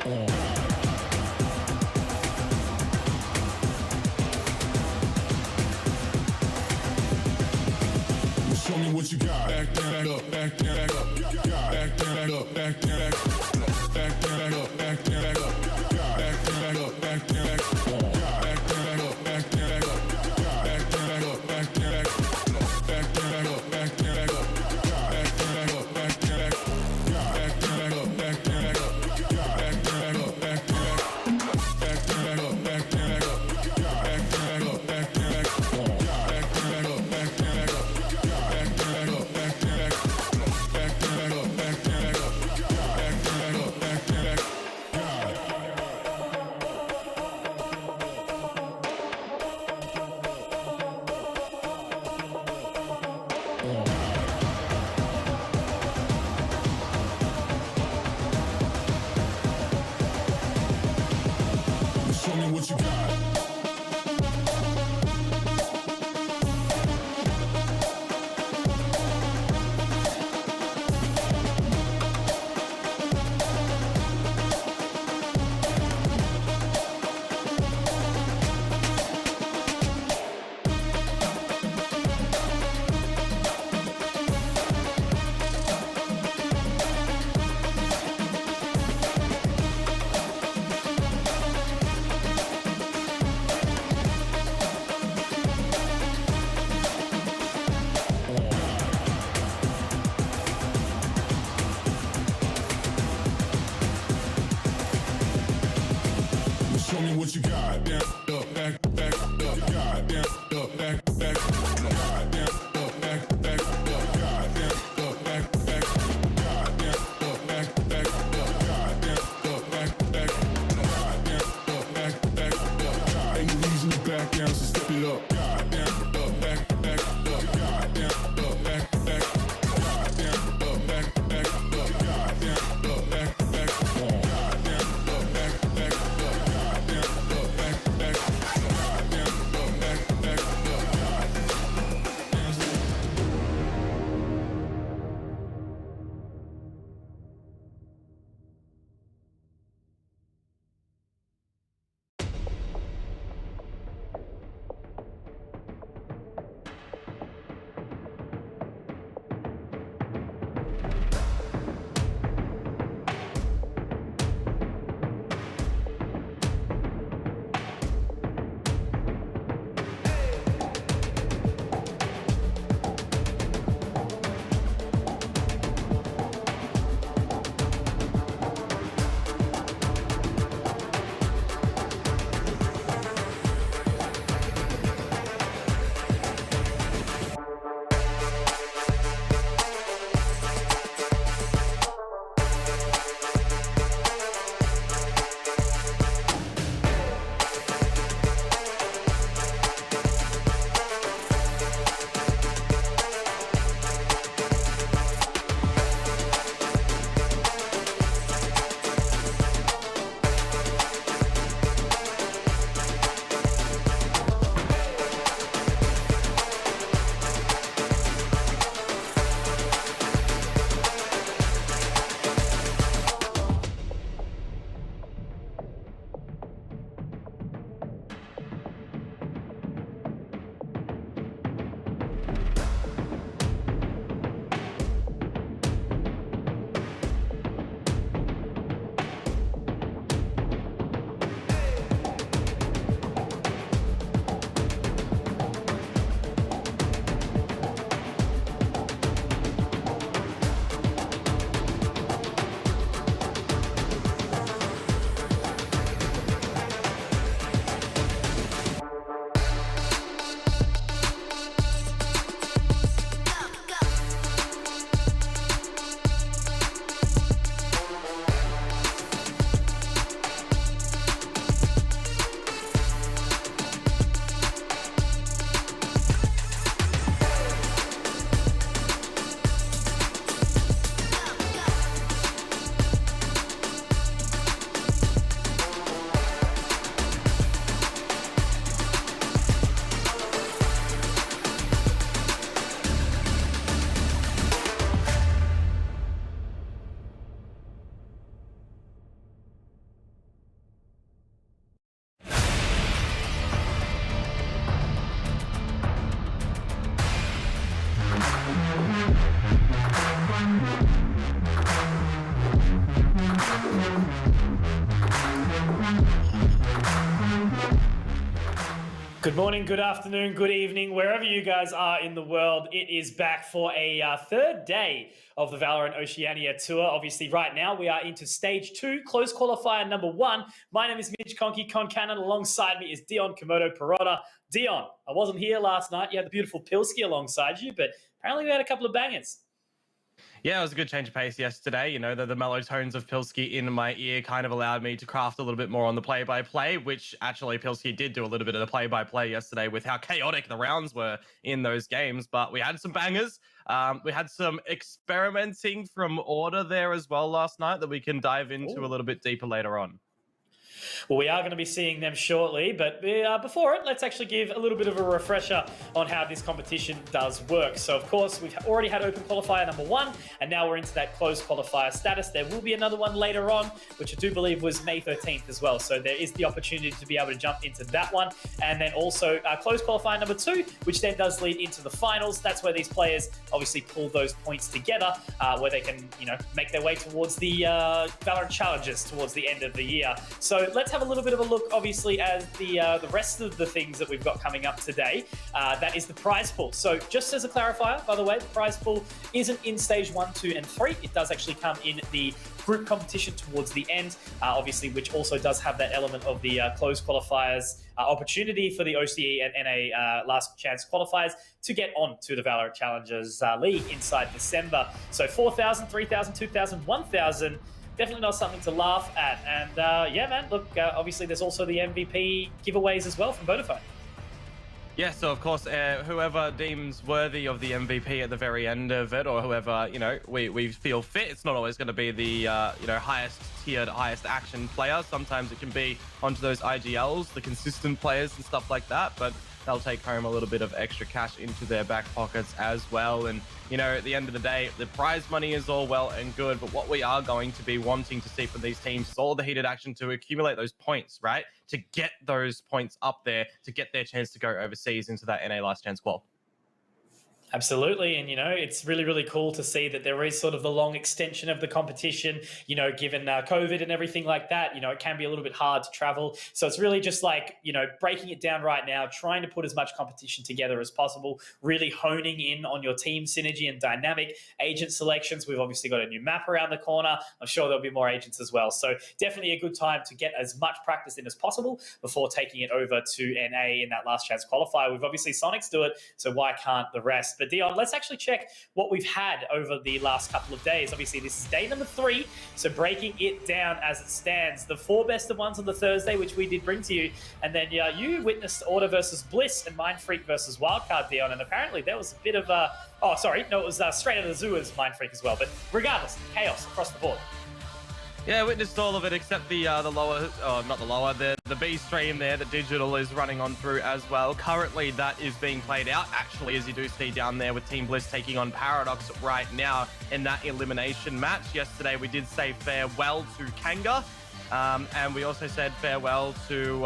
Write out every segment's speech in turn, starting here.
Show me what you got. Back down, up, back down, back up. Back down, up, back down, back up. Back down, up, back down, back up. Back down, up, back down, back up. Back down, up, back down, back up. Back down, up, back down, back up. Back down, up, back down, back up. Back down, up, back down, back up. Back down, up, back down, back up. Back down, up, back down, back up. Back down, up, back down, back up. Back down, up, back down, back up. Back down, up, back down, back up. Show me what you got. Show me what you got. Down, up, back, back, up, God, down, up, back, back, God, down, up, back, back, up, God, down, up, back, back, God, down, up, back, back, up, God, down, up, back, back, God, down, up, back, back, up, God. Ain't no reason to back down, so step it up. God, down, up, back, back, up, God, down, up, back, back, God, down, up, back, back, up, God, down, up, back, back, God, down, up, back, back, up, God, down, up, back, back. Good morning, good afternoon, good evening, wherever you guys are in the world. It is back for a third day of the VALORANT Oceania Tour. Obviously, right now we are into stage 2, close qualifier number 1. My name is Mitch Concannon. Alongside me is Dion Komodo Perrotta. Dion, I wasn't here last night. You had the beautiful Pilski alongside you, but apparently we had a couple of bangers. Yeah, it was a good change of pace yesterday. You know, the mellow tones of Pilski in my ear kind of allowed me to craft a little bit more on the play-by-play, which actually Pilski did do a little bit of the play-by-play yesterday with how chaotic the rounds were in those games. But we had some bangers. We had some experimenting from order there as well last night that we can dive into a little bit deeper later on. Well, we are going to be seeing them shortly, but before it, let's actually give a little bit of a refresher on how this competition does work. So, of course, we've already had open qualifier number 1, and now we're into that closed qualifier status. There will be another one later on, which I do believe was May 13th as well. So there is the opportunity to be able to jump into that one. And then also closed qualifier number 2, which then does lead into the finals. That's where these players obviously pull those points together, where they can, make their way towards the VALORANT challenges towards the end of the year. So let's have a little bit of a look, obviously, at the rest of the things that we've got coming up today. That is the prize pool. So just as a clarifier, by the way, the prize pool isn't in stage 1, 2, and 3. It does actually come in the group competition towards the end, obviously, which also does have that element of the closed qualifiers opportunity for the OCE and NA last chance qualifiers to get on to the VALORANT Challengers League inside December. So 4,000, 3,000, 2,000, 1,000. Definitely not something to laugh at. And yeah, man, look, obviously there's also the MVP giveaways as well from Vodafone. Yeah, so of course, whoever deems worthy of the MVP at the very end of it, or whoever, we feel fit, it's not always going to be the, highest tiered, highest action player. Sometimes it can be onto those IGLs, the consistent players and stuff like that, but they'll take home a little bit of extra cash into their back pockets as well. And, at the end of the day, the prize money is all well and good, but what we are going to be wanting to see from these teams is all the heated action to accumulate those points, right? To get those points up there, to get their chance to go overseas into that NA last chance qual. Absolutely. And, it's really, really cool to see that there is sort of the long extension of the competition, given COVID and everything like that. It can be a little bit hard to travel. So it's really just like, breaking it down right now, trying to put as much competition together as possible, really honing in on your team synergy and dynamic agent selections. We've obviously got a new map around the corner. I'm sure there'll be more agents as well. So definitely a good time to get as much practice in as possible before taking it over to NA in that last chance qualifier. We've obviously Sonics do it, so why can't the rest? But Dion, let's actually check what we've had over the last couple of days. Obviously, this is day number 3, so breaking it down as it stands. The 4 best of ones on the Thursday, which we did bring to you, and then you witnessed Order versus Bliss and Mind Freak versus Wildcard, Dion, and apparently there was a bit of a... Oh, sorry, no, it was Straight Out of the Zoo as Mind Freak as well, but regardless, chaos across the board. Yeah, I witnessed all of it except the lower, not the lower, the B stream there that Digital is running on through as well. Currently, that is being played out, actually, as you do see down there with Team Bliss taking on Paradox right now in that elimination match. Yesterday, we did say farewell to Kanga, and we also said farewell to...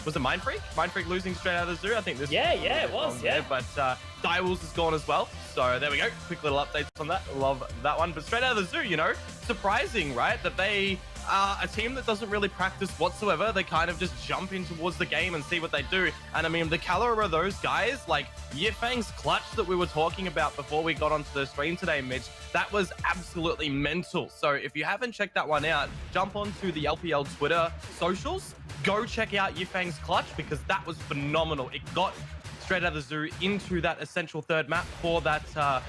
was it Mind Freak? Mind Freak losing Straight Out of the Zoo? I think this... Yeah, it was, yeah. There, but Direwolves is gone as well. So there we go. Quick little updates on that. Love that one. But Straight Out of the Zoo, surprising, right? That they are a team that doesn't really practice whatsoever. They kind of just jump in towards the game and see what they do. And I mean, the caliber of those guys, like Yifang's clutch that we were talking about before we got onto the stream today, Mitch, that was absolutely mental. So if you haven't checked that one out, jump onto the LPL Twitter socials. Go check out Yifang's clutch because that was phenomenal. It got Straight Out of the Zoo into that essential third map for that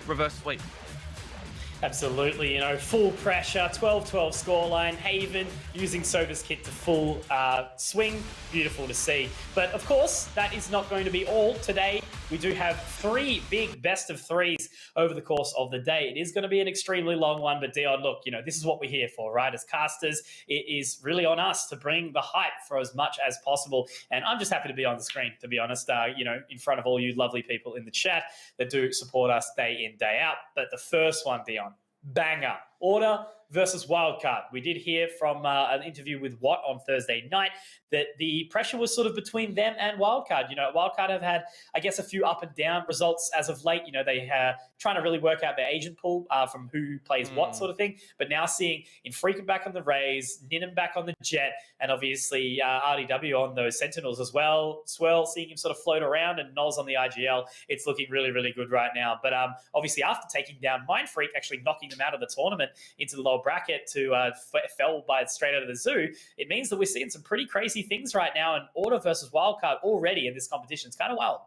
reverse sweep. Absolutely, full pressure, 12-12 scoreline. Haven using Sova's kit to full swing. Beautiful to see. But of course, that is not going to be all today. We do have 3 big best of 3s over the course of the day. It is going to be an extremely long one, but Dion, look, this is what we're here for, right? As casters, it is really on us to bring the hype for as much as possible. And I'm just happy to be on the screen, to be honest, in front of all you lovely people in the chat that do support us day in, day out. But the first one, Dion, banger. Order versus Wildcard. We did hear from an interview with Watt on Thursday night that the pressure was sort of between them and Wildcard. Wildcard have had, I guess, a few up and down results as of late. They are trying to really work out their agent pool from who plays what sort of thing. But now seeing Infrequent back on the Rays, Ninham back on the Jet, and obviously RDW on those Sentinels as well. Swirl, seeing him sort of float around, and Noz on the IGL. It's looking really, really good right now. But obviously after taking down Mindfreak, actually knocking them out of the tournament into the lower bracket to fell by straight out of the zoo, it means that we're seeing some pretty crazy things right now, and Order versus Wildcard already in this competition. It's kind of wild.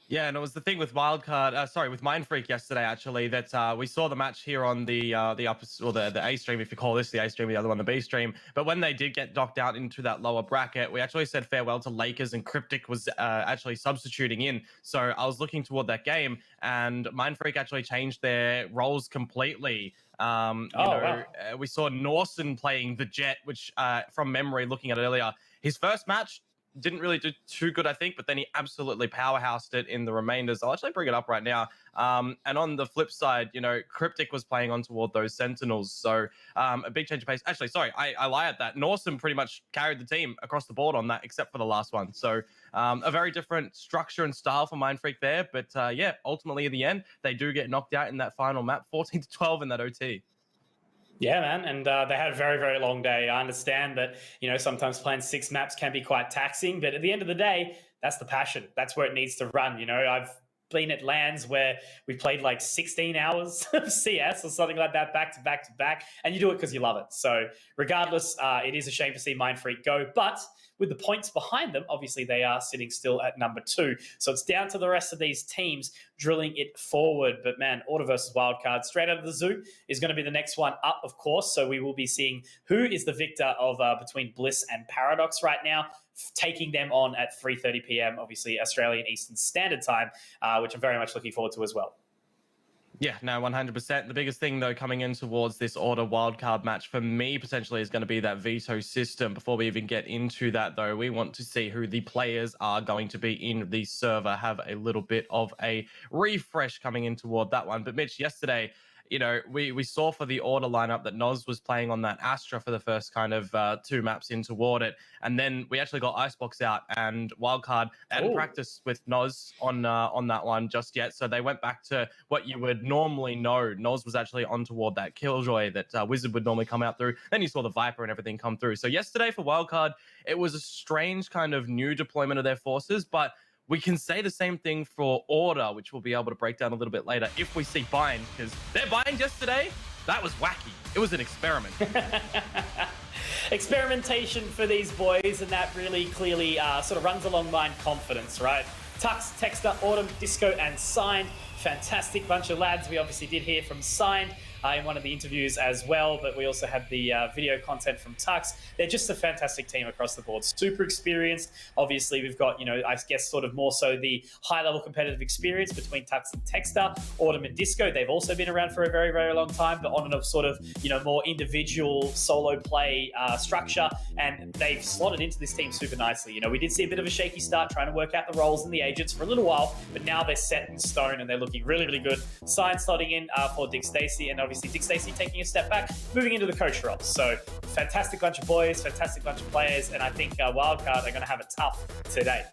Yeah, and it was the thing with with Mindfreak yesterday, actually, that we saw the match here on the upper, or the A stream, if you call this the A stream, the other one the B stream. But when they did get knocked out into that lower bracket, we actually said farewell to Lakers, and Cryptic was actually substituting in. So I was looking toward that game, and Mindfreak actually changed their roles completely. Wow. We saw Norson playing the Jet, which from memory, looking at it earlier, his first match didn't really do too good, I think, but then he absolutely powerhoused it in the remainders. I'll actually bring it up right now. And on the flip side, Cryptic was playing on toward those Sentinels. So a big change of pace. Actually, sorry, I lie at that. Norson pretty much carried the team across the board on that, except for the last one. So a very different structure and style for Mindfreak there. But yeah, ultimately in the end, they do get knocked out in that final map, 14-12 in that OT. Yeah, man, and they had a very, very long day. I understand that, sometimes playing 6 maps can be quite taxing, but at the end of the day, that's the passion. That's where it needs to run. I've been at LANs where we played like 16 hours of CS or something like that, back to back to back, and you do it because you love it. So regardless, it is a shame to see Mindfreak go, but with the points behind them, obviously they are sitting still at number 2. So it's down to the rest of these teams drilling it forward. But man, Order versus Wildcard, straight out of the zoo, is going to be the next one up, of course. So we will be seeing who is the victor of between Bliss and Paradox right now, taking them on at 3:30 p.m., obviously Australian Eastern Standard Time, which I'm very much looking forward to as well. Yeah, no, 100%. The biggest thing, though, coming in towards this Order wildcard match for me potentially is going to be that veto system. Before we even get into that, though, we want to see who the players are going to be in the server, have a little bit of a refresh coming in toward that one. But Mitch, yesterday, we saw for the Order lineup that Noz was playing on that Astra for the first kind of 2 maps in toward it. And then we actually got Icebox out, and Wildcard hadn't practiced with Noz on that one just yet. So they went back to what you would normally know. Noz was actually on toward that Killjoy that Wizard would normally come out through. Then you saw the Viper and everything come through. So yesterday for Wildcard, it was a strange kind of new deployment of their forces, but we can say the same thing for Order, which we'll be able to break down a little bit later if we see Bind, because their Bind yesterday, that was wacky. It was an experiment. Experimentation for these boys, and that really clearly sort of runs along mind confidence, right? Tux, Texter, Autumn, Disco, and Signed. Fantastic bunch of lads. We obviously did hear from Signed in one of the interviews as well, but we also had the video content from Tux. They're just a fantastic team across the board. Super experienced. Obviously, we've got, I guess sort of more so the high-level competitive experience between Tux and Texter. Autumn and Disco, they've also been around for a very, very long time, but on a sort of, more individual solo play structure, and they've slotted into this team super nicely. We did see a bit of a shaky start trying to work out the roles and the agents for a little while, but now they're set in stone and they're looking really, really good. Sign slotting in for Dick Stacey, and obviously Dick Stacey taking a step back, moving into the coach role. So fantastic bunch of boys, fantastic bunch of players, and I think Wildcard are going to have it tough today.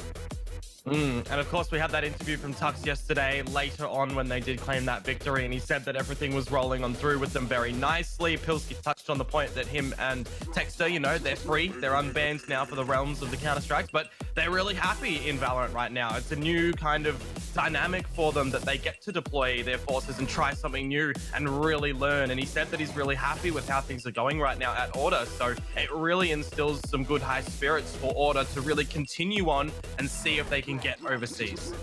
And of course, we had that interview from Tux yesterday, later on when they did claim that victory, and he said that everything was rolling on through with them very nicely. Pilsky touched on the point that him and Texter, they're free. They're unbanned now for the realms of the Counter-Strikes, but they're really happy in Valorant right now. It's a new kind of dynamic for them that they get to deploy their forces and try something new and really learn. And he said that he's really happy with how things are going right now at Order. So it really instills some good high spirits for Order to really continue on and see if they can get overseas.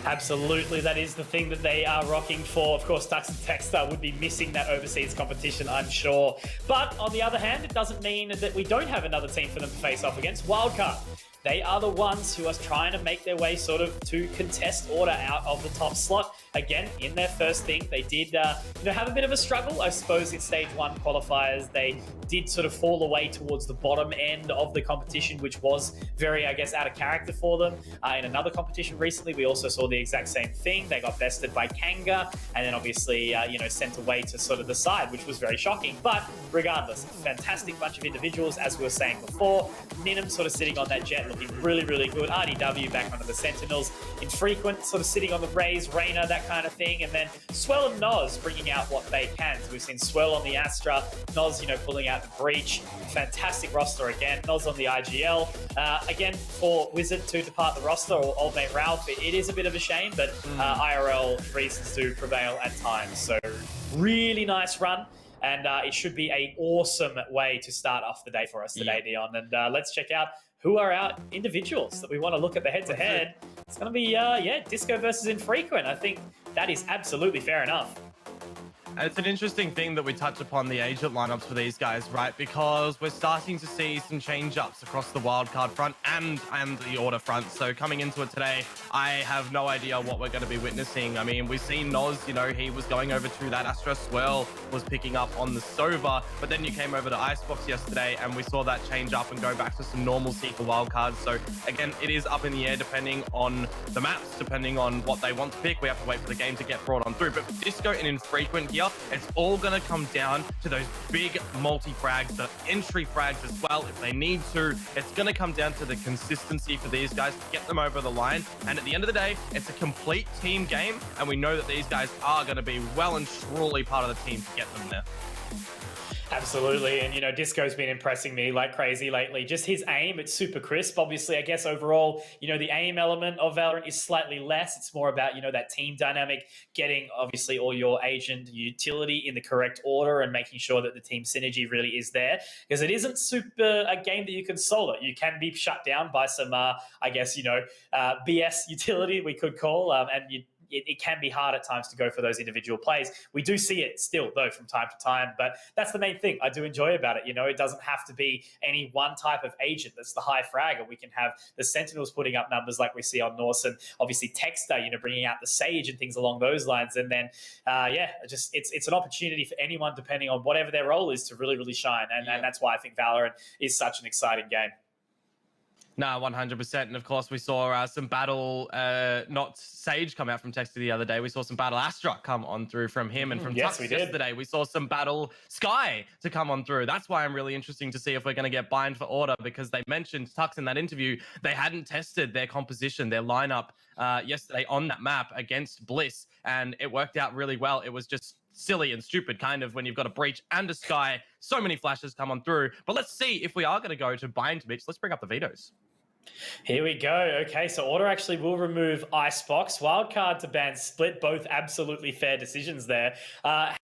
Absolutely, that is the thing that they are rocking for. Of course, Tux and Texter would be missing that overseas competition, I'm sure. But on the other hand, it doesn't mean that we don't have another team for them to face off against. Wildcard. they are the ones who are trying to make their way sort of to contest Order out of the top slot. Again, in their first thing, they did have a bit of a struggle. I suppose in stage 1 qualifiers, they did sort of fall away towards the bottom end of the competition, which was very, I guess, out of character for them. In another competition recently, we also saw the exact same thing. They got bested by Kanga, and then obviously, sent away to sort of the side, which was very shocking. But regardless, fantastic bunch of individuals, as we were saying before. Ninum sort of sitting on that jet, looking really, really good. RDW back onto the Sentinels. Infrequent sort of sitting on the Rays, Reyna, that kind of thing. And then Swell and Noz bringing out what they can. So we've seen Swell on the Astra, Noz, pulling out the Breach. Fantastic roster again. Noz on the IGL. Again, for Wizard to depart the roster, or Old Mate Ralph, it is a bit of a shame, but IRL reasons do prevail at times. So really nice run. And it should be an awesome way to start off the day for us today, Dion. And let's check out who are our individuals that we want to look at the head-to-head. It's going to be, Disco versus Infrequent. I think that is absolutely fair enough. It's an interesting thing that we touch upon the agent lineups for these guys, right? Because we're starting to see some change-ups across the wildcard front and the order front. So coming into it today, I have no idea what we're going to be witnessing. I mean, we've seen Noz, he was going over to that Astra. Swell was picking up on the Sova, but then you came over to Icebox yesterday and we saw that change up and go back to some normalcy for wildcards. So again, it is up in the air depending on the maps, depending on what they want to pick. We have to wait for the game to get brought on through. But Disco and Infrequent here, it's all going to come down to those big multi-frags, the entry frags as well, if they need to. It's going to come down to the consistency for these guys to get them over the line. And at the end of the day, it's a complete team game, and we know that these guys are going to be well and truly part of the team to get them there. Absolutely. And, Disco's been impressing me like crazy lately. Just his aim, it's super crisp. Obviously, I guess overall, the aim element of Valorant is slightly less. It's more about, that team dynamic, getting obviously all your agent utility in the correct order and making sure that the team synergy really is there. Because it isn't super a game that you can solo. You can be shut down by some, BS utility, we could call, and it can be hard at times to go for those individual plays. We do see it still, though, from time to time, but that's the main thing I do enjoy about it. It doesn't have to be any one type of agent that's the high fragger. We can have the Sentinels putting up numbers like we see on Norse, and obviously Texter, bringing out the Sage and things along those lines. And then, it's an opportunity for anyone, depending on whatever their role is, to really, really shine. And that's why I think Valorant is such an exciting game. No, 100%. And of course, we saw some battle, not Sage come out from Texas the other day. We saw some battle Astra come on through from him, and from Tux yesterday, we saw some battle Sky to come on through. That's why I'm really interesting to see if we're going to get bind for Order, because they mentioned, Tux, in that interview, they hadn't tested their composition, their lineup yesterday on that map against Bliss, and it worked out really well. It was just silly and stupid, kind of, when you've got a Breach and a Sky. So many flashes come on through. But let's see if we are going to go to bind, Mitch. Let's bring up the vetoes. Here we go. Okay, so Order actually will remove Icebox. Wildcard to ban Split, both absolutely fair decisions there.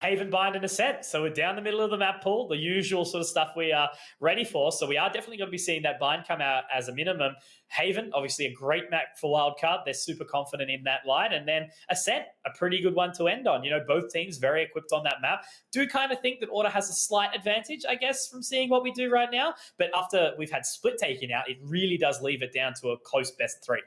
Haven, Bind, and Ascent. So we're down the middle of the map pool, the usual sort of stuff we are ready for. So we are definitely going to be seeing that Bind come out as a minimum. Haven, obviously a great map for Wildcard. They're super confident in that line. And then Ascent, a pretty good one to end on. Both teams very equipped on that map. Do kind of think that Order has a slight advantage, I guess, from seeing what we do right now. But after we've had Split taken out, it really does leave it down to a close best 3.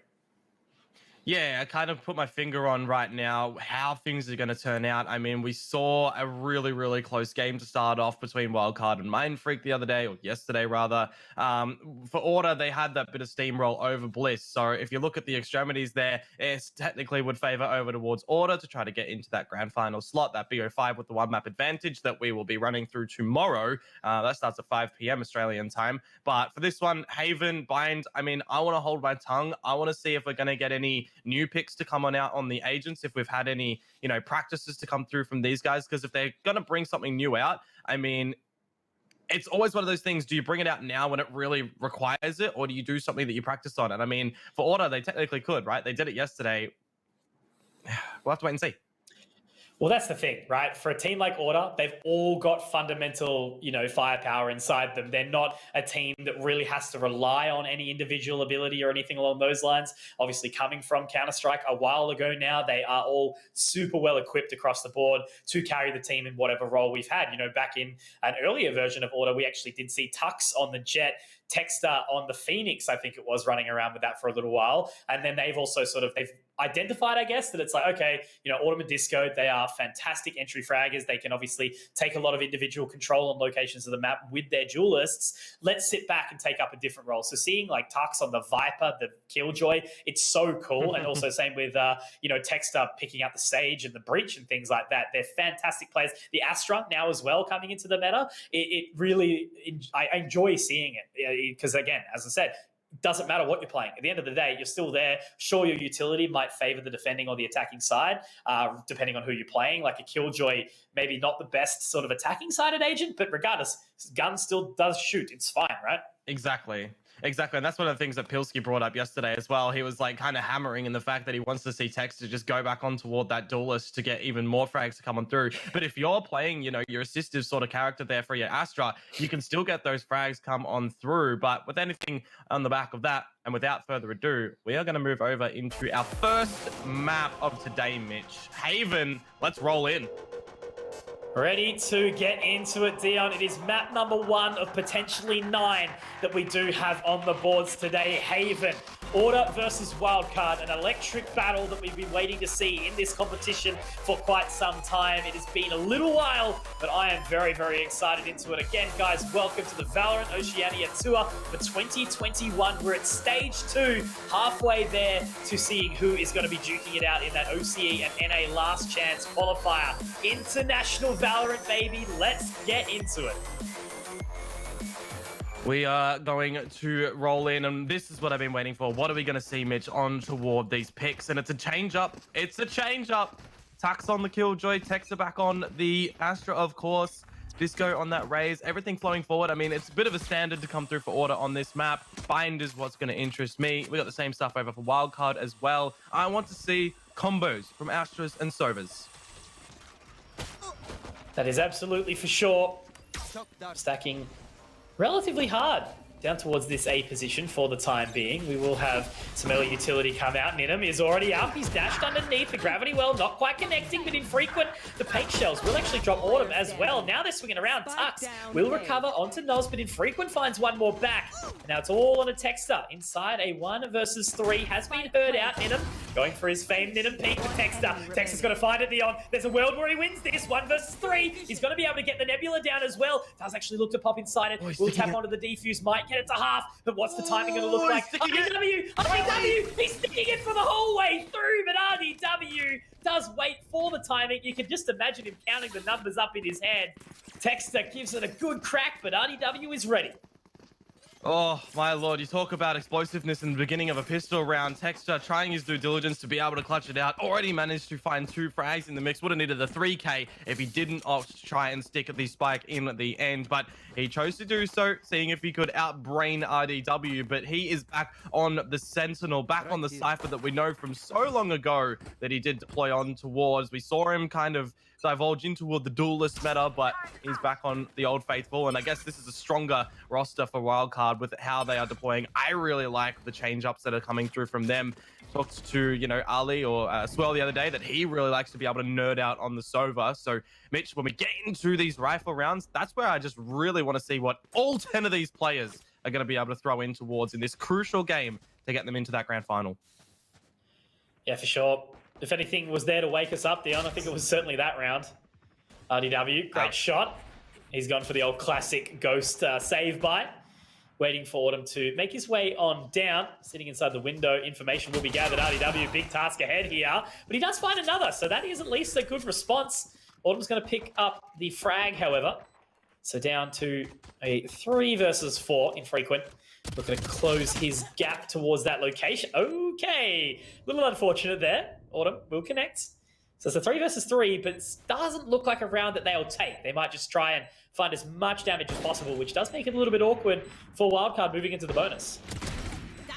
Yeah, I kind of put my finger on right now how things are going to turn out. I mean, we saw a really, really close game to start off between Wildcard and Mind Freak the other day, or yesterday rather. For Order, they had that bit of steamroll over Bliss. So if you look at the extremities there, it technically would favor over towards Order to try to get into that grand final slot, that BO5 with the one map advantage that we will be running through tomorrow. That starts at 5 p.m. Australian time. But for this one, Haven, Bind, I mean, I want to hold my tongue. I want to see if we're going to get any new picks to come on out on the agents, if we've had any, practices to come through from these guys, because if they're going to bring something new out, I mean, it's always one of those things. Do you bring it out now when it really requires it, or do you do something that you practice on? And I mean, for Order, they technically could, right? They did it yesterday. We'll have to wait and see. Well, that's the thing, right? For a team like Order, they've all got fundamental, firepower inside them. They're not a team that really has to rely on any individual ability or anything along those lines. Obviously, coming from Counter-Strike a while ago now, they are all super well equipped across the board to carry the team in whatever role we've had. Back in an earlier version of Order, we actually did see Tux on the Jet, Texter on the Phoenix, I think it was, running around with that for a little while. And then they've also they've identified, I guess, that it's like, okay, Autumn and Disco, they are fantastic entry fraggers. They can obviously take a lot of individual control on locations of the map with their duelists. Let's sit back and take up a different role. So seeing like Tux on the Viper, the Killjoy, it's so cool. And also same with, Texter picking up the Sage and the Breach and things like that. They're fantastic players. The Astra now as well coming into the meta. It really, I enjoy seeing it because, again, as I said, doesn't matter what you're playing. At the end of the day, you're still there. Sure, your utility might favor the defending or the attacking side, depending on who you're playing. Like a Killjoy, maybe not the best sort of attacking-sided agent, but regardless, his gun still does shoot. It's fine, right? Exactly. And that's one of the things that Pilsky brought up yesterday as well. He was like kind of hammering in the fact that he wants to see Tex to just go back on toward that duelist to get even more frags to come on through. But if you're playing, your assistive sort of character there for your Astra, you can still get those frags come on through. But with anything on the back of that, and without further ado, we are going to move over into our first map of today, Mitch. Haven, let's roll in. Ready to get into it, Dion. It is map number 1 of potentially 9 that we do have on the boards today. Haven, Order versus Wildcard, an electric battle that we've been waiting to see in this competition for quite some time. It has been a little while, but I am very, very excited into it. Again, guys, welcome to the Valorant Oceania Tour for 2021. We're at stage 2, halfway there to seeing who is going to be duking it out in that OCE and NA last chance qualifier. International Valorant, baby. Let's get into it. We are going to roll in, and this is what I've been waiting for. What are we going to see, Mitch, on toward these picks? And it's a change-up. Tux on the Killjoy, Texter back on the Astra, of course. Disco on that Raze, everything flowing forward. I mean, it's a bit of a standard to come through for Order on this map. Bind is what's going to interest me. We got the same stuff over for Wildcard as well. I want to see combos from Astras and Sovas. That is absolutely for sure. Stacking relatively hard down towards this A position for the time being. We will have some early utility come out. Ninham is already up. He's dashed underneath. The gravity well not quite connecting, but infrequent. The paint shells will actually drop Autumn as well. Now they're swinging around. Tux will recover onto Nos, but infrequent finds one more back. Now it's all on a Texter. Inside a 1 versus 3 has been heard out. Ninham going for his famed Ninham peek with Texter. Texter's going to find it, Dion. There's a world where he wins this. 1 versus 3. He's going to be able to get the Nebula down as well. Does actually look to pop inside it. Will tap onto the defuse. Might get it to half, but what's the timing going to look like? RDW! He's sticking it for the whole way through, but RDW does wait for the timing. You can just imagine him counting the numbers up in his head. Texter gives it a good crack, but RDW is ready. Oh, my lord. You talk about explosiveness in the beginning of a pistol round. Texter trying his due diligence to be able to clutch it out. Already managed to find 2 frags in the mix. Would have needed the 3K if he didn't opt to try and stick at the spike in at the end. But he chose to do so, seeing if he could outbrain RDW. But he is back on the Sentinel, back on the Cypher that we know from so long ago that he did deploy on towards. We saw him kind of divulge into the duelist meta, but he's back on the old faithful. And I guess this is a stronger roster for Wildcard with how they are deploying. I really like the change-ups that are coming through from them. Talked to, Ali or Swell the other day that he really likes to be able to nerd out on the Sova. So, Mitch, when we get into these rifle rounds, that's where I just really want to see what all 10 of these players are going to be able to throw in towards in this crucial game to get them into that grand final. Yeah, for sure. If anything was there to wake us up, Dion, I think it was certainly that round. RDW, great shot. He's gone for the old classic ghost save by. Waiting for Autumn to make his way on down. Sitting inside the window, information will be gathered. RDW, big task ahead here. But he does find another, so that is at least a good response. Autumn's going to pick up the frag, however. So down to a 3 versus 4, infrequent. Looking to close his gap towards that location. Okay, a little unfortunate there. Autumn will connect. So it's a 3 versus 3, but it doesn't look like a round that they'll take. They might just try and find as much damage as possible, which does make it a little bit awkward for Wildcard moving into the bonus.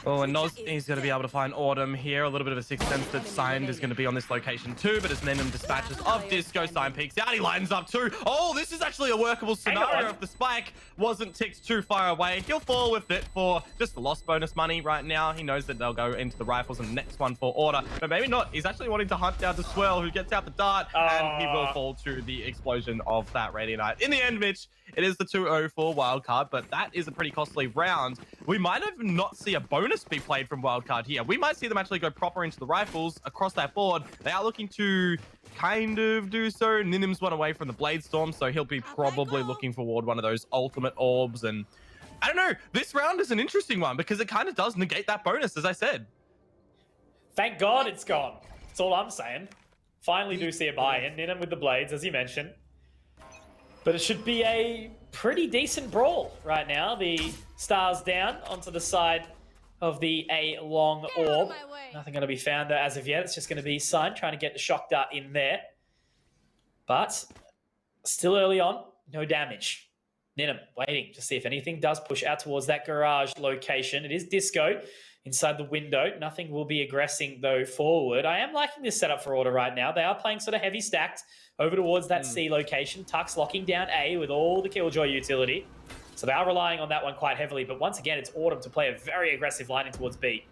Oh, and Noz is going to be able to find Autumn here. A little bit of a sixth sense that Signed is going to be on this location too, but as Nenim dispatches of Disco, Sign peeks out. He lines up too. Oh, this is actually a workable scenario if the spike wasn't ticked too far away. He'll fall with it for just the lost bonus money right now. He knows that they'll go into the rifles and the next one for Order, but maybe not. He's actually wanting to hunt down the Swirl, who gets out the dart, and he will fall to the explosion of that Radiant. In the end, Mitch, it is the 2-0 for Wildcard, but that is a pretty costly round. We might have not see a bonus be played from Wildcard here. We might see them actually go proper into the rifles across that board. They are looking to kind of do so. Ninim's one away from the Blade Storm, so he'll be probably looking forward one of those ultimate orbs. And I don't know, this round is an interesting one because it kind of does negate that bonus, as I said. Thank God it's gone. That's all I'm saying. Finally do see a buy-in. Ninim with the blades, as you mentioned. But it should be a pretty decent brawl right now. The stars down onto the side of the A long orb. Nothing going to be found there as of yet. It's just going to be Sign trying to get the shock dart in there. But still early on, no damage. Ninim waiting to see if anything does push out towards that garage location. It is Disco inside the window. Nothing will be aggressing though forward. I am liking this setup for Order right now. They are playing sort of heavy stacked over towards that C location. Tuck's locking down A with all the Killjoy utility. So they are relying on that one quite heavily. But once again, it's Autumn to play a very aggressive line in towards B.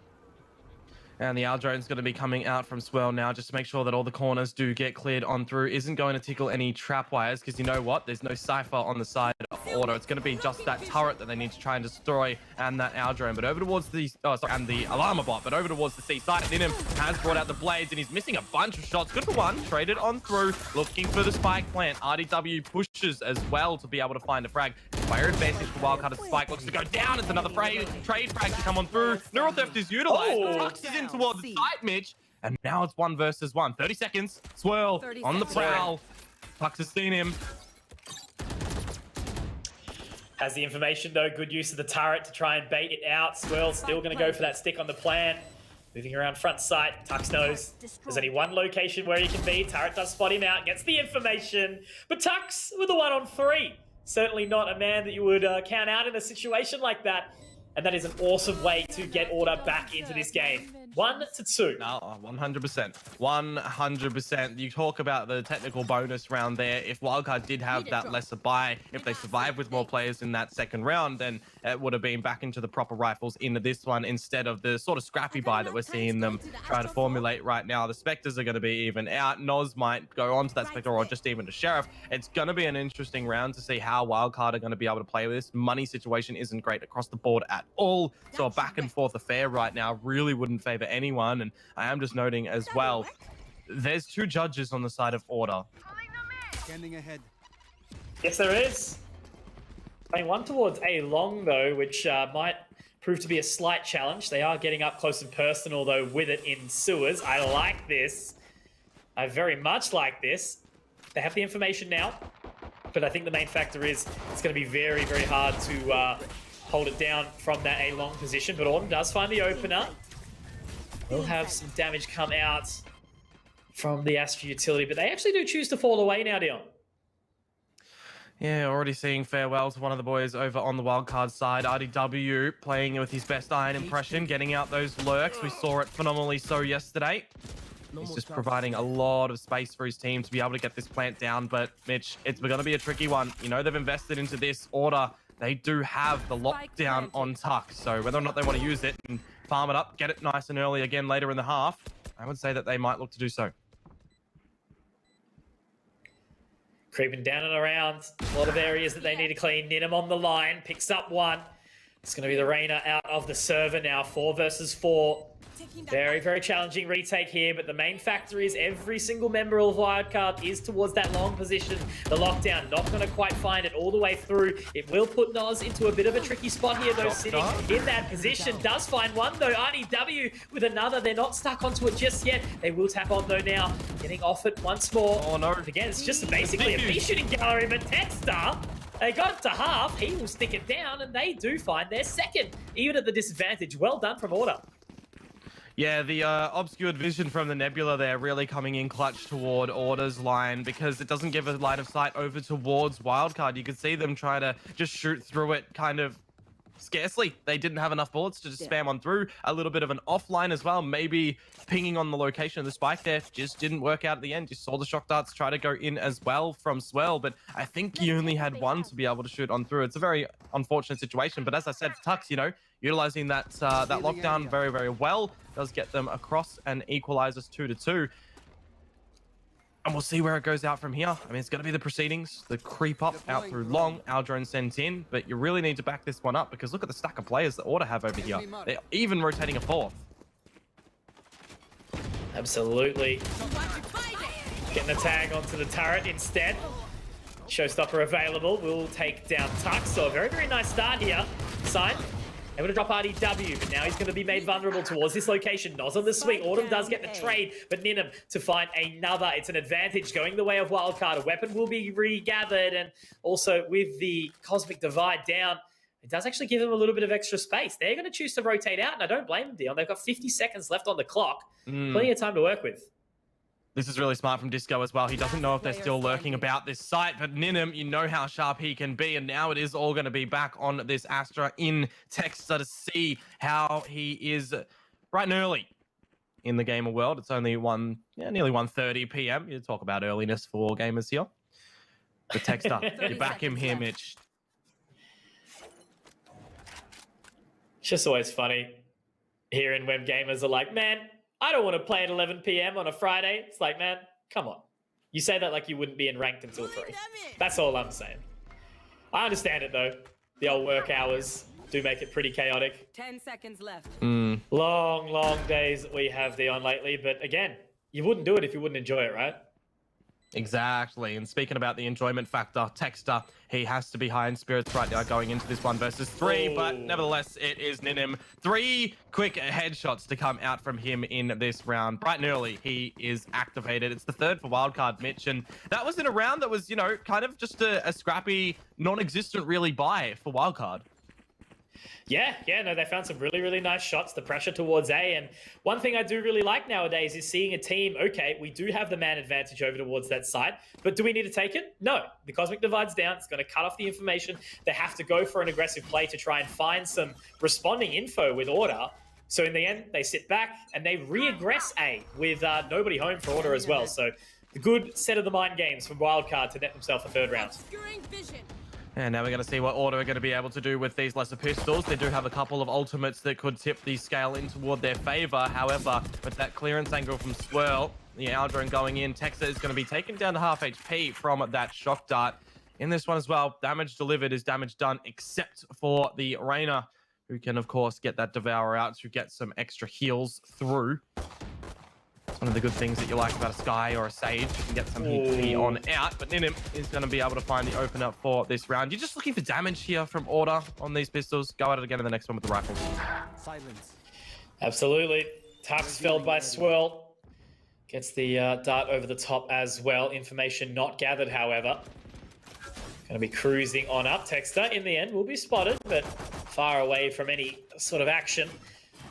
And the Aldrone's going to be coming out from Swirl now just to make sure that all the corners do get cleared on through. Isn't going to tickle any trap wires because you know what? There's no Cypher on the side of Order. It's going to be just that turret that they need to try and destroy and that Aldrone. But over towards the... Oh, sorry, and the Alarma bot. But over towards the C side, Ninim has brought out the blades and he's missing a bunch of shots. Good for one. Traded on through. Looking for the spike plant. RDW pushes as well to be able to find a frag. Fire advantage for Wildcard as Spike looks to go down. It's another trade frag to come on through. Neural Theft is utilized. Tux is in towards the side, Mitch. And now it's 1 versus 1. 30 seconds. Swirl on the prowl. Tux has seen him. Has the information though. Good use of the turret to try and bait it out. Swirl's still going to go for that stick on the plan. Moving around front side. Tux knows there's only one location where he can be. Turret does spot him out. Gets the information. But Tux with a 1-on-3. Certainly not a man that you would count out in a situation like that. And that is an awesome way to get Order back into this game. 1-2. No, 100%. 100%. You talk about the technical bonus round there. If Wildcard did have that lesser buy, if they survived with more players in that second round, then it would have been back into the proper rifles into this one instead of the sort of scrappy buy that we're seeing them try to formulate right now. The Spectres are going to be even out. Noz might go on to that Spectre or just even to Sheriff. It's going to be an interesting round to see how Wildcard are going to be able to play with this. Money situation isn't great across the board at all. So a back and forth affair right now really wouldn't favor anyone. And I am just noting as well, there's 2 judges on the side of Order. Scanning ahead. Yes, there is. Playing one towards A long though, which might prove to be a slight challenge. They are getting up close and personal though with it in sewers. I like this. I very much like this. They have the information now, but I think the main factor is it's going to be very, very hard to hold it down from that A long position. But Autumn does find the opener. We'll have some damage come out from the Astra utility, but they actually do choose to fall away now, Dion. Yeah, already seeing farewell to one of the boys over on the Wildcard side. RDW playing with his best iron impression, getting out those lurks. We saw it phenomenally so yesterday. He's just providing a lot of space for his team to be able to get this plant down. But Mitch, it's going to be a tricky one. You know, they've invested into this Order. They do have the lockdown on Tuck. So whether or not they want to use it and farm it up, get it nice and early again later in the half, I would say that they might look to do so. Creeping down and around. A lot of areas that they need to clean. Ninim on the line. Picks up one. It's going to be the Reina out of the server now. 4 versus 4. Very, very challenging retake here, but the main factor is every single member of Wildcard is towards that long position. The lockdown, not going to quite find it all the way through. It will put Noz into a bit of a tricky spot here, though, sitting in that position. Does find one, though. RDW with another. They're not stuck onto it just yet. They will tap on, though, now. Getting off it once more. Oh, no. But again, it's just basically a B-shooting gallery, but Texter, they got it to half. He will stick it down, and they do find their second, even at the disadvantage. Well done from Order. Yeah, the obscured vision from the Nebula there really coming in clutch toward Order's line because it doesn't give a line of sight over towards Wildcard. You could see them try to just shoot through it kind of scarcely. They didn't have enough bullets to just spam on through. A little bit of an offline as well. Maybe pinging on the location of the spike there just didn't work out at the end. You saw the shock darts try to go in as well from Swell, but I think he only had one to be able to shoot on through. It's a very unfortunate situation, but as I said, for Tux, you know, utilizing that lockdown very, very well does get them across and equalizes 2-2. And we'll see where it goes out from here. I mean, it's going to be the proceedings, the creep up out through long. Aldrone sent in, but you really need to back this one up because look at the stack of players that Order have over here. They're even rotating a fourth. Absolutely. Getting the tag onto the turret instead. Showstopper available. We'll take down Tux. So a very, very nice start here. Sign. Able to drop RDW, but now he's going to be made vulnerable towards this location. Noz on the swing. Autumn does get the trade, but Ninum to find another. It's an advantage going the way of Wildcard. A weapon will be regathered, and also with the Cosmic Divide down, it does actually give them a little bit of extra space. They're going to choose to rotate out, and I don't blame them, Dion. They've got 50 seconds left on the clock. Plenty of time to work with. This is really smart from Disco as well. He doesn't know if they're still lurking about this site, but Ninum, you know how sharp he can be, and now it is all going to be back on this Astra in Texas to see how he is bright and early in the gamer world. It's only nearly 1:30 p.m. You talk about earliness for gamers here. The Texter, you back him here, Mitch. It's just always funny hearing when gamers are like, man, I don't want to play at 11 p.m. on a Friday. It's like, man, come on. You say that like you wouldn't be in ranked until 3. That's all I'm saying. I understand it, though. The old work hours do make it pretty chaotic. 10 seconds left. Long, long days that we have Dion lately. But again, you wouldn't do it if you wouldn't enjoy it, right? Exactly. And speaking about the enjoyment factor, Texter, he has to be high in spirits right now going into this 1 versus 3. But nevertheless, it is Ninum. 3 quick headshots to come out from him in this round. Bright and early, he is activated. It's the 3rd for Wildcard, Mitch. And that was in a round that was, you know, kind of just a scrappy, non-existent really buy for Wildcard. Yeah, no, they found some really, really nice shots, the pressure towards A. And one thing I do really like nowadays is seeing a team, okay, we do have the man advantage over towards that side, but do we need to take it? No. The Cosmic Divide's down. It's going to cut off the information. They have to go for an aggressive play to try and find some responding info with Order. So in the end, they sit back and they re-aggress A with nobody home for Order as well. So the good set of the mind games from Wildcard to net themselves a 3rd round. And now we're going to see what Order are going to be able to do with these lesser pistols. They do have a couple of ultimates that could tip the scale in toward their favor. However, with that clearance angle from Swirl, the Aldrone going in, Texas is going to be taken down to half HP from that shock dart. In this one as well, damage delivered is damage done, except for the Reyna, who can, of course, get that Devourer out to get some extra heals through. It's one of the good things that you like about a Sky or a Sage. You can get some HP on out, but Ninum is going to be able to find the opener for this round. You're just looking for damage here from Order on these pistols. Go at it again in the next one with the rifles. Silence. Absolutely. Tux felled by Swirl. Gets the dart over the top as well. Information not gathered, however. Going to be cruising on up. Texter, in the end, will be spotted, but far away from any sort of action.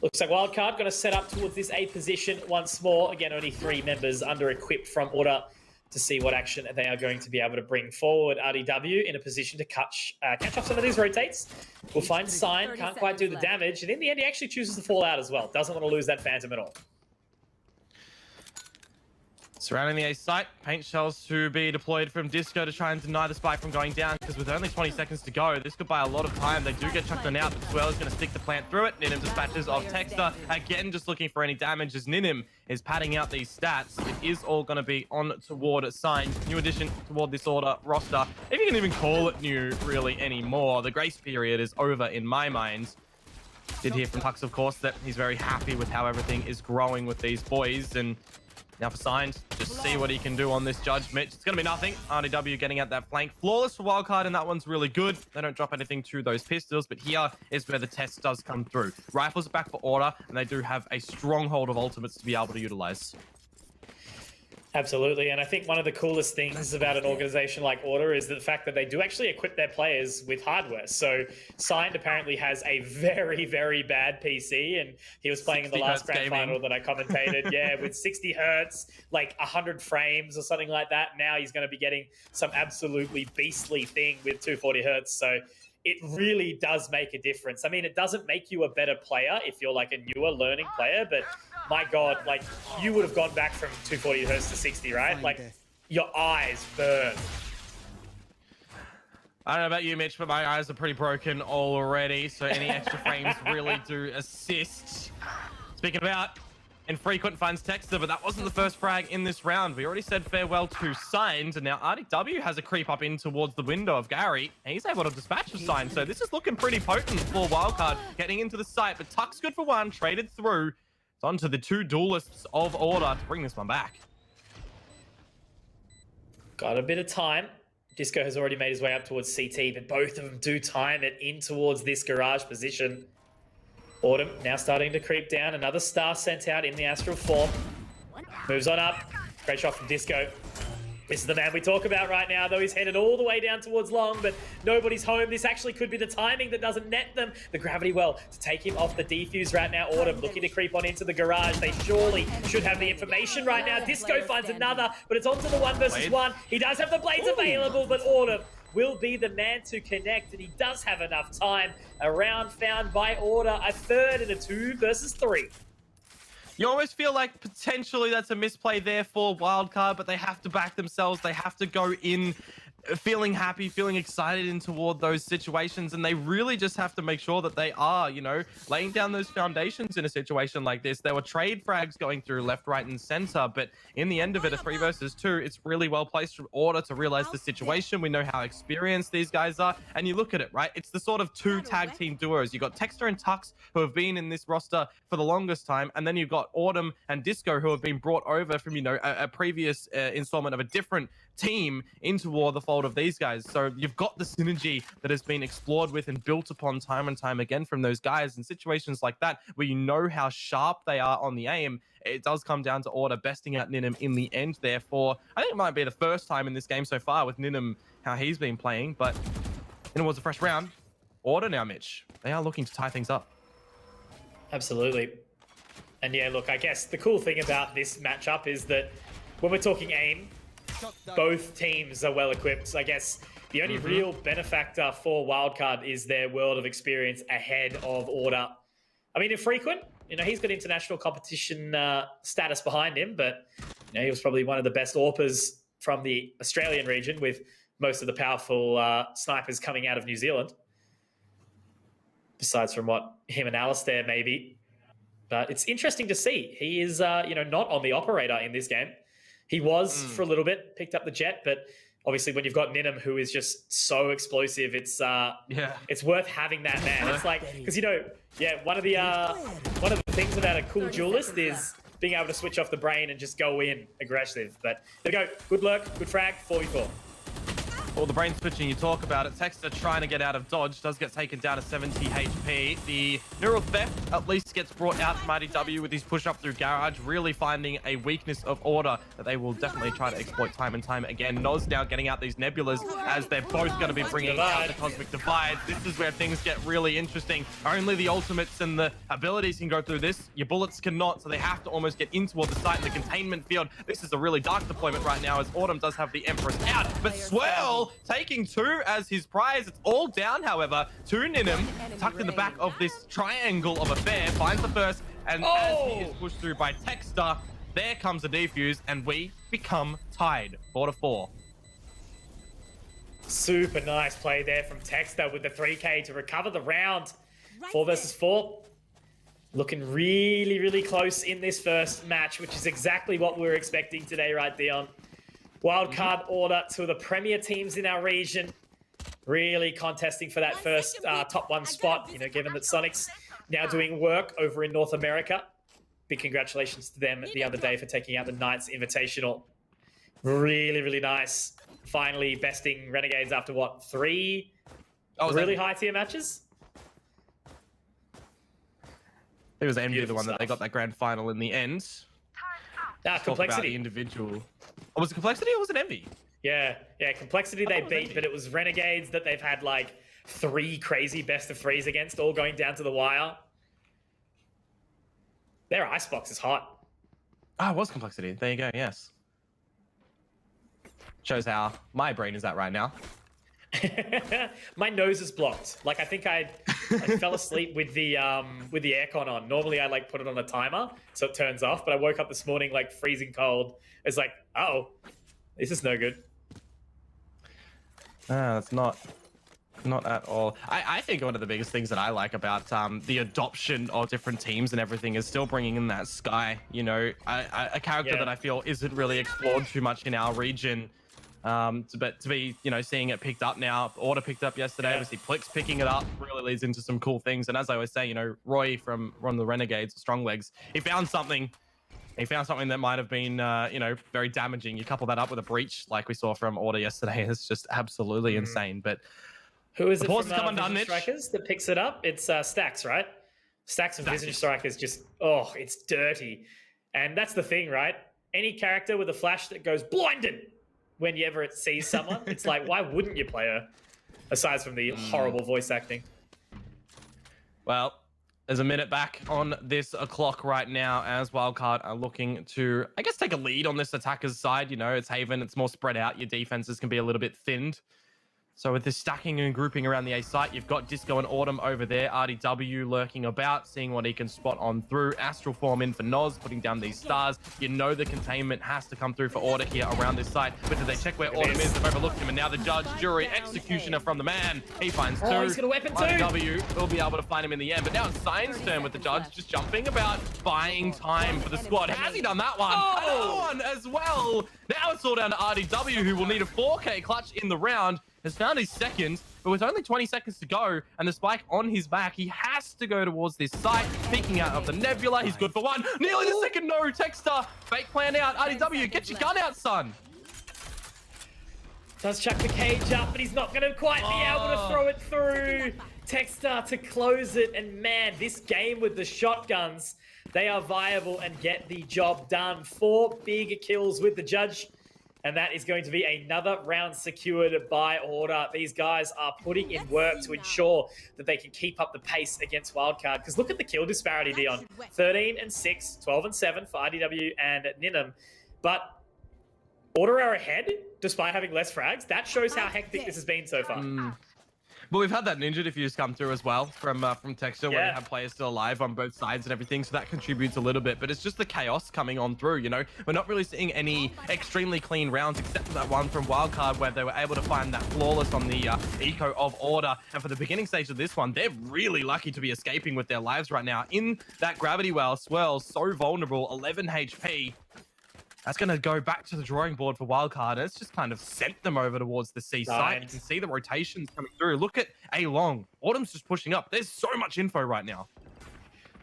Looks like Wildcard going to set up towards this A position once more. Again, only 3 members under-equipped from Order to see what action they are going to be able to bring forward. RDW in a position to catch off some of these rotates. We'll find Sign, can't quite do the damage. And in the end, he actually chooses to fall out as well. Doesn't want to lose that Phantom at all. Surrounding the A site, paint shells to be deployed from Disco to try and deny the spike from going down, because with only 20 seconds to go, this could buy a lot of time. They do get chucked on out, but Swell is going to stick the plant through it. Ninum dispatches of Texter, again just looking for any damage as Ninum is padding out these stats. It is all going to be on toward Sign. New addition toward this Order roster. If you can even call it new really anymore, the grace period is over in my mind. Did hear from Tux, of course, that he's very happy with how everything is growing with these boys, and now for Signs, just see what he can do on this Judge Mitch. It's going to be nothing. RDW getting at that flank. Flawless for Wildcard, and that one's really good. They don't drop anything to those pistols, but here is where the test does come through. Rifles are back for Order, and they do have a stronghold of ultimates to be able to utilize. Absolutely, and I think one of the coolest things about an organization like Order is the fact that they do actually equip their players with hardware. So Signed apparently has a very, very bad PC, and he was playing in the last grand final that I commentated, yeah, with 60 hertz, like 100 frames or something like that. Now he's going to be getting some absolutely beastly thing with 240 hertz. So it really does make a difference. I mean, it doesn't make you a better player if you're like a newer learning player, but my God, like you would have gone back from 240 hertz to 60, right? Like your eyes burn. I don't know about you, Mitch, but my eyes are pretty broken already, so any extra frames really do assist. Speaking about infrequent finds Texter, but that wasn't the first frag in this round. We already said farewell to Signs, and now RDW has a creep up in towards the window of Gary, and he's able to dispatch a Sign. So this is looking pretty potent for Wildcard getting into the site, but Tuck's good for one, traded through. It's on to the two duelists of Order to bring this one back. Got a bit of time. Disco has already made his way up towards CT, but both of them do time it in towards this garage position. Autumn now starting to creep down. Another star sent out in the astral form. Moves on up. Great shot from Disco. This is the man we talk about right now, though. He's headed all the way down towards long, but nobody's home. This actually could be the timing that doesn't net them. The gravity well to take him off the defuse right now. Autumn looking to creep on into the garage. They surely should have the information right now. Disco finds another, but it's onto the 1 versus 1. He does have the blades available, but Autumn will be the man to connect, and he does have enough time. A round found by Order, a third and a 2 versus 3. You almost feel like potentially that's a misplay there for Wildcard, but they have to back themselves. They have to go in feeling happy, feeling excited in toward those situations, and they really just have to make sure that they are, you know, laying down those foundations in a situation like this. There were trade frags going through left, right, and center, but in the end of it, a 3 versus 2, it's really well placed from Order to realize the situation. We know how experienced these guys are, and you look at it, right? It's the sort of 2 tag team duos. You got Texter and Tux, who have been in this roster for the longest time, and then you've got Autumn and Disco, who have been brought over from, you know, a previous installment of a different team into the fold of these guys. So you've got the synergy that has been explored with and built upon time and time again from those guys. In situations like that, where you know how sharp they are on the aim, it does come down to Order besting out Ninum in the end. Therefore, I think it might be the first time in this game so far with Ninum, how he's been playing, but it was a fresh round. Order now, Mitch. They are looking to tie things up. Absolutely. And yeah, look, I guess the cool thing about this matchup is that when we're talking aim, both teams are well equipped. I guess the only real benefactor for Wildcard is their world of experience ahead of Order. I mean, Infrequent, you know, he's got international competition status behind him, but you know, he was probably one of the best AWPers from the Australian region, with most of the powerful snipers coming out of New Zealand. Besides from what him and Alistair maybe. But it's interesting to see. He is, you know, not on the operator in this game. He was for a little bit, picked up the jet, but obviously when you've got Ninum, who is just so explosive, it's worth having that man. It's like, because, you know, yeah, one of the things about a cool duelist is being able to switch off the brain and just go in aggressive. But there we go. Good lurk, good frag, 44. All the brain switching you talk about it. Texter trying to get out of dodge, does get taken down to 70 HP. The neural theft at least gets brought out from IDW with his push up through garage, really finding a weakness of Order that they will definitely try to exploit time and time again. Noz now getting out these nebulas as they're both going to be bringing out the Cosmic Divide. This is where things get really interesting. Only the ultimates and the abilities can go through this. Your bullets cannot, so they have to almost get in toward the site in the containment field. This is a really dark deployment right now as Autumn does have the Empress out, but Swirl taking 2 as his prize. It's all down, however, to Ninum, tucked in the back of this triangle of affair, finds the first, and as he is pushed through by Texter, there comes the defuse, and we become tied 4-4. Super nice play there from Texter with the 3K to recover the round. 4 versus 4. Looking really, really close in this first match, which is exactly what we were expecting today, right, Dion? Wildcard Order, 2 of the premier teams in our region, really contesting for that first top 1 spot, you know, given that Sonic's now doing work over in North America. Big congratulations to them the other day for taking out the Knights Invitational. Really, really nice. Finally besting Renegades after, what, 3 really high-tier matches? It was Envy, the one that they got that grand final in the end. Complexity. The individual. Oh, was it Complexity or was it Envy? Yeah, Complexity they beat, Envy. But it was Renegades that they've had like 3 crazy best of 3s against, all going down to the wire. Their icebox is hot. Ah, it was Complexity. There you go, yes. Shows how my brain is at right now. My nose is blocked. Like I think I fell asleep with the aircon on. Normally I like put it on a timer so it turns off, but I woke up this morning like freezing cold. It's like, oh, this is no good. It's not at all. I think one of the biggest things that I like about the adoption of different teams and everything is still bringing in that Sky. You know, a character that I feel isn't really explored too much in our region. But to be, you know, seeing it picked up now, Order picked up yesterday, obviously Plix picking it up really leads into some cool things. And as I always say, you know, Roy from the Renegades, Strong Legs, he found something that might have been, you know, very damaging. You couple that up with a breach like we saw from Order yesterday, it's just absolutely insane. But who is it from Vision Strikers that picks it up? It's Stacks, right? Stacks of Vision Strikers just, oh, it's dirty. And that's the thing, right? Any character with a flash that goes blinded whenever it sees someone, it's like, why wouldn't you play her? Aside from the horrible voice acting. Well, there's a minute back on this clock right now as Wildcard are looking to, I guess, take a lead on this attacker's side. You know, it's Haven, it's more spread out. Your defenses can be a little bit thinned. So with this stacking and grouping around the A site, you've got Disco and Autumn over there. RDW lurking about, seeing what he can spot on through. Astral Form in for Noz, putting down these stars. You know the containment has to come through for Order here around this site. But do they check where Autumn is? They've overlooked him. And now the Judge, Jury, Executioner from the man. He finds two. Oh, he's got a weapon too. RDW will be able to find him in the end. But now it's Sign's turn with the Judge, just jumping about, buying time for the squad. Has he done that one? Another one as well. Now it's all down to RDW, who will need a 4K clutch in the round. Has found his second, but with only 20 seconds to go and the spike on his back, he has to go towards this site, peeking out of the nebula. He's good for one. Nearly the second no. Texter, fake plan out. RDW, get your gun out, son. Does chuck the cage up, but he's not going to quite be able to throw it through. Texter to close it, and man, this game with the shotguns, they are viable and get the job done. 4 big kills with the Judge. And that is going to be another round secured by Order. These guys are putting in work to ensure that they can keep up the pace against Wildcard. Because look at the kill disparity, Dion. 13 and 6, 12 and 7 for RDW and Ninum. But Order are ahead, despite having less frags. That shows how hectic this has been so far. But we've had that ninja diffuse come through as well from Texture when we have players still alive on both sides and everything, so that contributes a little bit. But it's just the chaos coming on through, you know? We're not really seeing any extremely clean rounds except for that one from Wildcard where they were able to find that flawless on the eco of Order. And for the beginning stage of this one, they're really lucky to be escaping with their lives right now. In that gravity well swirl, so vulnerable, 11 HP. That's going to go back to the drawing board for Wildcard. It's just kind of sent them over towards the C site. You can see the rotations coming through. Look at A-Long. Autumn's just pushing up. There's so much info right now.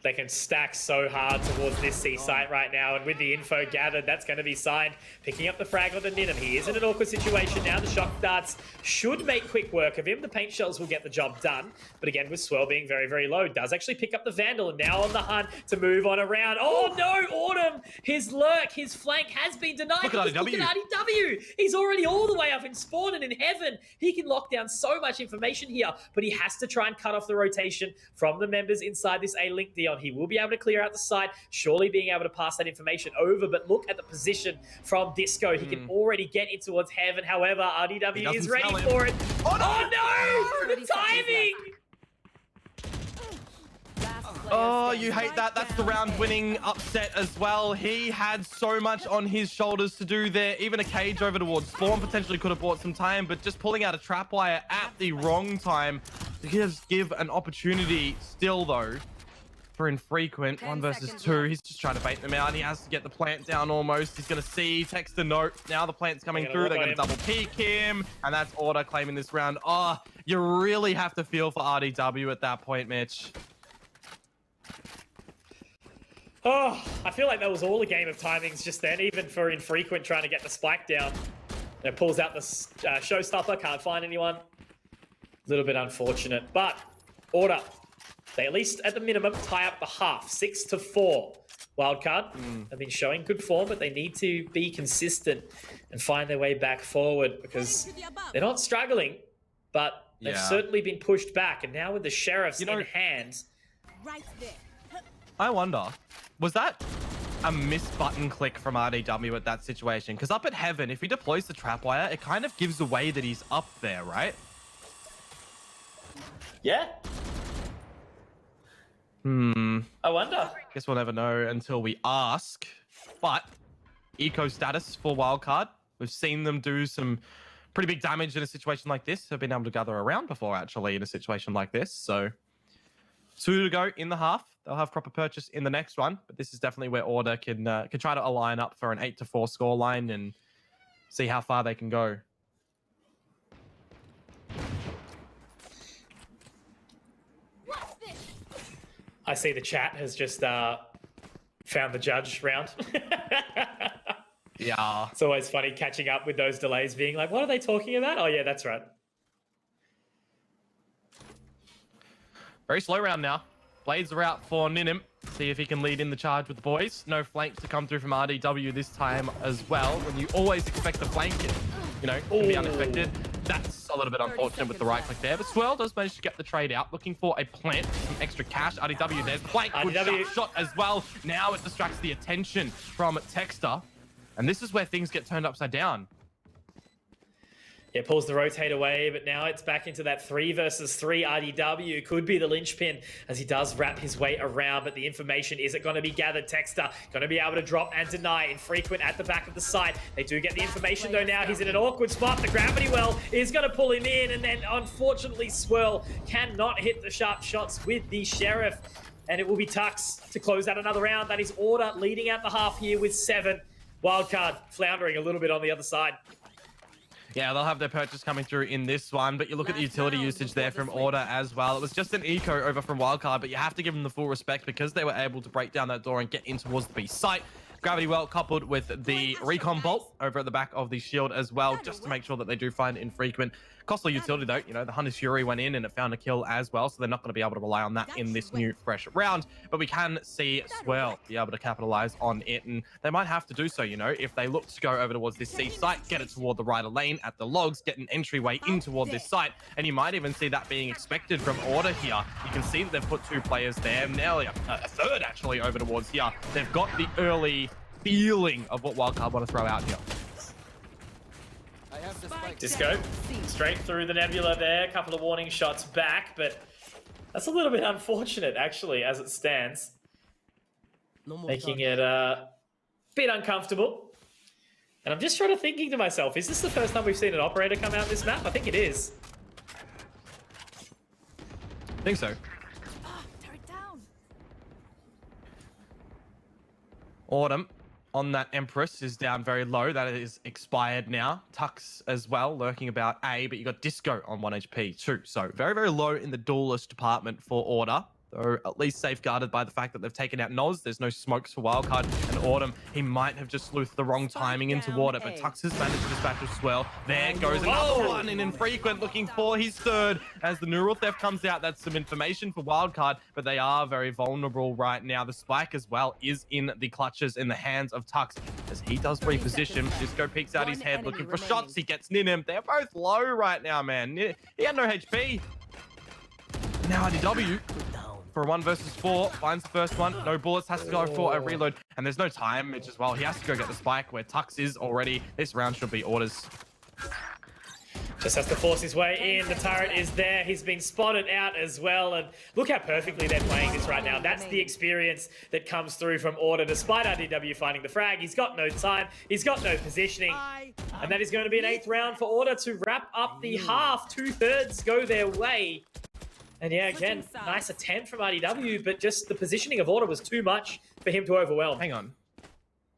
They can stack so hard towards this C site right now, and with the info gathered, that's going to be Signed. Picking up the frag on the Ninum. He is in an awkward situation now. The shock darts should make quick work of him. The paint shells will get the job done, but again, with Swirl being very, very low, does actually pick up the Vandal, and now on the hunt to move on around. Oh no, Autumn! His lurk, his flank has been denied. Look at RDW. Look at RDW. He's already all the way up in spawn and in heaven. He can lock down so much information here, but he has to try and cut off the rotation from the members inside this A-Link, Dion. He will be able to clear out the site, surely being able to pass that information over, but look at the position from Disco. He can already get in towards heaven. However, RDW is ready for it. Oh no! The timing! Oh, you hate that. That's the round-winning upset as well. He had so much on his shoulders to do there. Even a cage over towards spawn potentially could have bought some time, but just pulling out a trap wire at the wrong time to give an opportunity still, though. For Infrequent, 1 versus 2. He's just trying to bait them out. He has to get the plant down almost. He's going to see, text a note. Now the plant's coming through. They're going to double peek him. And that's Order claiming this round. Oh, you really have to feel for RDW at that point, Mitch. Oh, I feel like that was all a game of timings just then, even for Infrequent trying to get the spike down. It pulls out the showstopper, can't find anyone. A little bit unfortunate, but Order. They at least, at the minimum, tie up the half, 6-4. Wildcard have been showing good form, but they need to be consistent and find their way back forward because they're not struggling, but they've certainly been pushed back. And now with the Sheriffs in hand... I wonder, was that a missed button click from RDW at that situation? Because up at Heaven, if he deploys the trap wire, it kind of gives away that he's up there, right? Yeah. I wonder. Guess we'll never know until we ask. But eco status for wildcard. We've seen them do some pretty big damage in a situation like this. They've been able to gather around before, actually, in a situation like this. So 2 to go in the half. They'll have proper purchase in the next one. But this is definitely where Order can try to align up for an 8-4 scoreline and see how far they can go. I see the chat has just found the judge round. Yeah. It's always funny catching up with those delays, being like, what are they talking about? Oh, yeah, that's right. Very slow round now. Blades are out for Ninim. See if he can lead in the charge with the boys. No flanks to come through from RDW this time as well. When you always expect the flank, you know, to be unexpected. That's a little bit unfortunate with the right click there. But Swirl does manage to get the trade out. Looking for a plant, some extra cash. RDW, there's flank. Good shot as well. Now it distracts the attention from Texter. And this is where things get turned upside down. Yeah, pulls the rotate away, but now it's back into that 3 versus 3. RDW could be the linchpin as he does wrap his way around, but the information isn't going to be gathered. Texter going to be able to drop and deny. Infrequent at the back of the site. They do get the information though now. He's in an awkward spot. The gravity well is going to pull him in, and then unfortunately Swirl cannot hit the sharp shots with the Sheriff. And it will be Tux to close out another round. That is Order leading out the half here with 7. Wildcard floundering a little bit on the other side. Yeah, they'll have their purchase coming through in this one, but you look at the utility usage there from Order as well. It was just an eco over from Wildcard, but you have to give them the full respect because they were able to break down that door and get in towards the B site. Gravity well coupled with the recon bolt over at the back of the shield as well, just to make sure that they do find Infrequent. Costly utility though, you know, the Hunter's Fury went in and it found a kill as well, so they're not going to be able to rely on that in this new fresh round. But we can see Swirl be able to capitalize on it, and they might have to do so, you know, if they look to go over towards this C site, get it toward the right lane at the logs, get an entryway in toward this site, and you might even see that being expected from Order here. You can see that they've put 2 players there, now a third actually over towards here. They've got the early feeling of what Wildcard want to throw out here. Disco straight through the nebula there. A couple of warning shots back, but that's a little bit unfortunate actually as it stands, making it a bit uncomfortable. And I'm just sort of thinking to myself, is this the first time we've seen an operator come out this map? I think it is. I think so. Autumn on that Empress is down very low. That is expired now. Tux as well, lurking about A, but you got Disco on 1 HP too. So very, very low in the duelist department for Order. They're at least safeguarded by the fact that they've taken out Noz. There's no smokes for Wildcard. And Autumn, he might have just sleuthed the wrong timing into water, but Tux has managed to dispatch as well. There goes another one in Infrequent, looking for his third. As the neural theft comes out, that's some information for Wildcard, but they are very vulnerable right now. The spike as well is in the clutches in the hands of Tux as he does reposition. Disco peeks out his head looking for shots. He gets Ninim. They're both low right now, man. He had no HP. Now IDW for a 1 versus 4, finds the first one, no bullets, has to go for a reload, and there's no time, which as well, he has to go get the spike where Tux is already. This round should be Orders. Just has to force his way in. The turret is there. He's been spotted out as well. And look how perfectly they're playing this right now. That's the experience that comes through from Order. Despite RDW finding the frag, he's got no time. He's got no positioning. And that is going to be an 8th round for Order to wrap up the half. 2/3 go their way. And yeah, again, nice attempt from RDW, but just the positioning of Order was too much for him to overwhelm. Hang on.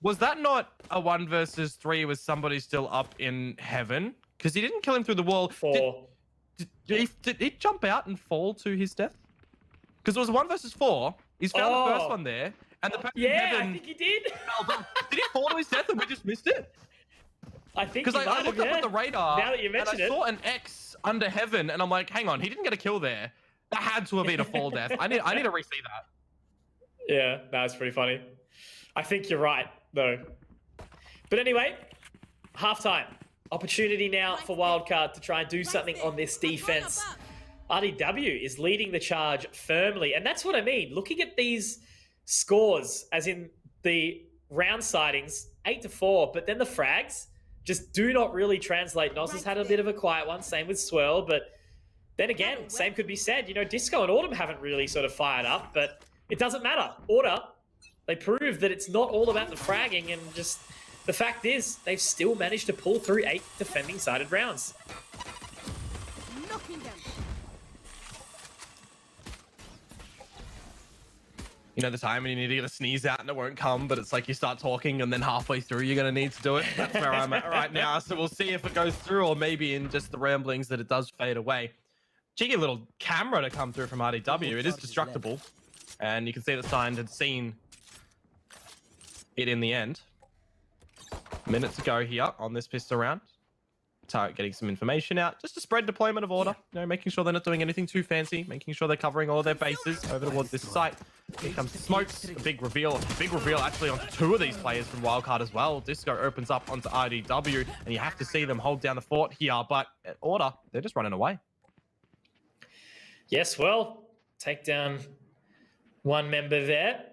Was that not a 1 versus 3 with somebody still up in heaven? Because he didn't kill him through the wall. 4. Did he jump out and fall to his death? Because it was 1 versus 4. He's found the first one there. And the person in heaven, I think he did. Did he fall to his death and we just missed it? I think because I looked up at the radar now that you mentioned and I saw an X under heaven, and I'm like, hang on, he didn't get a kill there. That had to have been a fall death. I need to re-see that. Yeah, that's pretty funny. I think you're right, though. But anyway, halftime. Opportunity now for Wildcard to try and do something on this defense. RDW is leading the charge firmly, and that's what I mean. Looking at these scores, as in the round sightings, 8-4, but then the frags just do not really translate. Nos has had a bit of a quiet one, same with Swirl, but Then again, same could be said. You know, Disco and Autumn haven't really sort of fired up, but it doesn't matter. Order, they proved that it's not all about the fragging, and just the fact is they've still managed to pull through 8 defending sided rounds. Knocking them. You know the time when you need to get a sneeze out and it won't come, but it's like you start talking and then halfway through you're going to need to do it. That's where I'm at right now. So we'll see if it goes through, or maybe in just the ramblings that it does fade away. Cheeky little camera to come through from RDW. It is destructible. And you can see the sign had seen it in the end. Minutes ago here on this pistol round. Target getting some information out, just to spread deployment of order, you know, making sure they're not doing anything too fancy, making sure they're covering all of their bases over towards this site. Here comes the smokes, a big reveal actually onto 2 of these players from Wildcard as well. Disco opens up onto RDW, and you have to see them hold down the fort here, but at order, they're just running away. Yes, well, take down one member there.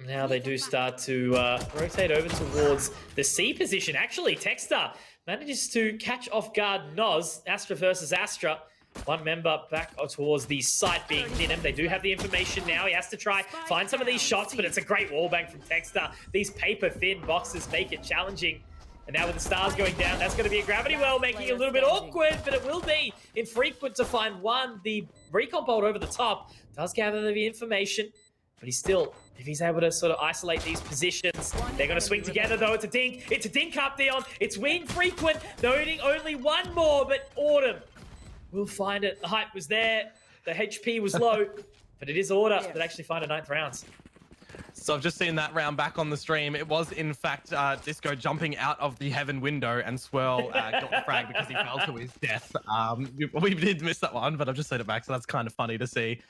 Now they do start to rotate over towards the C position. Actually, Texter manages to catch off guard Noz. Astra versus Astra. One member back towards the site being Ninham. They do have the information now. He has to try find some of these shots, but it's a great wallbang from Texter. These paper-thin boxes make it challenging. And now with the stars going down, that's going to be a gravity well, making it a little bit awkward, but it will be infrequent to find one. The recon bolt over the top does gather the information, but he's still, if he's able to sort of isolate these positions, they're going to swing together though. It's a dink. It's a dink up, Dion. It's win frequent. Noting only one more, but Autumn will find it. The hype was there. The HP was low, but it is Order that actually find a 9th round. So I've just seen that round back on the stream. It was, in fact, Disco jumping out of the heaven window, and Swirl got the frag because he fell to his death. We did miss that one, but I've just seen it back, so that's kind of funny to see.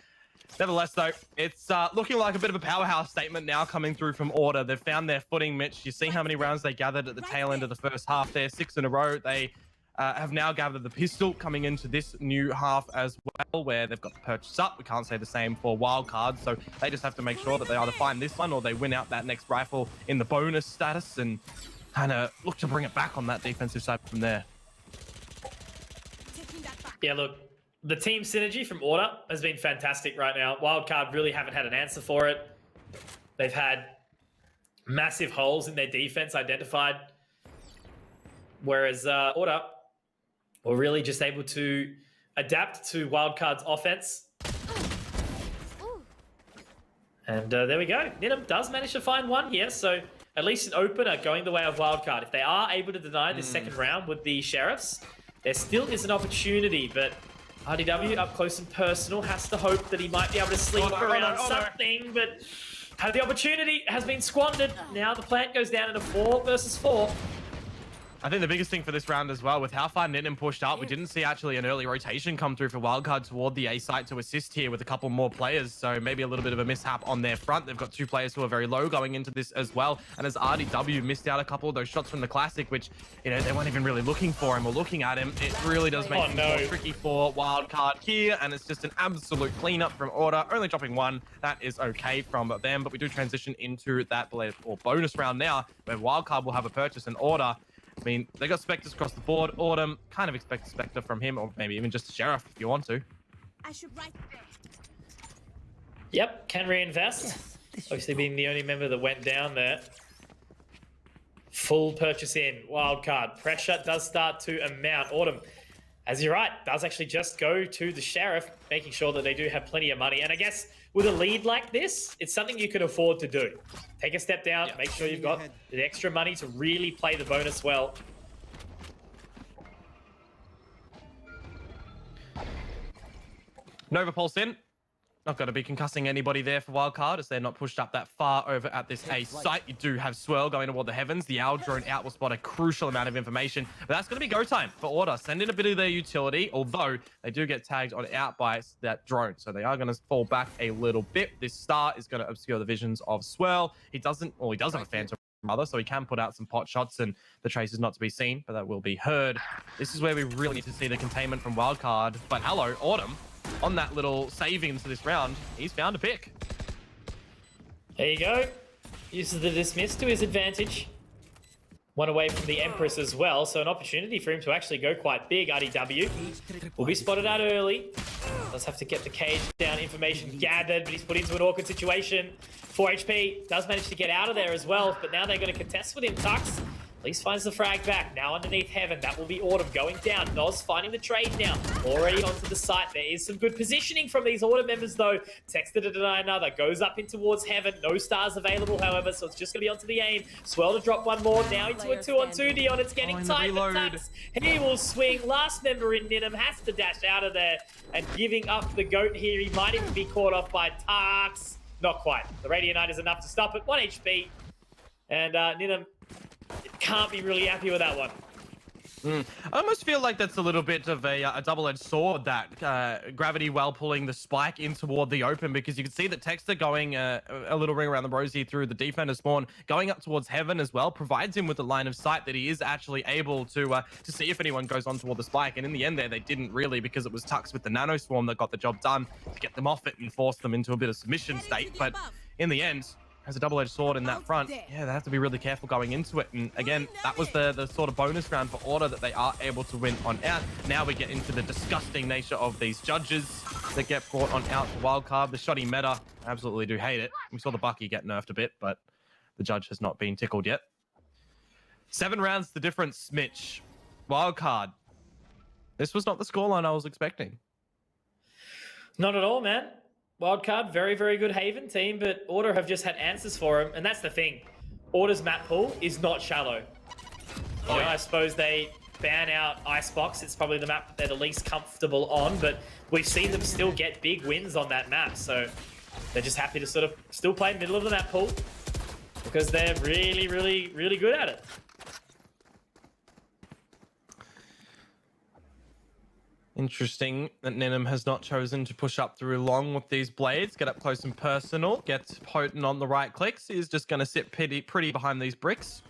Nevertheless, though, it's looking like a bit of a powerhouse statement now coming through from Order. They've found their footing, Mitch. You see how many rounds they gathered at the tail end of the first half there, 6 in a row. They have now gathered the pistol coming into this new half as well, where they've got the purchase up. We can't say the same for Wildcard, so they just have to make sure that they either find this one or they win out that next rifle in the bonus status and kind of look to bring it back on that defensive side from there. Yeah, look, the team synergy from Order has been fantastic right now. Wildcard really haven't had an answer for it. They've had massive holes in their defense identified, whereas Order were really just able to adapt to Wildcard's offense. And there we go. Ninham does manage to find one here, so at least an opener going the way of Wildcard. If they are able to deny this second round with the Sheriffs, there still is an opportunity, but RDW up close and personal has to hope that he might be able to sleep around something, but the opportunity has been squandered. Now the plant goes down into 4 versus 4. I think the biggest thing for this round as well, with how far Ninham pushed up, we didn't see actually an early rotation come through for Wildcard toward the A site to assist here with a couple more players. So maybe a little bit of a mishap on their front. They've got 2 players who are very low going into this as well. And as RDW missed out a couple of those shots from the Classic, which, you know, they weren't even really looking for him or looking at him, it really does make it more tricky for Wildcard here. And it's just an absolute cleanup from Order, only dropping 1. That is okay from them. But we do transition into that bonus round now, where Wildcard will have a purchase and Order. I mean, they got Spectres across the board. Autumn, kind of expect a Spectre from him, or maybe even just a Sheriff if you want to. I should write. Yep, can reinvest. Yes, obviously being the only member that went down there. Full purchase in, Wildcard. Pressure does start to amount. Autumn, as you're right, does actually just go to the Sheriff, making sure that they do have plenty of money. And I guess with a lead like this, it's something you can afford to do. Take a step down, make sure you've got the extra money to really play the bonus well. Nova Pulse in. Not going to be concussing anybody there for Wildcard, as they're not pushed up that far over at this A site. You do have Swirl going toward the heavens. The Owl drone out will spot a crucial amount of information. But that's going to be go time for Order. Send in a bit of their utility, although they do get tagged on out by that drone. So they are going to fall back a little bit. This star is going to obscure the visions of Swirl. He does have a Phantom Mother, so he can put out some pot shots, and the trace is not to be seen, but that will be heard. This is where we really need to see the containment from Wildcard. But hello, Autumn. On that little saving into this round, he's found a pick. There you go. Uses the dismiss to his advantage. One away from the Empress as well, so an opportunity for him to actually go quite big. RDW will be spotted out early. Does have to get the cage down, information gathered, but he's put into an awkward situation. 4 HP, does manage to get out of there as well, but now they're going to contest with him. Tux at least finds the frag back. Now underneath Heaven, that will be Autumn going down. Noz finding the trade now. Already onto the site. There is some good positioning from these Autumn members though. Texter to deny another. Goes up in towards Heaven. No stars available, however, so it's just going to be onto the aim. Swell to drop one more. Now into a 2-on-2. Dion, it's getting tight. But Tux, he will swing. Last member in Ninham has to dash out of there. And giving up the goat here. He might even be caught off by Tux. Not quite. The Radiant Knight is enough to stop it. 1 HP. And Ninham can't be really happy with that one. I almost feel like that's a little bit of a double-edged sword, that Gravity Well pulling the spike in toward the open, because you can see that Texter going a little ring around the rosy through the defender spawn, going up towards Heaven as well, provides him with the line of sight that he is actually able to see if anyone goes on toward the spike. And in the end there, they didn't really, because it was Tux with the Nano Swarm that got the job done to get them off it and force them into a bit of submission state. But in the end, has a double-edged sword in that front. Yeah, they have to be really careful going into it. And again, that was the sort of bonus round for Order that they are able to win on out. Now we get into the disgusting nature of these judges that get brought on out for wildcard. The shoddy meta, absolutely do hate it. We saw the Bucky get nerfed a bit, but the judge has not been tickled yet. 7 rounds the difference, Mitch. Wildcard. This was not the scoreline I was expecting. Not at all, man. Wildcard, very, very good Haven team, but Order have just had answers for him, and that's the thing. Order's map pool is not shallow. You know, I suppose they ban out Icebox. It's probably the map that they're the least comfortable on, but we've seen them still get big wins on that map, so they're just happy to sort of still play middle of the map pool because they're really, really, really good at it. Interesting that Ninham has not chosen to push up through long with these blades. Get up close and personal. Gets potent on the right clicks. He's just going to sit pretty behind these bricks.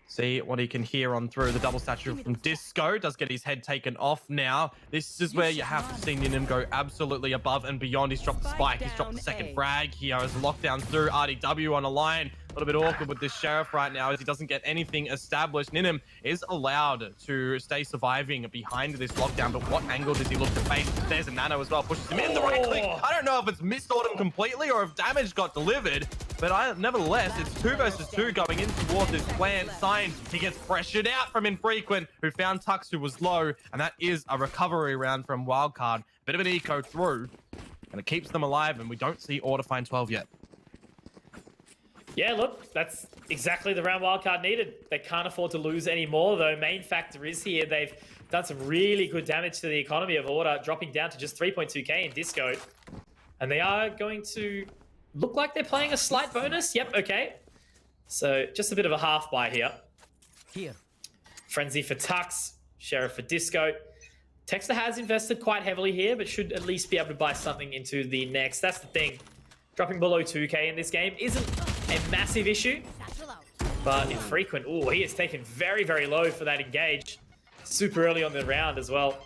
See what he can hear on through. The double statue from Disco does get his head taken off now. This is where you have to see Ninham go absolutely above and beyond. He's dropped the spike. He's dropped the second frag here as lockdown through. RDW on a line. A little bit awkward with this Sheriff right now as he doesn't get anything established. Ninham is allowed to stay surviving behind this lockdown, but what angle does he look to face? There's a Nano as well. Pushes him in the right click. I don't know if it's missed Autumn completely or if damage got delivered, but nevertheless, it's 2 versus 2 going in towards this plant sign. He gets pressured out from Infrequent, who found Tux, who was low, and that is a recovery round from Wildcard. Bit of an eco through, and it keeps them alive, and we don't see Order find 12 yet. Yeah, look, that's exactly the round Wildcard needed. They can't afford to lose any more, though. Main factor is here, they've done some really good damage to the economy of Order, dropping down to just 3.2k in Disco. And they are going to look like they're playing a slight bonus. Yep, okay. So just a bit of a half buy here. Frenzy for Tux, Sheriff for Disco. Texter has invested quite heavily here, but should at least be able to buy something into the next. That's the thing. Dropping below 2k in this game isn't a massive issue, but Infrequent, oh, he is taken very, very low for that engage. Super early on the round as well.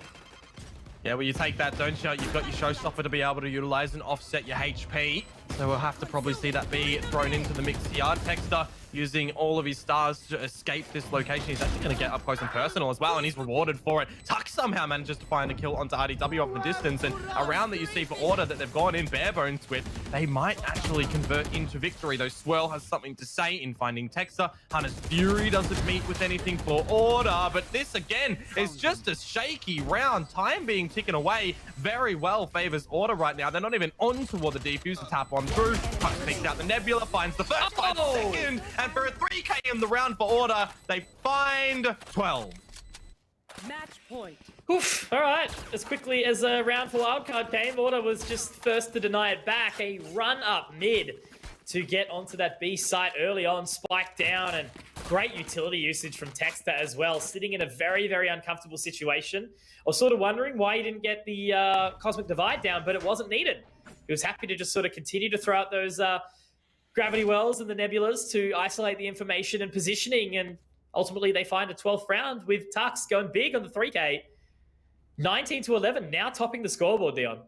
Yeah, well, you take that, don't you? You've got your showstopper to be able to utilize and offset your HP. So we'll have to probably see that be thrown into the mix here. Texter using all of his stars to escape this location. He's actually going to get up close and personal as well, and he's rewarded for it. Tux somehow manages to find a kill onto RDW off the distance, and a round that you see for Order that they've gone in bare bones with, they might actually convert into victory. Though Swirl has something to say in finding Texter. Hunter's Fury doesn't meet with anything for Order, but this again is just a shaky round. Time being taken away very well favors Order right now. They're not even on toward the defuse to tap on through. Tux picks out the Nebula, finds the first, finds the second, and for a 3k in the round for Order, they find 12. Match point. Oof, all right. As quickly as a round for Wildcard came, Order was just first to deny it back. A run up mid to get onto that B site early on, spike down, and great utility usage from Texter as well, sitting in a very, very uncomfortable situation. I was sort of wondering why he didn't get the Cosmic Divide down, but it wasn't needed. He was happy to just sort of continue to throw out those Gravity Wells and the Nebulas to isolate the information and positioning, and ultimately they find a 12th round with Tux going big on the 3k. 19-11, now topping the scoreboard, Dion.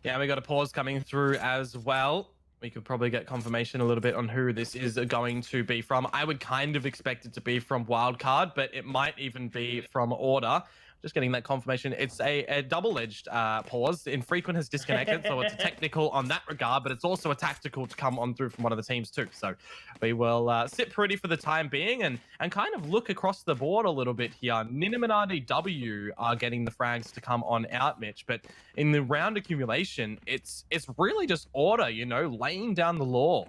Yeah, we got a pause coming through as well. we could probably get confirmation a little bit on who this is going to be from. I would kind of expect it to be from Wildcard, but it might even be from Order. Just getting that confirmation. It's a double-edged pause. Infrequent has disconnected, so it's a technical on that regard, but it's also a tactical to come on through from one of the teams too. So we will sit pretty for the time being and kind of look across the board a little bit here. Ninaminati W are getting the frags to come on out, Mitch, but in the round accumulation, it's really just Order, you know, laying down the law.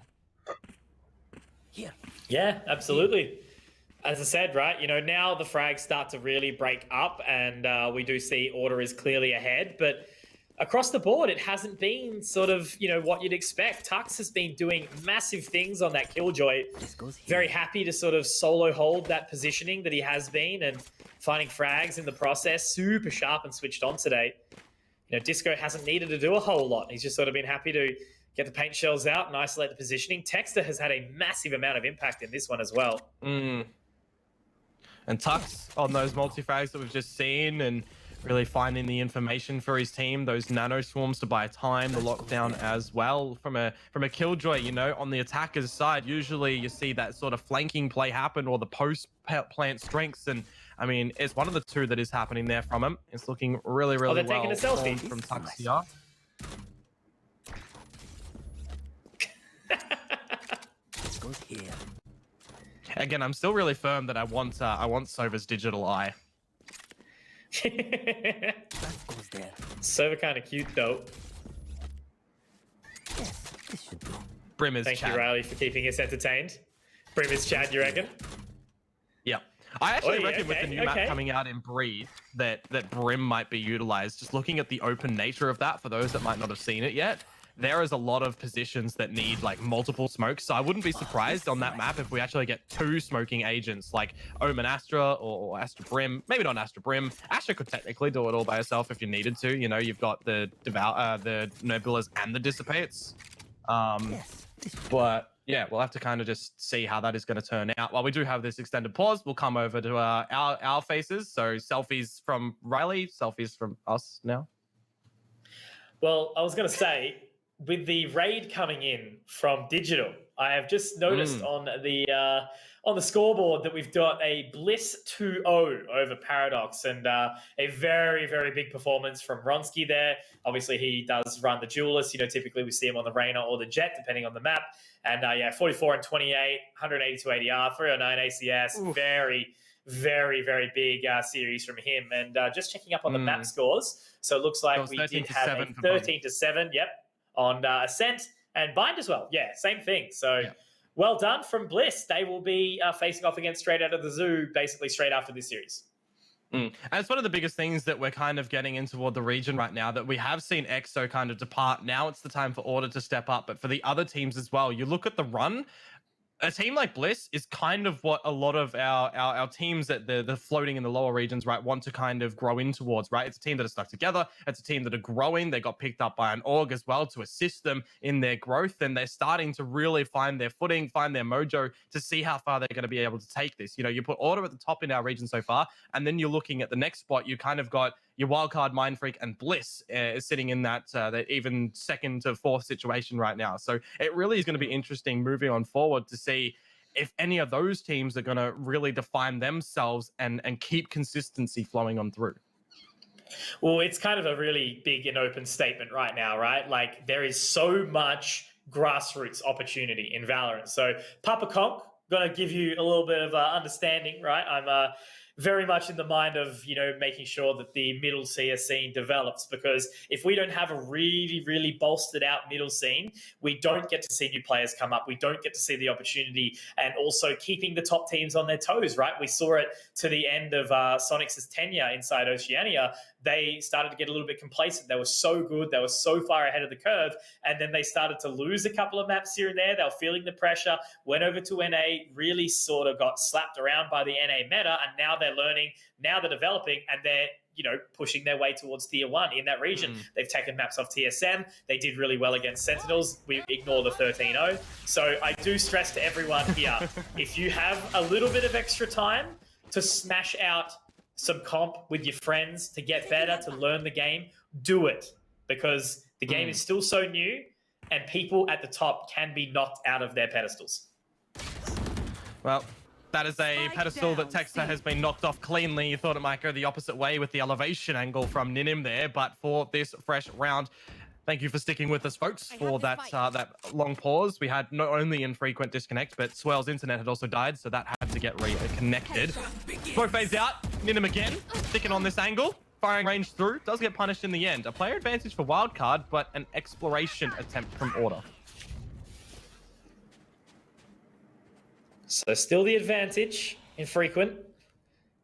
Yeah, absolutely. As I said, right, you know, now the frags start to really break up and we do see Order is clearly ahead, but across the board, it hasn't been sort of, you know, what you'd expect. Tux has been doing massive things on that Killjoy. Very happy to sort of solo hold that positioning that he has been and finding frags in the process. Super sharp and switched on today. You know, Disco hasn't needed to do a whole lot. He's just sort of been happy to get the paint shells out and isolate the positioning. Texter has had a massive amount of impact in this one as well. And Tux on those multi-frags that we've just seen and really finding the information for his team, those nano swarms to buy time, the lockdown as well. From a Killjoy, you know, on the attacker's side, usually you see that sort of flanking play happen or the post-plant strengths. And I mean, it's one of the two that is happening there from him. It's looking really, really they're well taking a selfie from Tux here. Again, I'm still really firm that I want Sova's digital eye. Sova kind of cute though. Brim is Thank Chad. you, Riley, for keeping us entertained. Brim is Chad, you reckon? Yeah. I actually Oi, reckon with the okay, new map coming out in Breathe that Brim might be utilized. Just looking at the open nature of that for those that might not have seen it yet, there is a lot of positions that need like multiple smokes. So I wouldn't be surprised on that map if we actually get 2 smoking agents like Omen Astra or Astra Brim. Maybe not Astra Brim. Astra could technically do it all by herself if you needed to. You know, you've got the Nebulas and the Dissipates. But yeah, we'll have to kind of just see how that is going to turn out. While we do have this extended pause, we'll come over to our faces. So selfies from Riley, selfies from us now. Well, I was going to say, with the raid coming in from Digital, I have just noticed on the scoreboard that we've got a Bliss 2-0 over Paradox and a very, very big performance from Ronsky there. Obviously, he does run the Duelist. You know, typically we see him on the Reyna or the Jet, depending on the map. And 44 and 28, 182 ADR, 309 ACS. Oof. Very, very, very big series from him. And just checking up on the map scores. So it looks like we did have a 13-7, yep, on Ascent and Bind as well. Yeah, same thing. So well done from Bliss. They will be facing off against Straight Out of the Zoo basically straight after this series. And it's one of the biggest things that we're kind of getting in toward the region right now, that we have seen EXO kind of depart. Now it's the time for Order to step up. But for the other teams as well, you look at the run, a team like Bliss is kind of what a lot of our teams that the floating in the lower regions, right, want to kind of grow in towards, right? It's a team that are stuck together. It's a team that are growing. They got picked up by an org as well to assist them in their growth. And they're starting to really find their footing, find their mojo to see how far they're going to be able to take this. You know, you put Order at the top in our region so far, and then you're looking at the next spot. You kind of got your Wildcard, Mind Freak, and Bliss sitting in that even second to fourth situation right now. So it really is going to be interesting moving on forward to see if any of those teams are going to really define themselves and keep consistency flowing on through. Well, it's kind of a really big and open statement right now, right? Like, there is so much grassroots opportunity in Valorant. So Papa Conk, going to give you a little bit of understanding, right? I'm very much in the mind of, you know, making sure that the middle tier scene develops, because if we don't have a really, really bolstered out middle scene, we don't get to see new players come up. We don't get to see the opportunity and also keeping the top teams on their toes, right? We saw it to the end of Sonic's tenure inside Oceania. They started to get a little bit complacent. They were so good. They were so far ahead of the curve. And then they started to lose a couple of maps here and there. They were feeling the pressure, went over to NA, really sort of got slapped around by the NA meta. And now they're learning, now they're developing, and they're, you know, pushing their way towards tier 1 in that region. They've taken maps off TSM. They did really well against Sentinels. We ignore the 13-0. So I do stress to everyone here, if you have a little bit of extra time to smash out some comp with your friends to get better, to learn the game, do it, because the game is still so new and people at the top can be knocked out of their pedestals. Well, that is a pedestal that Texter has been knocked off cleanly. You thought it might go the opposite way with the elevation angle from Ninim there, but for this fresh round, thank you for sticking with us, folks, for that long pause. We had not only infrequent disconnect, but Swell's internet had also died, so that had to get reconnected. Smoke fades out. Ninim again, sticking on this angle. Firing range through, does get punished in the end. A player advantage for Wildcard, but an exploration attempt from Order. So still the advantage, infrequent,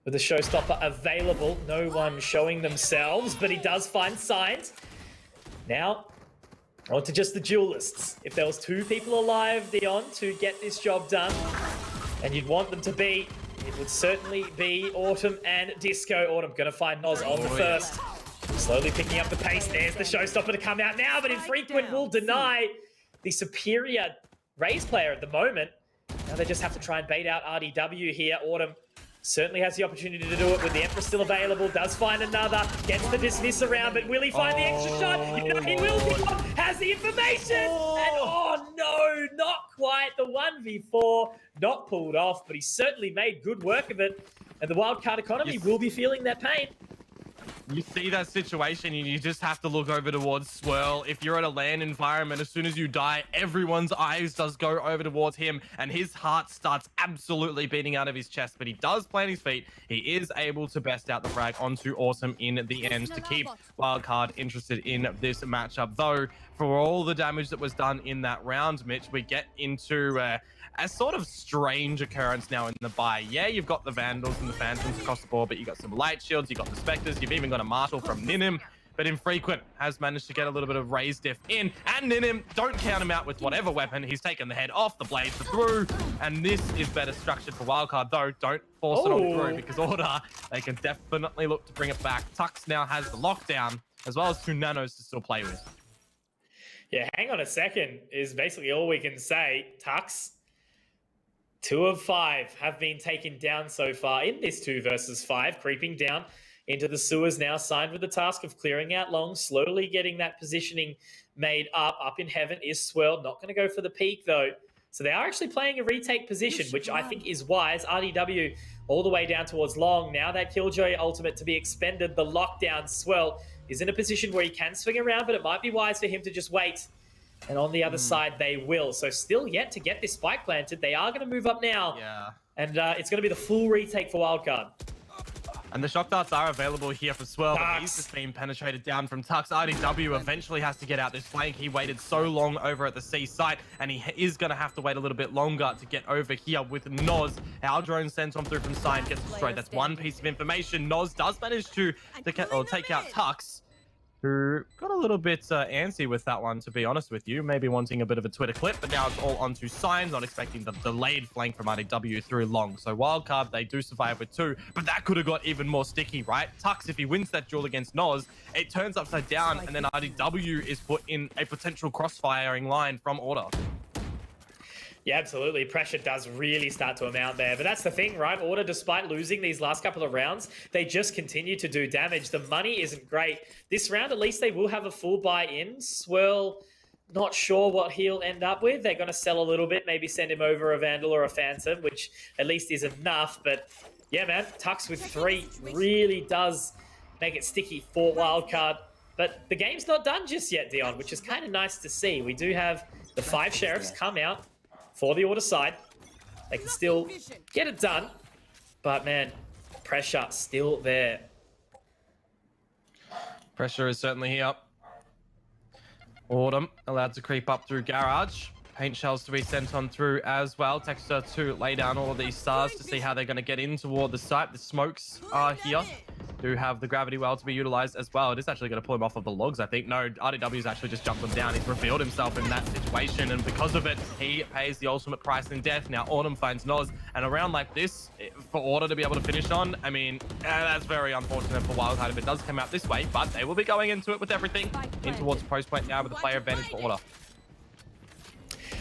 with the showstopper available. No one showing themselves, but he does find signs. Now, on to just the duelists. If there was 2 people alive, Dion, to get this job done, and you'd want them to be, it would certainly be Autumn and Disco. Autumn gonna find Noz on the first. Slowly picking up the pace. There's the showstopper to come out now, but infrequent will deny the superior Raze player at the moment. Now they just have to try and bait out RDW here. Autumn certainly has the opportunity to do it with the Emperor still available. Does find another. Gets the dismiss around, but will he find the extra shot? You know, he will. Has the information. And oh no, not quite. The 1v4 not pulled off, but he certainly made good work of it. And the wildcard economy will be feeling that pain. You see that situation and you just have to look over towards Swirl. If you're at a LAN environment, as soon as you die, everyone's eyes does go over towards him and his heart starts absolutely beating out of his chest, but he does plant his feet. He is able to best out the frag onto Awesome in the end to keep Wildcard interested in this matchup. Though, for all the damage that was done in that round, Mitch, we get into a sort of strange occurrence now in the buy. Yeah, you've got the Vandals and the Phantoms across the board, but you've got some Light Shields, you've got the Spectres, you've even got a Marshal from Ninim, but Infrequent has managed to get a little bit of Raze diff in, and Ninim, don't count him out with whatever weapon. He's taken the head off, the blades are through, and this is better structured for Wildcard, though. Don't force it on through, because Order, they can definitely look to bring it back. Tux now has the lockdown, as well as 2 nanos to still play with. Yeah, hang on a second is basically all we can say. Tux, 2 of 5 have been taken down so far in this 2 versus 5, creeping down into the sewers now, signed with the task of clearing out long, slowly getting that positioning made up in heaven is Swirl. Not going to go for the peak though. So they are actually playing a retake position, which I think is wise. RDW all the way down towards long. Now that Killjoy ultimate to be expended, the lockdown. Swirl is in a position where he can swing around, but it might be wise for him to just wait. And on the other side, they will. So still yet to get this spike planted. They are going to move up now. Yeah. And it's going to be the full retake for Wildcard. And the shock darts are available here for Swirl, but he's just being penetrated down from Tux. RDW eventually has to get out this flank. He waited so long over at the C site, and he is going to have to wait a little bit longer to get over here with Noz. Our drone sent on through from Sign, gets destroyed. That's one piece of information. Noz does manage to take out Tux, who got a little bit antsy with that one, to be honest with you. Maybe wanting a bit of a Twitter clip, but now it's all onto Sign, not expecting the delayed flank from RDW through long. So Wildcard, they do survive with 2, but that could have got even more sticky, right? Tux, if he wins that duel against Noz, it turns upside down, and then RDW is put in a potential crossfiring line from Order. Yeah, absolutely. Pressure does really start to amount there. But that's the thing, right? Order, despite losing these last couple of rounds, they just continue to do damage. The money isn't great. This round, at least they will have a full buy-in. Swirl, not sure what he'll end up with. They're going to sell a little bit, maybe send him over a Vandal or a Phantom, which at least is enough. But yeah, man, Tux with 3 really does make it sticky for Wildcard. But the game's not done just yet, Dion, which is kind of nice to see. We do have the 5 Sheriffs come out for the Order side. They can still get it done, but man, pressure still there. Pressure is certainly here. Autumn allowed to creep up through garage. Paint shells to be sent on through as well. Texture to lay down all of these stars to see how they're going to get in toward the site. The smokes are here. Do have the gravity well to be utilized as well. It is actually going to pull him off of the logs, I think. No, RDW's actually just jumped him down. He's revealed himself in that situation, and because of it, he pays the ultimate price in death. Now Autumn finds Noz, and a round like this, for Order to be able to finish on, I mean, that's very unfortunate for Wildcard if it does come out this way, but they will be going into it with everything. In towards post point now with the player advantage for Order.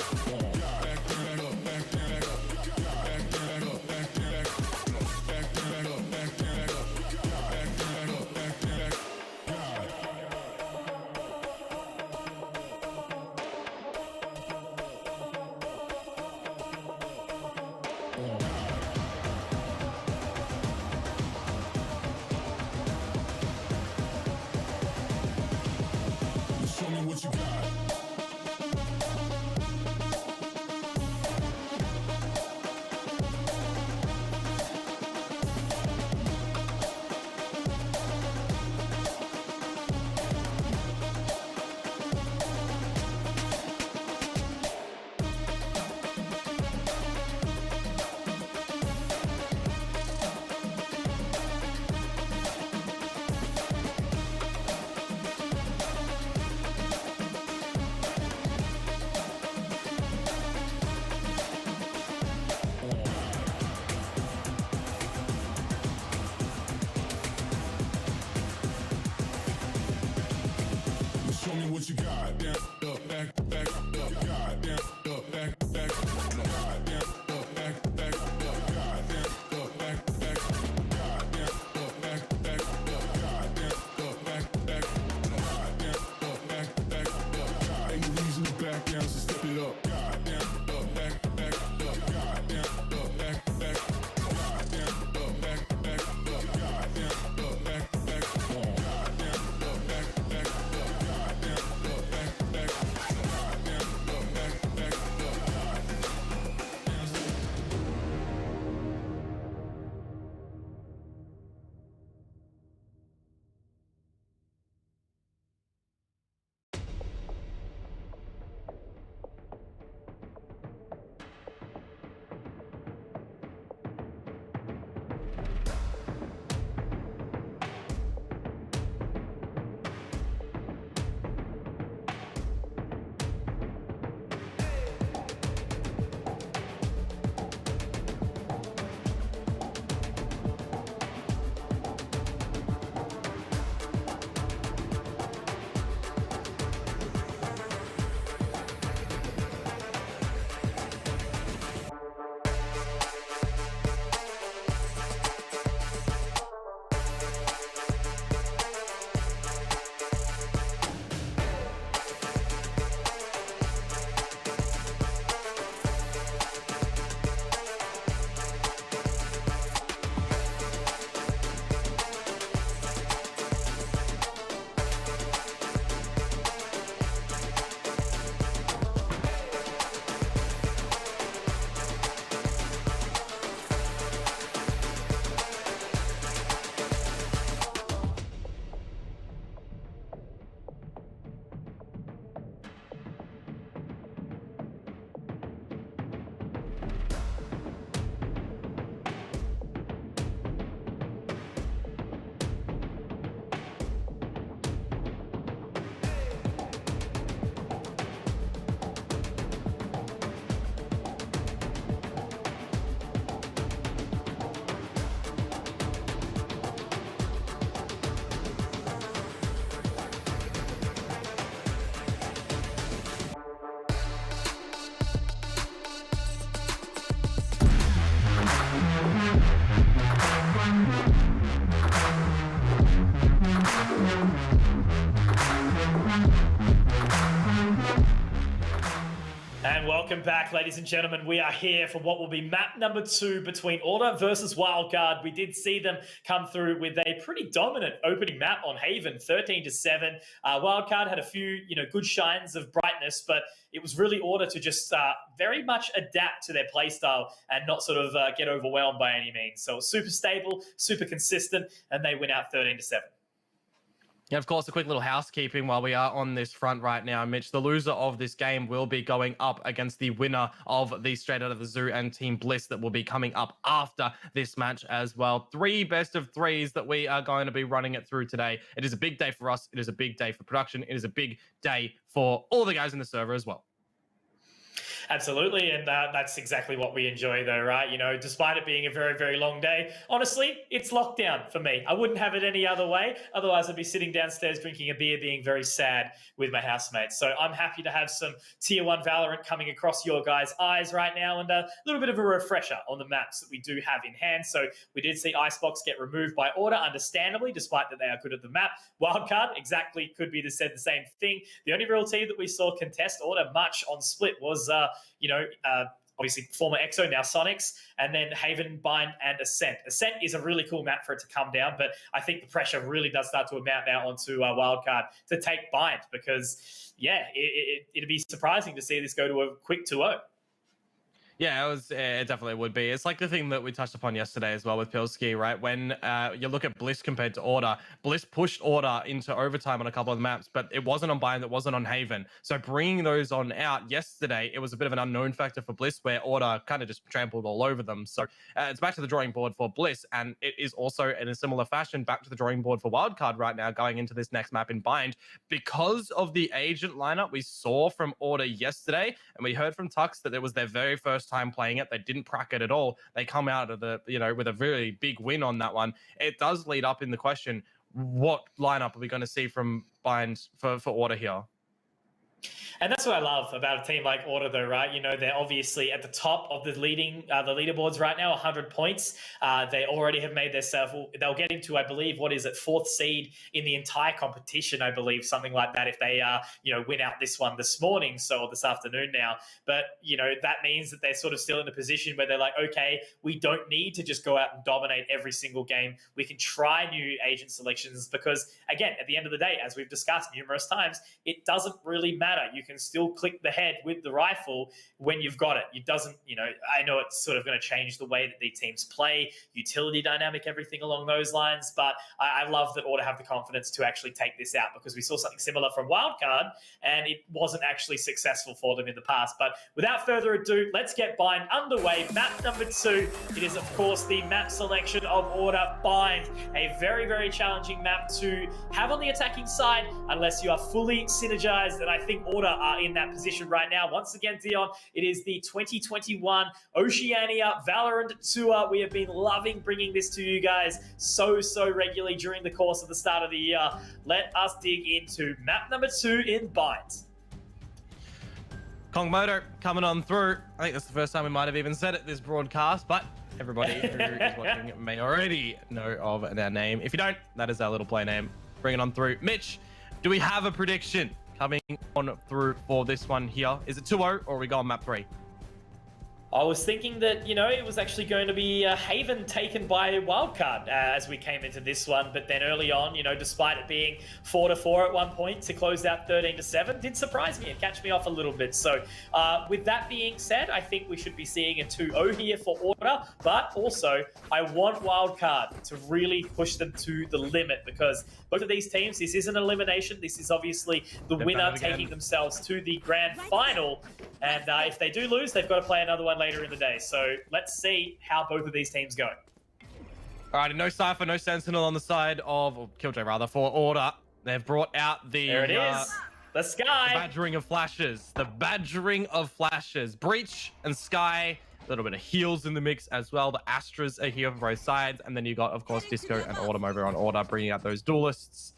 back back down, so step it up. Goddamn, up, back up. Goddamn, up, back up. Goddamn, up, back up. Goddamn, up, back on. Goddamn, up, back up. Goddamn, up, back up. Goddamn, up, back up. And welcome back, ladies and gentlemen. We are here for what will be map number 2 between Order versus Wildcard. We did see them come through with a pretty dominant opening map on Haven, 13-7. Wildcard had a few, good shines of brightness, but it was really Order to just very much adapt to their playstyle and not sort of get overwhelmed by any means. So super stable, super consistent, and they win out 13-7. Yeah, of course, a quick little housekeeping while we are on this front right now, Mitch. The loser of this game will be going up against the winner of the Straight Out of the Zoo and Team Bliss that will be coming up after this match as well. 3 best of 3s that we are going to be running it through today. It is a big day for us. It is a big day for production. It is a big day for all the guys in the server as well. Absolutely, and that's exactly what we enjoy though, right? Despite it being a very, very long day, honestly, it's lockdown for me. I wouldn't have it any other way. Otherwise, I'd be sitting downstairs drinking a beer, being very sad with my housemates. So I'm happy to have some Tier 1 Valorant coming across your guys' eyes right now, and a little bit of a refresher on the maps that we do have in hand. So we did see Icebox get removed by Order, understandably, despite that they are good at the map. Wildcard, exactly, could be said the same thing. The only real team that we saw contest Order much on Split was obviously former EXO, now Sonics, and then Haven, Bind, and Ascent. Ascent is a really cool map for it to come down, but I think the pressure really does start to amount now onto Wildcard to take Bind because, it'd be surprising to see this go to a quick 2-0. Yeah, it definitely would be. It's like the thing that we touched upon yesterday as well with Pilski, right? When you look at Bliss compared to Order, Bliss pushed Order into overtime on a couple of the maps, but it wasn't on Bind, it wasn't on Haven. So bringing those on out yesterday, it was a bit of an unknown factor for Bliss where Order kind of just trampled all over them. So it's back to the drawing board for Bliss, and it is also in a similar fashion back to the drawing board for Wildcard right now going into this next map in Bind because of the agent lineup we saw from Order yesterday, and we heard from Tux that it was their very first time playing it. They didn't crack it at all. They come out of the, with a very big win on that one. It does lead up in the question, what lineup are we going to see from Bind for Order here? And that's what I love about a team like Order, though, right? You know, they're obviously at the top of the leaderboards right now, 100 points. They already have made themselves, they'll get into, I believe, what is it, 4th seed in the entire competition, I believe, something like that, if they, win out this one this morning, or this afternoon now. But, that means that they're sort of still in a position where they're like, okay, we don't need to just go out and dominate every single game. We can try new agent selections because, again, at the end of the day, as we've discussed numerous times, it doesn't really matter. You can still click the head with the rifle when you've got it. It doesn't, I know it's sort of going to change the way that the teams play, utility dynamic, everything along those lines, but I love that Order have the confidence to actually take this out because we saw something similar from Wildcard and it wasn't actually successful for them in the past. But without further ado, let's get Bind underway. Map number 2, it is of course the map selection of Order Bind, a very, very challenging map to have on the attacking side unless you are fully synergized, and I think Order are in that position right now. Once again, Dion, it is the 2021 Oceania Valorant Tour. We have been loving bringing this to you guys so regularly during the course of the start of the year. Let us dig into map number 2 in Bind. Kongmoto coming on through. I think that's the first time we might have even said it this broadcast, but everybody who is watching may already know of their name. If you don't, that is our little play name. Bring it on through. Mitch, do we have a prediction coming on through for this one here? Is it 2-0 or are we go on map 3? I was thinking that, it was actually going to be Haven taken by Wildcard as we came into this one. But then early on, despite it being 4-4 at one point to close out 13-7, did surprise me and catch me off a little bit. So with that being said, I think we should be seeing a 2-0 here for Order. But also, I want Wildcard to really push them to the limit because both of these teams, this isn't an elimination. This is obviously the winner taking themselves to the grand final. And if they do lose, they've got to play another one later in the day. So let's see how both of these teams go. All right, no Cypher, no Sentinel on the side of, or Killjoy rather, for Order. They've brought out the... There it is. The Sky. The Badgering of Flashes. The Badgering of Flashes. Breach and Sky. A little bit of heals in the mix as well. The Astras are here for both sides. And then you got, of course, Disco and Autumn over on Order, bringing out those duelists.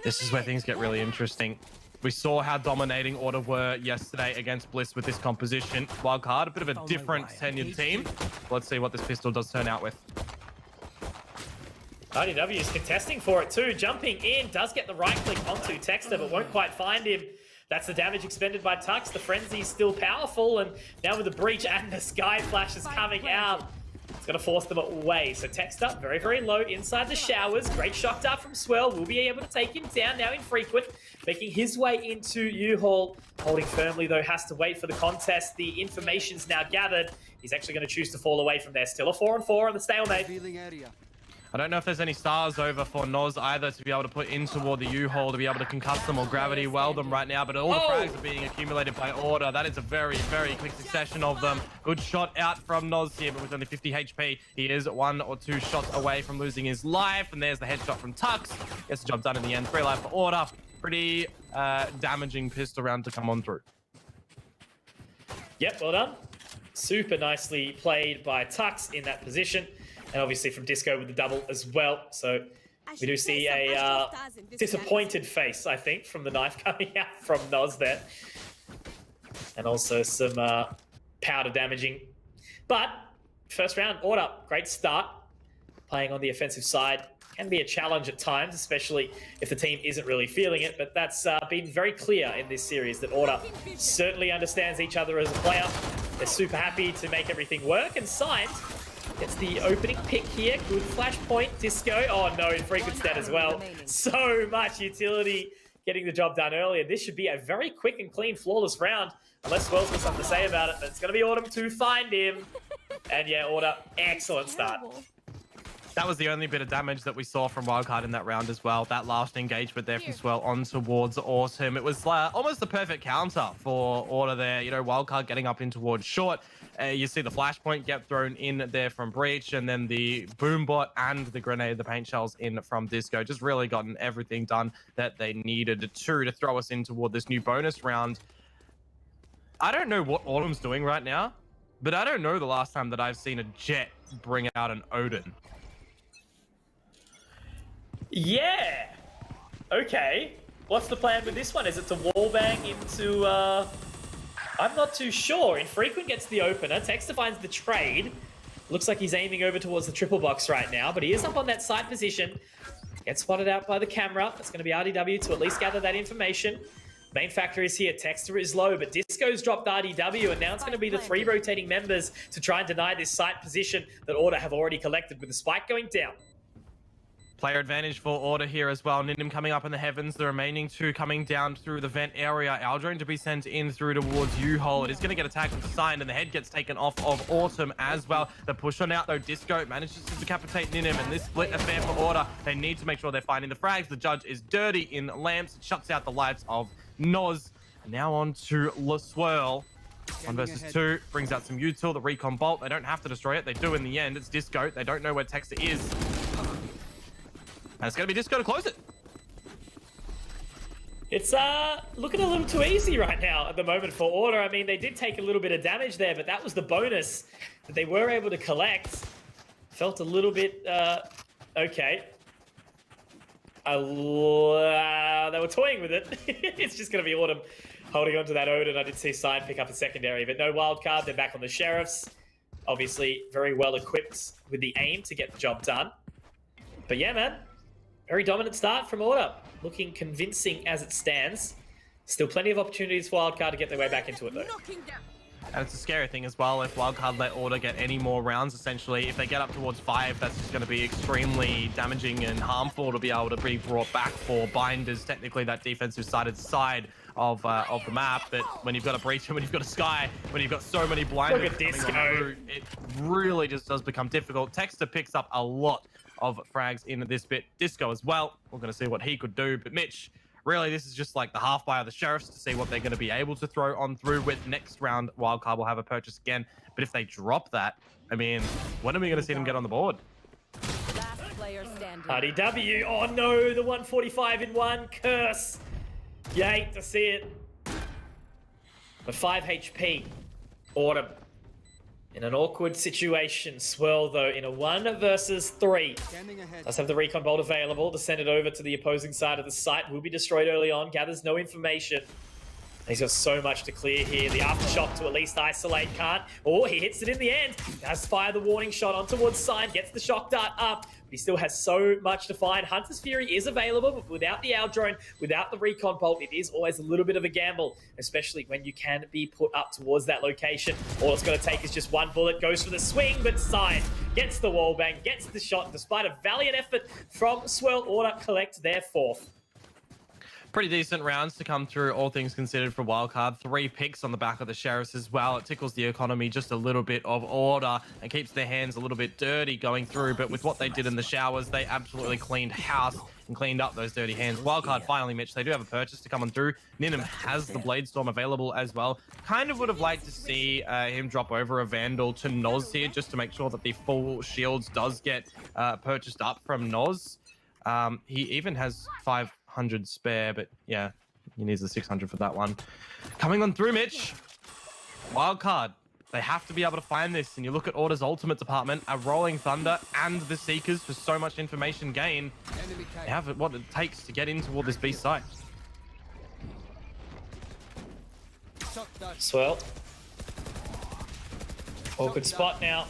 This is where things get really interesting. We saw how dominating Order were yesterday against Bliss with this composition. Wildcard, a bit of a different tenured team. Let's see what this pistol does turn out with. IDW is contesting for it too. Jumping in, does get the right click onto Texter, but won't quite find him. That's the damage expended by Tux. The Frenzy's still powerful, and now with the Breach and the Sky Flashes coming out, it's going to force them away. So Texter, very low inside the showers. Great shock dart from Swirl. Will be able to take him down now infrequent. Making his way into U-Haul. Holding firmly, though, has to wait for the contest. The information's now gathered. He's actually going to choose to fall away from there. Still a 4-4 on the stalemate. I don't know if there's any stars over for Noz either to be able to put in toward the U-Haul to be able to concuss them or gravity weld them right now, but all the frags are being accumulated by Order. That is a very quick succession of them. Good shot out from Noz here, but with only 50 HP, he is 1 or 2 shots away from losing his life, and there's the headshot from Tux. Gets the job done in the end. 3 life for Order. Pretty damaging pistol round to come on through. Yep, well done. Super nicely played by Tux in that position. And obviously from Disco with the double as well. So we do see a disappointed face, I think, from the knife coming out from Noz there. And also some powder damaging. But first round, Order, great start. Playing on the offensive side can be a challenge at times, especially if the team isn't really feeling it. But that's been very clear in this series that Order certainly understands each other as a player. They're super happy to make everything work, and Signed gets the opening pick here. Good flash point. Disco. Oh no, infrequent stat as well. So much utility getting the job done earlier. This should be a very quick and clean, flawless round. Unless Swell's got something to say about it. But it's going to be Autumn to find him. And yeah, Order, excellent start. That was the only bit of damage that we saw from Wildcard in that round as well. That last engagement there from Swell on towards Autumn. It was almost the perfect counter for Order there. Wildcard getting up in towards short. You see the flashpoint get thrown in there from Breach, and then the Boombot and the grenade, the paint shells in from Disco. Just really gotten everything done that they needed to throw us in toward this new bonus round. I don't know what Autumn's doing right now, but I don't know the last time that I've seen a Jet bring out an Odin. Yeah. Okay. what's the plan with this one? Is it to wallbang into... I'm not too sure. Infrequent gets the opener. Texter finds the trade. Looks like he's aiming over towards the triple box right now, but he is up on that side position. Gets spotted out by the camera. It's going to be RDW to at least gather that information. Main factor is here. Texter is low, but Disco's dropped RDW, and now it's going to be the 3 rotating members to try and deny this site position that Order have already collected with the spike going down. Player advantage for Order here as well. Ninim coming up in the heavens. The remaining 2 coming down through the vent area. Aldrone to be sent in through towards U-Hole. It is going to get attacked with Signed, and the head gets taken off of Autumn as well. The push on out, though. Disco manages to decapitate Ninim, and this split affair for Order. They need to make sure they're finding the frags. The judge is dirty in lamps. It shuts out the lights of Noz. Now on to LetsPlay. 1 versus 2. Brings out some util. The recon bolt. They don't have to destroy it. They do in the end. It's Disco. They don't know where Texter is. And it's going to be Disco to close it. It's looking a little too easy right now at the moment for Order. I mean, they did take a little bit of damage there, but that was the bonus that they were able to collect. Felt a little bit okay. They were toying with it. It's just going to be Autumn holding on to that Odin. I did see Side pick up a secondary, but no wild card. They're back on the Sheriffs. Obviously, very well equipped with the aim to get the job done. But yeah, man. Very dominant start from Order. Looking convincing as it stands. Still plenty of opportunities for Wildcard to get their way back into it, though. And it's a scary thing as well. If Wildcard let Order get any more rounds, essentially, if they get up towards 5, that's just going to be extremely damaging and harmful to be able to be brought back for Binders. Technically, that defensive sided side of the map. But when you've got a Breach and when you've got a Sky, when you've got so many blinders Look at Disco. through, it really just does become difficult. Texter picks up a lot of frags in this bit. Disco as well. We're going to see what he could do. But Mitch, really, this is just like the half buy of the Sheriffs to see what they're going to be able to throw on through with. Next round, Wildcard will have a purchase again. But if they drop that, I mean, when are we going to see them get on the board? Last player standing. RDW. Oh no, the 145 in 1. Curse. You hate to see it. But 5 HP. Autumn. In an awkward situation. Swirl, though, in a 1 versus 3. Does have the recon bolt available to send it over to the opposing side of the site. Will be destroyed early on. Gathers no information. He's got so much to clear here. The aftershock to at least isolate. Can't. Oh, he hits it in the end. Does fire the warning shot on towards Sign. Gets the shock dart up. But he still has so much to find. Hunter's Fury is available, but without the Aldrone, without the recon bolt, it is always a little bit of a gamble, especially when you can be put up towards that location. All it's going to take is just 1 bullet. Goes for the swing, but Sign gets the wallbang, gets the shot. Despite a valiant effort from Swirl, Order collect their 4th. Pretty decent rounds to come through, all things considered, for Wildcard. 3 picks on the back of the Sheriffs as well. It tickles the economy just a little bit of Order and keeps their hands a little bit dirty going through. But with what they did in the showers, they absolutely cleaned house and cleaned up those dirty hands. Wildcard finally, Mitch, they do have a purchase to come on through. Ninim has the Bladestorm available as well. Kind of would have liked to see him drop over a Vandal to Noz here just to make sure that the full shields does get purchased up from Noz. He even has 500 spare, but yeah, he needs the 600 for that one. Coming on through, Mitch. Wildcard. They have to be able to find this, and you look at Order's ultimate department, a Rolling Thunder and the Seekers for so much information gain. They have what it takes to get in toward this B site. Swirl. Awkward spot now.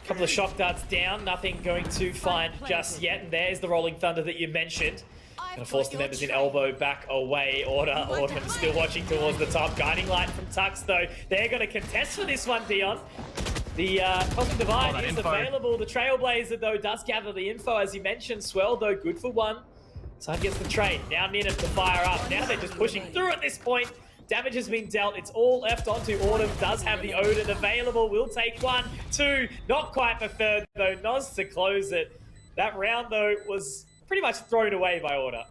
Couple of shock darts down, nothing going to find just yet. And there's the Rolling Thunder that you mentioned. Gonna force the members in elbow back away. Order still watching towards the top. Guiding light from Tux, though. They're gonna contest for this one, Dion. The Cosmic Divide is available. The Trailblazer, though, does gather the info, as you mentioned. Swell, though, good for 1. Side gets the trade. Now Ninim to fire up. Now they're just pushing through at this point. Damage has been dealt. It's all left onto Autumn. Does have the Odin available. Will take 1, 2. Not quite the 3rd, though. Noz to close it. That round, though, was pretty much thrown away by Order.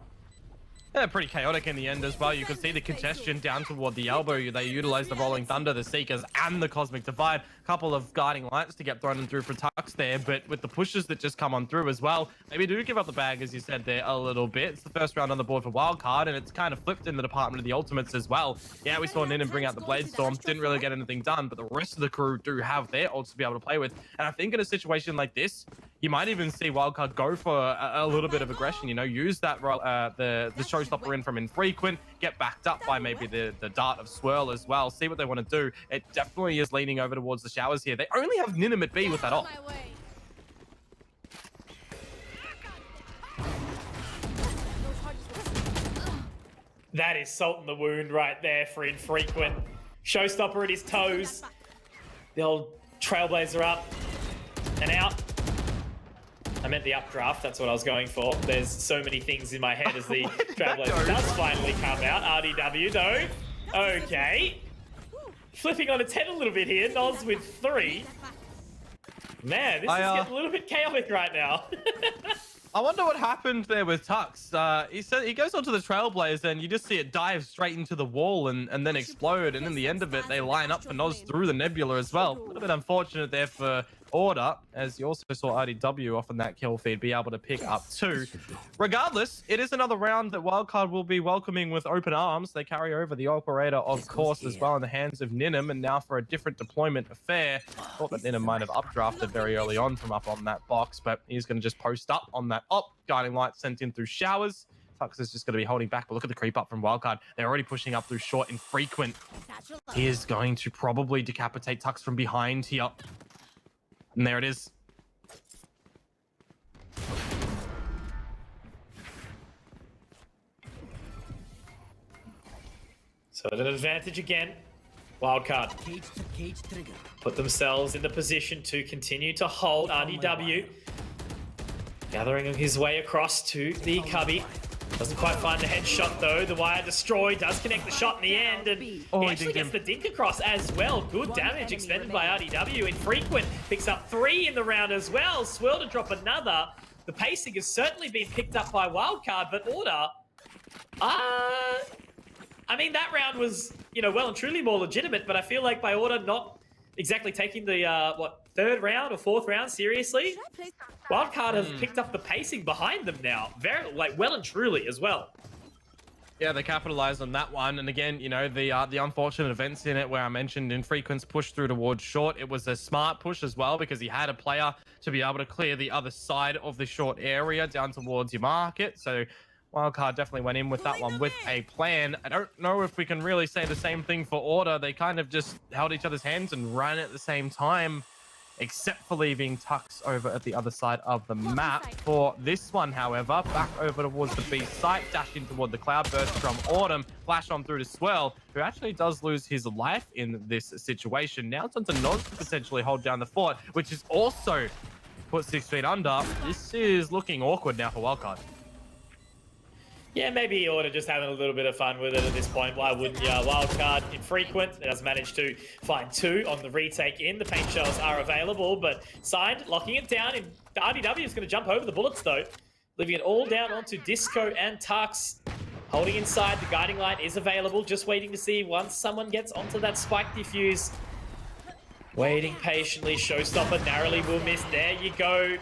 Yeah, pretty chaotic in the end as well. You could see the congestion down toward the elbow. They utilized the Rolling Thunder, the Seekers, and the Cosmic Divide. A couple of guiding lights to get thrown in through for Tux there, but with the pushes that just come on through as well, maybe do give up the bag, as you said there, a little bit. It's the first round on the board for Wildcard, and it's kind of flipped in the department of the ultimates as well. Yeah, we saw Ninim bring out the Bladestorm. Didn't really get anything done, but the rest of the crew do have their ults to be able to play with. And I think in a situation like this, You might even see Wildcard go for a little bit of aggression, you know, use that the showstopper in from infrequent, get backed up by maybe the dart of swirl as well, see what they want to do. It definitely is leaning over towards the showers here. They only have Ninim at B with that off. That is salt in the wound right there for infrequent. Showstopper at his toes. The old Trailblazer up and out. I meant the updraft, that's what I was going for. There's so many things in my head as the Trailblazer does finally come out. RDW though. Okay. Flipping on its head a little bit here. Noz with 3. Man, this is getting a little bit chaotic right now. I wonder what happened there with Tux. He goes onto the Trailblazer and you just see it dive straight into the wall and then explode. And in the end of it, they line up for Noz through the Nebula as well. A little bit unfortunate there for Order, as you also saw RDW off on that kill feed be able to pick up 2. Regardless, it is another round that Wildcard will be welcoming with open arms. They carry over the operator, of course, as well in the hands of Ninim, and now for a different deployment affair. Thought that Ninim might have updrafted very early on from up on that box, but he's going to just post up on that op. Guiding light sent in through showers. Tux is just going to be holding back, but look at the creep up from Wildcard. They're already pushing up through short infrequent. He is going to probably decapitate Tux from behind here. And there it is. So at an advantage again. Wildcard put themselves in the position to continue to hold. RDW gathering his way across to the cubby. Doesn't quite find the headshot though. The wire destroyed, does connect the shot in the end, and he actually gets the dink across as well. Good damage expended by RDW. Infrequent picks up 3 in the round as well. Swirl to drop another. The pacing has certainly been picked up by Wildcard, but Order, I mean, that round was, you know, well and truly more legitimate, but I feel like by Order not exactly taking the, 3rd round or 4th round seriously. Wildcard have picked up the pacing behind them now, very well and truly as well. Yeah, they capitalized on that one, and again, you know, the unfortunate events in it where I mentioned Infrequent's push through towards short. It was a smart push as well because he had a player to be able to clear the other side of the short area down towards your market. So Wildcard definitely went in with that one with a plan. I don't know if we can really say the same thing for Order. They kind of just held each other's hands and ran at the same time, except for leaving Tux over at the other side of the map. For this one, however, back over towards the B site, dash in toward the cloudburst from Autumn, flash on through to Swirl, who actually does lose his life in this situation. Now it's on to Noz to potentially hold down the fort, which is also put 6 feet under. This is looking awkward now for Wildcard. Yeah, maybe Order just having a little bit of fun with it at this point. Why wouldn't you? Wildcard infrequent. It has managed to find 2 on the retake in. The paint shells are available, but Signed locking it down. And the RDW is going to jump over the bullets though, leaving it all down onto Disco and Tux. Holding inside, the guiding light is available. Just waiting to see once someone gets onto that spike diffuse. Waiting patiently. Showstopper narrowly will miss. There you go.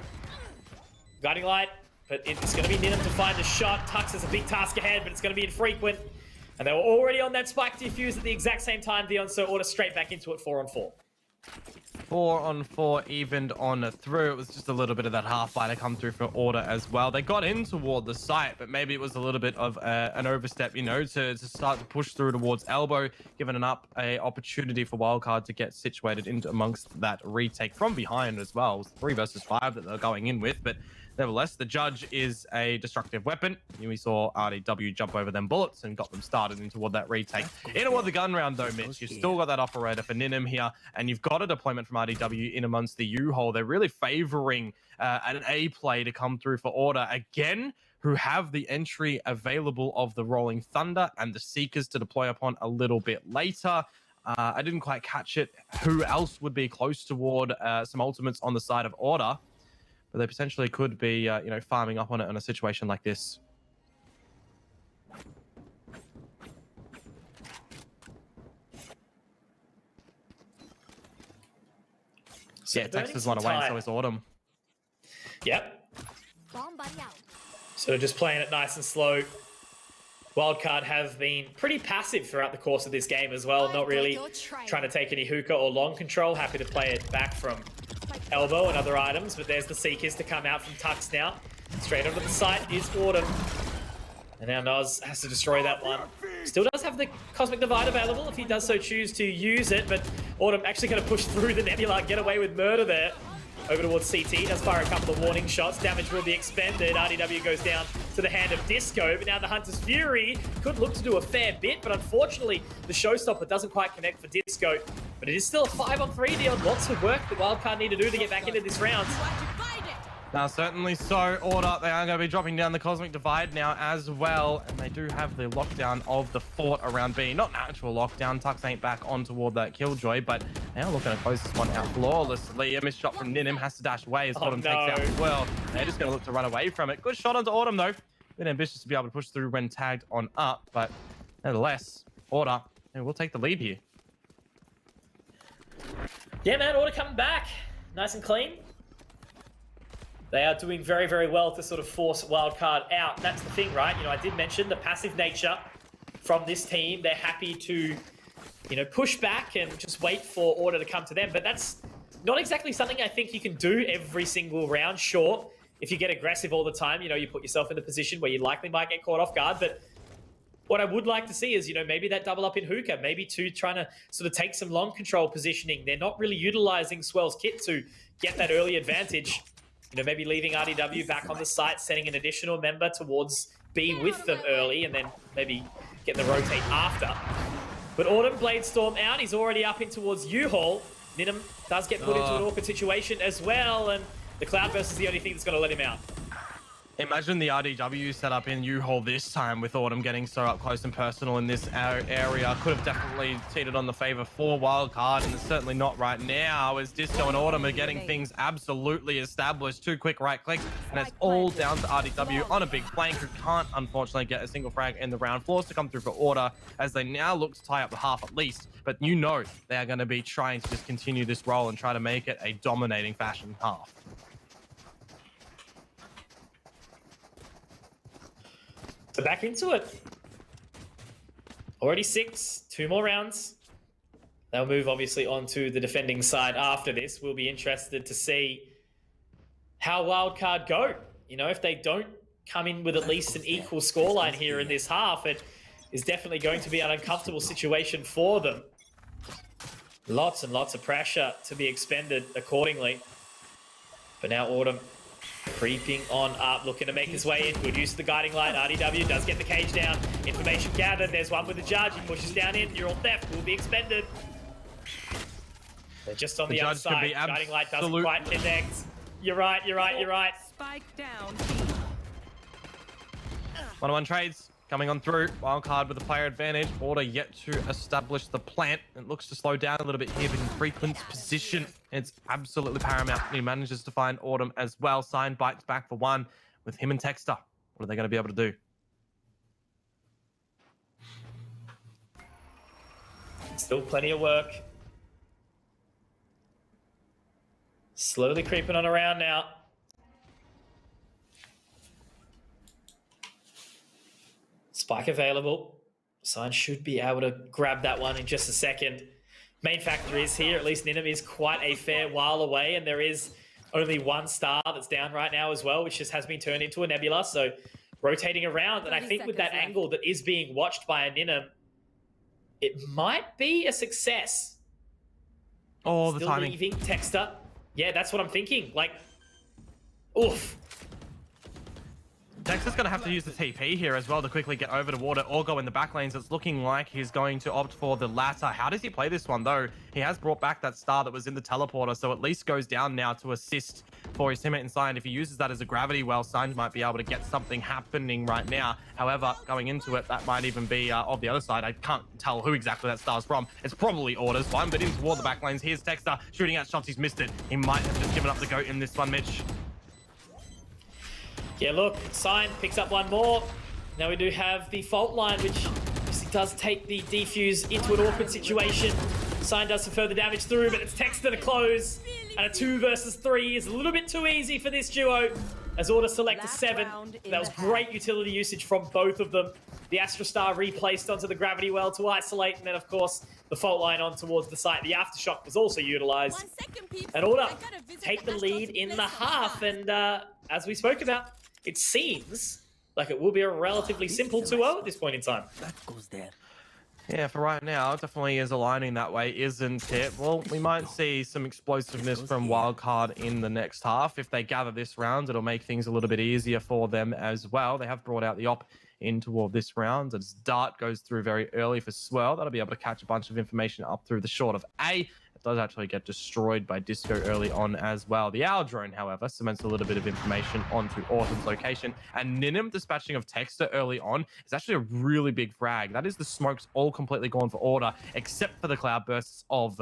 Guiding light. But it's going to be Ninim to find the shot. Tux has a big task ahead, but it's going to be infrequent. And they were already on that spike defuse at the exact same time, Dion, so Order straight back into it, 4-on-4. 4-on-4 evened on through. It was just a little bit of that half fighter come through for Order as well. They got in toward the site, but maybe it was a little bit of an overstep, you know, to start to push through towards Elbow, giving an opportunity for Wildcard to get situated into amongst that retake from behind as well. It was 3 versus 5 that they're going in with, but nevertheless, the judge is a destructive weapon. We saw RDW jump over them bullets and got them started in toward that retake. In toward the gun round though, Mitch, you've still got that operator for Ninim here, and you've got a deployment from RDW in amongst the U-hole. They're really favoring an A play to come through for Order again, who have the entry available of the Rolling Thunder and the Seekers to deploy upon a little bit later. I didn't quite catch it. Who else would be close toward some ultimates on the side of Order? But they potentially could be, you know, farming up on it in a situation like this. So yeah, Texas won away, and so is Autumn. Yep. So just playing it nice and slow. Wildcard have been pretty passive throughout the course of this game as well. Not really trying to take any hookah or long control. Happy to play it back from elbow and other items, but there's the Seekers to come out from Tux now. Straight onto the site is Autumn. And now Noz has to destroy that one. Still does have the Cosmic Divide available if he does so choose to use it, but Autumn actually going to push through the Nebula, get away with murder there. Over towards CT, does fire a couple of warning shots. Damage will be expended. RDW goes down to the hand of Disco, but now the Hunter's Fury could look to do a fair bit, but unfortunately, the Showstopper doesn't quite connect for Disco. But it is still a 5-on-3 deal. Lots of work the Wildcard need to do to get back into this round. Now, certainly so, Order, they are going to be dropping down the Cosmic Divide now as well, and they do have the lockdown of the fort around B. Not an actual lockdown, Tux ain't back on toward that Killjoy, but they are looking to close this one out flawlessly. A missed shot from Ninim, has to dash away as Autumn takes out as well. They're just going to look to run away from it. Good shot onto Autumn, though. Bit ambitious to be able to push through when tagged on up, but nevertheless, Order, we'll take the lead here. Yeah, man, Order coming back. Nice and clean. They are doing very, very well to sort of force Wildcard out. And that's the thing, right? You know, I did mention the passive nature from this team. They're happy to, you know, push back and just wait for Order to come to them. But that's not exactly something I think you can do every single round. Sure, if you get aggressive all the time, you know, you put yourself in a position where you likely might get caught off guard. But what I would like to see is, you know, maybe that double up in hookah, maybe two trying to sort of take some long control positioning. They're not really utilizing Swell's kit to get that early advantage. You know, maybe leaving RDW back on the site, sending an additional member towards B with them early, and then maybe getting the rotate after. But Autumn, Bladestorm out. He's already up in towards U-Haul. Ninim does get put into an awkward situation as well, and the Cloudburst is the only thing that's going to let him out. Imagine the RDW setup in U-Haul this time with Autumn getting so up close and personal in this area. Could have definitely teetered on the favor for Wildcard, and it's certainly not right now as Disco and Autumn are getting things absolutely established. 2 quick right clicks, and it's all down to RDW on a big flank who can't, unfortunately, get a single frag in the round. Forced to come through for Order as they now look to tie up the half at least. But you know they are going to be trying to just continue this role and try to make it a dominating fashion half. So back into it. Already 6, 2 more rounds. They'll move obviously onto the defending side after this. We'll be interested to see how Wildcard go. You know, if they don't come in with at least an equal scoreline here in this half, it is definitely going to be an uncomfortable situation for them. Lots and lots of pressure to be expended accordingly. But now Autumn creeping on up, looking to make his way in. Good use of the guiding light. RDW does get the cage down. Information gathered. There's one with the judge. He pushes down in. Neural theft will be expended. They're just on the outside. Guiding light doesn't quite connect. You're right. Spike down. 1-on-1 trades coming on through. Wildcard with the player advantage. Order yet to establish the plant. It looks to slow down a little bit here, but in Frequent's position, it's absolutely paramount. He manages to find Autumn as well. Sign bites back for 1 with him and Texter. What are they going to be able to do? Still plenty of work. Slowly creeping on around now. Spike available. Sign should be able to grab that one in just a second. Main factor is here, at least Ninim is quite a fair while away, and there is only 1 star that's down right now as well, which just has been turned into a nebula, so rotating around. And I think with that angle that is being watched by a Ninim, it might be a success. Oh, Still the timing. leaving Texter. Yeah, that's what I'm thinking. Like, oof. Texter's going to have to use the TP here as well to quickly get over to water or go in the back lanes. It's looking like he's going to opt for the latter. How does he play this one, though? He has brought back that star that was in the teleporter, so at least goes down now to assist for his teammate in Sign. If he uses that as a gravity well, Sign might be able to get something happening right now. However, going into it, that might even be of the other side. I can't tell who exactly that star's from. It's probably Order's one, but in toward the back lanes. Here's Texter shooting out shots. He's missed it. He might have just given up the goat in this one, Mitch. Yeah, look, Sign picks up 1 more. Now we do have the fault line, which obviously does take the defuse into an awkward situation. Sign does some further damage through, but it's Texter to close. And a 2 versus 3 is a little bit too easy for this duo. as Order select a Last 7. round in That was the half. great utility usage from both of them. The Astra Star replaced onto the Gravity Well to isolate, and then, of course, the fault line on towards the site. The Aftershock was also utilized. 1 second, peeps. And Order I gotta visit take the Astros lead to in play the some half, cards. and as we spoke about, it seems like it will be a relatively simple 2-0 at this point in time. That goes there. Yeah, for right now, it definitely is aligning that way, isn't it? Well, we might see some explosiveness from Wildcard in the next half. If they gather this round, it'll make things a little bit easier for them as well. They have brought out the op in toward this round as Dart goes through very early for Swirl. That'll be able to catch a bunch of information up through the short of A. It does actually get destroyed by Disco early on as well. The Owl Drone, however, cements a little bit of information onto Autumn's location. And Ninim dispatching of Texter early on is actually a really big frag. That is the smokes all completely gone for Order, except for the cloud bursts of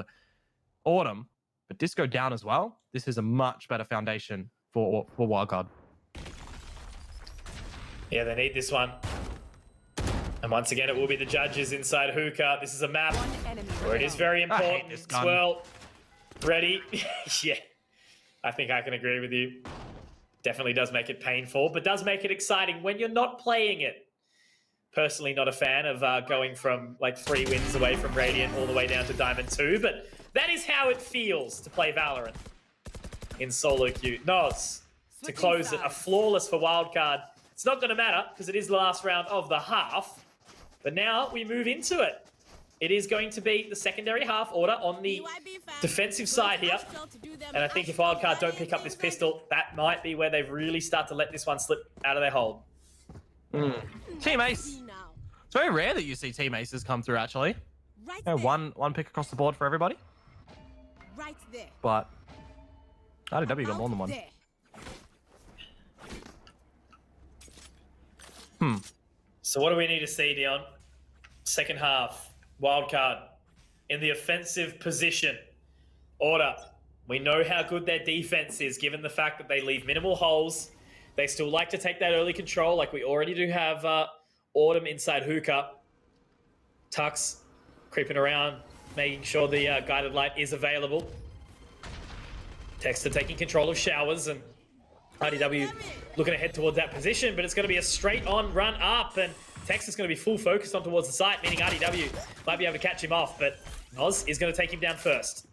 Autumn. But Disco down as well. This is a much better foundation for Wildcard. Yeah, they need this one. And once again, it will be the judges inside Hookah. This is a map One enemy where it is remaining. very I hate important. this gun. Well, ready? Yeah, I think I can agree with you. Definitely does make it painful, but does make it exciting when you're not playing it. Personally, not a fan of going from like 3 wins away from Radiant all the way down to Diamond 2, but that is how it feels to play Valorant in solo queue. Noz, to close it, a flawless for Wildcard. It's not going to matter because it is the last round of the half, but now we move into it. It is going to be the secondary half Order on the defensive side here. And I think if Wildcard don't pick up this pistol, that might be where they really start to let this one slip out of their hold. Team Ace. It's very rare that you see Team Aces come through, actually. Right You know, there. one pick across the board for everybody. Right there. But IDW got more than one. There. So what do we need to see, Dion? Second half, Wildcard in the offensive position. Order. We know how good their defense is, given the fact that they leave minimal holes. They still like to take that early control, like we already do have Autumn inside Hookah. Tux creeping around, making sure the guided light is available. Texter taking control of showers, and IDW looking to head towards that position, but it's going to be a straight-on run up, and Texter's going to be full focused on towards the site, meaning IDW might be able to catch him off, but Oz is going to take him down first.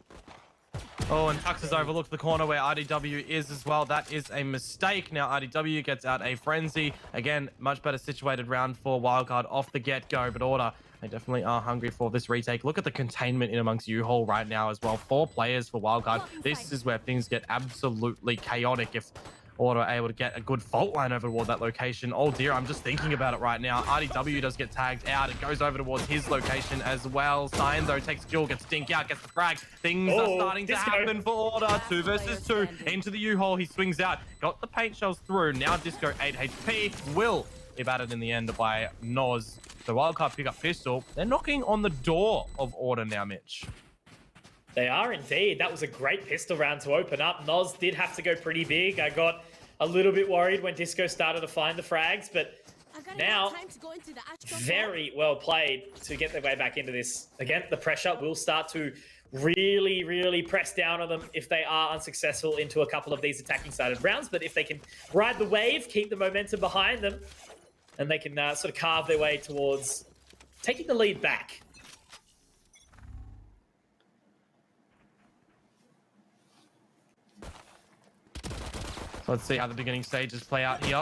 Oh, and Tux has overlooked the corner where IDW is as well. That is a mistake. Now IDW gets out a frenzy. Again, much better situated round for Wildcard off the get-go, but Order, they definitely are hungry for this retake. Look at the containment in amongst U-Haul right now as well. 4 players for Wildcard. This is where things get absolutely chaotic if Order are able to get a good fault line over toward that location. Oh dear, I'm just thinking about it right now. RDW does get tagged out. It goes over towards his location as well. Sign though takes kill, gets dink out, gets the frag. Things are starting to Disco. happen for Order. 2 versus 2 into the U-Haul. He swings out, got the paint shells through. Now Disco 8 HP will be battered in the end by Noz. So Wildcard pick up pistol. They're knocking on the door of Order now, Mitch. They are indeed. That was a great pistol round to open up. Noz did have to go pretty big. I got a little bit worried when Disco started to find the frags, but now very well played to get their way back into this. Again, the pressure will start to really, really press down on them if they are unsuccessful into a couple of these attacking sided rounds. But if they can ride the wave, keep the momentum behind them, and they can sort of carve their way towards taking the lead back. Let's see how the beginning stages play out here.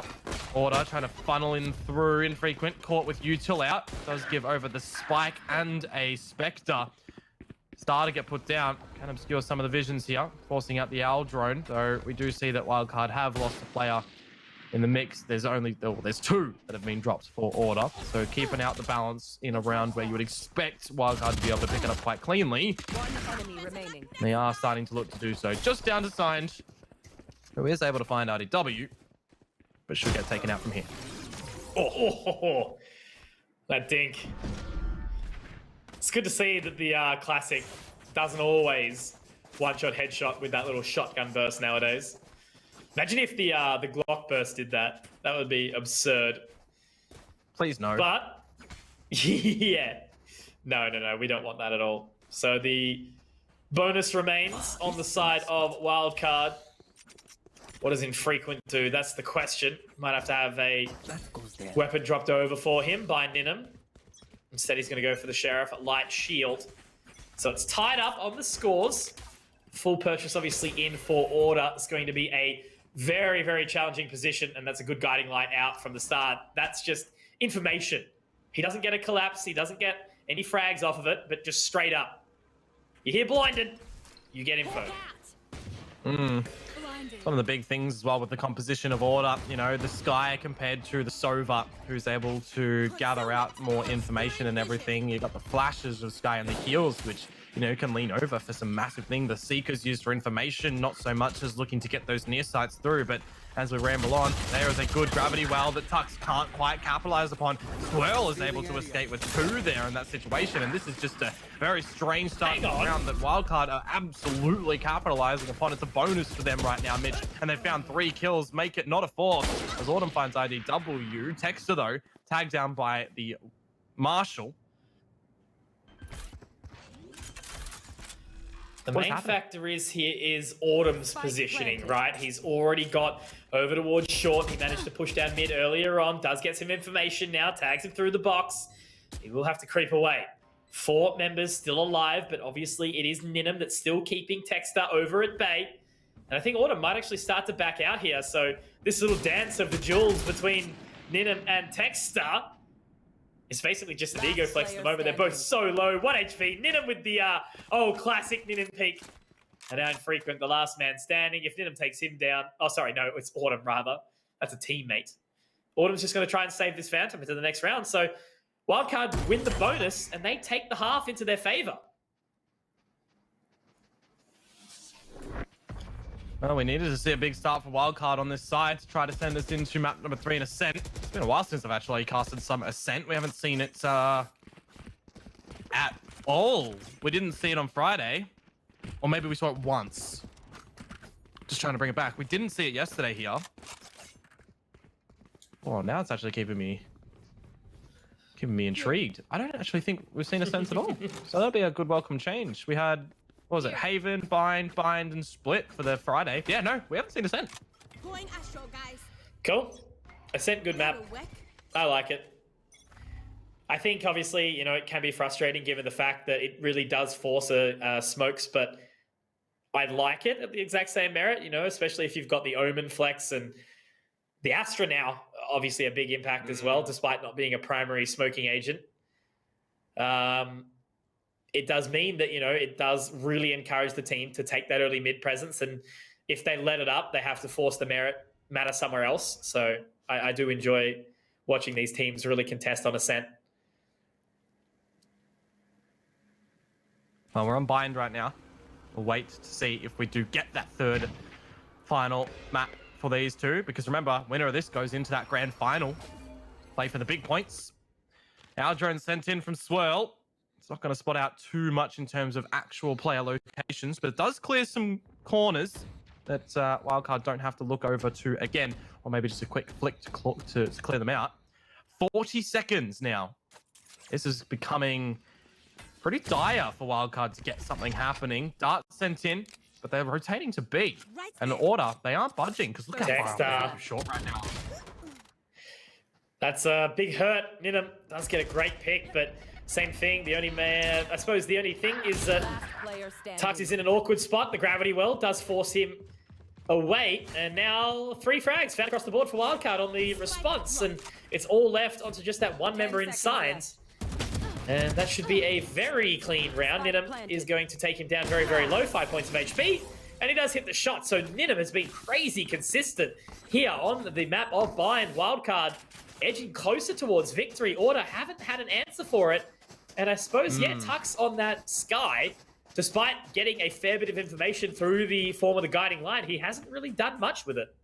Order trying to funnel in through infrequent, caught with util out. Does give over the spike and a Spectre. Star to get put down. Can obscure some of the visions here, forcing out the Owl Drone. Though we do see that Wildcard have lost a player in the mix. There's 2 that have been dropped for Order. So keeping out the balance in a round where you would expect Wildcard to be able to pick it up quite cleanly. One enemy remaining. They are starting to look to do so. Just down to Signed, who is able to find RDW, but should get taken out from here. Oh, that dink. It's good to see that the classic doesn't always one-shot headshot with that little shotgun burst nowadays. Imagine if the Glock burst did that. That would be absurd. Please no. But, yeah. No, we don't want that at all. So the bonus remains on the side of Wildcard. What does infrequent do? That's the question. Might have to have a weapon dropped over for him by Ninham. Instead, he's going to go for the Sheriff at Light Shield. So it's tied up on the scores. Full purchase, obviously, in for Order. It's going to be a very, very challenging position, and that's a good guiding light out from the start. That's just information. He doesn't get a collapse. He doesn't get any frags off of it, but just straight up. You hear blinded, you get info. One of the big things as well with the composition of Order, you know, the Sky compared to the Sova, who's able to gather out more information and everything. You've got the flashes of Sky and the heals, which, you know, can lean over for some massive thing. The Seeker's used for information, not so much as looking to get those near sights through, but as we ramble on, there is a good gravity well that Tux can't quite capitalize upon. Swirl is able to escape with 2 there in that situation, and this is just a very strange start to the round that Wildcard are absolutely capitalizing upon. It's a bonus for them right now, Mitch, and they found 3 kills, make it not a 4th, as Autumn finds IDW. Texter, though, tagged down by the Marshal. The main factor is Autumn's positioning, right? He's already got over towards short. He managed to push down mid earlier on. Does get some information now. Tags him through the box. He will have to creep away. 4 members still alive, but obviously it is Ninham that's still keeping Texter over at bay. And I think Autumn might actually start to back out here. So this little dance of the jewels between Ninham and Texter, it's basically just an ego flex at the moment. They're both so low. 1 HP. Ninham with the classic Ninham peak. And now infrequent, the last man standing. If Ninham takes him down... Oh, sorry, no, it's Autumn, rather. That's a teammate. Autumn's just going to try and save this Phantom into the next round. So Wildcard win the bonus, and they take the half into their favor. Well, we needed to see a big start for Wildcard on this side to try to send us into map number 3 in Ascent. It's been a while since I've actually casted some Ascent. We haven't seen it at all. We didn't see it on Friday. Or maybe we saw it once. Just trying to bring it back. We didn't see it yesterday here. Oh, now it's actually keeping me intrigued. I don't actually think we've seen Ascent at all. So that'll be a good welcome change. We had... What was it? Haven, Bind, and Split for the Friday. Yeah, no, we haven't seen Ascent. Going Astro, guys. Cool. Ascent, good map. I like it. I think, obviously, you know, it can be frustrating given the fact that it really does force smokes, but I like it at the exact same merit, you know, especially if you've got the Omen flex and the Astra now, obviously a big impact as well, despite not being a primary smoking agent. It does mean that, you know, it does really encourage the team to take that early mid presence. And if they let it up, they have to force the matter somewhere else. So I do enjoy watching these teams really contest on Ascent. Well, we're on Bind right now. We'll wait to see if we do get that 3rd final map for these 2. Because remember, winner of this goes into that grand final. Play for the big points. Our drone sent in from Swirl. It's not going to spot out too much in terms of actual player locations, but it does clear some corners that Wildcard don't have to look over to again, or maybe just a quick flick to clear them out. 40 seconds now. This is becoming pretty dire for Wildcard to get something happening. Dart sent in, but they're rotating to B. And Order, they aren't budging, because look how far away short right now. That's a big hurt. Ninham does get a great pick, but... Same thing. The only man, I suppose the only thing is that Tux is in an awkward spot. The gravity well does force him away. And now 3 frags found across the board for Wildcard on the response. And it's all left onto just that 1 member in Signs. And that should be a very clean round. Ninham is going to take him down very, very low, 5 points of HP. And he does hit the shot. So Ninham has been crazy consistent here on the map of Bind. Wildcard edging closer towards victory. Order haven't had an answer for it. And I suppose, yeah, Tux on that Sky, despite getting a fair bit of information through the form of the guiding line, he hasn't really done much with it.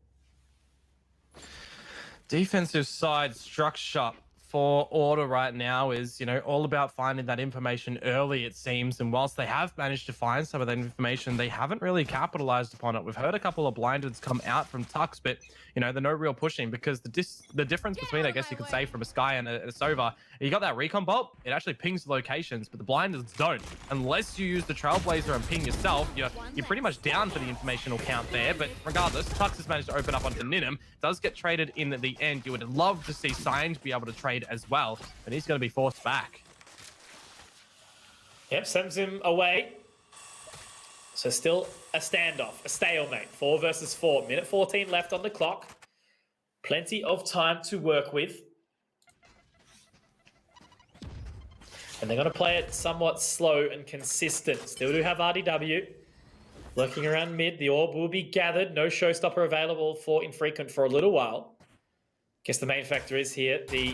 Defensive side structure for Order right now is, you know, all about finding that information early, it seems. And whilst they have managed to find some of that information, they haven't really capitalized upon it. We've heard a couple of blindeds come out from Tux, but, you know, they're no real pushing because the difference between, I guess you could say, from a Sky and a Sova, you got that recon bolt, it actually pings the locations, but the blindeds don't. Unless you use the Trailblazer and ping yourself, you're pretty much down for the informational count there. But regardless, Tux has managed to open up onto Ninum, does get traded in at the end. You would love to see Signed be able to trade as well, but he's going to be forced back. Yep, sends him away. So still a standoff, a stalemate. 4 versus 4. Minute 14 left on the clock. Plenty of time to work with. And they're going to play it somewhat slow and consistent. Still do have RDW. Lurking around mid. The orb will be gathered. No showstopper available for Infrequent for a little while. Guess the main factor is here the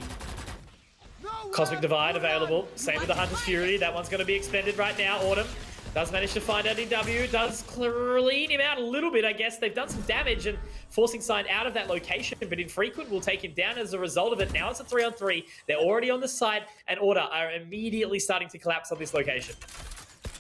Cosmic Divide available. Same with the Hunter's Fury. That one's going to be expended right now. Autumn does manage to find RDW. Does clean him out a little bit, I guess. They've done some damage and forcing Sign out of that location, but Infrequent will take him down as a result of it. Now it's a 3-on-3. They're already on the side, and Order are immediately starting to collapse on this location.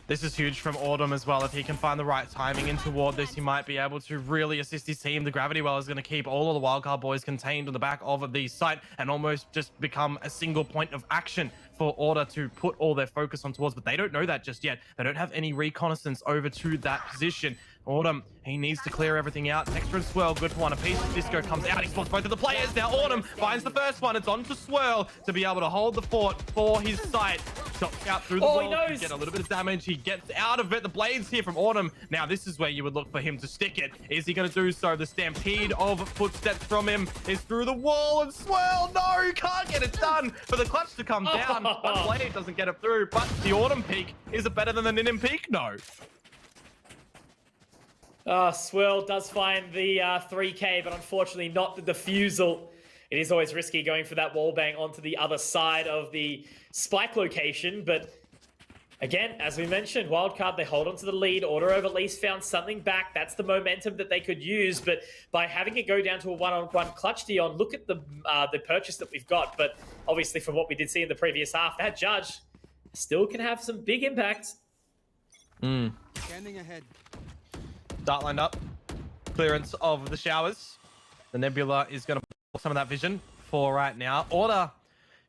This is huge from Autumn as well. If he can find the right timing in toward this, he might be able to really assist his team. The Gravity Well is going to keep all of the Wildcard boys contained on the back of the site and almost just become a single point of action for Order to put all their focus on towards, but they don't know that just yet. They don't have any reconnaissance over to that position. Autumn, he needs to clear everything out. Extra and Swirl, good for one apiece. Disco comes out, he spots both of the players. Now Autumn finds the first one. It's on to Swirl to be able to hold the fort for his site. Shots out through the wall, he get a little bit of damage. He gets out of it. The blades here from Autumn. Now this is where you would look for him to stick it. Is he going to do so? The stampede of footsteps from him is through the wall, and Swirl, no, can't get it done for the clutch to come down. One blade doesn't get it through, but the Autumn peak, is it better than the Ninim peak? No. Swirl does find the 3K, but unfortunately not the defusal. It is always risky going for that wall bang onto the other side of the spike location, but again, as we mentioned, Wildcard, they hold on to the lead. Order have at least found something back. That's the momentum that they could use, but by having it go down to a one-on-one clutch, Dion, look at the purchase that we've got, but obviously from what we did see in the previous half, that Judge still can have some big impact. Scanning ahead. Dart lined up. Clearance of the showers. The Nebula is going to pull some of that vision for right now. Order,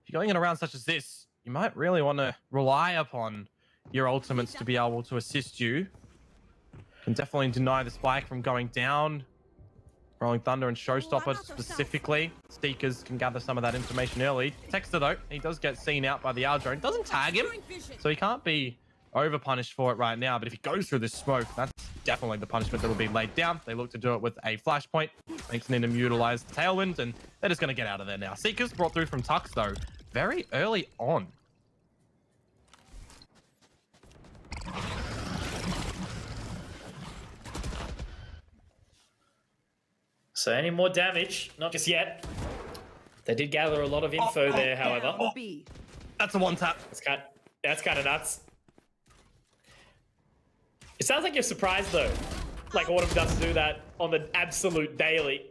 if you're going in a round such as this, you might really want to rely upon your ultimates to be able to assist you. Can definitely deny the spike from going down. Rolling Thunder and Showstopper specifically. Seekers can gather some of that information early. Texter, though, he does get seen out by the R drone. Doesn't tag him, so he can't be over punished for it right now. But if he goes through this smoke, that's definitely the punishment that will be laid down. They look to do it with a flashpoint. Makes Ninum utilize the tailwind, and they're just going to get out of there now. Seekers brought through from Tux, though, very early on. So any more damage? Not just yet. They did gather a lot of info there, however. That's a one tap. That's kind of nuts. It sounds like you're surprised, though. Like Autumn doesn't do that on the absolute daily.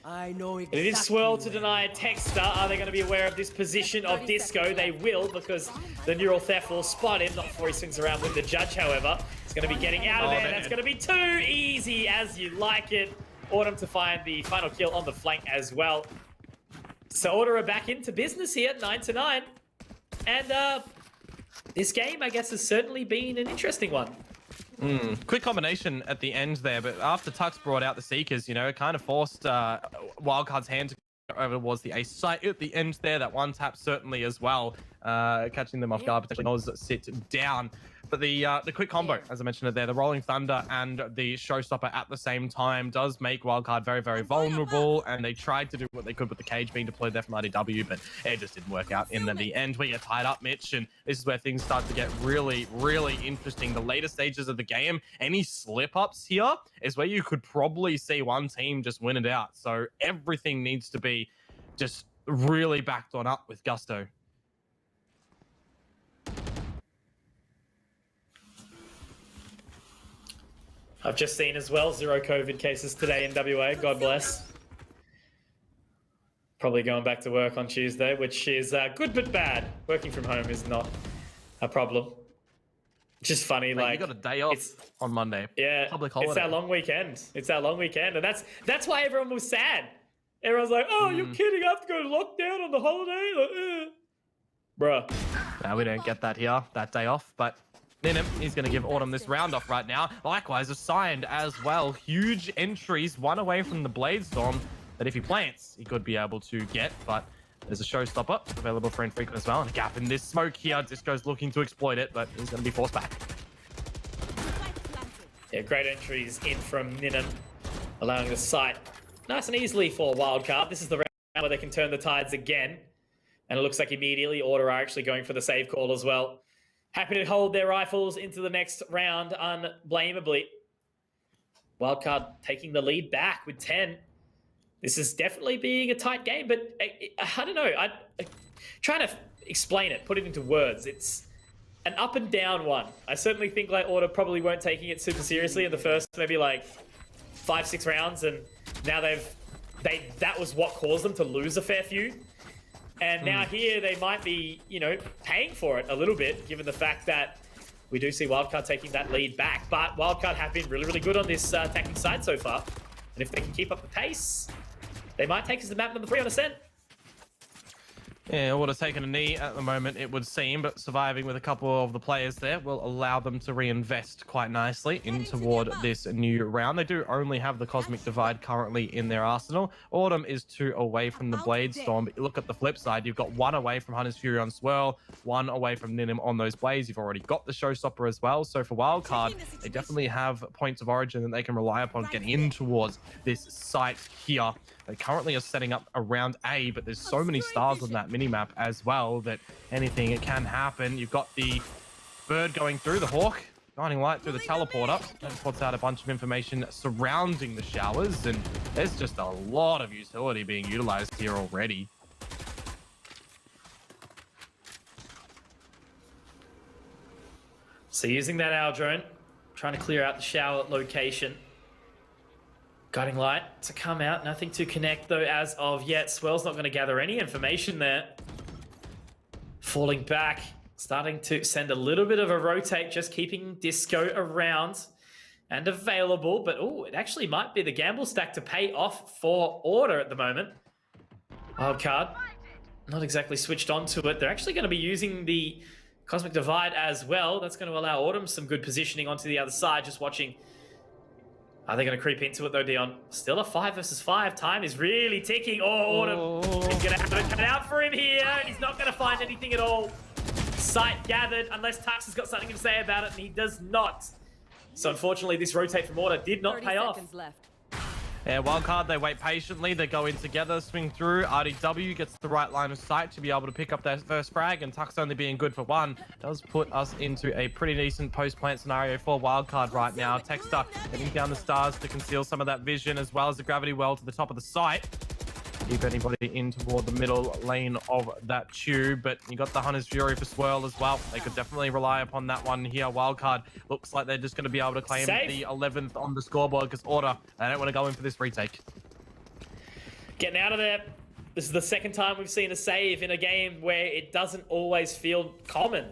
I know exactly. It is Swirl to deny Texter. Are they going to be aware of this position of Disco? They will, because the Neural Theft will spot him. Not before he swings around with the Judge, however. It's going to be getting out of there. That's going to be too easy, as you like it. Autumn to find the final kill on the flank as well. So Order are back into business here, 9-9. And this game, I guess, has certainly been an interesting one. Quick combination at the end there, but after Tux brought out the Seekers, you know, it kind of forced Wildcard's hand to go over towards the ace site at the end there. That one tap certainly as well, catching them off guard, potentially does sit down. But the quick combo, as I mentioned it there, the Rolling Thunder and the Showstopper at the same time does make Wildcard very, very vulnerable, and they tried to do what they could with the cage being deployed there from RDW, but it just didn't work out in the end. We get tied up, Mitch, and this is where things start to get really, really interesting. The later stages of the game, any slip-ups here is where you could probably see one team just win it out. So everything needs to be just really backed on up with gusto. I've just seen as well 0 COVID cases today in WA. God bless. Probably going back to work on Tuesday, which is good but bad. Working from home is not a problem. Just funny, Mate, like you got a day off on Monday. Yeah, Public holiday. it's our long weekend. It's our long weekend, and that's why everyone was sad. Everyone's like, "Oh, you're kidding? I have to go to lockdown on the holiday?" Like, bruh. No, we don't get that here, that day off, but Ninim, he's going to give Autumn this round off right now. Likewise, assigned as well. Huge entries, one away from the Blade Storm that if he plants, he could be able to get, but there's a showstopper available for infrequent as well. And a gap in this smoke here. Disco's looking to exploit it, but he's going to be forced back. Yeah, great entries in from Ninim, allowing the site nice and easily for Wildcard. This is the round where they can turn the tides again. And it looks like immediately Order are actually going for the save call as well. Happy to hold their rifles into the next round unblameably. Wildcard taking the lead back with 10. This is definitely being a tight game, but I don't know. I'm trying to explain it, put it into words. It's an up and down one. I certainly think like Order probably weren't taking it super seriously in the first maybe like 5-6 rounds, and now that was what caused them to lose a fair few. And now here they might be, you know, paying for it a little bit, given the fact that we do see Wildcard taking that lead back. But Wildcard have been really, really good on this attacking side so far. And if they can keep up the pace, they might take us to map number 3 on Ascent. Yeah, Order taking a knee at the moment, it would seem, but surviving with a couple of the players there will allow them to reinvest quite nicely in toward this new round. They do only have the Cosmic Divide currently in their arsenal. Autumn is 2 away from the Blade Storm, but you look at the flip side, you've got 1 away from Hunter's Fury on Swirl, 1 away from Ninim on those Blades. You've already got the Showstopper as well, so for Wildcard, they definitely have points of origin that they can rely upon getting in towards this site here. They currently are setting up around A, but there's so many stars on that minimap as well that anything it can happen. You've got the bird going through, the hawk, guiding light through the teleporter. That puts out a bunch of information surrounding the showers, and there's just a lot of utility being utilized here already. So using that owl drone, trying to clear out the shower location. Guiding light to come out, nothing to connect though as of yet. Swell's not going to gather any information there. Falling back, starting to send a little bit of a rotate, just keeping Disco around and available. But oh, it actually might be the gamble stack to pay off for Order at the moment. Wildcard, not exactly switched onto it. They're actually going to be using the Cosmic Divide as well. That's going to allow Autumn some good positioning onto the other side, just watching. Are they going to creep into it though, Dion? Still a 5 versus 5. Time is really ticking. Oh, Autumn is going to have it cut out for him here. And he's not going to find anything at all. Sight gathered, unless Tux has got something to say about it, and he does not. So unfortunately, this rotate from Order did not pay off. Left. Yeah, Wildcard, they wait patiently. They go in together, swing through. RDW gets the right line of sight to be able to pick up their first frag, and Tux only being good for 1 does put us into a pretty decent post-plant scenario for Wildcard right now. Texter getting down the stars to conceal some of that vision, as well as the gravity well to the top of the site. Keep anybody in toward the middle lane of that tube, but you got the Hunter's Fury for Swirl as well. They could definitely rely upon that one here. Wildcard looks like they're just going to be able to claim the 11th on the scoreboard because Order, they don't want to go in for this retake. Getting out of there. This is the second time we've seen a save in a game where it doesn't always feel common.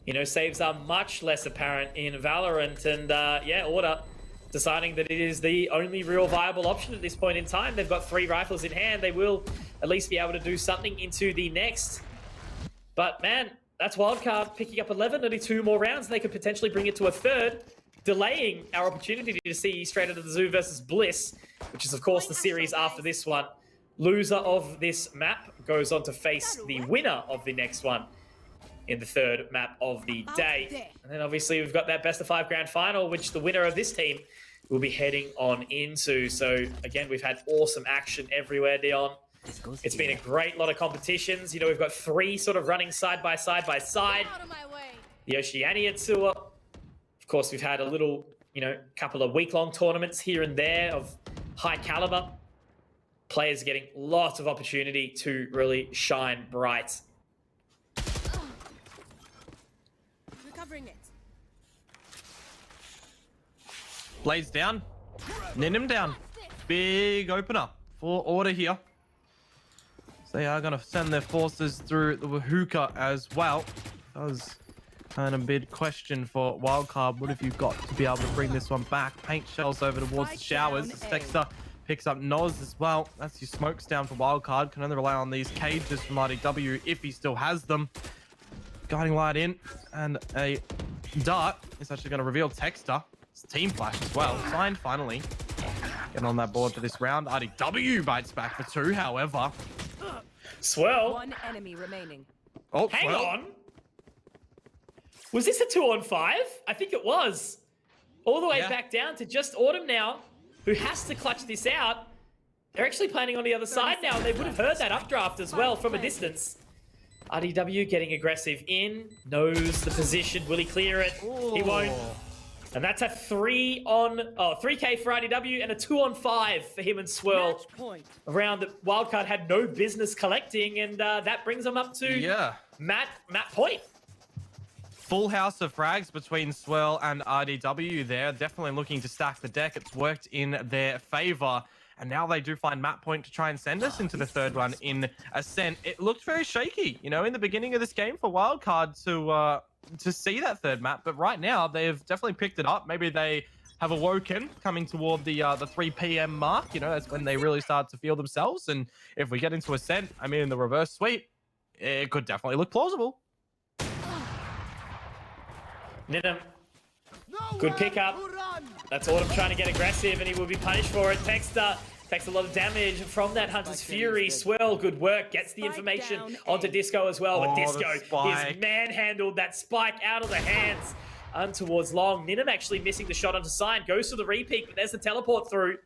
You know, saves are much less apparent in Valorant, and yeah, Order deciding that it is the only real viable option at this point in time. They've got 3 rifles in hand. They will at least be able to do something into the next. But man, that's Wildcard picking up 11, only 2 more rounds. They could potentially bring it to a 3rd, delaying our opportunity to see straight into the Zoo versus Bliss, which is of course the series after this one. Loser of this map goes on to face the winner of the next one in the 3rd map of the day. And then obviously we've got that best of 5 grand final, which the winner of this team will be heading on into. So again, we've had awesome action everywhere, Dion. It's been a great lot of competitions. You know, we've got 3 sort of running side by side by side. The Oceania tour. Of course, we've had a little, you know, couple of week-long tournaments here and there of high caliber. Players getting lots of opportunity to really shine bright. Recovering it. Blades down. Ninim down. Big opener for Order here. So they are going to send their forces through the hookah as well. That was kind of a big question for Wildcard. What have you got to be able to bring this one back? Paint shells over towards the showers. As Dexter picks up Noz as well. That's your smokes down for Wildcard. Can only rely on these cages from RDW if he still has them. Guiding light in, and a dart is actually going to reveal Texter. It's team flash as well. Signed finally. Getting on that board for this round. RDW bites back for 2, however. Swell. One enemy remaining. Oh, Hang well. on. Was this a 2-on-5? I think it was. All the way back down to just Autumn now, who has to clutch this out. They're actually planning on the other side now. They would have heard that updraft as well from a distance. RDW getting aggressive in, knows the position. Will he clear it? Ooh. He won't. And that's a 3K for RDW and a 2-on-5 for him and Swirl. Match point. A round that Wildcard had no business collecting, and that brings them up to Matt point. Full house of frags between Swirl and RDW there. Definitely looking to stack the deck. It's worked in their favor. And now they do find map point to try and send us into the third one in Ascent. It looked very shaky, you know, in the beginning of this game for Wildcard to see that third map. But right now, they've definitely picked it up. Maybe they have awoken coming toward the 3 p.m. mark. You know, that's when they really start to feel themselves. And if we get into Ascent, I mean, in the reverse sweep, it could definitely look plausible. Nidham, good pickup. That's Autumn trying to get aggressive, and he will be punished for it. Texter takes a lot of damage from that Hunter's Fury. Swirl, good work. Gets the information onto Disco as well. But Disco is manhandled. That spike out of the hands towards Long. Nidham actually missing the shot onto Sign. Goes for the repeat, but there's the teleport through.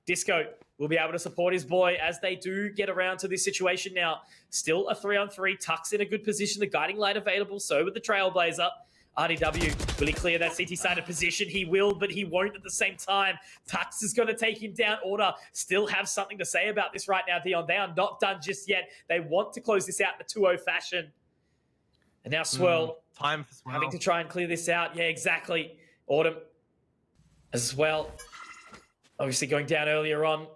Disco will be able to support his boy as they do get around to this situation now. Still a 3-on-3. Tuck's in a good position. The guiding light available. So with the Trailblazer. RDW, will he clear that CT-sided position? He will, but he won't at the same time. Tux is going to take him down. Order still have something to say about this right now, Dion. They are not done just yet. They want to close this out in a 2-0 fashion. And now Swirl, time for Swirl. having to try and clear this out. Yeah, exactly. Autumn as well. Obviously going down earlier on.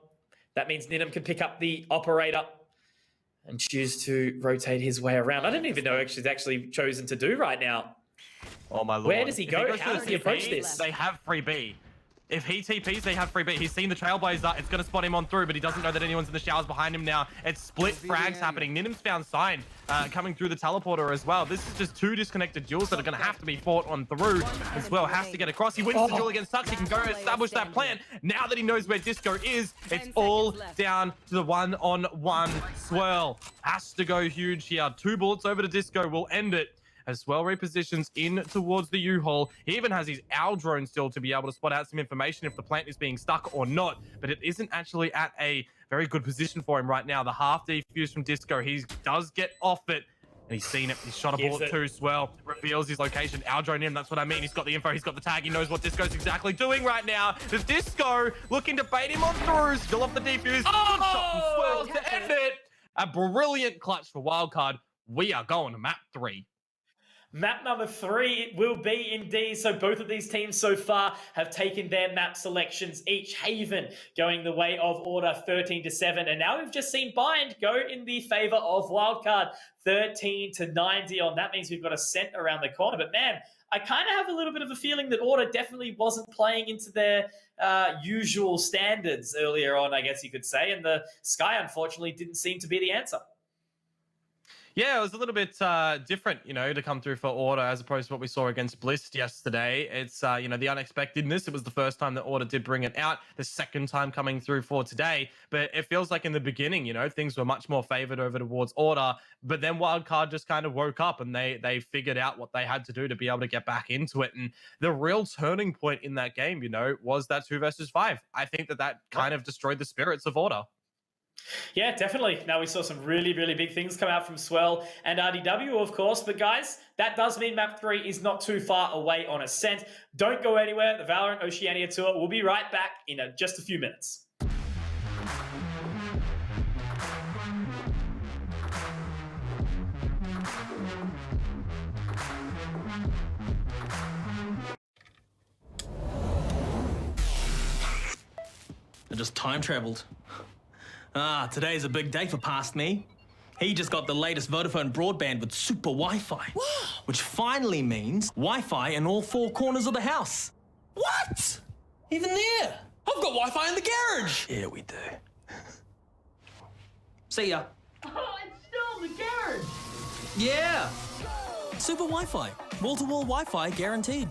That means Nidham can pick up the operator and choose to rotate his way around. I don't even know what he's actually chosen to do right now. Oh my lord. Where does he go? How does he approach this? They have free B. If he TPs, they have free B. He's seen the Trailblazer. It's going to spot him on through, but he doesn't know that anyone's in the showers behind him now. It's split frags happening. Nidham's found Sign coming through the teleporter as well. This is just 2 disconnected duels that are going to have to be fought on through. As well has to get across. He wins the duel against Tux. He can go establish that plan. Now that he knows where Disco is, it's all down to the 1-on-1 Swirl. Has to go huge here. 2 bullets over to Disco will end it. As Swirl repositions in towards the U-Haul. He even has his owl drone still to be able to spot out some information if the plant is being stuck or not. But it isn't actually at a very good position for him right now. The half defuse from Disco. He does get off it. And he's seen it. He's shot a bullet too. Swirl reveals his location. Owl drone in. That's what I mean. He's got the info. He's got the tag. He knows what Disco's exactly doing right now. The Disco looking to bait him on through. Still off the defuse. Good shot from Swirl to end it. A brilliant clutch for Wildcard. We are going to map 3. Map number 3 it will be indeed. So both of these teams so far have taken their map selections each. Haven going the way of Order 13-7. And now we've just seen Bind go in the favor of Wildcard 13-9. On that means we've got a Ascent around the corner. But man, I kind of have a little bit of a feeling that Order definitely wasn't playing into their usual standards earlier on, I guess you could say. And the Sky, unfortunately, didn't seem to be the answer. Yeah, it was a little bit different, you know, to come through for Order as opposed to what we saw against Bliss yesterday. It's, you know, the unexpectedness. It was the first time that Order did bring it out, the second time coming through for today. But it feels like in the beginning, you know, things were much more favored over towards Order. But then Wildcard just kind of woke up and they figured out what they had to do to be able to get back into it. And the real turning point in that game, you know, was that 2 versus 5. I think that kind of destroyed the spirits of Order. Yeah, definitely. Now we saw some really, really big things come out from Swell and RDW, of course. But guys, that does mean map 3 is not too far away on Ascent. Don't go anywhere. The VALORANT Oceania tour will be right back in just a few minutes. I just time traveled. Ah, today's a big day for past me. He just got the latest Vodafone broadband with super Wi-Fi. Wow. Which finally means Wi-Fi in all 4 corners of the house. What? Even there? I've got Wi-Fi in the garage. Yeah, we do. See ya. Oh, it's still in the garage. Yeah. Super Wi-Fi. Wall-to-wall Wi-Fi guaranteed.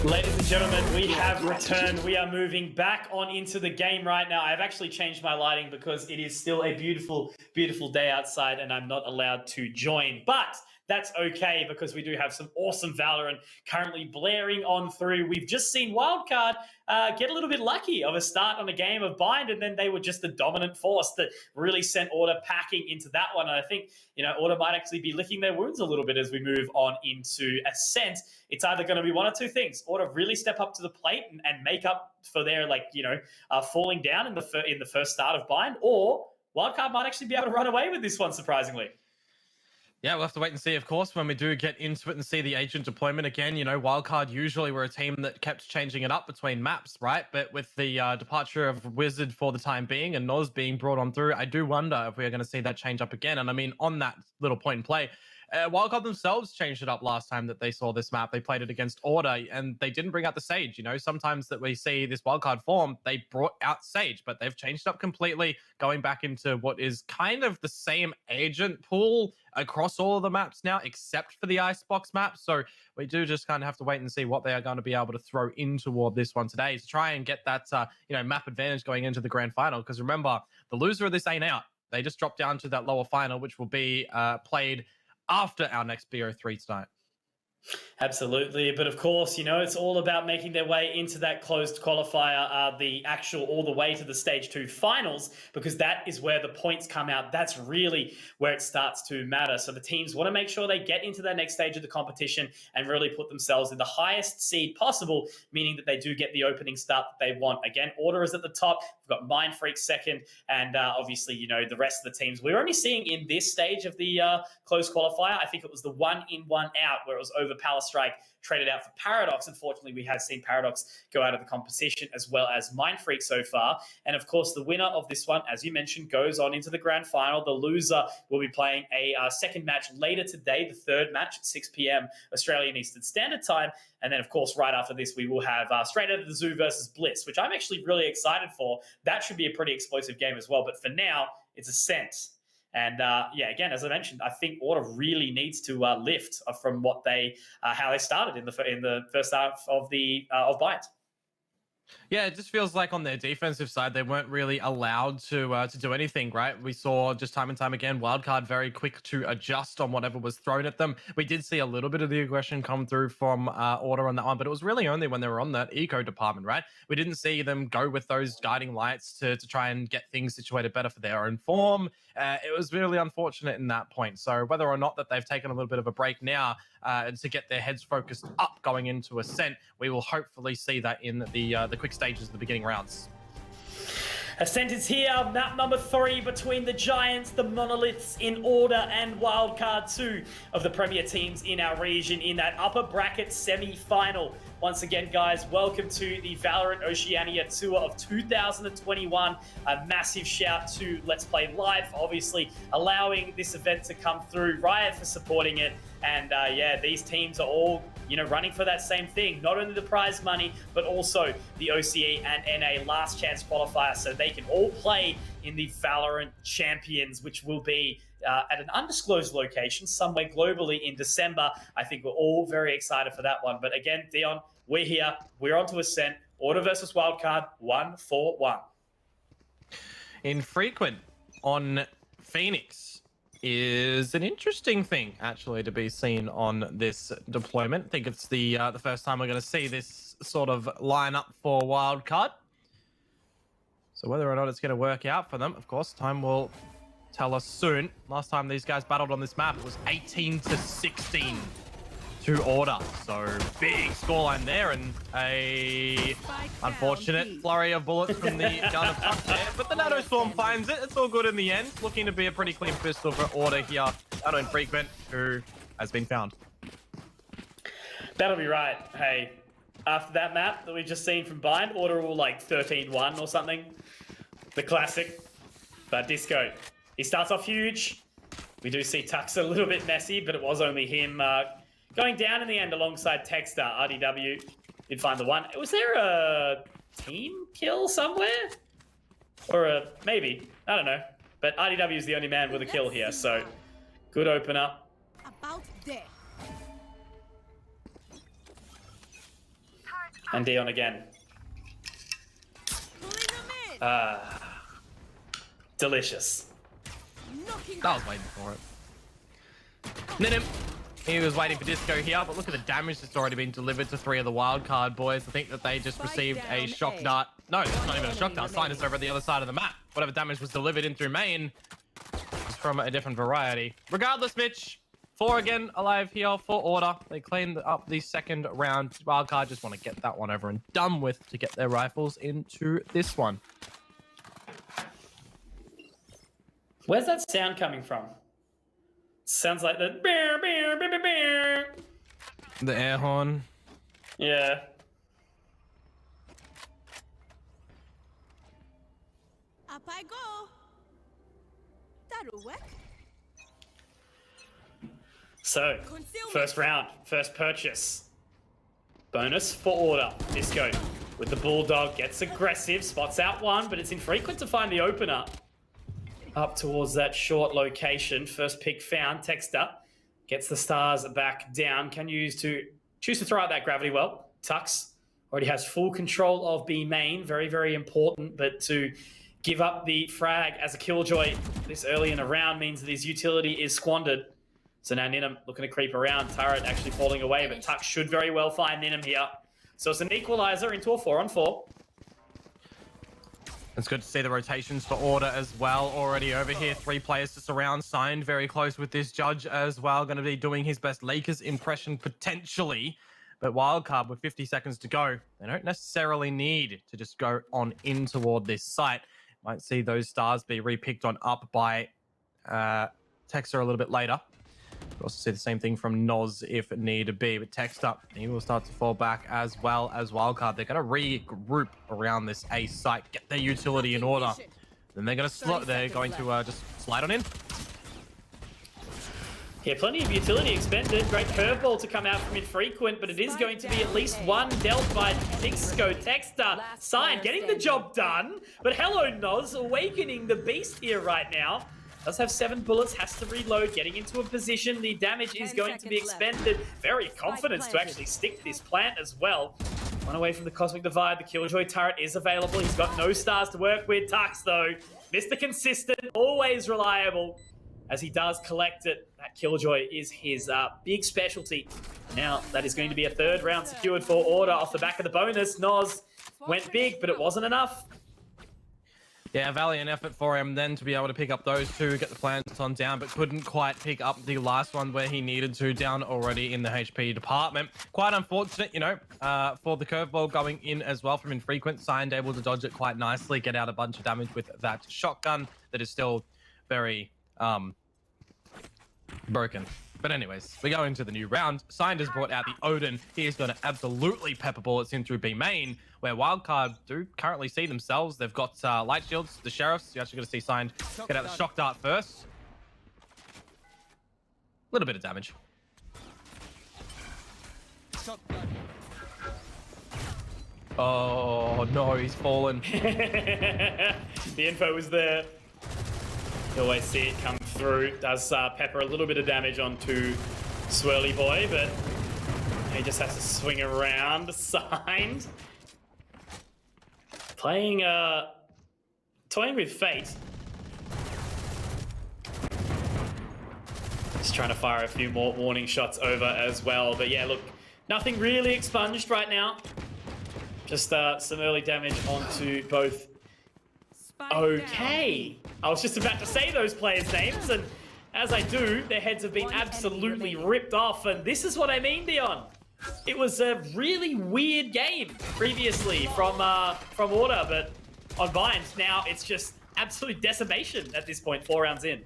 Ladies and gentlemen, we have returned. We are moving back on into the game right now. I've actually changed my lighting because it is still a beautiful, beautiful day outside and I'm not allowed to join. But that's okay because we do have some awesome Valorant currently blaring on through. We've just seen Wildcard get a little bit lucky of a start on a game of Bind, and then they were just the dominant force that really sent Order packing into that one. And I think, Order might actually be licking their wounds a little bit as we move on into Ascent. It's either going to be one or two things. Order really step up to the plate and make up for their, falling down in the first start of Bind, or Wildcard might actually be able to run away with this one, surprisingly. Yeah, we'll have to wait and see, of course, when we do get into it and see the agent deployment again. Wildcard usually were a team that kept changing it up between maps, right? But with the departure of Wizard for the time being and Noz being brought on through, I do wonder if we're going to see that change up again. And I mean, on that little point in play, Wildcard themselves changed it up last time that they saw this map. They played it against Order, and they didn't bring out the Sage. Sometimes that we see this Wildcard form, they brought out Sage, but they've changed it up completely, going back into what is kind of the same agent pool across all of the maps now, except for the Icebox map. So we do just kind of have to wait and see what they are going to be able to throw in toward this one today to try and get that map advantage going into the grand final. Because remember, the loser of this ain't out. They just drop down to that lower final, which will be played after our next BO3 tonight. Absolutely. But of course, it's all about making their way into that closed qualifier, the actual all the way to the stage 2 finals, because that is where the points come out. That's really where it starts to matter. So the teams want to make sure they get into that next stage of the competition and really put themselves in the highest seed possible, meaning that they do get the opening start that they want. Again, Order is at the top. We've got Mindfreak second, and obviously, the rest of the teams. We're only seeing in this stage of the closed qualifier, I think it was the 1 in, 1 out, where it was over Power Strike traded out for Paradox. Unfortunately, we have seen Paradox go out of the competition as well as Mindfreak so far. And of course, the winner of this one, as you mentioned, goes on into the grand final. The loser will be playing a second match later today, the third match at 6 p.m. Australian Eastern Standard Time. And then, of course, right after this, we will have Straight Out of the Zoo versus Bliss, which I'm actually really excited for. That should be a pretty explosive game as well. But for now, it's Ascent. And again, as I mentioned, I think Order really needs to lift from what how they started in the first half of Bind. Yeah, it just feels like on their defensive side, they weren't really allowed to do anything, right? We saw just time and time again, Wildcard very quick to adjust on whatever was thrown at them. We did see a little bit of the aggression come through from Order on that one, but it was really only when they were on that eco department, right? We didn't see them go with those guiding lights to try and get things situated better for their own form. It was really unfortunate in that point. So whether or not that they've taken a little bit of a break now to get their heads focused up going into Ascent, we will hopefully see that in the quick stages of the beginning rounds. Ascent is here, map number 3 between the Giants, the Monoliths in Order, and Wildcard, 2 of the premier teams in our region in that upper bracket semi-final. Once again, guys, welcome to the Valorant Oceania Tour of 2021. A massive shout to Let's Play Live, obviously allowing this event to come through. Riot for supporting it. And these teams are all, running for that same thing. Not only the prize money, but also the OCE and NA last chance qualifier, so they can all play in the Valorant Champions, which will be at an undisclosed location somewhere globally in December. I think we're all very excited for that one. But again, Dion, we're here. We're on to Ascent. Order versus Wildcard, 1-4-1. Infrequent on Phoenix is an interesting thing, actually, to be seen on this deployment. I think it's the first time we're going to see this sort of lineup for Wildcard. So whether or not it's going to work out for them, of course, time will tell us soon. Last time these guys battled on this map, it was 18-16 to Order. So big scoreline there, and a unfortunate flurry of bullets from the gun of Puck there. But the Nano Storm finds it. It's all good in the end. Looking to be a pretty clean pistol for Order here. Nano Infrequent, who has been found. That'll be right. Hey, after that map that we've just seen from Bind, Order will like 13-1 or something. The classic. But Disco, he starts off huge. We do see Tux a little bit messy, but it was only him going down in the end alongside Texter. RDW did find the one. Was there a team kill somewhere? Or maybe. I don't know. But RDW is the only man with a kill here, so good opener. About there. And Dion again. Delicious. I was waiting for it. Nid him. He was waiting for Disco here, but look at the damage that's already been delivered to 3 of the wildcard boys. I think that they just received a shock dart. No, it's not even a shock dart. Sign is over at the other side of the map. Whatever damage was delivered in through main is from a different variety. Regardless, Mitch, 4 again alive here for order. They cleaned up the second round. Wildcard just want to get that one over and done with to get their rifles into this one. Where's that sound coming from? Sounds like the bear, bear, bear, bear, bear. The air horn. Yeah. Up I go. That'll work. So, first round, first purchase. Bonus for order. Disco with the Bulldog gets aggressive, spots out one, but it's infrequent to find the opener. Up towards that short location. First pick found. Texter gets the stars back down. Can choose to throw out that gravity well. Tux already has full control of B main. Very, very important. But to give up the frag as a killjoy this early in the round means that his utility is squandered. So now Ninum looking to creep around. Turret actually falling away, but Tux should very well find Ninum here. So it's an equalizer into a 4-on-4. It's good to see the rotations for order as well. Already over here, 3 players to surround. Signed very close with this judge as well. Going to be doing his best Lakers impression potentially. But Wildcard with 50 seconds to go. They don't necessarily need to just go on in toward this site. Might see those stars be repicked on up by Texter a little bit later. We'll also see the same thing from Noz if need be, but Texter, he will start to fall back as well as Wildcard. They're going to regroup around this A site, get their utility in order. Then they're going to just slide on in. Yeah, plenty of utility expended. Great curveball to come out from infrequent, but it is going to be at least one dealt by Disco. Texter, Sign getting the job done, but hello Noz, awakening the beast here right now. Does have 7 bullets, has to reload, getting into a position. The damage is going to be expended. Very confident to actually stick this plant as well. One away from the Cosmic Divide. The Killjoy turret is available. He's got no stars to work with. Tux, though, Mr. Consistent, always reliable. As he does collect it, that Killjoy is his big specialty. Now, that is going to be a 3rd round secured for order off the back of the bonus. Noz went big, but it wasn't enough. Yeah, valiant effort for him then to be able to pick up those 2, get the plants on down, but couldn't quite pick up the last one where he needed to, down already in the HP department. Quite unfortunate, for the curveball going in as well from infrequent. Signed able to dodge it quite nicely, get out a bunch of damage with that shotgun that is still very broken. But anyways, we go into the new round. Signed has brought out the Odin. He is going to absolutely pepper bullets in through B main, where Wildcard do currently see themselves. They've got light shields, the sheriffs. You're actually going to see Signed get out the shock dart first. A little bit of damage. Oh no, he's fallen. The info was there. You always see it come through. Does pepper a little bit of damage onto Swirly Boy, but he just has to swing around. Signed. Playing, toying with fate. Just trying to fire a few more warning shots over as well. But yeah, look, nothing really expunged right now. Just some early damage onto both. Okay. I was just about to say those players' names, and as I do, their heads have been absolutely ripped off, and this is what I mean, Dion. It was a really weird game previously from Order, but on Bind, now it's just absolute decimation at this point, 4 rounds in.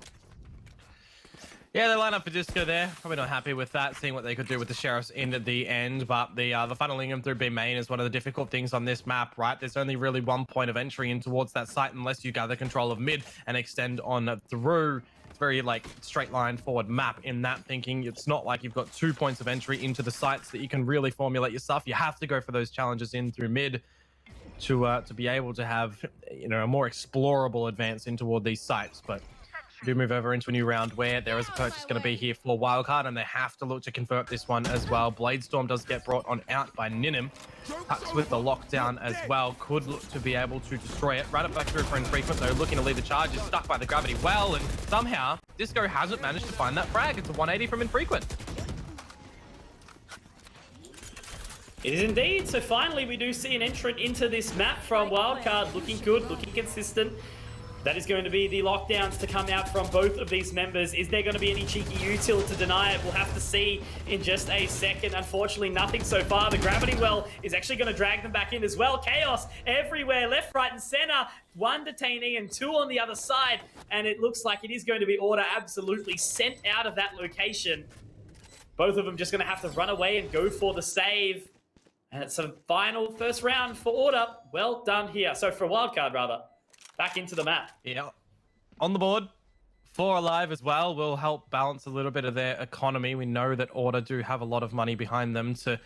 Yeah, they line up for Disco there. Probably not happy with that, seeing what they could do with the Sheriffs in at the end. But the funneling them through B main is one of the difficult things on this map, right? There's only really one point of entry in towards that site unless you gather control of mid and extend on through. It's very like straight line forward map in that thinking. It's not like you've got 2 points of entry into the sites that you can really formulate your stuff. You have to go for those challenges in through mid to be able to have, you know, a more explorable advance in toward these sites. But we do move over into a new round where there is a purchase going to be here for Wildcard, and they have to look to convert this one as well. Bladestorm does get brought on out by Ninim. Tucks with the lockdown as well. Could look to be able to destroy it. Right up back through for Infrequent, though, looking to leave the charges. Stuck by the gravity well, and somehow Disco hasn't managed to find that frag. It's a 180 from Infrequent. It is indeed. So finally, we do see an entrant into this map from Wildcard. Looking good, looking consistent. That is going to be the lockdowns to come out from both of these members. Is there going to be any cheeky util to deny it? We'll have to see in just a second. Unfortunately, nothing so far. The gravity well is actually going to drag them back in as well. Chaos everywhere, left, right, and center. One detainee and two on the other side. And it looks like it is going to be Order absolutely sent out of that location. Both of them just going to have to run away and go for the save. And it's a final first round for Order. Well done here. So for Wildcard, rather. Back into the map. Yeah. On the board. 4 alive as well will help balance a little bit of their economy. We know that Order do have a lot of money behind them to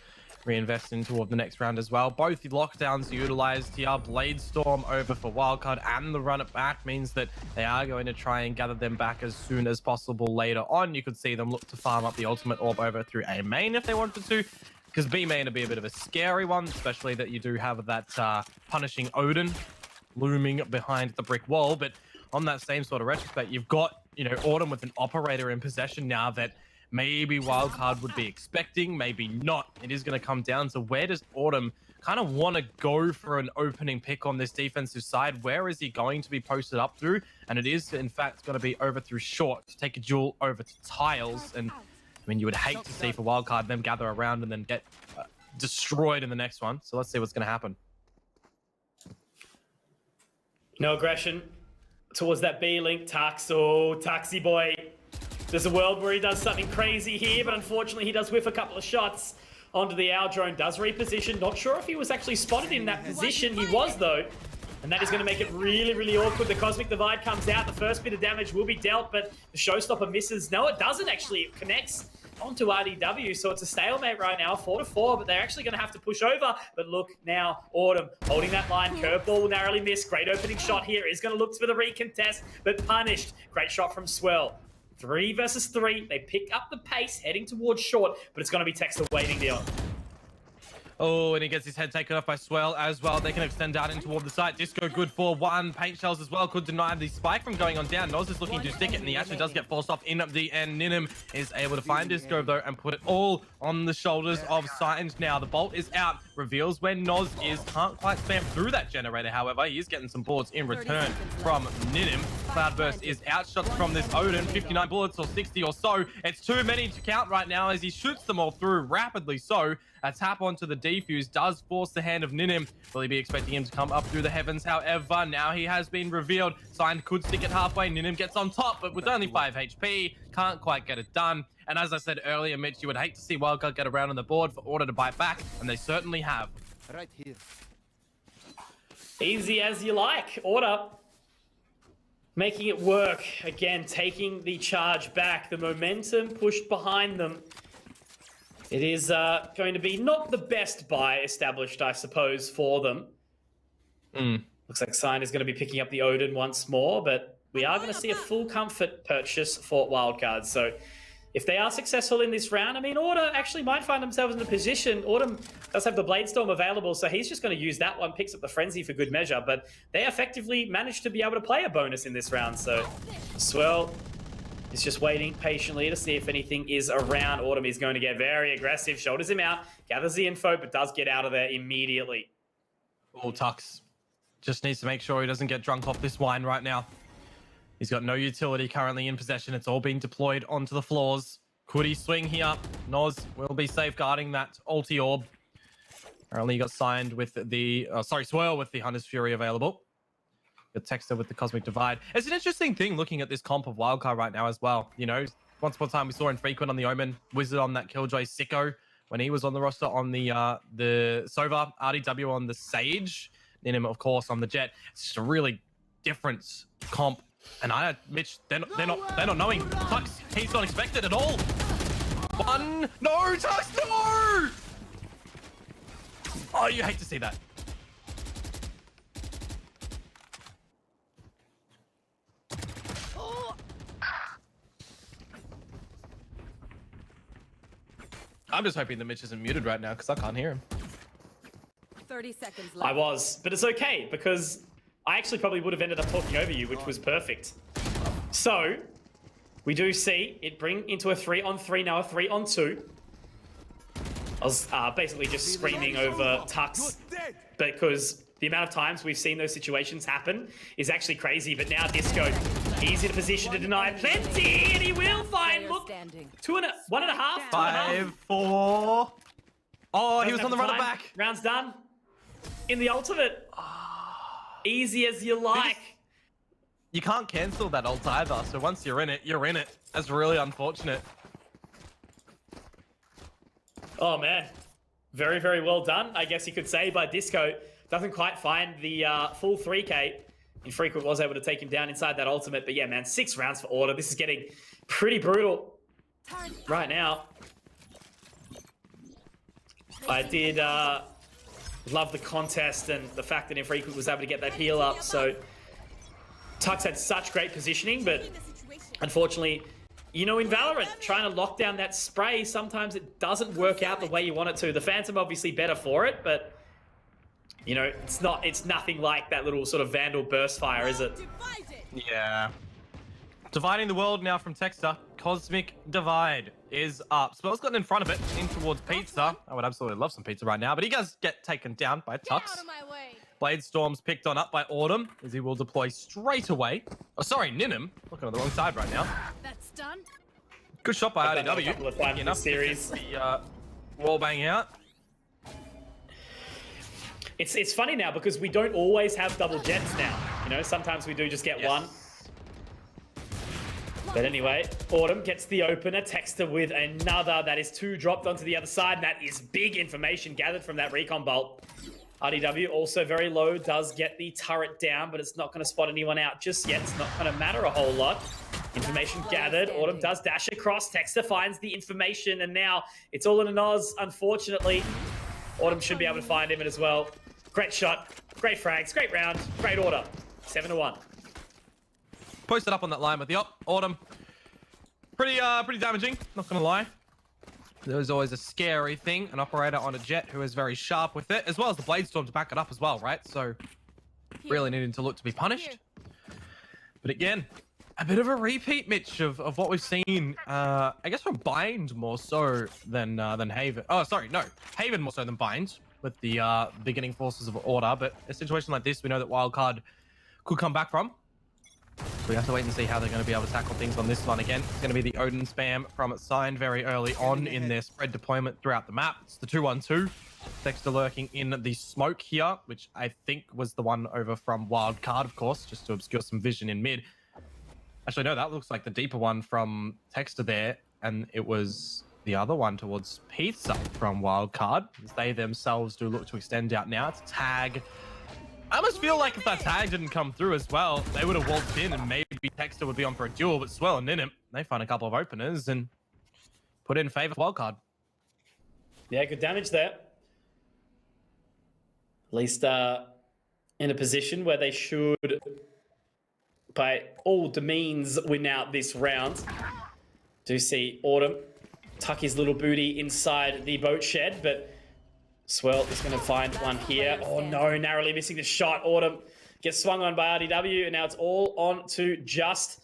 reinvest into the next round as well. Both the lockdowns utilized here. Blade Storm over for Wildcard, and the run it back means that they are going to try and gather them back as soon as possible later on. You could see them look to farm up the ultimate orb over through A main if they wanted to, because B main would be a bit of a scary one, especially that you do have that punishing Odin looming behind the brick wall. But on that same sort of retrospect, you've got, you know, Autumn with an operator in possession now that maybe Wildcard would be expecting, maybe not. It is going to come down to where does Autumn kind of want to go for an opening pick on this defensive side. Where is he going to be posted up through? And it is, in fact, going to be over through short to take a duel over to tiles. And I mean, you would hate to see for Wildcard them gather around and then get destroyed in the next one. So let's see what's going to happen. No aggression towards that B-link. Tux, oh, Tuxy boy. There's a world where he does something crazy here, but unfortunately he does whiff a couple of shots onto the owl drone. Does reposition. Not sure if he was actually spotted in that position. He was, though. And that is going to make it really, really awkward. The Cosmic Divide comes out. The first bit of damage will be dealt, but the Showstopper misses. No, it doesn't actually. It connects onto RDW, so it's a stalemate right now, 4-4, but they're actually going to have to push over. But look now, Autumn holding that line. Curveball will narrowly miss. Great opening shot here. Is going to look for the recontest, but punished. Great shot from Swell. 3 versus 3. They pick up the pace, heading towards short, but it's going to be Texter waiting there. Oh, and he gets his head taken off by Swell as well. They can extend out in toward the site. Disco good for 1. Paint shells as well could deny the spike from going on down. Noz is looking to stick it, and he actually does get forced off in the end. Ninim is able to find Disco, though, and put it all on the shoulders of Signed now. The bolt is out. Reveals where Noz is. Can't quite spam through that generator, however. He is getting some bullets in return from Ninim. Cloudburst is outshot from this Odin. 59 bullets or 60 or so. It's too many to count right now as he shoots them all through rapidly so. A tap onto the defuse does force the hand of Ninim. Will he be expecting him to come up through the heavens? However, now he has been revealed. Signed could stick it halfway. Ninim gets on top, but with only 5 HP, can't quite get it done. And as I said earlier, Mitch, you would hate to see Wildcard get around on the board for Order to bite back, and they certainly have. Right here. Easy as you like. Order making it work. Again, taking the charge back. The momentum pushed behind them. It is going to be not the best buy established, I suppose, for them. Looks like Sign is going to be picking up the Odin once more, but we are going to see a full comfort purchase for Wildcard. So if they are successful in this round, I mean, Order actually might find themselves in a position. Autumn does have the Blade Storm available, so he's just going to use that one, picks up the Frenzy for good measure, but they effectively managed to be able to play a bonus in this round. So Swell is just waiting patiently to see if anything is around. Autumn is going to get very aggressive, shoulders him out, gathers the info, but does get out of there immediately. Oh, Tux just needs to make sure he doesn't get drunk off this wine right now. He's got no utility currently in possession. It's all being deployed onto the floors. Could he swing here? Noz will be safeguarding that ulti orb. Apparently he got Signed with the... Swirl with the Hunter's Fury available. Got Texter with the Cosmic Divide. It's an interesting thing looking at this comp of Wildcard right now as well. You know, once upon a time we saw Infrequent on the Omen, Wizard on that Killjoy, Sicko when he was on the roster on the Sova, RDW on the Sage, Ninim of course on the Jet. It's just a really different comp. And Mitch, they're not knowing. Tux, he's not expected at all. One, no, Tux, no! Oh, you hate to see that. I'm just hoping that Mitch isn't muted right now because I can't hear him. 30 seconds left. I was, but it's okay because I actually probably would have ended up talking over you, which was perfect. So we do see it bring into a 3-on-3 now, a 3-on-2. I was basically just screaming over Tux because the amount of times we've seen those situations happen is actually crazy. But now Disco, he's in a position to deny plenty, and he will find, look, 1.5. 5, 4. Oh, he was Doesn't on the have run time. back. Round's done. In the ultimate. Easy as you like. You can't cancel that ult either, so once you're in it, you're in it. That's really unfortunate. Oh, man. Very, very well done, I guess you could say, by Disco. Doesn't quite find the full 3K. Infrequent was able to take him down inside that ultimate. But yeah, man, 6 rounds for Order. This is getting pretty brutal right now. I did love the contest and the fact that Infrequent was able to get that heal up. So Tux had such great positioning, but unfortunately, you know, in Valorant, trying to lock down that spray, sometimes it doesn't work out the way you want it to. The Phantom obviously better for it, but you know, it's nothing like that little sort of Vandal burst fire, is it? Yeah. Dividing the world now from Texter. Cosmic Divide is up. Spell's gotten in front of it, in towards Pizza. I would absolutely love some pizza right now, but he does get taken down by Tux. Blade Storm's picked on up by Autumn, as he will deploy straight away. Oh, sorry, Ninim. Looking on the wrong side right now. That's done. Good shot by I've done that a RDW. couple of times in this series. The wall bang out. It's funny now because we don't always have double jets now. You know, sometimes we do just get one. But anyway, Autumn gets the opener. Texter with another. That is 2 dropped onto the other side. And that is big information gathered from that recon bolt. RDW also very low. Does get the turret down, but it's not going to spot anyone out just yet. It's not going to matter a whole lot. Information gathered. Autumn does dash across. Texter finds the information. And now it's all in a Oz, unfortunately. Autumn should be able to find him as well. Great shot. Great frags. Great round. Great order. 7-1. Posted up on that line with the Autumn. Pretty damaging, not gonna lie. There's always a scary thing, an operator on a jet who is very sharp with it, as well as the Blade Storm to back it up as well, right? So really needing to look to be punished. But again, a bit of a repeat, Mitch, of what we've seen, I guess from Bind more so than Haven. Oh, sorry, no. Haven more so than Bind with the beginning forces of Order, but a situation like this, we know that Wildcard could come back from. So we have to wait and see how they're going to be able to tackle things on this one again. It's going to be the Odin spam from Signed very early on in their spread deployment throughout the map. It's the 2-1-2. Dexter lurking in the smoke here, which I think was the one over from Wildcard, of course, just to obscure some vision in mid. Actually, no, that looks like the deeper one from Texter there, and it was the other one towards Pizza from Wildcard. As they themselves do look to extend out now. It's tag. I almost feel like if that tag didn't come through as well, they would have walked in and maybe Texter would be on for a duel, but Swell and Ninim, they find a couple of openers and put it in favor of Wildcard. Yeah, good damage there. At least in a position where they should, by all means, win out this round. Do see Autumn tuck his little booty inside the boat shed, but Swell is going to find one here. Oh no, narrowly missing the shot. Autumn gets swung on by RDW, and now it's all on to just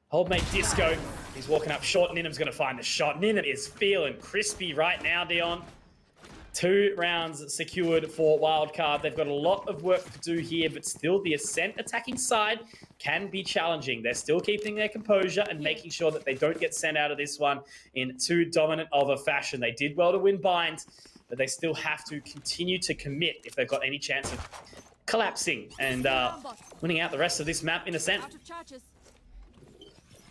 Holdmate Disco. He's walking up short. Ninim's going to find the shot. Ninim is feeling crispy right now, Dion. 2 rounds secured for Wildcard. They've got a lot of work to do here, but still the Ascent attacking side can be challenging. They're still keeping their composure and making sure that they don't get sent out of this one in too dominant of a fashion. They did well to win Bind, but they still have to continue to commit if they've got any chance of collapsing and winning out the rest of this map in Ascent.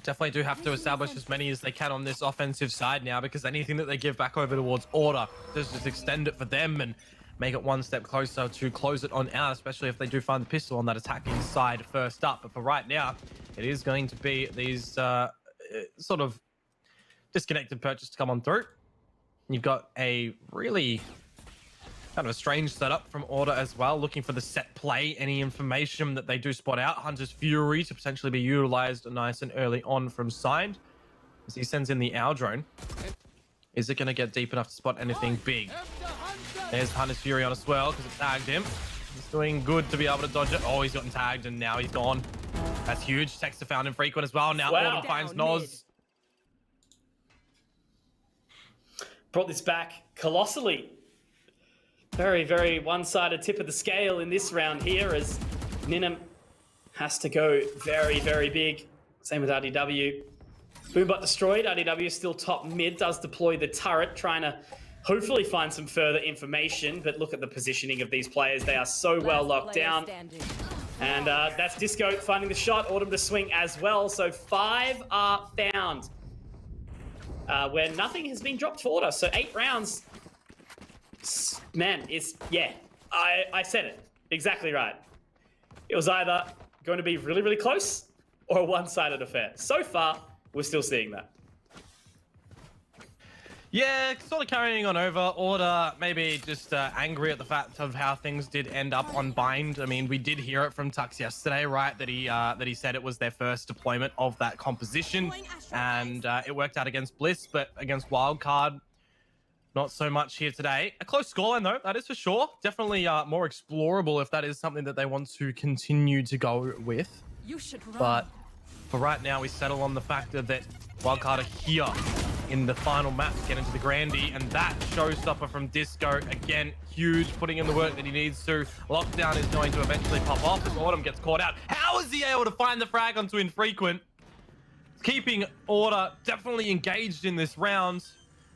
Definitely do have to establish as many as they can on this offensive side now, because anything that they give back over towards Order, just extend it for them and make it one step closer to close it on out, especially if they do find the pistol on that attacking side first up. But for right now, it is going to be these sort of disconnected purchase to come on through. You've got a really kind of a strange setup from Order as well, looking for the set play, any information that they do spot out. Hunter's Fury to potentially be utilized nice and early on from Signed, as he sends in the Owl drone. Is it going to get deep enough to spot anything big? There's Hunter's Fury on as well, because it tagged him. He's doing good to be able to dodge it. Oh, he's gotten tagged, and now he's gone. That's huge. Texter found him frequent as well. Now Autumn finds Noz. brought this back colossally. Very, very one-sided tip of the scale in this round here as Ninham has to go very, very big. Same with RDW. Boombot destroyed. RDW is still top mid, does deploy the turret, trying to hopefully find some further information. But look at the positioning of these players. They are so well locked down. And that's Disco finding the shot. Autumn to swing as well. So 5 are found where nothing has been dropped for Order. So 8 rounds. Man, I said it. Exactly right. It was either going to be really, really close or a one-sided affair. So far, we're still seeing that. Yeah, sort of carrying on over. Order maybe just angry at the fact of how things did end up on Bind. I mean, we did hear it from Tux yesterday, right? That he said it was their first deployment of that composition, and it worked out against Bliss, but against Wildcard, not so much here today. A close scoreline though, that is for sure. Definitely more explorable if that is something that they want to continue to go with. You should run. But for right now, we settle on the factor that Wildcard are here in the final map to get into the Grandy, and that showstopper from Disco, again, huge, putting in the work that he needs to. Lockdown is going to eventually pop off as Autumn gets caught out. How is he able to find the frag onto Infrequent? Keeping Order definitely engaged in this round.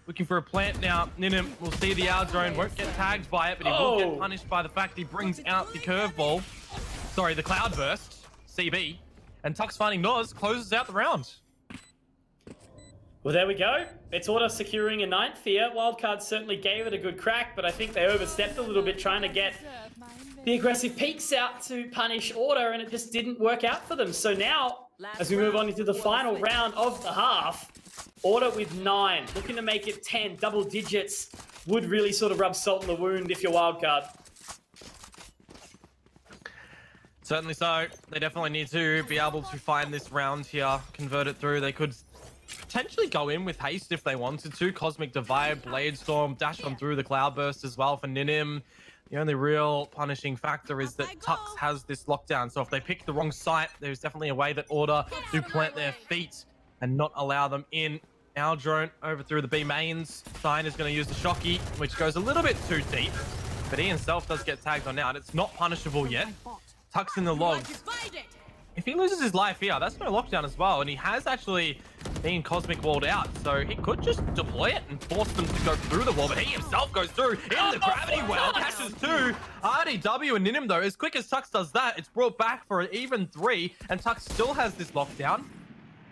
Looking for a plant now. Ninham will see the Owl drone, won't get tagged by it, but he will get punished by the fact he brings out the curveball. Sorry, the Cloudburst, CB. And Tux finding Noz closes out the round. Well, there we go. It's Order securing a 9th here. Wildcard certainly gave it a good crack, but I think they overstepped a little bit trying to get the aggressive peaks out to punish Order, and it just didn't work out for them. So now, as we move on into the final round of the half, Order with 9, looking to make it 10, double digits. Would really sort of rub salt in the wound if you're Wildcard. Certainly so. They definitely need to be able to find this round here, convert it through. They could potentially go in with haste if they wanted to. Cosmic Divide, Blade Storm, dash on through the Cloudburst as well for Ninham. The only real punishing factor is that Tux has this lockdown. So if they pick the wrong site, there's definitely a way that Order do plant their feet and not allow them in. Our drone over through the B mains. Shine is going to use the Shocky, which goes a little bit too deep, but he himself does get tagged on now, and it's not punishable yet. Tucks in the logs. If he loses his life here, that's no lockdown as well, and he has actually been Cosmic walled out, so he could just deploy it and force them to go through the wall, but he himself goes through in the gravity well, cashes too. RDW and Ninham though, as quick as Tux does that, it's brought back for an even 3, and Tux still has this lockdown.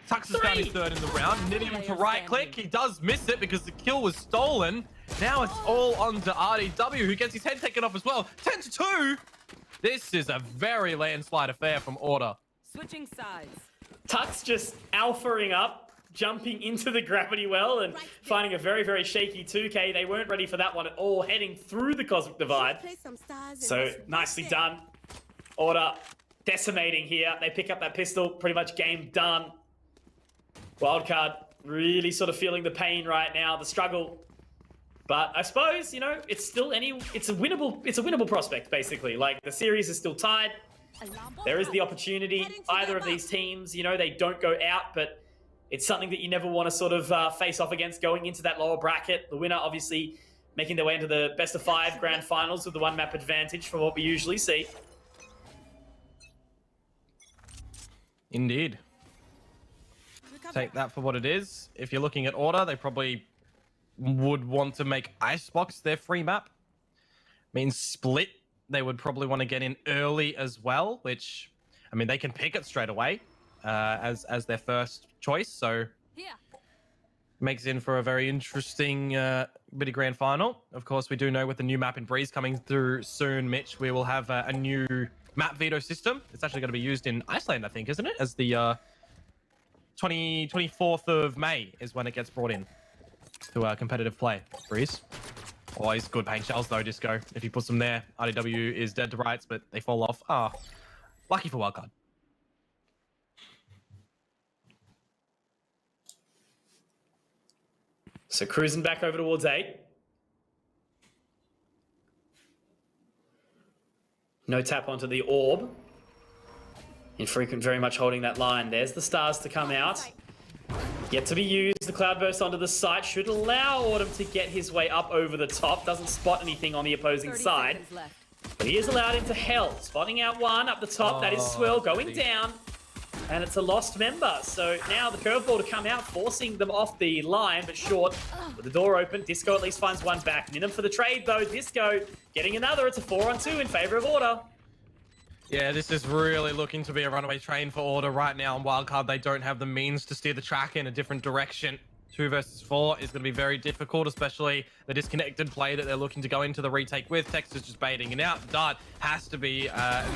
Tux has found his 3rd in the round. Ninham to right click. He does miss it because the kill was stolen. Now it's all on to RDW, who gets his head taken off as well. 10-2. This is a very landslide affair from Order. Switching sides. Tux just alphaing up, jumping into the gravity well and finding a very, very shaky 2K. They weren't ready for that one at all, heading through the Cosmic Divide. So nicely done. Order decimating here. They pick up that pistol, pretty much game done. Wildcard really sort of feeling the pain right now, the struggle. But I suppose, you know, it's still it's a winnable prospect, basically. Like, the series is still tied. There is the opportunity. Either of these teams, you know, they don't go out, but it's something that you never want to sort of face off against going into that lower bracket. The winner, obviously, making their way into the best of 5 grand finals with the 1-map advantage from what we usually see. Indeed. Take that for what it is. If you're looking at Order, they probably would want to make Icebox their free map. Means Split, they would probably want to get in early as well, which, I mean, they can pick it straight away as their first choice, so makes in for a very interesting bit of grand final. Of course, we do know with the new map in Breeze coming through soon, Mitch, we will have a new map veto system. It's actually going to be used in Iceland, I think, isn't it? As the 24th of May is when it gets brought in to competitive play. Breeze. Always good paint shells though, Disco. If he puts them there, RDW is dead to rights, but they fall off. Ah, lucky for Wildcard. So cruising back over towards 8. No tap onto the orb. Infrequent very much holding that line. There's the stars to come out. Yet to be used. the cloudburst onto the site. Should allow Autumn to get his way up over the top. Doesn't spot anything on the opposing 30 side. seconds left. But he is allowed into hell. Spotting out one up the top. That is Swill going down. And it's a lost member. So now the curveball to come out, forcing them off the line, but short. With the door open, Disco at least finds one back. Ninham for the trade, though. Disco getting another. It's a 4-on-2 in favor of Order. Yeah, this is really looking to be a runaway train for Order right now. On Wildcard, they don't have the means to steer the track in a different direction. 2 versus 4 is going to be very difficult, especially the disconnected play that they're looking to go into the retake with. Tex is just baiting it out. Dart has to be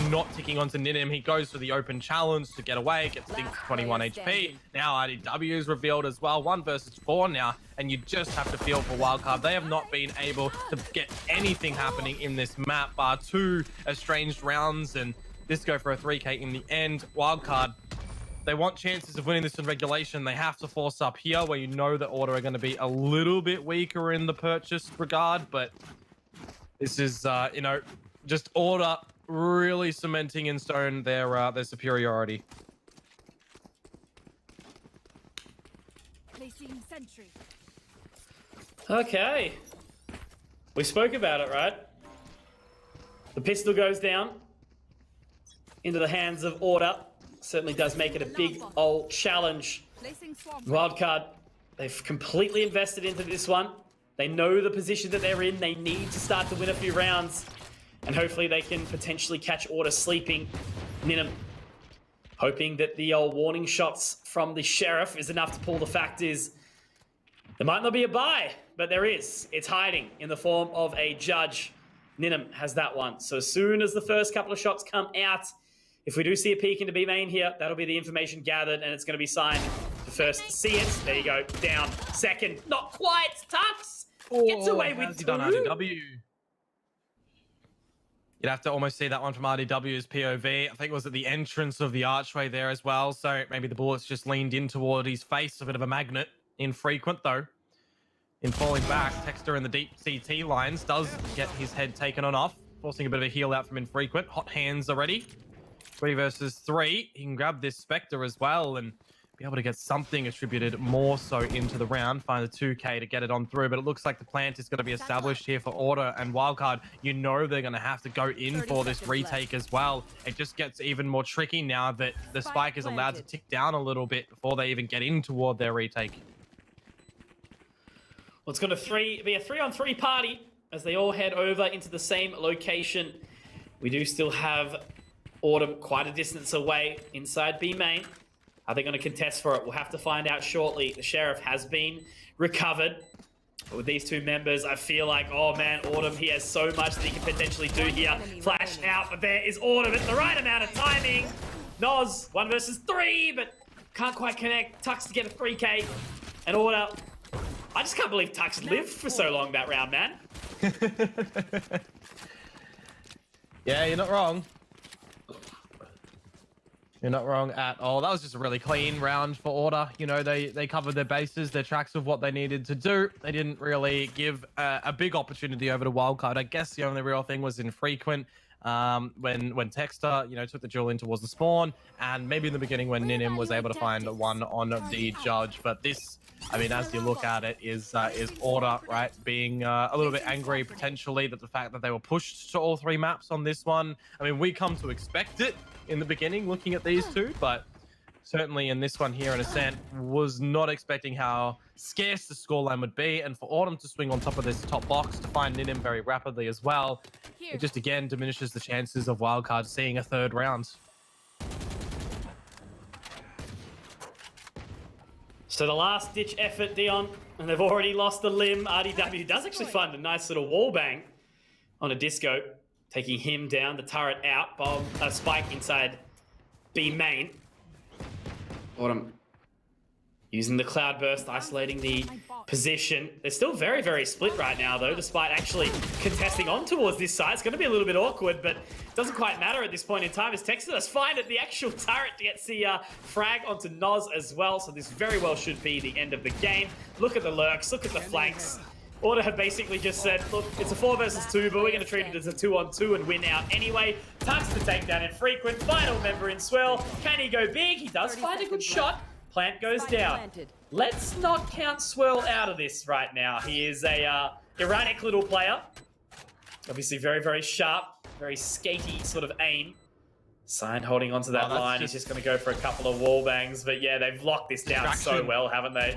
not ticking onto Ninham. He goes for the open challenge to get away, gets Dink to 21 HP. Now RDW is revealed as well. 1 versus 4 now, and you just have to feel for Wildcard. They have not been able to get anything happening in this map, bar 2 estranged rounds, and this go for a 3K in the end. Wildcard, they want chances of winning this in regulation. They have to force up here where you know that Order are going to be a little bit weaker in the purchase regard, but this is, you know, just Order really cementing in stone their superiority. Placing sentry. Okay. We spoke about it, right? The pistol goes down into the hands of Order. Certainly does make it a big old challenge. Placing swamp. Wildcard, they've completely invested into this one. They know the position that they're in. They need to start to win a few rounds. And hopefully they can potentially catch Order sleeping. Ninham hoping that the old warning shots from the Sheriff is enough to pull. The fact is, there might not be a buy, but there is. It's hiding in the form of a judge. Ninham has that one. So as soon as the first couple of shots come out, if we do see a peek into B main here, that'll be the information gathered, and it's going to be signed. The first to see it, there you go, down. Second, not quite. Tux gets away with 2. Done RDW. You'd have to almost see that one from RDW's POV. I think it was at the entrance of the archway there as well, so maybe the bullets just leaned in toward his face. A bit of a magnet. Infrequent, though. In falling back, Texter in the deep CT lines does get his head taken on off, forcing a bit of a heal out from Infrequent. Hot hands already. 3 versus 3. He can grab this Spectre as well and be able to get something attributed more so into the round. Find the 2K to get it on through, but it looks like the plant is going to be established here for Order and Wildcard. You know they're going to have to go in for this retake as well. It just gets even more tricky now that the spike is allowed to tick down a little bit before they even get in toward their retake. Well, it's going to be a 3-on-3 party as they all head over into the same location. We do still have Autumn quite a distance away inside B main. Are they going to contest for it? We'll have to find out shortly. The Sheriff has been recovered. But with these 2 members, I feel like, oh man, Autumn, he has so much that he can potentially do here. Flash out, but there is Autumn at the right amount of timing. Noz, 1 versus 3, but can't quite connect. Tux to get a 3K. And Order, I just can't believe Tux lived for so long that round, man. Yeah, you're not wrong. You're not wrong at all. That was just a really clean round for Order. You know, they covered their bases, their tracks of what they needed to do. They didn't really give a big opportunity over to Wildcard. I guess the only real thing was Infrequent when Texter, you know, took the duel in towards the spawn, and maybe in the beginning when Ninham was able to find one on the judge. But this, I mean, as you look at it, is Order, right, being a little bit angry potentially that the fact that they were pushed to all 3 maps on this one. I mean, we come to expect it in the beginning looking at these 2, but certainly in this one here in Ascent was not expecting how scarce the scoreline would be, and for Autumn to swing on top of this top box to find Ninham very rapidly as well, it just again diminishes the chances of Wildcard seeing a 3rd round. So the last ditch effort, Dion, and they've already lost the limb. RDW does actually find a nice little wall bang on a Disco, taking him down, the turret out, bomb, spike inside B main. Autumn using the cloudburst, isolating the position. They're still very, very split right now, though, despite actually contesting on towards this side. It's going to be a little bit awkward, but it doesn't quite matter at this point in time as Texas does find it, the actual turret gets the frag onto Noz as well, so this very well should be the end of the game. Look at the lurks, look at the flanks. Order have basically just said, look, it's a 4 versus 2, but we're going to treat it as a 2-on-2 and win out anyway. Tux to take down Infrequent, final member in Swell. Can he go big? He does find a good shot. Plant goes Spike down. planted. Let's not count Swirl out of this right now. He is a erratic little player. Obviously very, very sharp, very skatey sort of aim. Sign holding onto that line. He's just going to go for a couple of wall bangs. But yeah, they've locked this down so well, haven't they?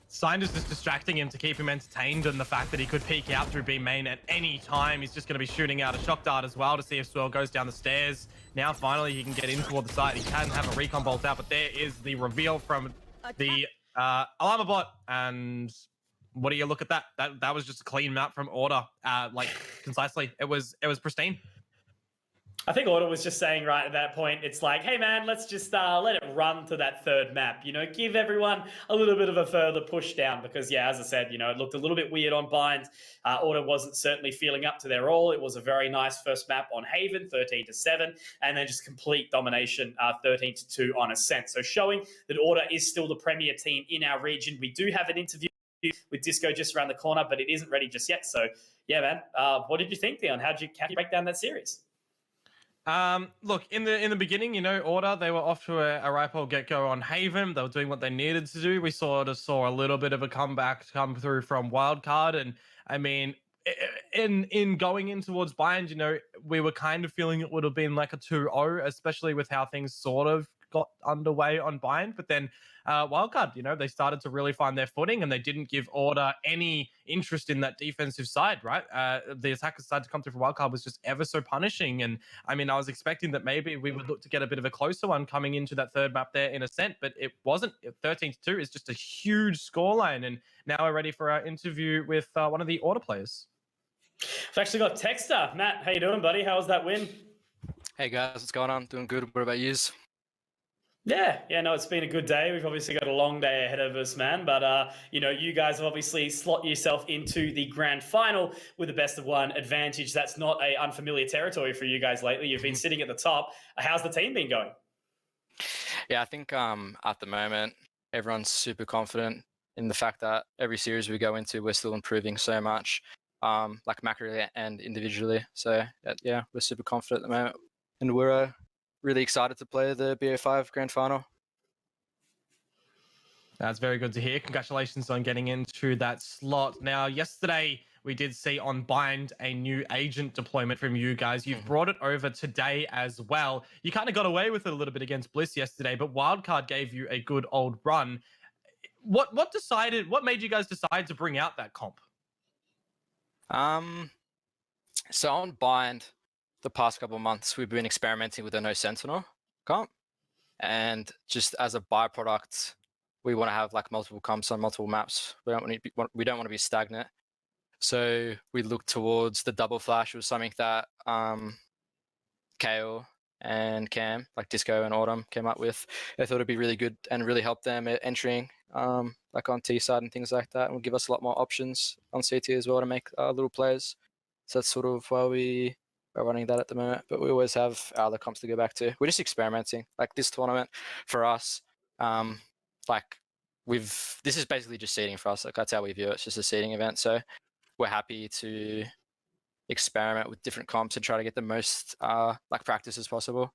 Sign is just distracting him to keep him entertained, and the fact that he could peek out through B main at any time. He's just going to be shooting out a shock dart as well to see if Swirl goes down the stairs. Now finally he can get in toward the side. He can have a recon bolt out, but there is the reveal from the Alarma bot. And what do you look at that? That was just a clean map from Order, like concisely. It was pristine. I think Order was just saying right at that point, it's like, hey man, let's just let it run to that third map. You know, give everyone a little bit of a further push down because, yeah, as I said, you know, it looked a little bit weird on Bind. Order wasn't certainly feeling up to their role. It was a very nice first map on Haven, 13-7, and then just complete domination, 13-2 on Ascent. So showing that Order is still the premier team in our region. We do have an interview with Disco just around the corner, but it isn't ready just yet. So, yeah, man, what did you think, Dion? How did you break down that series? Look, in the beginning, you know, Order, they were off to a ripe old get-go on Haven. They were doing what they needed to do. We sort of saw a little bit of a comeback come through from Wildcard. And I mean, in going in towards Bind, you know, we were kind of feeling it would have been like a 2-0, especially with how things sort of got underway on Bind. But then Wildcard, you know, they started to really find their footing and they didn't give Order any interest in that defensive side, right? The attacker side to come through for Wildcard was just ever so punishing. And I mean, I was expecting that maybe we would look to get a bit of a closer one coming into that third map there in Ascent, but it wasn't. 13-2 is just a huge scoreline. And now we're ready for our interview with one of the Order players. I've actually got Texter. Matt, how you doing, buddy? How was that win? Hey guys, what's going on? Doing good. What about yous? Yeah, no, it's been a good day. We've obviously got a long day ahead of us, man. But, you know, you guys have obviously slot yourself into the grand final with the best of one advantage. That's not a unfamiliar territory for you guys lately. You've been sitting at the top. How's the team been going? Yeah, I think at the moment, everyone's super confident in the fact that every series we go into, we're still improving so much, like macroly and individually. So, yeah, we're super confident at the moment. And we're really excited to play the BO5 Grand Final. That's very good to hear. Congratulations on getting into that slot. Now, yesterday we did see on Bind a new agent deployment from you guys. You've brought it over today as well. You kind of got away with it a little bit against Bliss yesterday, but Wildcard gave you a good old run. What made you guys decide to bring out that comp? So on Bind, the past couple of months, we've been experimenting with a no Sentinel comp, and just as a byproduct, we want to have like multiple comps on multiple maps. We don't want to be stagnant. So we looked towards the double flash. It was something that Kale and Cam, like Disco and Autumn, came up with. I thought it'd be really good and really help them at entering, like on T side and things like that, and will give us a lot more options on CT as well to make little plays. So that's sort of why we are running that at the moment. But we always have other comps to go back to. We're just experimenting. Like this tournament for us, this is basically just seeding for us. Like that's how we view it. It's just a seeding event. So we're happy to experiment with different comps and try to get the most like practice as possible.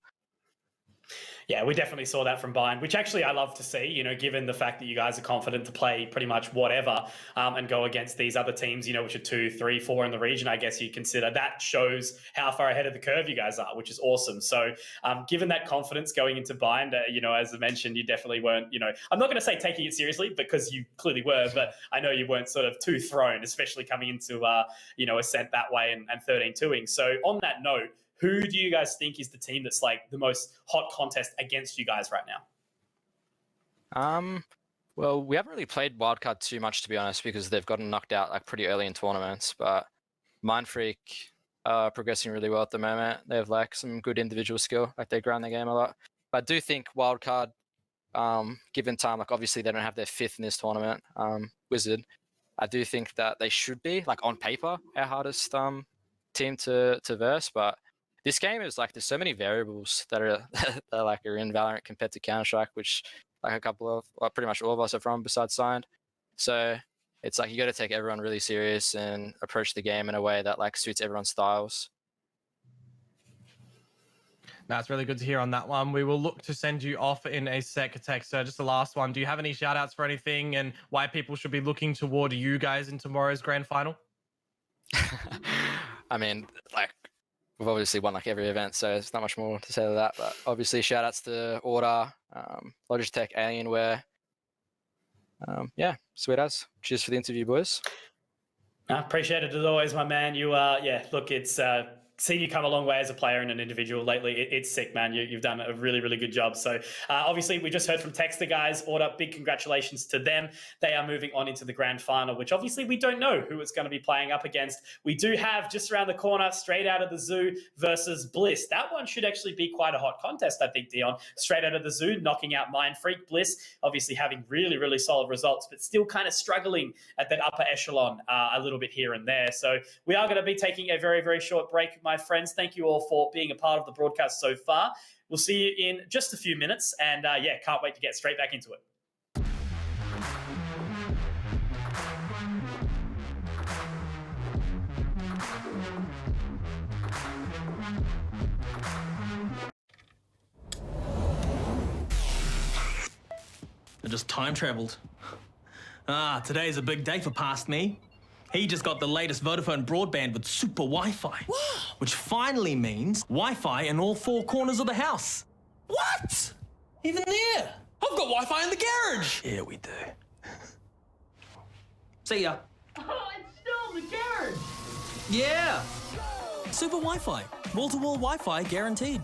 Yeah, we definitely saw that from Bind, which actually I love to see, you know, given the fact that you guys are confident to play pretty much whatever and go against these other teams, you know, which are 2, 3, 4 in the region, I guess you consider. That shows how far ahead of the curve you guys are, which is awesome. So given that confidence going into Bind, you know, as I mentioned, you definitely weren't, you know, I'm not going to say taking it seriously because you clearly were, but I know you weren't sort of too thrown, especially coming into, you know, Ascent that way and 13-2ing. So on that note, who do you guys think is the team that's like the most hot contest against you guys right now? Well, we haven't really played Wildcard too much, to be honest, because they've gotten knocked out like pretty early in tournaments. But Mindfreak are progressing really well at the moment. They have like some good individual skill, like they grind their game a lot. But I do think Wildcard, given time, like obviously they don't have their 5th in this tournament, Wizard. I do think that they should be, like on paper, our hardest team to verse, but this game is like there's so many variables that are in Valorant compared to Counter-Strike, which like a couple of, well, pretty much all of us are from besides Signed. So it's like you got to take everyone really serious and approach the game in a way that like suits everyone's styles. That's really good to hear on that one. We will look to send you off in a sec, Texter. Just the last one. Do you have any shout outs for anything and why people should be looking toward you guys in tomorrow's grand final? I mean, like, we've obviously won like every event, so there's not much more to say to that. But obviously, shout outs to Order, Logitech, Alienware. Yeah, sweet as. Cheers for the interview, boys. I appreciate it as always, my man. You look, it's seen you come a long way as a player and an individual lately. It's sick, man. You've done a really, really good job. So obviously, we just heard from Texter guys. Order, big congratulations to them. They are moving on into the grand final, which obviously we don't know who it's going to be playing up against. We do have just around the corner, straight out of the zoo versus Bliss. That one should actually be quite a hot contest, I think, Dion. Straight out of the zoo, knocking out Mind Freak. Bliss, obviously having really, really solid results, but still kind of struggling at that upper echelon a little bit here and there. So we are going to be taking a very, very short break, my friends. Thank you all for being a part of the broadcast so far. We'll see you in just a few minutes, and can't wait to get straight back into it. I just time traveled. Ah, today's a big day for past me. He just got the latest Vodafone broadband with super Wi-Fi. Which finally means Wi-Fi in all 4 corners of the house. What? Even there? I've got Wi-Fi in the garage. Yeah, we do. See ya. Oh, it's still in the garage. Yeah. Super Wi-Fi. Wall-to-wall Wi-Fi guaranteed.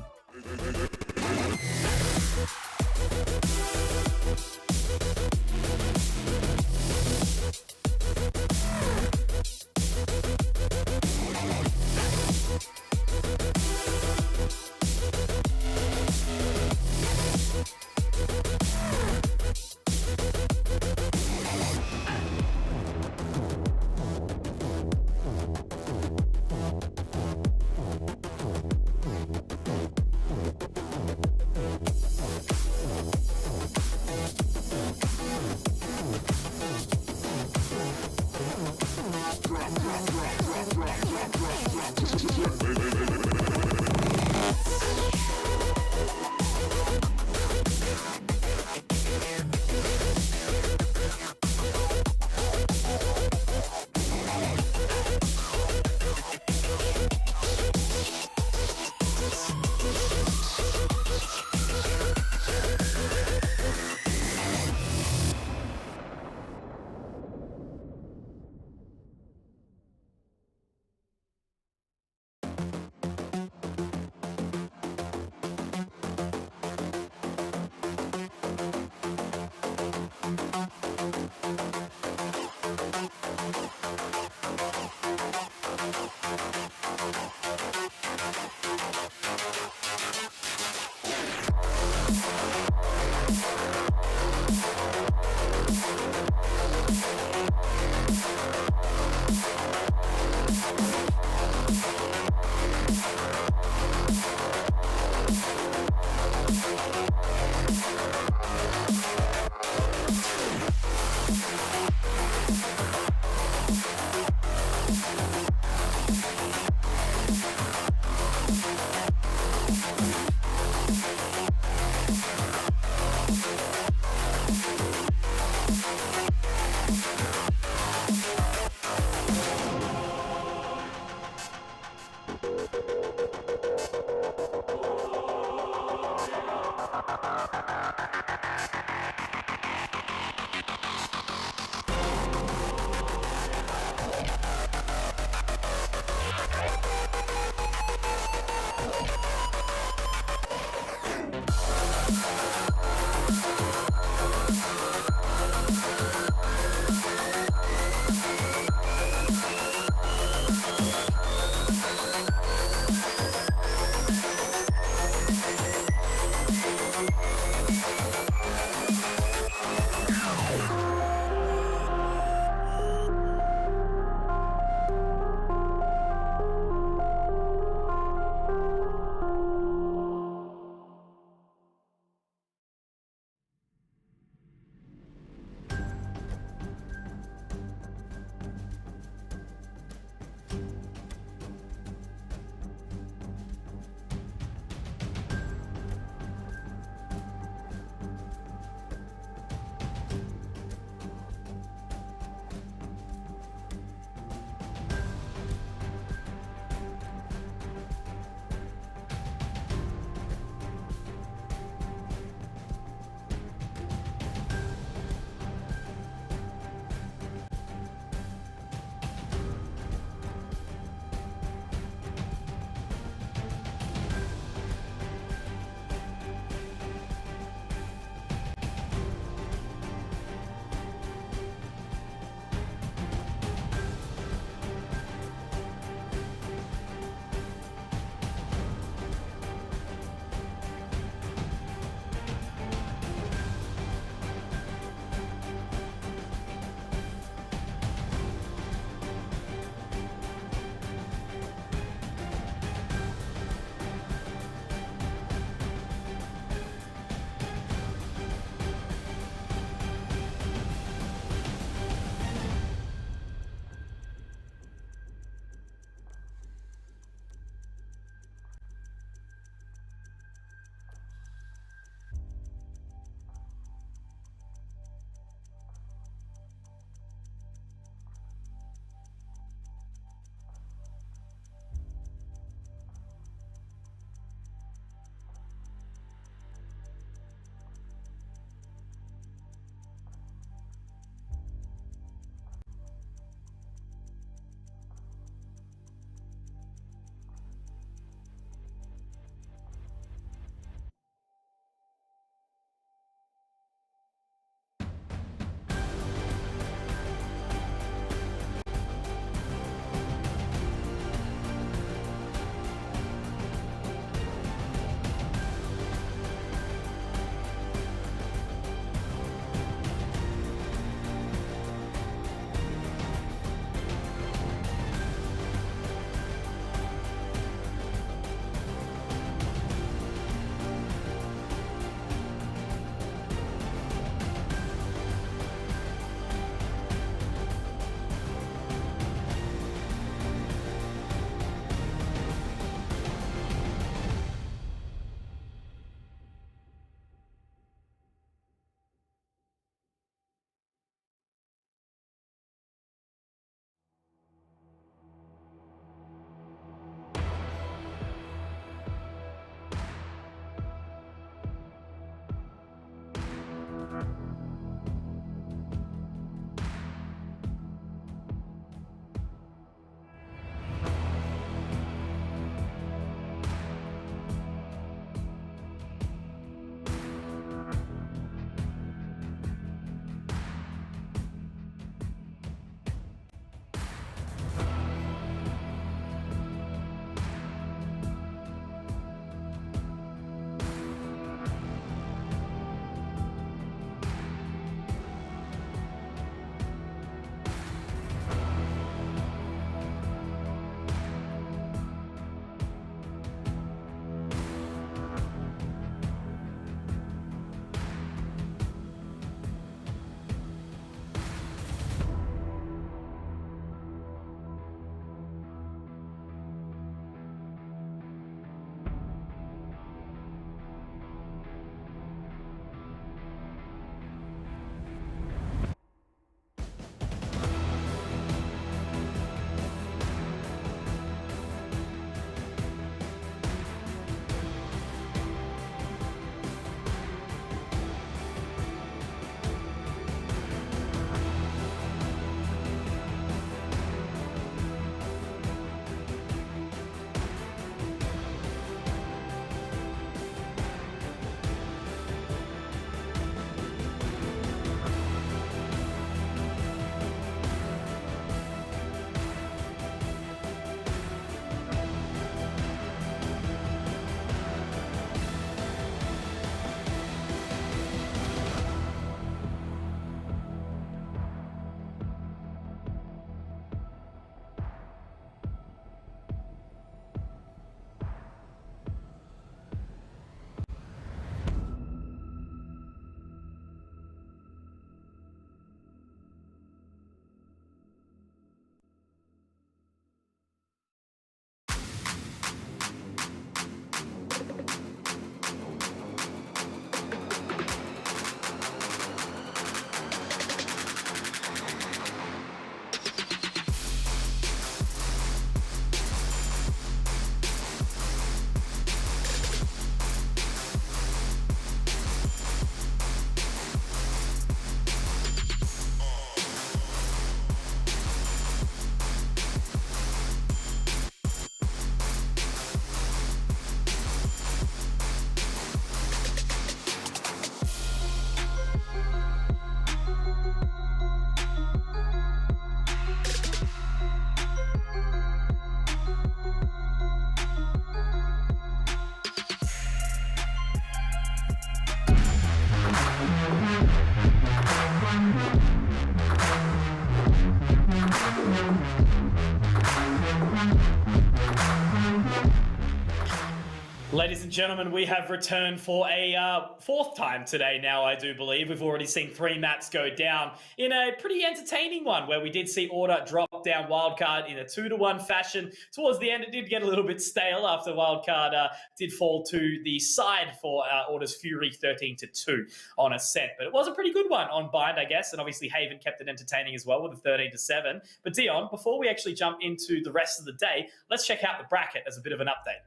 Ladies and gentlemen, we have returned for a fourth time today now, I do believe. We've already seen 3 maps go down in a pretty entertaining one where we did see Order drop down Wildcard in a 2-1 fashion. Towards the end, it did get a little bit stale after Wildcard did fall to the side for Order's Fury 13-2 on Ascent. But it was a pretty good one on Bind, I guess, and obviously Haven kept it entertaining as well with a 13-7. But Dion, before we actually jump into the rest of the day, let's check out the bracket as a bit of an update.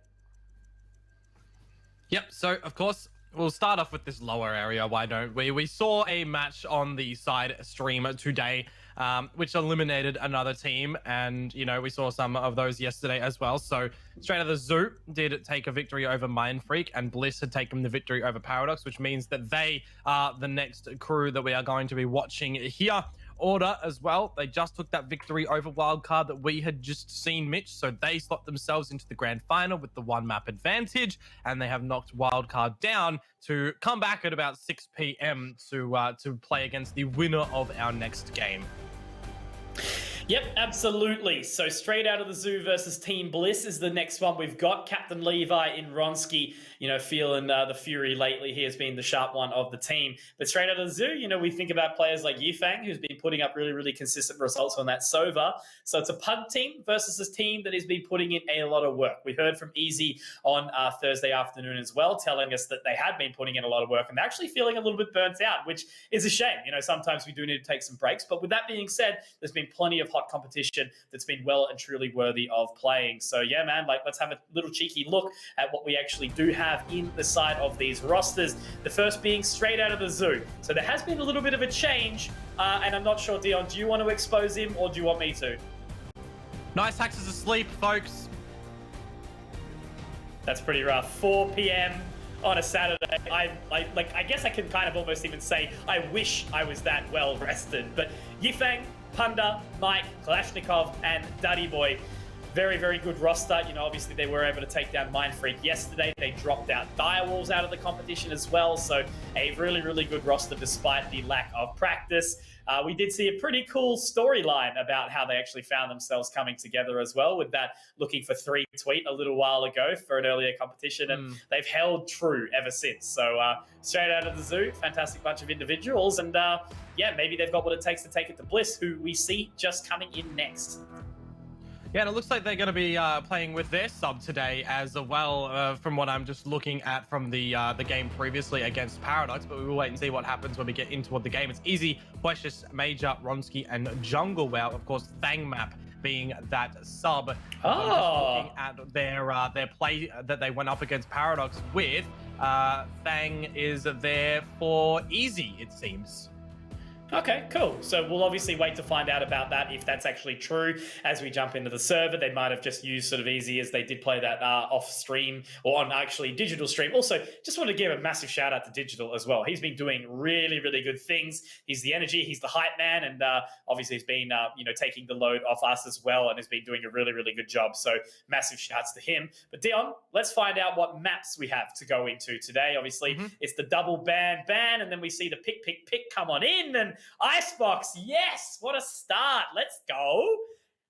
Yep, so of course, we'll start off with this lower area, why don't we? We saw a match on the side stream today, which eliminated another team, and, you know, we saw some of those yesterday as well. So straight out of the zoo did take a victory over Mindfreak, and Bliss had taken the victory over Paradox, which means that they are the next crew that we are going to be watching here. Order as well, they just took that victory over Wildcard that we had just seen, Mitch, so they slot themselves into the grand final with the 1 map advantage, and they have knocked Wildcard down to come back at about 6 p.m. to play against the winner of our next game. Yep, absolutely. So straight out of the zoo versus Team Bliss is the next one we've got. Captain Levi in Ronsky, you know, feeling the fury lately. He has been the sharp one of the team. But straight out of the zoo, you know, we think about players like Yifang, who's been putting up really, really consistent results on that Sova. So it's a pug team versus this team that has been putting in a lot of work. We heard from Easy on Thursday afternoon as well, telling us that they had been putting in a lot of work and they're actually feeling a little bit burnt out, which is a shame. You know, sometimes we do need to take some breaks. But with that being said, there's been plenty of hot competition that's been well and truly worthy of playing. So yeah, man, like, let's have a little cheeky look at what we actually do have in the side of these rosters. The first being straight out of the zoo. So there has been a little bit of a change, and I'm not sure, Dion, do you want to expose him or do you want me to? Nice Hacks is asleep, folks. That's pretty rough. 4 p.m. on a Saturday. I guess I can kind of almost even say I wish I was that well rested. But Yifang, Punda, Mike, Kalashnikov, and Duddy Boy. Very, very good roster. You know, obviously they were able to take down Mindfreak yesterday. They dropped out Direwolves out of the competition as well. So a really, really good roster despite the lack of practice. We did see a pretty cool storyline about how they actually found themselves coming together as well, with that looking for 3 tweet a little while ago for an earlier competition, and they've held true ever since. So straight out of the zoo, fantastic bunch of individuals, and yeah, maybe they've got what it takes to take it to Bliss, who we see just coming in next. Yeah, and it looks like they're going to be playing with their sub today as well, from what I'm just looking at from the game previously against Paradox, but we will wait and see what happens when we get into the game. It's Easy, Precious, Major, Ronsky, and Jungle Wow. Of course, Thang Map being that sub. I'm just looking at their play that they went up against Paradox with. Thang is there for Easy, it seems. Okay, cool. So we'll obviously wait to find out about that, if that's actually true, as we jump into the server. They might have just used sort of Easy as they did play that off stream, or on actually digital stream. Also, just want to give a massive shout out to Digital as well. He's been doing really, really good things. He's the energy, he's the hype man, and obviously he's been you know, taking the load off us as well, and has been doing a really, really good job. So massive shouts to him. But Dion, let's find out what maps we have to go into today. Obviously, it's the double ban, and then we see the pick come on in, and Icebox, yes, what a start. Let's go.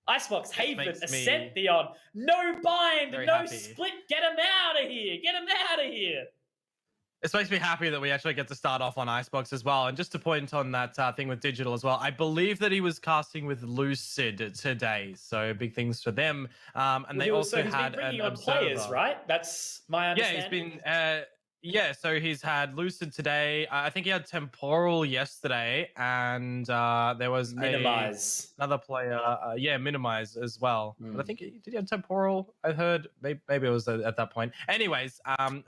Icebox, Haven, Ascent, Dion. No bind, no happy. split. Get him out of here. Get him out of here. It makes me happy that we actually get to start off on Icebox as well. And just to point on that thing with Digital as well, I believe that he was casting with Lucid today. So big things for them. And they also had an observer. Players, right? That's my understanding. Yeah, he's been... yeah, so he's had Lucid today. I think he had Temporal yesterday, and there was Minimize. another player. Minimize as well. But I think did he have Temporal? I heard maybe it was at that point. Anyways,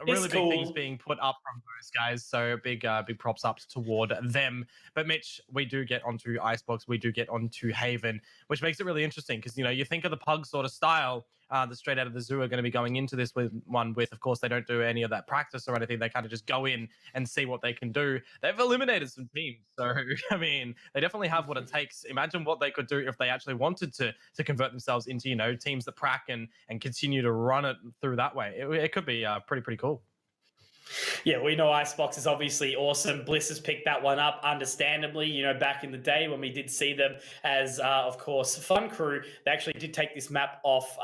really big things being put up from those guys. So big props up toward them. But Mitch, we do get onto Icebox. We do get onto Haven, which makes it really interesting because, you know, you think of the pug sort of style. The straight out of the zoo are going to be going into this with, of course, they don't do any of that practice or anything. They kind of just go in and see what they can do. They've eliminated some teams. So, I mean, they definitely have what it takes. Imagine what they could do if they actually wanted to convert themselves into, you know, teams that prac and continue to run it through that way. It could be pretty cool. Yeah, we know Icebox is obviously awesome. Bliss has picked that one up, understandably. You know, back in the day when we did see them as, of course, Fun Crew, they actually did take this map off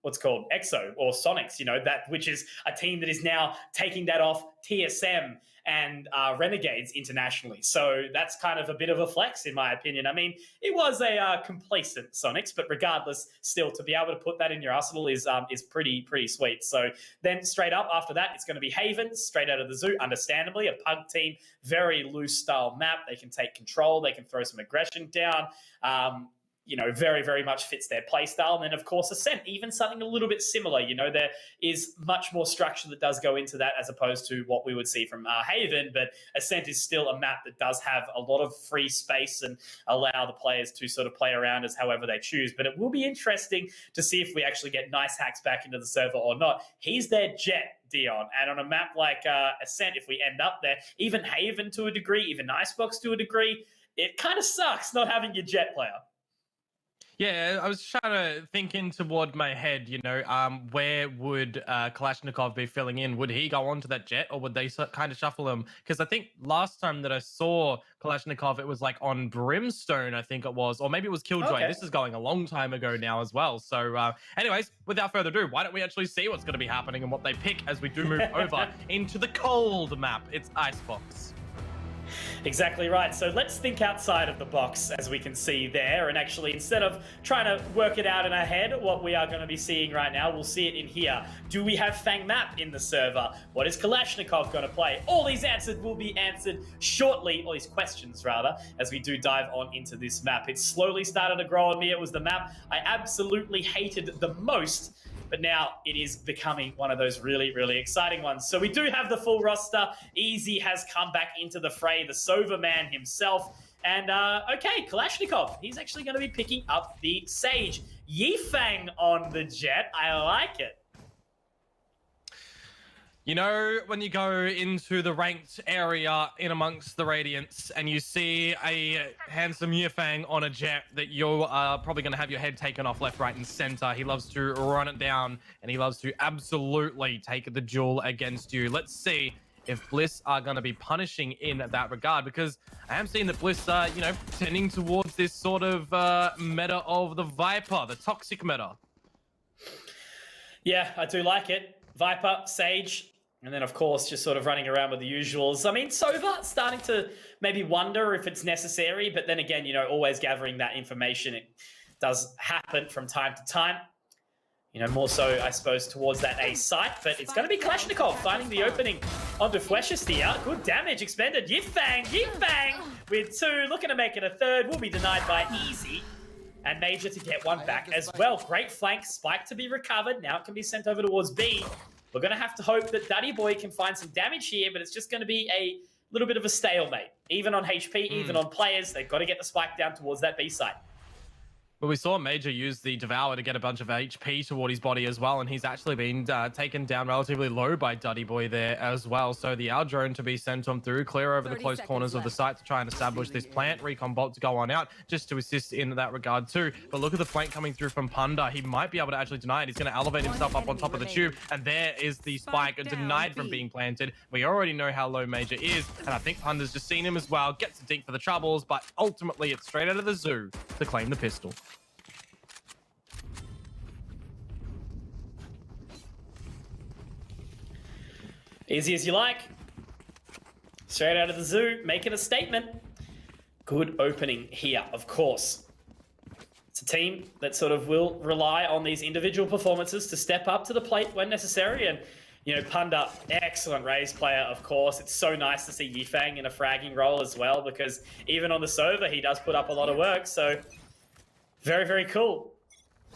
what's called EXO or Sonics, you know, that which is a team that is now taking that off TSM and Renegades internationally. So that's kind of a bit of a flex, in my opinion. I mean, it was a complacent Sonics, but regardless, still to be able to put that in your arsenal is pretty sweet. So then straight up after that, it's going to be Havens, straight out of the zoo, understandably, a pug team, very loose style map. They can take control, they can throw some aggression down. You know, very much fits their play style. And then, of course, Ascent, even something a little bit similar. You know, there is much more structure that does go into that as opposed to what we would see from Haven. But Ascent is still a map that does have a lot of free space and allow the players to sort of play around as however they choose. But it will be interesting to see if we actually get Nice Hacks back into the server or not. He's their jet, Dion, and on a map like Ascent, if we end up there, even Haven to a degree, even Icebox to a degree, it kind of sucks not having your jet player. Yeah, I was trying to think in toward my head, you know, where would Kalashnikov be filling in? Would he go onto that jet, or would they kind of shuffle him? Because I think last time that I saw Kalashnikov, it was like on Brimstone, I think it was, or maybe it was Killjoy. Okay. This is going a long time ago now as well. So anyways, without further ado, why don't we actually see what's going to be happening and what they pick as we do move over into the cold map. It's Icebox. Exactly right. So let's think outside of the box, as we can see there. And actually, instead of trying to work it out in our head, what we are going to be seeing right now, we'll see it in here. Do we have Fang Map in the server? What is Kalashnikov going to play? All these answers will be answered shortly, all these questions rather, as we do dive on into this map. It slowly started to grow on me. It was the map I absolutely hated the most, but now it is becoming one of those really exciting ones. So we do have the full roster. Easy has come back into the fray, the Sova man himself. And okay, Kalashnikov, he's actually going to be picking up the Sage. Yifang on the jet, I like it. You know, when you go into the ranked area in amongst the Radiants and you see a handsome Yifang on a jet, that you are probably going to have your head taken off left, right, and center. He loves to run it down and he loves to absolutely take the duel against you. Let's see if Bliss are going to be punishing in that regard, because I am seeing that Bliss are, you know, tending towards this sort of meta of the Viper, the toxic meta. Yeah, I do like it. Viper, Sage, and then, of course, just sort of running around with the usuals. I mean, Sova starting to maybe wonder if it's necessary, but then again, you know, always gathering that information. It does happen from time to time. You know, more so, I suppose, towards that A site, but it's going to be Kalashnikov finding the opening onto Fleshist here. Good damage expended. Yifang with 2, looking to make it a 3rd. Will be denied by Easy. And Major to get one back as well. Great flank, Spike to be recovered. Now it can be sent over towards B. We're going to have to hope that Daddy Boy can find some damage here, but it's just going to be a little bit of a stalemate. Even on HP, even on players, they've got to get the Spike down towards that B site. Well, we saw Major use the Devour to get a bunch of HP toward his body as well, and he's actually been taken down relatively low by Duddy Boy there as well. So the Owl Drone to be sent on through, clear over the close corners of the site to try and establish this plant. Recon Bolt to go on out just to assist in that regard too. But look at the flank coming through from Punda. He might be able to actually deny it. He's going to elevate himself up on top of the tube, and there is the Spike denied from being planted. We already know how low Major is, and I think Punda's just seen him as well. Gets a dink for the troubles, but ultimately it's straight out of the zoo to claim the pistol. Easy as you like. Straight out of the zoo, making a statement. Good opening here, of course. It's a team that sort of will rely on these individual performances to step up to the plate when necessary. And, you know, Punda, excellent raise player, of course. It's so nice to see Yifang in a fragging role as well, because even on the server, he does put up a lot of work. So, very cool.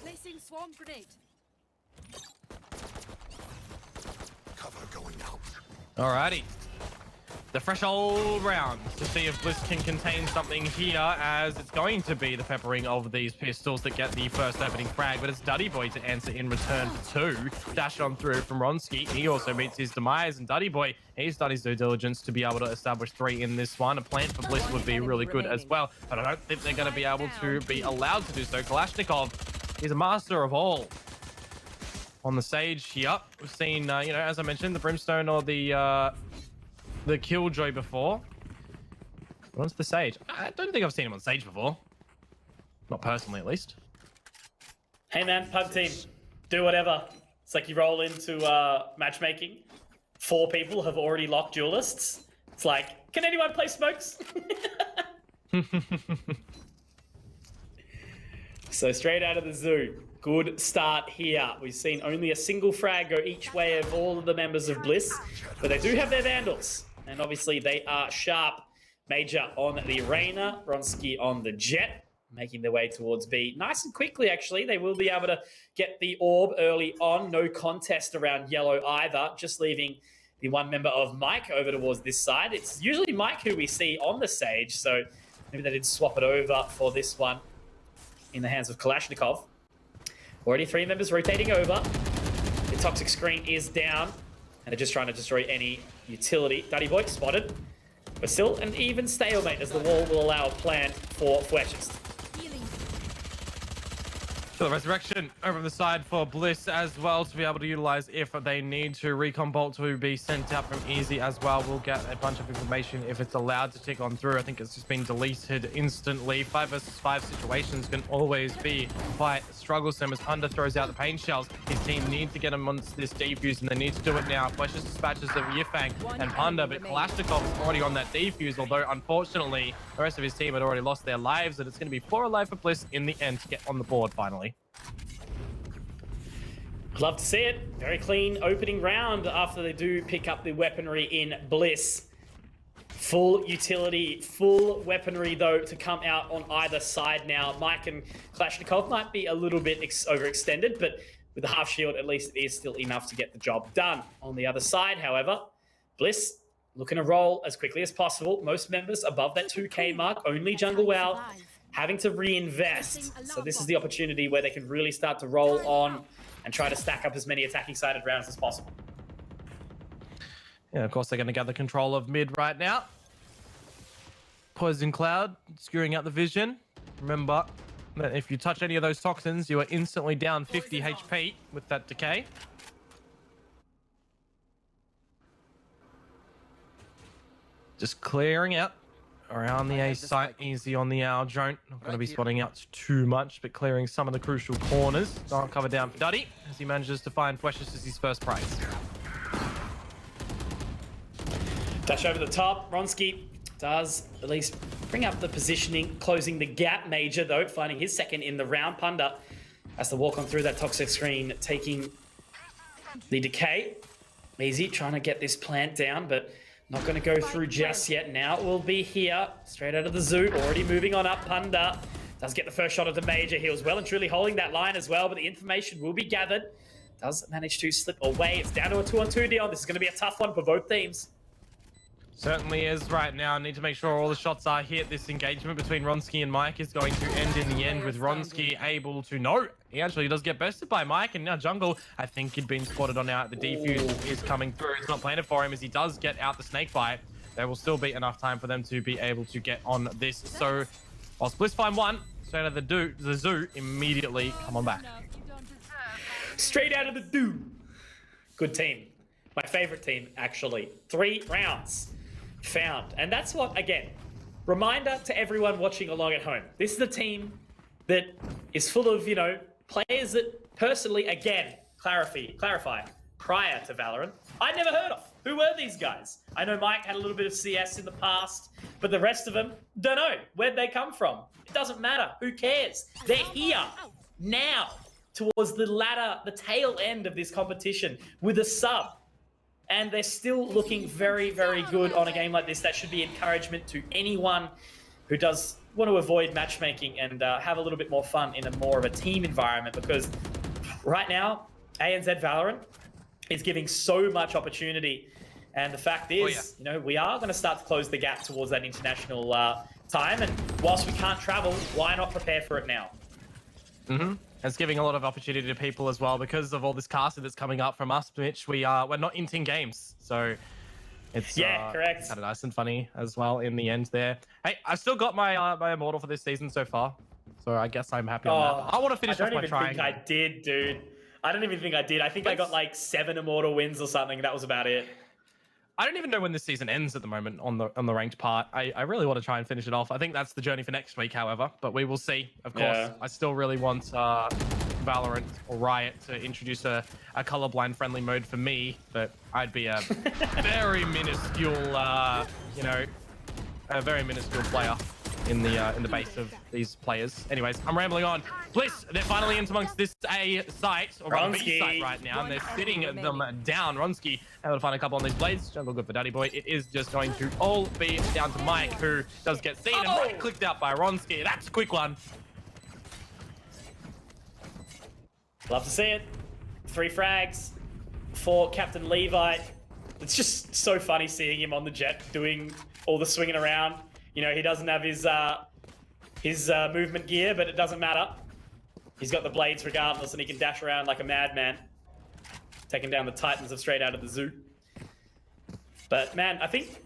Placing swarm grenade. Alrighty. The fresh old round to see if Bliss can contain something here, as it's going to be the peppering of these pistols that get the first opening frag, but it's Duddy Boy to answer in return for 2. Dash on through from Ronsky. He also meets his demise, and Duddy Boy, he's done his due diligence to be able to establish 3 in this one. A plant for Bliss would be really good as well, but I don't think they're going to be able to be allowed to do so. Kalashnikov is a master of all. on the stage here. We've seen, you know, as I mentioned, the Brimstone or the Killjoy before. What's the Sage? I don't think I've seen him on stage before. Not personally, at least. Hey man, Pug team, do whatever. It's like you roll into matchmaking. 4 people have already locked duelists. It's like, can anyone play smokes? So straight out of the zoo, good start here. We've seen only a single frag go each way of all of the members of Bliss, but they do have their Vandals, and obviously they are sharp. Major on the Arena, Bronski on the Jet, making their way towards B. Nice and quickly, actually. They will be able to get the orb early on. No contest around yellow either, just leaving the one member of Mike over towards this side. It's usually Mike who we see on the stage, so maybe they did swap it over for this one in the hands of Kalashnikov. Already 3 members rotating over. The toxic screen is down, and they're just trying to destroy any utility. Duddy Boy spotted. But still an even stalemate as the wall will allow a plant for Fletchers. So the resurrection over on the side for Bliss as well to be able to utilize if they need to. Recon Bolt to be sent out from Easy as well. We'll get a bunch of information if it's allowed to tick on through. I think it's just been deleted instantly. 5 versus 5 situations can always be quite strugglesome as Punda throws out the pain shells. His team needs to get him onto this defuse and they need to do it now. Fletchers dispatches of Yifang and Punda, but Kalashnikov is already on that defuse, although unfortunately the rest of his team had already lost their lives, and it's going to be 4 alive for Bliss in the end to get on the board finally. Love to see it. Very clean opening round after they do pick up the weaponry in Bliss. Full utility, full weaponry though to come out on either side now. Mike and Kalashnikov might be a little bit overextended, but with the half shield at least it is still enough to get the job done. On the other side, however, Bliss looking to roll as quickly as possible. Most members above that 2k mark, only Jungle WoW having to reinvest. So this is the opportunity where they can really start to roll on and try to stack up as many attacking sided rounds as possible. Yeah, of course they're going to gather control of mid right now. Poison Cloud skewering out the vision. Remember that if you touch any of those toxins, you are instantly down 50 HP with that decay. Just clearing out around the A site, Easy on the owl drone. Not going to be spotting out too much, but clearing some of the crucial corners. Don't cover down for Duddy as he manages to find Fletchers as his first prize. Dash over the top. Bronski does at least bring up the positioning, closing the gap. Major, though, finding his second in the round. Punda has to walk on through that toxic screen, taking the decay. Easy trying to get this plant down, but not going to go through just yet. Now it will be here, straight out of the zoo. Already moving on up. Punda does get the first shot of the Major. He was well and truly holding that line as well, but the information will be gathered. Does manage to slip away. It's down to a 2-on-2 deal. This is going to be a tough one for both teams. Certainly is right now. Need to make sure all the shots are hit. This engagement between Ronski and Mike is going to end in the end with Ronski able to... No, he actually does get bested by Mike. And now Jungle, I think he'd been spotted on out. The defuse is coming through. It's not planted for him as he does get out the snake bite. There will still be enough time for them to be able to get on this. So whilst Bliss find one, straight out of the zoo, immediately come on back. Straight out of the zoo. Good team. My favorite team, actually. 3 rounds found. And that's what, again, reminder to everyone watching along at home. This is a team that is full of, you know, players that personally, again, clarify, prior to Valorant, I'd never heard of. Who were these guys? I know Mike had a little bit of CS in the past, but the rest of them, don't know. Where'd they come from? It doesn't matter. Who cares? They're here now towards the tail end of this competition with a sub. And they're still looking very, very good on a game like this. That should be encouragement to anyone who does want to avoid matchmaking and have a little bit more fun in a more of a team environment, because right now, ANZ Valorant is giving so much opportunity. And the fact is, you know, we are going to start to close the gap towards that international time. And whilst we can't travel, why not prepare for it now? Mm-hmm. It's giving a lot of opportunity to people as well because of all this casting that's coming up from us, Mitch. We're not inting games, so it's correct. Kind of nice and funny as well in the end there. Hey, I've still got my my immortal for this season so far, so I guess I'm happy on that. I want to finish off my triangle. I don't even think I did, dude. I don't even think I did. I think I got like 7 Immortal wins or something. That was about it. I don't even know when this season ends at the moment on the ranked part. I really want to try and finish it off. I think that's the journey for next week, however, but we will see. Of course, Yeah. I still really want Valorant or Riot to introduce a colorblind friendly mode for me, but I'd be a very minuscule, you know, a very minuscule player in the base of these players. Anyways, I'm rambling on. Bliss, they're finally into amongst this A site, or rather B site right now, and they're sitting them down. Ronski able to find a couple on these blades. Jungle good for Daddy Boy. It is just going to all be down to Mike, who does get seen and right clicked out by Ronski. That's a quick one. Love to see it. 3 frags for Captain Levi. It's just so funny seeing him on the jet doing all the swinging around. You know, he doesn't have his movement gear, but it doesn't matter. He's got the blades regardless, and he can dash around like a madman, taking down the titans of Straight Out of the Zoo. But man, I think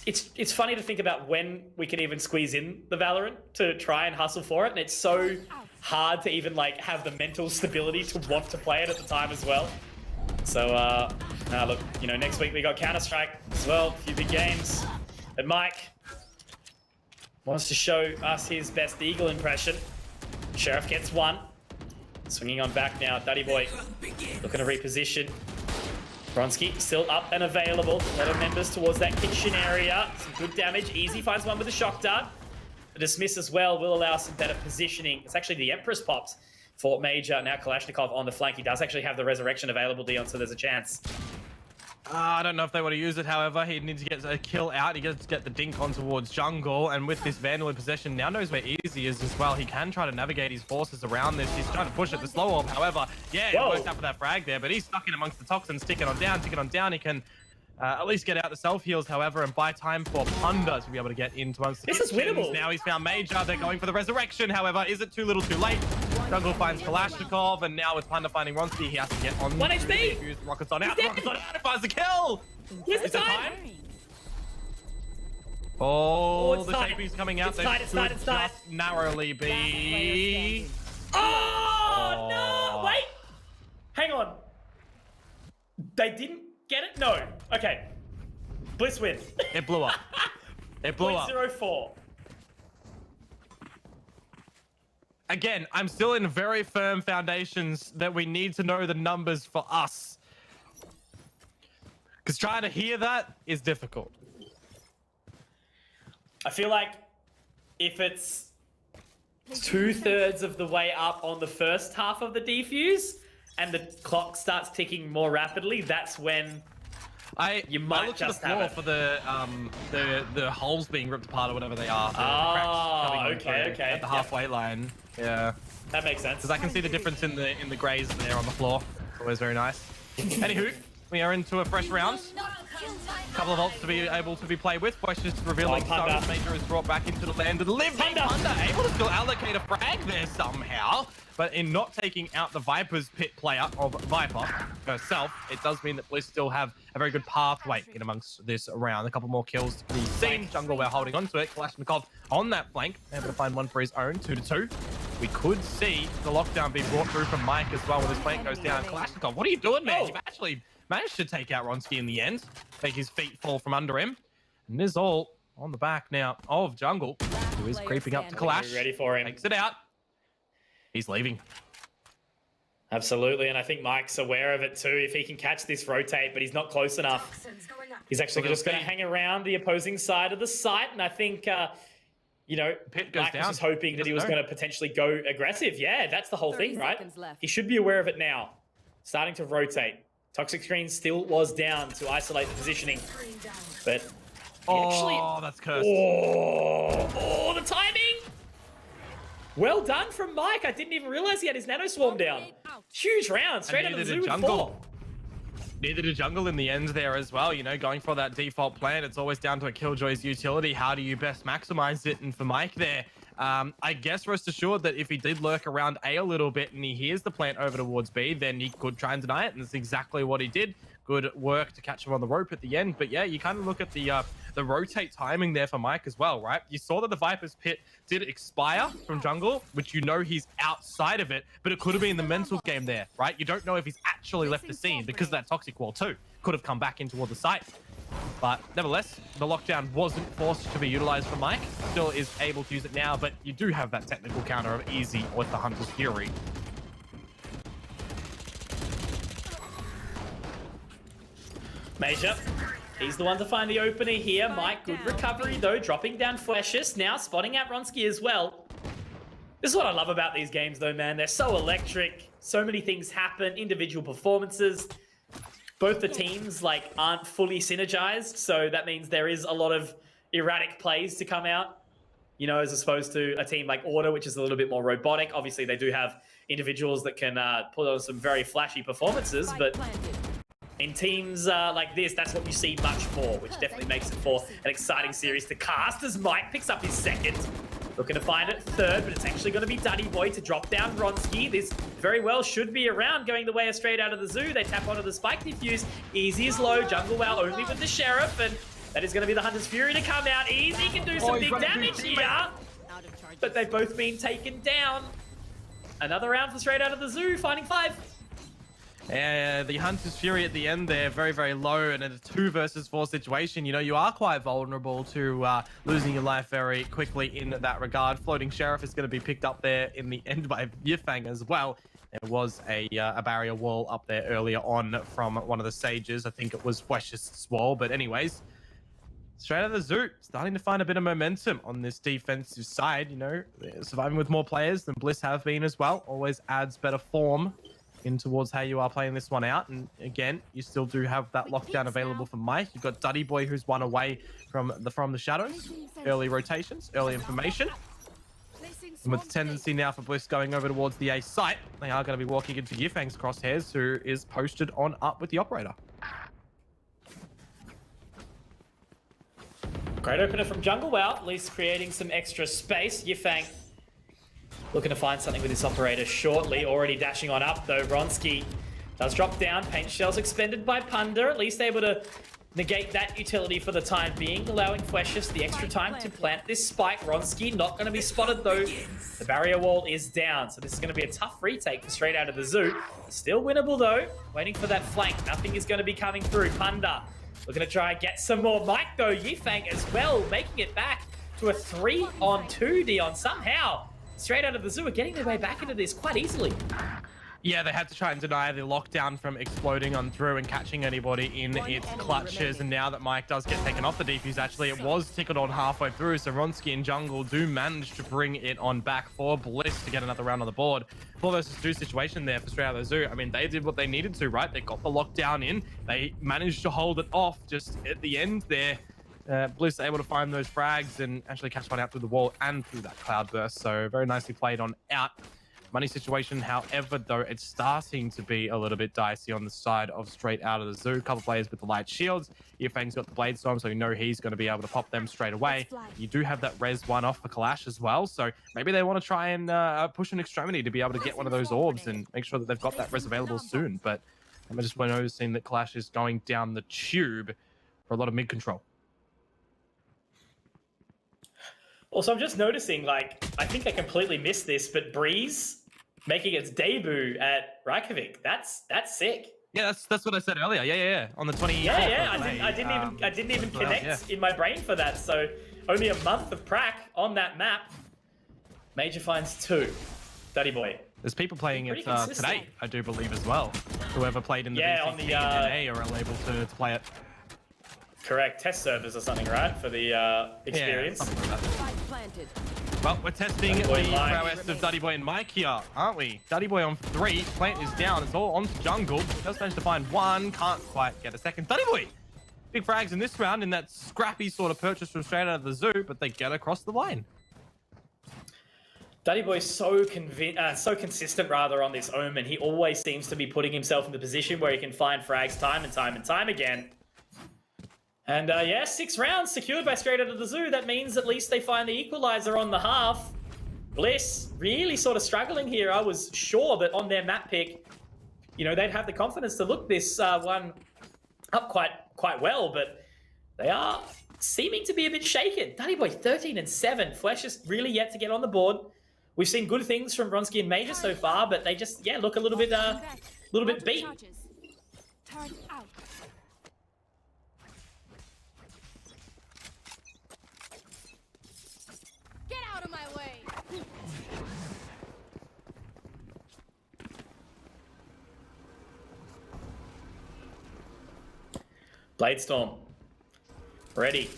it's funny to think about when we can even squeeze in the Valorant to try and hustle for it, and it's so hard to even like have the mental stability to want to play it at the time as well. So look, you know, next week we got Counter-Strike as well, a few big games. But Mike wants to show us his best Eagle impression. Sheriff gets 1. Swinging on back now. Daddy Boy looking to reposition. Bronski still up and available. A lot of members towards that kitchen area. Some good damage. Easy finds one with a shock dart. The dismiss as well will allow some better positioning. It's actually the Empress pops for Major. Now Kalashnikov on the flank. He does actually have the Resurrection available, Dion, so there's a chance. I don't know if they want to use it, however. He needs to get a kill out. He gets to get the dink on towards jungle, and with this Vandal in possession, now knows where Easy is as well. He can try to navigate his forces around this. He's trying to push it, the slow orb, however. Yeah, it worked out for that frag there, but he's stuck in amongst the toxins, ticking on down. He can at least get out the self-heals, however, and buy time for Punda to be able to get into amongst the This is winnable. Now he's found Major. They're going for the Resurrection, however. Is it too little too late? Jungle finds Kalashnikov, and now with Punda finding Ronski, he has to get on. 1 HP! Rockets on out. Rockets on out. It finds the kill. Here's the Is it time. Oh, the tight. Shapies coming out. It's tight, it's tight, it's tight. Just narrowly be. Oh, no! Wait! Hang on. They didn't get it? No. Okay. Bliss win. It blew up. It blew up. 0.04. Again, I'm still in very firm foundations that we need to know the numbers for us. Because trying to hear that is difficult. I feel like if it's 2/3 of the way up on the first half of the defuse and the clock starts ticking more rapidly, that's when you might looked just at the floor have it. for the holes being ripped apart or whatever they are. The cracks coming okay. At the halfway line. Yeah. That makes sense. Because I can see the difference in the grays there on the floor. It's always very nice. Anywho, we are into a fresh round. A couple of ults to be able to be played with. Voice just revealing Punda. Major is brought back into the land of the living. Punda able to still allocate a frag there somehow. But in not taking out the Viper's pit player of Viper herself, it does mean that Bliss still have a very good pathway in amongst this round. A couple more kills to be seen. Jungle, we're holding onto it. Kalashnikov on that flank, able to find one for his own. 2-2. We could see the lockdown be brought through from Mike as well when his flank goes down. Kalashnikov, what are you doing, man? You've actually managed to take out Ronski in the end. Make his feet fall from under him. And this all on the back now of Jungle, who is creeping up to Kalash. Ready for him. Takes it out. He's leaving. Absolutely, and I think Mike's aware of it too. If he can catch this rotate, but he's not close enough. He's actually just going to hang around the opposing side of the site, and I think, you know, Pit goes Mike was down. just hoping that he was going to potentially go aggressive. Yeah, that's the whole thing, right? He should be aware of it now. Starting to rotate. Toxic Screen still was down to isolate the positioning, but that's cursed. Oh, the timing! Well done from Mike. I didn't even realize he had his Nano Swarm down. Huge round, straight out of the zoo with 4. Neither did Jungle in the end there as well. You know, going for that default plan, it's always down to a Killjoy's utility. How do you best maximize it? And for Mike there, I guess rest assured that if he did lurk around A a little bit and he hears the plant over towards B, then he could try and deny it, and that's exactly what he did. Good work to catch him on the rope at the end. But yeah, you kind of look at the rotate timing there for Mike as well, right? You saw that the Viper's Pit did expire from jungle, which you know he's outside of it, but it could have been the mental game there, right? You don't know if he's actually left the scene because of that toxic wall too. Could have come back in toward the site. But nevertheless, the lockdown wasn't forced to be utilized for Mike. Still is able to use it now, but you do have that technical counter of easy with the Hunter's Fury. Major, he's the one to find the opener here. Mike, good recovery though, dropping down Fleshes, now spotting out Ronsky as well. This is what I love about these games though, man. They're so electric, so many things happen, individual performances. Both the teams like aren't fully synergized, so that means there is a lot of erratic plays to come out, you know, as opposed to a team like Order, which is a little bit more robotic. Obviously, they do have individuals that can put on some very flashy performances, but in teams like this, that's what you see much more, which definitely makes it for an exciting series to cast as Mike picks up his second. Looking to find it third, but it's actually going to be Duddy Boy to drop down Ronsky. This very well should be around, going the way of straight out of the zoo. They tap onto the spike defuse. Easy is low, Jungle Wow only with the Sheriff, and that is going to be the Hunter's Fury to come out. Easy can do some big damage here, but they've both been taken down. Another round for straight out of the zoo, finding 5. The Hunter's Fury at the end there, very, very low, and in a 2 versus 4 situation, you know, you are quite vulnerable to losing your life very quickly in that regard. Floating Sheriff is going to be picked up there in the end by Yifang as well. There was a barrier wall up there earlier on from one of the Sages. I think it was Wesh's wall, but anyways, straight out of the zoo, starting to find a bit of momentum on this defensive side. You know, surviving with more players than Bliss have been as well always adds better form in towards how you are playing this one out. And again, you still do have that lockdown available for Mike. You've got Duddy Boy, who's one away from the shadows. Early rotations, early information. And with the tendency now for Bliss going over towards the A site, they are going to be walking into Yifang's crosshairs, who is posted on up with the operator. Great opener from Jungle Wow, at least creating some extra space. Yifang looking to find something with this operator shortly. Already dashing on up though. Ronsky does drop down. Paint shells expended by Punda. At least able to negate that utility for the time being, allowing Fleshes the extra time to plant this spike. Ronsky not going to be spotted though. The barrier wall is down, so this is going to be a tough retake for straight out of the zoo. Still winnable though. Waiting for that flank. Nothing is going to be coming through. Punda looking to try and get some more. Mike though, Yifang as well, making it back to a 3-on-2 Dion somehow. Straight out of the zoo are getting their way back into this quite easily. Yeah, they had to try and deny the lockdown from exploding on through and catching anybody in its clutches. And now that Mike does get taken off the defuse, actually, it was tickled on halfway through. So Ronsky and Jungle do manage to bring it on back for Bliss to get another round on the board. 4 versus 2 situation there for straight out of the zoo. I mean, they did what they needed to, right? They got the lockdown in. They managed to hold it off just at the end there. Bliss able to find those frags and actually catch one out through the wall and through that cloud burst. So very nicely played on out. Money situation, however, though, it's starting to be a little bit dicey on the side of straight out of the zoo. A couple players with the light shields. Yifang's got the blade storm, so you know he's going to be able to pop them straight away. You do have that res 1 off for Kalash as well, so maybe they want to try and push an extremity to be able to get one of those orbs and make sure that they've got that res available soon. But I'm just noticing that Kalash is going down the tube for a lot of mid control. Also, I'm just noticing, like, I think I completely missed this, but Breeze making its debut at Reykjavik. That's sick. Yeah, that's what I said earlier. Yeah. On the 24th. Yeah. I didn't even connect in my brain for that. So only a month of prac on that map. Major finds 2. Duddy Boy. There's people playing it today, I do believe, as well. Whoever played in the VCT on the today are able to play it. Correct, test servers or something, right? For the experience. Yeah, like well, we're testing the prowess of Duddy Boy and Mike here, aren't we? Duddy Boy on 3, plant is down, it's all onto jungle. Just managed to find 1, can't quite get a second. Duddy Boy! Big frags in this round in that scrappy sort of purchase from straight out of the zoo, but they get across the line. Duddy Boy's so consistent rather on this Omen. He always seems to be putting himself in the position where he can find frags time and time again. And yeah, 6 rounds secured by straight out of the zoo. That means at least they find the equalizer on the half. Bliss really sort of struggling here. I was sure that on their map pick, you know, they'd have the confidence to look this one up quite well, but they are seeming to be a bit shaken. Danny Boy 13-7. Flesh is really yet to get on the board. We've seen good things from Bronski and Major so far, but they just look a little bit beat. Turn out. Get out of my way. Bladestorm ready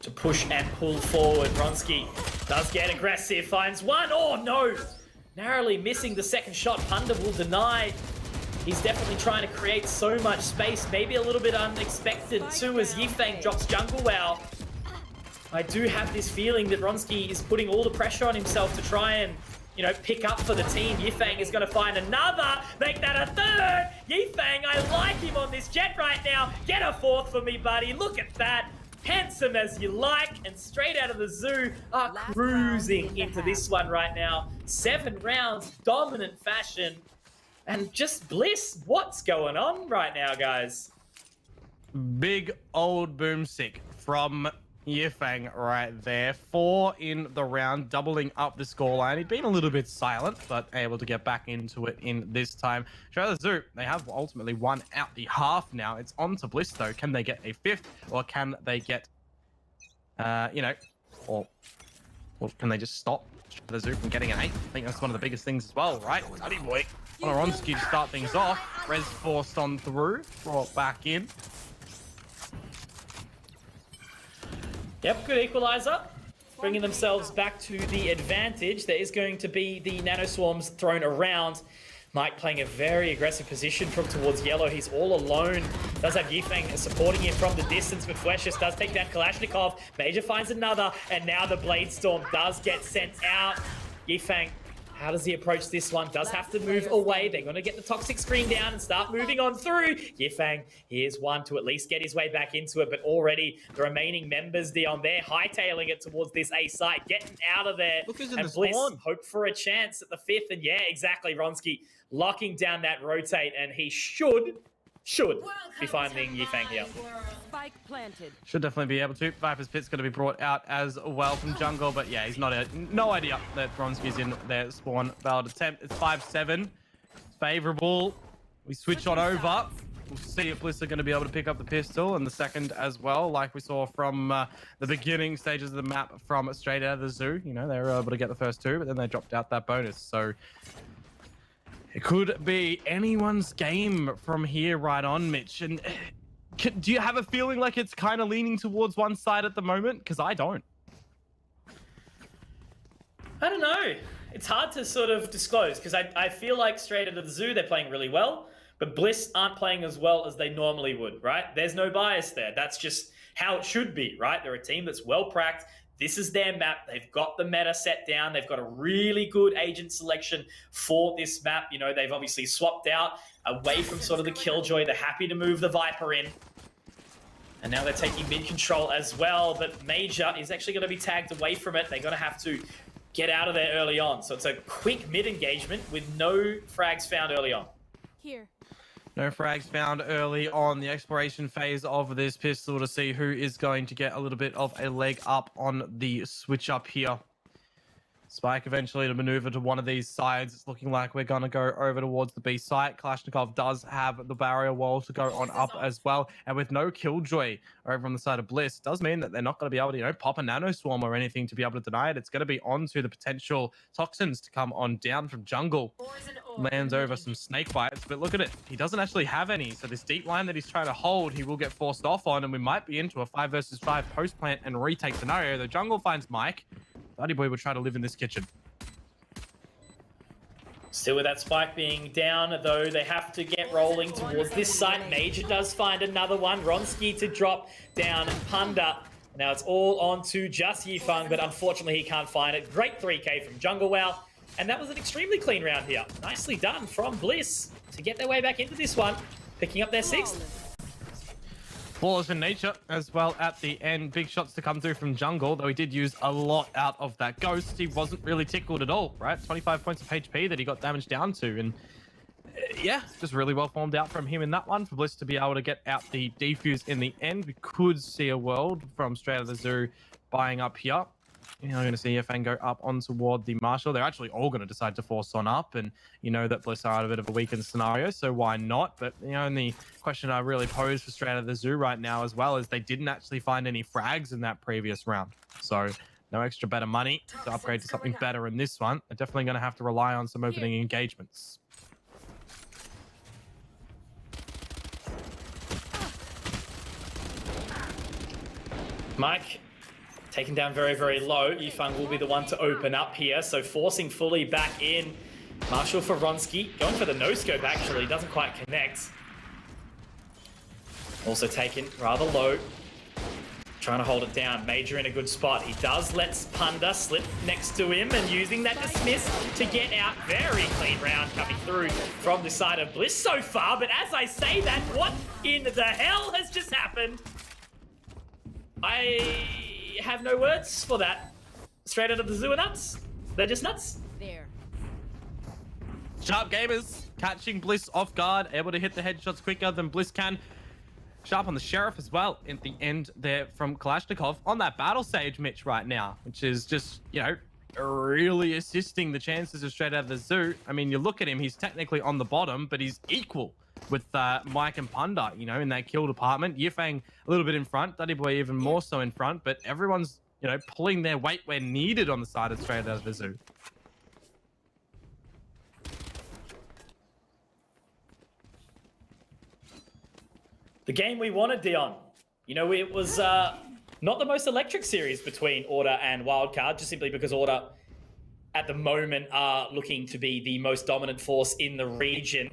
to push and pull forward. Bronski does get aggressive, finds one. Oh no! Narrowly missing the second shot. Punda will deny. He's definitely trying to create so much space. Maybe a little bit unexpected too as Yifeng drops Jungle Wow. I do have this feeling that Bronski is putting all the pressure on himself to try and, you know, pick up for the team. Yifeng is going to find another, make that a third. Yifeng, I like him on this jet right now. Get a fourth for me, buddy. Look at that. Handsome as you like, and straight out of the zoo are cruising into this one right now. 7 rounds, dominant fashion, and just Bliss. What's going on right now, guys? Big old boomstick from Yifeng right there. 4 in the round, doubling up the scoreline. He'd been a little bit silent, but able to get back into it in this time. Australia Zoo, they have ultimately won out the half now. It's on to Bliss, though. Can they get a 5th, or can they get, you know, or can they just stop Australia Zoo from getting an 8th? I think that's one of the biggest things as well, right? Buddy boy, Oronski to start things off. Rez forced on through, brought back in. Yep, good equalizer. Bringing themselves back to the advantage. There is going to be the nano swarms thrown around. Mike playing a very aggressive position from towards yellow. He's all alone. Does have Yifeng supporting him from the distance, but Fleshes does take down Kalashnikov. Major finds another, and now the Bladestorm does get sent out. Yifeng, how does he approach this one? Does have to move away. They're going to get the toxic screen down and start moving on through. Yifeng, here's one to at least get his way back into it, but already the remaining members, Dion, they're hightailing it towards this A site, getting out of there. Look who's in and the Bliss spawn. hope for a chance at the 5th, and yeah, exactly, Ronsky locking down that rotate, and he should be finding Yifeng here. Spike planted. Should definitely be able to. Viper's Pit's going to be brought out as well from jungle, but yeah, he's no idea that Bronski's in their spawn. Valid attempt. It's 5-7. Favorable. We switch on over. We'll see if Bliss are going to be able to pick up the pistol and the second as well, like we saw from the beginning stages of the map from straight out of the zoo. You know, they were able to get the first 2, but then they dropped out that bonus. So it could be anyone's game from here right on, Mitch. And do you have a feeling like it's kind of leaning towards one side at the moment? Because I don't. I don't know. It's hard to sort of disclose, because I feel like straight out of the zoo, they're playing really well, but Bliss aren't playing as well as they normally would, right? There's no bias there. That's just how it should be, right? They're a team that's well-pracked. This is their map. They've got the meta set down. They've got a really good agent selection for this map. You know, they've obviously swapped out away from sort of the Killjoy. They're happy to move the Viper in. And now they're taking mid control as well. But Major is actually going to be tagged away from it. They're going to have to get out of there early on. So it's a quick mid engagement with no frags found early on. Here. No frags found early on the exploration phase of this pistol to see who is going to get a little bit of a leg up on the switch up here. Spike eventually to maneuver to one of these sides. It's looking like we're going to go over towards the B site. Kalashnikov does have the barrier wall to go on up as well. And with no Killjoy over on the side of Bliss, does mean that they're not going to be able to, you know, pop a nano swarm or anything to be able to deny it. It's going to be on to the potential toxins to come on down from jungle. Lands over some snake bites, but look at it. He doesn't actually have any. So this deep line that he's trying to hold, he will get forced off on, and we might be into a 5 versus 5 post plant and retake scenario. The jungle finds Mike. Buddy Boy would try to live in this kitchen. Still with that spike being down, though, they have to get rolling towards this site. Major does find another one. Ronsky to drop down Punda. Now it's all on to just Yifeng, but unfortunately he can't find it. Great 3K from Jungle Wow. And that was an extremely clean round here. Nicely done from Bliss to get their way back into this one, picking up their 6th. Flawless in nature as well at the end. Big shots to come through from jungle, though he did use a lot out of that ghost. He wasn't really tickled at all, right? 25 points of HP that he got damaged down to. And yeah, just really well formed out from him in that one for Bliss to be able to get out the defuse in the end. We could see a world from Straight Out of the Zoo buying up here. You know, I'm going to see Yefang go up on toward the Marshal. They're actually all going to decide to force on up, and you know that Bliss are at a bit of a weakened scenario, so why not? But the only question I really pose for Straight Out of the Zoo right now as well is they didn't actually find any frags in that previous round. So no extra better money to upgrade to something better in this one. They're definitely going to have to rely on some opening engagements. Mike, taken down very, very low. Yifeng will be the one to open up here, so forcing fully back in. Marshall for Ronsky, going for the no-scope actually, doesn't quite connect. Also taken rather low. Trying to hold it down. Major in a good spot. He does let Punda slip next to him and using that dismiss to get out. Very clean round coming through from the side of Bliss so far, but as I say that, what in the hell has just happened? I have no words for that. Straight Out of the Zoo are nuts. They're just nuts. There. Sharp gamers catching Bliss off guard, able to hit the headshots quicker than Bliss can. Sharp on the Sheriff as well at the end there from Kalashnikov on that battle stage, Mitch, right now, which is just, you know, really assisting the chances of Straight Out of the Zoo. I mean, you look at him, he's technically on the bottom, but he's equal with Mike and Punda, you know, in that kill department. Yifeng a little bit in front, Duddy Boy even more so in front, but everyone's, you know, pulling their weight where needed on the side of Straight Out of the Zoo. The game we wanted, Dion. You know, it was not the most electric series between Order and Wildcard, just simply because Order at the moment are looking to be the most dominant force in the region.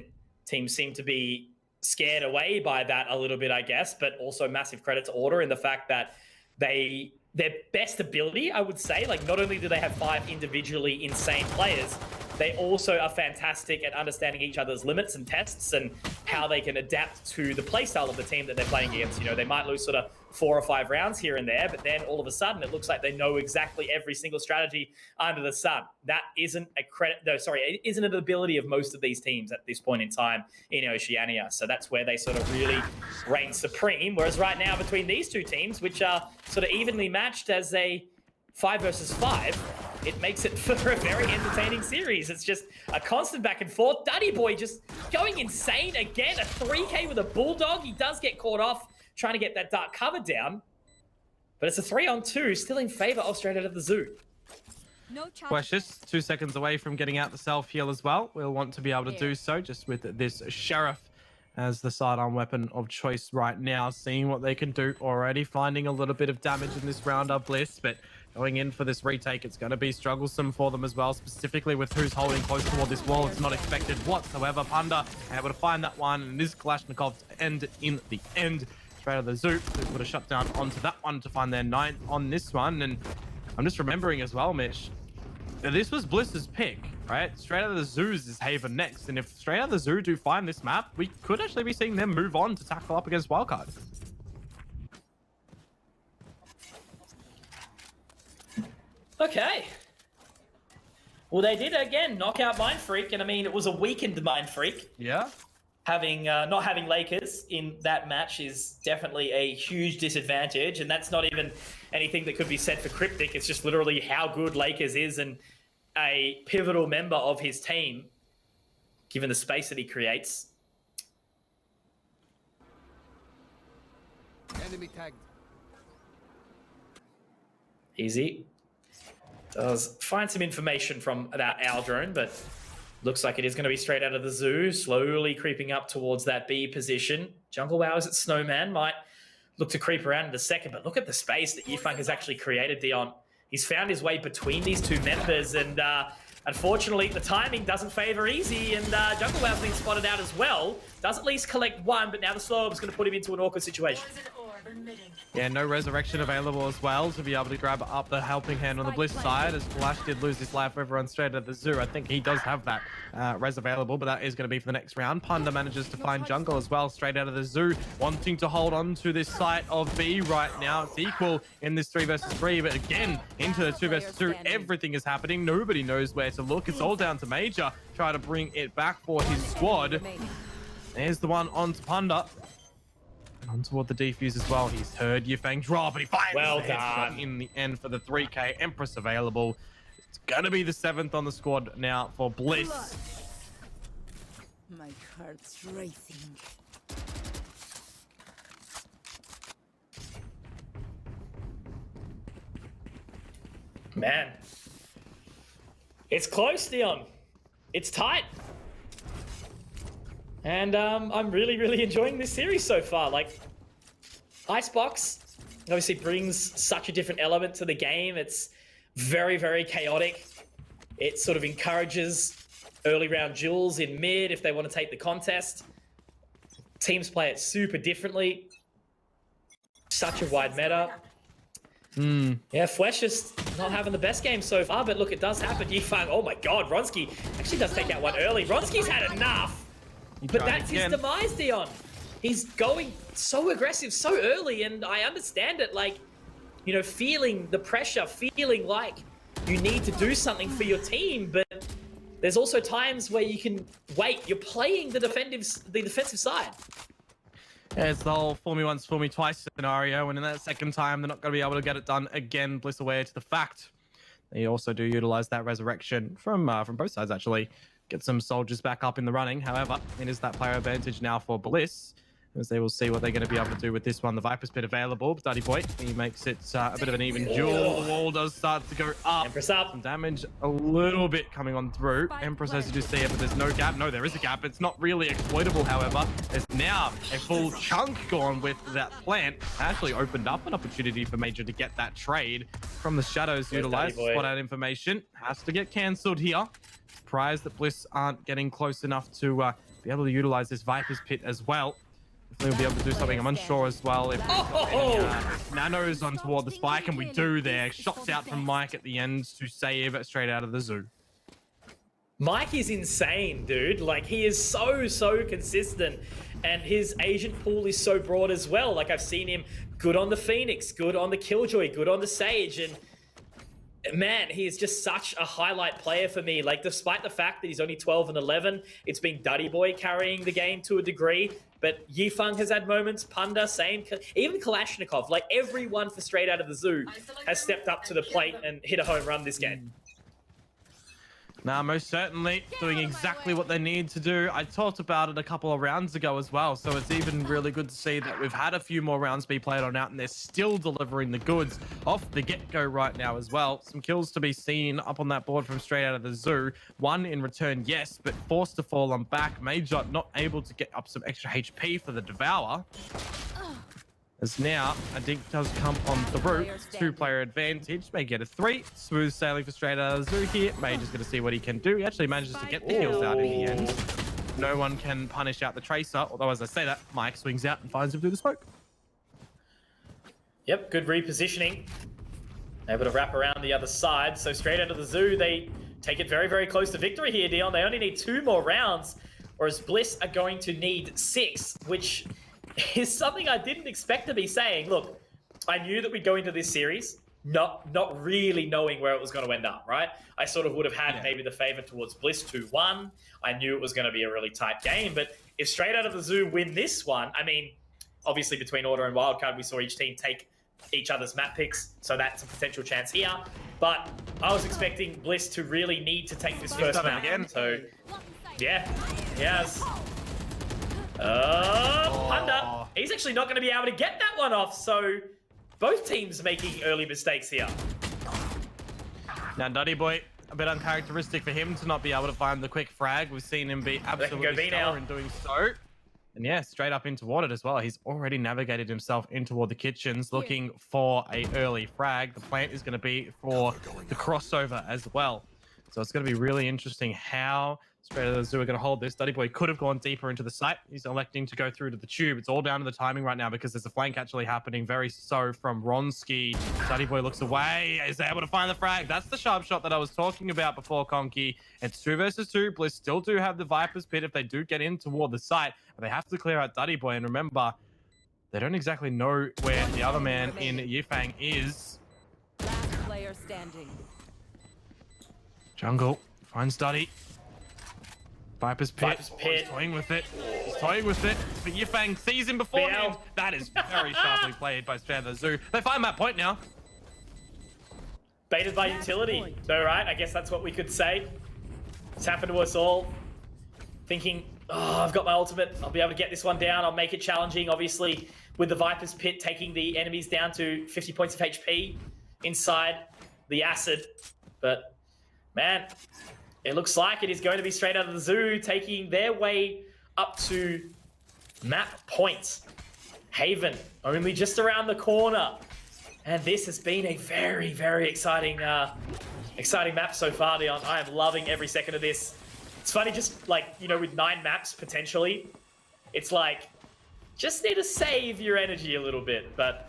Teams seem to be scared away by that a little bit, I guess, but also massive credit to Order in the fact that their best ability, I would say, like not only do they have 5 individually insane players, they also are fantastic at understanding each other's limits and tests and how they can adapt to the playstyle of the team that they're playing against. You know, they might lose sort of 4 or 5 rounds here and there, but then all of a sudden it looks like they know exactly every single strategy under the sun. That isn't a credit, no, sorry, it isn't an ability of most of these teams at this point in time in Oceania. So that's where they sort of really reign supreme. Whereas right now between these two teams, which are sort of evenly matched as a 5 versus 5, it makes it for a very entertaining series. It's just a constant back and forth. Duddy Boy just going insane again. A 3K with a Bulldog. He does get caught off trying to get that dark cover down. But it's a 3-on-2, still in favor of Straight Out of the Zoo. No charge. Precious, 2 seconds away from getting out the self-heal as well. We'll want to be able to do so just with this Sheriff as the sidearm weapon of choice right now. Seeing what they can do already. Finding a little bit of damage in this round of Bliss, but going in for this retake, it's going to be strugglesome for them as well, specifically with who's holding close toward this wall. It's not expected whatsoever. Punda able to find that one, and this Kalashnikov to end in the end. Straight Out of the Zoo would have shut down onto that one to find their 9th on this one. And I'm just remembering as well, Mitch, that this was Bliss's pick, right? Straight Out of the Zoo's is Haven next, and if Straight Out of the Zoo do find this map, we could actually be seeing them move on to tackle up against Wildcard. Okay. Well, they did again knock out Mind Freak, and I mean, it was a weakened Mind Freak. Yeah. Having not having Lakers in that match is definitely a huge disadvantage, and that's not even anything that could be said for Cryptic. It's just literally how good Lakers is and a pivotal member of his team, given the space that he creates. Enemy tagged. Easy. Does find some information from that owl drone, but looks like it is going to be Straight Out of the Zoo, slowly creeping up towards that B position. Jungle Wowers at Snowman might look to creep around in a second, but look at the space that Yifeng has actually created, Dion. He's found his way between these two members, and unfortunately, the timing doesn't favor easy, and Jungle Wow's been spotted out as well. Does at least collect one, but now the slow is going to put him into an awkward situation. Yeah, no resurrection available as well to be able to grab up the helping hand on the Bliss side, as Flash did lose his life over on straight at the Zoo. I think he does have that res available, but that is going to be for the next round. Panda manages to find jungle as well, straight out of the Zoo, wanting to hold on to this site of B right now. It's equal in this 3 versus 3, but again, into the 2 versus 2, everything is happening. Nobody knows where to look. It's all down to Major, try to bring it back for his squad. There's the one onto Panda. And on toward the defuse as well. He's heard Yifeng draw, but he finds Well the headshot done. in the end for the 3K. Empress available. It's going to be the 7th on the squad now for Bliss. My heart's racing. Man. It's close, Dion. It's tight. And I'm really, really enjoying this series so far. Like, Icebox obviously brings such a different element to the game. It's very, very chaotic. It sort of encourages early round duels in mid if they want to take the contest. Teams play it super differently. Such a wide meta. Yeah, Flesh just not having the best game so far, but look, it does happen. Yifeng, oh my god, Ronsky actually does take out one early. Ronsky's had enough. But that's his demise, Dion. He's going so aggressive so early, and I understand it. Like, you know, feeling the pressure, feeling like you need to do something for your team, but there's also times where you can wait. You're playing the defensive side. Yeah, it's the whole fool me once, fool me twice scenario, and in that second time, they're not going to be able to get it done again. Bliss aware to the fact they also do utilize that resurrection from both sides, actually. Get some soldiers back up in the running. However, it is that player advantage now for Bliss, as they will see what they're going to be able to do with this one. The Viper's Pit available. Dirty Boy, he makes it a bit of an even duel. The wall does start to go up. Empress up. Some damage a little bit coming on through. Empress, as you just see it, but there's no gap. No, there is a gap. It's not really exploitable, however. There's now a full chunk gone with that plant. Actually opened up an opportunity for Major to get that trade from the shadows. Utilized spot out information. Has to get cancelled here. Surprised that Bliss aren't getting close enough to be able to utilize this Viper's Pit as well. If they'll be able to do something, I'm unsure as well. If nanos on toward the spike, and we do there. Shots out from Mike at the end to save straight out of the Zoo. Mike is insane, dude. Like, he is so consistent, and his agent pool is so broad as well. Like, I've seen him good on the Phoenix, good on the Killjoy, good on the Sage, and man, he is just such a highlight player for me. Like, despite the fact that he's only 12 and 11, it's been Dirty Boy carrying the game to a degree. But Yifeng has had moments, Panda, same. Even Kalashnikov, like everyone for straight out of the Zoo has stepped up to the plate and hit a home run this game. Now, most certainly doing exactly what they need to do. I talked about it a couple of rounds ago as well, so it's even really good to see that we've had a few more rounds be played on out, and they're still delivering the goods off the get-go right now as well. Some kills to be seen up on that board from straight out of the Zoo. One in return, yes, but forced to fall on back. Major not able to get up some extra HP for the Devour. As now, a dink does come on through. 2-player advantage. May get a 3. Smooth sailing for straight out of the Zoo here. Major's going to see what he can do. He actually manages to get the kills out in the end. No one can punish out the Tracer. Although, as I say that, Mike swings out and finds him through the smoke. Yep, good repositioning. Able to wrap around the other side. So straight out of the Zoo, they take it very close to victory here, Dion. They only need 2 more rounds, whereas Bliss are going to need 6, which is something I didn't expect to be saying. Look, I knew that we'd go into this series not really knowing where it was going to end up, right? I sort of would have had maybe the favor towards Bliss 2-1. I knew it was going to be a really tight game, but if straight out of the Zoo win this one, I mean, obviously between Order and Wildcard, we saw each team take each other's map picks, so that's a potential chance here. But I was expecting Bliss to really need to take this first map again, so yeah, yes. Panda, he's actually not going to be able to get that one off, so both teams making early mistakes here. Now, Dirty Boy, a bit uncharacteristic for him to not be able to find the quick frag. We've seen him be absolutely stellar in doing so. And yeah, straight up in toward it as well. He's already navigated himself in toward the kitchens, looking for a early frag. The plant is going to be for the crossover as well. So it's going to be really interesting how Straight Out of the Zoo are going to hold this. Duddy Boy could have gone deeper into the site. He's electing to go through to the tube. It's all down to the timing right now because there's a flank actually happening very so from Ronski. Duddy Boy looks away. Is able to find the frag. That's the sharp shot that I was talking about before, Conky. It's 2 versus 2. Bliss still do have the Viper's Pit if they do get in toward the site, but they have to clear out Duddy Boy. And remember, they don't exactly know where the other man in Yifang is. Last player standing. Jungle finds Duddy. Viper's Pit. Viper's Pit. He's toying with it. He's toying with it. But Yifang sees him beforehand. That is very sharply played by Straight Out of the Zoo. They find that point now. Baited by utility. Though, right? I guess that's what we could say. It's happened to us all. Thinking, oh, I've got my ultimate. I'll be able to get this one down. I'll make it challenging. Obviously, with the Viper's Pit taking the enemies down to 50 points of HP inside the acid. But, man, it looks like it is going to be Straight Out of the Zoo taking their way up to map point. Haven, only just around the corner. And this has been a very, very exciting map so far, Dion. I am loving every second of this. It's funny, just like, you know, with 9 maps potentially, it's like, just need to save your energy a little bit. But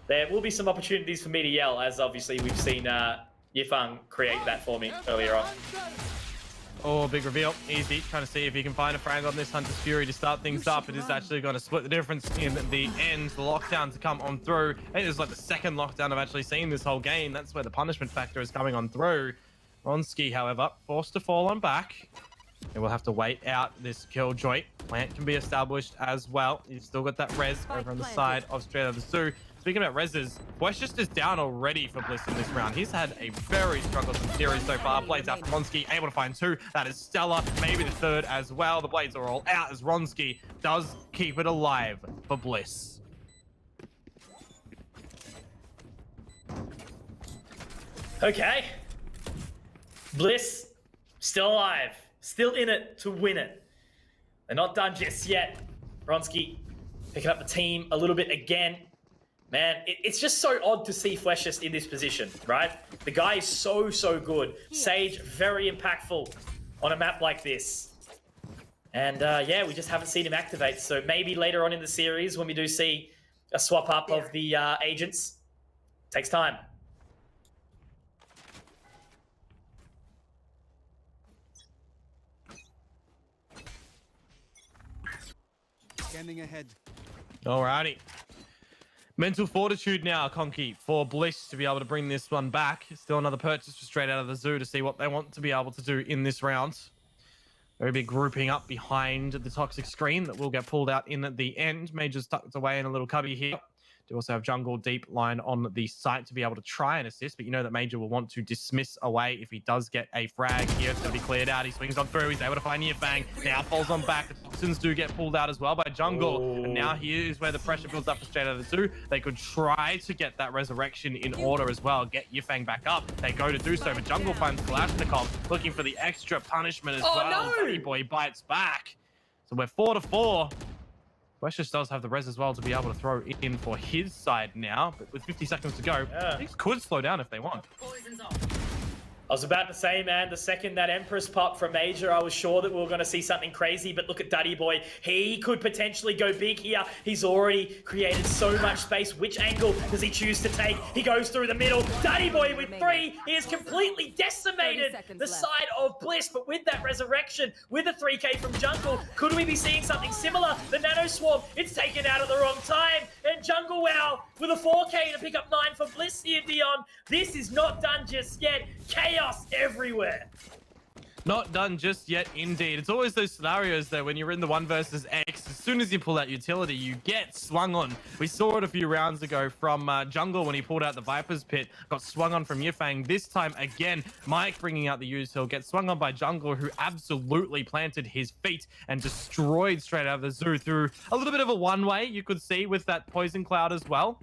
there will be some opportunities for me to yell, as obviously we've seen Yifang create that for me earlier on. Oh, big reveal. Easy. Trying to see if he can find a frag on this Hunter's Fury to start things up. It is actually going to split the difference in the end. The lockdown to come on through. I think it's like the second lockdown I've actually seen this whole game. That's where the punishment factor is coming on through. Ronski, however, forced to fall on back. And we'll have to wait out this Killjoy. Plant can be established as well. You've still got that res over on the side of Straight Out of the Zoo. Speaking about reses, Westchester is down already for Bliss in this round. He's had a very strugglesome series so far. Blades out from Ronski, able to find 2. That is stellar. Maybe the 3rd as well. The Blades are all out as Ronski does keep it alive for Bliss. Okay. Bliss, still alive. Still in it to win it. They're not done just yet. Ronski picking up the team a little bit again. Man, it's just so odd to see Flesh just in this position, right? The guy is so, so good. Sage, very impactful on a map like this. And yeah, we just haven't seen him activate. So maybe later on in the series, when we do see a swap up of the agents, takes time. Scanning ahead. Alrighty. Mental fortitude now, Conky, for Bliss to be able to bring this one back. Still another purchase for Straight Out of the Zoo to see what they want to be able to do in this round. Very big grouping up behind the toxic screen that will get pulled out in the end. Major's tucked away in a little cubby here. Do also have Jungle deep line on the site to be able to try and assist, but you know that Major will want to dismiss away if he does get a frag here. It's going to be cleared out. He swings on through. He's able to find Yifang. Now falls on back. The Toxins do get pulled out as well by Jungle. Oh. And now here is where the pressure builds up for Straight Out of the Zoo. They could try to get that resurrection in order as well. Get Yifang back up. They go to do so, but Jungle finds Kalashnikov looking for the extra punishment as well. No. Buddy Boy bites back. So we're 4-4. Westchester does have the res as well to be able to throw in for his side now, but with 50 seconds to go, things could slow down if they want. I was about to say, man, the second that Empress popped from Major, I was sure that we were going to see something crazy, but look at Duddy Boy. He could potentially go big here. He's already created so much space. Which angle does he choose to take? He goes through the middle. Duddy Boy with 3. He has completely decimated the side of Bliss, but with that resurrection, with a 3K from Jungle, could we be seeing something similar? The Nano Swarm, it's taken out at the wrong time, and Jungle Wow with a 4K to pick up 9 for Bliss here, Dion. This is not done just yet. Chaos everywhere. Not done just yet, indeed. It's always those scenarios though when you're in the 1 versus X, as soon as you pull out utility, you get swung on. We saw it a few rounds ago from Jungle when he pulled out the Viper's Pit, got swung on from Yifang. This time again, Mike bringing out the util, gets swung on by Jungle, who absolutely planted his feet and destroyed Straight Out of the Zoo through a little bit of a one-way, you could see, with that poison cloud as well.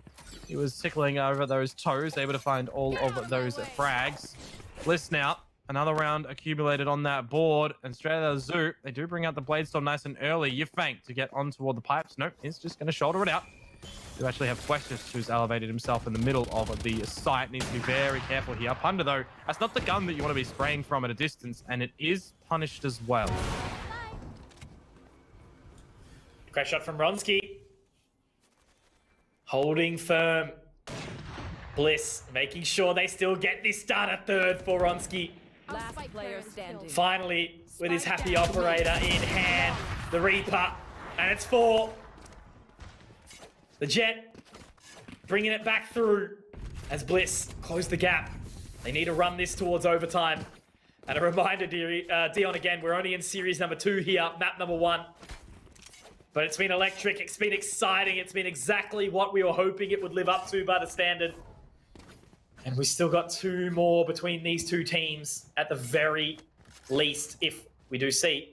He was tickling over those toes, able to find all of those frags. Bliss now. Another round accumulated on that board, and Straight Out of the Zoo, they do bring out the Blade Storm nice and early. Yifang to get on toward the pipes. Nope, he's just going to shoulder it out. You actually have Fleshist, who's elevated himself in the middle of the site. Needs to be very careful here. Punder, though, that's not the gun that you want to be spraying from at a distance, and it is punished as well. Great shot from Ronski. Holding firm. Bliss making sure they still get this done at third for Ronski. Last player standing. Finally, with his happy operator in hand, the Reaper, and it's 4. The Jet bringing it back through as Bliss close the gap. They need to run this towards overtime. And a reminder, Dion, again, we're only in series number 2 here, map number 1. But it's been electric, it's been exciting, it's been exactly what we were hoping it would live up to by the standard. And we still got 2 more between these 2 teams at the very least, if we do see.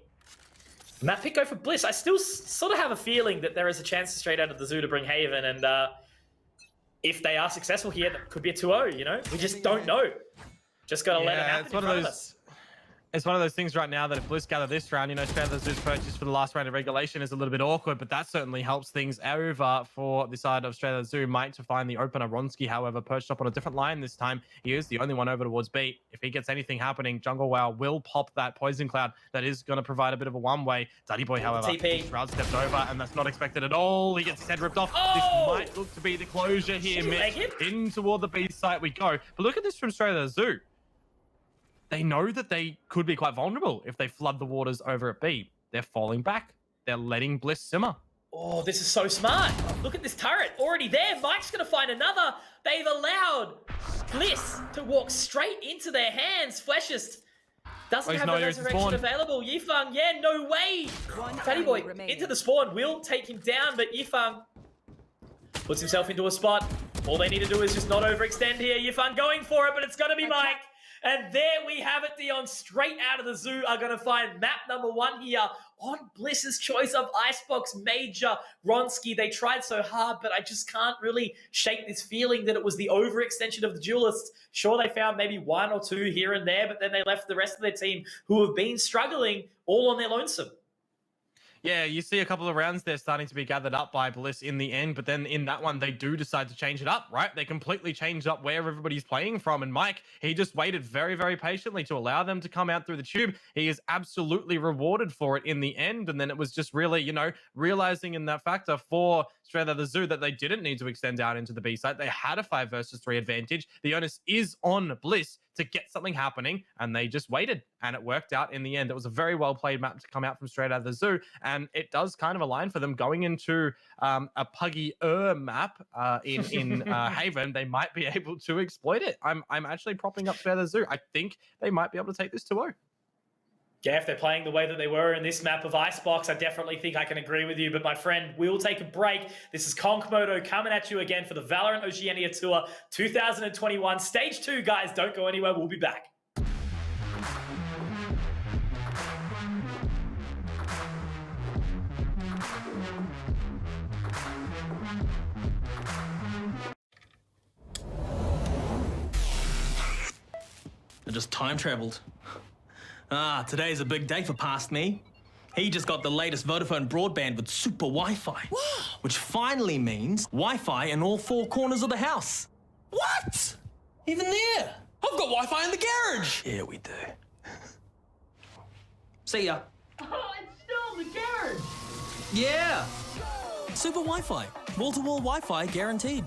Map pick go for Bliss. I still sort of have a feeling that there is a chance straight out of the zoo to bring Haven, and if they are successful here, that could be a 2-0, you know? We just don't know. Just gotta let it happen in front of us. It's one of those things right now that if Bliss gather this round, you know, straight out of the Zoo's purchase for the last round of regulation is a little bit awkward, but that certainly helps things over for the side of straight out of the Zoo. Might to find the opener. Ronski, however, perched up on a different line this time. He is the only one over towards B. If he gets anything happening, Jungle Wow will pop that poison cloud that is going to provide a bit of a one-way. Daddy Boy, however, Shroud stepped over, and that's not expected at all. He gets his head ripped off. This might look to be the closure here, Mitch. In toward the B site we go. But look at this from straight out of the Zoo. They know that they could be quite vulnerable if they flood the waters over at B. They're falling back. They're letting Bliss simmer. Oh, this is so smart. Look at this turret. Already there. Mike's going to find another. They've allowed Bliss to walk straight into their hands. Fleshist doesn't have the resurrection available. Yifeng, yeah, no way. Fatty Boy into the spawn will take him down, but Yifeng puts himself into a spot. All they need to do is just not overextend here. Yifeng going for it, but it's going to be Mike. And there we have it, Dion. Straight out of the Zoo are going to find map number 1 here on Bliss's choice of Icebox Major Ronski. They tried so hard, but I just can't really shake this feeling that it was the overextension of the Duelists. Sure, they found maybe 1 or 2 here and there, but then they left the rest of their team who have been struggling all on their lonesome. Yeah, you see a couple of rounds there starting to be gathered up by Bliss in the end, but then in that one, they do decide to change it up, right? They completely changed up where everybody's playing from, and Mike, he just waited very, very patiently to allow them to come out through the tube. He is absolutely rewarded for it in the end, and then it was just really, you know, realizing in that factor for straight out of the Zoo that they didn't need to extend out into the B site. They had a 5 versus 3 advantage. The onus is on Bliss to get something happening, and they just waited, and it worked out in the end. It was a very well played map to come out from straight out of the Zoo, and it does kind of align for them going into a puggy-er map in Haven. They might be able to exploit it. I'm actually propping up straight out of the Zoo. I think they might be able to take this 2-0. Yeah, if they're playing the way that they were in this map of Icebox, I definitely think I can agree with you. But my friend, we'll take a break. This is Konkmoto coming at you again for the VALORANT Oceania Tour 2021. Stage 2, guys. Don't go anywhere. We'll be back. I just time traveled. Today's a big day for past me. He just got the latest Vodafone broadband with super Wi-Fi. Wow. Which finally means Wi-Fi in all 4 corners of the house. What? Even there? I've got Wi-Fi in the garage. Yeah, we do. See ya. Oh, it's still in the garage. Yeah. Super Wi-Fi. Wall-to-wall Wi-Fi guaranteed.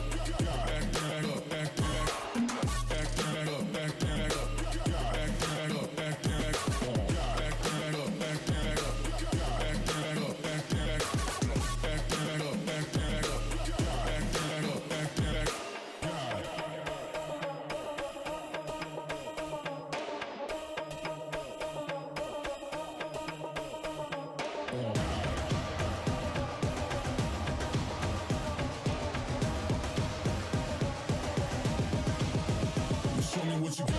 Show me what you got.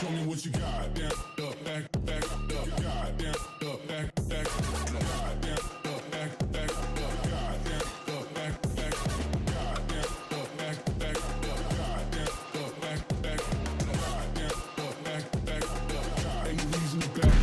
Show me what you got. Down, up, back, up, got down, up, back, got down, up, back, up, got down, up, back, got down, up, back, up, got. Ain't no reason to back.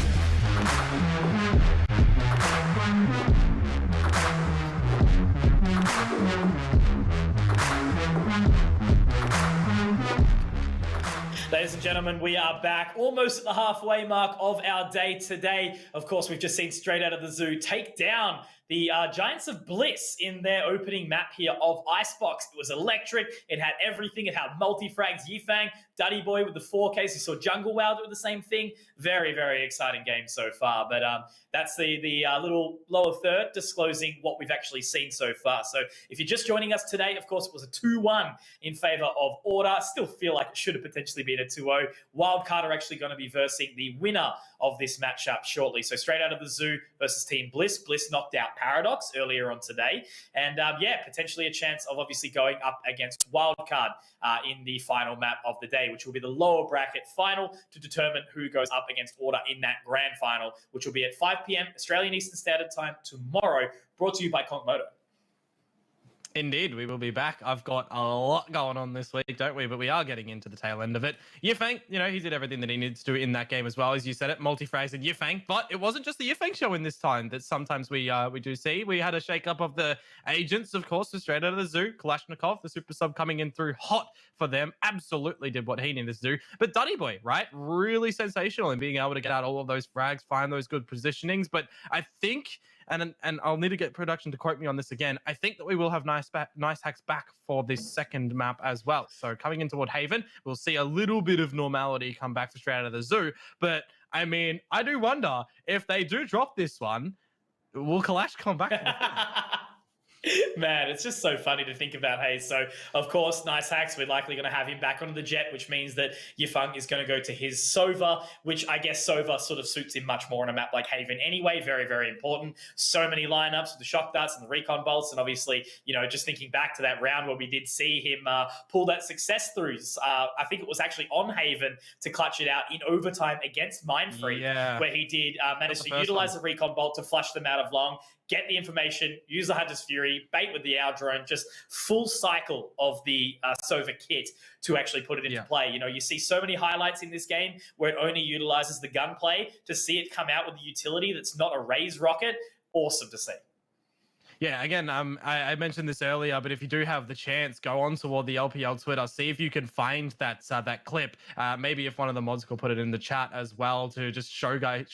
Ladies and gentlemen, we are back almost at the halfway mark of our day today. Of course, we've just seen Straight Out of the Zoo take down the Giants of Bliss in their opening map here of Icebox. It was electric. It had everything. It had multi-frags, Yifang, Duddy Boy with the 4Ks. You saw Jungle Wow do the same thing. Very, very exciting game so far. But that's the little lower third disclosing what we've actually seen so far. So if you're just joining us today, of course, it was a 2-1 in favor of Order. Still feel like it should have potentially been a 2-0. Wildcard are actually going to be versing the winner of this matchup shortly. So Straight Out of the Zoo versus Team Bliss. Bliss knocked out Paradox earlier on today. And potentially a chance of obviously going up against Wildcard in the final map of the day, which will be the lower bracket final to determine who goes up against Order in that grand final, which will be at 5 p.m. Australian Eastern Standard Time tomorrow, brought to you by Kongmoto. Indeed, we will be back. I've got a lot going on this week, don't we? But we are getting into the tail end of it. Yifang, he did everything that he needed to do in that game as well, as you said it, multi-frags and Yifang. But it wasn't just the Yifang show in this time that sometimes we do see. We had a shake-up of the agents, of course, for Straight Out of the Zoo. Kalashnikov, the super sub coming in through hot for them, absolutely did what he needed to do. But Duddy Boy, right? Really sensational in being able to get out all of those frags, find those good positionings. But I think... And I'll need to get production to quote me on this again. I think that we will have nice hacks back for this second map as well. So coming into Woodhaven, we'll see a little bit of normality come back for Straight Out of the Zoo. But I mean, I do wonder if they do drop this one, will Kalash come back? Man, it's just so funny to think about. Hey, so of course, nice hacks. We're likely going to have him back onto the jet, which means that Yifang is going to go to his Sova, which I guess Sova sort of suits him much more on a map like Haven anyway. Very, very important. So many lineups with the shock darts and the recon bolts, and obviously, just thinking back to that round where we did see him pull that success through. I think it was actually on Haven to clutch it out in overtime against Mindfreak, where he did manage to utilize the recon bolt to flush them out of long. Get the information, use the Hunter's Fury, bait with the Owl Drone, just full cycle of the Sova kit to actually put it into play. You see so many highlights in this game where it only utilizes the gunplay. To see it come out with a utility that's not a raise rocket, awesome to see. Yeah, again, I mentioned this earlier, but if you do have the chance, go on toward the LPL Twitter, see if you can find that clip. Maybe if one of the mods could put it in the chat as well to just showcase,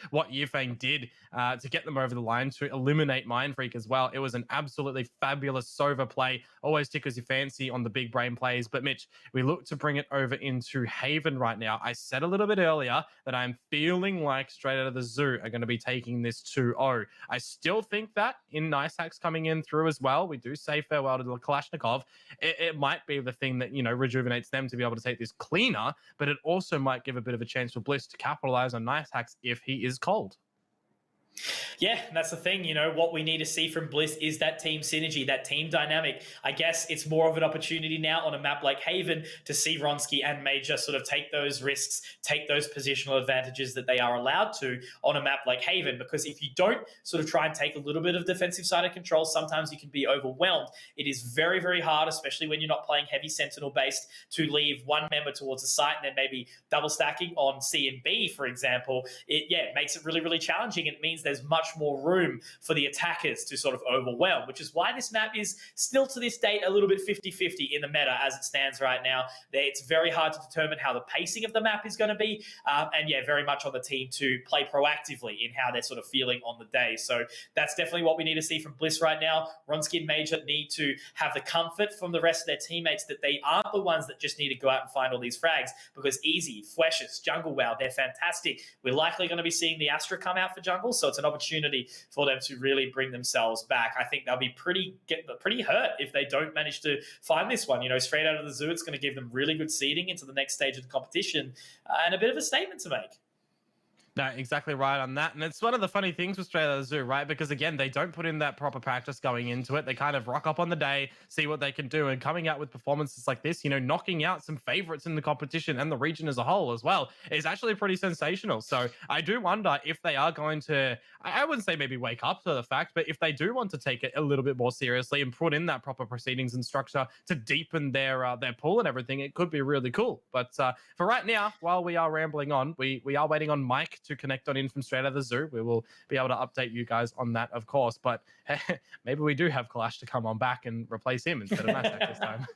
what Yifang did to get them over the line to eliminate Mindfreak as well. It was an absolutely fabulous Sova play. Always tickles your fancy on the big brain plays. But Mitch, we look to bring it over into Haven right now. I said a little bit earlier that I'm feeling like Straight Out of the Zoo are going to be taking this 2-0. I still think that in Nice Hacks coming in through as well, we do say farewell to the Kalashnikov. It might be the thing that, rejuvenates them to be able to take this cleaner, but it also might give a bit of a chance for Bliss to capitalize on Nice Hacks if he is cold. Yeah, that's the thing. What we need to see from Bliss is that team synergy, that team dynamic. I guess it's more of an opportunity now on a map like Haven to see Ronsky and Major sort of take those risks, take those positional advantages that they are allowed to on a map like Haven. Because if you don't sort of try and take a little bit of defensive side of control, sometimes you can be overwhelmed. It is very, very hard, especially when you're not playing heavy Sentinel based, to leave one member towards the site and then maybe double stacking on C and B, for example. It makes it really, really challenging. It means there's much more room for the attackers to sort of overwhelm, which is why this map is still to this date a little bit 50-50 in the meta as it stands right now. It's very hard to determine how the pacing of the map is going to be, and very much on the team to play proactively in how they're sort of feeling on the day. So that's definitely what we need to see from Bliss right now. Ronsky and Major need to have the comfort from the rest of their teammates that they aren't the ones that just need to go out and find all these frags, because Easy, Fleshes, Jungle Wow, they're fantastic. We're likely going to be seeing the Astra come out for Jungle, so it's an opportunity for them to really bring themselves back. I think they'll be pretty hurt if they don't manage to find this one. Straight Out of the Zoo, it's going to give them really good seeding into the next stage of the competition, and a bit of a statement to make. No, exactly right on that. And it's one of the funny things with Straight Out of the Zoo, right? Because again, they don't put in that proper practice going into it. They kind of rock up on the day, see what they can do, and coming out with performances like this, knocking out some favorites in the competition and the region as a whole as well, is actually pretty sensational. So I do wonder if they are going to, I wouldn't say maybe wake up to the fact, but if they do want to take it a little bit more seriously and put in that proper proceedings and structure to deepen their pool and everything, it could be really cool. But for right now, while we are rambling on, we are waiting on Mike to connect on in from Straight Out of the Zoo. We will be able to update you guys on that, of course. But maybe we do have Kalash to come on back and replace him instead of Masak this time.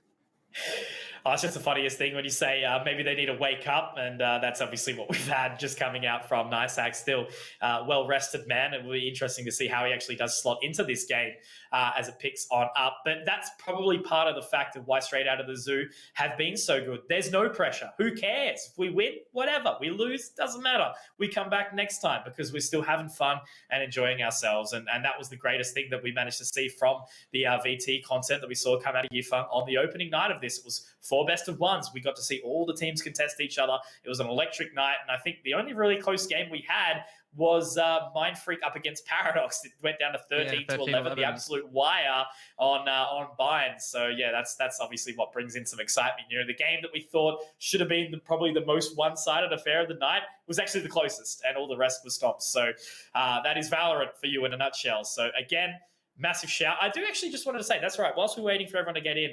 It's just the funniest thing when you say maybe they need to wake up, and that's obviously what we've had just coming out from Niceack. Still well-rested man. It will be interesting to see how he actually does slot into this game as it picks on up. But that's probably part of the fact of why Straight Out of the Zoo have been so good. There's no pressure. Who cares? If we win, whatever. We lose, doesn't matter. We come back next time because we're still having fun and enjoying ourselves. And that was the greatest thing that we managed to see from the VT content that we saw come out of Yifeng on the opening night of this. It was 4 best of ones. We got to see all the teams contest each other. It was an electric night, and I think the only really close game we had was Mindfreak up against Paradox. It went down to 13 to 11, the absolute wire on Bind. So yeah, that's obviously what brings in some excitement. The game that we thought should have been probably the most one-sided affair of the night was actually the closest, and all the rest was stopped. So that is Valorant for you in a nutshell. So again, massive shout. I do actually just wanted to say, that's right, whilst we're waiting for everyone to get in,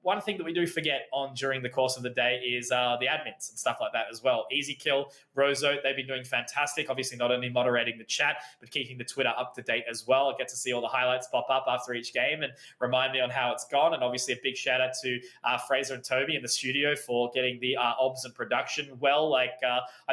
one thing that we do forget on during the course of the day is the admins and stuff like that as well. Easy Kill, Rozo, they've been doing fantastic. Obviously, not only moderating the chat, but keeping the Twitter up to date as well. I get to see all the highlights pop up after each game and remind me on how it's gone. And obviously, a big shout out to Fraser and Toby in the studio for getting the obs and production well. I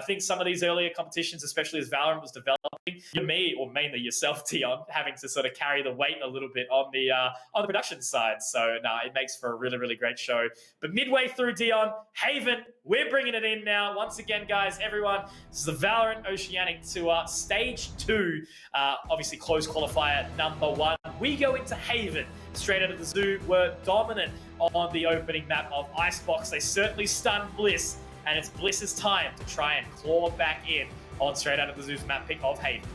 think some of these earlier competitions, especially as Valorant was developing, me, or mainly yourself, Dion, having to sort of carry the weight a little bit on the production side. So it makes for a really, really great show. But midway through, Dion, Haven, we're bringing it in now. Once again, guys, everyone, this is the Valorant Oceanic Tour, Stage 2, obviously closed qualifier number 1. We go into Haven. Straight Out of the Zoo were dominant on the opening map of Icebox. They certainly stunned Bliss, and it's Bliss's time to try and claw back in on Straight Out of the Zoo's map pick of Haven.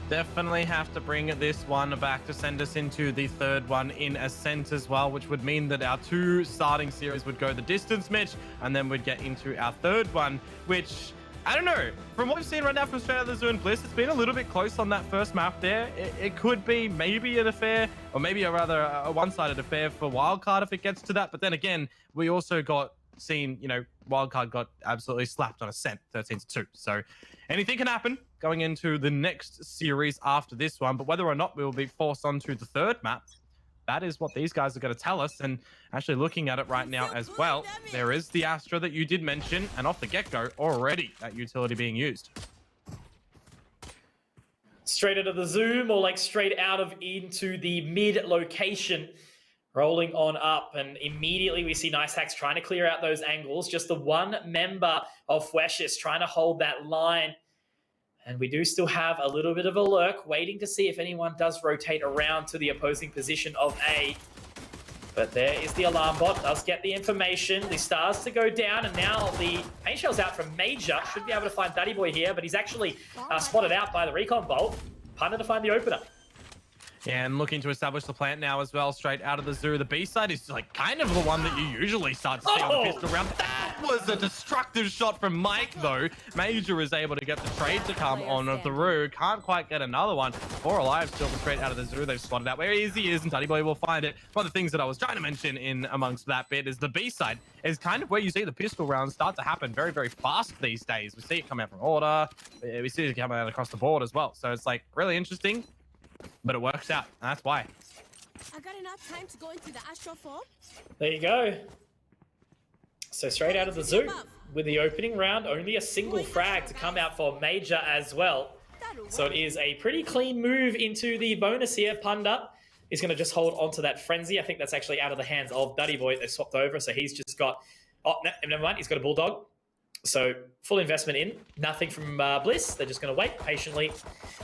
Definitely have to bring this one back to send us into the third one in Ascent as well, which would mean that our 2 starting series would go the distance, Mitch, and then we'd get into our third one, which, I don't know, from what we've seen right now from Straight Out of the Zoo and Bliss, it's been a little bit close on that first map there. It could be maybe an affair, or maybe a one-sided affair for Wildcard if it gets to that, but then again, we also got seen, Wildcard got absolutely slapped on Ascent 13-2. So anything can happen going into the next series after this one, but whether or not we will be forced onto the third map, that is what these guys are going to tell us. And actually looking at it right now as well, there is the Astra that you did mention, and off the get-go, already that utility being used. Straight out of the zoom, or like straight out of into the mid location. Rolling on up, and immediately we see Nice Hacks trying to clear out those angles. Just the one member of Fweshis trying to hold that line. And we do still have a little bit of a lurk, waiting to see if anyone does rotate around to the opposing position of A. But there is the alarm bot, does get the information. The stars to go down, and now the paint shell's out from Major. Should be able to find Duddy Boy here, but he's actually spotted out by the recon bolt. Punter to find the opener. Yeah, and looking to establish the plant now as well, straight out of the zoo. The B side is like kind of the one that you usually start to see on the pistol round. That was a destructive shot from Mike, though. Major is able to get the trade to come on through. Can't quite get another one. 4 alive still straight out of the zoo. They've spotted out where easy is, and Duddy Boy will find it. One of the things that I was trying to mention in amongst that bit is the B side is kind of where you see the pistol rounds start to happen very, very fast these days. We see it come out from order. We see it come out across the board as well. So it's like really interesting. But it works out. That's why. I got enough time to go into the astral form. There you go. So straight out of the zoo with the opening round, only a single frag to come out for Major as well. So it is a pretty clean move into the bonus here. Punda is going to just hold on to that frenzy. I think that's actually out of the hands of Duddy Boy. They swapped over, so he's just got... Oh, no, never mind. He's got a Bulldog. So full investment in. Nothing from Bliss. They're just going to wait patiently.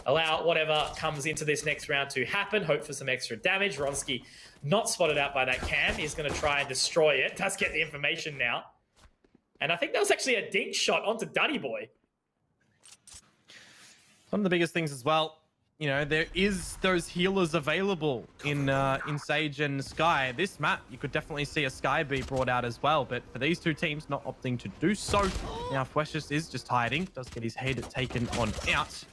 Allow whatever comes into this next round to happen. Hope for some extra damage. Ronsky not spotted out by that cam. He's going to try and destroy it. Does get the information now. And I think that was actually a dink shot onto Duddy Boy. One of the biggest things as well, you know, there is those healers available in Sage and Sky. This map, you could definitely see a Sky be brought out as well, but for these two teams not opting to do so. Now Fweshis is just hiding, does get his head taken on out.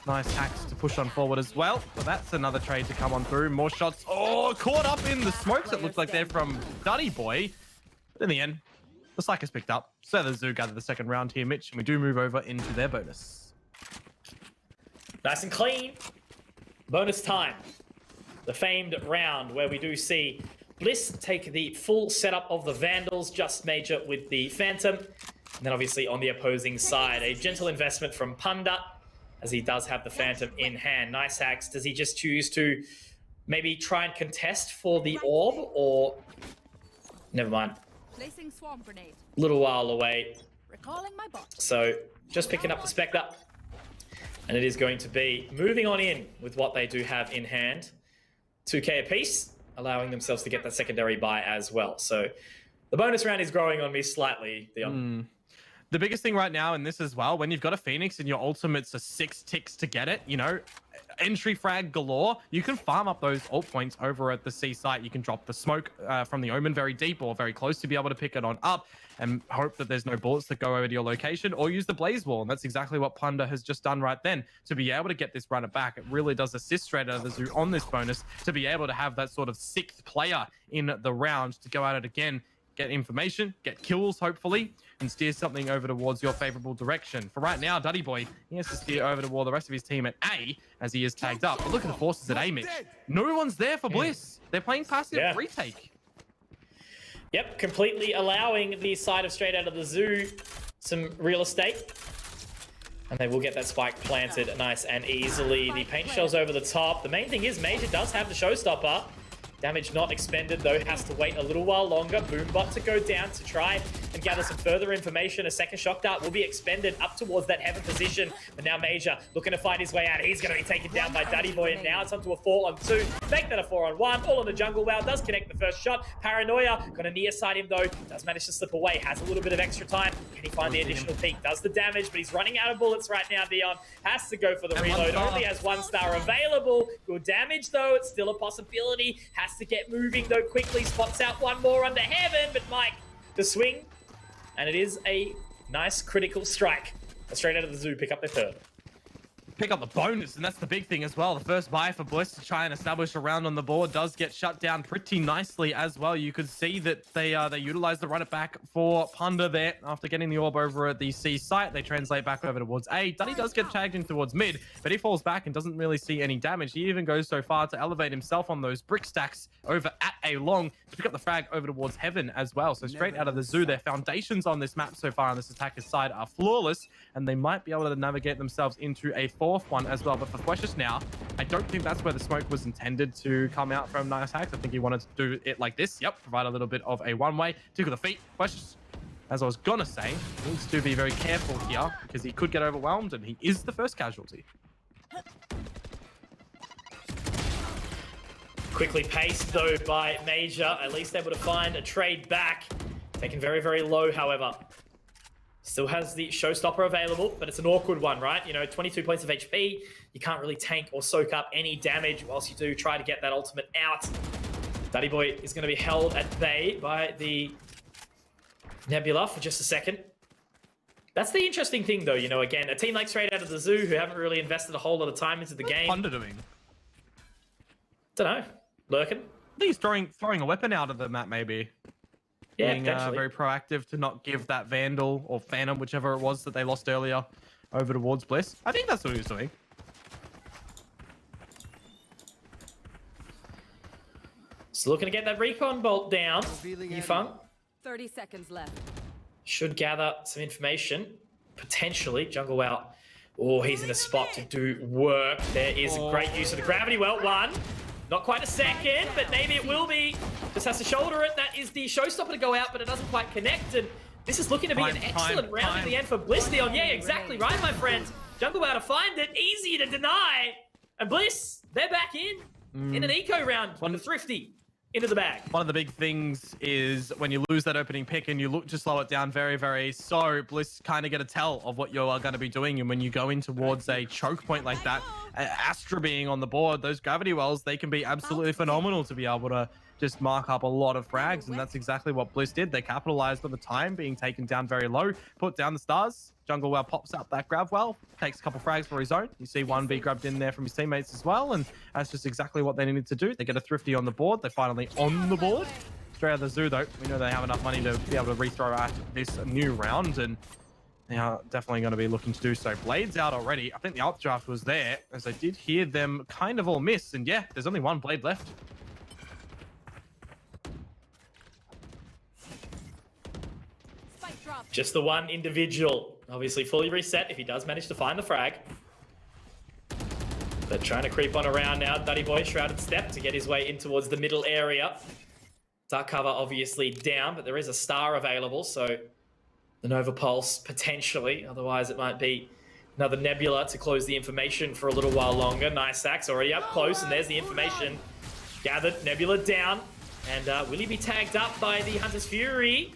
Nice hacks to push on forward as well. So that's another trade to come on through. More shots. Oh, caught up in the smokes. It looks like they're from Duddy Boy. But in the end, the Slack is picked up. So the Zoo gather the second round here, Mitch, and we do move over into their bonus. Nice and clean. Bonus time. The famed round where we do see Bliss take the full setup of the Vandals, just Major with the Phantom. And then obviously on the opposing side, a gentle investment from Punda, as he does have the Phantom in hand. Nice hacks. Does he just choose to maybe try and contest for the orb, or... Never mind. Placing swarm grenade. Little while away. Recalling my bot. So just picking up the Spectre. And it is going to be moving on in with what they do have in hand. 2k apiece, allowing themselves to get that secondary buy as well. So the bonus round is growing on me slightly, Dion. The biggest thing right now in this as well, when you've got a Phoenix and your ultimates are 6 ticks to get it, you know, entry frag galore, you can farm up those ult points over at the C site. You can drop the smoke from the Omen very deep or very close to be able to pick it on up and hope that there's no bullets that go over to your location, or use the Blaze Wall. And that's exactly what Punda has just done right then. To be able to get this runner back, it really does assist straight out of the Zoo on this bonus to be able to have that sort of 6th player in the round to go at it again, get information, get kills, hopefully, and steer something over towards your favorable direction. For right now, Duddy Boy, he has to steer over toward the rest of his team at A as he is tagged up. But look at the forces at A, Mitch. No one's there for Bliss. They're playing passive retake. Yep, completely allowing the side of straight out of the Zoo some real estate. And they will get that spike planted nice and easily. The paint shells over the top. The main thing is Major does have the showstopper. Damage not expended, though, has to wait a little while longer. Boombot to go down to try and gather some further information. A second shock dart will be expended up towards that heaven position. But now Major looking to find his way out. He's going to be taken down by Duddy Boy, and now it's onto a 4-on-2. Make that a 4-on-1. All on the jungle wow. Does connect the first shot. Paranoia going to near side him, though. Does manage to slip away. Has a little bit of extra time. Can he find the additional peak? Does the damage, but he's running out of bullets right now, Dion. Has to go for the reload. Only has 1 star available. Good damage, though. It's still a possibility. Has to get moving, though, quickly. Spots out 1 more under heaven, but Mike to swing. And it is a nice critical strike. Straight out of the Zoo, pick up their third. Pick up the bonus, and that's the big thing as well. The first buy for Bliss to try and establish a round on the board does get shut down pretty nicely as well. You could see that they utilize the run it back for Punda there after getting the orb over at the C site. They translate back over towards A. Duddy does get tagged in towards mid, but he falls back and doesn't really see any damage. He even goes so far to elevate himself on those brick stacks over at A long to pick up the frag over towards heaven as well. So straight out of the Zoo, their foundations on this map so far on this attacker's side are flawless, and they might be able to navigate themselves into a 4 go off one as well. But for Fweshus now, I don't think that's where the smoke was intended to come out from Nice Hacks. I think he wanted to do it like this. Yep, provide a little bit of a one-way. Tickle the feet. Fweshus, as I was gonna say, needs to be very careful here because he could get overwhelmed, and he is the first casualty. Quickly paced, though, by Major. At least able to find a trade back. Taken very, very low, however. Still has the showstopper available, but it's an awkward one, right? You know, 22 points of HP. You can't really tank or soak up any damage whilst you do try to get that ultimate out. Daddy Boy is going to be held at bay by the Nebula for just a second. That's the interesting thing, though. You know, again, a team like Straight Out of the Zoo, who haven't really invested a whole lot of time into the game. What's Ponder doing? Don't know. Lurking. I think he's throwing a weapon out of the map, maybe. Yeah, Being potentially. very proactive to not give that Vandal or Phantom, whichever it was that they lost earlier, over towards Bliss. I think that's what he was doing. So looking to get that recon bolt down. Yifeng 30 seconds left. should gather some information. Potentially, Jungle Wow. Oh, he's in a spot to do work. There is a great use of the gravity well. One. Not quite a second, but maybe it will be. Just has to shoulder it. That is the showstopper to go out, but it doesn't quite connect. And this is looking to be an excellent round at the end for Bliss. Dion. Yeah, exactly right, my friend. Jungle Wow to find it. Easy to deny. And Bliss, they're back in an eco round. One Thrifty into the bag. One of the big things is when you lose that opening pick and you look to slow it down very, very slow, Bliss kind of get a tell of what you are going to be doing. And when you go in towards a choke point like that, Astra being on the board, those gravity wells, they can be absolutely phenomenal to be able to just mark up a lot of frags. And that's exactly what Bliss did. They capitalized on the time being taken down very low, put down the stars. Jungle Well pops up that grab well, takes a couple frags for his own. You see one be grabbed in there from his teammates as well, and that's just exactly what they needed to do. They get a Thrifty on the board. They're finally on the board. Straight out of the Zoo, though, we know they have enough money to be able to rethrow at this new round, and they are definitely going to be looking to do so. Blades out already. I think the updraft was there, as I did hear them kind of all miss, and yeah, there's only one blade left. Just the one individual. Obviously fully reset if he does manage to find the frag. They're trying to creep on around now. Duddy Boy, Shrouded Step to get his way in towards the middle area. Dark cover obviously down, but there is a star available, so the Nova Pulse potentially. Otherwise it might be another Nebula to close the information for a little while longer. Nice Axe already up close, and there's the information. Gathered, Nebula down. And will he be tagged up by the Hunter's Fury?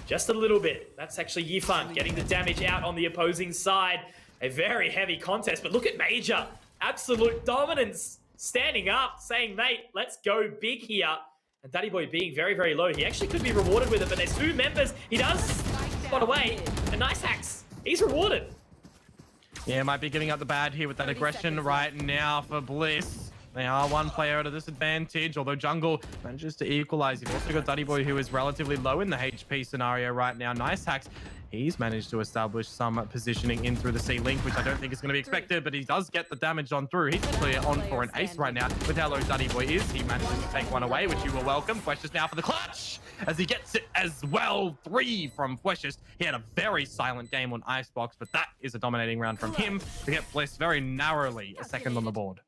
Just a little bit. That's actually Yifeng getting the damage out on the opposing side. A very heavy contest, but look at Major. Absolute dominance. Standing up, saying, mate, let's go big here. And Daddy Boy being very, very low. He actually could be rewarded with it, but there's two members. He does spot away. And Nice Hacks, he's rewarded. Yeah, might be giving up the bad here with that aggression right now for Bliss. They are one player at a disadvantage, although Jungle manages to equalize. You've also got Duddy Boy, who is relatively low in the HP scenario right now. Nice Hacks. He's managed to establish some positioning in through the C-Link, which I don't think is going to be expected, but he does get the damage on through. He's actually on for an ace right now with how low Duddy Boy is. He manages to take one away, which you will welcome. Fweshus now for the clutch, as he gets it as well. 3 from Fweshus. He had a very silent game on Icebox, but that is a dominating round from him to get Bliss very narrowly a second on the board.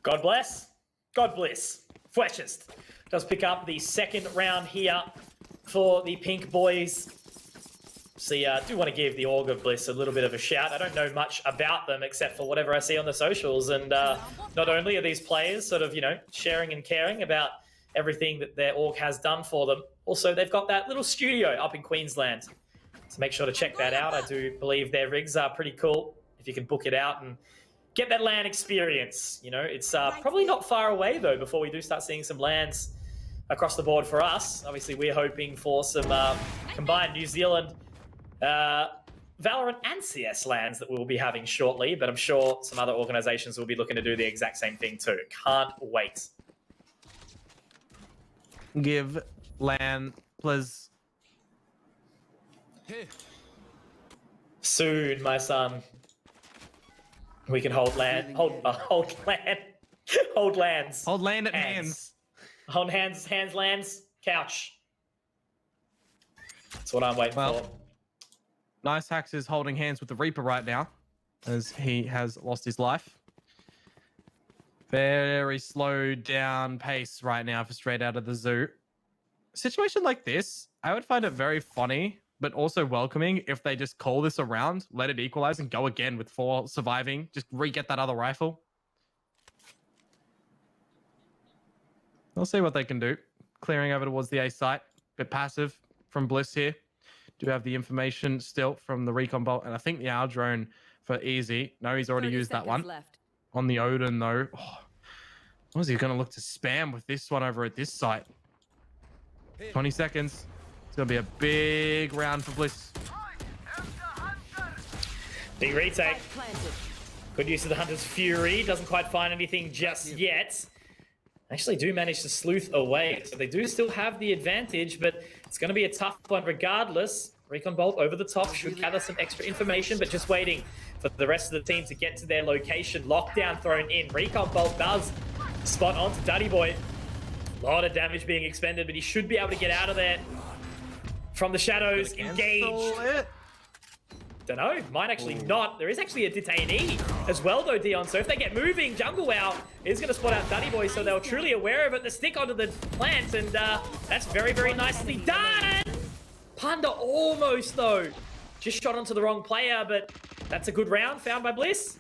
God bless. God bless. Fweshus does pick up the second round here for the Pink Boys. See, I do want to give the Org of Bliss a little bit of a shout. I don't know much about them except for whatever I see on the socials. And not only are these players sort of, you know, sharing and caring about everything that their Org has done for them, also they've got that little studio up in Queensland. So make sure to check that out. I do believe their rigs are pretty cool if you can book it out and get that LAN experience. You know, it's probably not far away, though, before we do start seeing some LANs across the board for us. Obviously, we're hoping for some combined New Zealand, Valorant and CS LANs that we'll be having shortly, but I'm sure some other organizations will be looking to do the exact same thing, too. Can't wait. Give LAN, please. Soon, my son. We can hold LAN. Hold LAN. Hold LANs. Hold LAN at hands. Hold hands, LANs, couch. That's what I'm waiting for. Nice Hacks is holding hands with the Reaper right now. as he has lost his life. Very slowed down pace right now for straight out of the zoo. A situation like this, I would find it very funny, but also welcoming if they just call this around, let it equalize, and go again with 4 surviving. Just re-get that other rifle. We'll see what they can do. Clearing over towards the A site. Bit passive from Bliss here. Do have the information still from the recon bolt, and I think the hour drone for Easy. No, he's already used that one. Left. On the Odin, though. Oh, what is he going to look to spam with this one over at this site? 20 seconds. It's going to be a big round for Bliss. Big retake. Good use of the Hunter's Fury. Doesn't quite find anything just yet. Actually do manage to sleuth away. So they do still have the advantage, but it's going to be a tough one regardless. Recon Bolt over the top should gather some extra information, but just waiting for the rest of the team to get to their location. Lockdown thrown in. Recon Bolt does spot onto Duddy Boy. A lot of damage being expended, but he should be able to get out of there. From the shadows, engaged. Don't know, might actually not. There is actually a detainee as well though, Dion. So if they get moving, Jungle Wow is going to spot out Duddy Boy, so they were truly aware of it. The stick onto the plant, and that's very, very nicely done. Panda almost though. Just shot onto the wrong player, but that's a good round found by Bliss.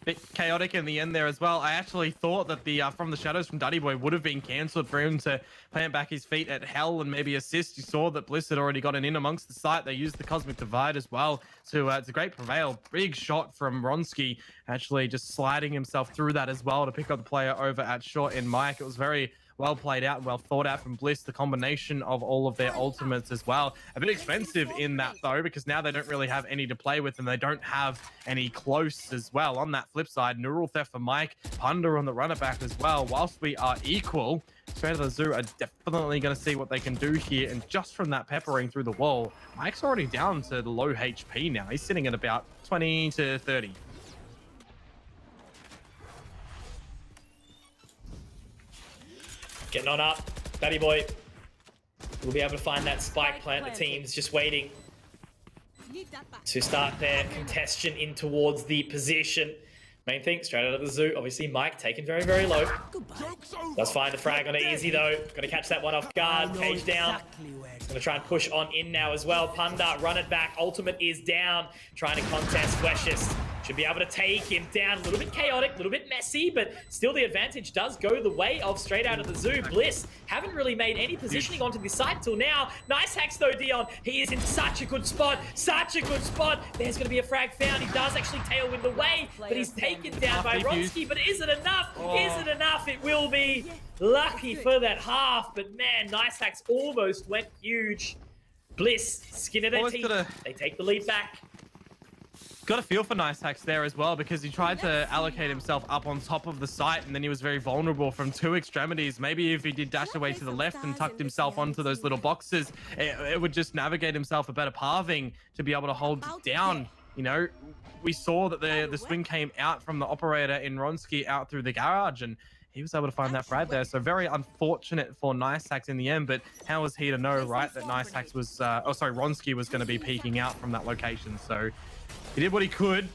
Bit chaotic in the end there as well. I actually thought that the from the shadows from Duddy Boy would have been cancelled for him to plant back his feet at Hell and maybe assist. You saw that Bliss had already gotten in amongst the site. They used the Cosmic Divide as well to it's a great prevail. Big shot from Ronski, actually just sliding himself through that as well to pick up the player over at short in Mike. It was very well played out and well thought out from Bliss, the combination of all of their ultimates as well. A bit expensive in that though, because now they don't really have any to play with and they don't have any close as well. On that flip side, Neural Theft for Mike, Punda on the runner back as well. Whilst we are equal, Straight of the Zoo are definitely going to see what they can do here, and just from that peppering through the wall, Mike's already down to the low HP now. He's sitting at about 20 to 30. Getting on up, Duddy Boy will be able to find that spike plant. The team's just waiting to start their contention in towards the position. Main thing, straight out of the zoo. Obviously, Mike taken very, very low. Does find the frag on it easy though. Gonna catch that one off guard. Cage down. Gonna try and push on in now as well. Panda, run it back. Ultimate is down. Trying to contest Fleshist. Should be able to take him down. A little bit chaotic, a little bit messy, but still the advantage does go the way of straight out of the zoo. Bliss haven't really made any positioning onto this side till now. Nice hacks though, Dion. He is in such a good spot. Such a good spot. There's going to be a frag found. He does actually tailwind the way, but he's taken down by Ronski. But is it enough? Is it enough? It will be. Lucky for that half, but man, nice hacks almost went huge. Bliss, skin of their teeth. They take the lead back. Got a feel for Nice Hacks there as well, because he tried to allocate himself up on top of the site and then he was very vulnerable from two extremities. Maybe if he did dash away to the left and tucked himself onto those little boxes, it would just navigate himself a better pathing to be able to hold down. You know, we saw that the swing came out from the operator in Ronski out through the garage, and he was able to find that frag there. So very unfortunate for Nice Hacks in the end, but how was he to know, right, that Nice Hacks was, Ronski was going to be peeking out from that location. So he did what he could.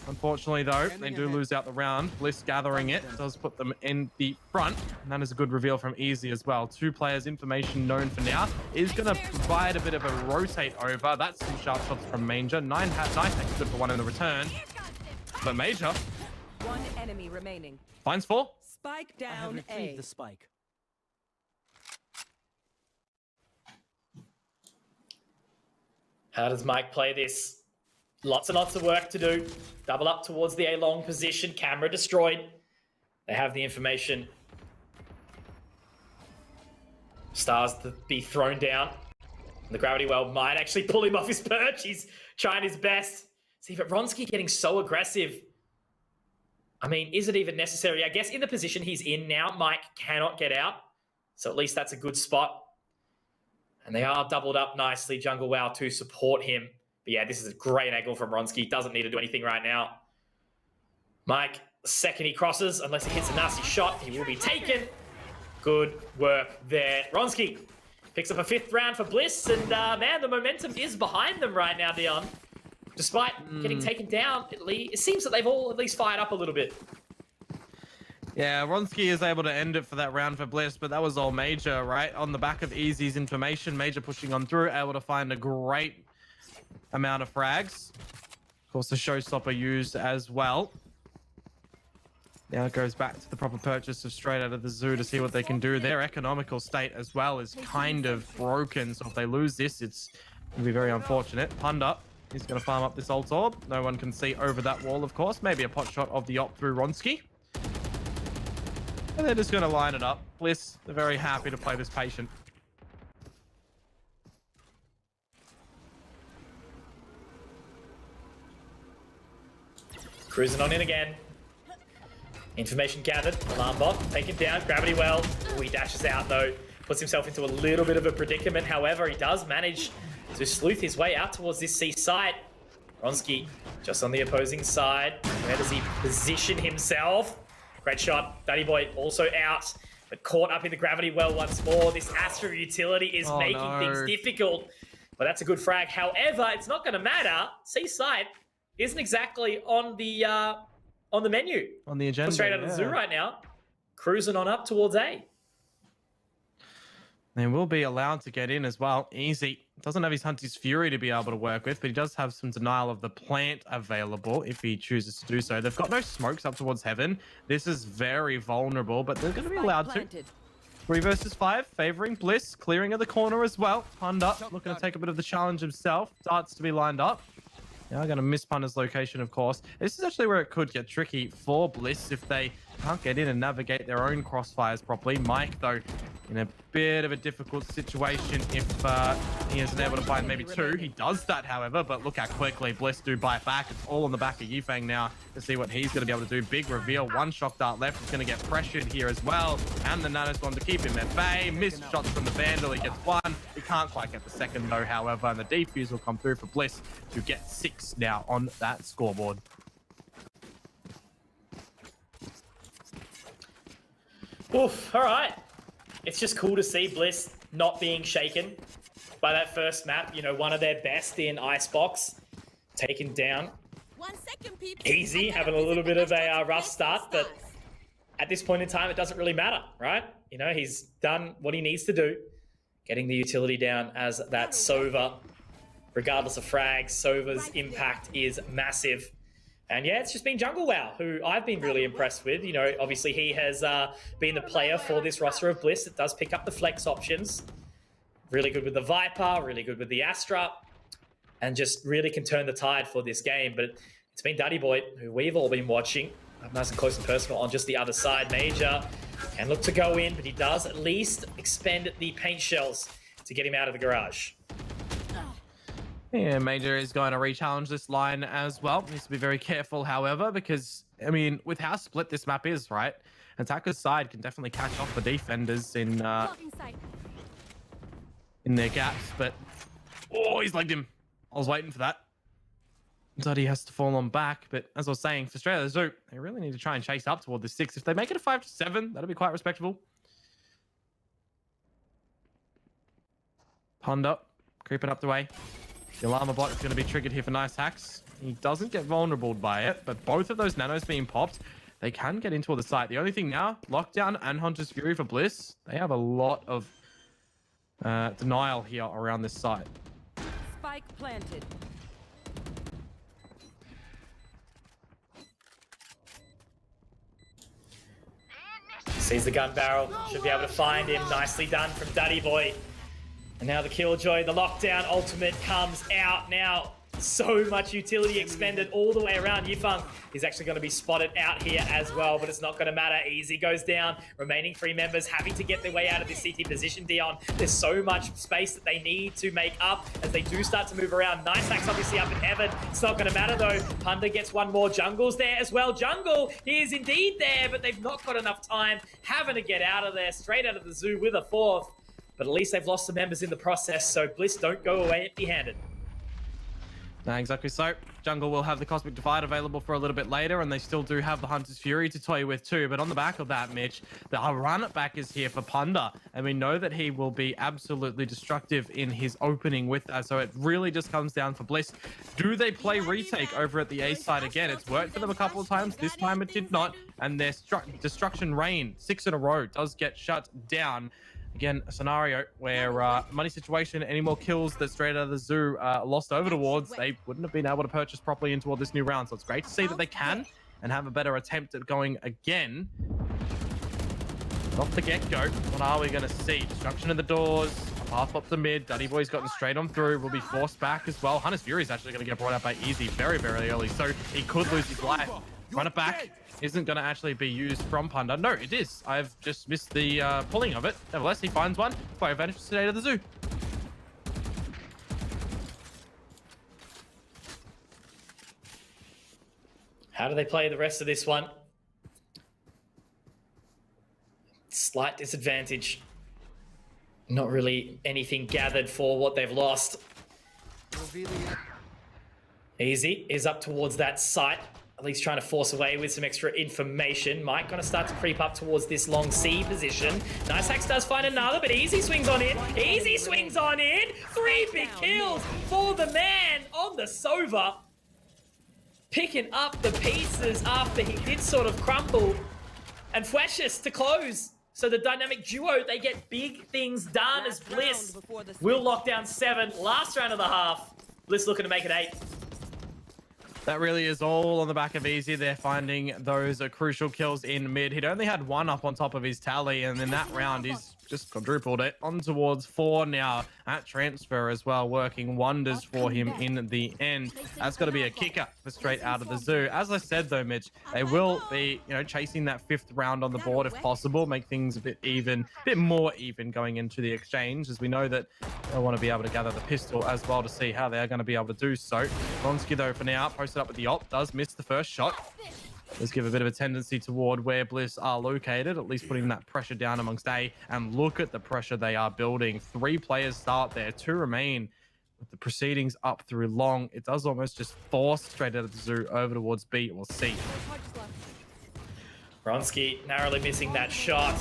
Unfortunately, though, they do lose out the round. Bliss gathering it does put them in the front, and that is a good reveal from Easy as well. Two players, information known for now, is going to provide a bit of a rotate over. That's some sharp shots from Major. Nice Hacks good for one in the return, but Major One enemy remaining. finds four. Spike down A. the spike. How does Mike play this? Lots and lots of work to do. Double up towards the A-long position. Camera destroyed. They have the information. Stars to be thrown down. The gravity well might actually pull him off his perch. He's trying his best. See, but Ronski getting so aggressive. I mean, is it even necessary? I guess in the position he's in now, Mike cannot get out. So at least that's a good spot. And they are doubled up nicely, Jungle Wow, to support him. But yeah, this is a great angle from Ronski. Doesn't need to do anything right now. Mike, second he crosses, unless he hits a nasty shot, he will be taken. Good work there. Ronski picks up a 5th round for Bliss, and man, the momentum is behind them right now, Dion. despite getting taken down, it seems that they've all at least fired up a little bit. Yeah, Ronsky is able to end it for that round for Bliss, but that was all Major, right? On the back of Easy's information, Major pushing on through, able to find a great amount of frags. Of course, the showstopper used as well. Now it goes back to the proper purchase of straight out of the zoo to see what they can do. Their economical state as well is kind of broken, so if they lose this, it's going to be very unfortunate. Punda, he's going to farm up this ult orb. No one can see over that wall, of course. Maybe a pot shot of the op through Ronsky. And they're just going to line it up. Bliss, they're very happy to play this patient. Cruising on in again. Information gathered. Alarm bot taken down. Gravity well. Ooh, he dashes out though. Puts himself into a little bit of a predicament. However, he does manage to sleuth his way out towards this C site. Ronsky just on the opposing side. Where does he position himself? Great shot. Daddy Boy also out, but caught up in the gravity well once more. This Astra utility is making things difficult, but that's a good frag. However, it's not going to matter. C site isn't exactly on the menu. On the agenda. Straight out of the zoo right now. Cruising on up towards A. They will be allowed to get in as well. Easy. Doesn't have his Hunter's Fury to be able to work with, but he does have some denial of the plant available if he chooses to do so. They've got no smokes up towards heaven. This is very vulnerable, but they're going to be allowed to. 3 versus 5, favoring Bliss, clearing of the corner as well. Punda looking to take a bit of the challenge himself. Darts to be lined up. Now going to miss Punda's location, of course. This is actually where it could get tricky for Bliss if they can't get in and navigate their own crossfires properly. Mike, though, in a bit of a difficult situation if he isn't able to find maybe 2. He does that, however, but look how quickly Bliss do bite back. It's all on the back of Yifeng now to see what he's going to be able to do. Big reveal. 1 shock dart left. He's going to get pressured here as well. And the Nanostorm to keep him at bay. Missed shots from the Vandal. He gets 1. He can't quite get the second, though, however. And the defuse will come through for Bliss to get 6 now on that scoreboard. Oof, all right. It's just cool to see Bliss not being shaken by that first map. You know, one of their best in Icebox. Taken down. 1 second, people. Easy, having a little bit of a rough start, but at this point in time, it doesn't really matter, right? You know, he's done what he needs to do. Getting the utility down as that Sova. Regardless of frags, Sova's impact is massive. And yeah, it's just been Jungle Wow, who I've been really impressed with. You know, obviously he has been the player for this roster of Bliss. It does pick up the flex options. Really good with the Viper, really good with the Astra, and just really can turn the tide for this game. But it's been Daddy Boy, who we've all been watching, up nice and close and personal on just the other side. Major can look to go in, but he does at least expend the paint shells to get him out of the garage. Yeah, Major is going to re-challenge this line as well. Needs to be very careful, however, because, I mean, with how split this map is, right? Attacker's side can definitely catch off the defenders in their gaps, but... Oh, he's legged him. I was waiting for that. But he has to fall on back, but as I was saying, for Australia Zoo, they really need to try and chase up toward the 6. If they make it a 5-7, that'll be quite respectable. Punda, creeping up the way. The Llama bot is going to be triggered here for nice hacks. He doesn't get vulnerable by it, but both of those nanos being popped, they can get into the site. The only thing now, Lockdown and Hunter's Fury for Bliss, they have a lot of denial here around this site. Spike planted. Sees the gun barrel, should be able to find him. Nicely done from Daddy Boy. And now the Killjoy, the lockdown ultimate comes out now. So much utility expended all the way around. Yifeng is actually going to be spotted out here as well, but it's not going to matter. Easy goes down. Remaining 3 members having to get their way out of this CT position, Dion. There's so much space that they need to make up as they do start to move around. Nice hacks obviously up in heaven. It's not going to matter though. Punda gets 1 more. Jungle's there as well. Jungle, he is indeed there, but they've not got enough time. Having to get out of there, straight out of the zoo with a 4th. But at least they've lost some members in the process, so Bliss don't go away empty-handed. Exactly so. Jungle will have the Cosmic Divide available for a little bit later, and they still do have the Hunter's Fury to toy with too. But on the back of that, Mitch, the run back is here for Punda, and we know that he will be absolutely destructive in his opening with that. So it really just comes down for Bliss. Do they play retake over at the A side again? It's worked for them a couple of times. This time it did not, and their Destruction Rain, 6 in a row, does get shut down. Again, a scenario where money situation, any more kills that straight out of the zoo lost over towards, they wouldn't have been able to purchase properly into this new round. So it's great to see that they can and have a better attempt at going again. Off the get-go, what are we going to see? Destruction of the doors, path up the mid. Duddy Boy's gotten straight on through, will be forced back as well. Hunter's Fury is actually going to get brought out by Easy very, very early, so he could lose his life. Run it back. Isn't going to actually be used from Punda. No, it is. I've just missed the pulling of it. Nevertheless, he finds one. Fire advantage to State of the Zoo. How do they play the rest of this one? Slight disadvantage. Not really anything gathered for what they've lost. Easy is up towards that site. At least trying to force away with some extra information. Mike gonna start to creep up towards this long C position. Nice Hacks does find another, but Easy swings on in. Easy swings on in. 3 big kills for the man on the Sova. Picking up the pieces after he did sort of crumble. And Fweshus to close. So the dynamic duo, they get big things done as Bliss will lock down 7. Last round of the half. Bliss looking to make it 8. That really is all on the back of Easy. They're finding those crucial kills in mid. He'd only had 1 up on top of his tally, and in that round, he's just quadrupled it. On towards 4 now at transfer as well, working wonders for him in the end. That's got to be a kicker for straight out of the zoo. As I said, though, Mitch, they will be, chasing that 5th round on the board if possible, make things a bit more even going into the exchange, as we know that they'll want to be able to gather the pistol as well to see how they're going to be able to do so. Ronski, though, for now, posted up with the op, does miss the first shot. Let's give a bit of a tendency toward where Bliss are located, at least putting that pressure down amongst A. And look at the pressure they are building. 3 players start there, 2 remain. With the proceedings up through long, it does almost just force straight out of the zoo over towards B or C. Bronski narrowly missing that shot.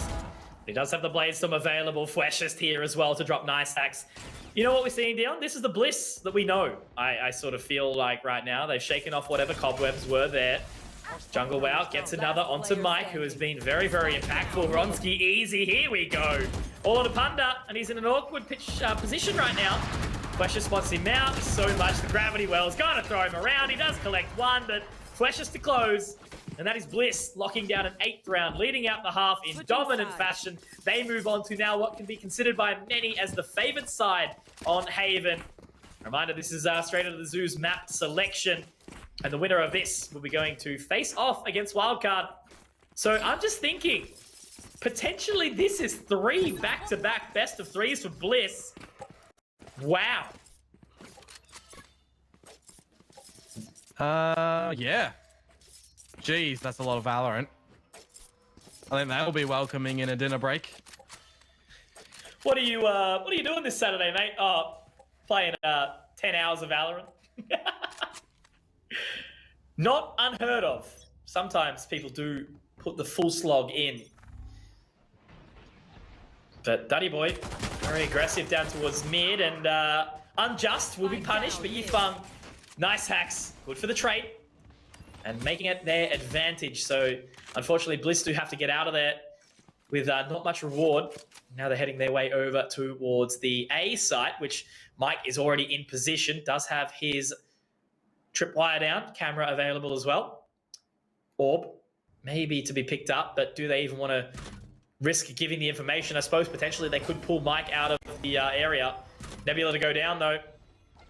He does have the Bladestorm available. Fweshus here as well to drop nice hacks. You know what we're seeing, Dion? This is the Bliss that we know. I sort of feel like right now they've shaken off whatever cobwebs were there. Jungle Wow gets another onto Mike, who has been very, very impactful. Ronski Easy, here we go. All on a Punda, and he's in an awkward position right now. Fweshus spots him out so much. The gravity well's gonna throw him around. He does collect 1, but Fweshus to close. And that is Bliss locking down an 8th round, leading out the half in dominant fashion. They move on to now what can be considered by many as the favored side on Haven. Reminder, this is straight out of the zoo's map selection. And the winner of this will be going to face off against Wildcard. So I'm just thinking, potentially this is 3 back-to-back best of 3s for Bliss. Wow. Yeah. Jeez, that's a lot of Valorant. I think that'll be welcoming in a dinner break. What are you doing this Saturday, mate? Oh, playing 10 hours of Valorant. Not unheard of. Sometimes people do put the full slog in. But Duddy Boy, very aggressive down towards mid, and Unjust will be punished, but Yifeng, nice hacks, good for the trade, and making it their advantage. So unfortunately, Bliss do have to get out of there with not much reward. Now they're heading their way over towards the A site, which Mike is already in position, does have his tripwire down, camera available as well. Orb, maybe to be picked up, but do they even want to risk giving the information? I suppose potentially they could pull Mike out of the area. Nebula to go down though.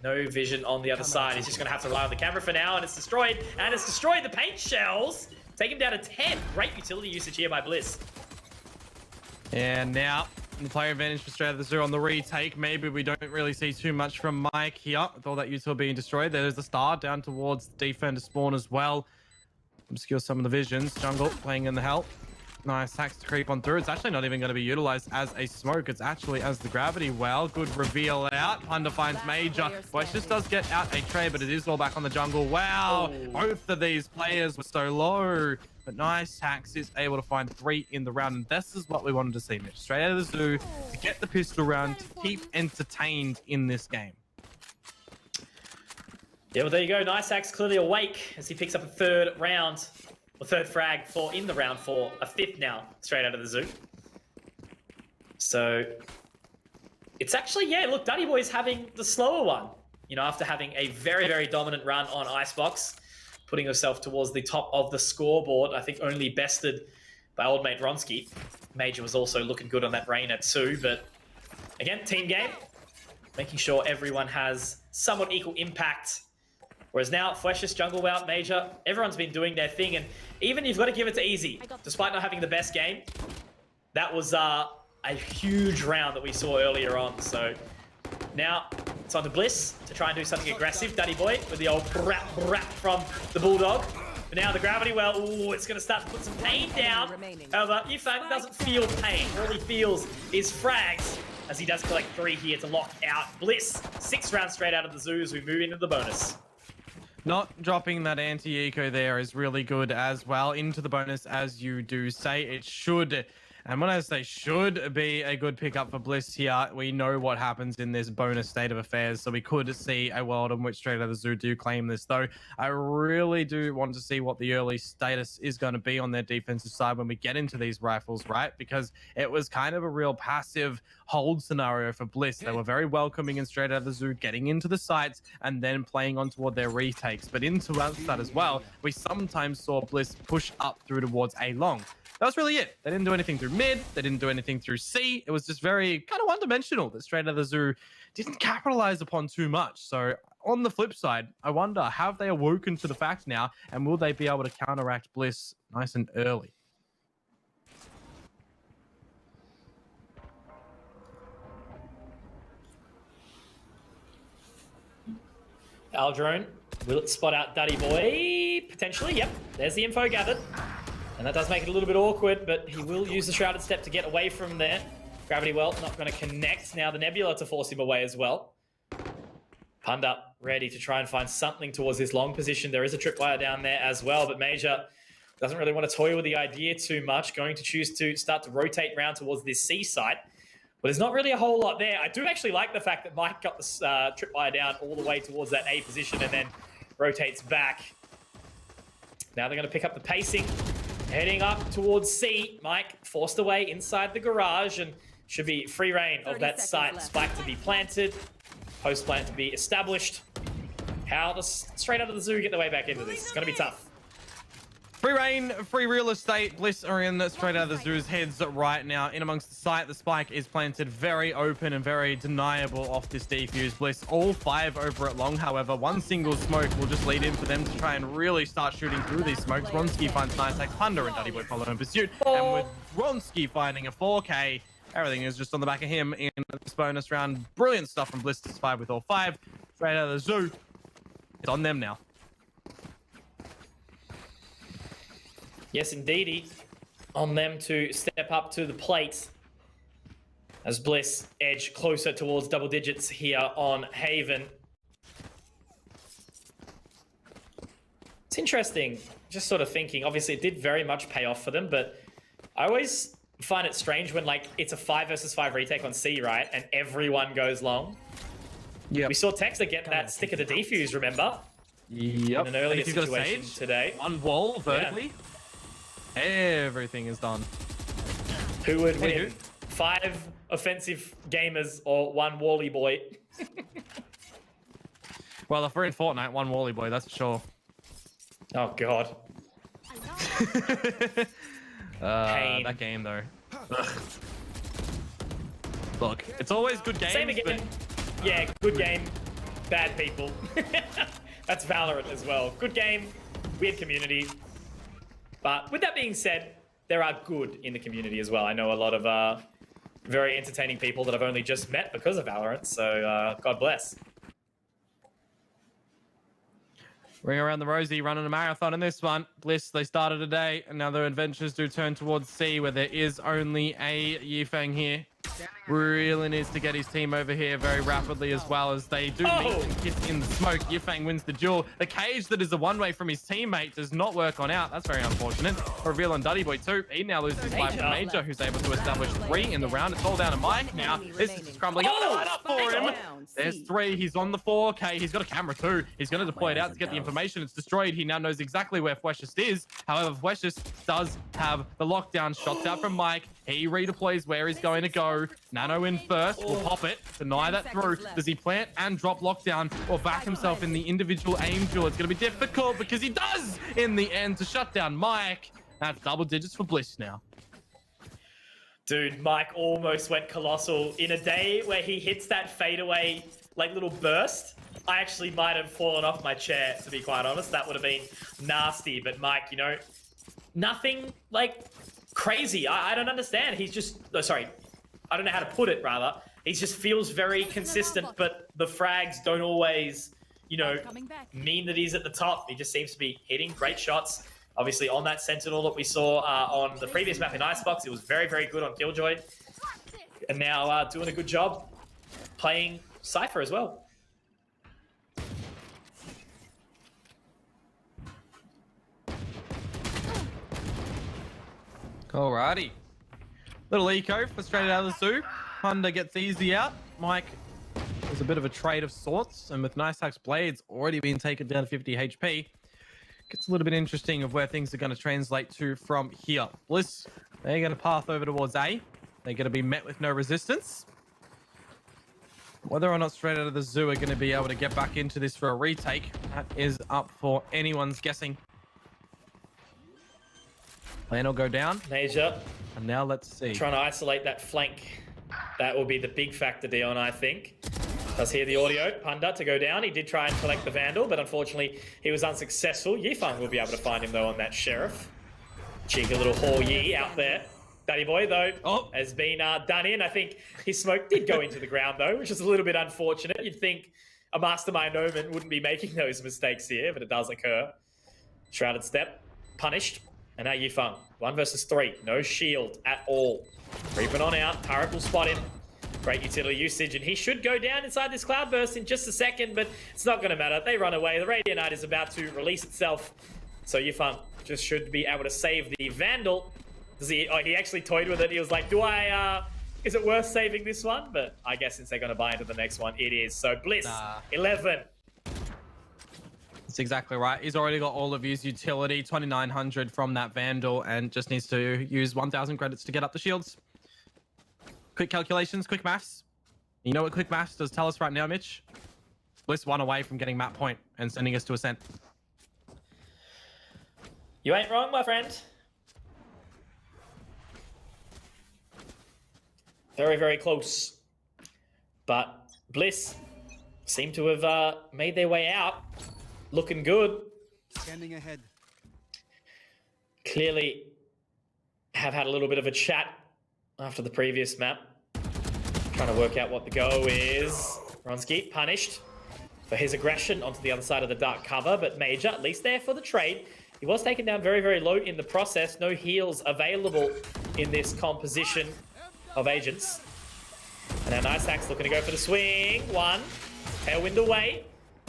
No vision on the other side. He's just going to have to rely on the camera for now, and it's destroyed. And it's destroyed. The paint shells take him down to 10. Great utility usage here by Bliss. And now the player advantage for straight out of the zoo on the retake. Maybe we don't really see too much from Mike here with all that util being destroyed. There's the star down towards the defender spawn as well. Obscure some of the visions. Jungle playing in the help. Nice hacks to creep on through. It's actually not even going to be utilized as a smoke. It's actually as the gravity well. Good reveal out. Punda finds Major. Boyce just does get out a trade, but it is all back on the jungle. Wow. Both of these players were so low. But nice hacks is able to find 3 in the round. And this is what we wanted to see, Mitch. Straight out of the zoo to get the pistol round, to keep entertained in this game. Yeah, well, there you go. Nice hacks clearly awake as he picks up a third round. Or third frag for in the round for a 5th now, straight out of the zoo. So it's actually, yeah, look, Duddy Boy's having the slower one. You know, after having a very, very dominant run on Icebox, putting herself towards the top of the scoreboard. I think only bested by old mate Ronsky. Major was also looking good on that Reyna too, but again, team game, making sure everyone has somewhat equal impact. Whereas now, Fleshless, Jungle Out, Major, everyone's been doing their thing, and even you've got to give it to Easy. Despite not having the best game, that was a huge round that we saw earlier on. So now it's on to Bliss to try and do something aggressive. Duddy Boy with the old brap from the Bulldog. But now the gravity well, ooh, it's going to start to put some pain down. However, Yufang doesn't feel pain. All he feels is frags as he does collect 3 here to lock out Bliss. 6 rounds straight out of the zoo as we move into the bonus. Not dropping that anti-eco there is really good as well. Into the bonus, as you do say, it should. And when I say should be a good pickup for Bliss here, we know what happens in this bonus state of affairs. So we could see a world in which Straight Out of the Zoo do claim this, though. I really do want to see what the early status is going to be on their defensive side when we get into these rifles, right? Because it was kind of a real passive hold scenario for Bliss. They were very welcoming in Straight Out of the Zoo, getting into the sites and then playing on toward their retakes. But into that as well, we sometimes saw Bliss push up through towards A long. That was really it. They didn't do anything through mid. They didn't do anything through C. It was just very kind of one-dimensional that Straight Out of the Zoo didn't capitalize upon too much. So on the flip side, I wonder, have they awoken to the fact now, and will they be able to counteract Bliss nice and early? Aldrone, will it spot out Duddy Boy? Potentially, yep. There's the info gathered. And that does make it a little bit awkward, but he will use the Shrouded Step to get away from there. Gravity well, not going to connect. Now the Nebula to force him away as well. Punda ready to try and find something towards this long position. There is a tripwire down there as well, but Major doesn't really want to toy with the idea too much. Going to choose to start to rotate round towards this C site. But there's not really a whole lot there. I do actually like the fact that Mike got this tripwire down all the way towards that A position and then rotates back. Now they're going to pick up the pacing. Heading up towards C. Mike forced away inside the garage and should be free reign of that site. Left. Spike to be planted. Post plant to be established. How does Straight Out of the Zoo get their way back into this? It's going to be tough. Free reign, free real estate. Bliss are in Straight Out of the Zoo's heads right now. In amongst the site, the spike is planted very open and very deniable off this defuse. Bliss all 5 over at long. However, one single smoke will just lead in for them to try and really start shooting through these smokes. Ronsky finds nice hacks. Punda and Duddy Boy follow in pursuit. And with Ronsky finding a 4K, everything is just on the back of him in this bonus round. Brilliant stuff from Bliss to survive with all 5. Straight Out of the Zoo. It's on them now. Yes, indeedy. On them to step up to the plate as Bliss edge closer towards double digits here on Haven. It's interesting, just sort of thinking, obviously it did very much pay off for them, but I always find it strange when like it's a 5 versus 5 retake on C, right? And everyone goes long. Yeah. We saw Texter get that stick of the defuse, remember? Yep. In an earlier situation today. One wall vertically. Yeah. Everything is done. Who would win? 5 offensive gamers or 1 Wally boy? Well, if we're in Fortnite, 1 Wally boy, that's for sure. Oh, God. Pain. That game, though. Ugh. Look, it's always good games. Same again. But... yeah, good game, bad people. That's Valorant as well. Good game, weird community. But with that being said, there are good in the community as well. I know a lot of very entertaining people that I've only just met because of Valorant, so God bless. Ring around the rosy, running a marathon in this one. Bliss, they started today, and now their adventures do turn towards C, where there is only a Yifeng here. Really needs to get his team over here very rapidly, as well as they do meet and kiss in the smoke. Yifeng wins the duel. The cage that is a one-way from his teammate does not work on out. That's very unfortunate. Reveal on Duddy Boy too. He now loses life to Major, who's able to establish 3 in the round. It's all down to Mike now. This is just crumbling up for him. There's 3. He's on the 4K. He's got a camera too. He's going to deploy it out to get the information. It's destroyed. He now knows exactly where Fweshist is. However, Fweshist does have the lockdown. Shots out from Mike. He redeploys where he's going to go. Nano in first. Will pop it. Deny that through. Does he plant and drop lockdown or back himself in the individual aim duel? It's going to be difficult because he does in the end to shut down Mike. That's double digits for Bliss now. Dude, Mike almost went colossal. In a day where he hits that fadeaway, like, little burst, I actually might have fallen off my chair, to be quite honest. That would have been nasty. But Mike, you know, nothing, like, crazy. I don't understand. He's just... Oh, sorry. I don't know how to put it, rather. He just feels very consistent, but the frags don't always, you know, mean that he's at the top. He just seems to be hitting great shots. Obviously, on that Sentinel that we saw on the previous map in Icebox, it was very, very good on Killjoy. And now doing a good job playing Cypher as well. Alrighty. Little eco for straight out of the zoo. Honda gets easy out. Mike is a bit of a trade of sorts. And with Nice Hack's blades already being taken down to 50 HP, gets a little bit interesting of where things are going to translate to from here. Bliss, they're going to path over towards A. They're going to be met with no resistance. Whether or not straight out of the zoo are going to be able to get back into this for a retake, that is up for anyone's guessing. Plan will go down. Major. And now let's see. Trying to isolate that flank. That will be the big factor, Dion, I think. Does hear the audio. Punda to go down. He did try and collect the Vandal, but unfortunately he was unsuccessful. Yifeng will be able to find him, though, on that Sheriff. Cheeky little Haul Yi out there. Daddy Boy, though, has been done in. I think his smoke did go into the ground, though, which is a little bit unfortunate. You'd think a Mastermind Omen wouldn't be making those mistakes here, but it does occur. Shrouded Step. Punished. And now Yifeng, 1 versus 3. No shield at all. Creeping on out. Turret will spot him. Great utility usage. And he should go down inside this Cloudburst in just a second, but it's not going to matter. They run away. The Radiant Knight is about to release itself. So Yifeng just should be able to save the Vandal. Does he? Oh, he actually toyed with it. He was like, is it worth saving this one? But I guess since they're going to buy into the next one, it is. So Bliss, 11. That's exactly right. He's already got all of his utility, 2,900 from that Vandal, and just needs to use 1,000 credits to get up the shields. Quick calculations, quick maths. You know what quick maths does tell us right now, Mitch? Bliss 1 away from getting map point and sending us to Ascent. You ain't wrong, my friend. Very, very close. But Bliss seem to have made their way out. Looking good. Scanning ahead. Clearly have had a little bit of a chat after the previous map. Trying to work out what the go is. Ronsky punished for his aggression onto the other side of the dark cover, but Major, at least there for the trade. He was taken down very, very low in the process. No heals available in this composition of agents. And now Nice Hack's looking to go for the swing. 1. Tailwind away.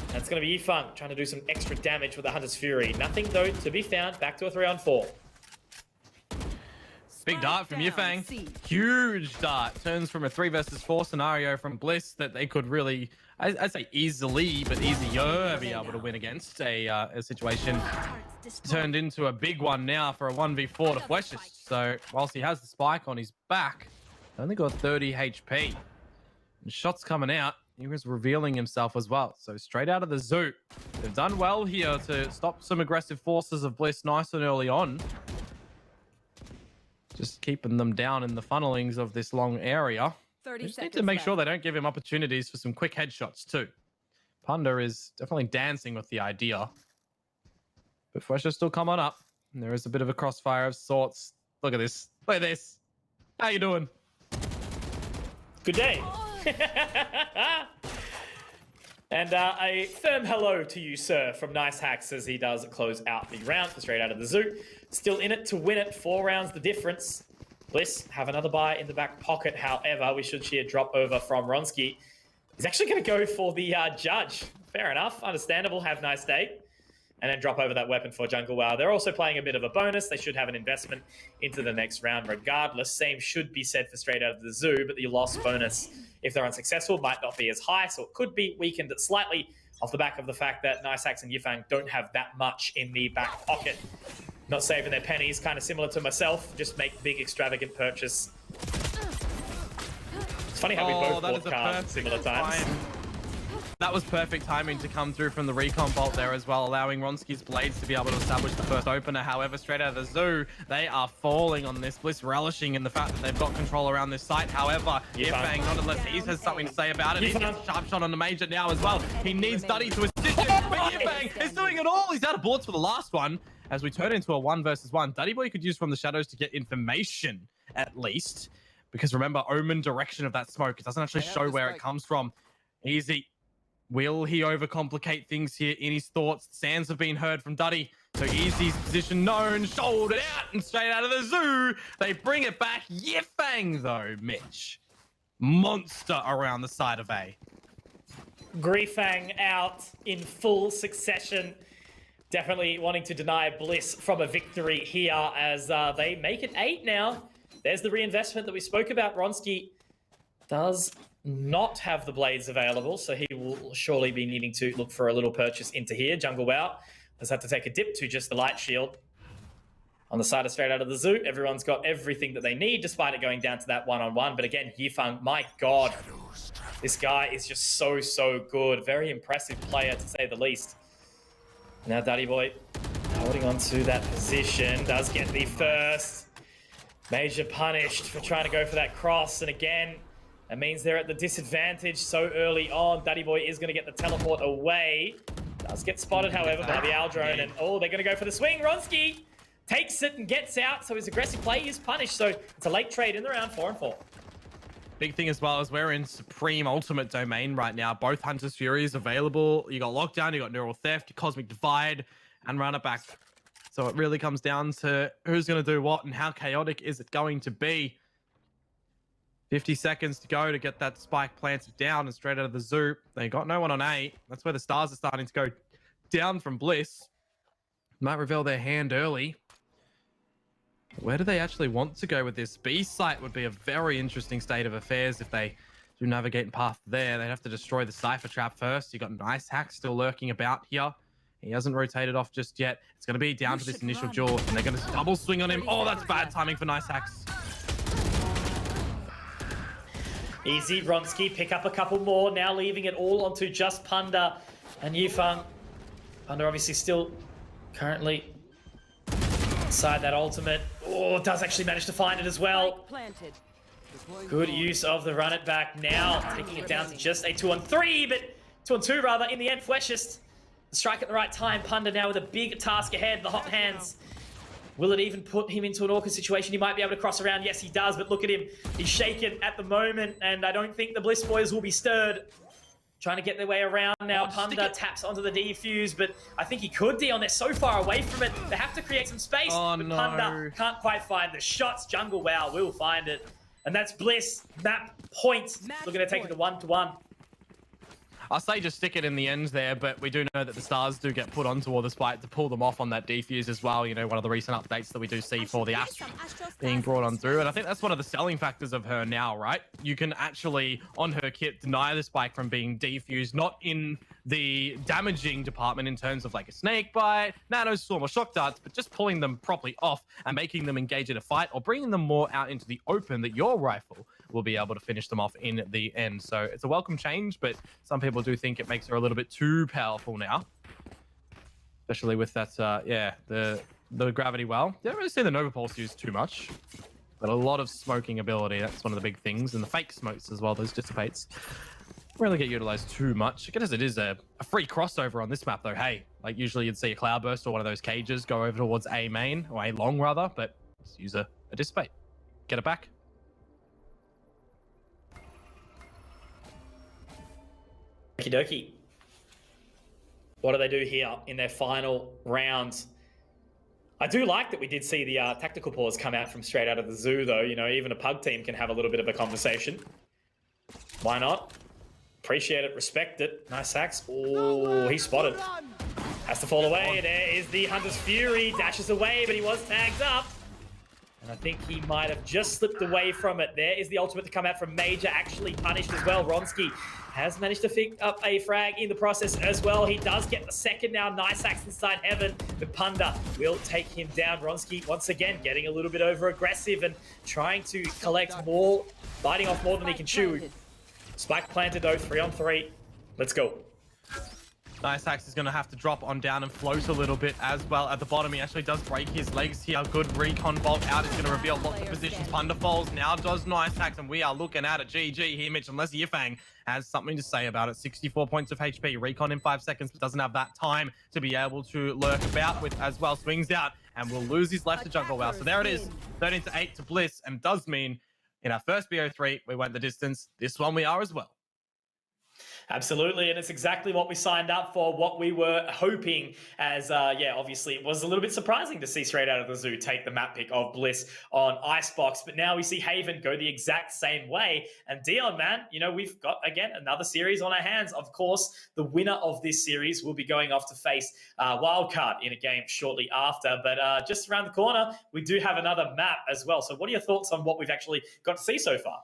That's going to be Yifeng trying to do some extra damage with the Hunter's Fury. Nothing, though, to be found. Back to a 3-on-4. Big dart from Yifeng. Huge dart. Turns from a 3 versus 4 scenario from Bliss that they could really, I'd say easily, but easier be able to win against a situation. Turned into a big one now for a 1v4 to Fweshist. So whilst he has the spike on his back, only got 30 HP. And shots coming out. He was revealing himself as well. So straight out of the zoo. They've done well here to stop some aggressive forces of Bliss nice and early on. Just keeping them down in the funnelings of this long area. They just need to make sure they don't give him opportunities for some quick headshots too. Punda is definitely dancing with the idea. But Fwesh's still come on up. And there is a bit of a crossfire of sorts. Look at this. Look at this. How you doing? Good day. And a firm hello to you, sir, from Nice Hacks as he does close out the round for Straight Out of the Zoo. Still in it to win it, 4 rounds the difference. Bliss have another buy in the back pocket, however, we should see a drop over from Ronski. He's actually going to go for the judge. Fair enough, understandable, have a nice day. And then drop over that weapon for Jungle Wow. They're also playing a bit of a bonus. They should have an investment into the next round regardless. Same should be said for Straight Out of the Zoo, but the loss bonus, if they're unsuccessful, might not be as high, so it could be weakened slightly off the back of the fact that Nice Hacks and Yifang don't have that much in the back pocket. Not saving their pennies, kind of similar to myself, just make big extravagant purchase. It's funny how we both bought cards similar times. That was perfect timing to come through from the recon bolt there as well, allowing Ronski's blades to be able to establish the first opener. However, Straight Out of the Zoo, they are falling on this. Bliss relishing in the fact that they've got control around this site. However, Yifang, not unless he has something to say about it. He gets a sharp shot on the major now as well. He needs Duddy to assist him, but Yifang is doing it all. He's out of bullets for the last one. As we turn into a 1 versus 1, Duddy Boy could use from the shadows to get information, at least. Because remember, Omen direction of that smoke, it doesn't actually show where it comes from. Easy. Will he overcomplicate things here in his thoughts? Sands have been heard from Duddy. So Easy's position known, shouldered out and Straight Out of the Zoo. They bring it back. Yifang though, Mitch. Monster around the side of A. Griefang out in full succession. Definitely wanting to deny Bliss from a victory here as they make it 8 now. There's the reinvestment that we spoke about. Ronski does not have the blades available, so he will surely be needing to look for a little purchase into here. Jungle Wow has had to take a dip to just the light shield. On the side of Straight Out of the Zoo, everyone's got everything that they need, despite it going down to that one-on-one. But again, Yifang, my God, this guy is just so good. Very impressive player, to say the least. Now Daddy Boy holding on to that position, does get the first. Major punished for trying to go for that cross, and again, that means they're at the disadvantage so early on. Daddy Boy is going to get the teleport away. Does get spotted, however, by the Aldrone. And oh, they're going to go for the swing. Ronski takes it and gets out. So his aggressive play is punished. So it's a late trade in the round 4 and 4. Big thing as well is we're in Supreme Ultimate Domain right now. Both Hunter's Furies available. You got Lockdown, you got Neural Theft, Cosmic Divide, and Run It Back. So it really comes down to who's going to do what and how chaotic is it going to be. 50 seconds to go to get that spike planted down and Straight Out of the Zoo. They got no one on A. That's where the stars are starting to go down from Bliss. Might reveal their hand early. Where do they actually want to go with this? B site would be a very interesting state of affairs if they do navigate path there. They'd have to destroy the Cypher Trap first. You got Nice Hack still lurking about here. He hasn't rotated off just yet. It's going to be down to this initial duel, and they're going to double swing on him. Oh, that's bad timing for Nice Hacks. Easy, Ronski pick up a couple more, now leaving it all onto just Panda and Yifang. Panda obviously still currently inside that ultimate. Oh, does actually manage to find it as well. Good use of the run it back now, taking it down to just a 2-on-3, but 2-on-2 rather, in the end, Fleshist. The strike at the right time, Panda now with a big task ahead, the hot hands. Will it even put him into an awkward situation? He might be able to cross around. Yes, he does, but look at him. He's shaken at the moment, and I don't think the Bliss boys will be stirred. Trying to get their way around now. Panda taps onto the defuse, but I think he could, Dion. They're so far away from it. They have to create some space. Oh, but no. Panda can't quite find the shots. Jungle Wow will find it. And that's Bliss. Map point. Looking to take it to 1-1. I'll say just stick it in the end there, but we do know that the stars do get put onto all the spike to pull them off on that defuse as well. You know, one of the recent updates that we do see for the Astra being brought on through. And I think that's one of the selling factors of her now, right? You can actually, on her kit, deny the spike from being defused, not in the damaging department in terms of like a snake bite, nano storm, or shock darts, but just pulling them properly off and making them engage in a fight or bringing them more out into the open that your rifle will be able to finish them off in the end. So it's a welcome change, but some people do think it makes her a little bit too powerful now, especially with that the gravity well. You don't really see the Nova Pulse used too much, but a lot of smoking ability. That's one of the big things, and the fake smokes as well, those dissipates really get utilized too much. I guess it is a free crossover on this map though. Hey, like usually you'd see a cloudburst or one of those cages go over towards A main, or A long rather, but just use a dissipate, get it back. Okie dokie. What do they do here in their final round? I do like that we did see the tactical pause come out from straight out of the zoo, though. You know, even a pug team can have a little bit of a conversation. Why not? Appreciate it, respect it. Nice axe. Oh, he's spotted. Has to fall away. There is the Hunter's Fury. Dashes away, but he was tagged up. And I think he might have just slipped away from it. There is the ultimate to come out from Major, actually punished as well. Ronski has managed to pick up a frag in the process as well. He does get the second now. Nice axe inside heaven. The Punda will take him down. Ronski, once again, getting a little bit over aggressive and trying to collect more, biting off more than he can chew. Spike planted though, 3-on-3. Let's go. Nice Axe is going to have to drop on down and float a little bit as well. At the bottom, he actually does break his legs here. Good recon bolt out is going to reveal lots of positions. Punda falls now does Nice Axe, and we are looking at a GG here, Mitch, unless Yifang has something to say about it. 64 points of HP, recon in 5 seconds, but doesn't have that time to be able to lurk about with as well. Swings out and will lose his left to jungle well. So there it is, 13-8 to Bliss, and does mean in our first BO3, we went the distance. This one we are as well. Absolutely, and it's exactly what we signed up for, what we were hoping as, yeah, obviously it was a little bit surprising to see straight out of the zoo take the map pick of Bliss on Icebox, but now we see Haven go the exact same way, and Dion, man, you know, we've got, again, another series on our hands. Of course, the winner of this series will be going off to face Wildcard in a game shortly after, but just around the corner, we do have another map as well. So what are your thoughts on what we've actually got to see so far?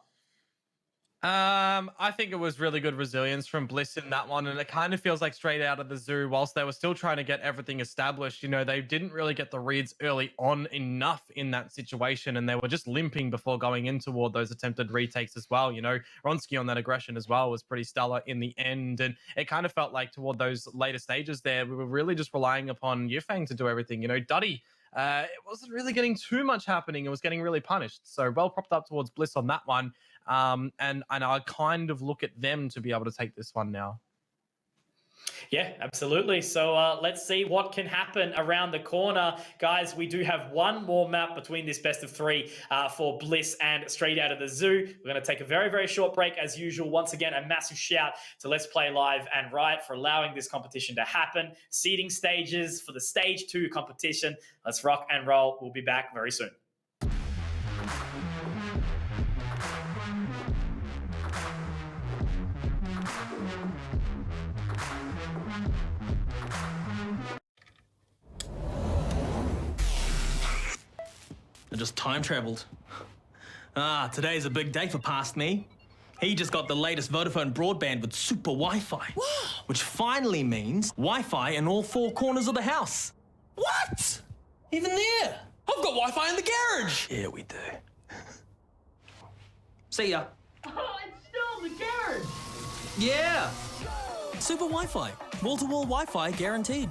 I think it was really good resilience from Bliss in that one, and it kind of feels like straight out of the zoo, whilst they were still trying to get everything established, you know, they didn't really get the reads early on enough in that situation, and they were just limping before going in toward those attempted retakes as well. You know, Ronski on that aggression as well was pretty stellar in the end, and it kind of felt like toward those later stages there, we were really just relying upon Yifang to do everything. You know, Duddy, it wasn't really getting too much happening. It was getting really punished. So well propped up towards Bliss on that one. And I kind of look at them to be able to take this one now. Yeah, absolutely. So let's see what can happen around the corner. Guys, we do have one more map between this best of three for Bliss and straight out of the zoo. We're going to take a very, very short break as usual. Once again, a massive shout to Let's Play Live and Riot for allowing this competition to happen. Seeding stages for the stage 2 competition. Let's rock and roll. We'll be back very soon. I just time traveled. Ah, today's a big day for past me. He just got the latest Vodafone broadband with super Wi-Fi. Wow. Which finally means Wi-Fi in all 4 corners of the house. What? Even there? I've got Wi-Fi in the garage. Yeah, we do. See ya. Oh, it's still in the garage! Yeah. Super Wi-Fi. Wall-to-wall Wi-Fi guaranteed.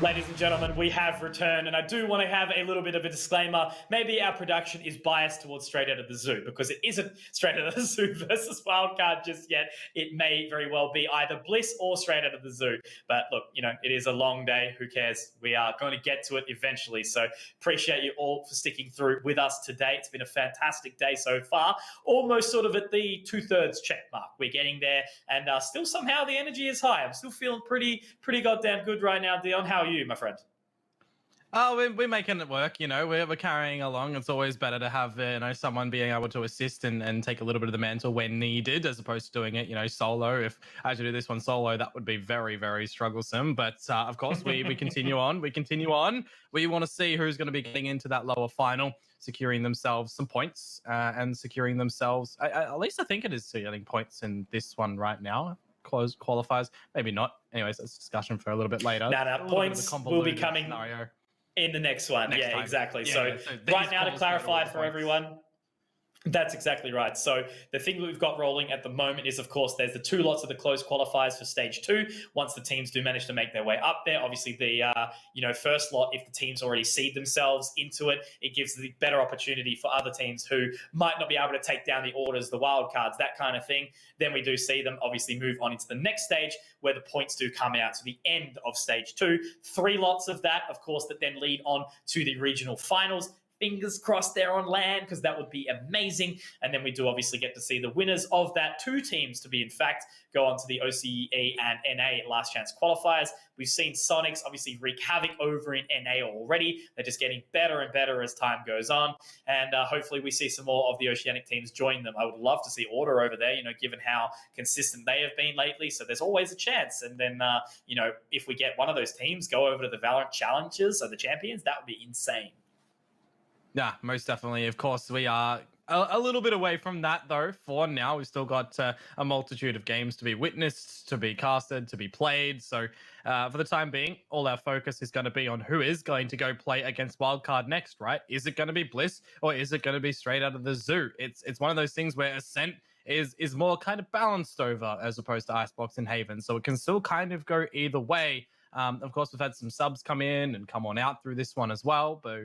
Ladies and gentlemen, we have returned, and I do want to have a little bit of a disclaimer. Maybe our production is biased towards Straight Out of the Zoo, because it isn't Straight Out of the Zoo versus Wildcard just yet. It may very well be either Bliss or Straight Out of the Zoo. But look, you know, it is a long day. Who cares? We are going to get to it eventually. So appreciate you all for sticking through with us today. It's been a fantastic day so far. Almost sort of at the 2/3 check mark. We're getting there, and still somehow the energy is high. I'm still feeling pretty goddamn good right now, Dion. How are you, my friend? Oh, we're making it work, you know. We're carrying along. It's always better to have, you know, someone being able to assist and take a little bit of the mantle when needed, as opposed to doing it, you know, solo. If I had to do this one solo, that would be very, very strugglesome. But of course, we continue on. We continue on. We want to see who's going to be getting into that lower final, securing themselves some points and securing themselves. At least I think it is getting points in this one right now. Close qualifiers, maybe not. Anyways, that's a discussion for a little bit later. Now, points will be coming scenario in the next one. Next yeah, time. Exactly. Yeah, so right now, to clarify for points. everyone, that's exactly right. So the thing that we've got rolling at the moment is, of course, there's the 2 lots of the closed qualifiers for stage 2. Once the teams do manage to make their way up there, obviously the first lot, if the teams already seed themselves into it, it gives the better opportunity for other teams who might not be able to take down the orders, the wild cards, that kind of thing. Then we do see them obviously move on into the next stage where the points do come out to the end of stage 2. 3 lots of that, of course, that then lead on to the regional finals. Fingers crossed they're on land, because that would be amazing. And then we do obviously get to see the winners of that 2 teams to be, in fact, go on to the OCE and NA last chance qualifiers. We've seen Sonics obviously wreak havoc over in NA already. They're just getting better and better as time goes on. And hopefully we see some more of the Oceanic teams join them. I would love to see Order over there, you know, given how consistent they have been lately. So there's always a chance. And then, if we get one of those teams go over to the Valorant Challengers, so the champions, that would be insane. Yeah, most definitely. Of course, we are a little bit away from that, though. For now, we've still got a multitude of games to be witnessed, to be casted, to be played. So for the time being, all our focus is going to be on who is going to go play against Wildcard next, right? Is it going to be Bliss, or is it going to be Straight Out of the Zoo? It's one of those things where Ascent is more kind of balanced over as opposed to Icebox and Haven. So it can still kind of go either way. Of course, we've had some subs come in and come on out through this one as well, but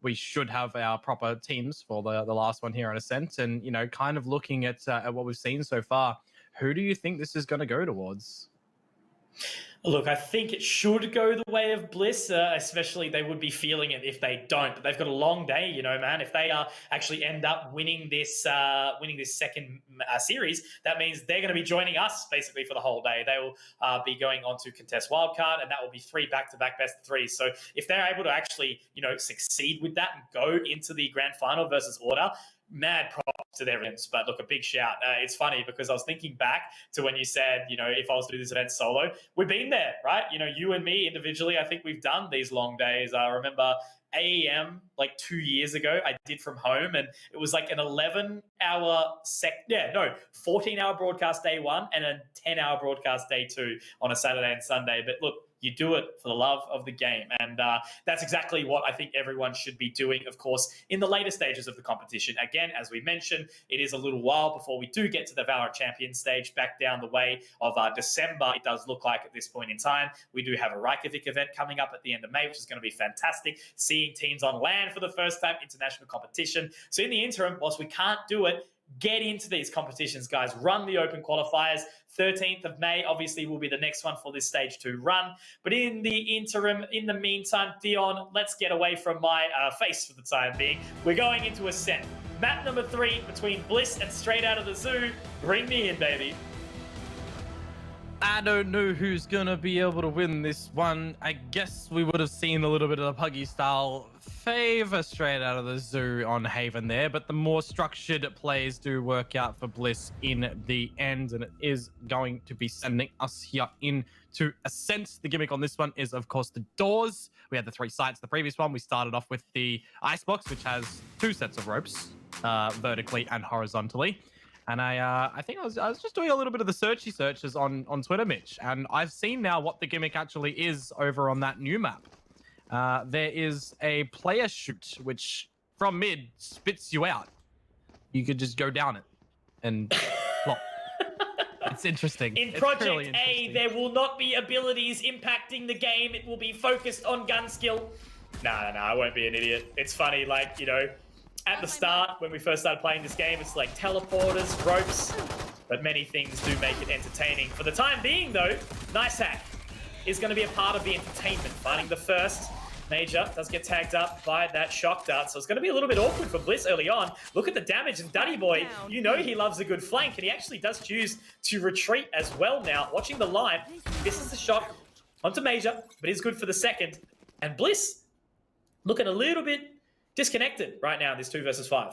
we should have our proper teams for the last one here on Ascent. And, you know, kind of looking at what we've seen so far, who do you think this is going to go towards? Look, I think it should go the way of Bliss, especially they would be feeling it if they don't. But they've got a long day, you know, man. If they actually end up winning this second series, that means they're going to be joining us basically for the whole day. They will be going on to contest wildcard, and that will be 3 back-to-back best of 3s. So if they're able to actually, you know, succeed with that and go into the grand final versus Order, mad props to their ends. But look, a big shout. It's funny because I was thinking back to when you said, you know, if I was to do this event solo, we've been there, right? You know, you and me individually, I think we've done these long days. I remember AEM like 2 years ago, I did from home, and it was like an 14-hour broadcast day 1 and a 10-hour broadcast day 2 on a Saturday and Sunday. But look, you do it for the love of the game. And that's exactly what I think everyone should be doing, of course, in the later stages of the competition. Again, as we mentioned, it is a little while before we do get to the Valorant Champion stage back down the way of December, it does look like at this point in time. We do have a Reykjavik event coming up at the end of May, which is going to be fantastic. Seeing teams on land for the first time, international competition. So in the interim, whilst we can't do it, get into these competitions, guys. Run the open qualifiers. 13th of May, obviously, will be the next one for this stage 2 run. But in the interim, in the meantime, Dion, let's get away from my face for the time being. We're going into Ascent. Map number 3 between Bliss and Straight Out of the Zoo. Bring me in, baby. I don't know who's gonna be able to win this one. I guess we would have seen a little bit of the Puggy style favor Straight Out of the Zoo on Haven there, but the more structured plays do work out for Bliss in the end, and it is going to be sending us here into Ascent. The gimmick on this one is, of course, the doors. We had the 3 sites. The previous one, we started off with the Icebox, which has 2 sets of ropes, vertically and horizontally. And I think I was just doing a little bit of the searches on Twitter, Mitch, and I've seen now what the gimmick actually is over on that new map. There is a player chute, which from mid spits you out. You could just go down it and plop. It's interesting. In It's Project really A, interesting. there will not be abilities impacting the game. It will be focused on gun skill. No, I won't be an idiot. It's funny, like, you know, at the start, when we first started playing this game, it's like teleporters, ropes, but many things do make it entertaining. For the time being, though, Nice Hack is going to be a part of the entertainment. Finding the first. Major does get tagged up by that shock dart, so it's going to be a little bit awkward for Bliss early on. Look at the damage, and Duddy Boy, you know he loves a good flank, and he actually does choose to retreat as well now. Watching the line, this is the shock onto Major, but is good for the second. And Bliss looking a little bit disconnected right now in this 2 versus 5.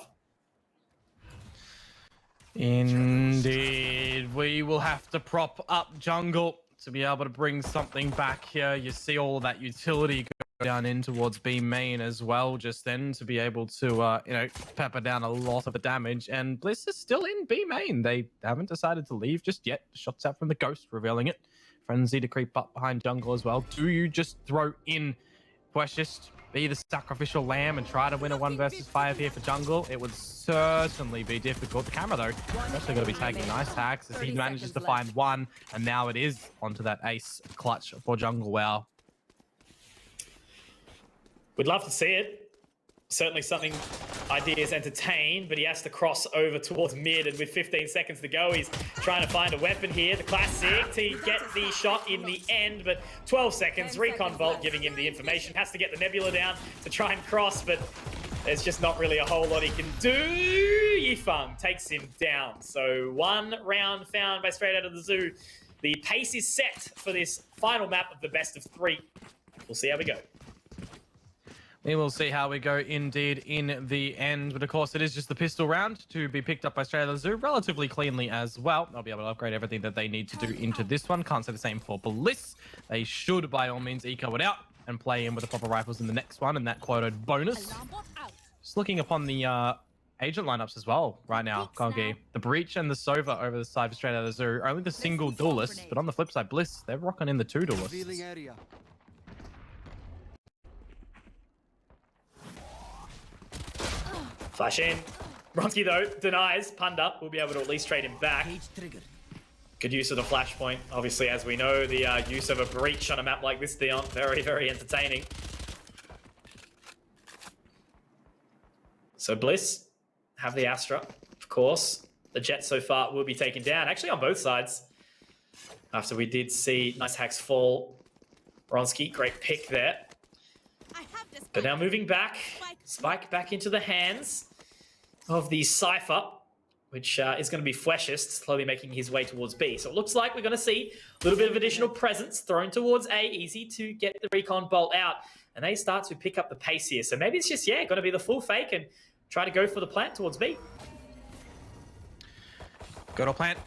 Indeed, we will have to prop up jungle to be able to bring something back here. You see all that utility go down in towards B main as well just then to be able to, you know, pepper down a lot of the damage. And Bliss is still in B main. They haven't decided to leave just yet. Shots out from the Ghost, revealing it. Frenzy to creep up behind jungle as well. Do you just throw in Precious, be the sacrificial lamb and try to win a 1 versus 5 here for jungle? It would certainly be difficult. The camera, though, actually going to be taking nice hacks as he manages to find one, and now it is onto that ace clutch for jungle. Wow. We'd love to see it. Certainly something Ideas entertained, but he has to cross over towards mid, and with 15 seconds to go, he's trying to find a weapon here. The classic to get the shot in the end, but 12 seconds. Recon Vault giving him the information. Has to get the Nebula down to try and cross, but there's just not really a whole lot he can do. Yifeng takes him down. So 1 round found by Straight Out of the Zoo. The pace is set for this final map of the best of 3. We'll see how we go. We will see how we go indeed in the end. But of course, it is just the pistol round to be picked up by Straight Out of the Zoo relatively cleanly as well. They'll be able to upgrade everything that they need to do into this one. Can't say the same for Bliss. They should, by all means, eco it out and play in with the proper rifles in the next one and that quoted bonus. Just looking upon the agent lineups as well right now, Kongi. The Breach and the Sova over the side for Straight Out of the Zoo. Only the single duelist, but on the flip side, Bliss, they're rocking in the 2 duelists. Revealing area. Flash in. Ronski, though, denies. Panda will be able to at least trade him back. Good use of the flashpoint. Obviously, as we know, the use of a breach on a map like this, Dion, very, very entertaining. So Bliss have the Astra, of course. The Jet so far will be taken down, actually on both sides. After we did see nice hacks fall. Ronski, great pick there. But now moving back, Spike back into the hands of the Cypher, which is going to be Fleshist, slowly making his way towards B. So it looks like we're going to see a little bit of additional presence thrown towards A, easy to get the recon bolt out. And they start to pick up the pace here. So maybe it's just, yeah, going to be the full fake and try to go for the plant towards B. Go to plant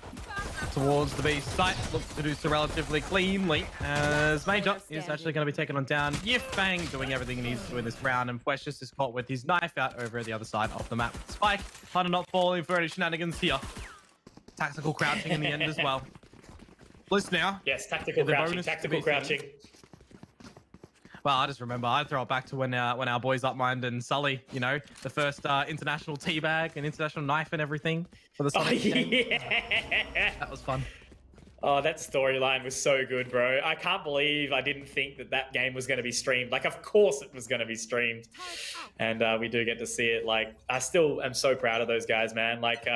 towards the B site. Looks to do so relatively cleanly as Major is actually going to be taken on down. Yifeng doing everything he needs to in this round, and Fleshist is caught with his knife out over at the other side of the map. Spike, Hunter not falling for any shenanigans here. Tactical crouching in the end as well. Bliss now. Yes, tactical crouching, tactical crouching. Well, I just remember, I throw it back to when our boys Upmind and Sully, you know, the first international teabag and international knife and everything for the Sonic game. Yeah. That was fun. Oh, that storyline was so good, bro. I can't believe I didn't think that that game was going to be streamed. Like, of course it was going to be streamed. And we do get to see it. Like, I still am so proud of those guys, man. Like,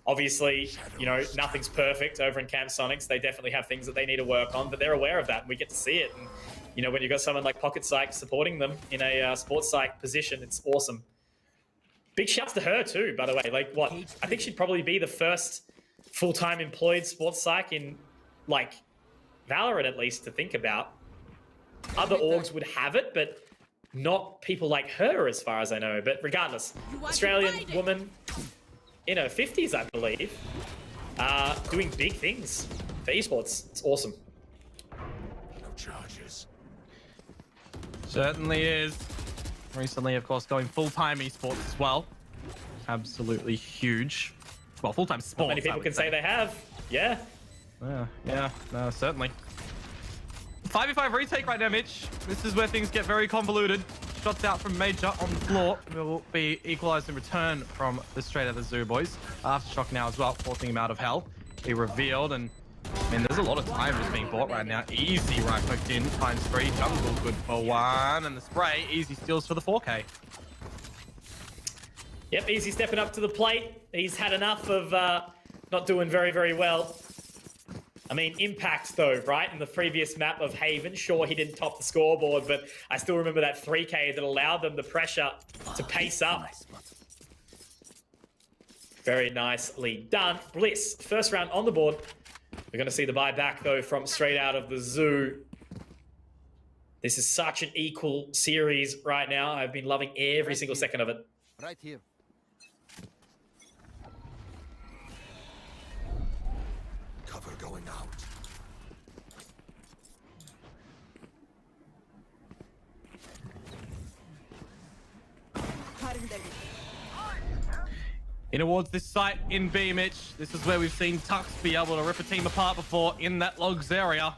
obviously, you know, nothing's perfect over in Camp Sonics. They definitely have things that they need to work on, but they're aware of that, and we get to see it. And, you know, when you've got someone like Pocket Psych supporting them in a sports psych position, it's awesome. Big shouts to her too, by the way. Like, what? I think she'd probably be the first full-time employed sports psych in, like, Valorant at least to think about. Other orgs would have it, but not people like her as far as I know. But regardless, Australian woman in her 50s, I believe, doing big things for esports. It's awesome. No charges. Certainly is. Recently, of course, going full-time esports as well. Absolutely huge. Well, full-time sports. Not many people can say they have. Yeah. Yeah, no, certainly. 5v5 retake right now, Mitch. This is where things get very convoluted. Shots out from Major on the floor will be equalized in return from the Straight Out of the Zoo boys. Aftershock now as well, forcing him out of hell. be revealed. And I mean, there's a lot of time that's being bought right now. Easy right hooked in, finds 3, jungle good for 1, and the spray, easy steals for the 4K. Yep, Easy stepping up to the plate. He's had enough of not doing very, very well. I mean, impact though, right? In the previous map of Haven, sure, he didn't top the scoreboard, but I still remember that 3K that allowed them the pressure to pace up. Very nicely done. Bliss, first round on the board. We're going to see the buyback though from straight out of the zoo. This is such an equal series right now. I've been loving every single second of it. Right here. Cover going out. In towards this site in B, Mitch. This is where we've seen Tux be able to rip a team apart before in that logs area.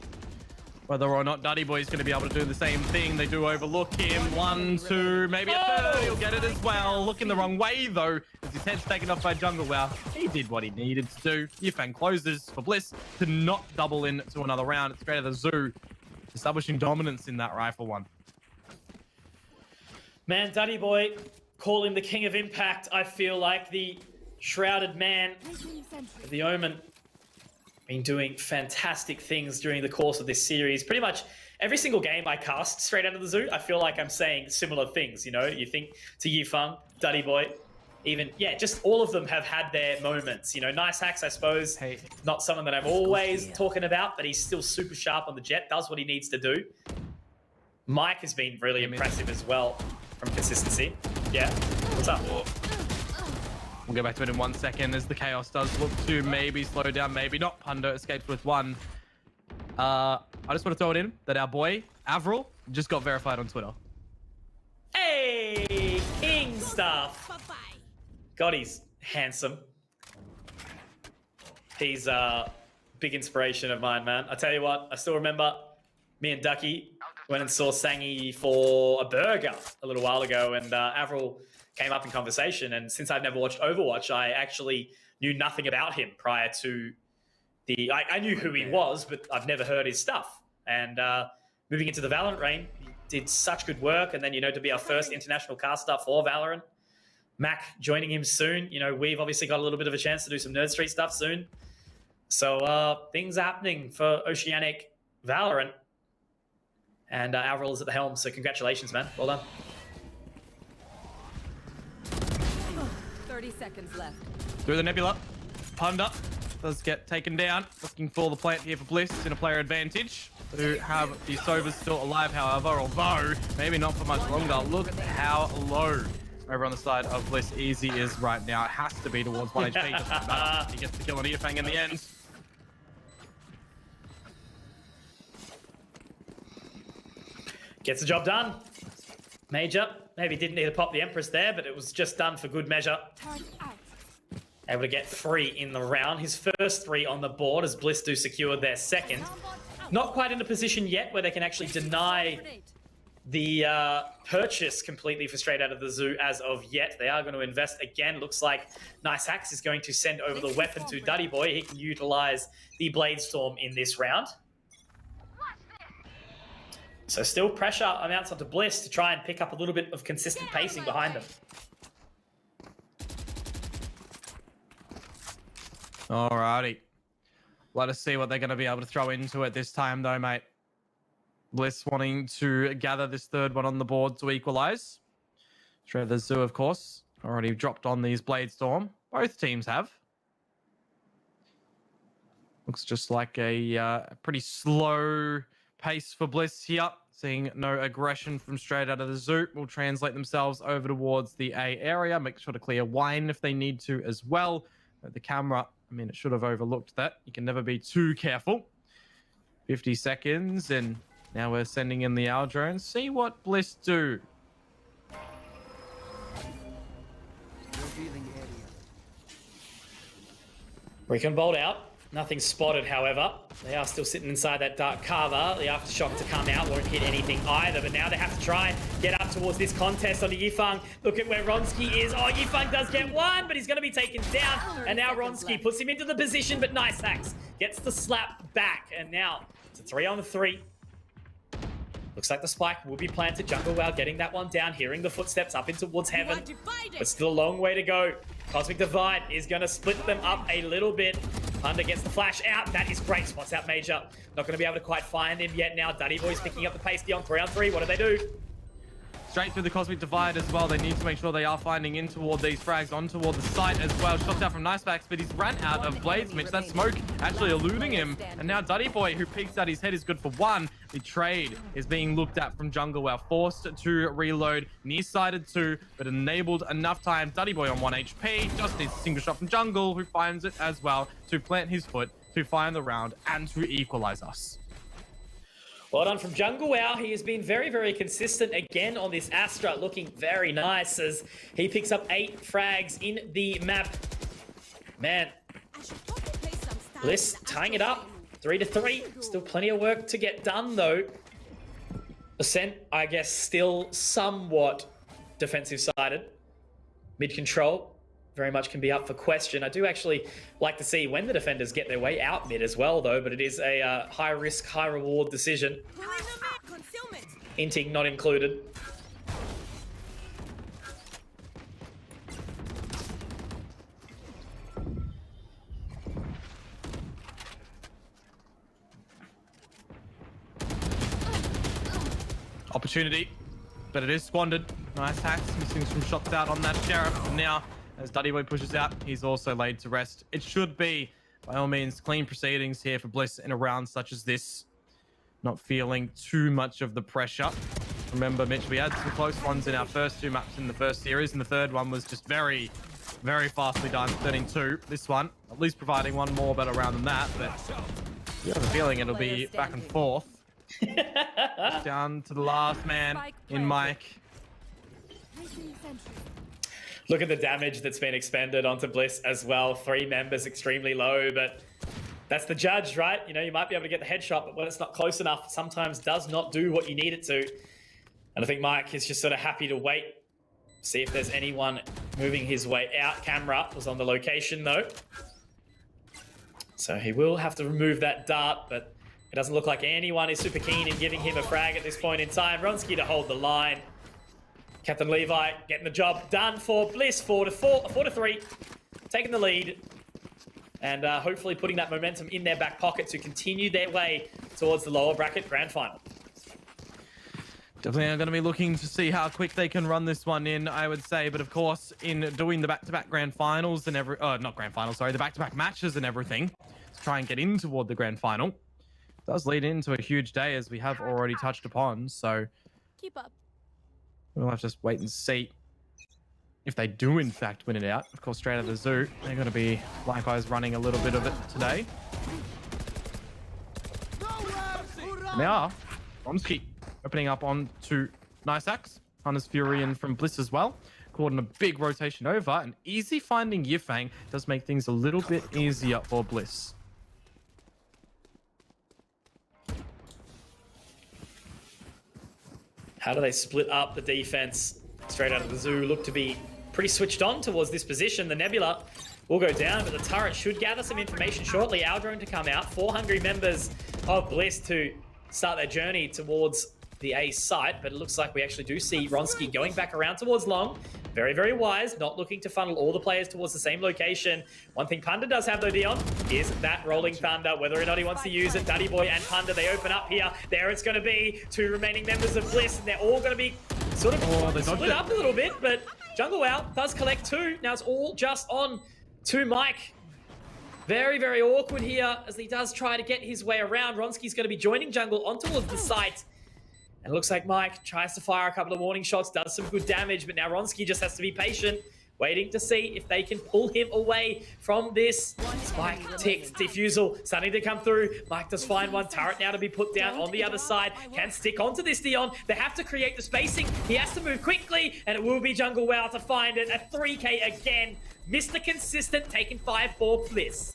Whether or not Duddy Boy is going to be able to do the same thing. They do overlook him. 1, 2, maybe a third. He'll get it as well. Looking the wrong way, though, as his head's taken off by Jungle. Wow, he did what he needed to do. Yifang closes for Bliss to not double in to another round. It's straight out of the zoo. Establishing dominance in that rifle one. Man, Duddy Boy, call him the king of impact. I feel like the shrouded man, the Omen, been doing fantastic things during the course of this series. Pretty much every single game I cast straight out of the zoo, I feel like I'm saying similar things, you know? You think to Yifeng, Duddy Boy, even, yeah, just all of them have had their moments. You know, Nice Hacks, I suppose, not someone that I'm always talking about, but he's still super sharp on the jet, does what he needs to do. Mike has been really impressive as well from consistency. Yeah, what's up? We'll go back to it in 1 second as the Chaos does look to maybe slow down, maybe not. Pundo escapes with 1. I just want to throw it in that our boy, Avril, just got verified on Twitter. Hey, king stuff. God, he's handsome. He's a big inspiration of mine, man. I tell you what, I still remember me and Ducky went and saw Sangi for a burger a little while ago, and Avril came up in conversation. And since I've never watched Overwatch, I actually knew nothing about him prior to the... I knew who he was, but I've never heard his stuff. And moving into the Valorant reign, he did such good work. And then, you know, to be our first international caster for Valorant, Mac joining him soon. You know, we've obviously got a little bit of a chance to do some Nerd Street stuff soon. So things happening for Oceanic Valorant. And Avril is at the helm, so congratulations, man. Well done. 30 seconds left. Through the nebula. Punda does get taken down. Looking for the plant here for Bliss in a player advantage. Who have the Sovas still alive, however, although maybe not for much longer. Look at how low over on the side of Bliss Easy is right now. It has to be towards 1 HP. Doesn't matter. He gets the kill on Yifang in the end. Gets the job done. Major. Maybe didn't need to pop the Empress there, but it was just done for good measure. Able to get 3 in the round. His first 3 on the board as Bliss do secure their second. Not quite in a position yet where they can actually deny the purchase completely for straight out of the zoo as of yet. They are going to invest again. Looks like Nice Hacks is going to send over the weapon to Duddy Boy. He can utilize the Blade Storm in this round. So still pressure amounts onto Bliss to try and pick up a little bit of consistent pacing behind them. Alrighty. Let us see what they're going to be able to throw into it this time, though, mate. Bliss wanting to gather this third one on the board to equalize. Straight the zoo, of course. Already dropped on these Blade Storm. Both teams have. Looks just like a pretty slow pace for Bliss here. Seeing no aggression from straight out of the zoo. Will translate themselves over towards the A area. Make sure to clear wine if they need to as well. The camera, I mean, it should have overlooked that. You can never be too careful. 50 seconds, and now we're sending in the owl drone. See what Bliss do. We can bolt out. Nothing spotted, however. They are still sitting inside that dark cover. The aftershock to come out won't hit anything either, but now they have to try get up towards this contest onto Yifeng. Look at where Ronski is. Oh, Yifeng does get one, but he's going to be taken down. And now Ronski puts him into the position, but Nice Hacks gets the slap back. And now it's a 3-on-3. Looks like the spike will be planted. Jungle Wow getting that one down, hearing the footsteps up in towards heaven. But still a long way to go. Cosmic Divide is going to split them up a little bit. Panda gets the flash out. That is great. Spots out Major. Not going to be able to quite find him yet now. Duddy Boy's picking up the pace beyond 3-on-3. What do they do? Straight through the Cosmic Divide as well. They need to make sure they are finding in toward these frags, on toward the site as well. Shots out from Nicebacks, but he's ran out of blades, Mitch. That smoke actually eluding him. And now Duddy Boy, who peeks out his head, is good for one. The trade is being looked at from Jungle Wow. Forced to reload. Nearsighted 2, but enabled enough time. Duddy Boy on 1 HP. Just needs a single shot from Jungle, who finds it as well to plant his foot, to find the round, and to equalize us. Well done from Jungle Wow. He has been very, very consistent again on this Astra, looking very nice as he picks up 8 frags in the map. Man, Bliss tying it up, 3-3. Still plenty of work to get done though. Ascent, I guess, still somewhat defensive sided. Mid control very much can be up for question. I do actually like to see when the defenders get their way out mid as well, though, but it is a high risk, high reward decision. Inting not included. Opportunity, but it is squandered. Nice hacks, missing some shots out on that Sheriff. And now, as Duddy Boy pushes out, he's also laid to rest. It should be, by all means, clean proceedings here for Bliss in a round such as this. Not feeling too much of the pressure. Remember, Mitch, we had some close ones in our first 2 maps in the first series, and the third one was just very, very fastly done, 13-2. This one, at least providing one more better round than that, but you have a feeling it'll be back and forth. Down to the last man in Mike. Look at the damage that's been expended onto Bliss as well. 3 members extremely low, but that's the judge, right? You know, you might be able to get the headshot, but when it's not close enough, it sometimes does not do what you need it to. And I think Mike is just sort of happy to wait, see if there's anyone moving his way out. Camera was on the location though. So he will have to remove that dart, but it doesn't look like anyone is super keen in giving him a frag at this point in time. Ronski to hold the line. Captain Levi getting the job done for Bliss, 4-3, taking the lead, and hopefully putting that momentum in their back pocket to continue their way towards the lower bracket grand final. Definitely are going to be looking to see how quick they can run this one in, I would say. But of course, in doing the back-to-back grand finals and not grand finals, sorry, the back-to-back matches and everything, to try and get in toward the grand final, does lead into a huge day, as we have already touched upon. So Keep up. we'll have to just wait and see if they do in fact win it out. Of course, straight out of the zoo, they're going to be likewise running a little bit of it today. Now, Ronski opening up onto Nice Axe. Hunter's Furion from Bliss as well. Caught in a big rotation over, and easy finding Yifeng does make things a little bit easier for Bliss. How do they split up the defense? Straight out of the zoo, look to be pretty switched on towards this position. The Nebula will go down, but the turret should gather some information shortly. Our drone to come out. 4 hungry members of Bliss to start their journey towards the A site, but it looks like we actually do see Ronski going back around towards long. Very, very wise, not looking to funnel all the players towards the same location. One thing Panda does have though, Dion, is that Rolling Thunder. Whether or not he wants to use it, Duddy Boy and Panda, they open up here. There it's going to be 2 remaining members of Bliss, and they're all going to be sort of split up a little bit, but Jungle Wow does collect 2. Now it's all just on to Mike. Very, very awkward here as he does try to get his way around. Ronski's going to be joining Jungle on towards the site. And it looks like Mike tries to fire a couple of warning shots, does some good damage, but now Ronski just has to be patient, waiting to see if they can pull him away from this. Spike ticks, defusal starting to come through. Mike does find one. Turret now to be put down on the other side. Can stick onto this, Dion. They have to create the spacing. He has to move quickly, and it will be Jungle Wow to find it. A 3K again. Mr. Consistent taking 5 for Bliss.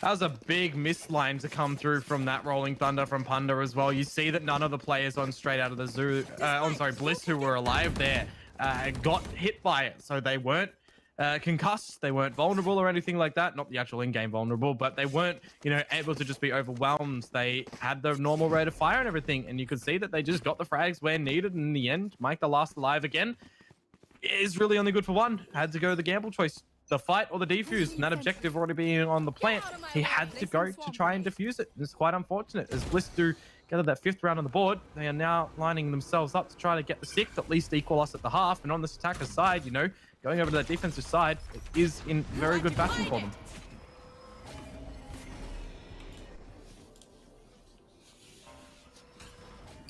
That was a big miss line to come through from that Rolling Thunder from Punda as well. You see that none of the players on straight out of the zoo, Bliss, who were alive there, got hit by it. So they weren't concussed, they weren't vulnerable or anything like that. Not the actual in-game vulnerable, but they weren't, able to just be overwhelmed. They had the normal rate of fire and everything, and you could see that they just got the frags where needed. And in the end, Mike, the last alive again, is really only good for one. Had to go the gamble choice. The fight or the defuse, and that objective already being on the plant, he had to go to try and defuse it. It's quite unfortunate. As Bliss do gather that 5th round on the board, they are now lining themselves up to try to get the 6th, at least equal us at the half. And on this attacker's side, going over to that defensive side, it is in very good fashion for them.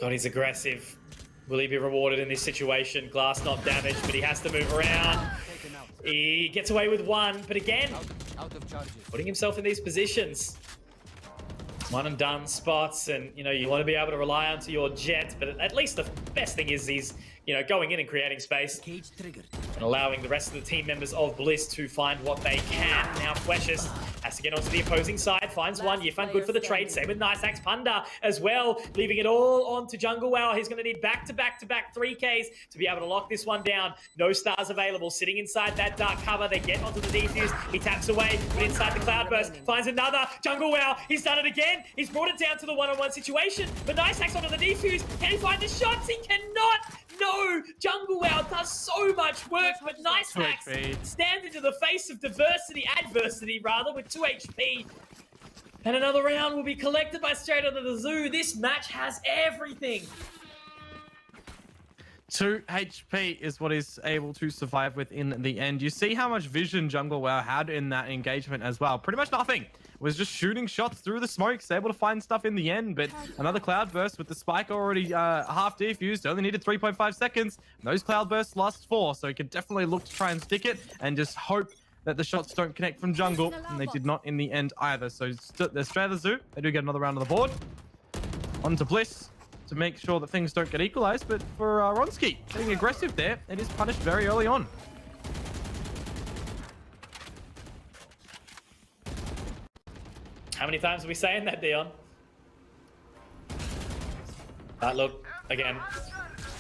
God, he's aggressive. Will he be rewarded in this situation? Glass not damaged, but he has to move around. He gets away with one, but again, putting himself in these positions. One and done spots, and you want to be able to rely onto your jet, but at least the best thing is he's going in and creating space and allowing the rest of the team members of Bliss to find what they can. Now Fleshes has to get onto the opposing side, finds one. Yifan good for the trade. Same with Nice Axe Punda as well, leaving it all on to Jungle Wow. He's going to need back-to-back 3Ks to be able to lock this one down. No stars available, sitting inside that dark cover. They get onto the defuse. He taps away, but inside the Cloudburst finds another. Jungle Wow, he's done it again. He's brought it down to the one-on-one situation, but Nice Axe onto the defuse. Can he find the shots? He cannot. No! Jungle Wow does so much work, but Nice Axe stands into the face of adversity rather, with 2 HP. And another round will be collected by Straight Out of the Zoo. This match has everything. 2 HP is what he's able to survive with in the end. You see how much vision Jungle Wow had in that engagement as well. Pretty much nothing. Was just shooting shots through the smokes, able to find stuff in the end, but another Cloudburst with the spike already half defused, only needed 3.5 seconds. Those Cloudbursts last 4, so he could definitely look to try and stick it and just hope that the shots don't connect from jungle, and they did not in the end either. So they're straight out of the zoo. They do get another round on the board. On to Bliss to make sure that things don't get equalized, but for Ronski, getting aggressive there, it is punished very early on. How many times are we saying that, Dion? But look, again,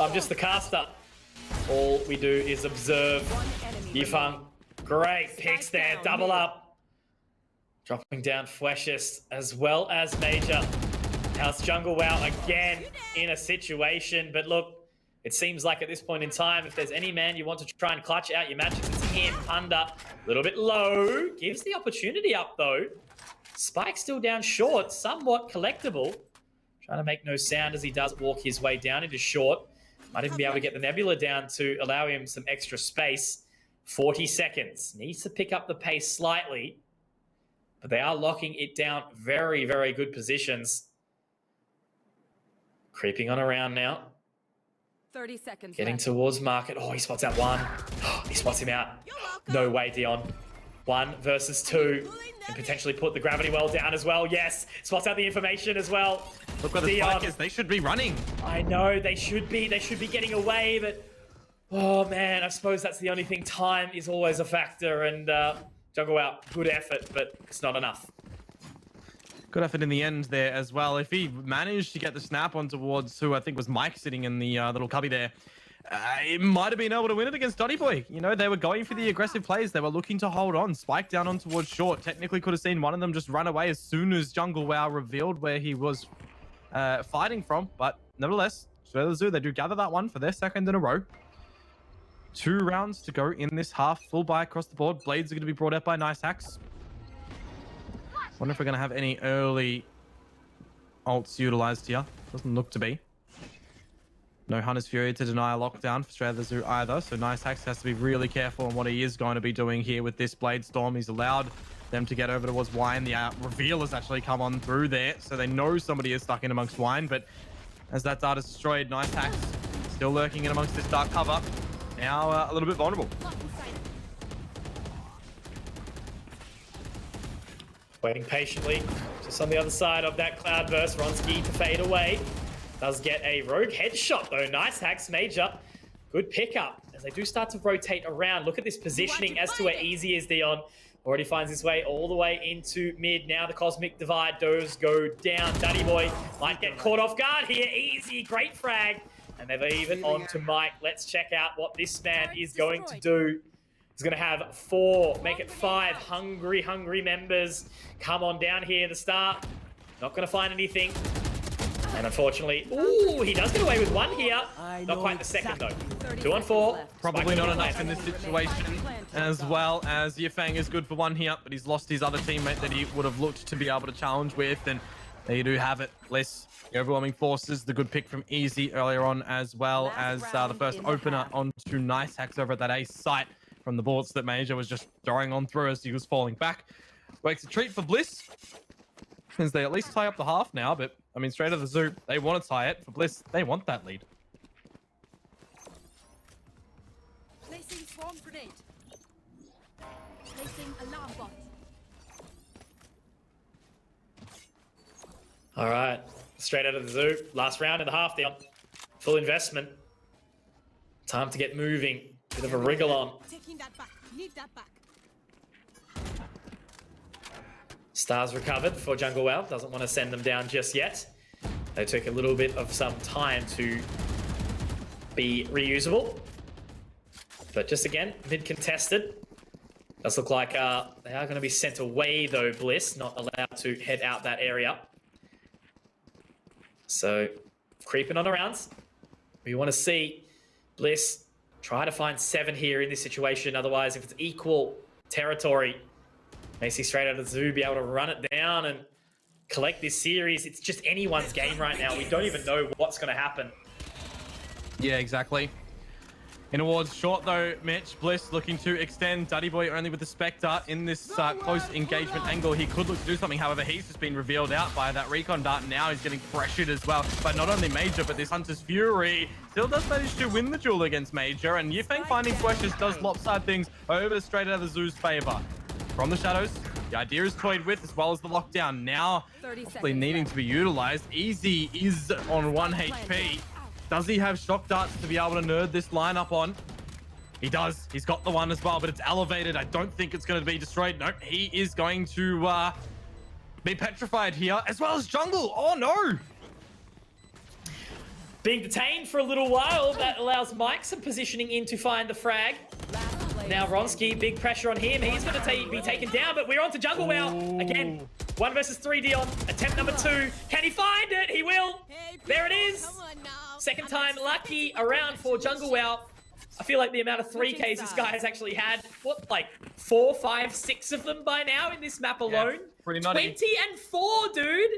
I'm just the caster. All we do is observe. Yifang, great picks there, double up. Dropping down Fleshes as well as Major. Now it's Jungle Wow again in a situation, but look, it seems like at this point in time, if there's any man you want to try and clutch out your matches, it's him. Punda, a little bit low, gives the opportunity up though. Spike still down short, somewhat collectible. Trying to make no sound as he does walk his way down into short. Might even be able to get the Nebula down to allow him some extra space. 40 seconds. Needs to pick up the pace slightly. But they are locking it down. Very, very good positions. Creeping on around now. 30 seconds Getting left. towards market. Oh, he spots out one. He spots him out. No way, Dion. 1 versus 2. And potentially put the gravity well down as well. Yes, spots out the information as well. Look where the spike is. They should be running. I know, they should be. They should be getting away, but... Oh, man, I suppose that's the only thing. Time is always a factor, and Jungle out. Good effort, but it's not enough. Good effort in the end there as well. If he managed to get the snap on towards who I think was Mike sitting in the little cubby there, it might have been able to win it against Dotty Boy. You know, they were going for the aggressive plays. They were looking to hold on. Spike down on towards short. Technically could have seen one of them just run away as soon as Jungle Wow revealed where he was fighting from. But nevertheless, Straight Out of the Zoo, they do gather that one for their second in a row. 2 rounds to go in this half. Full buy across the board. Blades are going to be brought out by Nice Axe. Wonder if we're going to have any early ults utilized here. Doesn't look to be. No Hunter's Fury to deny a lockdown for Straight Out of the Zoo either. So Nice Axe has to be really careful on what he is going to be doing here with this Blade Storm. He's allowed them to get over towards Wine. The reveal has actually come on through there. So they know somebody is stuck in amongst Wine. But as that data's destroyed, Nice Axe still lurking in amongst this dark cover. Now a little bit vulnerable. Waiting patiently, just on the other side of that Cloudburst. Ronski to fade away. Does get a rogue headshot though. Nice hacks, Major. Good pickup as they do start to rotate around. Look at this positioning as to where Easy is, Dion. Already finds his way all the way into mid. Now the Cosmic Divide does go down. Daddy Boy might get caught off guard here. Easy, great frag. And they've even on to Mike. Let's check out what this man is going to do. He's going to have 4, make it 5 hungry members come on down here at the start. Not going to find anything. And unfortunately, ooh, he does get away with 1 here. Not quite the second, though. 2 on 4. Probably not enough in this situation, as well as Yifeng is good for 1 here, but he's lost his other teammate that he would have looked to be able to challenge with, and there you do have it. Bliss, the overwhelming forces, the good pick from Easy earlier on, as well as the first opener onto Nice Hacks over at that ace site from the bullets that Major was just throwing on through as he was falling back. Makes a treat for Bliss, as they at least tie up the half now, but I mean, straight out of the Zoop, they want to tie it. For Bliss, they want that lead. Placing swarm grenade. Placing alarm bot. All right, straight out of the Zoop. Last round in the half there. Full investment. Time to get moving. Bit of a wriggle on. Taking that back. Need that back. Stars recovered for Jungle Well. Doesn't want to send them down just yet. They took a little bit of some time to be reusable. But just again, mid-contested. Does look like they are going to be sent away, though, Bliss. Not allowed to head out that area. So, creeping on around. We want to see Bliss try to find 7 here in this situation. Otherwise, if it's equal territory, may see straight out of the Zoo be able to run it down and collect this series. It's just anyone's game right now. We don't even know what's going to happen. Yeah, exactly. In awards short though, Mitch. Bliss looking to extend. Duddy Boy only with the Spectre in this close engagement angle. He could look to do something. However, he's just been revealed out by that recon dart. Now he's getting pressured as well. But not only Major, but this Hunter's Fury still does manage to win the duel against Major. And Yifeng finding Flashes does lopside things over straight out of the Zoo's favor. From the shadows, the idea is toyed with, as well as the lockdown. Now, hopefully needing to be utilized. Easy is on 1 HP. Does he have shock darts to be able to nerd this lineup on? He does. He's got the one as well, but it's elevated. I don't think it's going to be destroyed. Nope, he is going to be petrified here, as well as Jungle. Oh, no. Being detained for a little while, that allows Mike some positioning in to find the frag. Now Ronsky, big pressure on him. He's going to be taken down, but we're on to Jungle Wow. Again, 1 versus 3 Dion. Attempt number 2. Can he find it? He will. There it is. Second time lucky around for Jungle Wow. I feel like the amount of 3Ks this guy has actually had, what, like 4, 5, 6 of them by now in this map alone? Yeah, pretty nutty. 20 and 4, dude.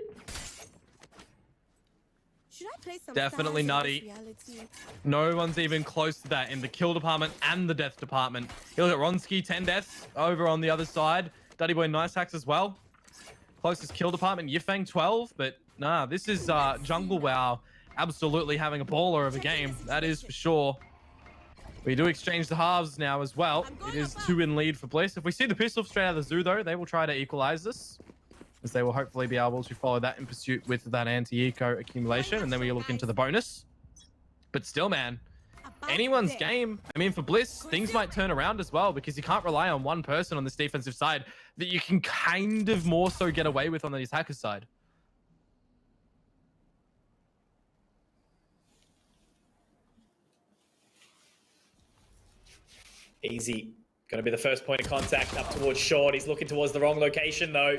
Should I play some Definitely nutty. No one's even close to that in the kill department and the death department. You look at Ronsky, 10 deaths over on the other side. Duddy Boy, Nice Hacks as well. Closest kill department, Yifeng, 12. But nah, this is Jungle Wow absolutely having a baller of a game. That is for sure. We do exchange the halves now as well. It is 2 in lead for Bliss. If we see the pistol straight out of the Zoo, though, they will try to equalize this, as they will hopefully be able to follow that in pursuit with that anti-eco accumulation, and then we look into the bonus. But still, man, anyone's game. I mean, for Bliss, things might turn around as well, because you can't rely on one person on this defensive side that you can kind of more so get away with on the attacker side. Easy. Going to be the first point of contact up towards short. He's looking towards the wrong location, though.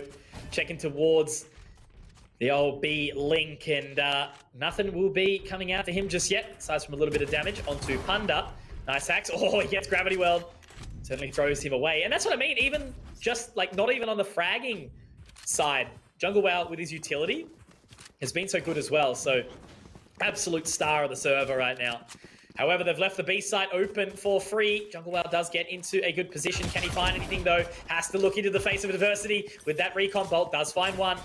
Checking towards the old B link, and nothing will be coming out to him just yet, aside from a little bit of damage onto Punda. Nice hacks. Oh, he gets Gravity Weld. Certainly throws him away. And that's what I mean. Even just, like, not even on the fragging side. Jungle Wow with his utility has been so good as well. So, absolute star of the server right now. However, they've left the B site open for free. Jungle Wow does get into a good position. Can he find anything, though? Has to look into the face of adversity with that recon bolt. Does find one.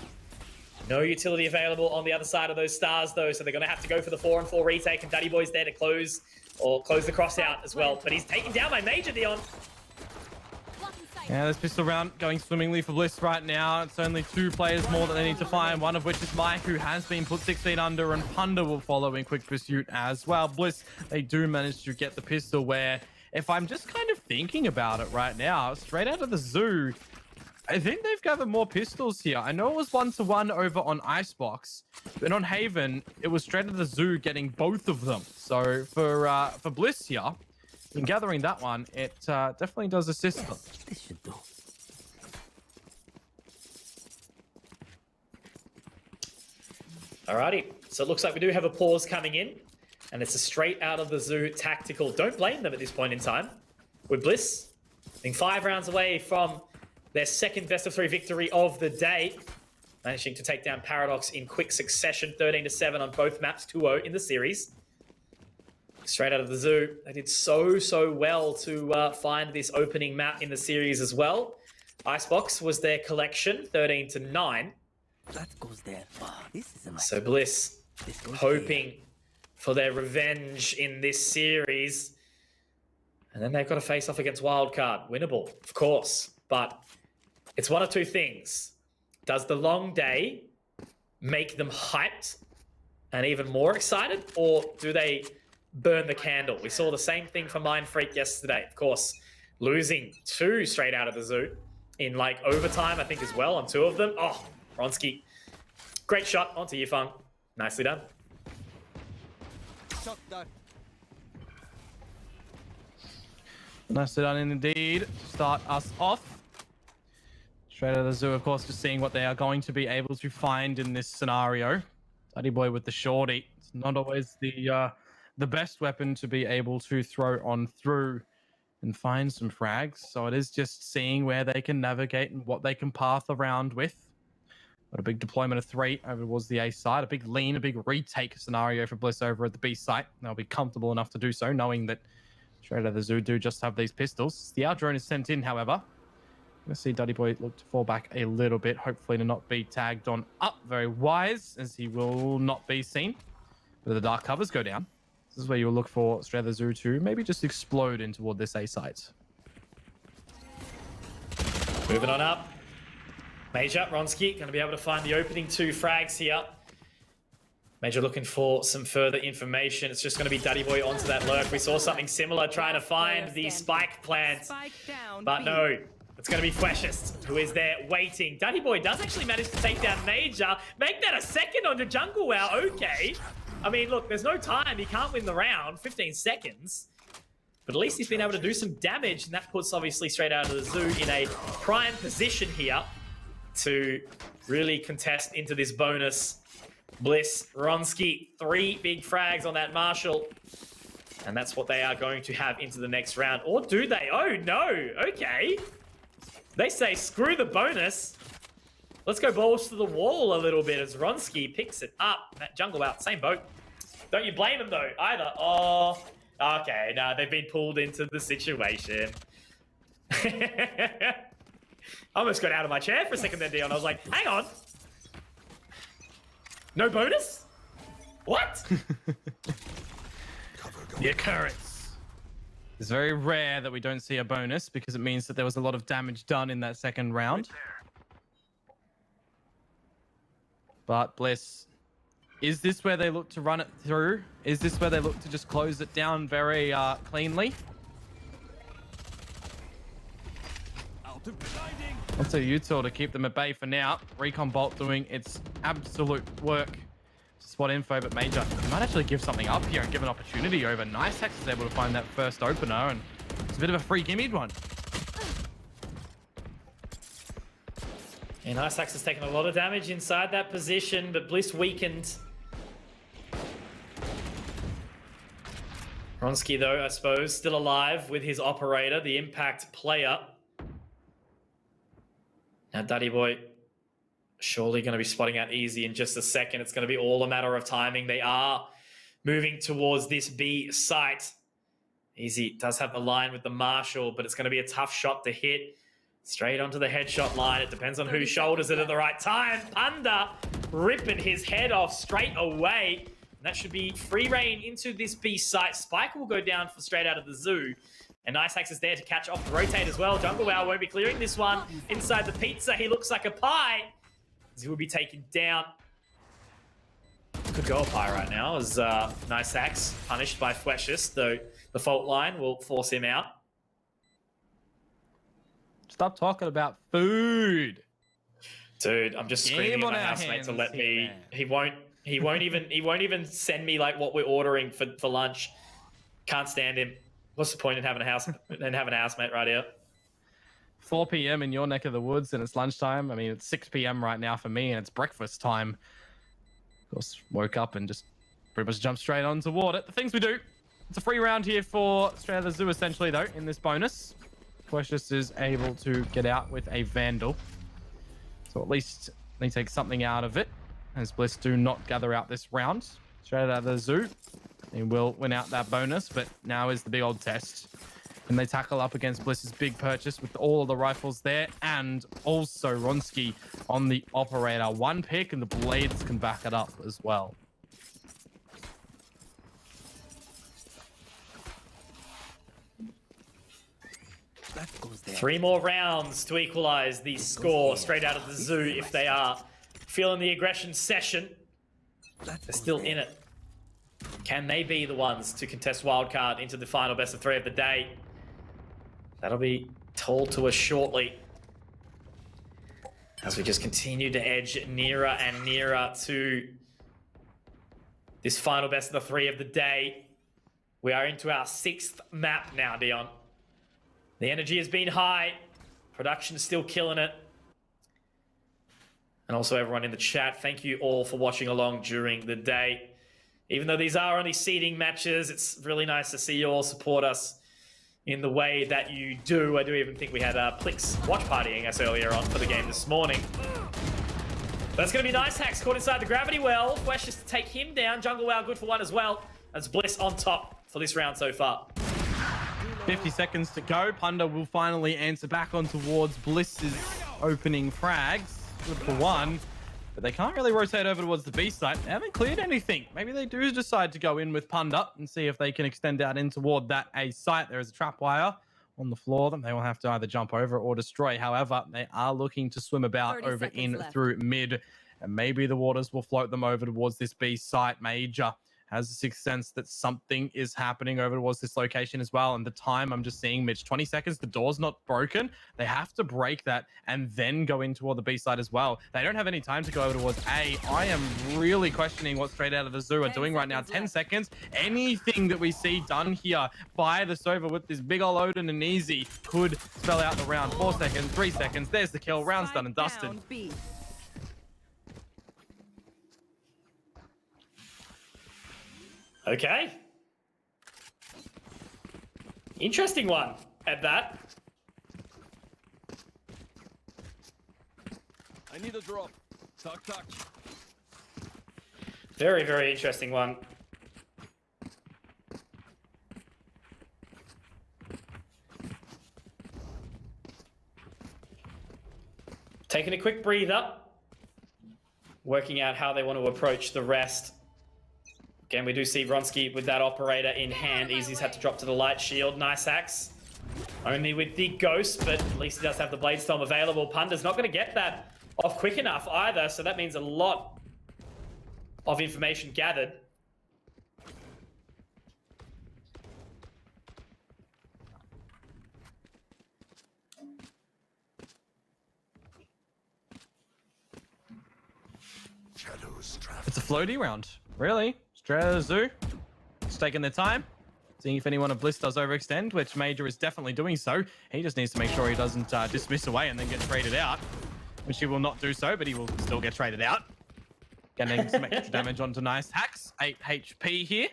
No utility available on the other side of those stars, though, so they're going to have to go for the 4-on-4 retake, and Duddy Boy's there to close the cross out as well. But he's taken down by Major, Dion. Yeah, this pistol round going swimmingly for Bliss right now. It's only 2 players more that they need to find, one of which is Mike, who has been put 6 feet under, and Punda will follow in quick pursuit as well. Bliss, they do manage to get the pistol where if I'm just kind of thinking about it right now, straight out of the zoo, I think they've gathered more pistols here. I know it was 1-to-1 over on Icebox, but on Haven, it was straight out of the zoo getting both of them. So for Bliss here, in gathering that one, it definitely does assist them. This should do. Alrighty, so it looks like we do have a pause coming in, and it's a straight out of the zoo tactical. Don't blame them at this point in time. With Bliss being 5 rounds away from their second best-of-3 victory of the day, managing to take down Paradox in quick succession, 13-7 on both maps, 2-0 in the series. Straight out of the zoo, they did so well to find this opening map in the series as well. Icebox was their collection, 13-9. That goes there. Oh, this is a nice. So Bliss This goes hoping for their revenge in this series. And then they've got to face off against Wildcard. Winnable, of course. But it's one of two things. Does the long day make them hyped and even more excited? Or do they burn the candle? We saw the same thing for Mind Freak yesterday. Of course, losing 2 straight out of the zoo in like overtime, I think, as well on 2 of them. Oh, Ronsky. Great shot onto Yifeng. Nicely done. Shot done. Nicely done indeed to start us off. Straight out of the zoo, of course, just seeing what they are going to be able to find in this scenario. Daddy boy with the shorty. It's not always the best weapon to be able to throw on through and find some frags. So it is just seeing where they can navigate and what they can path around with. Got a big deployment of 3 over towards the A side. A big lean, a big retake scenario for Bliss over at the B site. They'll be comfortable enough to do so, knowing that straight out of the zoo do just have these pistols. The out drone is sent in, however. Let's see Daddy Boy look to fall back a little bit, hopefully to not be tagged on up. Very wise, as he will not be seen. But the dark covers go down. This is where you'll look for straight out of the zoo to maybe just explode in toward this A site. Moving on up. Major, Ronsky, going to be able to find the opening 2 frags here. Major looking for some further information. It's just going to be Daddy Boy onto that lurk. We saw something similar trying to find the spike plant. But no, it's going to be Fleshist, who is there waiting. Daddy Boy does actually manage to take down Major. Make that a second onto Jungle Wow. Okay. I mean, look, there's no time. He can't win the round. 15 seconds. But at least he's been able to do some damage, and that puts obviously straight out of the zoo in a prime position here to really contest into this bonus. Bliss, Ronsky, 3 big frags on that Marshall. And that's what they are going to have into the next round. Or do they? Oh, no. Okay. They say, screw the bonus. Let's go balls to the wall a little bit as Ronsky picks it up. That Jungle out, same boat. Don't you blame him, though, either. Oh, okay. No, they've been pulled into the situation. I almost got out of my chair for a second there, Dion. I was like, hang on. No bonus? What? The occurrence. It's very rare that we don't see a bonus because it means that there was a lot of damage done in that second round. But Bliss, is this where they look to run it through? Is this where they look to just close it down very cleanly? What's a util to keep them at bay for now? Recon Bolt doing its absolute work. Spot info, but Major might actually give something up here and give an opportunity over. Nice Hex is able to find that first opener, and it's a bit of a free gimmied one. Yeah, Nice Hex has taken a lot of damage inside that position, but Bliss weakened. Ronsky, though, I suppose, still alive with his operator, the impact player. Now, Daddy Boy, surely going to be spotting out easy in just a second. It's going to be all a matter of timing. They are moving towards this B site. Easy does have the line with the Marshall, but it's going to be a tough shot to hit. Straight onto the headshot line. It depends on who shoulders it at the right time. Panda ripping his head off straight away. And that should be free reign into this B site. Spike will go down for straight out of the zoo. And Nice Hex is there to catch off the rotate as well. Jungle Wow won't be clearing this one. Inside the pizza, he looks like a pie. He will be taken down. Could go up high right now as Nice Axe punished by Fleshes, though the fault line will force him out. Stop talking about food. Dude, I'm just screaming at on my our housemate to hands let here, me. man. He won't even send me like what we're ordering for lunch. Can't stand him. What's the point in having a housemate right here? 4 p.m. in your neck of the woods and it's lunchtime. I mean, it's 6 p.m. right now for me and it's breakfast time. Of course, woke up and just pretty much jumped straight on toward it. The things we do. It's a free round here for Straight Out of the Zoo, essentially, though, in this bonus. Precious is able to get out with a Vandal. So at least they take something out of it, as Bliss do not gather out this round. Straight Out of the Zoo. He will win out that bonus, but now is the big old test. And they tackle up against Bliss's big purchase with all of the rifles there, and also Ronsky on the operator. One pick, and the blades can back it up as well. That goes there. 3 more rounds to equalize the score. Straight Out of the Zoo, if they are feeling the aggression session. They're still in it. Can they be the ones to contest wildcard into the final best of 3 of the day? That'll be told to us shortly. As we just continue to edge nearer and nearer to this final best of the 3 of the day. We are into our 6th map now, Dion. The energy has been high. Production's still killing it. And also everyone in the chat, thank you all for watching along during the day. Even though these are only seeding matches, it's really nice to see you all support us in the way that you do. I do even think we had Plix watch partying us earlier on for the game this morning. That's going to be Nice Hacks caught inside the gravity well. Flesh just to take him down. Jungle Wow good for 1 as well. That's Bliss on top for this round so far. 50 seconds to go. Punda will finally answer back on towards Bliss's opening frags. Good for 1. But they can't really rotate over towards the B site. They haven't cleared anything. Maybe they do decide to go in with Punda and see if they can extend out in toward that A site. There is a trap wire on the floor that they will have to either jump over or destroy. However, they are looking to swim about over in through mid. And maybe the waters will float them over towards this B site. Major has a sixth sense that something is happening over towards this location as well. And the time I'm just seeing, Mitch, 20 seconds, the door's not broken. They have to break that and then go in toward the B side as well. They don't have any time to go over towards A. I am really questioning what Straight Out of the Zoo are doing right now. 10 seconds. Anything that we see done here by the Sova with this big ol' Odin and Easy could spell out the round. 4 seconds, 3 seconds. There's the kill. Round's done and dusted. Okay. Interesting one at that. I need a drop. Tuck, tuck. Very, very interesting one. Taking a quick breather. Working out how they want to approach the rest. Again, we do see Vronsky with that operator in hand. Easy's had to drop to the light shield. Nice axe. Only with the ghost, but at least he does have the blade storm available. Punda's not going to get that off quick enough either, so that means a lot of information gathered. It's a floaty round, really. Straight Out of the Zoo, just taking their time, seeing if anyone of Bliss does overextend, which Major is definitely doing so. He just needs to make sure he doesn't dismiss away and then get traded out, which he will not do so, but he will still get traded out. Getting some extra damage onto Nice Hacks, 8 HP here.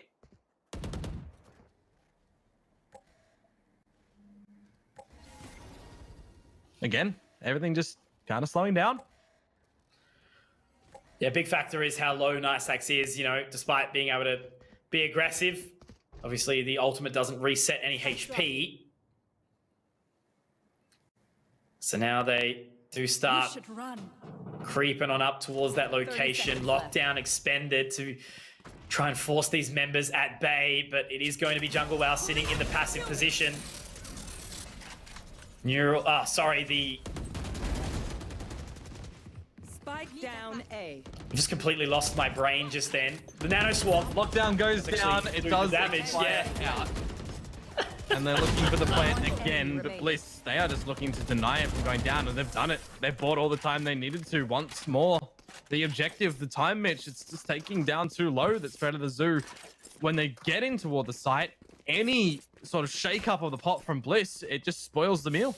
Again, everything just kind of slowing down. Yeah, big factor is how low Nice Axe is, you know, despite being able to be aggressive. Obviously, the ultimate doesn't reset any HP. So now they do start creeping on up towards that location. Lockdown expended to try and force these members at bay, but it is going to be Jungle Wow sitting in the passive position. Down A. I just completely lost my brain just then. The nano swarm. Lockdown goes That's down. actually It doing does the damage, expire yeah. out. And they're looking for the plant again, but Bliss, they are just looking to deny it from going down, and they've done it. They've bought all the time they needed to once more. The objective, the time match, it's just taking down too low. That's Threat of the Zoo. When they get in toward the site, any sort of shake up of the pot from Bliss, it just spoils the meal.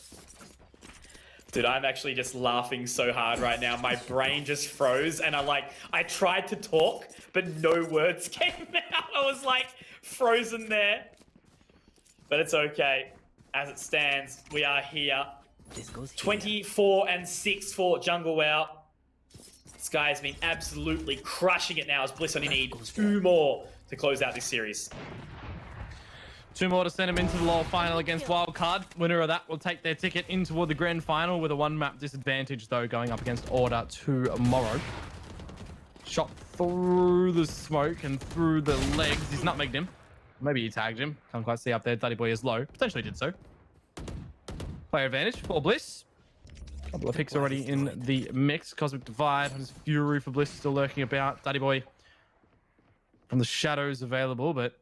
Dude, I'm actually just laughing so hard right now. My brain just froze, and I tried to talk, but no words came out. I was like frozen there. But it's okay. As it stands, we are here. This goes here. 24 and 6 for Jungle Wow. This guy has been absolutely crushing it now as Bliss only need 2 more to close out this series. 2 more to send them into the lower final against Wildcard. Winner of that will take their ticket in toward the grand final with a 1-map disadvantage, though, going up against Order tomorrow. Shot through the smoke and through the legs. He's nutmegged him. Maybe he tagged him. Can't quite see up there. Dirty Boy is low. Potentially did so. Player advantage for Bliss. A couple of picks already in the mix. Cosmic Divide. There's Fury for Bliss still lurking about. Dirty Boy from the shadows available, but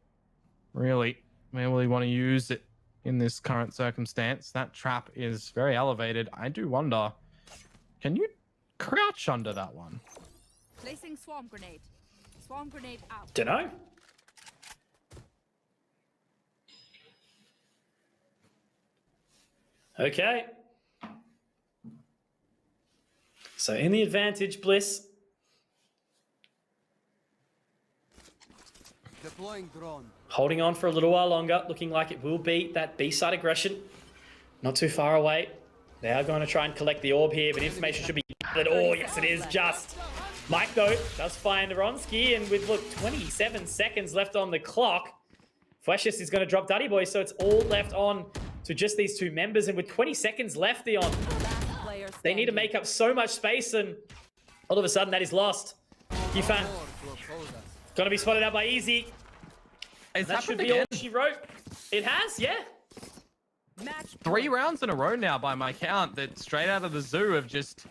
really, man, will he want to use it in this current circumstance? That trap is very elevated. I do wonder, can you crouch under that one? Placing swarm grenade. Swarm grenade out. Dunno. Okay. So in the advantage, Bliss. Deploying drone. Holding on for a little while longer, looking like it will be that B-side aggression. Not too far away. They are going to try and collect the orb here, but information should be gathered. Oh, yes, it is just. Mike, though, does find Ronsky, and with, look, 27 seconds left on the clock, Fleshes is going to drop Duddy Boy, so it's all left on to just these 2 members, and with 20 seconds left, Dion, they need to make up so much space, and all of a sudden, that is lost. Yifan going to be spotted out by Easy. That should be all she wrote. It has, yeah. 3 rounds in a row now by my count that straight out of the zoo have just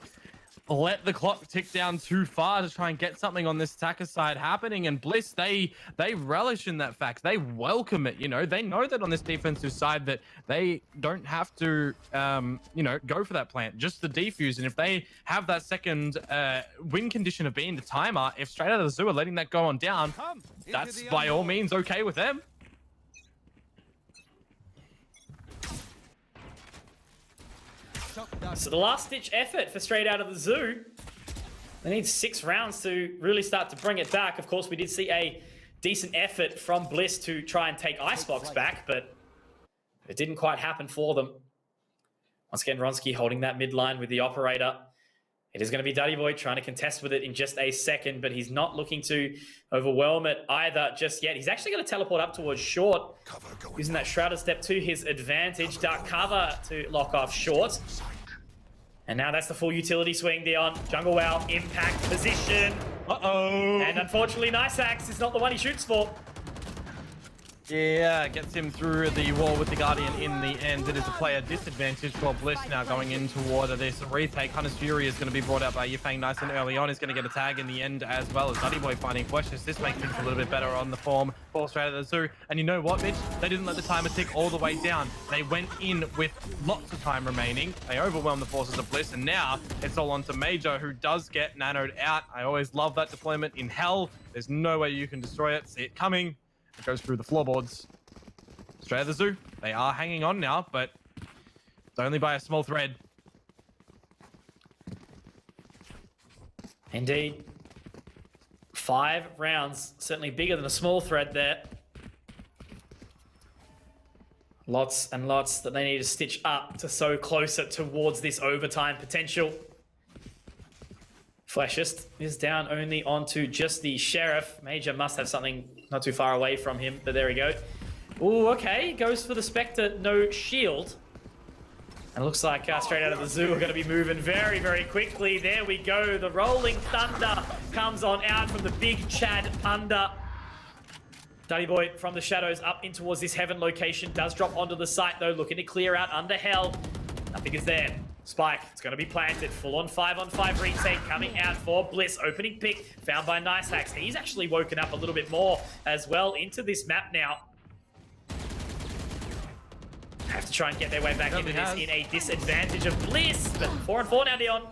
let the clock tick down too far to try and get something on this attacker side happening. And Bliss, they relish in that fact. They welcome it, you know. They know that on this defensive side that they don't have to, you know, go for that plant, just the defuse. And if they have that second win condition of being the timer, if straight out of the zoo are letting that go on down, that's by all means okay with them. So the last-ditch effort for straight out of the zoo. They need 6 rounds to really start to bring it back. Of course, we did see a decent effort from Bliss to try and take Icebox back, but it didn't quite happen for them. Once again, Ronsky holding that midline with the operator. It is going to be Duddy Boy trying to contest with it in just a second, but he's not looking to overwhelm it either just yet. He's actually going to teleport up towards short, using that Shrouded Step to his advantage. Dark cover to lock off short. And now that's the full utility swing, Dion. Jungle Wow, impact position. Uh-oh. And unfortunately, Nice Axe is not the one he shoots for. Yeah, gets him through the wall with the Guardian in the end. It is a player disadvantage for Bliss now going in toward this retake. Hunter's Fury is going to be brought out by Yifang nice and early on. He's going to get a tag in the end as well as Duddy Boy finding Flashes. This makes things a little bit better on the form for straight out of the zoo. And you know what, Mitch? They didn't let the timer tick all the way down. They went in with lots of time remaining. They overwhelmed the forces of Bliss, and now it's all on to Major, who does get nanoed out. I always love that deployment in hell. There's no way you can destroy it. See it coming. It goes through the floorboards. Straight out of the zoo. They are hanging on now, but it's only by a small thread. Indeed. 5 rounds. Certainly bigger than a small thread there. Lots and lots that they need to stitch up to so closer towards this overtime potential. Flashist is down only onto just the Sheriff. Major must have something not too far away from him, but there we go. Ooh, okay, goes for the Spectre, no shield. And it looks like straight out of the zoo, we're going to be moving very, very quickly. There we go, the Rolling Thunder comes on out from the big Chad Punda. Duddy Boy from the shadows up in towards this heaven location, does drop onto the site though, looking to clear out under hell. Nothing is there. Spike, it's going to be planted. Full on 5-on-5 retake coming out for Bliss. Opening pick found by Nice Hacks. He's actually woken up a little bit more as well into this map now. Have to try and get their way back into this in a disadvantage of Bliss. But 4-on-4 now, Dion.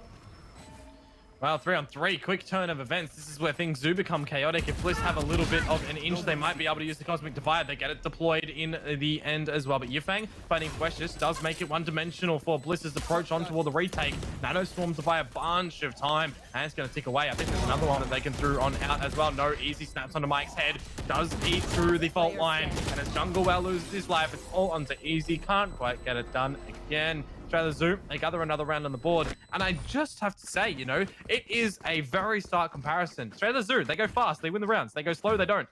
Well, 3-on-3, quick turn of events. This is where things do become chaotic. If Bliss have a little bit of an inch, they might be able to use the Cosmic Divide. They get it deployed in the end as well. But Yifang finding Precious does make it one-dimensional for Bliss's approach on toward the retake. Nano Swarms to buy a bunch of time, and it's going to tick away. I think there's another one that they can throw on out as well. No, easy snaps onto Mike's head. Does eat through the fault line, and as Jungle Well loses his life, it's all onto easy. Can't quite get it done again. Try the Zoo, they gather another round on the board. And I just have to say, you know, it is a very stark comparison. Australia Zoo, they go fast, they win the rounds. They go slow, they don't.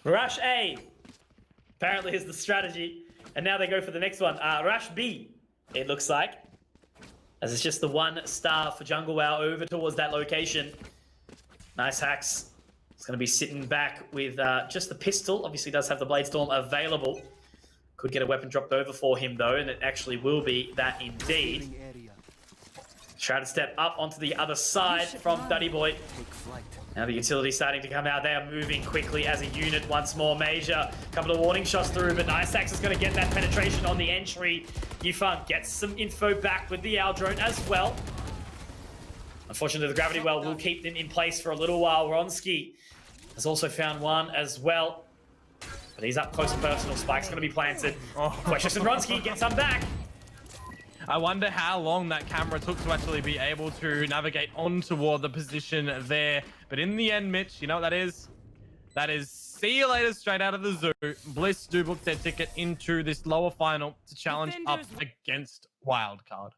Rush A apparently is the strategy. And now they go for the next one. Rush B, it looks like. As it's just the 1 star for Jungle Wow over towards that location. Nice Hacks. It's going to be sitting back with just the pistol. Obviously does have the Blade Storm available. Could get a weapon dropped over for him though, and it actually will be that indeed. Shrouded step up onto the other side from Duddy Boy. Now the utility starting to come out. They are moving quickly as a unit once more. Major, couple of warning shots through, but Nice Hacks is going to get that penetration on the entry. Yifang gets some info back with the Owl Drone as well. Unfortunately, the Gravity Well will keep them in place for a little while. Ronski has also found one as well. But he's up close and personal. Spike's going to be planted. Precious and Ronski get some back. I wonder how long that camera took to actually be able to navigate on toward the position there. But in the end, Mitch, you know what that is? That is see you later straight out of the zoo. Bliss do book their ticket into this lower final to challenge up against Wildcard.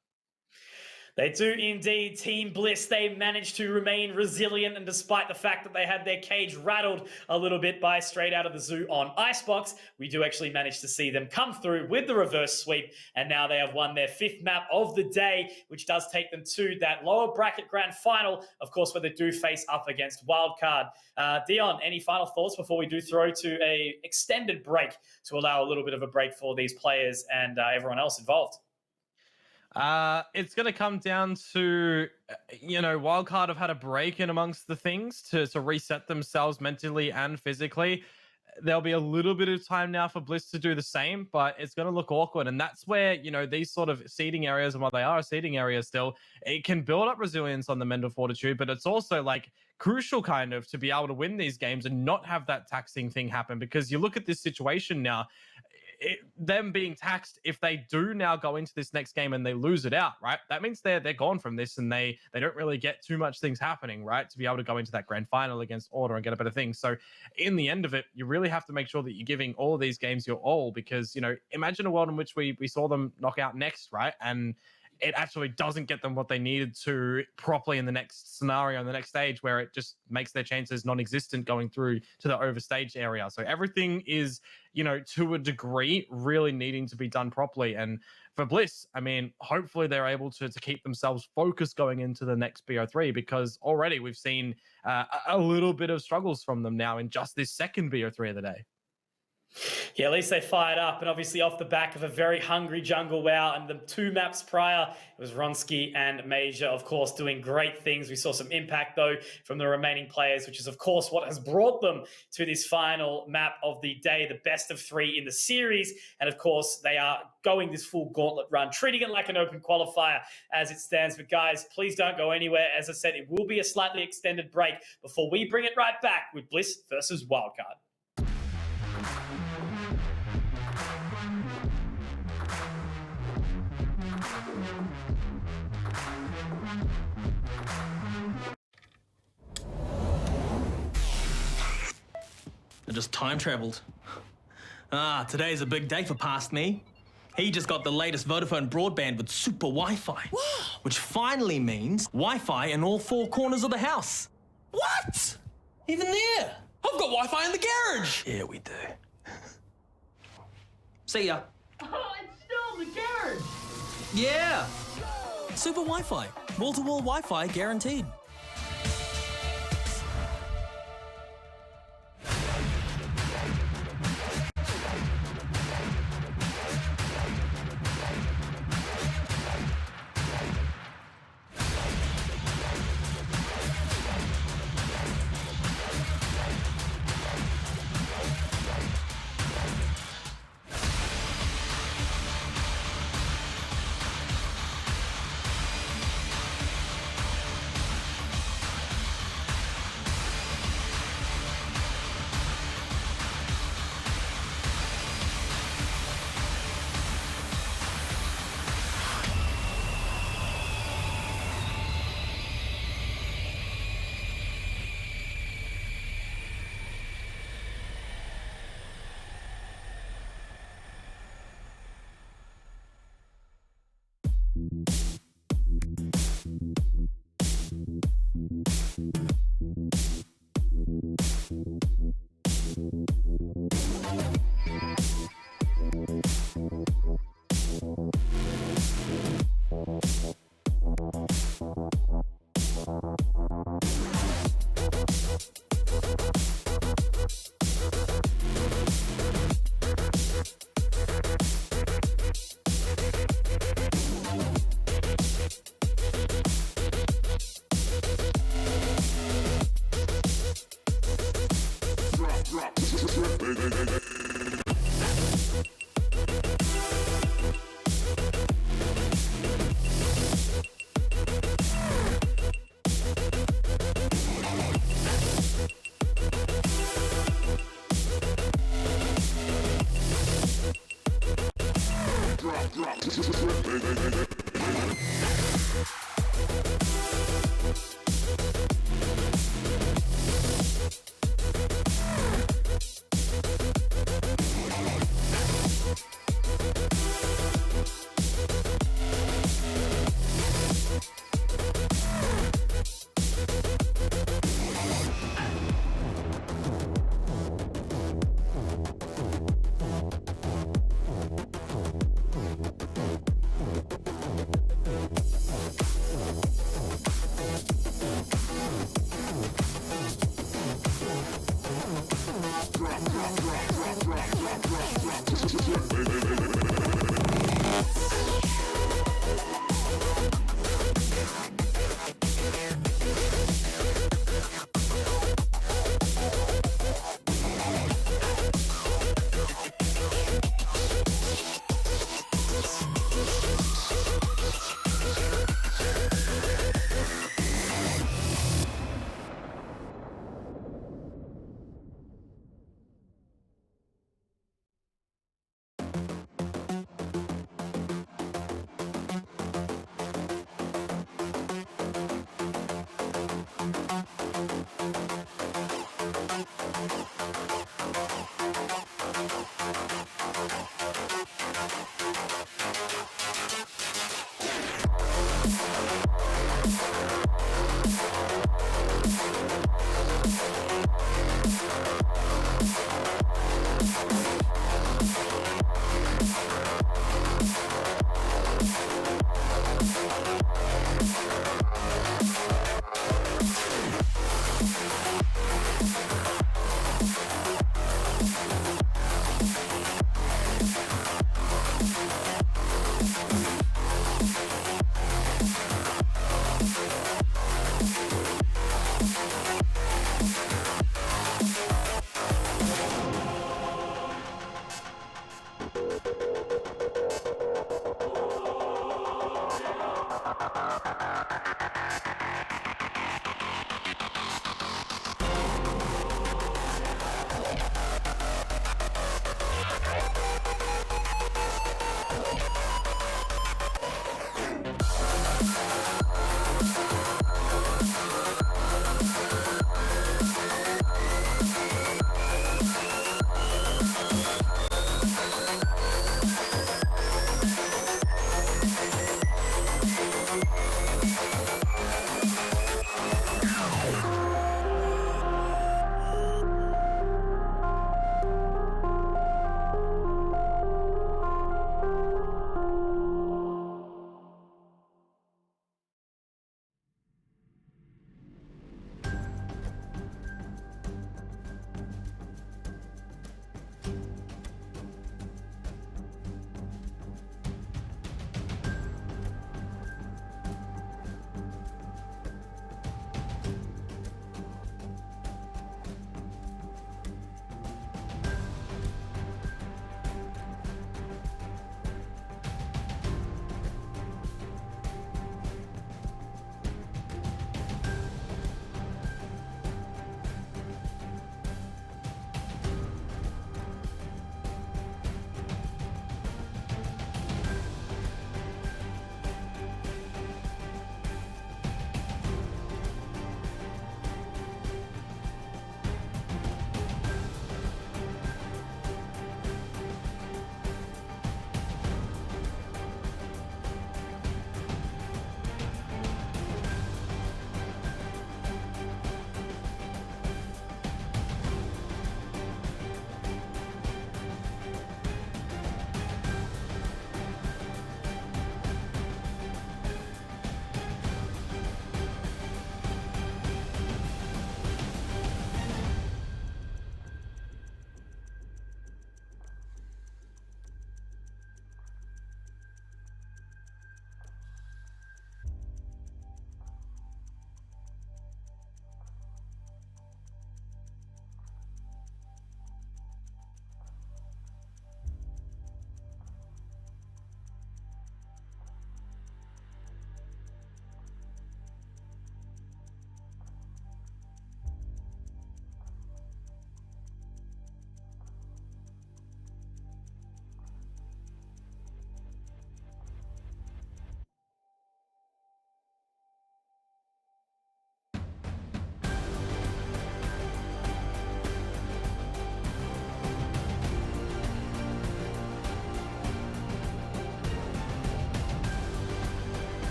They do indeed. Team Bliss, they managed to remain resilient, and despite the fact that they had their cage rattled a little bit by Straight Out of the Zoo on Icebox, we do actually manage to see them come through with the reverse sweep, and now they have won their 5th map of the day, which does take them to that lower bracket grand final, of course, where they do face up against Wildcard. Dion, any final thoughts before we do throw to a extended break to allow a little bit of a break for these players and everyone else involved? It's going to come down to, you know, Wildcard have had a break in amongst the things to reset themselves mentally and physically. There'll be a little bit of time now for Bliss to do the same, but it's going to look awkward. And that's where, you know, these sort of seeding areas, and while they are a seeding area still, it can build up resilience on the mental fortitude, but it's also like crucial kind of to be able to win these games and not have that taxing thing happen. Because you look at this situation now, them being taxed, if they do now go into this next game and they lose it out, right? That means they're gone from this, and they don't really get too much things happening, right? To be able to go into that grand final against Order and get a better thing. So in the end of it, you really have to make sure that you're giving all of these games your all, because, you know, imagine a world in which we saw them knock out Next, right? And it actually doesn't get them what they needed to properly in the next scenario, in the next stage, where it just makes their chances non-existent going through to the overstage area. So everything is, you know, to a degree, really needing to be done properly. And for Bliss, I mean, hopefully they're able to keep themselves focused going into the next BO3, because already we've seen a little bit of struggles from them now in just this second BO3 of the day. Yeah, at least they fired up, and obviously off the back of a very hungry Jungle Wow, and the 2 maps prior, it was Ronski and Major, of course, doing great things. We saw some impact, though, from the remaining players, which is, of course, what has brought them to this final map of the day, the best of 3 in the series. And, of course, they are going this full gauntlet run, treating it like an open qualifier as it stands. But, guys, please don't go anywhere. As I said, it will be a slightly extended break before we bring it right back with Bliss versus Wildcard. I just time traveled. Today's a big day for past me. He just got the latest Vodafone broadband with super Wi-Fi. Wow. Which finally means Wi-Fi in all 4 corners of the house. What? Even there? I've got Wi-Fi in the garage. Yeah, we do. See ya. Oh, it's still in the garage. Yeah. Super Wi-Fi. Wall-to-wall Wi-Fi guaranteed.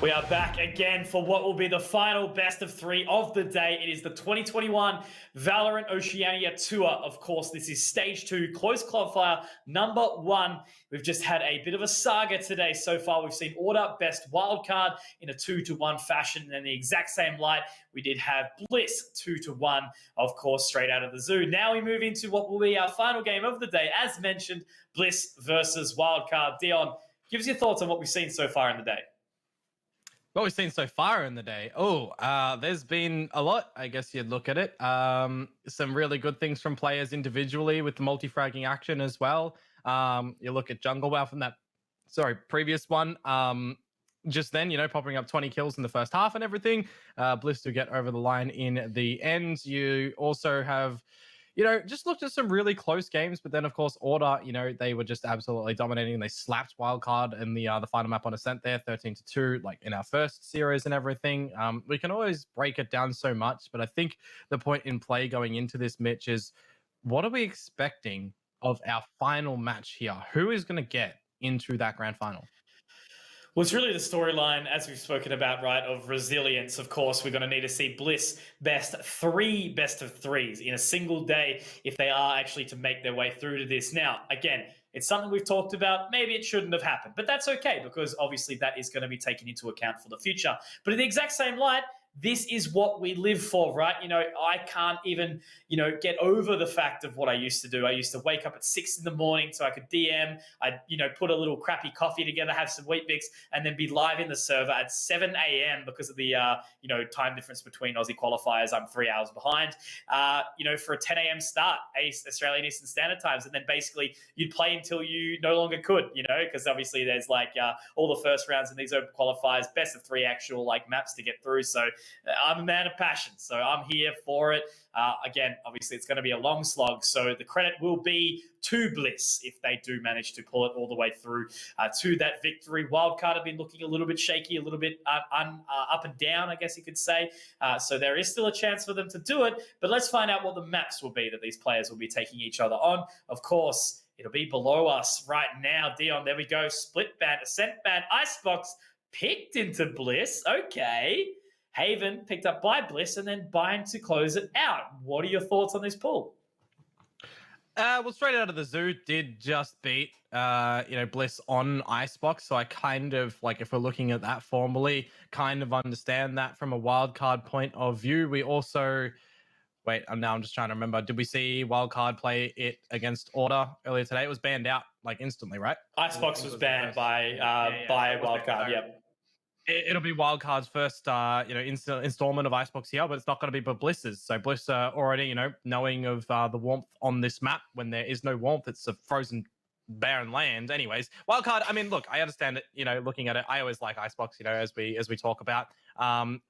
We are back again for what will be the final best of 3 of the day. It is the 2021 Valorant Oceania Tour. Of course, this is stage 2, close qualifier number 1. We've just had a bit of a saga today so far. We've seen Order best wildcard in a 2-1 fashion, and in the exact same light, we did have Bliss 2-1, of course, straight out of the zoo. Now we move into what will be our final game of the day. As mentioned, Bliss versus wildcard. Dion, give us your thoughts on what we've seen so far in the day. What we've seen so far in the day. There's been a lot, I guess you'd look at it. Some really good things from players individually with the multi-fragging action as well. You look at Jungle Wow from that, previous one. Just then, popping up 20 kills in the first half and everything. Bliss to get over the line in the end. You also have, just looked at some really close games, but then of course Order, they were just absolutely dominating. They slapped Wildcard in the final map on Ascent there, 13-2, like in our first series and everything. We can always break it down so much, but I think the point in play going into this, Mitch, is what are we expecting of our final match here? Who is going to get into that grand final? Well, it's really the storyline, as we've spoken about, right, of resilience. Of course, we're going to need to see Bliss best 3 best of 3s in a single day if they are actually to make their way through to this. Now, again, it's something we've talked about. Maybe it shouldn't have happened, but that's okay because obviously that is going to be taken into account for the future. But in the exact same light, this is what we live for, right? I can't even, get over the fact of what I used to do. I used to wake up at 6 in the morning so I could DM. I'd, put a little crappy coffee together, have some Wheat Bix, and then be live in the server at 7 a.m. because of the, time difference between Aussie qualifiers. I'm 3 hours behind, for a 10 a.m. start, Australian Eastern Standard Times. And then basically you'd play until you no longer could, because obviously there's all the first rounds in these open qualifiers, best of 3 actual maps to get through. So I'm a man of passion, so I'm here for it. Again, obviously, it's going to be a long slog, so the credit will be to Bliss if they do manage to pull it all the way through to that victory. Wildcard have been looking a little bit shaky, a little bit up and down, I guess you could say. So there is still a chance for them to do it, but let's find out what the maps will be that these players will be taking each other on. Of course, it'll be below us right now. Dion, there we go. Split ban, Ascent ban, Icebox picked into Bliss. Okay. Haven picked up by Bliss and then Bind to close it out. What are your thoughts on this pool? Well, straight out of the zoo, did just beat, Bliss on Icebox. So I kind of, if we're looking at that formally, kind of understand that from a wildcard point of view. We also, I'm just trying to remember. Did we see wildcard play it against Order earlier today? It was banned out, instantly, right? Icebox was banned by wildcard, yep. It'll be Wildcard's first, installment of Icebox here, but it's not going to be but Bliss's. So Bliss already, knowing of the warmth on this map. When there is no warmth, it's a frozen, barren land. Anyways, Wildcard. I mean, look, I understand it. Looking at it, I always like Icebox. As we talk about.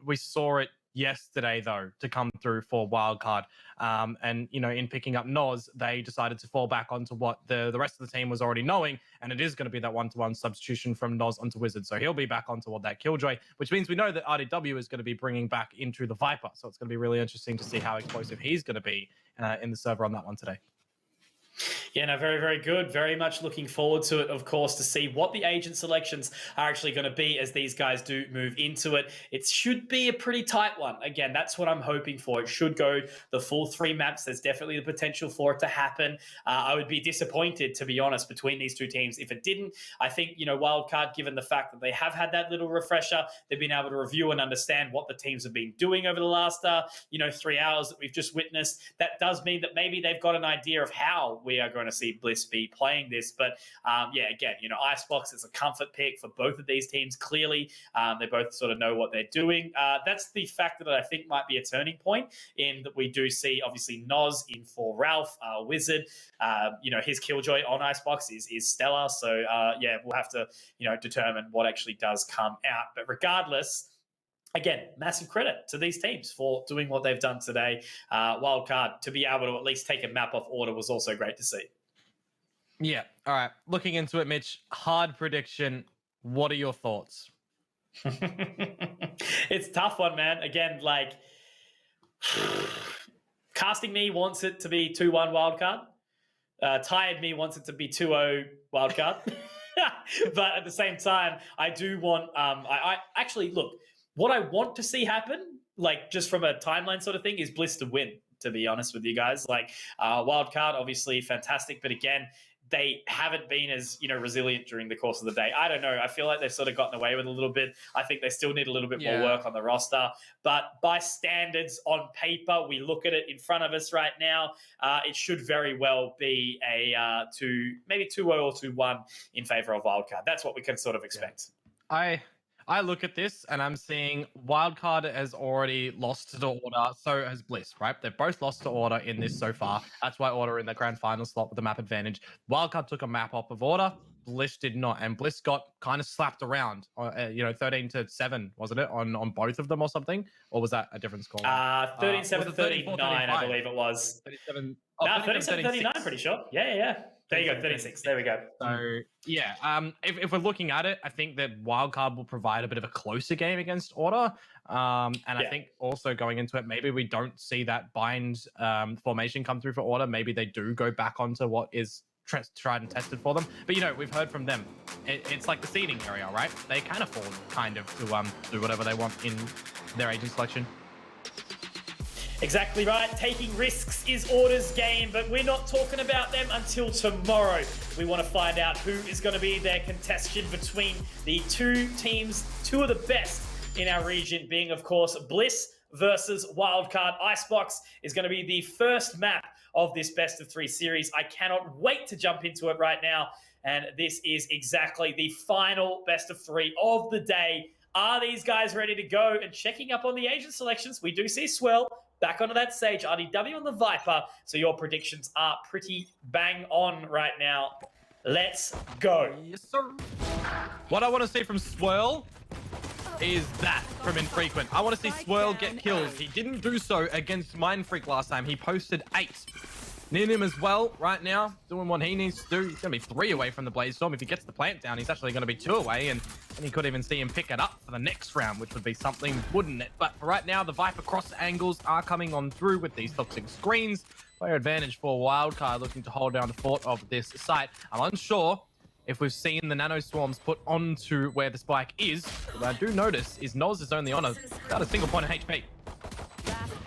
We saw it yesterday though to come through for Wildcard. And in picking up Noz, they decided to fall back onto what the rest of the team was already knowing, and it is going to be that 1-to-1 substitution from Noz onto Wizard. So he'll be back onto that Killjoy, which means we know that RDW is going to be bringing back into the Viper. So it's going to be really interesting to see how explosive he's going to be in the server on that one today. Yeah, no, very, very good. Very much looking forward to it, of course, to see what the agent selections are actually going to be as these guys do move into it. It should be a pretty tight one. Again, that's what I'm hoping for. It should go the full 3 maps. There's definitely the potential for it to happen. I would be disappointed, to be honest, between these 2 teams if it didn't. I think, Wildcard, given the fact that they have had that little refresher, they've been able to review and understand what the teams have been doing over the last, 3 hours that we've just witnessed. That does mean that maybe they've got an idea of how we are going to see Bliss be playing this. But again, Icebox is a comfort pick for both of these teams. Clearly, they both sort of know what they're doing. That's the factor that I think might be a turning point in that we do see, obviously, Noz in for Ralph, Wizard. His Killjoy on Icebox is stellar. So, we'll have to, determine what actually does come out. But regardless, again, massive credit to these teams for doing what they've done today. Wildcard, to be able to at least take a map off Order was also great to see. Yeah. All right. Looking into it, Mitch, hard prediction. What are your thoughts? It's a tough one, man. Again, casting me wants it to be 2-1 wildcard. Tired me wants it to be 2-0 wildcard. But at the same time, I do want. I actually look. What I want to see happen, like just from a timeline sort of thing, is Bliss to win. To be honest with you guys, like wildcard, obviously fantastic, but again, they haven't been as resilient during the course of the day. I don't know. I feel like they've sort of gotten away with a little bit. I think they still need a little bit more work on the roster. But by standards on paper, we look at it in front of us right now. It should very well be a maybe 2-0 or 2-1 in favor of wildcard. That's what we can sort of expect. I look at this and I'm seeing Wildcard has already lost to Order, so has Bliss, right? They've both lost to Order in this so far. That's why Order in the grand final slot with the map advantage. Wildcard took a map off of Order. Bliss did not, and Bliss got kind of slapped around. 13-7, wasn't it, on both of them or something? Or was that a different score? 13-7, 39, I believe it was. 37. No, 37-39, pretty sure. Yeah. There you go, 36. There we go. So, yeah, if we're looking at it, I think that Wildcard will provide a bit of a closer game against Order. I think also going into it, maybe we don't see that bind formation come through for Order. Maybe they do go back onto what is tried and tested for them. But, we've heard from them. It's like the seeding area, right? They can afford kind of to do whatever they want in their agent selection. Exactly right. Taking risks is Order's game, but we're not talking about them until tomorrow. We want to find out who is going to be their contention between the two teams, two of the best in our region, being, of course, Bliss versus Wildcard. Icebox is going to be the first map of this best of 3 series. I cannot wait to jump into it right now. And this is exactly the final best of 3 of the day. Are these guys ready to go? And checking up on the agent selections, we do see Swell back onto that stage, RDW on the Viper. So your predictions are pretty bang on right now. Let's go. Yes, sir. What I want to see from Swirl is that from Infrequent. I want to see Swirl get kills. He didn't do so against Mindfreak last time. He posted 8. Ninim as well right now, doing what he needs to do. He's going to be 3 away from the Blaze Storm. If he gets the plant down, he's actually going to be 2 away, and he could even see him pick it up for the next round, which would be something, wouldn't it? But for right now, the Viper cross angles are coming on through with these toxic screens. Player advantage for Wildcard looking to hold down the fort of this site. I'm unsure if we've seen the nano swarms put onto where the spike is. What I do notice is Noz is only on about a single point of HP.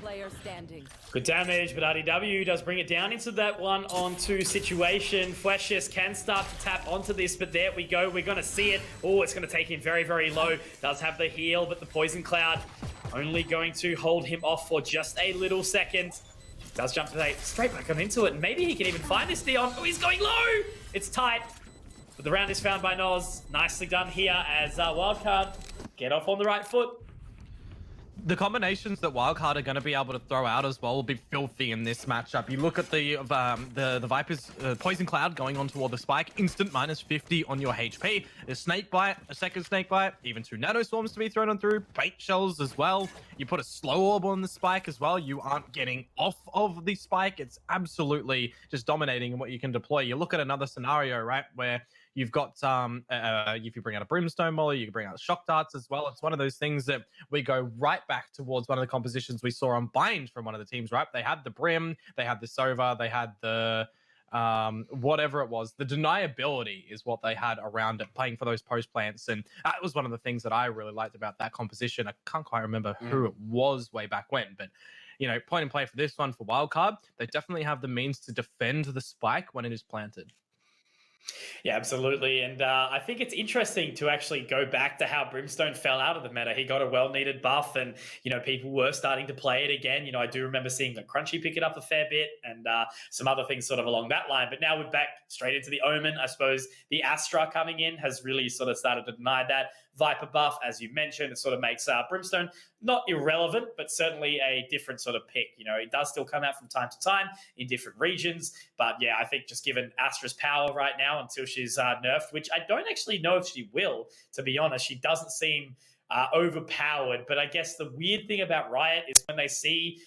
Player standing. Good damage, but RDW does bring it down into that 1-on-2 situation. Fleshes can start to tap onto this, but there we go. We're going to see it. Oh, it's going to take him very, very low. Does have the heal, but the Poison Cloud only going to hold him off for just a little second. Does jump straight back on into it, and maybe he can even find this Dion. Oh, he's going low! It's tight, but the round is found by Noz. Nicely done here as Wildcard get off on the right foot. The combinations that Wildcard are going to be able to throw out as well will be filthy in this matchup. You look at the Viper's Poison Cloud going on toward the spike, instant minus 50 on your HP. A Snake Bite, a second Snake Bite, even 2 Nano Swarms to be thrown on through, Bait Shells as well. You put a Slow Orb on the spike as well. You aren't getting off of the spike. It's absolutely just dominating in what you can deploy. You look at another scenario, right, where you've got if you bring out a Brimstone Molly, you can bring out Shock Darts as well. It's one of those things that we go right back towards one of the compositions we saw on Bind from one of the teams, right? They had the Brim, they had the Sova, they had the whatever it was. The deniability is what they had around it, playing for those post plants. And that was one of the things that I really liked about that composition. I can't quite remember who it was way back when, but point and play for this one for Wildcard, they definitely have the means to defend the spike when it is planted. Yeah, absolutely. And I think it's interesting to actually go back to how Brimstone fell out of the meta. He got a well-needed buff and, people were starting to play it again. I do remember seeing the Crunchy pick it up a fair bit and some other things sort of along that line. But now we're back straight into the Omen. I suppose the Astra coming in has really sort of started to deny that. Viper buff, as you mentioned, it sort of makes Brimstone not irrelevant, but certainly a different sort of pick. It does still come out from time to time in different regions. But yeah, I think just given Astra's power right now until she's nerfed, which I don't actually know if she will, to be honest. She doesn't seem overpowered. But I guess the weird thing about Riot is when they see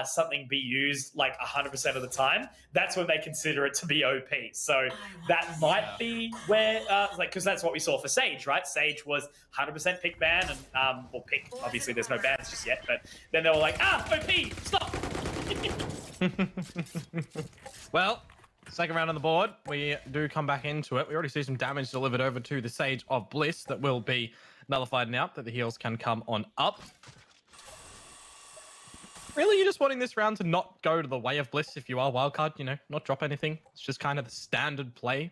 something be used like 100% of the time, that's when they consider it to be OP. So that might be where, because that's what we saw for Sage, right? Sage was 100% pick ban and, pick, obviously there's no bans just yet, but then they were like, OP, stop. Well, Second round on the board. We do come back into it. We already see some damage delivered over to the Sage of Bliss that will be nullified now that the heals can come on up. Really, you're just wanting this round to not go to the way of Bliss if you are wildcard, you know, not drop anything. It's just kind of the standard play.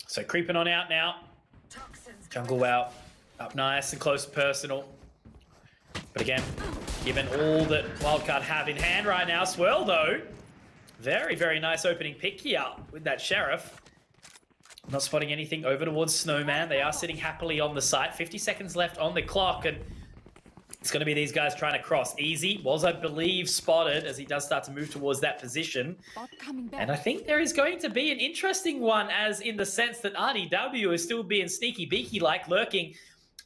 So creeping on out now. Jungle out. Up nice and close and personal. But again, given all that Wildcard have in hand right now, Swirl though, very, very nice opening pick here with that Sheriff. Not spotting anything over towards Snowman. They are sitting happily on the site. 50 seconds left on the clock, and it's going to be these guys trying to cross. Easy was, I believe, spotted as he does start to move towards that position. And I think there is going to be an interesting one, as in the sense that RDW is still being sneaky beaky-like, lurking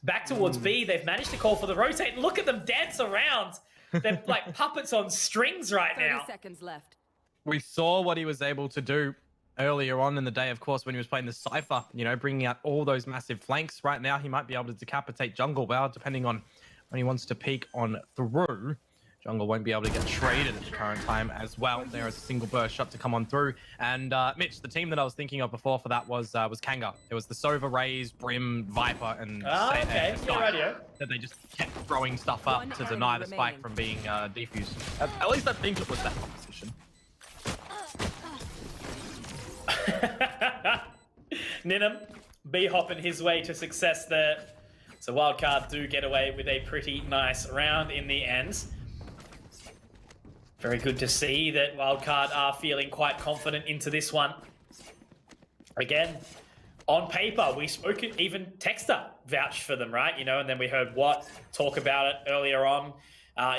back towards B. They've managed to call for the rotate. Look at them dance around. They're like puppets on strings right now. 30 seconds left. We saw what he was able to do earlier on in the day, of course, when he was playing the Cypher, you know, bringing out all those massive flanks. Right now, he might be able to decapitate Jungle Wow, depending on when he wants to peek on through. Jungle won't be able to get traded at the current time as well. There is a single burst shot to come on through. And Mitch, the team that I was thinking of before for that was Kanga. It was the Sova, Raze, Brim, Viper, and okay. Sky that they just kept throwing stuff up to deny the spike from being defused. At least I think it was that composition. Ninham B-hopping his way to success there. So Wildcard do get away with a pretty nice round in the end. Very good to see that Wildcard are feeling quite confident into this one. Again, on paper, we spoke, even Texter vouched for them, right? You know, and then we heard Watt talk about it earlier on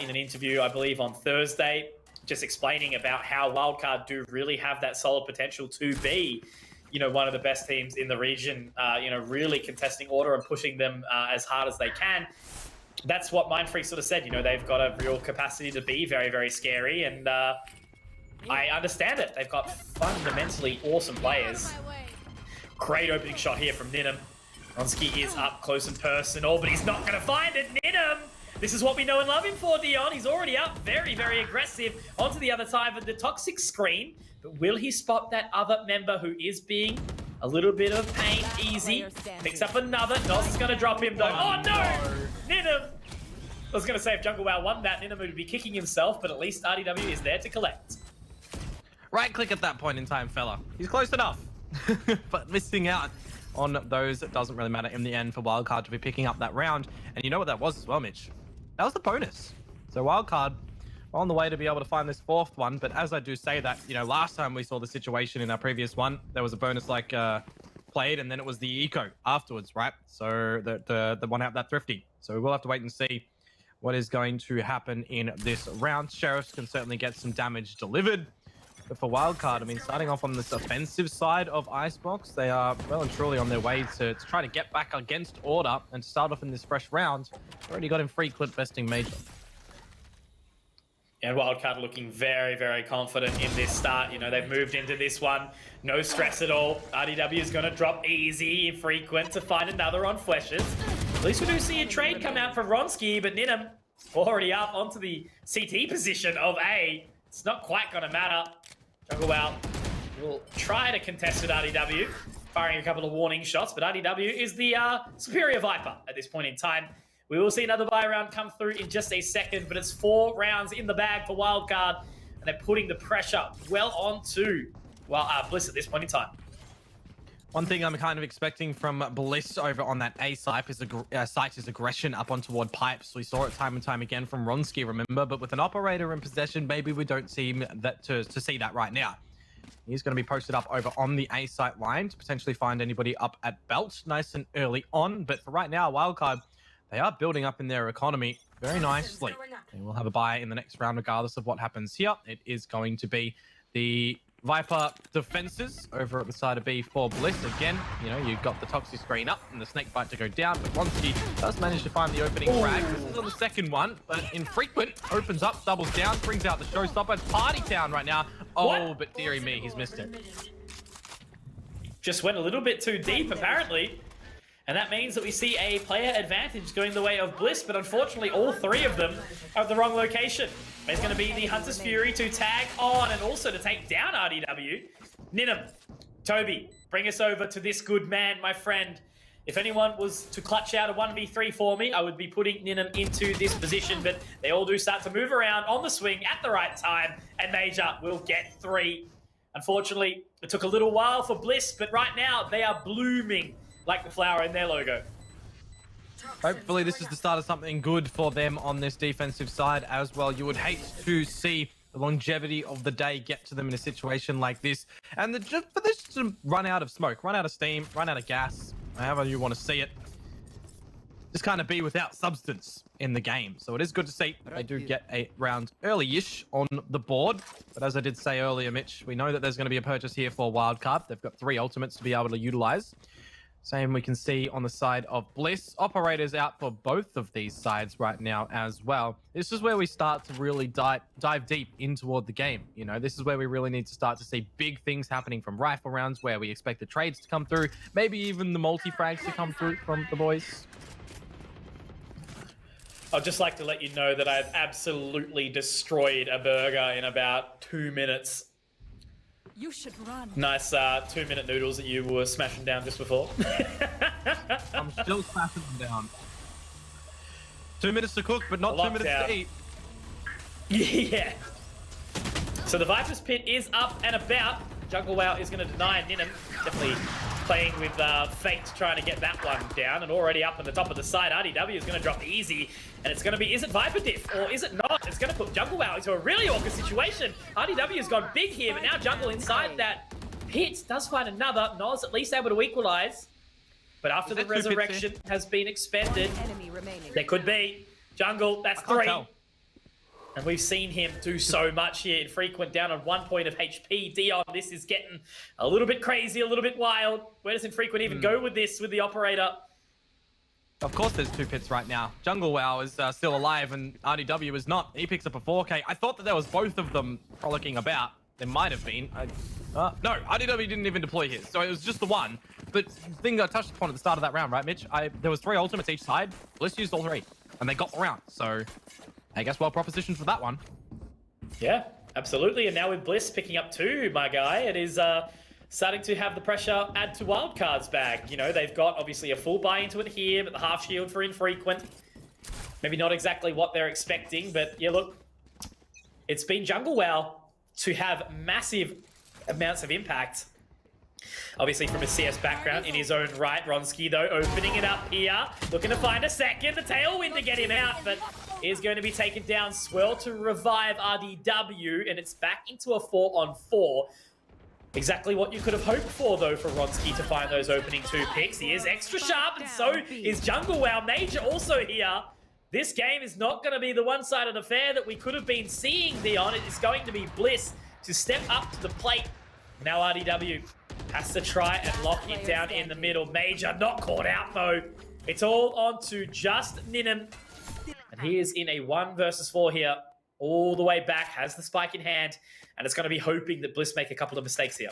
in an interview, I believe, on Thursday, just explaining about how Wildcard do really have that solid potential to be, you know, one of the best teams in the region, you know, really contesting order and pushing them as hard as they can. That's what Mindfreak sort of said, you know, they've got a real capacity to be very, very scary, and I understand it. They've got fundamentally awesome players. Great opening shot here from Ninham. Ronsky is up close and personal, but he's not going to find it. Ninham! This is what we know and love him for, Dion. He's already up, very, very aggressive onto the other side of the toxic screen. But will he spot that other member who is being a little bit of pain? Easy. Picks up another. Nos is going to drop him, though. Oh, no! Ninham! I was going to say, if Jungle Wow won that, Ninham would be kicking himself, but at least RDW is there to collect. Right click at that point in time, fella. He's close enough. But missing out on those, it doesn't really matter in the end for Wildcard to be picking up that round. And you know what that was as well, Mitch? That was the bonus. So Wildcard on the way to be able to find this fourth one. But as I do say that, you know, last time we saw the situation in our previous one, there was a bonus like played, and then it was the eco afterwards, right? So the one out that thrifty. So we'll have to wait and see what is going to happen in this round. Sheriffs can certainly get some damage delivered. But for Wildcard, I mean, starting off on this offensive side of Icebox, they are well and truly on their way to try to get back against order and to start off in this fresh round. Already got him free clip besting Major. And Wildcard looking very, very confident in this start. You know, they've moved into this one. No stress at all. RDW is going to drop easy, infrequent to find another on Fleshes. At least we do see a trade come out from Ronsky, but Ninham already up onto the CT position of A. It's not quite going to matter. Jungle Wow will try to contest with RDW, firing a couple of warning shots, but RDW is the superior Viper at this point in time. We will see another buy round come through in just a second, but it's 4 rounds in the bag for Wildcard, and they're putting the pressure well onto Bliss at this point in time. One thing I'm kind of expecting from Bliss over on that A site is aggression up on toward pipes. We saw it time and time again from Ronsky, remember? But with an operator in possession, maybe we don't seem that to see that right now. He's going to be posted up over on the A site line to potentially find anybody up at Belt nice and early on. But for right now, Wildcard, they are building up in their economy very nicely. They will have a buy in the next round regardless of what happens here. It is going to be the Viper defenses over at the side of B for Bliss. Again, you know, you've got the toxic screen up and the snake bite to go down, but Ronsky does manage to find the opening frag. This is on the second one, but infrequent opens up, doubles down, brings out the showstopper. It's Party Town right now. Oh, what? But dearie me, he's missed it. Just went a little bit too deep, apparently. And that means that we see a player advantage going the way of Bliss, but unfortunately all 3 of them are at the wrong location. There's going to be the Hunter's Fury to tag on and also to take down RDW. Ninum, Toby, bring us over to this good man, my friend. If anyone was to clutch out a 1v3 for me, I would be putting Ninum into this position, but they all do start to move around on the swing at the right time, and Major will get 3. Unfortunately, it took a little while for Bliss, but right now they are blooming like the flower in their logo. Hopefully this is the start of something good for them on this defensive side as well. You would hate to see the longevity of the day get to them in a situation like this. And just for this to run out of smoke, run out of steam, run out of gas, however you want to see it, just kind of be without substance in the game. So it is good to see they do get a round early-ish on the board. But as I did say earlier, Mitch, we know that there's going to be a purchase here for Wildcard. They've got 3 ultimates to be able to utilize. Same we can see on the side of Bliss. Operators out for both of these sides right now as well. This is where we start to really dive deep in toward the game. You know, this is where we really need to start to see big things happening from rifle rounds, where we expect the trades to come through, maybe even the multi-frags to come through from the boys. I'd just like to let you know that I've absolutely destroyed a burger in about 2 minutes. You should run. Nice 2-minute noodles that you were smashing down just before. I'm still smashing them down. 2 minutes to cook, but not 2 minutes to eat. Yeah. So the Viper's Pit is up and about. Jungle Wow is going to deny Ninum. Definitely playing with fate, trying to get that one down. And already up on the top of the side, RDW is going to drop easy. And it's going to be, is it Viper Diff or is it not? It's going to put Jungle Wow into a really awkward situation. RDW has gone big here, but now Jungle inside that pit does find another. Noz at least able to equalize. But after the resurrection has been expended, there could be. Jungle, that's 3. And we've seen him do so much here. Infrequent down on 1 point of HP. Dion, this is getting a little bit crazy, a little bit wild. Where does Infrequent even go with this, with the operator? Of course there's 2 pits right now. Jungle Wow is still alive and RDW is not. He picks up a 4K. I thought that there was both of them frolicking about. There might have been. No, RDW didn't even deploy his, so it was just the one. But the thing I touched upon at the start of that round, right, Mitch? There was 3 ultimates each side. Bliss used all 3, and they got the round. So I guess well propositioned for that one. Yeah, absolutely. And now with Bliss picking up 2, my guy, it is starting to have the pressure add to Wildcard's bag. You know, they've got obviously a full buy into it here, but the half shield for Infrequent. Maybe not exactly what they're expecting, but yeah, look, it's been Jungle Wow to have massive amounts of impact. Obviously from a CS background in his own right. Ronski, though, opening it up here. Looking to find a second. The tailwind to get him out, but is going to be taken down. Swirl to revive RDW, and it's back into a 4-on-4. Exactly what you could have hoped for, though, for Ronski to find those opening 2 picks. He is extra sharp, and so is Jungle Wow. Major also here. This game is not going to be the one-sided affair that we could have been seeing, Dion. It is going to be Bliss to step up to the plate. Now RDW has to try and lock it down in the middle. Major not caught out, though. It's all on to just Ninum. And he is in a 1 versus 4 here. All the way back, has the spike in hand. And it's going to be hoping that Bliss make a couple of mistakes here.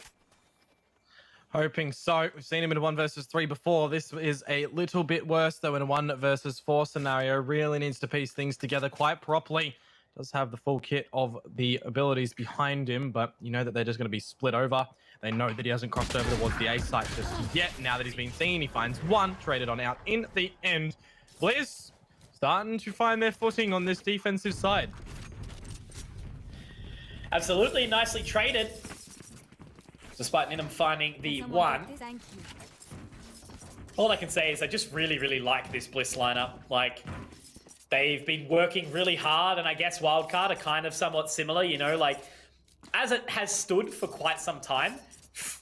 Hoping so. We've seen him in a 1 versus 3 before. This is a little bit worse, though, in a 1 versus 4 scenario. Really needs to piece things together quite properly. Does have the full kit of the abilities behind him, but you know that they're just going to be split over. They know that he hasn't crossed over towards the A site just yet. Now that he's been seen, he finds 1, traded on out in the end. Bliss starting to find their footing on this defensive side. Absolutely, nicely traded. Despite Ninum finding the 1. All I can say is I just really, really like this Bliss lineup. Like, they've been working really hard, and I guess Wildcard are kind of somewhat similar, you know, like, as it has stood for quite some time,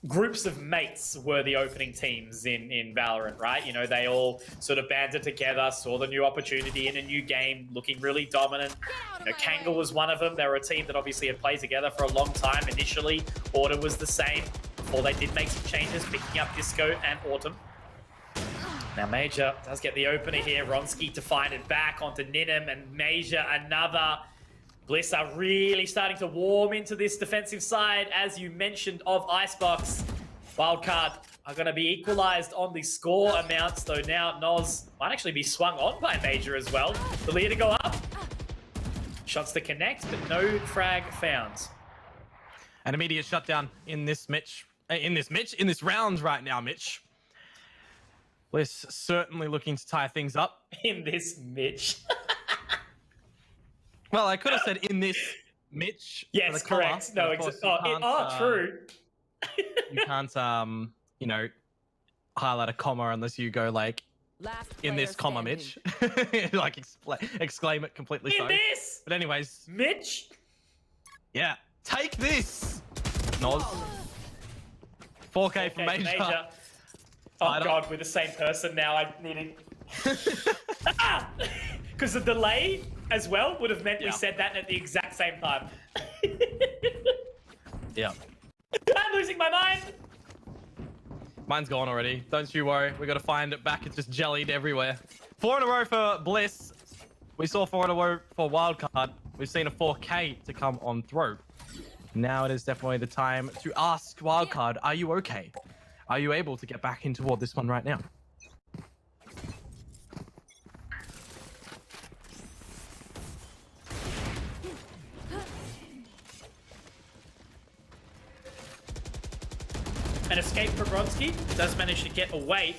groups of mates were the opening teams in Valorant, right? You know, they all sort of banded together, saw the new opportunity in a new game, looking really dominant. You know, Kangol was one of them. They were a team that obviously had played together for a long time initially. Order was the same, before they did make some changes, picking up Disco and Autumn. Now Major does get the opener here. Ronski to find it back onto Ninum, and Major another. Bliss are really starting to warm into this defensive side, as you mentioned, of Icebox. Wildcard are going to be equalized on the score amounts, though now Noz might actually be swung on by Major as well. The lead to go up. Shots to connect, but no frag found. An immediate shutdown in this round right now, Mitch. Bliss certainly looking to tie things up. In this Mitch. Well, I could have said in this Mitch. Yes, correct. No, true. You can't, you know, highlight a comma unless you go like, in this comma, Mitch. Like exclaim it completely. In this. But anyways, Mitch. Yeah, take this. Noz. 4K from Major. Oh God, we're the same person now. I needed. Because the delay as well would have meant we said that at the exact same time. Yeah. I'm losing my mind. Mine's gone already. Don't you worry. We got to find it back. It's just jellied everywhere. 4 in a row for Bliss. We saw 4 in a row for Wildcard. We've seen a 4K to come on throw. Now it is definitely the time to ask Wildcard, are you okay? Are you able to get back in toward this one right now? An escape for Bronski. Does manage to get away.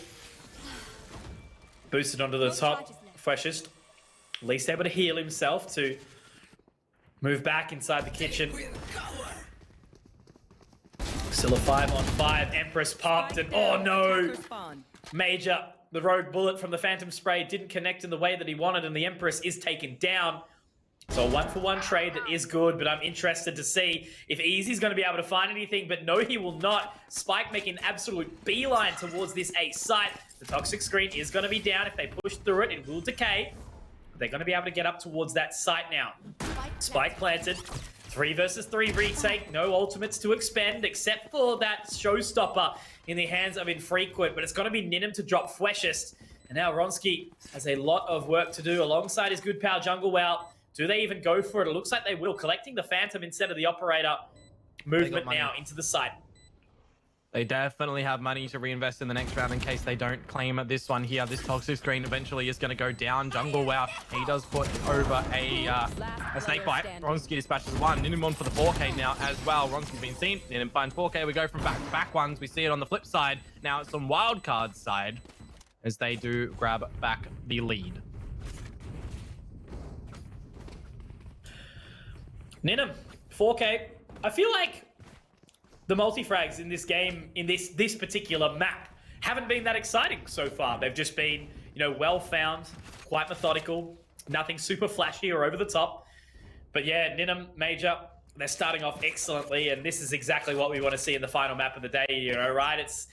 Boosted onto the top. Freshest. At least able to heal himself to move back inside the kitchen. Still a 5-on-5. Empress popped and oh no! Major. The rogue bullet from the Phantom Spray didn't connect in the way that he wanted and the Empress is taken down. So a 1-for-1 trade that is good, but I'm interested to see if Easy's going to be able to find anything, but no, he will not. Spike making absolute beeline towards this A site. The toxic screen is going to be down. If they push through it, it will decay. They're going to be able to get up towards that site now. Spike planted. 3 versus 3 retake. No ultimates to expend, except for that showstopper in the hands of Infrequent, but it's going to be Ninum to drop Fleshest. And now Ronski has a lot of work to do alongside his good pal Jungle Wow. Do they even go for it? It looks like they will. Collecting the Phantom instead of the Operator. Movement now into the site. They definitely have money to reinvest in the next round in case they don't claim this one here. This toxic screen eventually is going to go down. Jungle Wow, he does put over a snake bite. Ronski dispatches 1. Ninum on for the 4K now as well. Ronski's been seen. Ninum finds 4K. We go from back-to-back ones. We see it on the flip side. Now it's on Wildcard's side as they do grab back the lead. Ninum, 4K. I feel like the multi-frags in this game, in this particular map, haven't been that exciting so far. They've just been, you know, well found, quite methodical, nothing super flashy or over the top. But yeah, Ninum, Major, they're starting off excellently, and this is exactly what we want to see in the final map of the day, you know, right? It's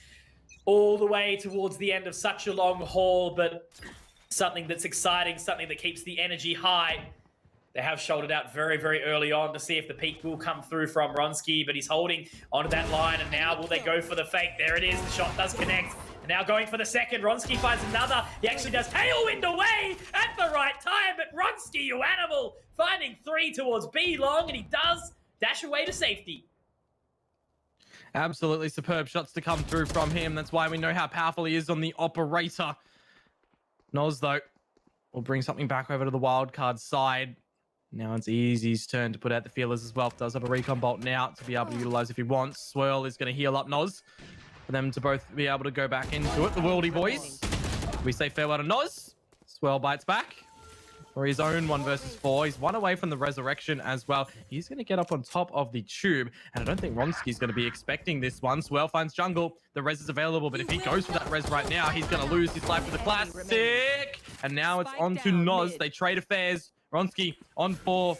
all the way towards the end of such a long haul, but something that's exciting, something that keeps the energy high. They have shouldered out very, very early on to see if the peak will come through from Ronski, but he's holding onto that line, and now will they go for the fake? There it is. The shot does connect. And now going for the second. Ronski finds another. He actually does tailwind away at the right time, but Ronski, you animal, finding 3 towards B long, and he does dash away to safety. Absolutely superb shots to come through from him. That's why we know how powerful he is on the Operator. Noz, though, will bring something back over to the Wildcard side. Now it's Easy's turn to put out the feelers as well. Does have a recon bolt now to be able to utilize if he wants. Swirl is going to heal up Noz for them to both be able to go back into it. The Worldy boys. We say farewell to Noz. Swirl bites back for his own 1 versus 4. He's 1 away from the resurrection as well. He's going to get up on top of the tube, and I don't think Ronski's going to be expecting this one. Swirl finds jungle. The res is available, but if he goes for that res right now, he's going to lose his life for the classic. And now it's on to Noz. They trade affairs. Ronski on 4.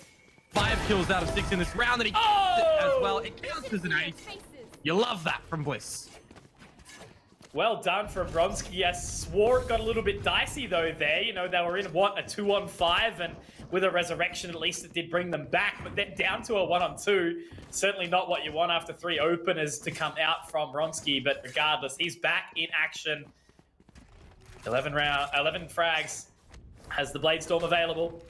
5 kills out of 6 in this round, and he gets it as well. It counts as an ace. You love that from Bliss. Well done from Ronski. I swore it got a little bit dicey though there. You know, they were in, what, a 2-on-5, and with a resurrection, at least it did bring them back, but then down to a 1-on-2. Certainly not what you want after 3 openers to come out from Ronski, but regardless, he's back in action. 11 frags. Has the Blade Storm available.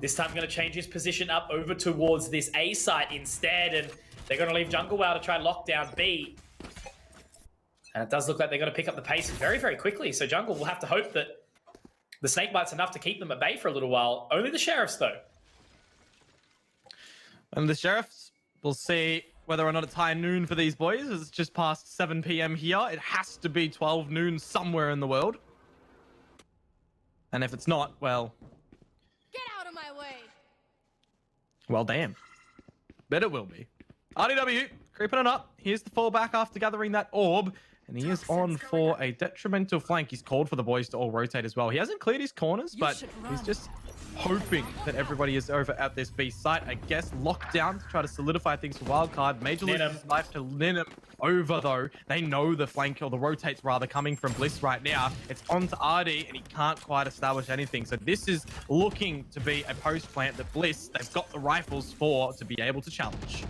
This time going to change his position up over towards this A site instead, and they're going to leave Jungle Wow to try and lock down B. And it does look like they're going to pick up the pace very, very quickly. So Jungle will have to hope that the snake bite's enough to keep them at bay for a little while. Only the Sheriffs, though. And the Sheriffs, we'll see whether or not it's high noon for these boys. It's just past 7 p.m. here. It has to be 12 noon somewhere in the world. And if it's not, well... Get out of my way. Well, damn. Bet it will be. RDW, creeping it up. Here's the fallback after gathering that orb. And he is on for a detrimental flank. He's called for the boys to all rotate as well. He hasn't cleared his corners, but he's just hoping that everybody is over at this B site. I guess lockdown to try to solidify things for wildcard. Major loses his life to Linham over, though. They know the flank, or the rotates rather, coming from Bliss right now. It's on to RD, and he can't quite establish anything. So this is looking to be a post plant that Bliss, they've got the rifles for to be able to challenge.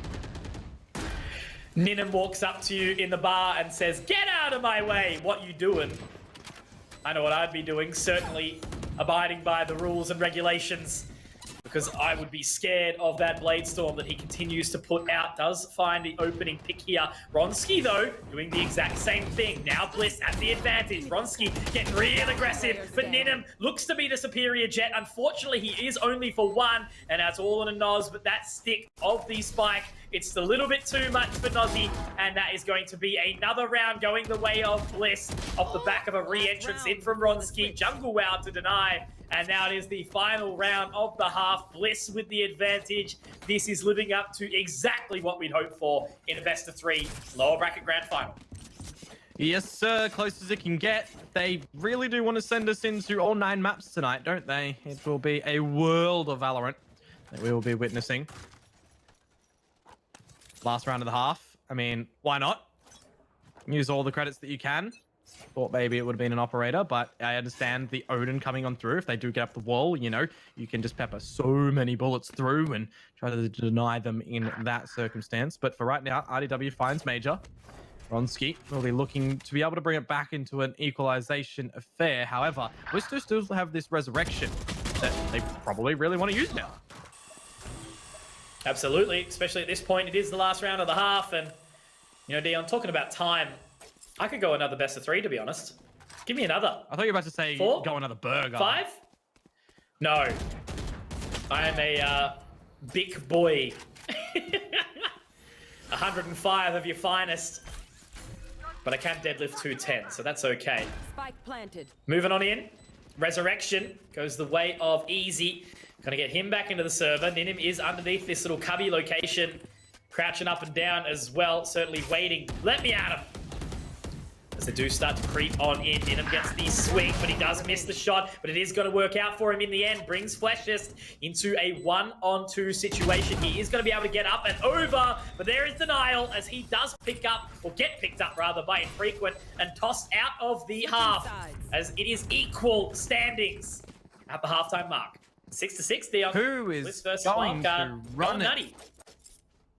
Ninham walks up to you in the bar and says, "Get out of my way! What you doing?" I know what I'd be doing, certainly abiding by the rules and regulations, because I would be scared of that Blade Storm that he continues to put out. Does find the opening pick here. Ronski, though, doing the exact same thing. Now Bliss at the advantage. Ronski getting real aggressive, but Ninham looks to be the superior jet. Unfortunately, he is only for one, and that's all in a nos, but that stick of the spike, it's a little bit too much for Nozzy, and that is going to be another round going the way of Bliss off the back of a re-entrance in from Ronski. Jungle Wow to deny, and now it is the final round of the half. Bliss with the advantage. This is living up to exactly what we'd hoped for in a best of 3 lower bracket grand final. Yes, sir. Close as it can get. They really do want to send us into all 9 maps tonight, don't they? It will be a world of Valorant that we will be witnessing. Last round of the half. I mean, why not? Use all the credits that you can. Thought maybe it would have been an operator, but I understand the Odin coming on through. If they do get up the wall, you know, you can just pepper so many bullets through and try to deny them in that circumstance. But for right now, RDW finds Major. Ronski will be looking to be able to bring it back into an equalization affair. However, Blister still have this resurrection that they probably really want to use now. Absolutely, especially at this point. It is the last round of the half, and, you know, Dion, talking about time, I could go another best of 3, to be honest. Give me another. I thought you were about to say 4? Go another burger. 5? No. I am a big boy. 105 of your finest. But I can deadlift 210, so that's okay. Spike planted. Moving on in. Resurrection goes the way of Easy. Gonna get him back into the server. Ninham is underneath this little cubby location. Crouching up and down as well. Certainly waiting. Let me at him. As they do start to creep on in. Ninham gets the swing, but he does miss the shot. But it is going to work out for him in the end. Brings Fleshist into a 1-on-2 situation. He is going to be able to get up and over. But there is denial as he does pick up, or get picked up rather, by Infrequent and tossed out of the half. As it is equal standings at the halftime mark. 6-6, Dion. Who is going to run it?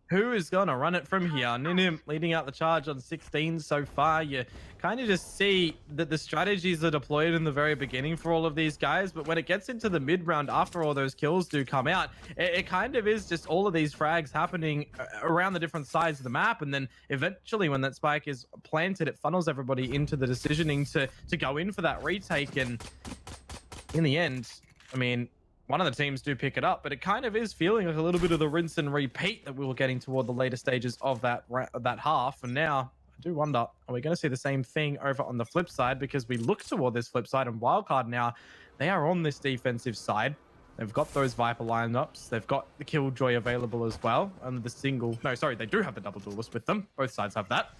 Who is going to run it from here? Ninham leading out the charge on 16 so far. You kind of just see that the strategies are deployed in the very beginning for all of these guys, but when it gets into the mid-round, after all those kills do come out, it kind of is just all of these frags happening around the different sides of the map, and then eventually when that spike is planted, it funnels everybody into the decisioning to go in for that retake, and in the end, I mean, one of the teams do pick it up, but it kind of is feeling like a little bit of the rinse and repeat that we were getting toward the later stages of that half. And now I do wonder, are we going to see the same thing over on the flip side? Because we look toward this flip side, and Wildcard now, they are on this defensive side. They've got those Viper lineups. They've got the Killjoy available as well. And the single, no, sorry, they do have the double duelist with them. Both sides have that.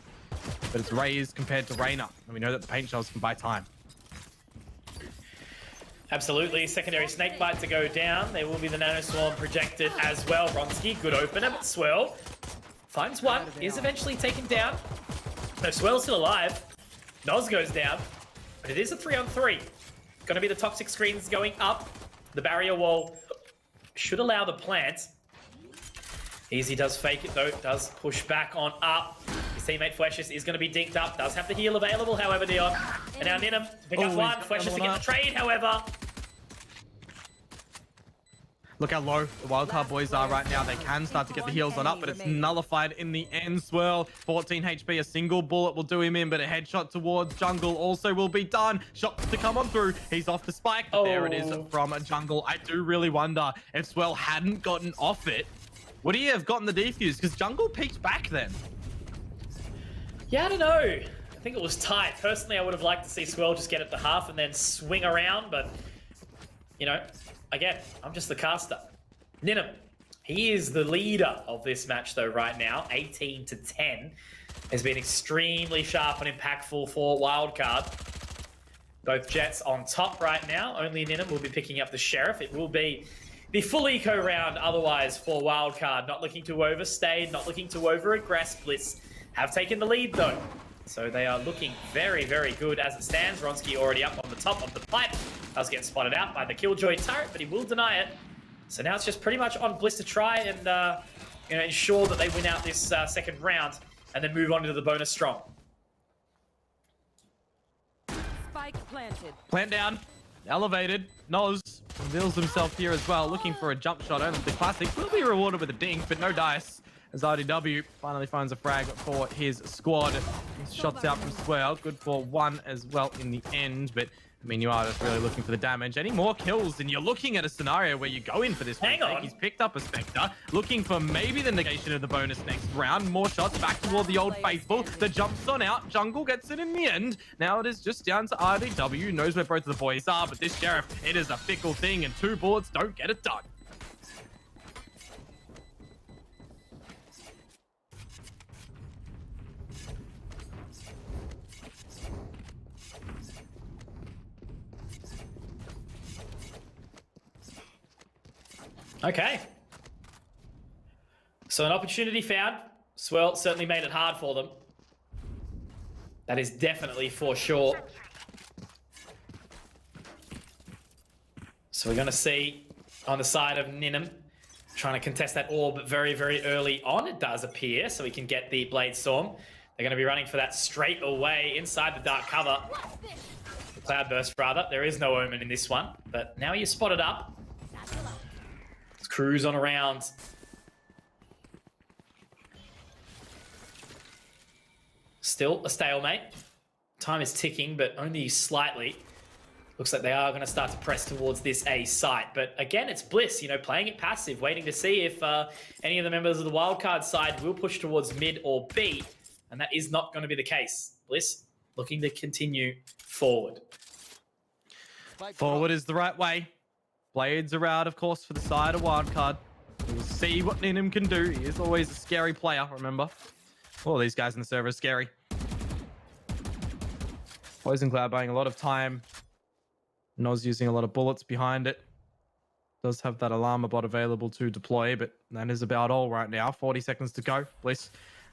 But it's Raze compared to Reyna. And we know that the paint shells can buy time. Absolutely. Secondary snakebite to go down. There will be the Nano Swarm projected as well. Ronski, good opener, but Swirl finds one. Is eventually taken down. No, Swirl's still alive. Noz goes down. But it is a 3-on-3. Gonna be the toxic screens going up. The barrier wall should allow the plant. Easy does fake it though. Does push back on up. His teammate Fleshist is going to be dinked up. Does have the heal available, however, Dion. And now Ninham to pick up one. Fleshist to get the trade, however. Look how low the Wildcard boys are right now. They can start to get the heals on up, but it's nullified in the end. Swirl, 14 HP. A single bullet will do him in, but a headshot towards Jungle also will be done. Shot to come on through. He's off the spike. But there it is from Jungle. I do really wonder if Swirl hadn't gotten off it, Would he have gotten the defuse? Because Jungle peeked back then. Yeah, I don't know. I think it was tight. Personally, I would have liked to see Swell just get it to half and then swing around, but, you know, again, I'm just the caster. Ninum, he is the leader of this match, though, right now. 18-10. Has been extremely sharp and impactful for Wildcard. Both Jets on top right now. Only Ninum will be picking up the Sheriff. It will be the full eco round otherwise for Wildcard. Not looking to overstay, not looking to over-aggress. Blitz have taken the lead, though. So they are looking very, very good as it stands. Ronski already up on the top of the pipe. Does get spotted out by the Killjoy turret, but he will deny it. So now it's just pretty much on Bliss to try and you know, ensure that they win out this second round and then move on into the bonus strong. Spike planted. Plant down. Elevated. Noz reveals himself here as well, looking for a jump shot. Only the classic will be rewarded with a dink, but no dice. As RDW finally finds a frag for his squad. Shots out from Swell. Good for one as well in the end, but I mean, you are just really looking for the damage. Any more kills, and you're looking at a scenario where you go in for this. Hang on. He's picked up a Spectre, looking for maybe the negation of the bonus next round. More shots back toward the old faithful. The jump's on out. Jungle gets it in the end. Now it is just down to RDW. Knows where both of the boys are, but this Sheriff, it is a fickle thing, and 2 bullets don't get it done. Okay. So an opportunity found. Swell certainly made it hard for them. That is definitely for sure. So we're going to see on the side of Ninum trying to contest that orb very, very early on. It does appear, so we can get the Blade Storm. They're going to be running for that straight away inside the dark cover. The Cloudburst, rather. There is no Omen in this one, but now you're spotted up. Cruise on around. Still a stalemate. Time is ticking, but only slightly. Looks like they are going to start to press towards this A site. But again, it's Bliss, you know, playing it passive, waiting to see if any of the members of the wildcard side will push towards mid or B. And that is not going to be the case. Bliss looking to continue forward. Forward is the right way. Blades are out, of course, for the side of Wildcard. We'll see what Ninum can do. He is always a scary player, remember? All these guys in the server are scary. Poison Cloud buying a lot of time. Noz using a lot of bullets behind it. Does have that alarm bot available to deploy, but that is about all right now. 40 seconds to go. Bliss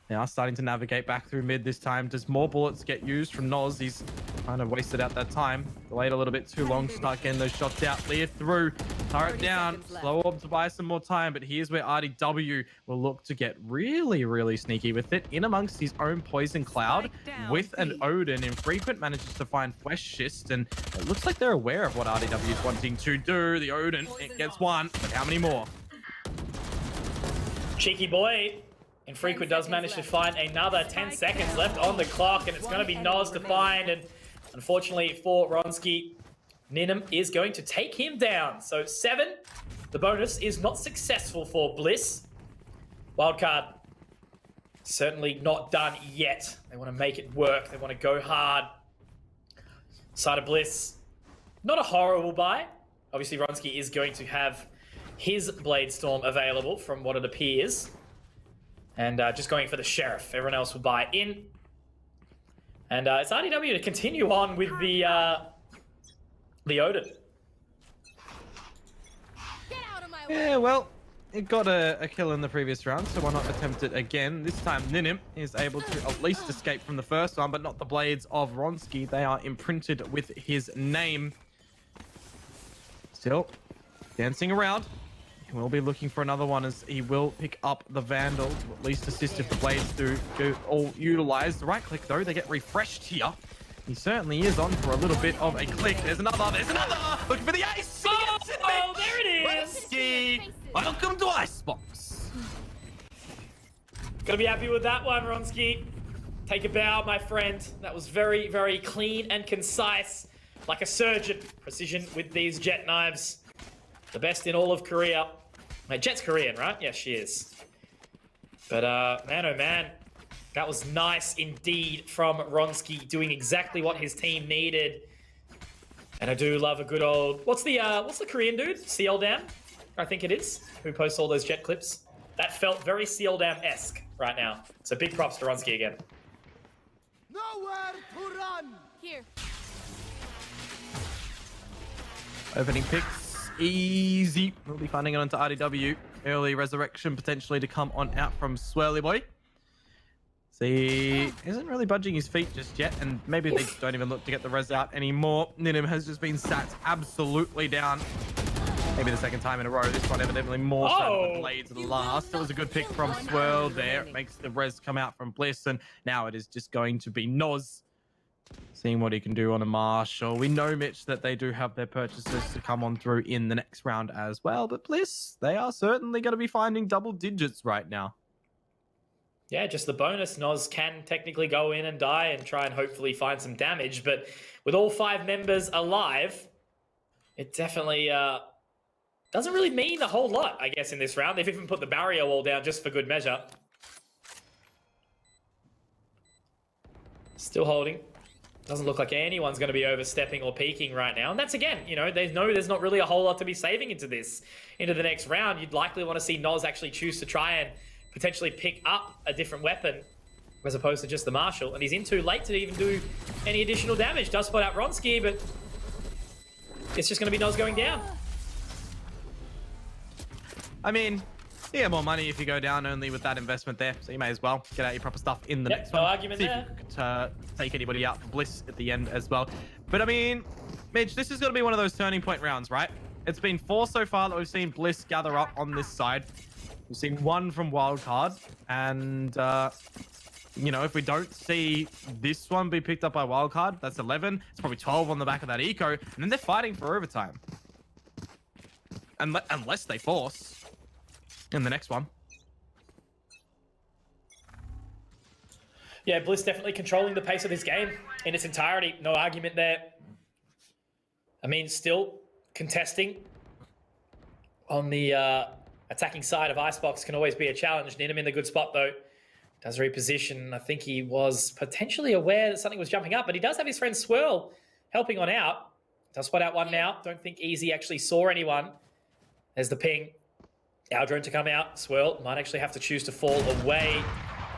now starting to navigate back through mid this time. Does more bullets get used from Noz? He's kind of wasted out that time. Delayed a little bit too long. Start getting those shots out. Clear through. Turret down. Slow orb to buy some more time, but here's where RDW will look to get really, really sneaky with it. In amongst his own Poison Cloud with an Odin. Infrequent manages to find Flesh Schist, and it looks like they're aware of what RDW is wanting to do. The Odin, it gets one, but how many more? Cheeky boy. Infrequent does manage to find another 10 seconds left on the clock, and it's going to be Noz to find, and unfortunately for Ronski, Ninum is going to take him down. So 7, the bonus is not successful for Bliss. Wildcard certainly not done yet. They want to make it work. They want to go hard. Side of Bliss, not a horrible buy. Obviously, Ronski is going to have his Blade Storm available from what it appears. And just going for the Sheriff. Everyone else will buy in. And it's RDW to continue on with the Odin. Yeah, well, it got a kill in the previous round, so why not attempt it again? This time, Ninum is able to at least escape from the first one, but not the blades of Ronski. They are imprinted with his name. Still dancing around. We'll be looking for another one as he will pick up the Vandal to at least assist if the blades do all utilize. The right click though, they get refreshed here. He certainly is on for a little bit of a click. There's another, looking for the ace. Oh, there it is. Ronski, welcome to Icebox. Gotta be happy with that one, Ronski. Take a bow, my friend. That was very, very clean and concise, like a surgeon. Precision with these jet knives. The best in all of Korea. Jet's Korean, right? Yes, she is. But man, oh man, that was nice indeed from Ronski, doing exactly what his team needed. And I do love a good old... What's the Korean dude? Sealdam, I think it is, who posts all those jet clips. That felt very Sealdam-esque right now. So big props to Ronski again. Nowhere to run. Here. Opening picks, easy. We'll be finding it onto RDW. Early resurrection potentially to come on out from Swirly Boy. See, isn't really budging his feet just yet, and maybe they don't even look to get the res out anymore. Ninim has just been sat absolutely down. Maybe the second time in a row. This one evidently more so than the Blades of the last. It was a good pick from Swirl there. It makes the res come out from Bliss, and now it is just going to be Noz seeing what he can do on a Marshall. We know, Mitch, that they do have their purchases to come on through in the next round as well, but Bliss, they are certainly going to be finding double digits right now. Yeah, just the bonus. Noz can technically go in and die and try and hopefully find some damage, but with all 5 members alive, it definitely doesn't really mean a whole lot, I guess, in this round. They've even put the barrier wall down just for good measure. Still holding. Doesn't look like anyone's going to be overstepping or peeking right now. And that's, again, you know, they know there's not really a whole lot to be saving into the next round. You'd likely want to see Noz actually choose to try and potentially pick up a different weapon as opposed to just the Marshall. And he's in too late to even do any additional damage. Does spot out Ronski, but it's just going to be Noz going down. I mean, you get more money if you go down only with that investment there, so you may as well get out your proper stuff in the next one. No argument See there. if you could take anybody out for Bliss at the end as well. But I mean, Mitch, this is going to be one of those turning point rounds, right? It's been 4 so far that we've seen Bliss gather up on this side. We've seen 1 from Wildcard, and you know, if we don't see this one be picked up by Wildcard, that's 11. It's probably 12 on the back of that eco, and then they're fighting for overtime. Unless they force in the next one. Yeah, Bliss definitely controlling the pace of this game in its entirety. No argument there. I mean, still contesting on the attacking side of Icebox can always be a challenge. Ninim in the good spot, though. Does reposition. I think he was potentially aware that something was jumping up, but he does have his friend Swirl helping on out. Does spot out one now. Don't think Easy actually saw anyone. There's the ping. Our drone to come out. Swirl might actually have to choose to fall away.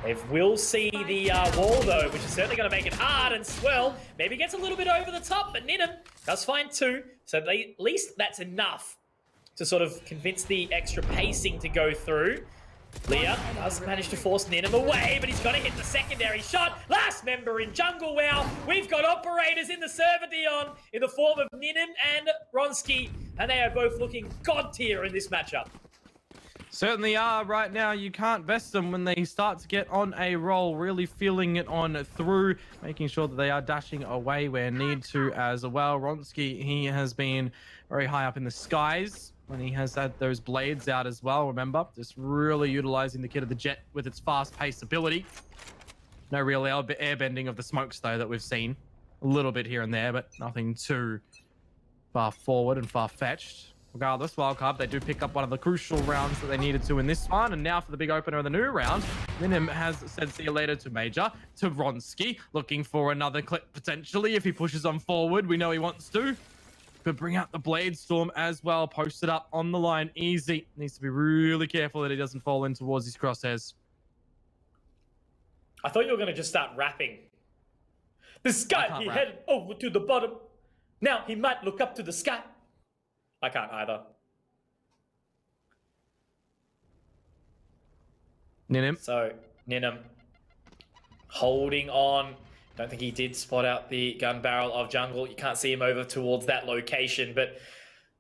They will see the wall, though, which is certainly going to make it hard. And Swirl maybe gets a little bit over the top, but Ninim does find 2. So at least that's enough to sort of convince the extra pacing to go through. Leah does manage to force Ninim away, but he's got to hit the secondary shot. Last member in jungle. Wow, we've got operators in the server, Dion, in the form of Ninim and Ronski, and they are both looking god tier in this matchup. Certainly are right now. You can't best them when they start to get on a roll, really feeling it on through, making sure that they are dashing away where need to as well. Ronski, he has been very high up in the skies when he has had those blades out as well, remember? Just really utilizing the kit of the jet with its fast-paced ability. No real air bending of the smokes, though, that we've seen. A little bit here and there, but nothing too far forward and far-fetched. Regardless, Wildcard, they do pick up one of the crucial rounds that they needed to in this one. And now for the big opener of the new round, Ninim has said see you later to Major, to Ronski, looking for another clip potentially if he pushes on forward. We know he wants to. Could bring out the Blade Storm as well, posted up on the line, easy. Needs to be really careful that he doesn't fall in towards his crosshairs. I thought you were going to just start rapping. The sky, he headed over to the bottom. Now he might look up to the sky. I can't either. Ninim. So, Ninim holding on. Don't think he did spot out the gun barrel of jungle. You can't see him over towards that location, but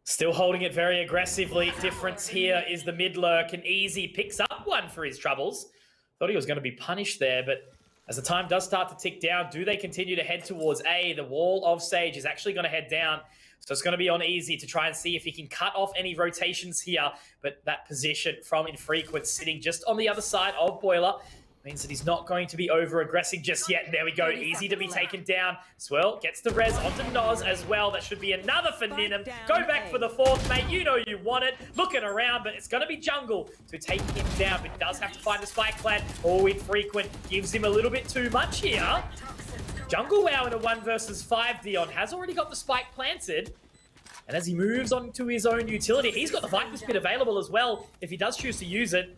still holding it very aggressively. Difference here is the mid lurk, and Easy picks up one for his troubles. Thought he was going to be punished there, but as the time does start to tick down, do they continue to head towards A? The wall of Sage is actually going to head down. So it's going to be on Easy to try and see if he can cut off any rotations here. But that position from Infrequent sitting just on the other side of Boiler. Means that he's not going to be over-aggressing just yet. There we go, easy to be taken down. Swirl gets the res onto Noz as well. That should be another for Ninum. Go back for the fourth, mate. You know you want it. Looking around, but it's going to be Jungle to take him down. But he does have to find the spike plant. Oh, infrequent. Gives him a little bit too much here. Jungle Wow in a 1 versus 5. Dion has already got the spike planted. And as he moves on to his own utility, he's got the Viper Spit available as well if he does choose to use it.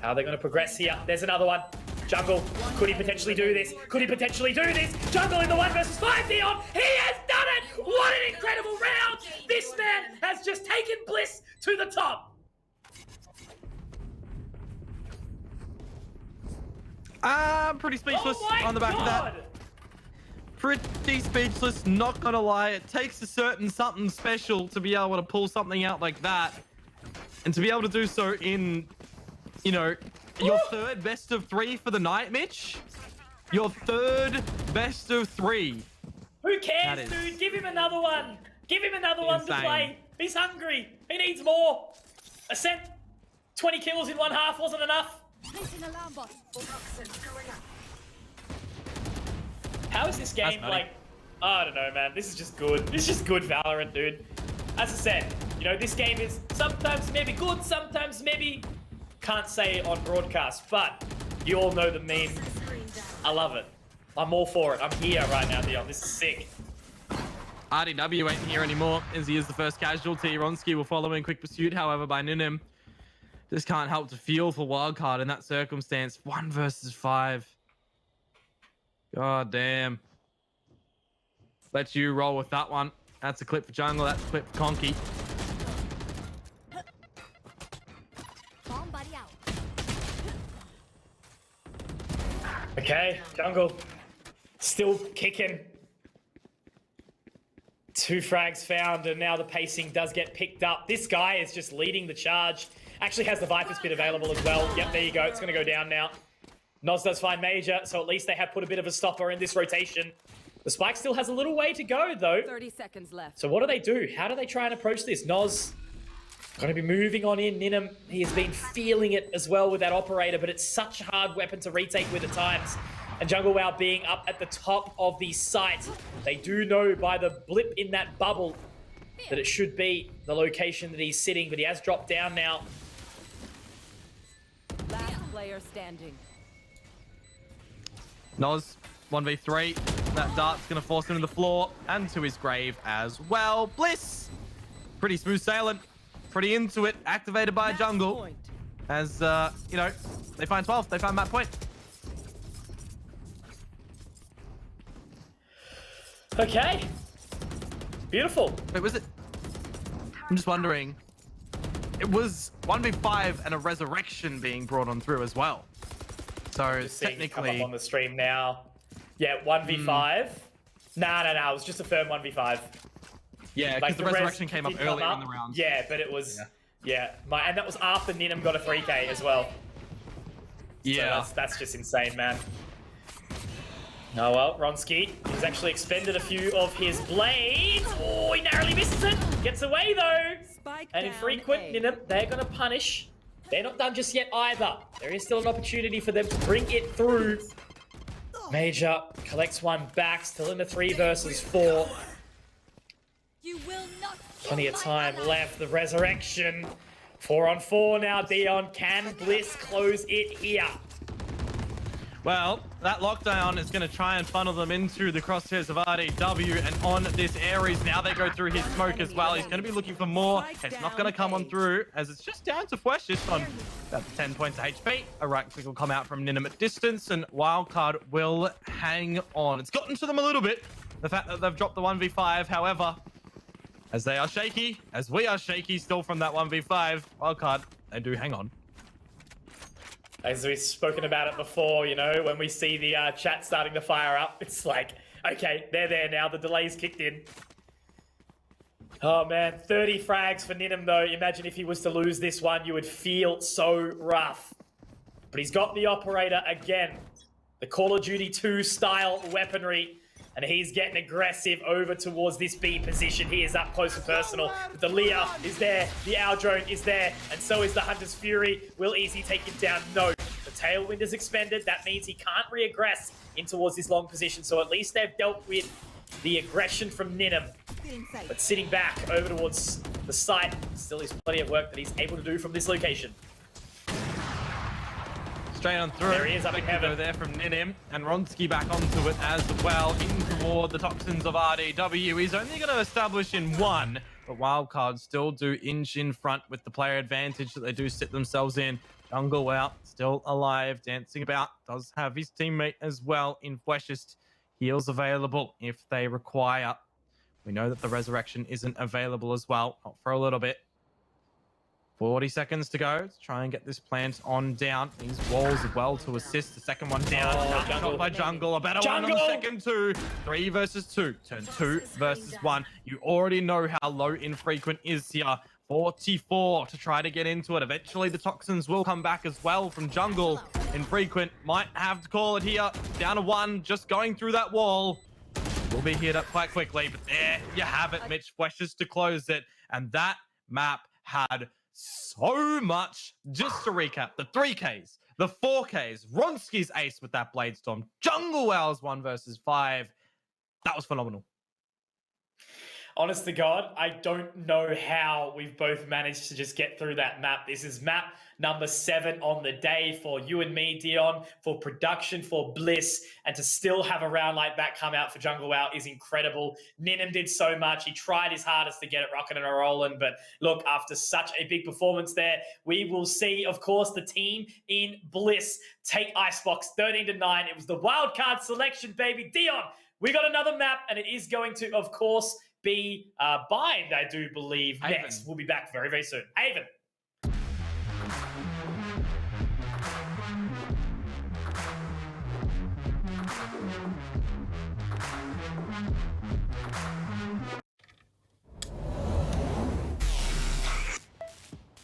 How are they going to progress here? There's another one. Jungle, could he potentially do this? Could he potentially do this? Jungle in the 1 versus 5, Dion! He has done it! What an incredible round! This man has just taken Bliss to the top! I'm pretty speechless on the back of that. Pretty speechless, not gonna lie. It takes a certain something special to be able to pull something out like that. And to be able to do so in, you know, your third best of 3 for the night, Mitch. Your third best of 3. Who cares, dude? Give him another one. Give him another one to play. He's hungry. He needs more. Ascent, 20 kills in 1 half wasn't enough. How is this game like? I don't know, man. This is just good. This is just good Valorant, dude. As I said, you know, this game is sometimes maybe good, sometimes maybe can't say on broadcast, but you all know the meme. I love it. I'm all for it. I'm here right now, Dion. This is sick. RDW ain't here anymore, as he is the first casualty. Ronski will follow in quick pursuit, however, by Ninum. Just can't help to feel for wildcard in that circumstance. 1 versus 5. God damn. Let you roll with that one. That's a clip for Jungle. That's a clip for Conky. Okay, Jungle. Still kicking. 2 frags found, and now the pacing does get picked up. This guy is just leading the charge. Actually has the Viper Spit available as well. Yep, there you go. It's going to go down now. Noz does find Major, so at least they have put a bit of a stopper in this rotation. The Spike still has a little way to go, though. 30 seconds left. So what do? How do they try and approach this? Noz going to be moving on in. Ninum, he has been feeling it as well with that operator, but it's such a hard weapon to retake with at times. And Jungle Wow being up at the top of the site. They do know by the blip in that bubble that it should be the location that he's sitting, but he has dropped down now. Last player standing. Noz, 1v3. That dart's going to force him to the floor and to his grave as well. Bliss, pretty smooth sailing. Pretty into it. Activated by Jungle. As, you know, they find 12. They find that point. Okay. Beautiful. Wait, was it? I'm just wondering. It was 1v5 and a resurrection being brought on through as well. So technically, come up on the stream now. Yeah, 1v5. Nah. It was just a firm 1v5. Yeah, because the resurrection came up earlier in the round. Yeah, but it was and that was after Ninum got a 3K as well. Yeah, so that's just insane, man. Oh well, Ronski has actually expended a few of his blades. Oh, he narrowly misses it. Gets away though. And infrequent Ninum, they're gonna punish. They're not done just yet either. There is still an opportunity for them to bring it through. Major collects one back, still in the 3 versus 4. You will not. Plenty of time left. The resurrection. 4 on 4 now, Dion. Can Bliss close it here? Well, that lockdown is going to try and funnel them into the crosshairs of RDW, and on this Ares, now they go through his smoke as well. He's going to be looking for more. It's not going to come on through, as it's just down to Fwesh just on about 10 points of HP. A right click will come out from Ninum at distance, and Wildcard will hang on. It's gotten to them a little bit, the fact that they've dropped the 1v5, however, as they are shaky, as we are shaky still from that 1v5, Wildcard, they do hang on. As we've spoken about it before, you know, when we see the chat starting to fire up, it's like, okay, they're there now. The delay's kicked in. Oh, man. 30 frags for Ninum, though. Imagine if he was to lose this one, you would feel so rough. But he's got the operator again. The Call of Duty 2 style weaponry. And he's getting aggressive over towards this B position. He is up close and personal. The Leah is there. The Owl Drone is there. And so is the Hunter's Fury. Will Easy take him down? No. The Tailwind is expended. That means he can't reaggress in towards this long position. So at least they've dealt with the aggression from Ninham. But sitting back over towards the site, still is plenty of work that he's able to do from this location. Straight on through. There he is up in heaven. There from Ninham, and Ronsky back onto it as well, in toward the Toxins of RDW. He's only going to establish in one, but Wildcards still do inch in front with the player advantage that they do sit themselves in. Jungle out, still alive, dancing about, does have his teammate as well in Fleshist. Heals available if they require. We know that the resurrection isn't available as well, not for a little bit. 40 seconds to go to try and get this plant on down. These walls as well to assist. The second one down. Shot by Jungle. A better one on the second two. 3 versus 2. Turn 2 versus 1. You already know how low Infrequent is here. 44 to try to get into it. Eventually the Toxins will come back as well from Jungle. Infrequent might have to call it here. Down to 1, just going through that wall. Will be hit up quite quickly, but there you have it. Mitch Fleshes to close it. And that map had so much. Just to recap, the 3Ks, the 4Ks, Ronsky's ace with that Blade Storm, Jungle Wow's 1 versus 5. That was phenomenal. Honest to God, I don't know how we've both managed to just get through that map. This is map number 7 on the day for you and me, Dion, for production, for Bliss, and to still have a round like that come out for Jungle Wow is incredible. Ninham did so much. He tried his hardest to get it rocking and rolling, but look, after such a big performance there, we will see, of course, the team in Bliss take Icebox 13-9. It was the wildcard selection, baby. Dion, we got another map, and it is going to, of course, be Bind, I do believe, Haven. next. We'll be back very, very soon. Haven.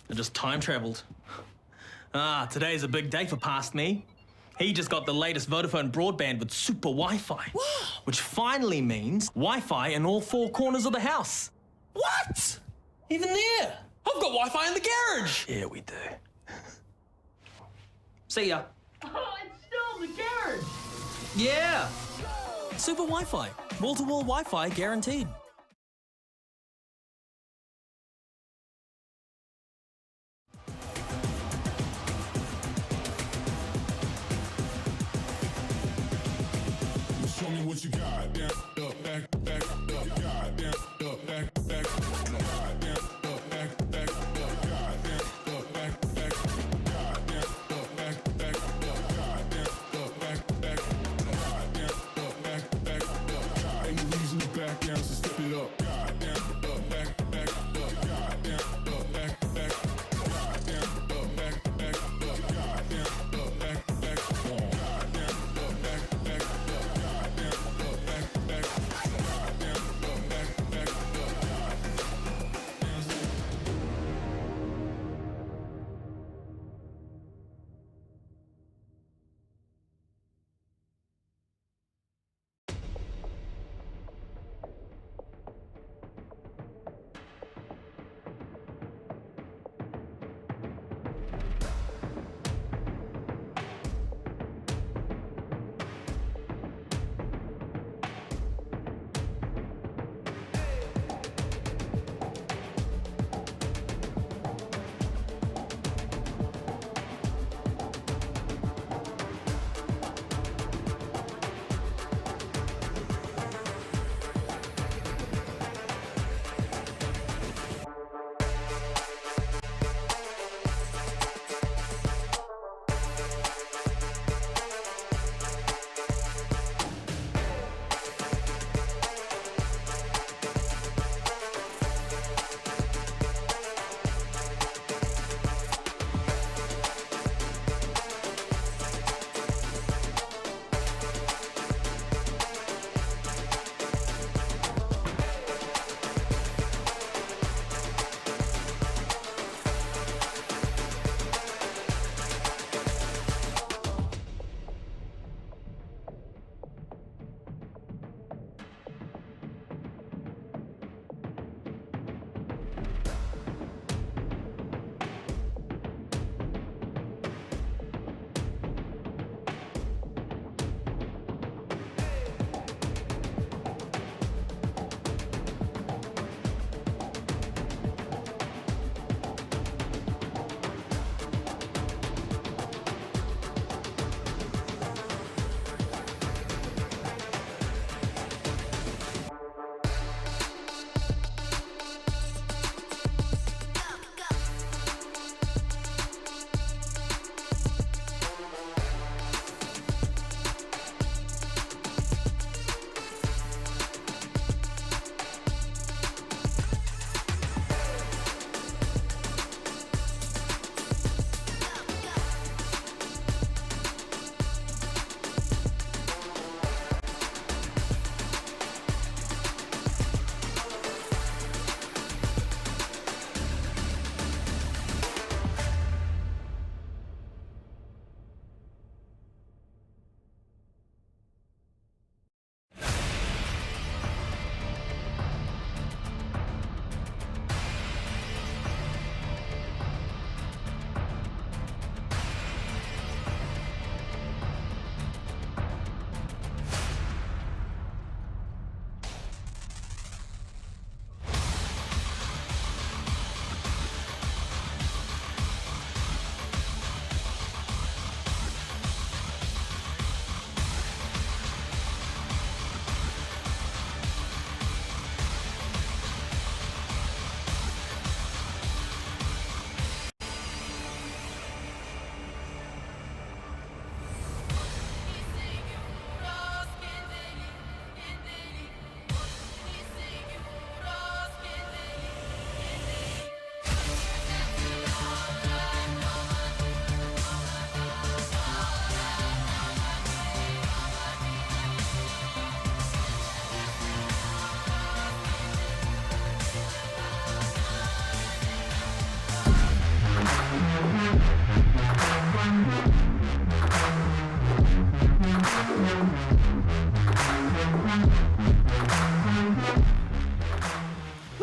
I just time traveled. Ah, today's a big day for past me. He just got the latest Vodafone broadband with super Wi-Fi. Wow. Which finally means Wi-Fi in all 4 corners of the house. What? Even there? I've got Wi-Fi in the garage. Yeah, we do. See ya. Oh, it's still in the garage. Yeah. Super Wi-Fi. Wall-to-wall Wi-Fi guaranteed. Show me what you got. Down, up, back, back, up, God, down, up, back, back, God, down, up, back, back, up, God, down, up, back, back, God, down, up, back, back, up, God, down, up, back, back, God, down, up, back, back, up, God. Ain't no reason to back down, so step it up. God, down, up, back, back, up, God, down, up, back, back, God, down, up, back, back, up, God, down, up, back, back, God, down, up, back, back, up, God, down, up, back, back, God, down.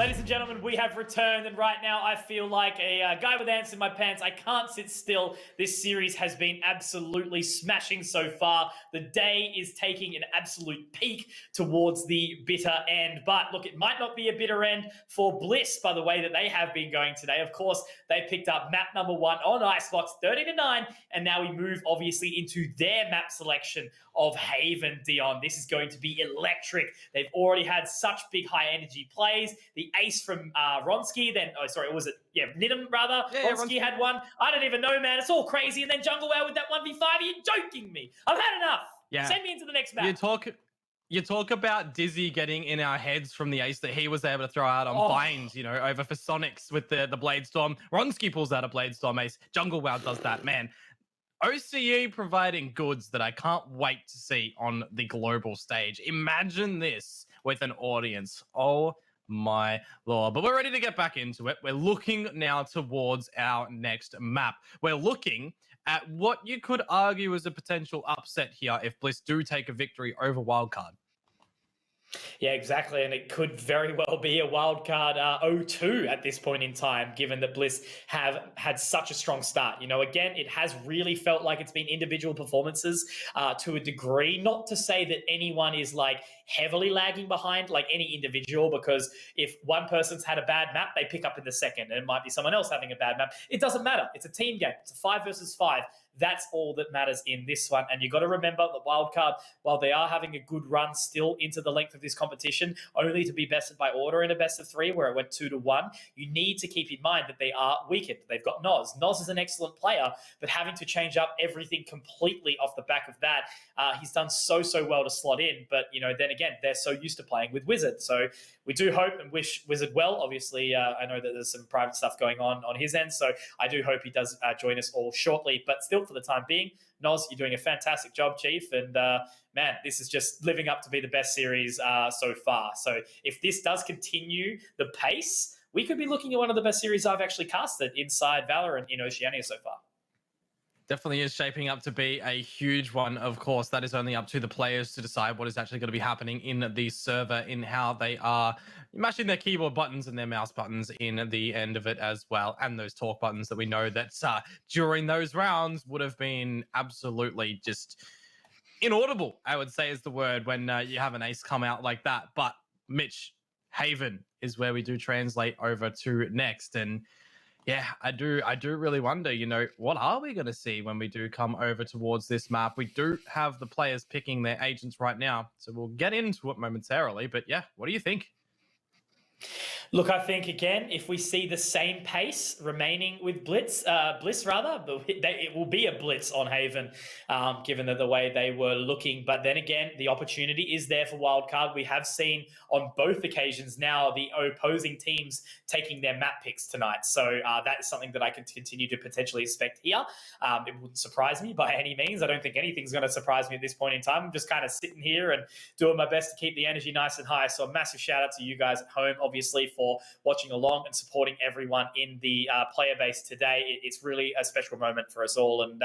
Ladies and gentlemen, we have returned, and right now I feel like a guy with ants in my pants. I can't sit still. This series has been absolutely smashing so far. The day is taking an absolute peak towards the bitter end. But look, it might not be a bitter end for Bliss by the way that they have been going today. Of course, they picked up map number 1 on Icebox, 30-9, and now we move obviously into their map selection of Haven, Dion. This is going to be electric. They've already had such big high energy plays. The ace from Ronsky, then, Nidham rather. Yeah, Ronsky had one. I don't even know, man. It's all crazy. And then Jungle Wow with that 1v5. Are you joking me? I've had enough. Yeah. Send me into the next map. You talk about Dizzy getting in our heads from the ace that he was able to throw out on Vines, over for Sonics with the Blade Storm. Ronsky pulls out a Blade Storm ace. Jungle Wow does that, man. OCE providing goods that I can't wait to see on the global stage. Imagine this with an audience. Oh my lord. But we're ready to get back into it. We're looking now towards our next map. We're looking at what you could argue is a potential upset here if Bliss do take a victory over Wildcard. Yeah, exactly. And it could very well be a wildcard 0-2 at this point in time, given that Bliss have had such a strong start. Again, it has really felt like it's been individual performances to a degree. Not to say that anyone is like heavily lagging behind like any individual, because if one person's had a bad map, they pick up in the second, and it might be someone else having a bad map. It doesn't matter. It's a team game. It's a 5 versus 5. That's all that matters in this one. And you've got to remember that Wildcard, while they are having a good run still into the length of this competition, only to be bested by Order in a best of 3 where it went 2-1, you need to keep in mind that they are weakened. They've got Noz. Noz is an excellent player, but having to change up everything completely off the back of that, he's done so well to slot in. But, then again, they're so used to playing with Wizard. So we do hope and wish Wizard well. Obviously, I know that there's some private stuff going on his end, so I do hope he does join us all shortly. But still, for the time being, Noz, you're doing a fantastic job, Chief. And man, this is just living up to be the best series so far. So if this does continue the pace, we could be looking at one of the best series I've actually casted inside Valorant in Oceania so far. Definitely is shaping up to be a huge one. Of course, that is only up to the players to decide what is actually going to be happening in the server, in how they are mashing their keyboard buttons and their mouse buttons in the end of it as well. And those talk buttons that we know that during those rounds would have been absolutely just inaudible, I would say is the word, when you have an ace come out like that. But Mitch, Haven is where we do translate over to next. And yeah, I do really wonder, what are we going to see when we do come over towards this map? We do have the players picking their agents right now, so we'll get into it momentarily. But yeah, what do you think? Look, I think, again, if we see the same pace remaining with Bliss, it will be a Blitz on Haven, given that the way they were looking. But then again, the opportunity is there for Wildcard. We have seen on both occasions now the opposing teams taking their map picks tonight. So that is something that I can continue to potentially expect here. It wouldn't surprise me by any means. I don't think anything's going to surprise me at this point in time. I'm just kind of sitting here and doing my best to keep the energy nice and high. So a massive shout out to you guys at home, obviously, for watching along and supporting everyone in the player base today. It's really a special moment for us all. And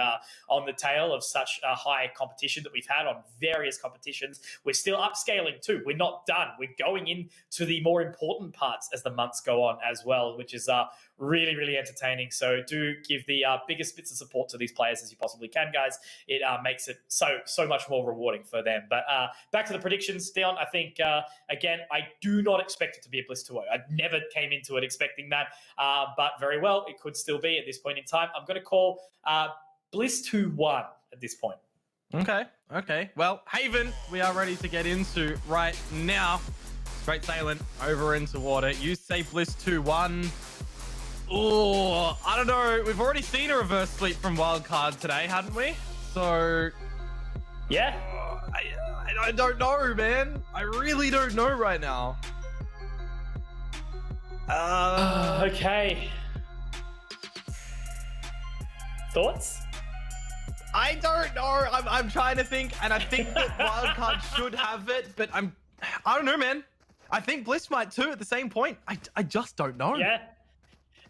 on the tail of such a high competition that we've had on various competitions, we're still upscaling too. We're not done. We're going into the more important parts as the months go on as well, which is really, really entertaining. So do give the biggest bits of support to these players as you possibly can, guys. It makes it so much more rewarding for them. But back to the predictions, Dion. I think, again, I do not expect it to be a Bliss 2-0. I never came into it expecting that, but very well, it could still be at this point in time. I'm going to call Bliss 2-1 at this point. Okay. Well, Haven, we are ready to get into right now. Straight sailing over into water. You say Bliss 2-1. Oh, I don't know. We've already seen a reverse sweep from Wildcard today, hadn't we? So, yeah. I don't know, man. I really don't know right now. Okay. Thoughts? I don't know. I'm trying to think, and I think that Wildcard should have it, but I don't know, man. I think Bliss might too at the same point. I just don't know. Yeah.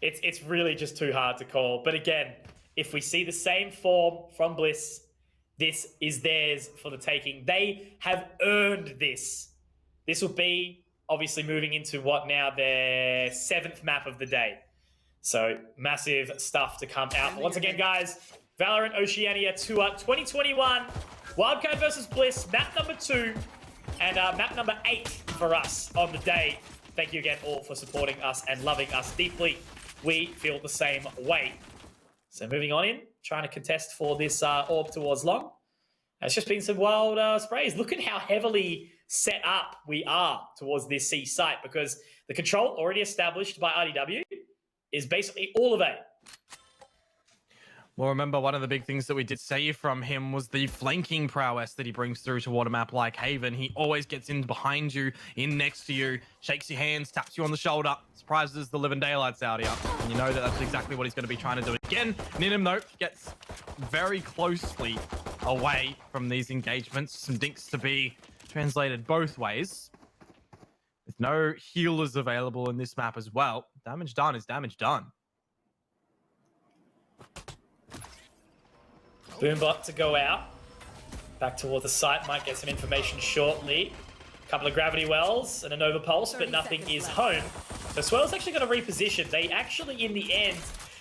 It's really just too hard to call. But again, if we see the same form from Bliss, this is theirs for the taking. They have earned this. This will be obviously moving into what now their 7th map of the day. So massive stuff to come out. But once again, guys, Valorant Oceania Tour 2021, Wildcard versus Bliss, map number 2, and map number 8 for us on the day. Thank you again all for supporting us and loving us deeply. We feel the same way. So moving on in, trying to contest for this orb towards long. It's just been some wild sprays. Look at how heavily set up we are towards this C site, because the control already established by RDW is basically all of A. Well, remember, one of the big things that we did see from him was the flanking prowess that he brings through toward a map like Haven. He always gets in behind you, in next to you, shakes your hands, taps you on the shoulder, surprises the living daylights out of you. And you know that that's exactly what he's going to be trying to do again. Ninim, though, gets very closely away from these engagements. Some dinks to be translated both ways. With no healers available in this map as well. Damage done is damage done. Boombot to go out. Back toward the site. Might get some information shortly. A couple of gravity wells and a Nova Pulse, but nothing is home. So Swell's actually going to reposition. They actually, in the end,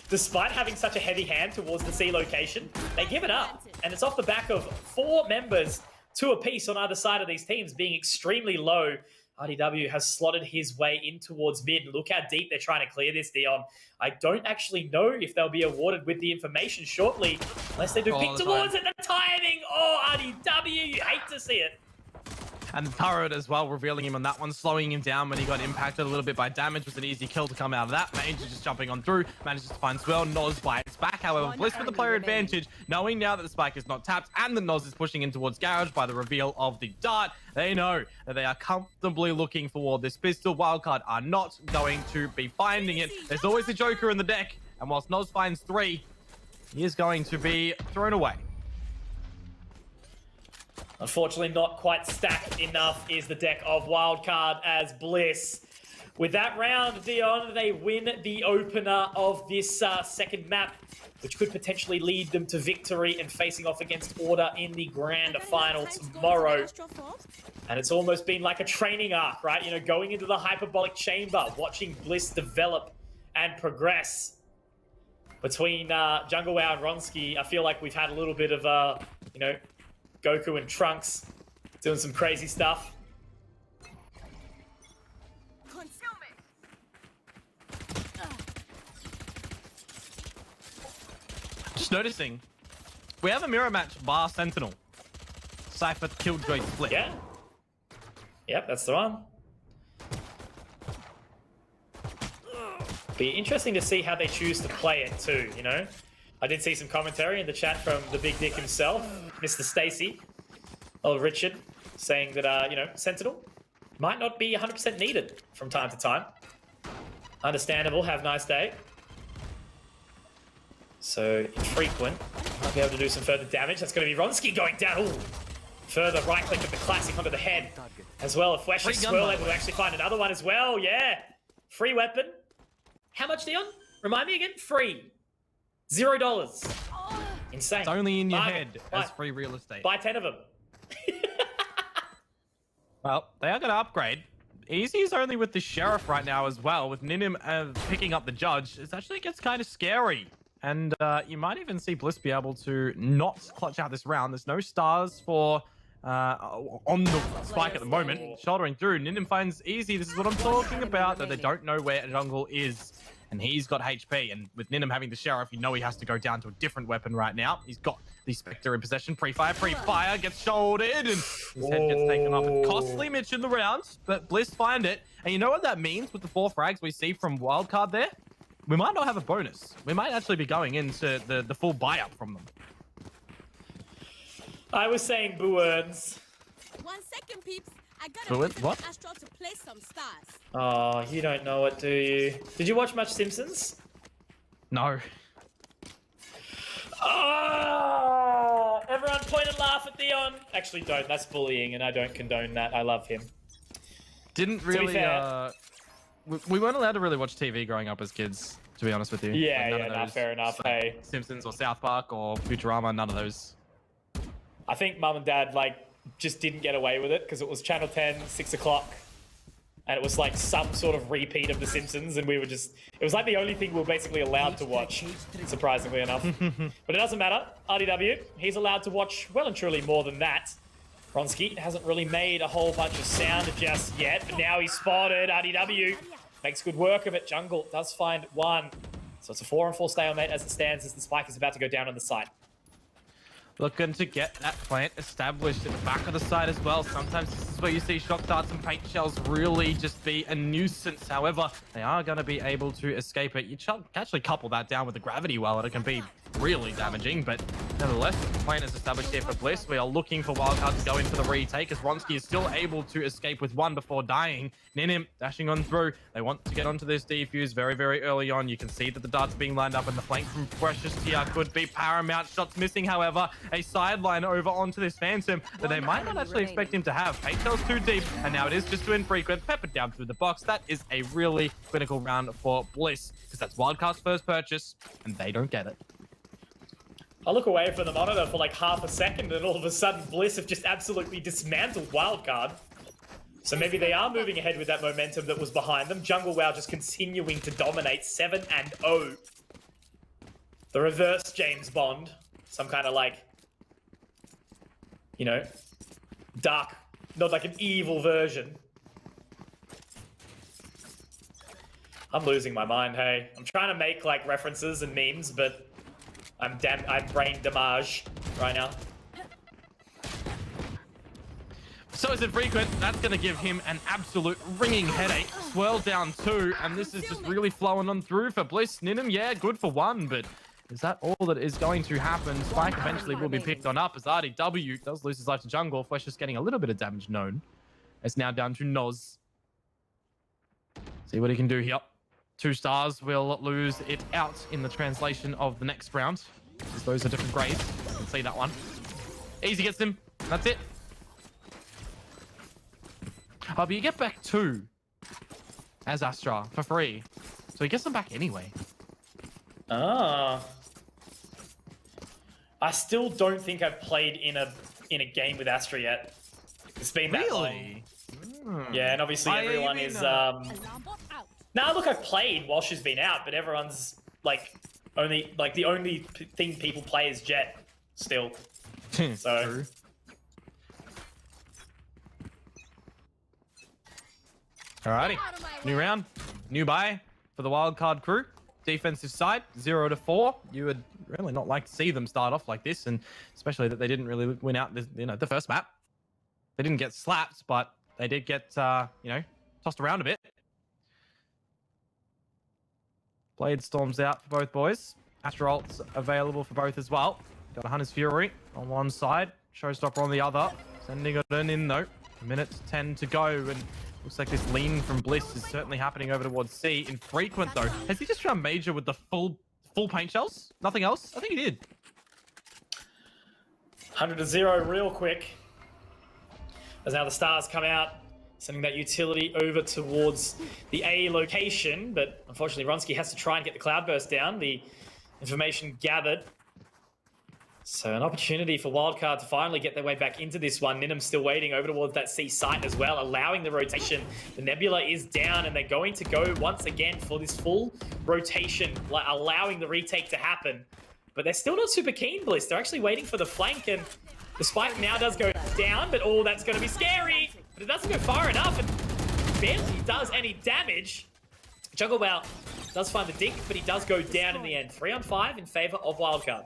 despite having such a heavy hand towards the C location, they give it up. And it's off the back of 4 members, 2 apiece on either side of these teams, being extremely low. RDW has slotted his way in towards mid. Look how deep they're trying to clear this, Dion. I don't actually know if they'll be awarded with the information shortly, unless they do pick towards it. The timing! Oh, RDW, you hate to see it. And the turret as well, revealing him on that one, slowing him down when he got impacted a little bit by damage. Was an easy kill to come out of that. Mage is just jumping on through, manages to find Swell. Noz bites back, however, Bliss with the player advantage, knowing now that the spike is not tapped and the Noz is pushing in towards Garage by the reveal of the dart. They know that they are comfortably looking for this pistol. Wildcard are not going to be finding it. There's always a Joker in the deck, and whilst Noz finds 3, he is going to be thrown away. Unfortunately, not quite stacked enough is the deck of Wildcard as Bliss. With that round, Dion, they win the opener of this second map, which could potentially lead them to victory and facing off against Order in the grand final tomorrow. And it's almost been like a training arc, right? You know, going into the hyperbolic chamber, watching Bliss develop and progress. Between Jungle Wow and Ronsky, I feel like we've had a little bit of, you know, Goku and Trunks doing some crazy stuff. Just noticing, we have a mirror match bar Sentinel. Cypher Killjoy split. Yeah. Yep, that's the one. Be interesting to see how they choose to play it too, you know? I did see some commentary in the chat from the big dick himself, Mr. Stacy, or Richard, saying that, you know, Sentinel might not be 100% needed from time to time. Understandable, have a nice day. So, infrequent. Might be able to do some further damage. That's going to be Ronsky going down. Ooh. Further right click of the classic onto the head. As well, a Flashy Swirl able to actually find another one as well. Yeah. Free weapon. How much, Dion? Remind me again? Free. $0. Insane. It's only in your head as free real estate. Buy 10 of them. Well, they are going to upgrade. Easy is only with the Sheriff right now as well. With Ninim picking up the Judge, it actually gets kind of scary. And you might even see Bliss be able to not clutch out this round. There's no stars for on the spike at the moment. Shouldering through. Ninim finds Easy. This is what I'm talking about, that they don't know where Jungle is. And he's got HP, and with Ninim having the Sheriff, you know he has to go down to a different weapon right now. He's got the Spectre in possession. Pre-fire gets shouldered, and his head gets taken off. A costly Mitch in the round, but Bliss find it. And you know what that means with the 4 frags we see from Wildcard there? We might not have a bonus. We might actually be going into the full buy-up from them. I was saying boo earns. 1 second, peeps. I gotta what? Astral to play some stars. Oh, you don't know it, do you? Did you watch much Simpsons? No. Oh, everyone point and laugh at Dion. Actually, don't. That's bullying, and I don't condone that. I love him. Didn't really. We weren't allowed to really watch TV growing up as kids, to be honest with you. Yeah, like yeah, no, fair enough. Hey, Simpsons or South Park or Futurama, none of those. I think Mum and Dad just didn't get away with it because it was Channel 10, 6 o'clock. and it was like some sort of repeat of The Simpsons, and we were just, it was like the only thing we were basically allowed to watch, surprisingly enough. But it doesn't matter. RDW, he's allowed to watch well and truly more than that. Ronski hasn't really made a whole bunch of sound just yet, but now he's spotted. RDW makes good work of it. Jungle does find one. So it's a 4-on-4 stalemate as it stands, as the spike is about to go down on the side. Looking to get that plant established at the back of the side as well. Sometimes this is where you see shock darts and paint shells really just be a nuisance. However, they are going to be able to escape it. You can actually couple that down with the gravity well, and it can be really damaging. But nevertheless, the plant is established here for Bliss. We are looking for Wildcard to go in for the retake, as Ronski is still able to escape with one before dying. Ninim dashing on through. They want to get onto this defuse very, very early on. You can see that the darts are being lined up, and the flank from Precious here could be paramount. Shots missing, however. A sideline over onto this Phantom that they might not actually expect him to have. Paint shell's too deep, and now it is just too infrequent. Peppered down through the box. That is a really critical round for Bliss, because that's Wildcard's first purchase, and they don't get it. I look away from the monitor for like half a second, and all of a sudden Bliss have just absolutely dismantled Wildcard. So maybe they are moving ahead with that momentum that was behind them. Jungle WoW just continuing to dominate 7-0. The reverse James Bond. Some kind of like, you know, dark, not like an evil version. I'm losing my mind, hey. I'm trying to make like references and memes, but I'm brain damage right now. So is it frequent? That's going to give him an absolute ringing headache. Swirl down 2, and this is just really flowing on through for Bliss. Ninim, yeah, good for 1, but is that all that is going to happen? Spike eventually will be picked on up as RDW does lose his life to Jungle. Flesh is getting a little bit of damage known. It's now down to Noz. See what he can do here. 2 stars will lose it out in the translation of the next round. Those are different grades. You can see that one. Easy gets him. That's it. Oh, but you get back 2 as Astra for free. So he gets them back anyway. Ah. I still don't think I've played in a game with Astra yet. It's been that long. Yeah, and obviously everyone is Nah, look, I've played while she's been out, but everyone's like the only thing people play is Jet still. So True. Alrighty, new round, new buy for the wildcard crew. Defensive side, 0-4. You would really not like to see them start off like this, and especially that they didn't really win out the first map. They didn't get slapped, but they did get tossed around a bit. Blade storms out for both boys. Astra ults available for both as well. Got a Hunter's Fury on one side, Showstopper on the other. Sending it in though. 1:10 to go, and looks like this lean from Bliss is certainly happening over towards C. Infrequent though. Has he just found Major with the full paint shells? Nothing else? I think he did. 100-0 real quick. As now the stars come out, sending that utility over towards the A location, but unfortunately Ronski has to try and get the cloudburst down. The information gathered. So an opportunity for Wildcard to finally get their way back into this one. Ninim's still waiting over towards that C site as well, allowing the rotation. The Nebula is down, and they're going to go once again for this full rotation, allowing the retake to happen. But they're still not super keen, Bliss. They're actually waiting for the flank, and the spike now does go down, but oh, that's going to be scary. But it doesn't go far enough, and barely does any damage. Jungle WoW does find the dink, but he does go down in the end. 3-on-5 in favor of Wildcard.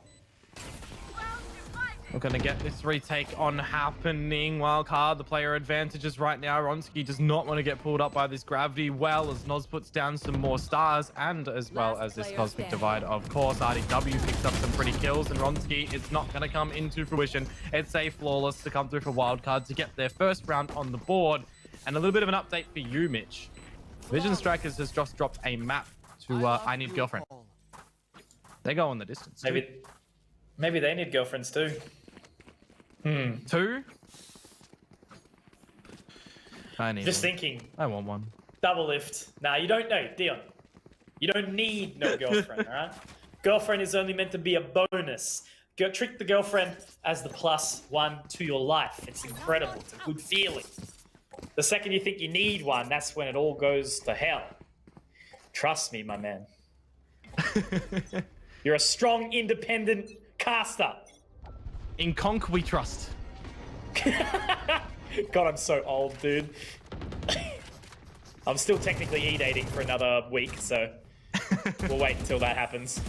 We're going to get this retake on happening. Wildcard, the player advantages right now. Ronski does not want to get pulled up by this gravity well, as Noz puts down some more stars, and as well as this Cosmic Divide, of course. RDW picks up some pretty kills, and Ronski is not going to come into fruition. It's a flawless to come through for Wildcard to get their first round on the board. And a little bit of an update for you, Mitch. Vision Strikers has just dropped a map to I Need Girlfriend. They go on the distance. Maybe they need girlfriends too. 2? I need Just one. thinking. I want one. Double lift. Nah, you don't know, Dion. You don't need no girlfriend, alright? Girlfriend is only meant to be a bonus. Treat the girlfriend as the +1 to your life. It's incredible. It's a good feeling. The second you think you need one, that's when it all goes to hell. Trust me, my man. You're a strong, independent caster. In Conk, we trust. God, I'm so old, dude. I'm still technically E-dating for another week, so we'll wait until that happens.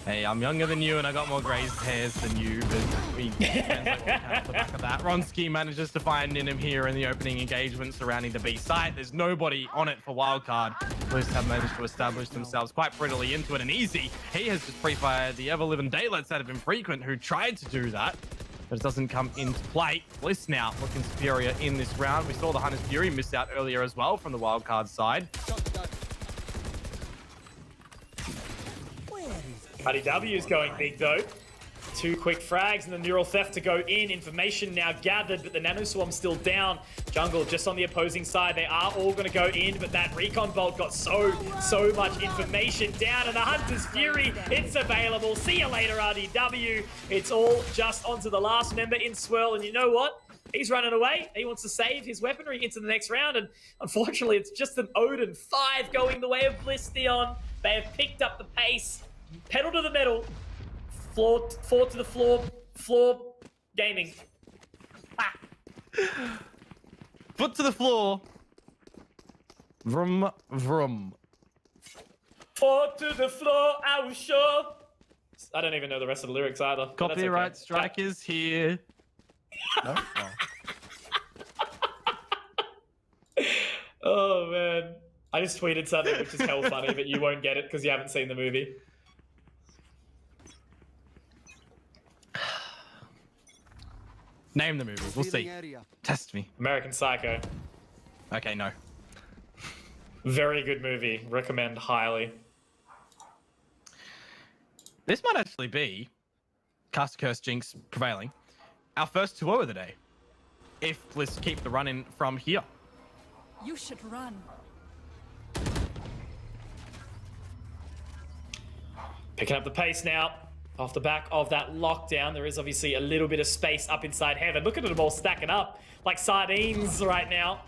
Hey, I'm younger than you and I got more grazed hairs than you, but we depends like what we have at the back of that. Ronski manages to find Ninim here in the opening engagement surrounding the B site. There's nobody on it for wildcard. Blues have managed to establish themselves quite prettily into it, and Easy, he has just pre-fired the ever-living daylights out of Infrequent, who tried to do that, but it doesn't come into play. Bliss now looking superior in this round. We saw the Hunter's Fury miss out earlier as well from the wildcard side. IDW is going big though. 2 quick frags and the neural theft to go in. Information now gathered, but the nano swarm's still down. Jungle just on the opposing side. They are all going to go in, but that recon bolt got so much information down, and the Hunter's Fury, it's available. See you later, RDW. It's all just onto the last member in Swirl, and you know what? He's running away. He wants to save his weaponry into the next round, and unfortunately, it's just an Odin 5 going the way of Bliss Theon. They have picked up the pace. Pedal to the metal, floor to the floor gaming. Ah. Foot to the floor. Vroom, vroom. Floor to the floor, I was sure. I don't even know the rest of the lyrics either. Copyright strike is here. No? Oh man. I just tweeted something which is hell funny, but you won't get it because you haven't seen the movie. Name the movie. We'll see. Test me. American Psycho. Okay, no. Very good movie. Recommend highly. This might actually be, Cast Curse Jinx prevailing, our first 2-0 of the day. If Bliss keep the run in from here. You should run. Picking up the pace now. Off the back of that lockdown, there is obviously a little bit of space up inside Heaven. Look at them all stacking up like sardines right now.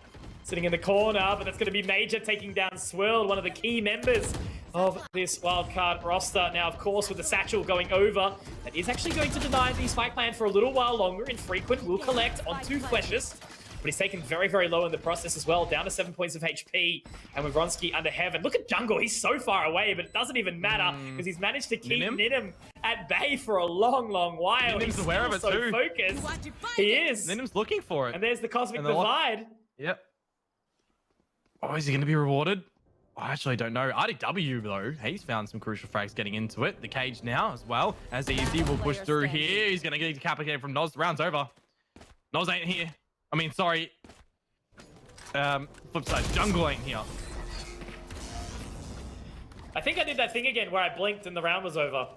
Sitting in the corner, but that's going to be Major taking down Swirl, one of the key members of this wildcard roster. Now, of course, with the satchel going over, that is actually going to deny the spike plan for a little while longer. Infrequent will collect on 2 Fleshes, but he's taken very low in the process as well, down to 7 points of HP. And with Vronsky under Heaven, look at Jungle, he's so far away, but it doesn't even matter because he's managed to keep Ninim at bay for a long while. Ninim's He's aware of it so too. Focused. He is. Ninim's looking for it. And there's the Cosmic Divide. Yep. Oh, is he going to be rewarded? I actually don't know. RDW, though, he's found some crucial frags getting into it. The cage now as well. As Easy will push through here. He's going to get decapitated from Noz. The round's over. Noz ain't here. I mean, sorry. Flip side, Jungle ain't here. I think I did that thing again where I blinked and the round was over.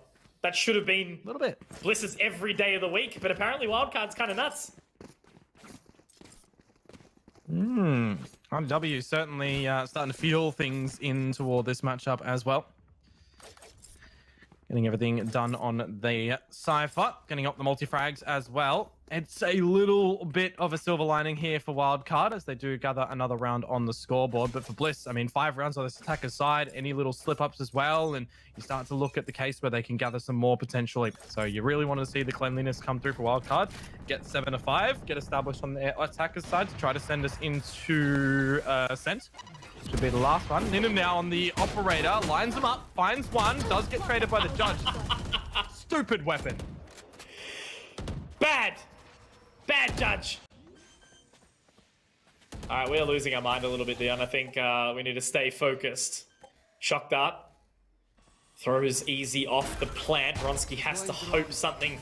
That should have been a little bit Bliss's every day of the week, but apparently Wildcard's kind of nuts. RDW certainly starting to feel things in toward this matchup as well. Getting everything done on the Cypher, getting up the multi-frags as well. It's a little bit of a silver lining here for Wildcard as they do gather another round on the scoreboard. But for Bliss, I mean, 5 rounds on this attacker's side, any little slip-ups as well, and you start to look at the case where they can gather some more potentially. So you really want to see the cleanliness come through for Wildcard. Get 7-5, get established on the attacker's side to try to send us into Ascent. Should be the last one. Ninim now on the operator, lines him up, finds one, does get traded by the judge. Stupid weapon. Bad judge. All right, we're losing our mind a little bit, Dion. I think we need to stay focused. Shock dart. Throws Easy off the plant. Vronsky has to hope something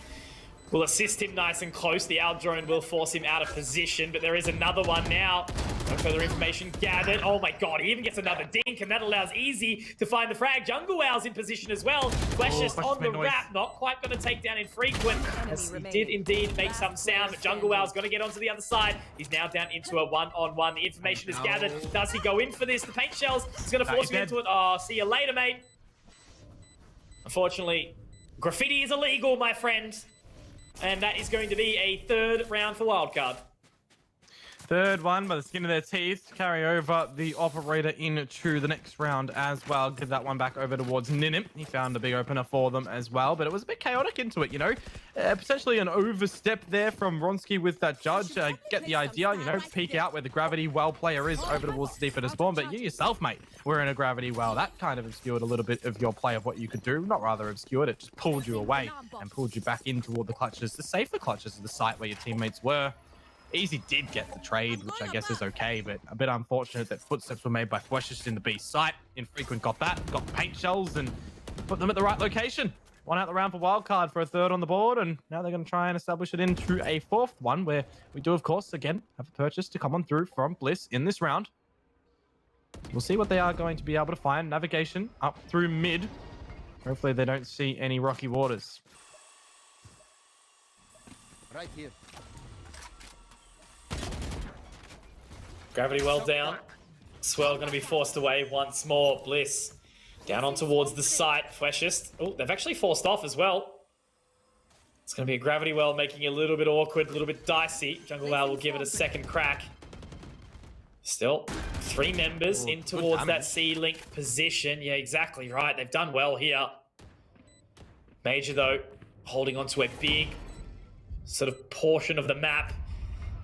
will assist him nice and close. The Owl drone will force him out of position, but there is another one now. No further information gathered. Oh my god, he even gets another dink, and that allows Easy to find the frag. Jungle Owl's in position as well. Fleshes on the wrap, not quite going to take down Infrequent, as he did indeed make some sound, but Jungle Owl's going to get onto the other side. He's now down into a one-on-one. The information is gathered. Does he go in for this? The paint shells is going to force him into it. Oh, see you later, mate. Unfortunately, graffiti is illegal, my friend. And that is going to be a 3rd round for Wildcard. Third one by the skin of their teeth to carry over the operator into the next round as well. Give that one back over towards Ninim. He found a big opener for them as well, but it was a bit chaotic into it, you know. Potentially an overstep there from Ronsky with that judge. Get the idea, you know, peek out where the gravity well player is over towards the deeper to spawn, but you yourself, mate, were in a gravity well. That kind of obscured a little bit of your play of what you could do. Not rather obscured, it just pulled you away and pulled you back in toward the clutches, the safer clutches of the site where your teammates were. Easy did get the trade, which I guess is okay, but a bit unfortunate that footsteps were made by Fweshist in the B site. Infrequent got that, got paint shells, and put them at the right location. One out the round for wildcard for a third on the board, and now they're going to try and establish it into a fourth one, where we do, of course, again, have a purchase to come on through from Bliss in this round. We'll see what they are going to be able to find. Navigation up through mid. Hopefully they don't see any rocky waters. Right here. Gravity well down. Swell going to be forced away once more. Bliss down on towards the site. Fweshist. Oh, they've actually forced off as well. It's going to be a gravity well, making it a little bit awkward, a little bit dicey. Jungle Wow will give it a second crack. Still, 3 members in towards that C-Link position. Yeah, exactly right. They've done well here. Major, though, holding on to a big sort of portion of the map.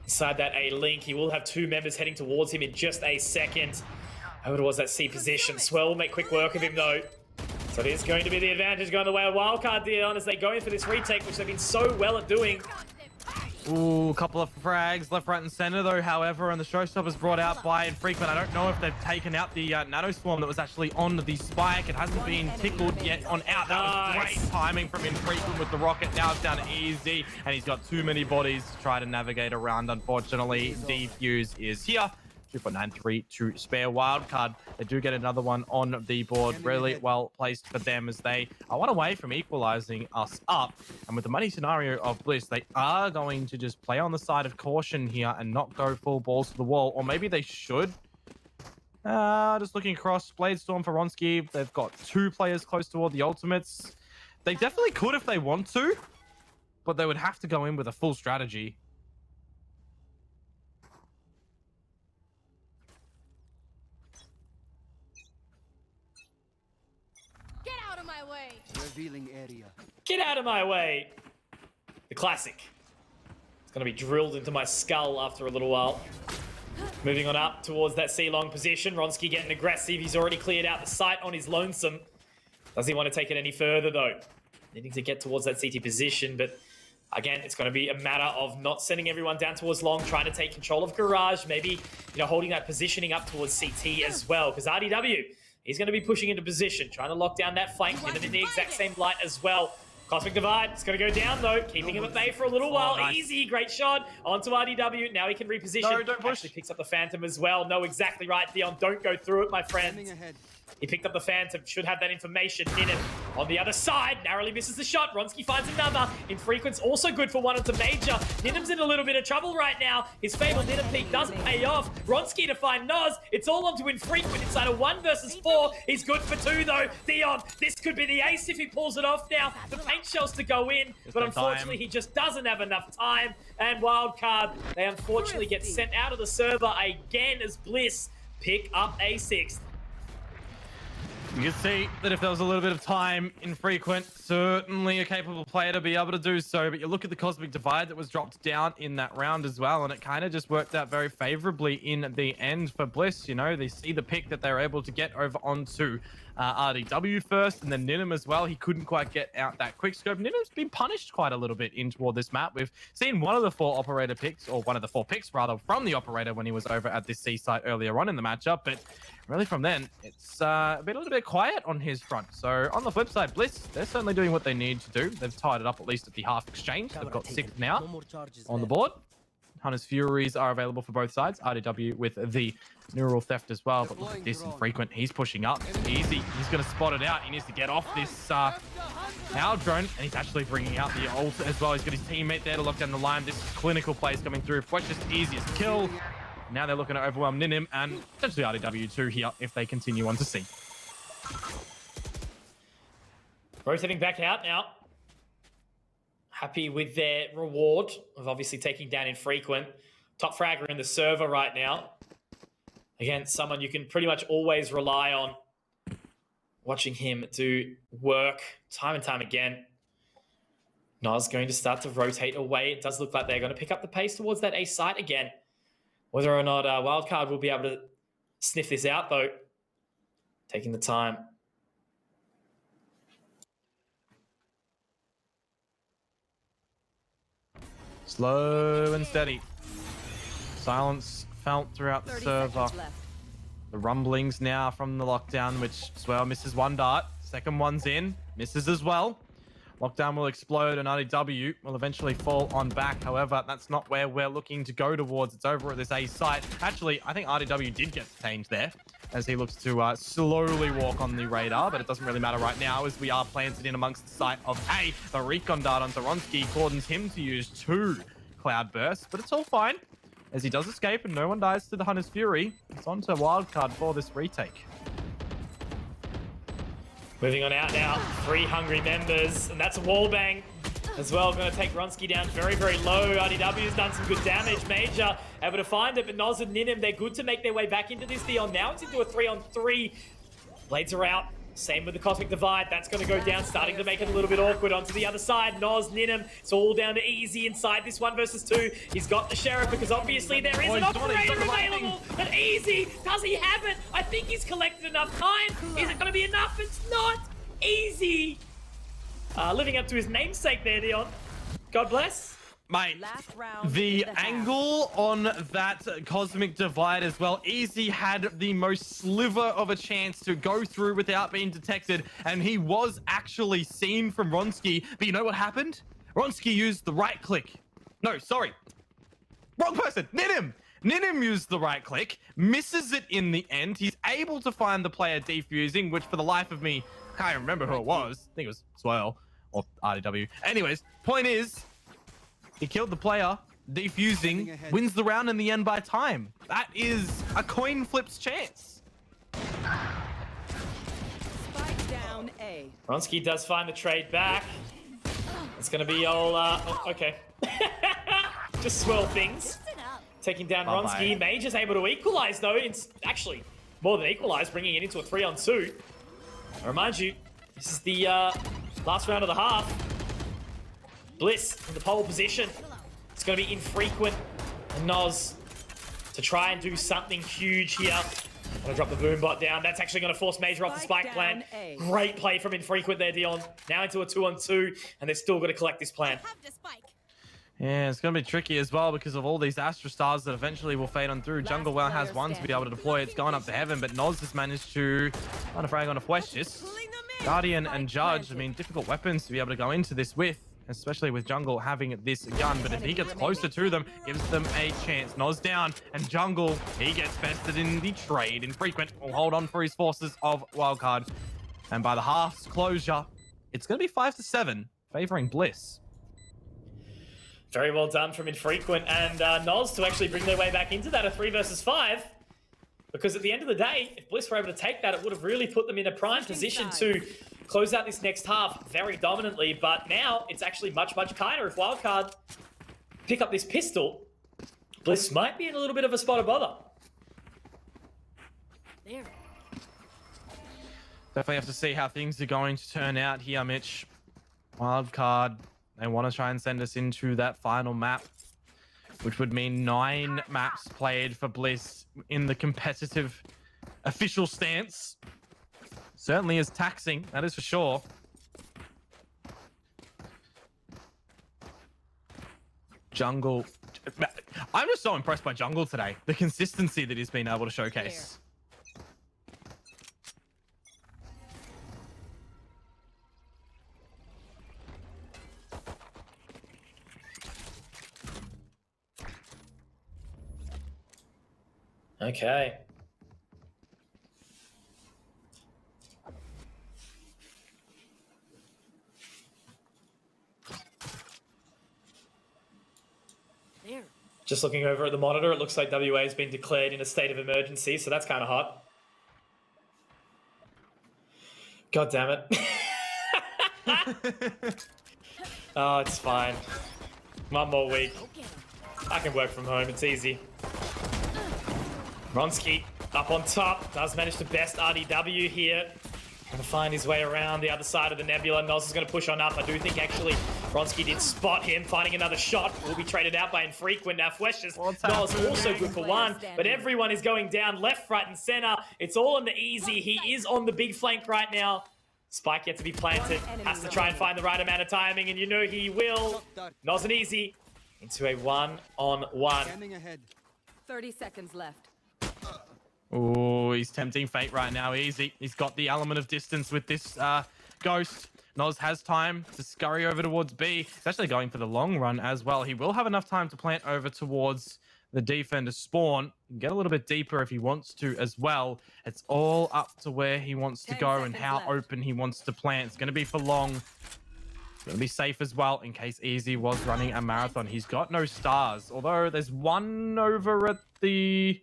Inside that A-Link, he will have 2 members heading towards him in just a second. Over towards that C position. Swell will make quick work of him, though. So it is going to be the advantage going the way of Wildcard Dion as they go in for this retake, which they've been so well at doing. Ooh, a couple of frags left, right, and center, though, however, and the showstopper's brought out by Infrequent. I don't know if they've taken out the nano swarm that was actually on the spike. It hasn't been tickled yet on out. That was great timing from Infrequent with the rocket. Now it's down to Easy, and he's got too many bodies to try to navigate around, unfortunately. Defuse is here. 2.93 to spare wildcard. They do get another one on the board. Really well placed for them as they are one away from equalizing us up. And with the money scenario of Bliss, they are going to just play on the side of caution here and not go full balls to the wall. Or maybe they should. Just looking across, Blade Storm for Ronsky. They've got 2 players close toward the ultimates. They definitely could if they want to, but they would have to go in with a full strategy. Revealing area. Get out of my way! The classic. It's going to be drilled into my skull after a little while. Moving on up towards that C-long position. Ronsky getting aggressive. He's already cleared out the site on his lonesome. Does he want to take it any further, though? Needing to get towards that CT position, but again, it's going to be a matter of not sending everyone down towards long, trying to take control of Garage, maybe, you know, holding that positioning up towards CT as well, because RDW, he's going to be pushing into position, trying to lock down that flank, hit him in the exact same light as well. Cosmic Divide, it's going to go down though, keeping him at bay for a little while. Nice. Easy, great shot onto RDW. Now he can reposition. No, don't push. Actually picks up the Phantom as well. No, exactly right, Dion. Don't go through it, my friend. He picked up the Phantom, should have that information in it. On the other side, narrowly misses the shot. Ronsky finds another. Infrequent's also good for one onto Major. Ninim's in a little bit of trouble right now. His fabled Ninim peak doesn't pay off. Ronsky to find Noz. It's all onto Infrequent inside a 1 versus 4. He's good for 2 though. Dion, this could be the ace if he pulls it off now. The paint shells to go in, but unfortunately he just doesn't have enough time. And Wildcard, they unfortunately get sent out of the server again as Bliss pick up a 6th. You can see that if there was a little bit of time, Infrequent, certainly a capable player to be able to do so. But you look at the Cosmic Divide that was dropped down in that round as well, and it kind of just worked out very favorably in the end for Bliss. You know, they see the pick that they're able to get over onto RDW first, and then Ninim as well. He couldn't quite get out that quick scope. Ninim's been punished quite a little bit in toward this map. We've seen one of the 4 operator picks, or one of the 4 picks rather, from the operator when he was over at this C site earlier on in the matchup, but really from then, it's been a little bit quiet on his front. So on the flip side, Bliss, they're certainly doing what they need to do. They've tied it up at least at the half exchange. They've got 6 now on the board. Hunter's Furies are available for both sides. RDW with the Neural Theft as well. But look at this Infrequent. He's pushing up. Easy. He's going to spot it out. He needs to get off this power drone. And he's actually bringing out the ult as well. He's got his teammate there to lock down the line. This is clinical plays coming through. Fweshist easiest kill. Now they're looking to overwhelm Ninim and potentially RDW2 here if they continue on to C. Rotating back out now. Happy with their reward of obviously taking down Infrequent. top fragger in the server right now. Again, someone you can pretty much always rely on. Watching him do work time and time again. Noz going to start to rotate away. It does look like they're going to pick up the pace towards that A site again. Whether or not Wildcard will be able to sniff this out, though. Taking the time. Slow and steady. Silence felt throughout the server. The rumblings now from the lockdown, which as well misses one dart. Second one's in, misses as well. Lockdown will explode and RDW will eventually fall on back. However, that's not where we're looking to go towards. It's over at this A site. Actually, I think RDW did get detained there as he looks to slowly walk on the radar, but it doesn't really matter right now as we are planted in amongst the site of A. The recon dart on Zoronsky cordons him to use 2 cloud bursts, but it's all fine as he does escape and no one dies to the Hunter's Fury. It's on to Wildcard for this retake. Moving on out now, 3 hungry members, and that's a wallbang as well. Going to take Ronsky down very, very low. RDW's done some good damage. Major able to find it, but Noz and Ninim, they're good to make their way back into this. Dion now it's into a 3-on-3. Blades are out. Same with the Cosmic Divide. That's going to go down, starting to make it a little bit awkward. Onto the other side, Noz, Ninim. It's all down to Easy inside this 1 versus 2. He's got the Sheriff because obviously there is an operator available. But Easy, does he have it? I think he's collected enough time. Is it going to be enough? It's not. Easy. Living up to his namesake there, Dion. God bless. Mate, the angle on that Cosmic Divide as well. Easy had the most sliver of a chance to go through without being detected, and he was actually seen from Ronsky. But you know what happened? Ronsky used the right click. No, sorry. Wrong person. Ninim. Ninim used the right click, misses it in the end. He's able to find the player defusing, which for the life of me, I can't remember who it was. I think it was Swirl or RDW. Anyways, point is, he killed the player, defusing, wins the round in the end by time. That is a coin flip's chance. Spike down A. Ronsky does find the trade back. It's going to be all, okay. Just swirl things. Taking down Ronsky. Mage is able to equalize, though. It's actually more than equalize, bringing it into a 3-on-2. I remind you, this is the last round of the half. Bliss in the pole position. It's going to be infrequent. And Noz to try and do something huge here. Going to drop the boom bot down. That's actually going to force Major off the spike plan. Great play from infrequent there, Dion. Now into a 2-on-2, and they've still got to collect this plan. Yeah, it's going to be tricky as well because of all these Astra Stars that eventually will fade on through. Jungle well has one to be able to deploy. It's going up to heaven, but Noz has managed to find a frag on a Fweshis. Guardian and Judge, I mean, difficult weapons to be able to go into this with, especially with Jungle having this gun. But if he gets closer to them, gives them a chance. Noz down, and Jungle, he gets bested in the trade. Infrequent will hold on for his forces of Wildcard. And by the half's closure, it's going to be 5-7, favoring Bliss. Very well done from Infrequent and Noz to actually bring their way back into that, a 3 versus 5. Because at the end of the day, if Bliss were able to take that, it would have really put them in a prime position to close out this next half very dominantly. But now it's actually much, much kinder. If Wildcard pick up this pistol, Bliss might be in a little bit of a spot of bother. There. Definitely have to see how things are going to turn out here, Mitch. Wildcard, they want to try and send us into that final map, which would mean 9 maps played for Bliss in the competitive official stance. Certainly is taxing, that is for sure. Jungle. I'm just so impressed by Jungle today. The consistency that he's been able to showcase. Okay. There. Just looking over at the monitor, it looks like WA has been declared in a state of emergency, so that's kind of hot. God damn it. Oh, it's fine. One more week. I can work from home. It's easy. Ronsky up on top. Does manage to best RDW here. Gonna find his way around the other side of the Nebula. Nos is gonna push on up. I do think actually Ronsky did spot him. Finding another shot. Will be traded out by Infrequent. Now Fwesh's Nos also good for one. But everyone is going down left, right, and center. It's all on the easy. He is on the big flank right now. Spike yet to be planted. Has to try and find the right amount of timing, and you know he will. Nos and easy into a 1-on-1. 30 seconds left. Oh, he's tempting fate right now. Easy. He's got the element of distance with this Ghost. Nos has time to scurry over towards B. He's actually going for the long run as well. He will have enough time to plant over towards the defender spawn. Get a little bit deeper if he wants to as well. It's all up to where he wants to go and how open he wants to plant. It's going to be for long. Going to be safe as well in case Easy was running a marathon. He's got no stars, although there's one over at the...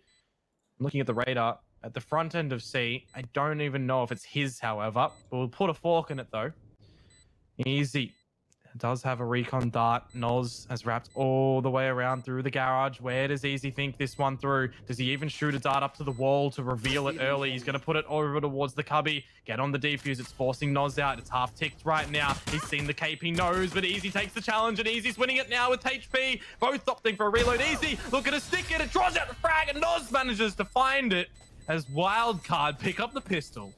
I'm looking at the radar at the front end of C. I don't even know if it's his, however. But we'll put a fork in it, though. Easy. Does have a recon dart. Nos has wrapped all the way around through the garage. Where does Easy think this one through? Does he even shoot a dart up to the wall to reveal it early? He's going to put it over towards the cubby. Get on the defuse. It's forcing Nos out. It's half ticked right now. He's seen the cape. He knows, but Easy takes the challenge, and Easy's winning it now with HP. Both opting for a reload. Easy look at a stick it. It draws out the frag, and Nos manages to find it as Wildcard pick up the pistol.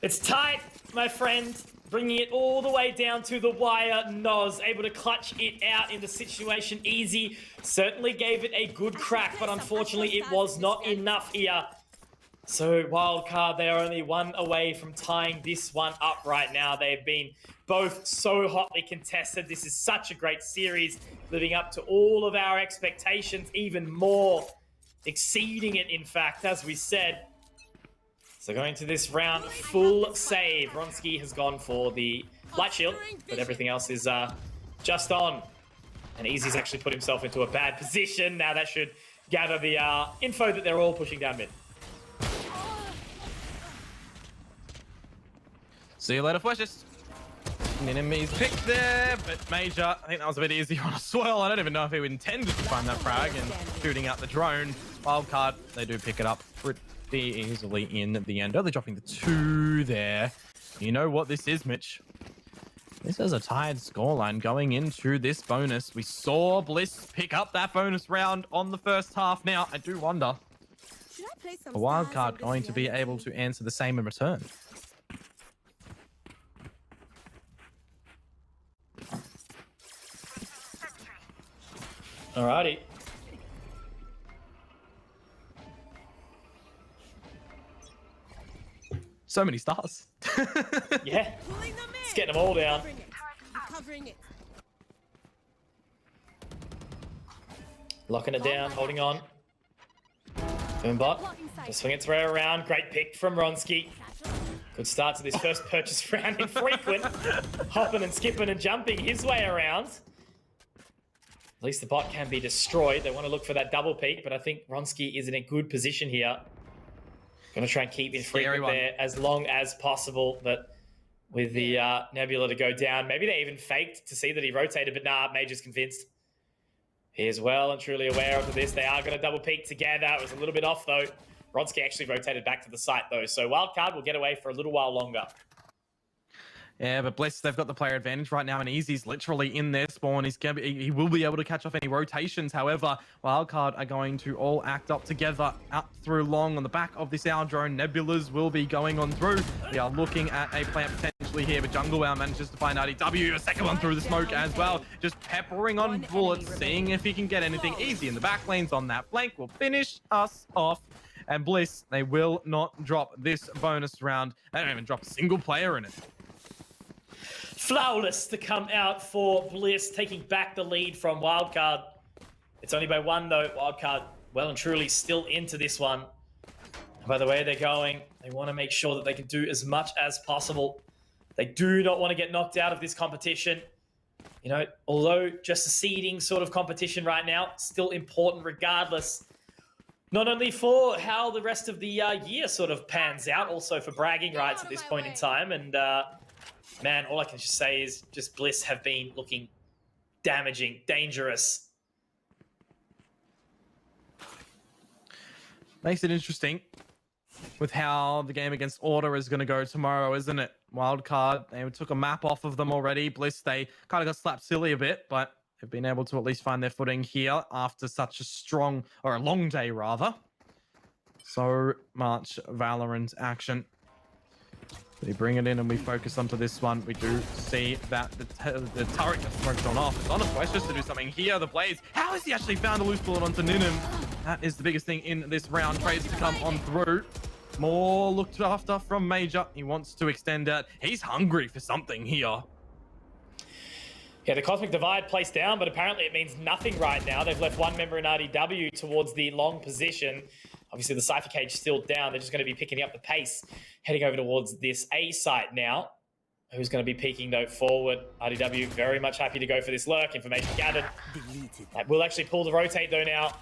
It's tight, my friend. Bringing it all the way down to the wire. Nos able to clutch it out in the situation. Easy certainly gave it a good crack, but unfortunately it was not enough here. So Wildcard, they are only one away from tying this one up right now. They've been both so hotly contested. This is such a great series, living up to all of our expectations, even more, exceeding it in fact, as we said. So going to this round, full save. Ronsky has gone for the light shield, but everything else is just on. And Easy's actually put himself into a bad position. Now that should gather the info that they're all pushing down mid. See you later, Fwesh's. Enemies picked there, but Major, I think that was a bit easier on a swirl. I don't even know if he intended to find that frag and shooting out the drone. Wildcard, they do pick it up pretty easily in the end. Only dropping the 2 there. You know what this is, Mitch? This is a tied scoreline going into this bonus. We saw Bliss pick up that bonus round on the first half. Now, I do wonder, a Wildcard going to be able to answer the same in return? Alrighty. So many stars. Yeah. It's getting them all down. Locking it down, holding on. Boombot. Just swing its way around. Great pick from Ronsky. Good start to this first purchase round. Infrequent. Hopping and skipping and jumping his way around. At least the bot can be destroyed. They want to look for that double peek, but I think Ronsky is in a good position here. Going to try and keep Infrequent there as long as possible, but with the Nebula to go down. Maybe they even faked to see that he rotated, but nah, Major's convinced. He is well and truly aware of this. They are going to double peek together. It was a little bit off, though. Ronsky actually rotated back to the site, though, so Wildcard will get away for a little while longer. Yeah, but Bliss, they've got the player advantage right now, and Easy's literally in their spawn. He will be able to catch off any rotations. However, Wildcard are going to all act up together, up through long on the back of this hour drone. Nebulas will be going on through. We are looking at a plant potentially here, but Jungle Wow manages to find RDW, a second one through the smoke as well. Just peppering on bullets, seeing if he can get anything. Easy in the back lanes on that flank will finish us off. And Bliss, they will not drop this bonus round. They don't even drop a single player in it. Flawless to come out for Bliss, taking back the lead from Wildcard. It's only by 1, though. Wildcard well and truly still into this one. And by the way they're going, they want to make sure that they can do as much as possible. They do not want to get knocked out of this competition. You know, although just a seeding sort of competition right now, still important regardless. Not only for how the rest of the year sort of pans out, also for bragging rights at this point in time. And man, all I can just say is just Bliss have been looking damaging, dangerous. Makes it interesting with how the game against Order is going to go tomorrow, isn't it? Wildcard, they took a map off of them already. Bliss, they kind of got slapped silly a bit, but they've been able to at least find their footing here after such a strong, or a long day rather. So much Valorant action. We bring it in and we focus onto this one. We do see that the turret gets smoked on off. It's on its way just to do something here. The Blaze, how has he actually found a loose bullet onto Ninim? That is the biggest thing in this round. Trades to come on through. More looked after from Major. He wants to extend it. He's hungry for something here. Yeah, the Cosmic Divide placed down, but apparently it means nothing right now. They've left one member in RDW towards the long position. Obviously, the Cypher Cage still down. They're just going to be picking up the pace, heading over towards this A site now. Who's going to be peeking though forward? RDW very much happy to go for this lurk. Information gathered. That will actually pull the rotate though now.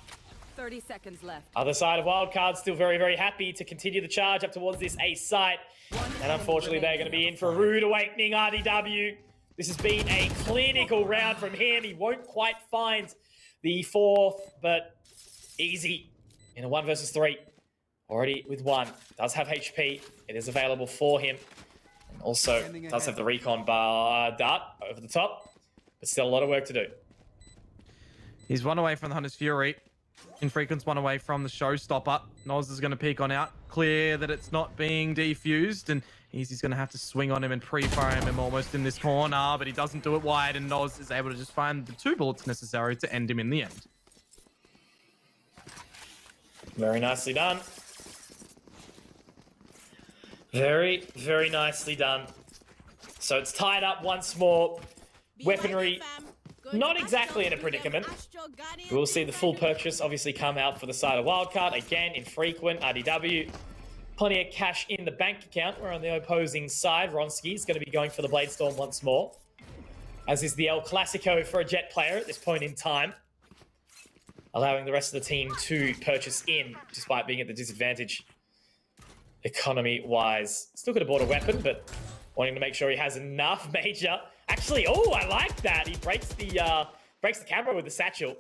30 seconds left. Other side of Wildcard still very, very happy to continue the charge up towards this A site. And unfortunately, they're going to be in for a rude awakening, RDW. This has been a clinical round from him. He won't quite find the fourth, but easy in a 1 versus 3. Already with one. Does have HP. It is available for him. And also does have the recon bar dart over the top. But still a lot of work to do. He's one away from the Hunter's Fury. Infrequent's one away from the Showstopper. Noz is going to peek on out. Clear that it's not being defused. And Easy's going to have to swing on him and pre-fire him almost in this corner. But he doesn't do it wide. And Noz is able to just find the 2 bullets necessary to end him in the end. Very nicely done. Very, very nicely done. So it's tied up once more. Weaponry, not exactly in a predicament. We'll see the full purchase obviously come out for the side of Wildcard. Again, Infrequent, RDW. Plenty of cash in the bank account. We're on the opposing side. Ronsky is going to be going for the Bladestorm once more. As is the El Clasico for a Jet player at this point in time. Allowing the rest of the team to purchase in, despite being at the disadvantage economy-wise. Still could have bought a weapon, but wanting to make sure he has enough. Major. Actually, oh, I like that. He breaks the camera with the satchel.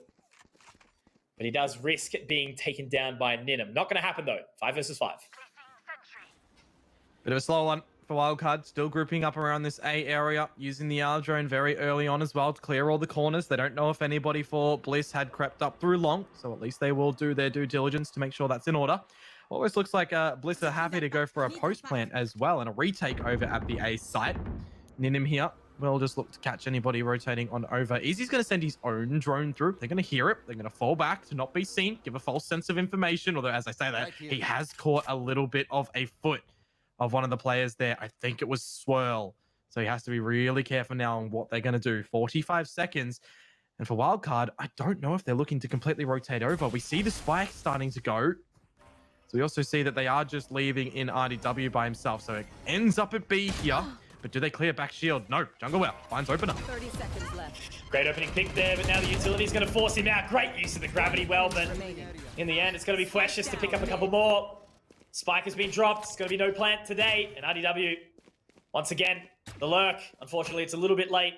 But he does risk being taken down by Ninim. Not going to happen, though. 5 versus 5. Bit of a slow one for Wildcard. Still grouping up around this A area, using the R drone very early on as well to clear all the corners. They don't know if anybody for Bliss had crept up through long, so at least they will do their due diligence to make sure that's in order. Almost looks like Bliss are happy to go for a post plant as well and a retake over at the A site. Ninim here will just look to catch anybody rotating on over. Easy's going to send his own drone through. They're going to hear it. They're going to fall back to not be seen, give a false sense of information. Although, as I say that, he has caught a little bit of a foot of one of the players there. I think it was Swirl. So he has to be really careful now on what they're going to do. 45 seconds. And for Wildcard, I don't know if they're looking to completely rotate over. We see the spike starting to go. So we also see that they are just leaving in RDW by himself. So it ends up at B here. But do they clear back shield? No. Jungle well. Finds opener. 30 seconds left. Great opening pick there, but now the utility is going to force him out. Great use of the gravity well, but in the end, it's going to be Fleshes to pick up a couple more. Spike has been dropped. It's going to be no plant today. And RDW, once again, the lurk. Unfortunately, it's a little bit late.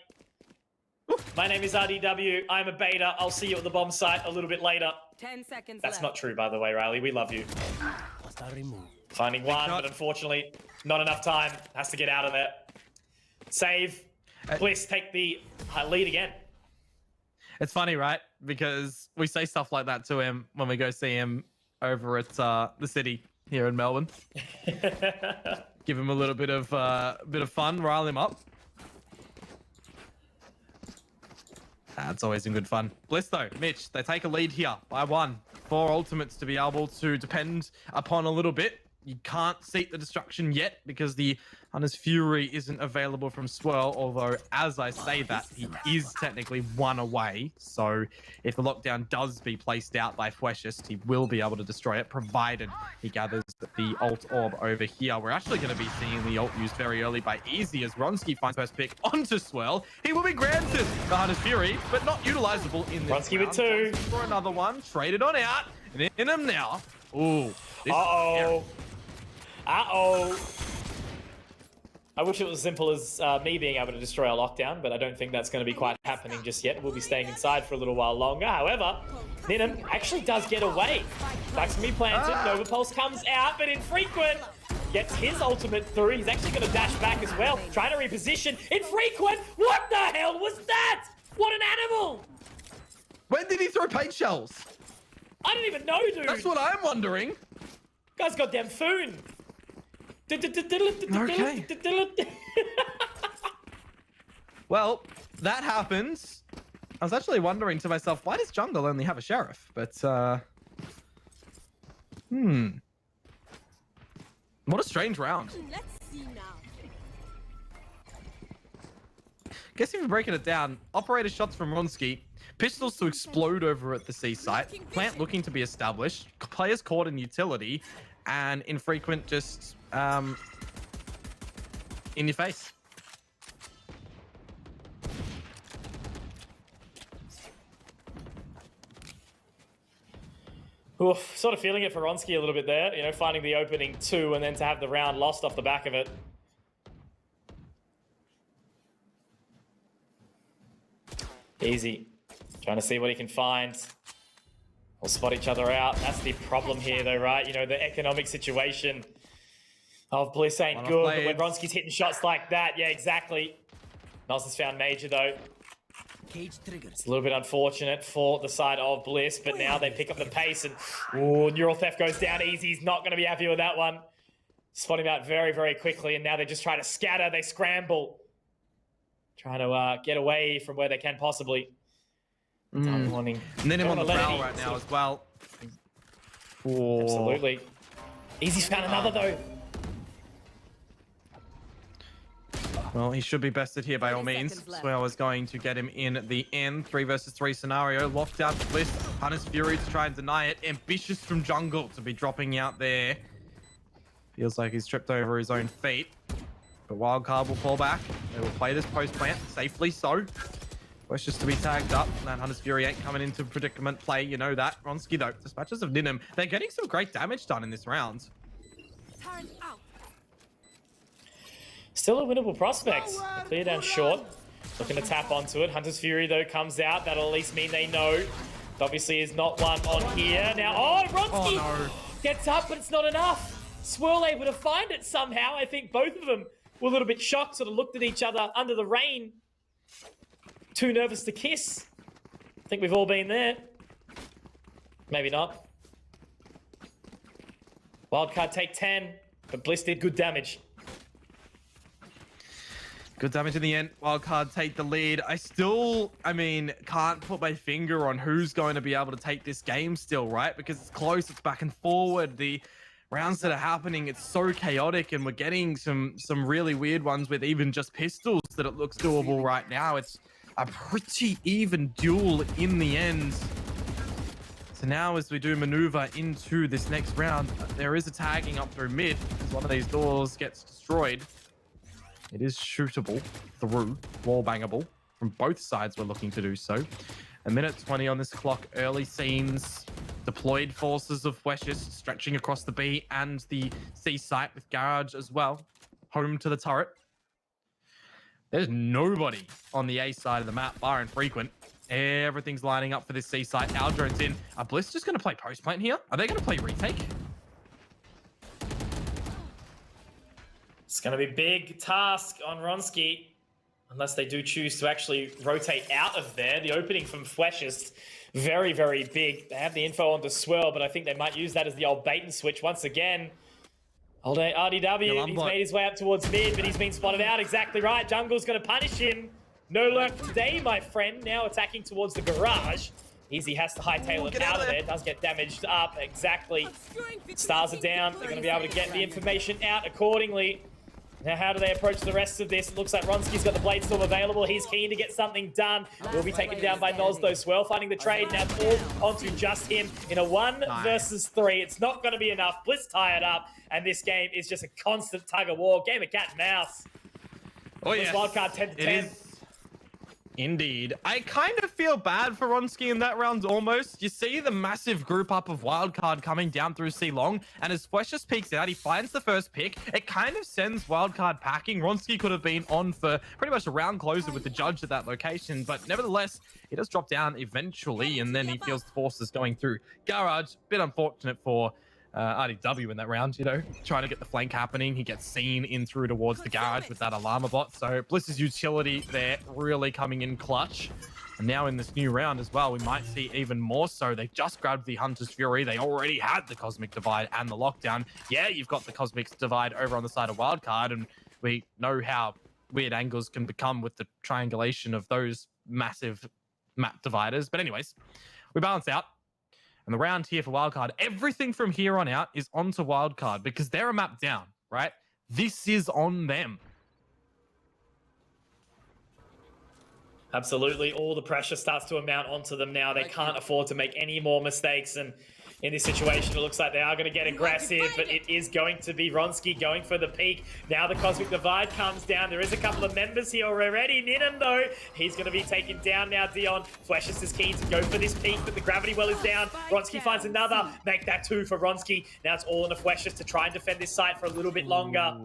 My name is RDW. I'm a beta. I'll see you at the bomb site a little bit later. 10 seconds That's left. not true, by the way, Riley. We love you. Finding one, but unfortunately, not enough time. Has to get out of there. Save. Bliss take the lead again. It's funny, right? Because we say stuff like that to him when we go see him over at the city here in Melbourne. Give him a little bit of fun, rile him up. That's always in good fun. Bliss though, Mitch, they take a lead here by 1. 4 ultimates to be able to depend upon a little bit. You can't seat the destruction yet because the Hunter's Fury isn't available from Swirl, although as I say that, he is technically 1 away. So if the lockdown does be placed out by Fleshist, he will be able to destroy it, provided he gathers the ult orb over here. We're actually going to be seeing the ult used very early by Easy as Ronsky finds first pick onto Swirl. He will be granted the Hunter's Fury, but not utilizable in this Ronsky round. with 2. For another one, traded on out, and in him now. Ooh. Uh-oh. Uh-oh. I wish it was as simple as me being able to destroy a lockdown, but I don't think that's going to be quite happening just yet. We'll be staying inside for a little while longer. However, Ninham actually does get away. Spike's going to be planted. Nova Pulse comes out, but Infrequent gets his ultimate through. He's actually going to dash back as well, trying to reposition. Infrequent, what the hell was that? What an animal! When did he throw paint shells? I don't even know, dude. That's what I'm wondering. Guy's goddamn foon. Okay. Well, that happens. I was actually wondering to myself, why does jungle only have a sheriff? But, what a strange round. Let's see now. Guess if you're breaking it down, operator shots from Ronski, pistols to explode over at the C site, plant looking to be established, players caught in utility, and Infrequent just, in your face. Oof, sort of feeling it for Ronski a little bit there, you know, finding the opening 2 and then to have the round lost off the back of it. Easy. Trying to see what he can find. We'll spot each other out. That's the problem here though, right? You know, the economic situation of Bliss ain't good, but when Ronski's hitting shots like that, yeah, exactly. Nos has found Major though. It's a little bit unfortunate for the side of Bliss, but now they pick up the pace and Neural Theft goes down easy. He's not going to be happy with that one. Spot him out very, very quickly, and now they just try to scatter. They scramble. Trying to get away from where they can possibly. And then him on the prowl right now as well. Absolutely. Easy's found another though. Well, he should be bested here by all means. Swell is going to get him in the end. 3 versus 3 scenario. Locked out Bliss. Hunter's Fury to try and deny it. Ambitious from jungle to be dropping out there. Feels like he's tripped over his own feet. But Wildcard will fall back. They will play this post plant safely so. Wishes to be tagged up. That Hunter's Fury ain't coming into predicament play. You know that. Ronski though. Dispatches of Ninham. They're getting some great damage done in this round. Turn out. Still a winnable prospect. Clear down short. Looking to tap onto it. Hunter's Fury, though, comes out. That'll at least mean they know. It obviously is not one on here. Now, Ronski gets up, but it's not enough. Swirl able to find it somehow. I think both of them were a little bit shocked, sort of looked at each other under the rain. Too nervous to kiss. I think we've all been there. Maybe not. Wildcard take 10, but Bliss did good damage. Good damage in the end. Wildcard take the lead. I mean, can't put my finger on who's going to be able to take this game still, right? Because it's close, it's back and forward. The rounds that are happening, it's so chaotic, and we're getting some really weird ones with even just pistols that it looks doable right now. It's a pretty even duel in the end. So now as we do maneuver into this next round, there is a tagging up through mid as one of these doors gets destroyed. It is shootable through, wall bangable. From both sides we're looking to do so. A minute 20 on this clock, early scenes. Deployed forces of Weshes stretching across the B and the C site with Garage as well. Home to the turret. There's nobody on the A side of the map, bar Infrequent. Everything's lining up for this C site. Aldron's in. Are Bliss just going to play post plant here? Are they going to play retake? It's going to be a big task on Ronski, unless they do choose to actually rotate out of there. The opening from Flesh is very, very big. They have the info onto Swirl, but I think they might use that as the old bait and switch once again. Old RDW, he's made his way up towards mid, but he's been spotted out. Exactly right. Jungle's going to punish him. No lurk today, my friend. Now attacking towards the garage. Easy has to hightail it out of there. Does get damaged up. Exactly. Stars are down. They're going to be able to get the information out accordingly. Now, how do they approach the rest of this? It looks like Ronski's got the Blade Storm available. He's keen to get something done. Will be taken down by Noz, though. Swell finding the trade. Now all onto just him in a 1 versus 3. It's not going to be enough. Bliss tied up, and this game is just a constant tug of war. Game of cat and mouse. Oh, yeah. Wildcard 10 to 10. Indeed. I kind of feel bad for Ronsky in that round almost. You see the massive group up of Wildcard coming down through C long, and as Flesh just peeks out, he finds the first pick. It kind of sends Wildcard packing. Ronsky could have been on for pretty much a round closer with the judge at that location, but nevertheless, he does drop down eventually, and then he feels the forces going through Garage. Bit unfortunate for RDW in that round, you know, trying to get the flank happening. He gets seen in through towards the garage with that alarmer bot. So Bliss's utility there really coming in clutch. And now in this new round as well, we might see even more so. They just grabbed the Hunter's Fury. They already had the Cosmic Divide and the Lockdown. Yeah, you've got the Cosmic Divide over on the side of Wildcard, and we know how weird angles can become with the triangulation of those massive map dividers. But anyways, we balance out. And the round here for Wildcard, everything from here on out is onto Wildcard because they're a map down, right? This is on them. Absolutely. All the pressure starts to amount onto them now. They can't afford to make any more mistakes. And in this situation, it looks like they are going to get aggressive, but it is going to be Ronsky going for the peak. Now the Cosmic Divide comes down. There is a couple of members here already. Ninham, though, he's going to be taken down now. Dion Fleshes is keen to go for this peak, but the gravity well is down. Ronsky finds another. Make that 2 for Ronsky. Now it's all in the Fleshes to try and defend this site for a little bit longer.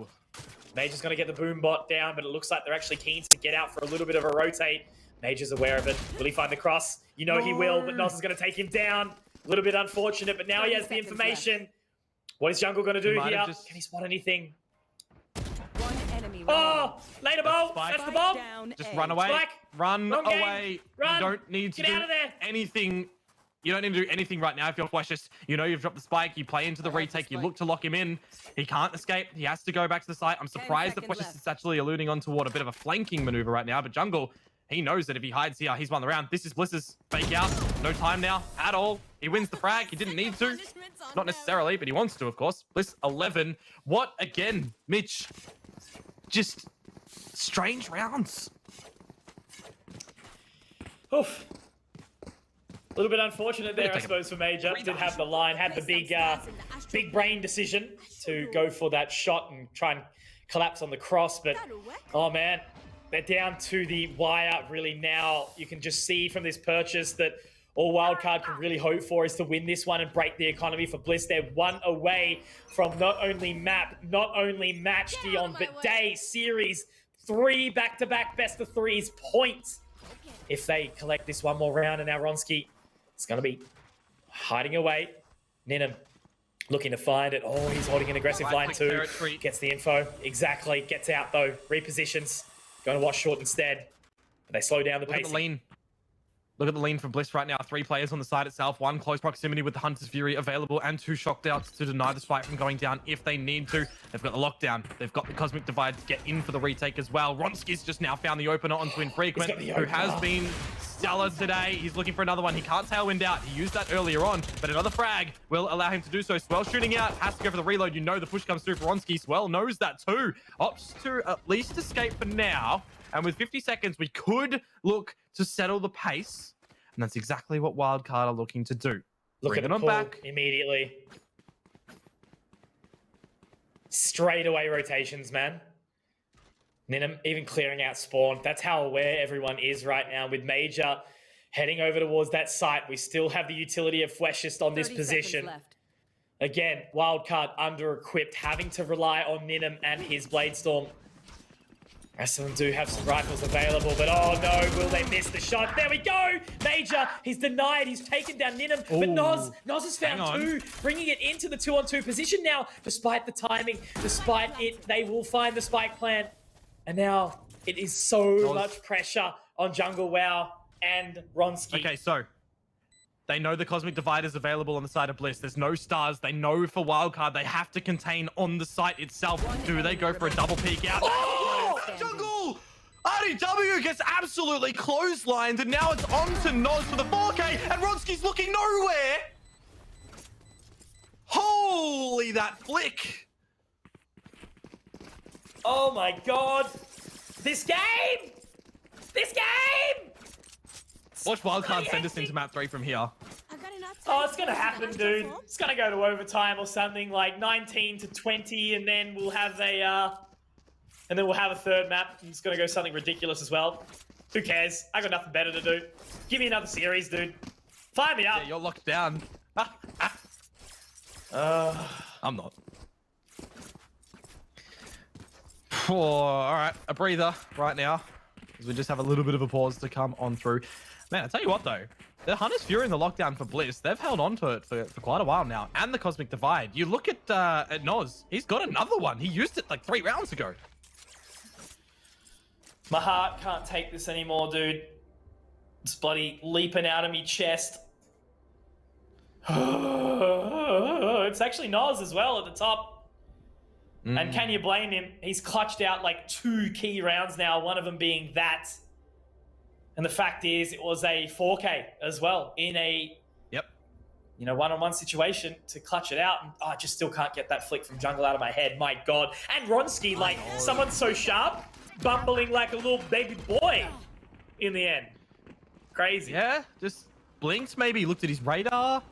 Major's going to get the boom bot down, but it looks like they're actually keen to get out for a little bit of a rotate. Major's aware of it. Will he find the cross? You know he will, but Nos is going to take him down. A little bit unfortunate, but now he has the information. What is Jungle going to do here? Can he spot anything? One enemy Oh, later ball. That's the bomb. Just run away. Spike. Run Wrong game. away. Run. You don't need to Get do out of there. anything. You don't need to do anything right now if you're Fleshes. You know you've dropped the spike. You play into the retake. You look to lock him in. He can't escape. He has to go back to the site. I'm surprised that Fleshes is actually alluding on toward a bit of a flanking maneuver right now, but Jungle, he knows that if he hides here, he's won the round. This is Bliss's fake out. No time now at all. He wins the frag. He didn't need to. Not necessarily, but he wants to, of course. Bliss 11. What again, Mitch? Just strange rounds. Oof. A little bit unfortunate there, I suppose, for Major. Did have the line, had the big brain decision to go for that shot and try and collapse on the cross, but oh man. They're down to the wire really now. You can just see from this purchase that all Wildcard can really hope for is to win this one and break the economy for Bliss. They're 1 away from not only map, not only match, Dion, but day, series, 3 back-to-back best-of-3s points. If they collect this one more round, and now Ronsky is going to be hiding away. Ninham looking to find it. Oh, he's holding an aggressive line too. Gets the info. Exactly. Gets out though. Repositions. Going to watch short instead. But they slow down the pace. Look at the lean. Look at the lean from Bliss right now. 3 players on the side itself. 1 close proximity with the Hunter's Fury available, and 2 shocked outs to deny the spike from going down if they need to. They've got the lockdown. They've got the Cosmic Divide to get in for the retake as well. Ronsky's just now found the opener onto Infrequent, who has been stellar today. He's looking for another one. He can't tailwind out. He used that earlier on, but another frag will allow him to do so. Swell shooting out. Has to go for the reload. You know the push comes through for Ronsky. Swell knows that too. Opts to at least escape for now. And with 50 seconds, we could look to settle the pace. And that's exactly what Wildcard are looking to do. Look at the pull back immediately. Straight away rotations, man. Ninham even clearing out spawn. That's how aware everyone is right now with Major heading over towards that site. We still have the utility of Fleshist on this position. Again, Wildcard under-equipped, having to rely on Ninham and his Bladestorm. Rest of them do have some rifles available, but oh no, will they miss the shot? There we go! Major, he's denied, he's taken down Ninham, but Nos has found 2, bringing it into the 2-on-2 position now, despite the timing, despite it, they will find the spike plant. And now it is so much pressure on Jungle WoW and Ronsky. Okay, so they know the Cosmic Divide is available on the side of Bliss. There's no stars. They know for Wildcard they have to contain on the site itself. Do they go for a double peek out? Oh! Jungle! RDW gets absolutely clotheslined, and now it's on to Nos for the 4K, and Ronsky's looking nowhere! Holy, that flick! Oh my god! This game! This game! Watch Wildcard send us into map 3 from here. Oh, it's gonna happen, dude. It's gonna go to overtime or something, like 19 to 20, and then we'll have a third map. It's gonna go something ridiculous as well. Who cares? I got nothing better to do. Give me another series, dude. Fire me up. Yeah, you're locked down. I'm not. Oh, all right, a breather right now, as we just have a little bit of a pause to come on through. Man, I tell you what though, the Hunter's Fury in the lockdown for Bliss, they've held on to it for quite a while now, and the Cosmic Divide. You look at Noz, he's got another one. He used it like 3 rounds ago. My heart can't take this anymore, dude. It's bloody leaping out of me chest. It's actually Noz as well at the top. And can you blame him? He's clutched out like 2 key rounds now, one of them being that. And the fact is, it was a 4K as well in a one-on-one situation to clutch it out. And I just still can't get that flick from jungle out of my head. My God. And Ronski, like, someone so sharp, bumbling like a little baby boy in the end. Crazy. Yeah, just blinked maybe, looked at his radar.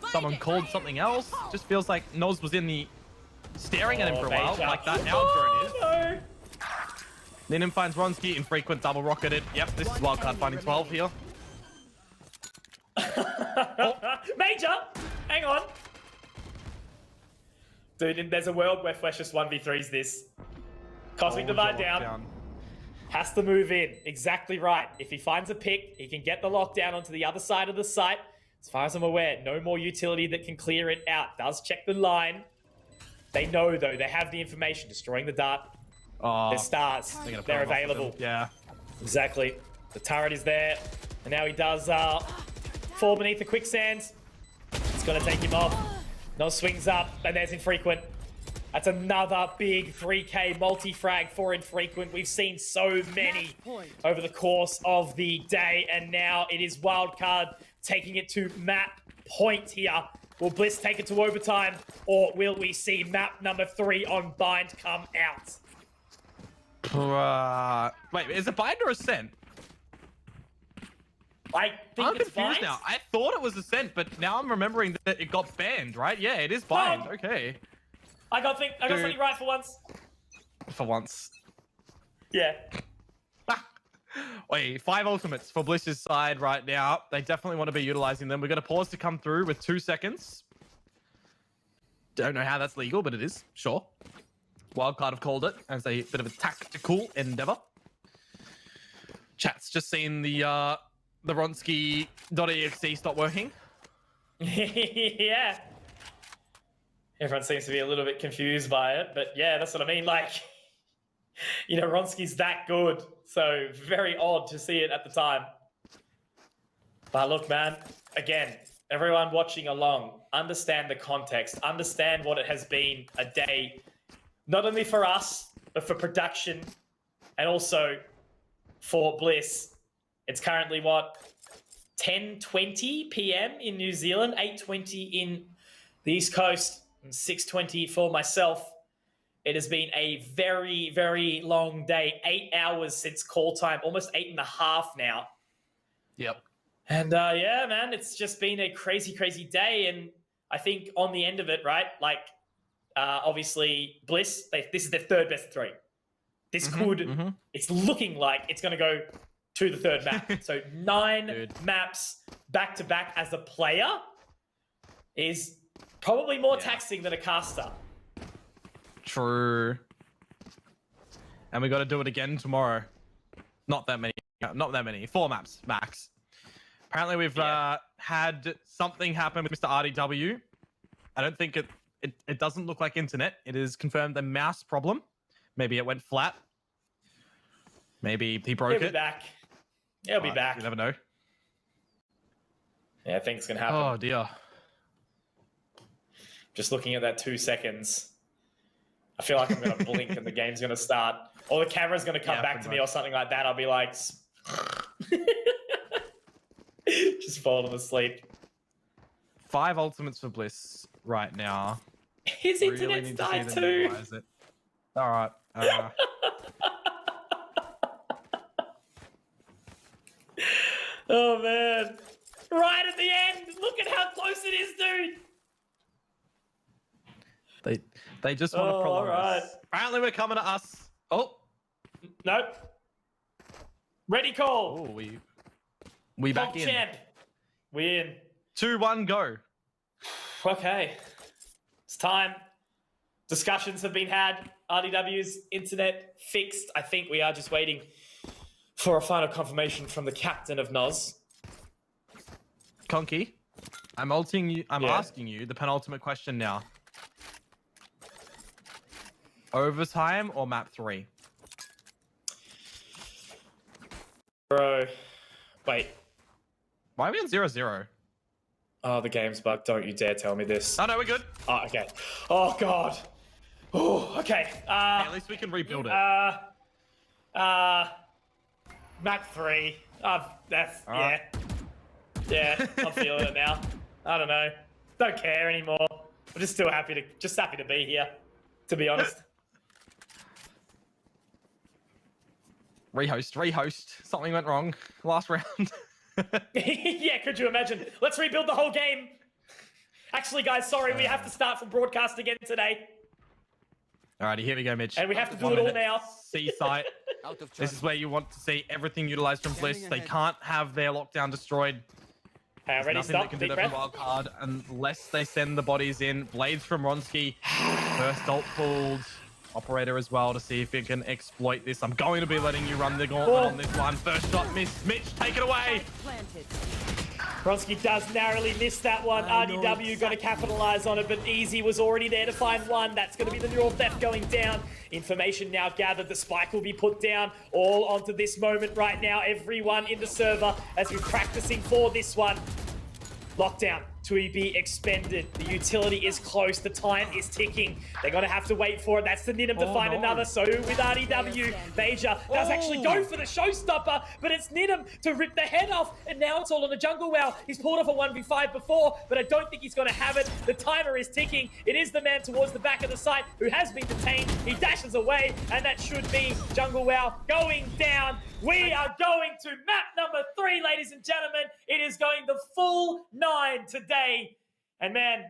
Someone called something else. Just feels like Noz was in the... staring at him for a while, like that now drone is. No. Linen finds Ronski, infrequent double rocketed. Yep, this is wildcard finding 12 here. Major! Hang on. Dude, there's a world where Flesh just 1v3s this. Cosmic Divide down. Has to move in. Exactly right. If he finds a pick, he can get the lockdown onto the other side of the site. As far as I'm aware, no more utility that can clear it out. Does check the line. They know, though. They have the information. Destroying the dart. They're stars. They're available. Yeah. Exactly. The turret is there. And now he does fall beneath the quicksand. It's going to take him off. No swings up. And there's infrequent. That's another big 3K multi-frag for infrequent. We've seen so many over the course of the day. And now it is wildcard taking it to map point here. Will Bliss take it to overtime, or will we see map number 3 on Bind come out? Wait, is it Bind or Ascent? I think I'm it's confused Bind. now. I thought it was Ascent, but now I'm remembering that it got banned, right? Yeah, it is Bind. Okay. I got something right for once. For once. Yeah. Wait, 5 ultimates for Bliss's side right now. They definitely want to be utilizing them. We're going to pause to come through with 2 seconds. Don't know how that's legal, but it is. Sure. Wildcard have called it as a bit of a tactical endeavor. Chat's just seen the Ronski.exe stop working. Yeah. Everyone seems to be a little bit confused by it, but yeah, that's what I mean. Like, you know, Ronski's that good. So very odd to see it at the time. But look, man, again, everyone watching along, understand the context, understand what it has been a day, not only for us, but for production and also for Bliss. It's currently, what, 10:20 p.m. in New Zealand, 8:20 in the East Coast, and 6:20 for myself. It has been a very, very long day. 8 hours since call time, almost 8.5 now. Yep. And yeah, man, it's just been a crazy, crazy day. And I think on the end of it, right, like, obviously, Bliss, this is their third best of 3. This it's looking like it's going to go to the third map. So 9 maps back-to-back as a player is probably more taxing than a caster. True. And we got to do it again tomorrow. Not that many. 4 maps max. Apparently we've had something happen with Mr. RDW. I don't think it doesn't look like internet. It is confirmed a mouse problem. Maybe it went flat. Maybe he broke it. He'll be back. He'll be back. You never know. Yeah, I think it's going to happen. Oh, dear. Just looking at that 2 seconds, I feel like I'm going to blink and the game's going to start. Or the camera's going to come back to me or something like that. I'll be like... just falling asleep. 5 ultimates for Bliss right now. His internet's died too. All right. Oh, man. Right at the end. Look at how close it is, dude. They just want to prolong us. Apparently we're coming to us. Oh. Nope. Ready call. Oh, we back Comp in. champ. We in. 2-1, go. Okay. It's time. Discussions have been had. RDW's internet fixed. I think we are just waiting for a final confirmation from the captain of NOS. Conky, I'm asking you the penultimate question now. Overtime or map 3? Bro. Wait. Why are we on 0-0? Oh, the game's bugged. Don't you dare tell me this. Oh, no, we're good. Oh, okay. Oh, God. Oh, okay. Hey, at least we can rebuild it. Map 3. That's, All yeah. right. Yeah, I'm feeling it now. I don't know. Don't care anymore. I'm just still happy to be here, to be honest. Rehost. Something went wrong last round. Yeah, could you imagine? Let's rebuild the whole game. Actually, guys, sorry, we have to start from broadcast again today. Alrighty, here we go, Mitch. And we have to do it all now. C site. This is where you want to see everything utilized from Bliss. They can't have their lockdown destroyed. Ready, Nothing stop, that can do deep that breath. from Wildcard unless they send the bodies in. Blades from Ronsky. First ult pulled. Operator as well to see if it can exploit this. I'm going to be letting you run the gauntlet on this one. First shot missed. Mitch, take it away. Planted. Bronski does narrowly miss that one. RDW got to capitalize on it, but Easy was already there to find one. That's going to be the neural theft going down. Information now gathered. The spike will be put down all onto this moment right now. Everyone in the server as we're practicing for this one. Lockdown to be expended. The utility is close. The time is ticking. They're going to have to wait for it. That's the Ninum to find another. So with RDW, Beja does actually go for the showstopper, but it's Ninum to rip the head off. And now it's all on the jungle wow. He's pulled off a 1v5 before, but I don't think he's going to have it. The timer is ticking. It is the man towards the back of the site who has been detained. He dashes away, and that should be jungle wow going down. We are going to map number 3, ladies and gentlemen. It is going the full 9 today. And man,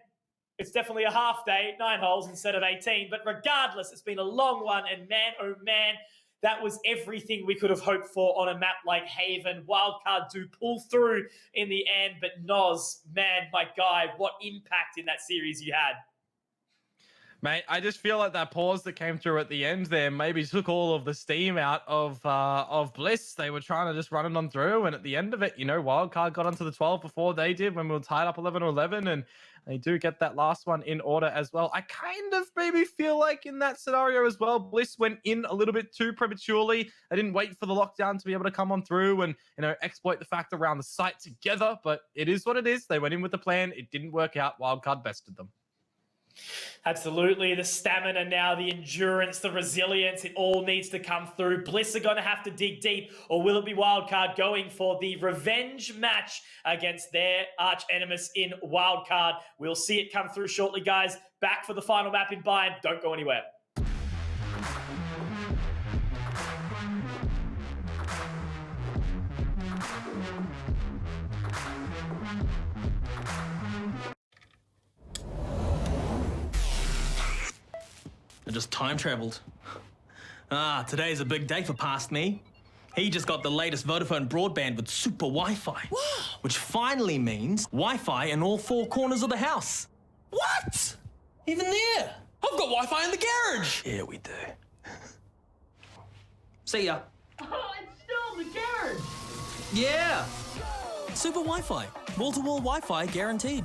it's definitely a half day, 9 holes instead of 18. But regardless, it's been a long one. And man, oh man, that was everything we could have hoped for on a map like Haven. Wildcard do pull through in the end. But Noz, man, my guy, what impact in that series you had. Mate, I just feel like that pause that came through at the end there maybe took all of the steam out of Bliss. They were trying to just run it on through, and at the end of it, you know, Wildcard got onto the 12 before they did when we were tied up 11-11, and they do get that last one in order as well. I kind of maybe feel like in that scenario as well, Bliss went in a little bit too prematurely. They didn't wait for the lockdown to be able to come on through and, you know, exploit the fact around the site together, but it is what it is. They went in with the plan. It didn't work out. Wildcard bested them. Absolutely. The stamina now, the endurance, the resilience, it all needs to come through. Bliss are going to have to dig deep, or will it be Wildcard going for the revenge match against their arch nemesis in Wildcard? We'll see it come through shortly, guys. Back for the final map in Bind. Don't go anywhere. I just time traveled. Ah, today's a big day for past me. He just got the latest Vodafone broadband with super Wi-Fi. Wow. Which finally means Wi-Fi in all 4 corners of the house. What? Even there? I've got Wi-Fi in the garage. Yeah, we do. See ya. Oh, it's still in the garage. Yeah. Super Wi-Fi. Wall-to-wall Wi-Fi guaranteed.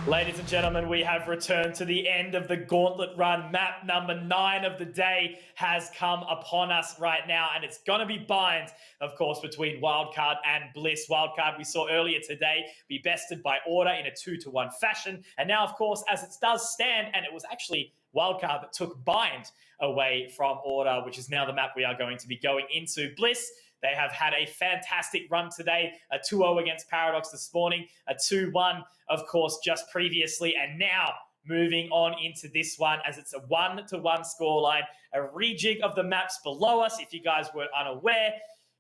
Ladies and gentlemen, we have returned to the end of the Gauntlet Run. Map number 9 of the day has come upon us right now, and it's going to be binds, of course, between Wildcard and Bliss. Wildcard, we saw earlier today, be bested by Order in a 2-1 fashion. And now, of course, as it does stand, and it was actually Wildcard that took bind away from Order, which is now the map we are going to be going into. Bliss, they have had a fantastic run today, a 2-0 against Paradox this morning, a 2-1, of course, just previously, and now moving on into this one as it's a 1-1 scoreline, a rejig of the maps below us, if you guys were unaware.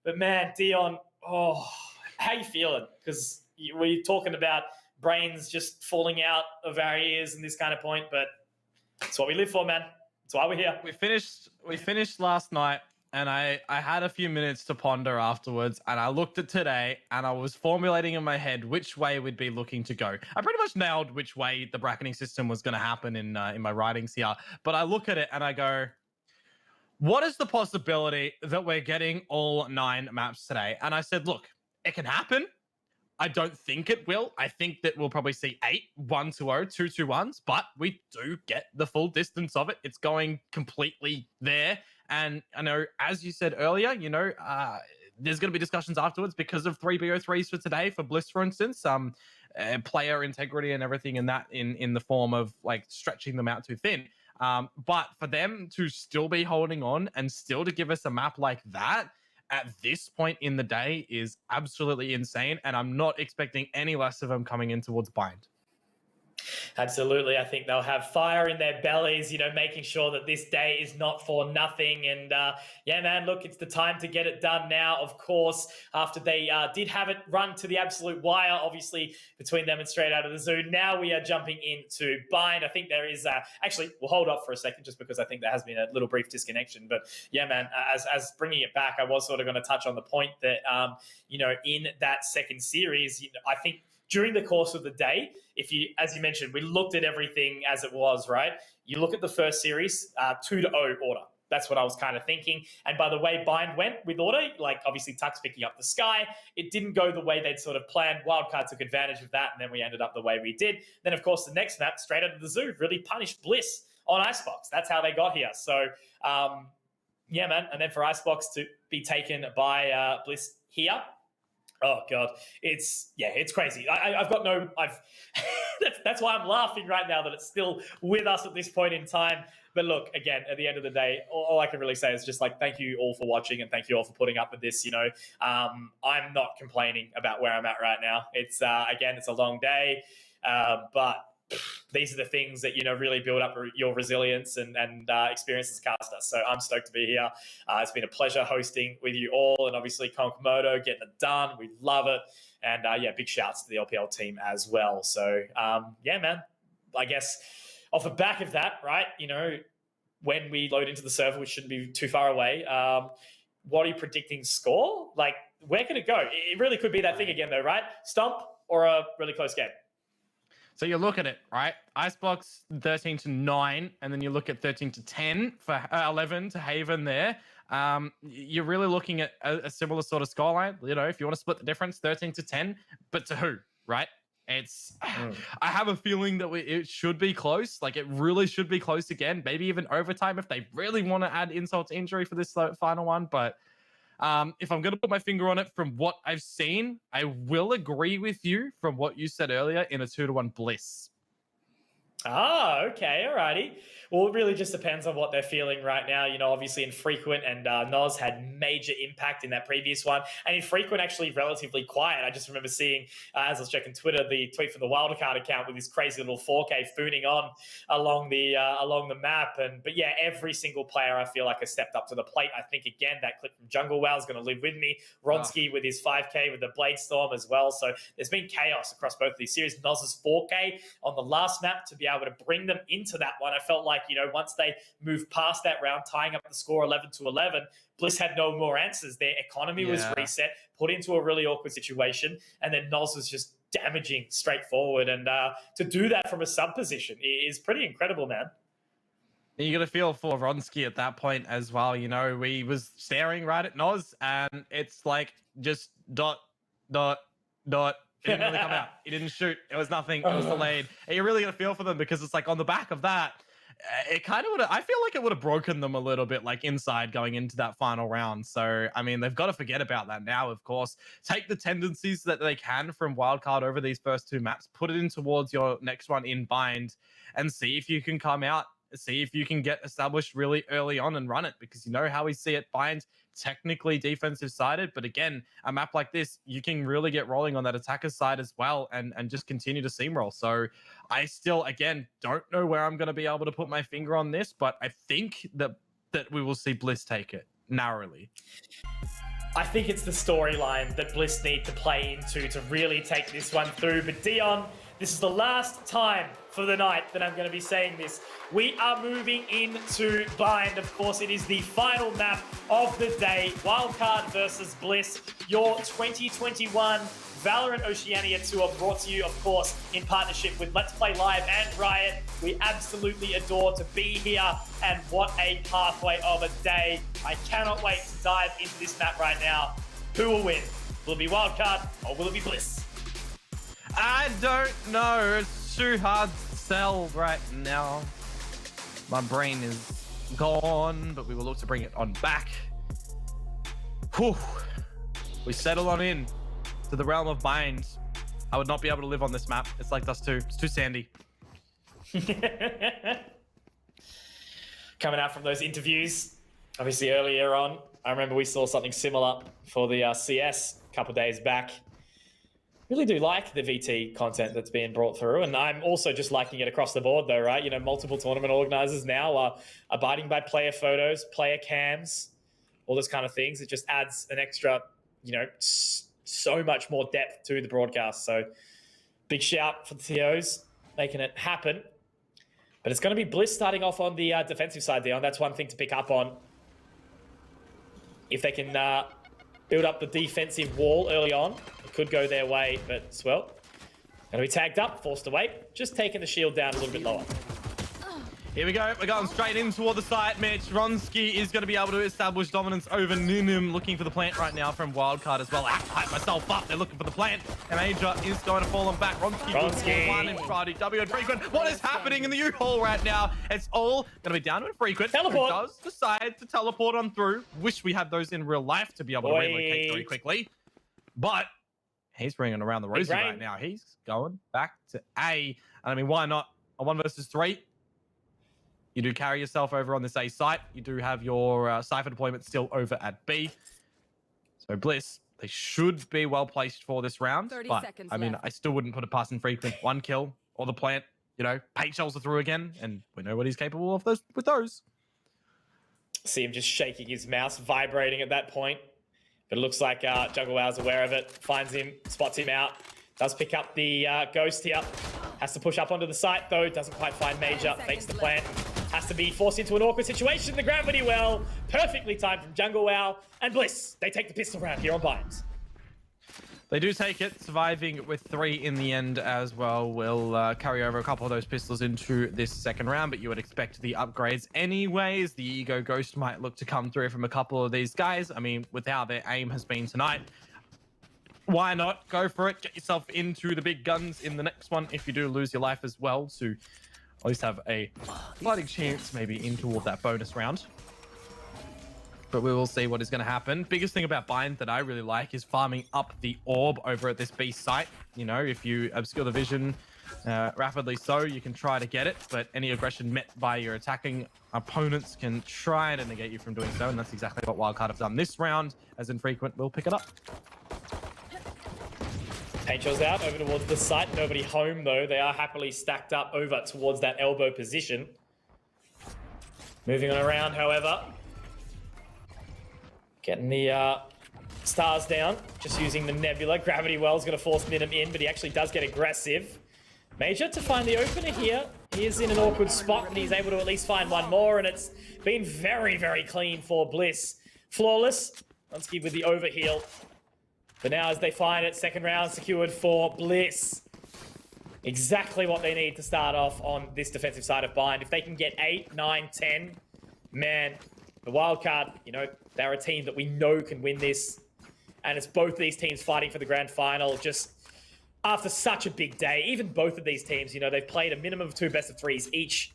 But man, Dion, how you feeling? Because we're talking about brains just falling out of our ears and this kind of point, but it's what we live for, man. That's why we're here. We finished last night, and I had a few minutes to ponder afterwards, and I looked at today, and I was formulating in my head which way we'd be looking to go. I pretty much nailed which way the bracketing system was going to happen in my writings here, but I look at it and I go, what is the possibility that we're getting all 9 maps today? And I said, look, it can happen. I don't think it will. I think that we'll probably see 8 1-2-0, 2-2-1s, but we do get the full distance of it. It's going completely there. And I know, as you said earlier, there's going to be discussions afterwards because of 3BO3s for today, for Bliss, for instance, player integrity and everything in that in the form of like stretching them out too thin. But for them to still be holding on and still to give us a map like that at this point in the day is absolutely insane. And I'm not expecting any less of them coming in towards bind. Absolutely. I think they'll have fire in their bellies, making sure that this day is not for nothing. And yeah, man, look, it's the time to get it done now, of course, after they did have it run to the absolute wire, obviously, between them and Straight Out of the Zoo. Now we are jumping into Bind. I think there is, actually, we'll hold off for a second just because I think there has been a little brief disconnection. But yeah, man, as bringing it back, I was sort of going to touch on the point that, in that second series, I think during the course of the day, as you mentioned, we looked at everything as it was, right? You look at the first series, 2-0 order. That's what I was kind of thinking. And by the way Bind went with order, like obviously Tuck's picking up the Sky, it didn't go the way they'd sort of planned. Wildcard took advantage of that, and then we ended up the way we did. Then, of course, the next map, Straight Out of the Zoo, really punished Bliss on Icebox. That's how they got here. So, yeah, man. And then for Icebox to be taken by Bliss here, oh God, it's crazy. That's why I'm laughing right now that it's still with us at this point in time. But look, again, at the end of the day, all I can really say is just like, thank you all for watching and thank you all for putting up with this. I'm not complaining about where I'm at right now. It's again, it's a long day, but these are the things that really build up your resilience and experience as a caster. So I'm stoked to be here. It's been a pleasure hosting with you all, and obviously Konkomoto getting it done. We love it, and yeah, big shouts to the LPL team as well. So yeah, man. I guess off the back of that, right? When we load into the server, which shouldn't be too far away. What are you predicting score? Like, where could it go? It really could be that thing again, though, right? Stomp or a really close game. So you look at it, right? Icebox 13-9, and then you look at 13-10 for 11 to Haven there. You're really looking at a similar sort of scoreline. If you want to split the difference, 13-10, but to who, right? It's. I have a feeling that it should be close. Like, it really should be close again. Maybe even overtime if they really want to add insult to injury for this final one. But if I'm going to put my finger on it from what I've seen, I will agree with you from what you said earlier in a 2-1 Bliss. Ah, okay, alrighty. Well, it really just depends on what they're feeling right now. Obviously Infrequent and Noz had major impact in that previous one. And Infrequent actually relatively quiet. I just remember seeing, as I was checking Twitter, the tweet from the Wildcard account with this crazy little 4K fooning on along the map. But yeah, every single player I feel like has stepped up to the plate. I think, again, that clip from Jungle Wow is going to live with me. Ronsky with his 5K with the Blade Storm as well. So there's been chaos across both of these series. Noz's 4K on the last map to be able to bring them into that one. I felt like, once they moved past that round, tying up the score 11-11, Bliss had no more answers. Their economy was reset, put into a really awkward situation, and then Noz was just damaging straightforward. And to do that from a sub position is pretty incredible, man. You got to feel for Ronsky at that point as well. We was staring right at Noz, and it's like just dot. It didn't really come out. It didn't shoot. It was nothing. It was delayed. And you really got to feel for them because it's like on the back of that, it kind of would have, I feel like it would have broken them a little bit, like inside going into that final round. So, I mean, they've got to forget about that now, of course. Take the tendencies that they can from Wildcard over these first two maps, put it in towards your next one in Bind, and see if you can come out, see if you can get established really early on and run it, because you know how we see it. Bind, technically defensive sided, but again, a map like this, you can really get rolling on that attacker side as well and just continue to steamroll. So I still, again, don't know where I'm going to be able to put my finger on this, but I think that we will see Bliss take it narrowly. I think it's the storyline that Bliss need to play into to really take this one through. But Dion, this is the last time for the night that I'm going to be saying this. We are moving into Bind. Of course, it is the final map of the day. Wildcard versus Bliss, your 2021 Valorant Oceania Tour, brought to you, of course, in partnership with Let's Play Live and Riot. We absolutely adore to be here, and what a pathway of a day. I cannot wait to dive into this map right now. Who will win? Will it be Wildcard or will it be Bliss? I don't know. It's too hard to tell right now. My brain is gone, but we will look to bring it on back. Whew. We settle on in to the realm of Bind. I would not be able to live on this map. It's like Dust 2. It's too sandy. Coming out from those interviews, obviously earlier on, I remember we saw something similar for the CS a couple of days back. Really do like the VT content that's being brought through, and I'm also just liking it across the board, though, right? You know, multiple tournament organizers now are abiding by player photos, player cams, all those kind of things. It just adds an extra, you know, so much more depth to the broadcast. So big shout for the TOs making it happen. But it's going to be Bliss starting off on the defensive side, Dion. That's one thing to pick up on. If they can build up the defensive wall early on, it could go their way. But Swell going to be tagged up, forced away. Just taking the shield down a little bit lower. Here we go. We're going straight in toward the site, Mitch. Ronsky is going to be able to establish dominance over Ninim. Looking for the plant right now from Wildcard as well. I hype myself up. They're looking for the plant. And Major is going to fall on back. Ronsky one in Friday. W and Frequent. What is happening in the U-Haul right now? It's all going to be down to Frequent. Teleport. Who does decide to teleport on through. Wish we had those in real life to be able to relocate very quickly. But he's bringing around the rosy right now. He's going back to A. And I mean, why not? A 1 versus 3. You do carry yourself over on this A site. You do have your Cypher deployment still over at B. So Bliss, they should be well placed for this round. 30 but seconds I mean, left. I still wouldn't put it past Infrequent. 1 kill or the plant, you know, paint shells are through again. And we know what he's capable of with those. See him just shaking his mouse, vibrating at that point. But it looks like Jungle Wow's aware of it. Finds him, spots him out. Does pick up the Ghost here. Has to push up onto the site, though. Doesn't quite find Major. Fakes the plant. Has to be forced into an awkward situation. The gravity well. Perfectly timed from Jungle Wow. And Bliss, they take the pistol round here on Bimes. They do take it, surviving with 3 in the end as well. We'll carry over a couple of those pistols into this second round, but you would expect the upgrades anyways. The Ego Ghost might look to come through from a couple of these guys. I mean, with how their aim has been tonight, why not go for it? Get yourself into the big guns in the next one if you do lose your life as well, to at least have a fighting chance maybe in toward that bonus round. But we will see what is going to happen. Biggest thing about Bind that I really like is farming up the orb over at this B site. You know, if you obscure the vision rapidly so, you can try to get it, but any aggression met by your attacking opponents can try to negate you from doing so, and that's exactly what Wildcard have done this round, as Infrequent will pick it up. Paintshell's out over towards the site. Nobody home, though. They are happily stacked up over towards that elbow position. Moving on around, however. Getting the stars down. Just using the Nebula. Gravity Well's going to force Ninim in, but he actually does get aggressive. Major to find the opener here. He is in an awkward spot, but he's able to at least find one more, and it's been very, very clean for Bliss. Flawless. Runsky with the overheal. But now as they find it, second round secured for Bliss. Exactly what they need to start off on this defensive side of Bind. If they can get 8, 9, 10, man, the Wildcard, you know, they're a team that we know can win this. And it's both these teams fighting for the grand final just after such a big day. Even both of these teams, you know, they've played a minimum of 2 best-of-3s each.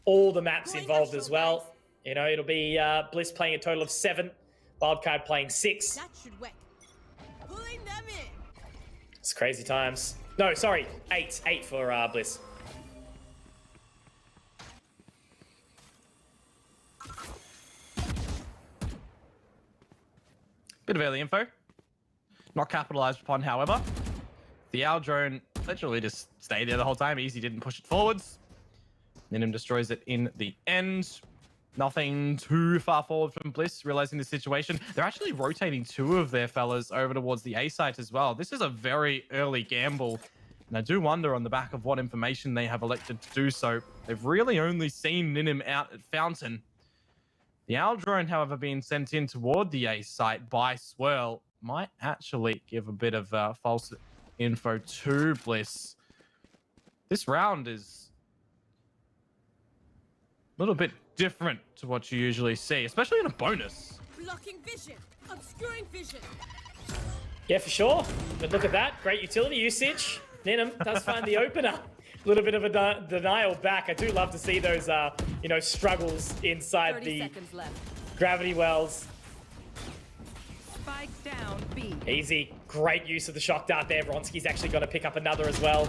All the maps involved as well. You know, it'll be Bliss playing a total of 7, Wildcard playing 6. That should work. Pulling them in. It's crazy times. No, sorry, 8. 8 for Bliss. Bit of early info. Not capitalized upon, however. The Owl drone literally just stayed there the whole time. Easy didn't push it forwards. Ninim destroys it in the end. Nothing too far forward from Bliss, realizing the situation. They're actually rotating 2 of their fellas over towards the A site as well. This is a very early gamble. And I do wonder on the back of what information they have elected to do so. They've really only seen Ninim out at Fountain. The Owl drone, however, being sent in toward the A site by Swirl might actually give a bit of false info to Bliss. This round is a little bit different to what you usually see, especially in a bonus. Blocking vision. Obscuring vision. Yeah, for sure. But look at that. Great utility usage. Ninim does find the opener. A little bit of a denial back. I do love to see those, you know, struggles inside 30 the seconds left. gravity wells. Spike down B. Easy. Great use of the shock dart there. Vronsky's actually going to pick up another as well.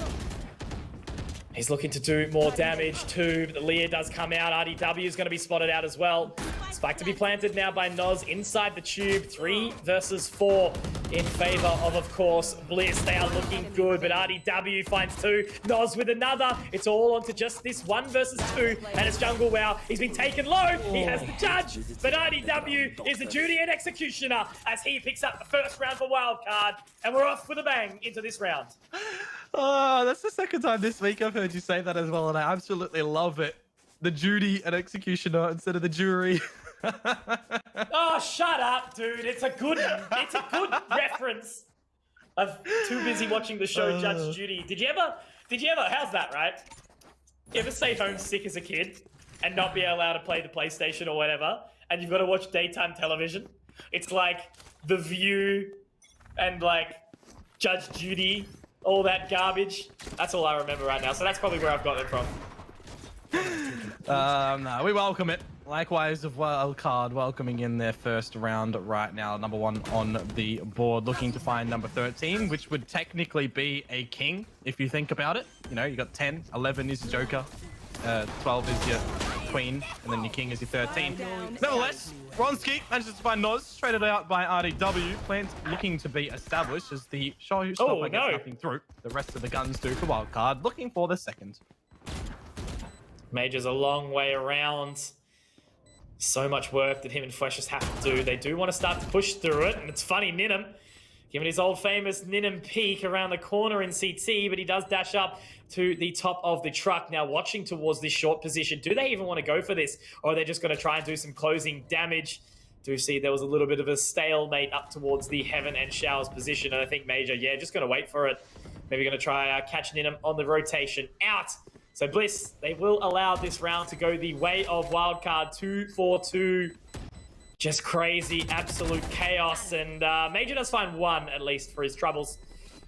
He's looking to do more damage too, but the Lear does come out. RDW is going to be spotted out as well. Spike to be planted now by Noz inside the tube. 3 versus 4. in favor of course, Bliss. They are looking good, but RDW finds 2. Noz with another. It's all onto just this 1 versus 2, and it's Jungle Wow. He's been taken low. He has the judge, but RDW is the duty and executioner as he picks up the first round for Wildcard, and we're off with a bang into this round. Oh, that's the second time this week I've heard you say that as well, and I absolutely love it. The duty and executioner instead of the jury. Oh, shut up, dude. It's a good reference. I'm too busy watching the show Judge Judy. Did you ever, how's that, right? You ever stay home sick as a kid and not be allowed to play the PlayStation or whatever, and you've got to watch daytime television? It's like The View and like Judge Judy, all that garbage. That's all I remember right now, so that's probably where I've got it from. No, we welcome it. Likewise of Wildcard welcoming in their first round right now. Number 1 on the board, looking to find number 13, which would technically be a king if you think about it. You know, you got 10, 11 is your Joker, 12 is your Queen, and then your king is your 13. Nevertheless, Ronski manages to find Noz, traded out by RDW. Plans looking to be established as the showstopper gets nothing through. The rest of the guns do for Wildcard, looking for the second. Major's a long way around. So much work that him and Fleshes have to do. They do want to start to push through it, and it's funny, Ninum, giving his old famous Ninum peek around the corner in CT, but he does dash up to the top of the truck. Now watching towards this short position. Do they even want to go for this, or are they just going to try and do some closing damage? Do see there was a little bit of a stalemate up towards the Heaven and Showers position, and I think Major, yeah, just going to wait for it. Maybe going to try catch Ninum on the rotation out. So Bliss, they will allow this round to go the way of Wildcard. 2-4-2. Just crazy, absolute chaos. And Major does find 1, at least, for his troubles.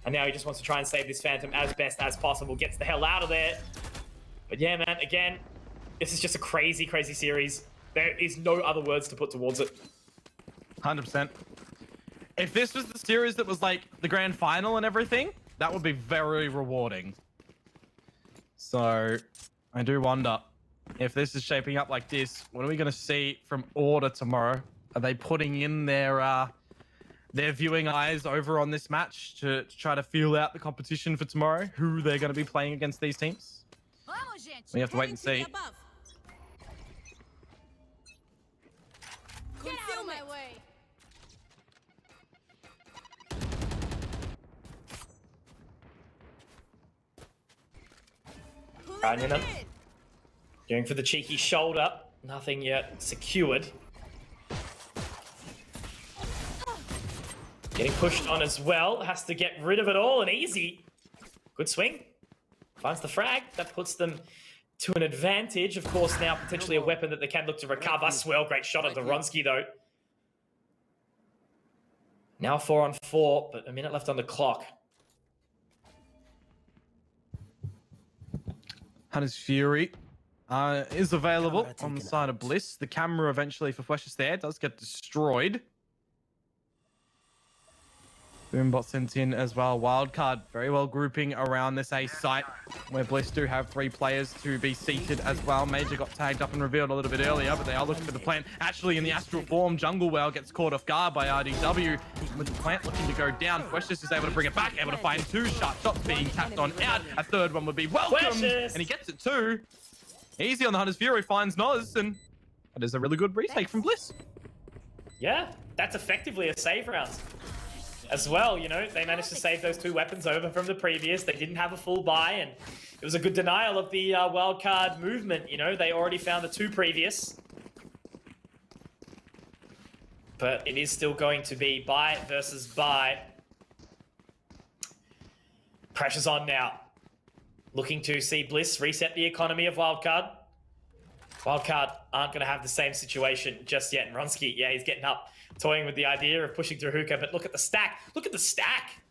And now he just wants to try and save this Phantom as best as possible. Gets the hell out of there. But yeah, man, again, this is just a crazy, crazy series. There is no other words to put towards it. 100%. If this was the series that was like the grand final and everything, that would be very rewarding. So, I do wonder if this is shaping up like this. What are we going to see from Order tomorrow? Are they putting in their viewing eyes over on this match to try to feel out the competition for tomorrow? Who they're going to be playing against these teams? We have to wait and see. Get out of my way. Ninum. Going for the cheeky shoulder. Nothing yet secured. Getting pushed on as well. Has to get rid of it all, and easy. Good swing. Finds the frag. That puts them to an advantage. Of course, now potentially a weapon that they can look to recover. Swell, great shot of the Ronski, though. Now 4-on-4, but a minute left on the clock. Hunter's Fury is available on the side of Bliss. The camera eventually for Fleshes there does get destroyed. Boombot sent in as well. Wildcard very well grouping around this A site where Bliss do have 3 players to be seated as well. Major got tagged up and revealed a little bit earlier, but they are looking for the plant. Actually, in the astral form, Jungle Well gets caught off guard by RDW. With the plant looking to go down, Fleshes is able to bring it back, able to find 2 sharp shots being tapped on out. A third one would be welcomed, and he gets it too. Easy on the Hunter's Fury, finds Noz, and that is a really good retake from Bliss. Yeah, that's effectively a save round. As well, you know, they managed to save those 2 weapons over from the previous. They didn't have a full buy, and it was a good denial of the wildcard movement. You know, they already found the 2 previous. But it is still going to be buy versus buy. Pressure's on now. Looking to see Bliss reset the economy of Wildcard. Wildcard aren't going to have the same situation just yet. And Ronski, yeah, he's getting up, toying with the idea of pushing through Hookah, but look at the stack. Look at the stack.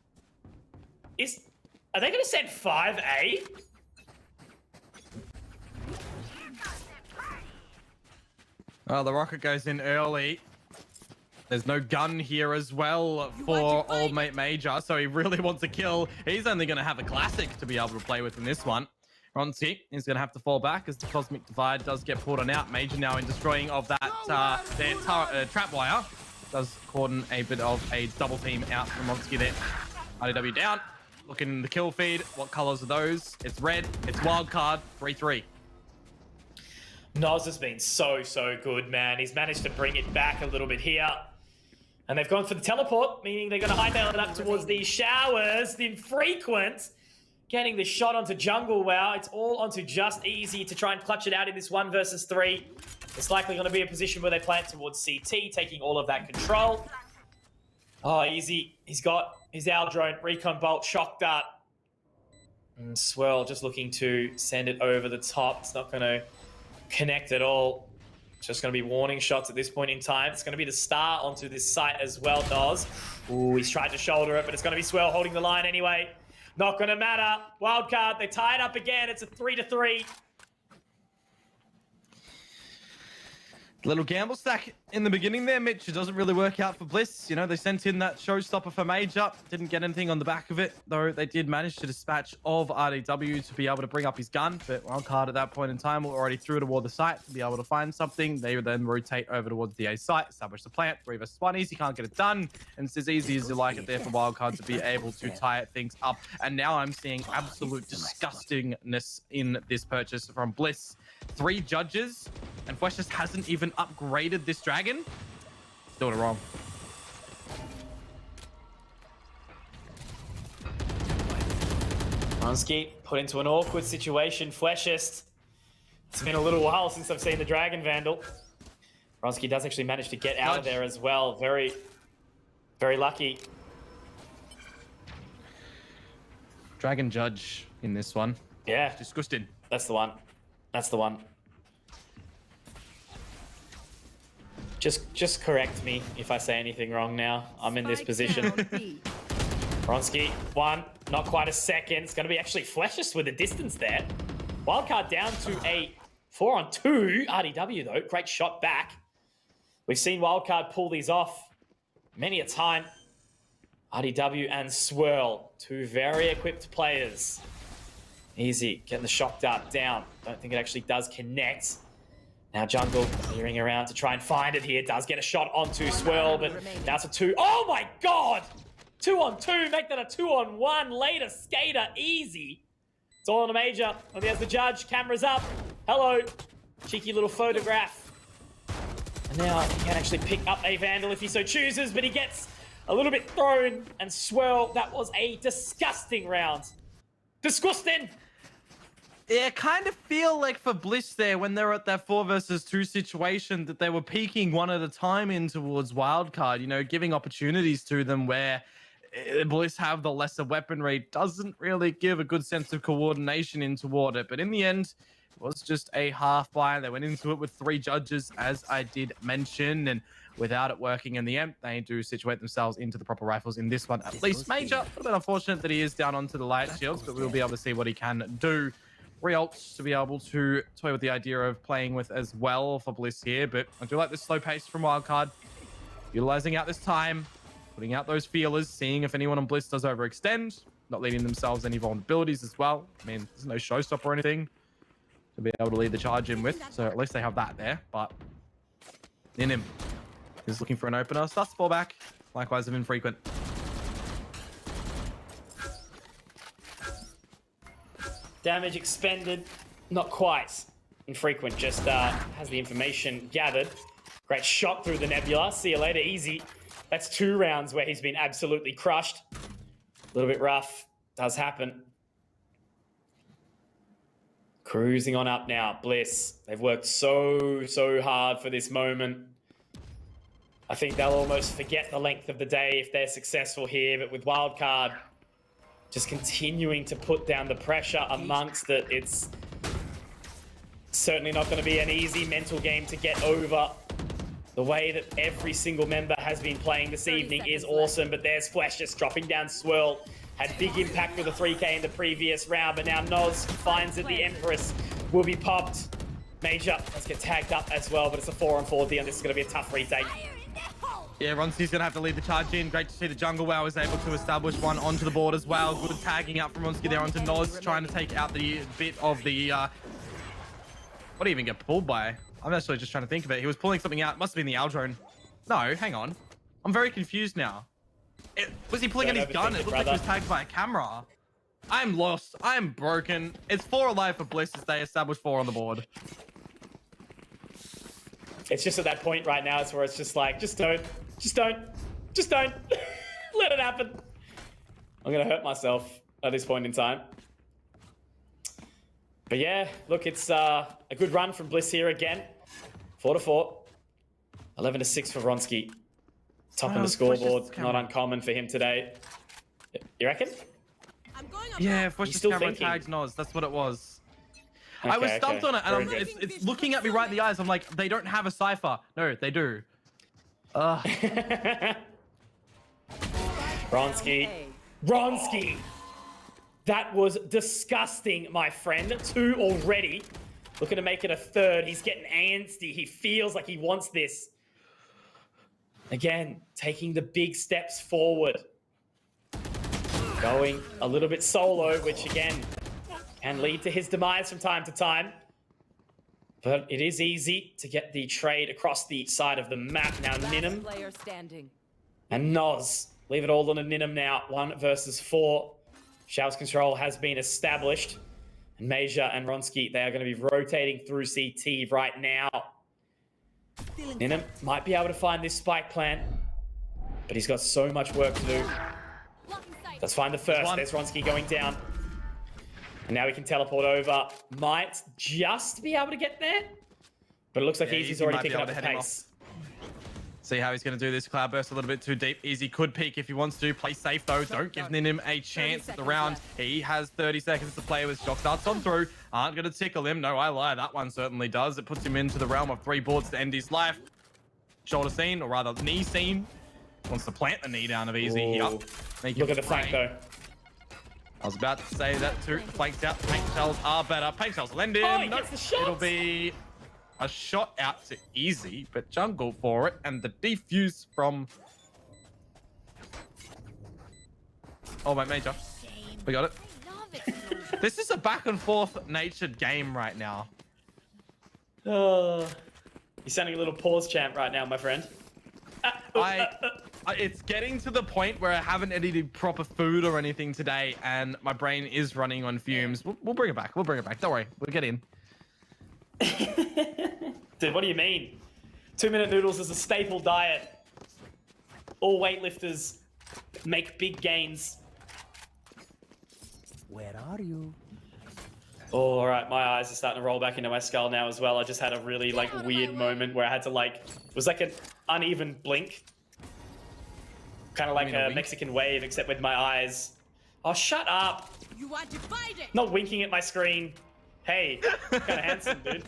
Are they going to send 5A? Well, the rocket goes in early. There's no gun here as well for old mate Major, so he really wants a kill. He's only going to have a classic to be able to play with in this one. Ronski is going to have to fall back as the Cosmic Divide does get pulled on out. Major now in destroying of that their trap wire. Does cordon a bit of a double team out from Monsky there. RDW down. Looking in the kill feed. What colors are those? It's red. It's wildcard. 3-3. Noz has been so good, man. He's managed to bring it back a little bit here. And they've gone for the teleport, meaning they're going to hightail it up towards the showers. The infrequent getting the shot onto jungle. Wow, it's all onto Just Easy to try and clutch it out in this 1 versus 3. It's likely going to be a position where they plant towards CT, taking all of that control. Oh, Easy. He's got his Owl Drone, Recon Bolt, Shock Dart. And Swirl just looking to send it over the top. It's not going to connect at all. It's just going to be warning shots at this point in time. It's going to be the star onto this site as well, Noz. Ooh, he's tried to shoulder it, but it's going to be Swirl holding the line anyway. Not going to matter. Wildcard, they tie it up again. It's a 3-3. Little gamble stack in the beginning there, Mitch. It doesn't really work out for Bliss. You know, they sent in that showstopper for Major. Didn't get anything on the back of it, though they did manage to dispatch of RDW to be able to bring up his gun. But Wildcard at that point in time were already through toward the site to be able to find something. They would then rotate over towards the A site, establish the plant. 3 versus 1. Easy, can't get it done. And it's as easy as you like it there for Wildcard to be able to tie things up. And now I'm seeing absolute disgustingness in this purchase from Bliss. 3 judges, and Flesh just hasn't even upgraded this dragon. Doing it wrong. Ronsky put into an awkward situation. Fleshist. It's been a little while since I've seen the Dragon Vandal. Ronsky does actually manage to get out of there as well. Very lucky. Dragon Judge in this one. Yeah. Disgusting. That's the one. That's the one. Just correct me if I say anything wrong now. I'm in this position. Ronsky, 1, not quite a second. It's going to be actually Fleshist with a distance there. Wildcard down to a 4-on-2. RDW, though. Great shot back. We've seen Wildcard pull these off many a time. RDW and Swirl, 2 very equipped players. Easy, getting the shock dart down. Don't think it actually does connect. Now Jungle veering around to try and find it here. Does get a shot onto Swirl, but now it's a 2. Oh my god! 2-on-2, make that a 2-on-1. Later, Skater, Easy. It's all on a Major. And there's the judge, cameras up. Hello. Cheeky little photograph. And now he can actually pick up a Vandal if he so chooses, but he gets a little bit thrown. And Swirl, that was a disgusting round. Disgusting! Yeah, kind of feel like for Bliss there, when they're at that 4 versus 2 situation, that they were peeking one at a time in towards Wildcard, you know, giving opportunities to them where Bliss have the lesser weaponry doesn't really give a good sense of coordination in toward it. But in the end, it was just a half buy. They went into it with 3 judges, as I did mention, and without it working in the end, they do situate themselves into the proper rifles in this one. At least Major, a little bit unfortunate that he is down onto the light shields, but we'll be able to see what he can do. 3 ults to be able to toy with the idea of playing with as well for Bliss here, but I do like this slow pace from Wildcard. Utilizing out this time, putting out those feelers, seeing if anyone on Bliss does overextend, not leaving themselves any vulnerabilities as well. I mean, there's no showstopper or anything to be able to lead the charge in with, so at least they have that there, but in him is looking for an opener. Starts to fall back, likewise of infrequent. Damage expended, not quite. Infrequent just has the information gathered. Great shot through the Nebula. See you later, Easy. That's 2 rounds where he's been absolutely crushed. A little bit rough. Does happen. Cruising on up now. Bliss. They've worked so hard for this moment. I think they'll almost forget the length of the day if they're successful here, but with Wildcard just continuing to put down the pressure amongst it, it's certainly not going to be an easy mental game to get over. The way that every single member has been playing this evening is awesome, but there's Flesh just dropping down Swirl. Had big impact with a 3K in the previous round, but now Noz finds that the Empress will be popped. Major does get tagged up as well, but it's a 4-on-4 deal, and this is going to be a tough retake. Yeah, Ronski's going to have to lead the charge in. Great to see the Jungle Wow is able to establish one onto the board as well. Good tagging out from Ronski there onto Noz, trying to take out the bit of the... what do you even get pulled by? I'm actually just trying to think of it. He was pulling something out. Must have been the Owl Drone. No, hang on. I'm very confused now. Was he pulling Don't out his gun? overthink It it, looked like he was brother. tagged by a camera. I'm lost. I'm broken. It's 4 alive for Bliss as they establish 4 on the board. It's just at that point right now, it's where it's just like, just don't let it happen. I'm gonna hurt myself at this point in time. But yeah, look, it's a good run from Bliss here again. 4-4, 11-6 for Ronski. Top on the scoreboard, not uncommon for him today. You reckon? Yeah, Fush's still camera thinking? tags Noz. That's what it was. Okay, I was stumped on it, and Very good. it's looking at me right in the eyes. I'm like, they don't have a cipher. No, they do. Ronski. That was disgusting, my friend. 2 already. Looking to make it a 3rd. He's getting antsy. He feels like he wants this. Again, taking the big steps forward. Going a little bit solo, which again, can lead to his demise from time to time. But it is easy to get the trade across the side of the map. Now, Ninum Player standing. and Noz leave it all on a Ninum now. 1 versus 4. Xiao's control has been established. And Major and Ronski, they are going to be rotating through CT right now. Ninum might be able to find this spike plant, but he's got so much work to do. Let's find the first. There's Ronski going down. And now we can teleport over. Might just be able to get there, but it looks like Easy's already picking up the pace. See how he's going to do this. Cloudburst a little bit too deep. Easy could peek if he wants to. Play safe, though. Don't give Ninum a chance at the round. He has 30 seconds to play with. Shock starts on through. Aren't going to tickle him. No, I lie. That one certainly does. It puts him into the realm of 3 boards to end his life. Shoulder scene, or rather knee scene. Wants to plant the knee down of Easy here. Look at the flank, though. I was about to say that too. Flanks out. Paint shells are better. Paint shells will end him. Oh, he gets the shot. It'll be a shot out to Easy, but jungle for it, and the defuse from... Oh, my Major. We got it. This is a back and forth natured game right now. You're sounding a little pause champ right now, my friend. It's getting to the point where I haven't eaten proper food or anything today, and my brain is running on fumes. We'll bring it back. We'll bring it back. Don't worry. We'll get in. Dude, what do you mean? 2-minute noodles is a staple diet. All weightlifters make big gains. Where are you? Oh, all right, my eyes are starting to roll back into my skull now as well. I just had a really weird moment where I had to it was like an uneven blink. Kind of like a Mexican wave, except with my eyes. Oh, shut up. You are divided. Not winking at my screen. Hey, kind of handsome, dude.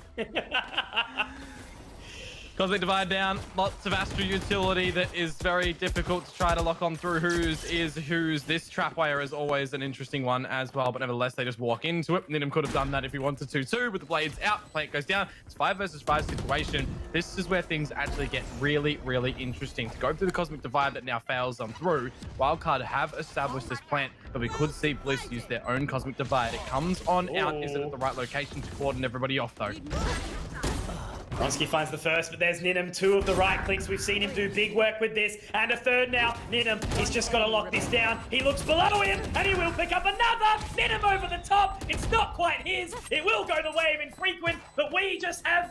Cosmic Divide down. Lots of Astro utility that is very difficult to try to lock on through whose is whose. This trapwire is always an interesting one as well, but nevertheless, they just walk into it. Ninum could have done that if he wanted to too, with the blades out. Plant goes down. It's 5 versus 5 situation. This is where things actually get really, really interesting. To go through the Cosmic Divide that now fails them through, Wildcard have established this plant, but we could see Bliss use their own Cosmic Divide. It comes on out. Is it at the right location to cordon everybody off, though? Ronski finds the first, but there's Ninum. 2 of the right clicks. We've seen him do big work with this. And a 3rd now. Ninum, he's just got to lock this down. He looks below him, and he will pick up another. Ninum over the top. It's not quite his. It will go the way of Infrequent, but we just have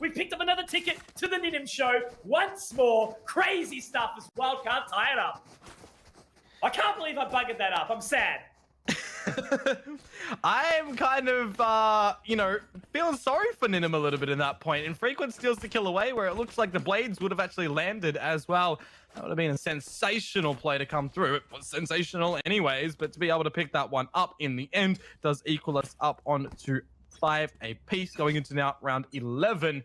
we picked up another ticket to the Ninum show. Once more, crazy stuff as Wildcard tie it up. I can't believe I buggered that up. I'm sad. I'm kind of, feeling sorry for Ninum a little bit in that point. Infrequent steals the kill away, where it looks like the blades would have actually landed as well. That would have been a sensational play to come through. It was sensational anyways, but to be able to pick that one up in the end does equal us up on to 5 apiece going into now round 11.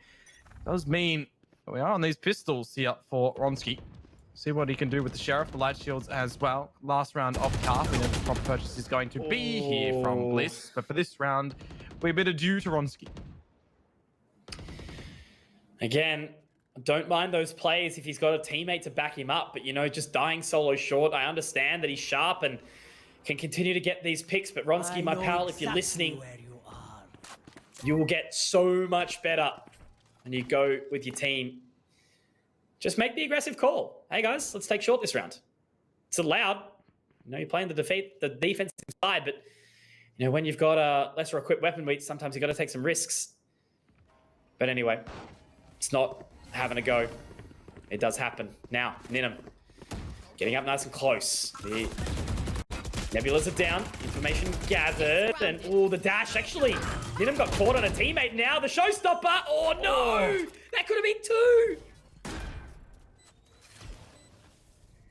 Does mean we are on these pistols here for Ronski. See what he can do with the Sheriff, the light shields as well. Last round of Calf, we know the prop purchase is going to be here from Bliss. But for this round, we're a bit due to Ronski. Again, don't mind those plays if he's got a teammate to back him up. But, just dying solo short, I understand that he's sharp and can continue to get these picks. But Ronski, my pal, if you're listening, you will get so much better when you go with your team. Just make the aggressive call. hey guys, let's take short this round. It's allowed. You know, you're playing the defensive side, but you know, when you've got a lesser equipped weapon, sometimes you've got to take some risks. But anyway, it's not having a go. It does happen. Now, Ninum getting up nice and close. The Nebulas are down. Information gathered. And, the dash. Actually, Ninum got caught on a teammate now. The showstopper. Oh, no. That could have been 2.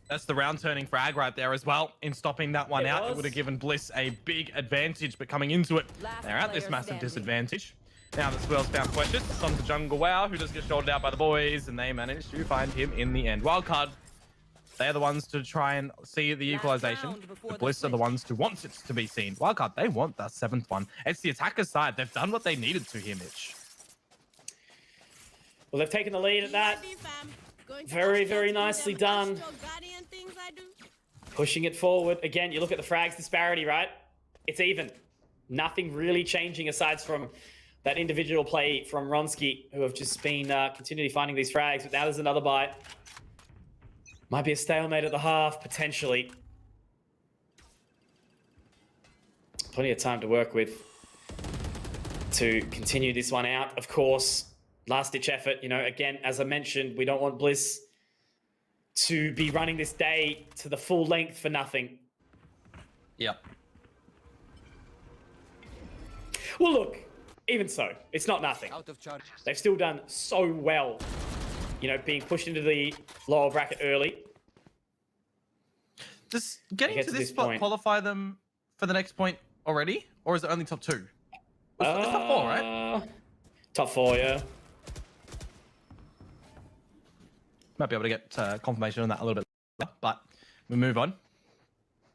That's the round-turning frag right there as well. In stopping that one out, was. it would have given Bliss a big advantage, but coming into it, they're at this massive disadvantage. Now the Swirls found Precious. It's on to Jungle Wow, who just gets shouldered out by the boys, and they managed to find him in the end. Wildcard, they're the ones to try and see the equalization. The Bliss are the ones to want it to be seen. Wildcard, they want that 7th one. It's the attacker's side. They've done what they needed to here, Mitch. Well, they've taken the lead at that. Very, very nicely done. Pushing it forward. Again, you look at the frags disparity, right? It's even. Nothing really changing aside from that individual play from Ronski, who have just been continually finding these frags. But now there's another bite. Might be a stalemate at the half, potentially. Plenty of time to work with to continue this one out, of course. Last-ditch effort, you know, again, as I mentioned, we don't want Bliss to be running this day to the full length for nothing. Yep. Well, look, even so, it's not nothing. They've still done so well, you know, being pushed into the lower bracket early. Does getting to this spot qualify them for the next point already? Or is it only top 2? It's top 4, right? Top 4, yeah. Might be able to get confirmation on that a little bit later, but we move on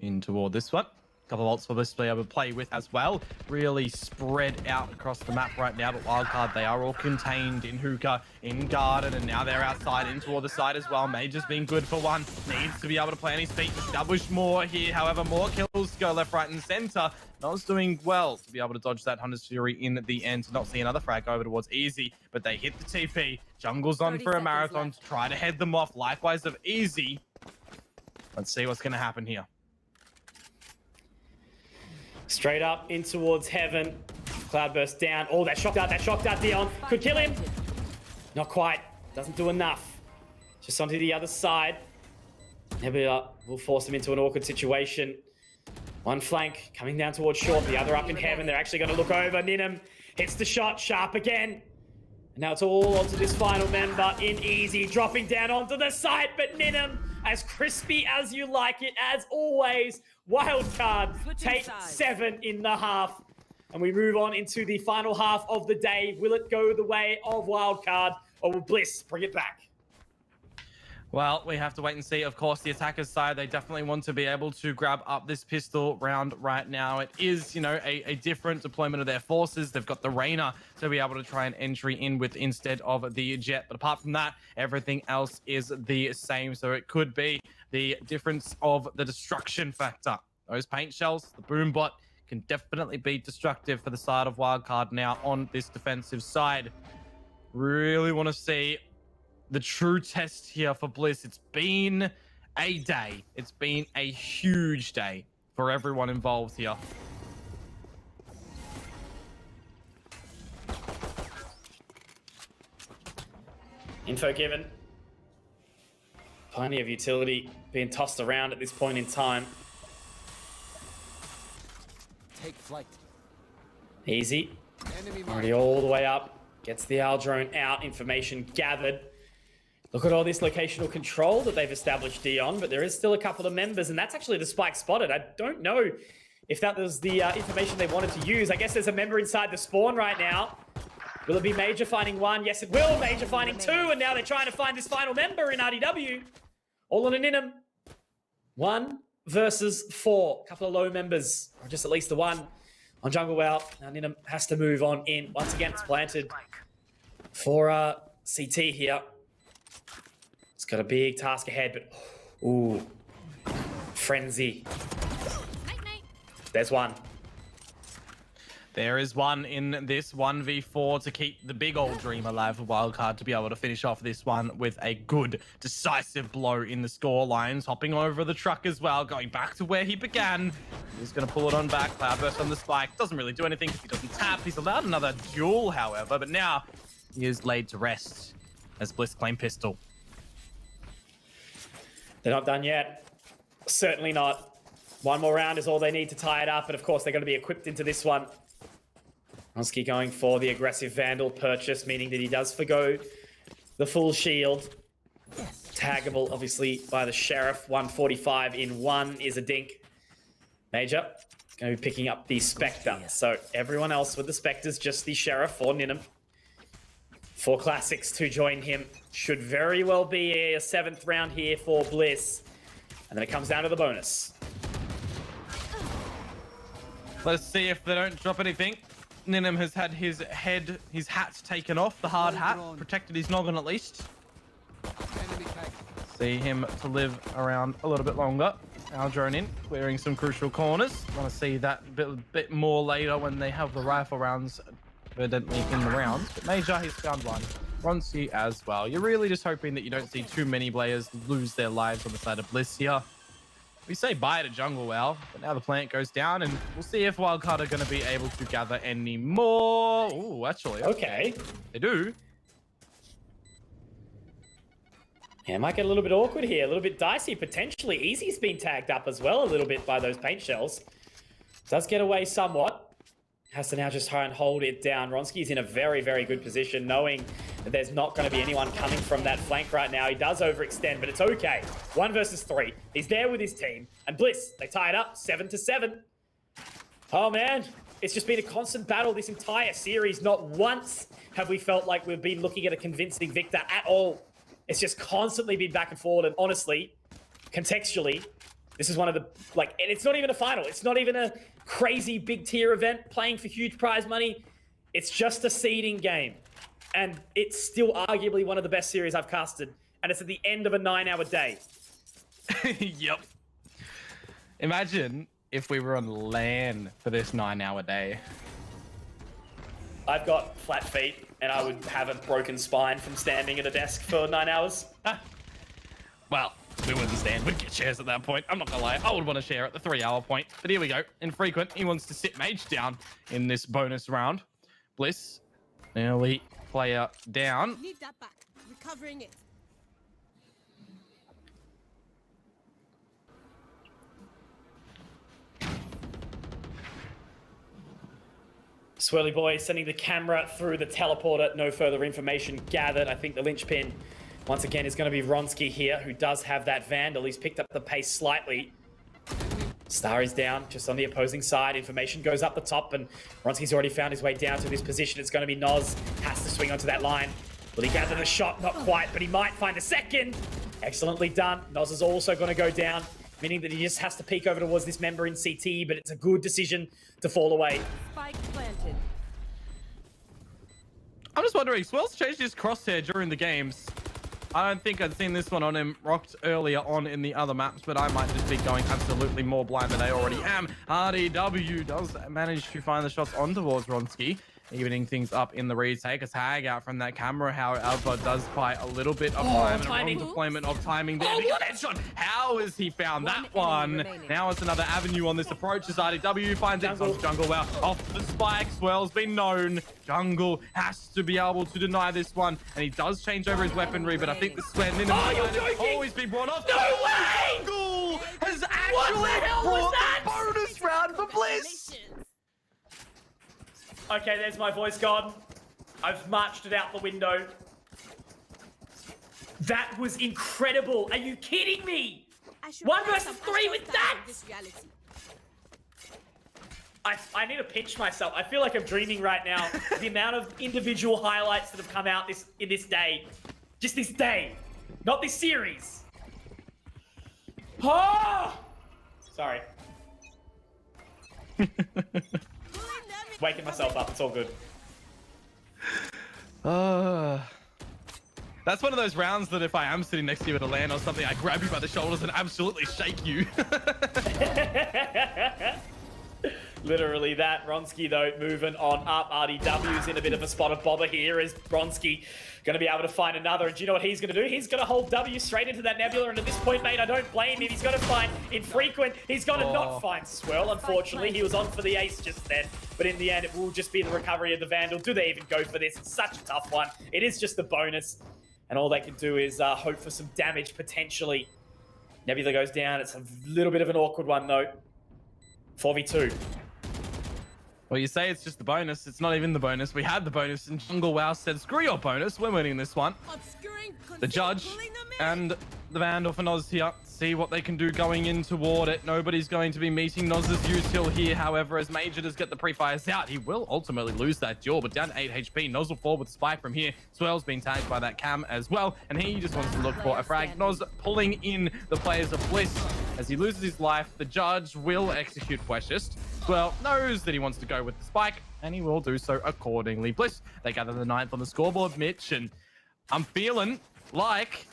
in toward this one. A couple of ults for this to be able to play with as well. Really spread out across the map right now, but Wildcard, they are all contained in Hookah, in Garden, and now they're outside in toward the side as well. Major's been good for one. Needs to be able to play on his feet, establish more here. However, more kills to go left, right, and center. No's doing well to be able to dodge that Hunter's Fury in the end, to not see another frag over towards Easy, but they hit the TP. Jungle's on for a marathon to try to head them off. Likewise of Easy. Let's see what's going to happen here. Straight up in towards Heaven. Cloudburst down. Oh, that shock dart, Dion. Could kill him. Not quite. Doesn't do enough. Just onto the other side. Nebula will force him into an awkward situation. One flank coming down towards short, the other up in Heaven. They're actually going to look over. Ninum hits the shot, sharp again. And now it's all onto this final member in Easy, dropping down onto the side, but Ninum, as crispy as you like it, as always. Wildcard take 7 in the half. And we move on into the final half of the day. Will it go the way of Wildcard, or will Bliss bring it back? Well, we have to wait and see. Of course, the attacker's side, they definitely want to be able to grab up this pistol round right now. It is, you know, a different deployment of their forces. They've got the Reyna to be able to try and entry in with instead of the Jet. But apart from that, everything else is the same. So it could be the difference of the destruction factor. Those paint shells, the boom bot, can definitely be destructive for the side of Wildcard now on this defensive side. Really want to see the true test here for Bliss. It's been a day. It's been a huge day for everyone involved here. Info given. Plenty of utility being tossed around at this point in time. Take flight. Easy. Already all the way up. Gets the Owl drone out. Information gathered. Look at all this locational control that they've established, Dion, but there is still a couple of members, and that's actually the spike spotted. I don't know if that was the information they wanted to use. I guess there's a member inside the spawn right now. Will it be Major finding 1? Yes, it will. Major finding 2, and now they're trying to find this final member in RDW. All on an Ninum. 1 versus 4. Couple of low members, or just at least the one on Jungle Well. Now Ninum has to move on in. Once again, it's planted for CT here. It's got a big task ahead, but ooh, Frenzy. There's one. There is one in this 1v4 to keep the big old dream alive for Wildcard to be able to finish off this one with a good, decisive blow in the score lines. Hopping over the truck as well, going back to where he began. He's going to pull it on back. Cloudburst on the spike. Doesn't really do anything because he doesn't tap. He's allowed another duel, however, but now he is laid to rest as Bliss claim pistol. They're not done yet. Certainly not. One more round is all they need to tie it up, and of course they're going to be equipped into this one. Ronsky going for the aggressive Vandal purchase, meaning that he does forgo the full shield. Taggable, obviously, by the Sheriff. 145 in one is a dink. Major going to be picking up the Spectre. So everyone else with the Spectres, just the Sheriff or Ninham. 4 classics to join him. Should very well be a 7th round here for Bliss. And then it comes down to the bonus. Let's see if they don't drop anything. Ninham has had his hat taken off, the hard hat, protected his noggin at least. See him to live around a little bit longer. Our drone in, clearing some crucial corners. Want to see that bit more later when they have the rifle rounds evidently in the rounds. But Major, he's found one. Ronsky as well. You're really just hoping that you don't see too many players lose their lives on the side of Bliss here. We say bye to Jungle Well, but now the plant goes down, and we'll see if Wildcard are going to be able to gather any more. Ooh, actually, okay. They do. Yeah, it might get a little bit awkward here, a little bit dicey, potentially. Easy's been tagged up as well a little bit by those paint shells. Does get away somewhat. Has to now just try and hold it down. Ronsky's in a very, very good position, knowing that there's not going to be anyone coming from that flank right now. He does overextend, but it's okay. 1 versus 3. He's there with his team. And Bliss, they tie it up 7-7. Oh, man. It's just been a constant battle this entire series. Not once have we felt like we've been looking at a convincing victor at all. It's just constantly been back and forward. And honestly, contextually, this is one of the, and it's not even a final. It's not even a crazy big tier event playing for huge prize money. It's just a seeding game. And it's still arguably one of the best series I've casted. And it's at the end of a 9-hour day. Yep. Imagine if we were on LAN for this 9-hour day. I've got flat feet and I would have a broken spine from standing at a desk for 9 hours. Well, we wouldn't stand. We'd get shares at that point. I'm not gonna lie. I would want to share at the 3-hour point. But here we go. Infrequent. He wants to sit Mage down in this bonus round. Bliss, an elite player down. Need that back. Recovering it. Swirly Boy sending the camera through the teleporter. No further information gathered. I think the linchpin, once again, is going to be Ronsky here, who does have that Vandal. He's picked up the pace slightly. Star is down, just on the opposing side. Information goes up the top, and Ronsky's already found his way down to this position. It's going to be Noz. Has to swing onto that line. Will he gather the shot? Not quite, but he might find a second. Excellently done. Noz is also going to go down, meaning that he just has to peek over towards this member in CT, but it's a good decision to fall away. Spike planted. I'm just wondering, Swell's changed his crosshair during the games. I don't think I'd seen this one on him rocked earlier on in the other maps, but I might just be going absolutely more blind than I already am. RDW does manage to find the shots on towards Ronsky, evening things up in the retake. A tag out from that camera, however, does buy a little bit of time and a wrong deployment of timing there. What a headshot! How has he found that one? Now it's another avenue on this approach as RDW finds it. Jungle well off the spike. Swell's been known. Jungle has to be able to deny this one, and he does change over his weaponry, but I think this is where Ninham has always been brought off. No way! Jungle has actually brought the bonus round for Bliss. Okay, there's my voice gone. I've marched it out the window. That was incredible. Are you kidding me? 1 versus 3 with that? I need to pinch myself. I feel like I'm dreaming right now. The amount of individual highlights that have come out in this day. Just this day. Not this series. Oh! Sorry. Waking myself up. It's all good. That's one of those rounds that if I am sitting next to you at a LAN or something, I grab you by the shoulders and absolutely shake you. Literally that. Bronski, though, moving on up. RDW's in a bit of a spot of bother here as Bronski going to be able to find another. And do you know what he's going to do? He's going to hold W straight into that Nebula. And at this point, mate, I don't blame him. He's going to find Infrequent. He's going to not find Swirl, unfortunately. He was on for the ace just then. But in the end, it will just be the recovery of the Vandal. Do they even go for this? It's such a tough one. It is just a bonus. And all they can do is hope for some damage, potentially. Nebula goes down. It's a little bit of an awkward one, though. 4v2. Well, you say it's just the bonus. It's not even the bonus. We had the bonus, and Jungle Wow said, screw your bonus. We're winning this one. The Judge and the Vandal for Noz here. See what they can do going in toward it. Nobody's going to be meeting Noz's util here. However, as Major does get the pre-fires out, he will ultimately lose that duel, but down to 8 HP. Noz will fall with Spike from here. Swell's been tagged by that cam as well, and he just wants to look for a frag. Noz pulling in the players of Bliss. As he loses his life, the Judge will execute Queshist. Swell knows that he wants to go with the Spike, and he will do so accordingly. Bliss, they gather the 9th on the scoreboard, Mitch, and I'm feeling like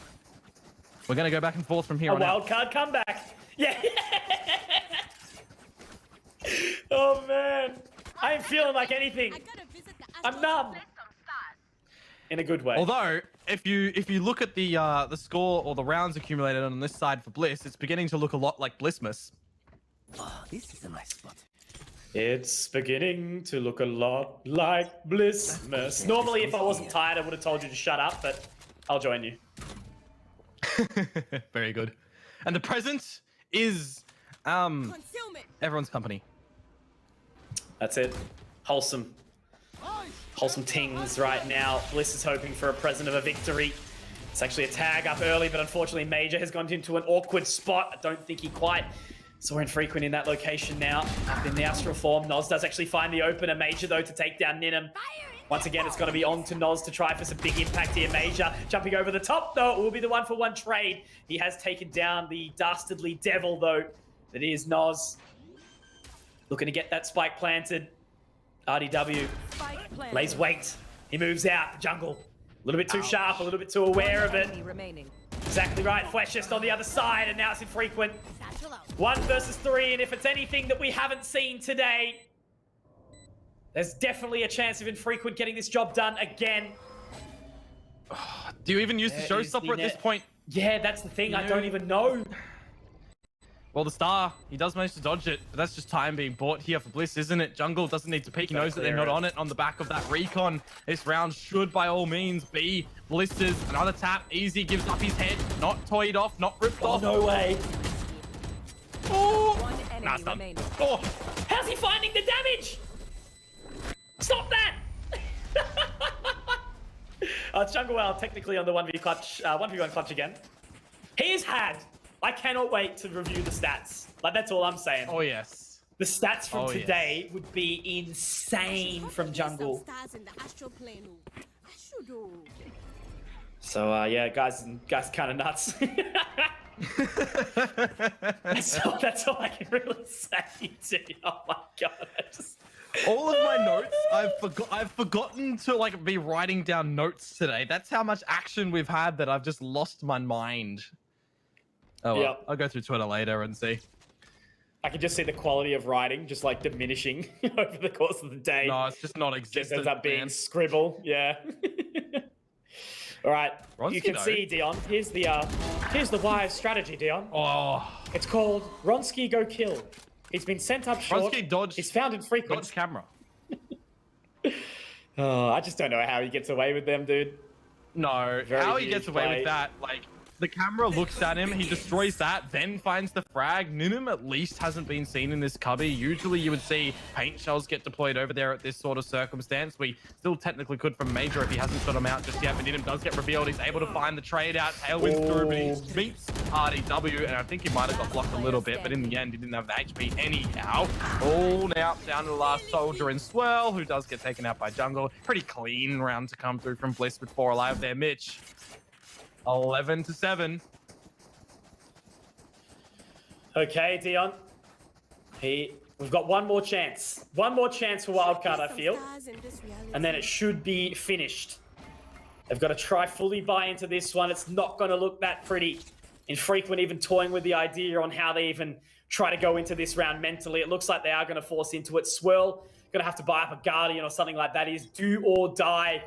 we're going to go back and forth from here on out. A wildcard comeback. Yeah. Oh, man. I ain't feeling like anything. I'm numb. In a good way. Although, if you look at the score or the rounds accumulated on this side for Bliss, it's beginning to look a lot like Blissmas. Oh, this is a nice spot. It's beginning to look a lot like Blissmas. Normally, if I wasn't tired, I would have told you to shut up, but I'll join you. Very good. And the present is everyone's company. That's it. Wholesome tings right now. Bliss is hoping for a present of a victory. It's actually a tag up early, but unfortunately Major has gone into an awkward spot. I don't think he quite saw Infrequent in that location now. Up in the astral form, Noz does actually find the opener. Major, though, to take down Ninum. Once again, it's going to be on to Noz to try for some big impact here. Major jumping over the top, though. It will be the 1-for-1 trade. He has taken down the dastardly devil, though. That is Noz. Looking to get that spike planted. RDW lays weight. He moves out. The jungle. A little bit too sharp, a little bit too aware of it. Exactly right. Flash just on the other side, and now it's Infrequent. 1 versus 3, and if it's anything that we haven't seen today, there's definitely a chance of Infrequent getting this job done again. Do you even use the showstopper at this point? Yeah, that's the thing. I don't even know. Well, the Star, he does manage to dodge it, but that's just time being bought here for Bliss, isn't it? Jungle doesn't need to peek. He knows that they're not on it on the back of that recon. This round should, by all means, be Bliss's. Another tap. Easy gives up his head. Not toyed off, not ripped off. No way. Oh! One enemy remaining. Oh! How's he finding the damage? Stop that! It's Jungle Well technically on the 1v1 clutch again. He's had. I cannot wait to review the stats. Like, that's all I'm saying. Oh, yes. The stats from today would be insane from Jungle. So, yeah, guys kind of nuts. That's all I can really say. Oh my god! All of my notes, I've forgotten to like be writing down notes today. That's how much action we've had that I've just lost my mind. Oh, well, I'll go through Twitter later and see. I can just see the quality of writing just like diminishing over the course of the day. No, it's just not existent. Just ends up being scribble. Yeah. All right, you can see, Dion. Here's the wise strategy, Dion. Oh, it's called Ronsky Go Kill. He's been sent up short. Ronsky dodged. He's found Infrequent. Dodge camera. Oh, I just don't know how he gets away with them, dude. No, how he gets away with that, like. The camera looks at him, he destroys that, then finds the frag. Ninum at least hasn't been seen in this cubby. Usually you would see paint shells get deployed over there at this sort of circumstance. We still technically could from Major if he hasn't shot him out just yet, but Ninum does get revealed. He's able to find the trade out. Tailwinds through, but he meets RDW, and I think he might have got blocked a little bit, but in the end, he didn't have the HP anyhow. Oh, now down to the last soldier in Swirl, who does get taken out by Jungle. Pretty clean round to come through from Bliss with 4 alive there, Mitch. 11-7. Okay, Dion. We've got one more chance. One more chance for wildcard, I feel. And then it should be finished. They've got to try fully buy into this one. It's not going to look that pretty. Infrequent even toying with the idea on how they even try to go into this round mentally. It looks like they are going to force into it. Swirl going to have to buy up a Guardian or something like that. Is do or die.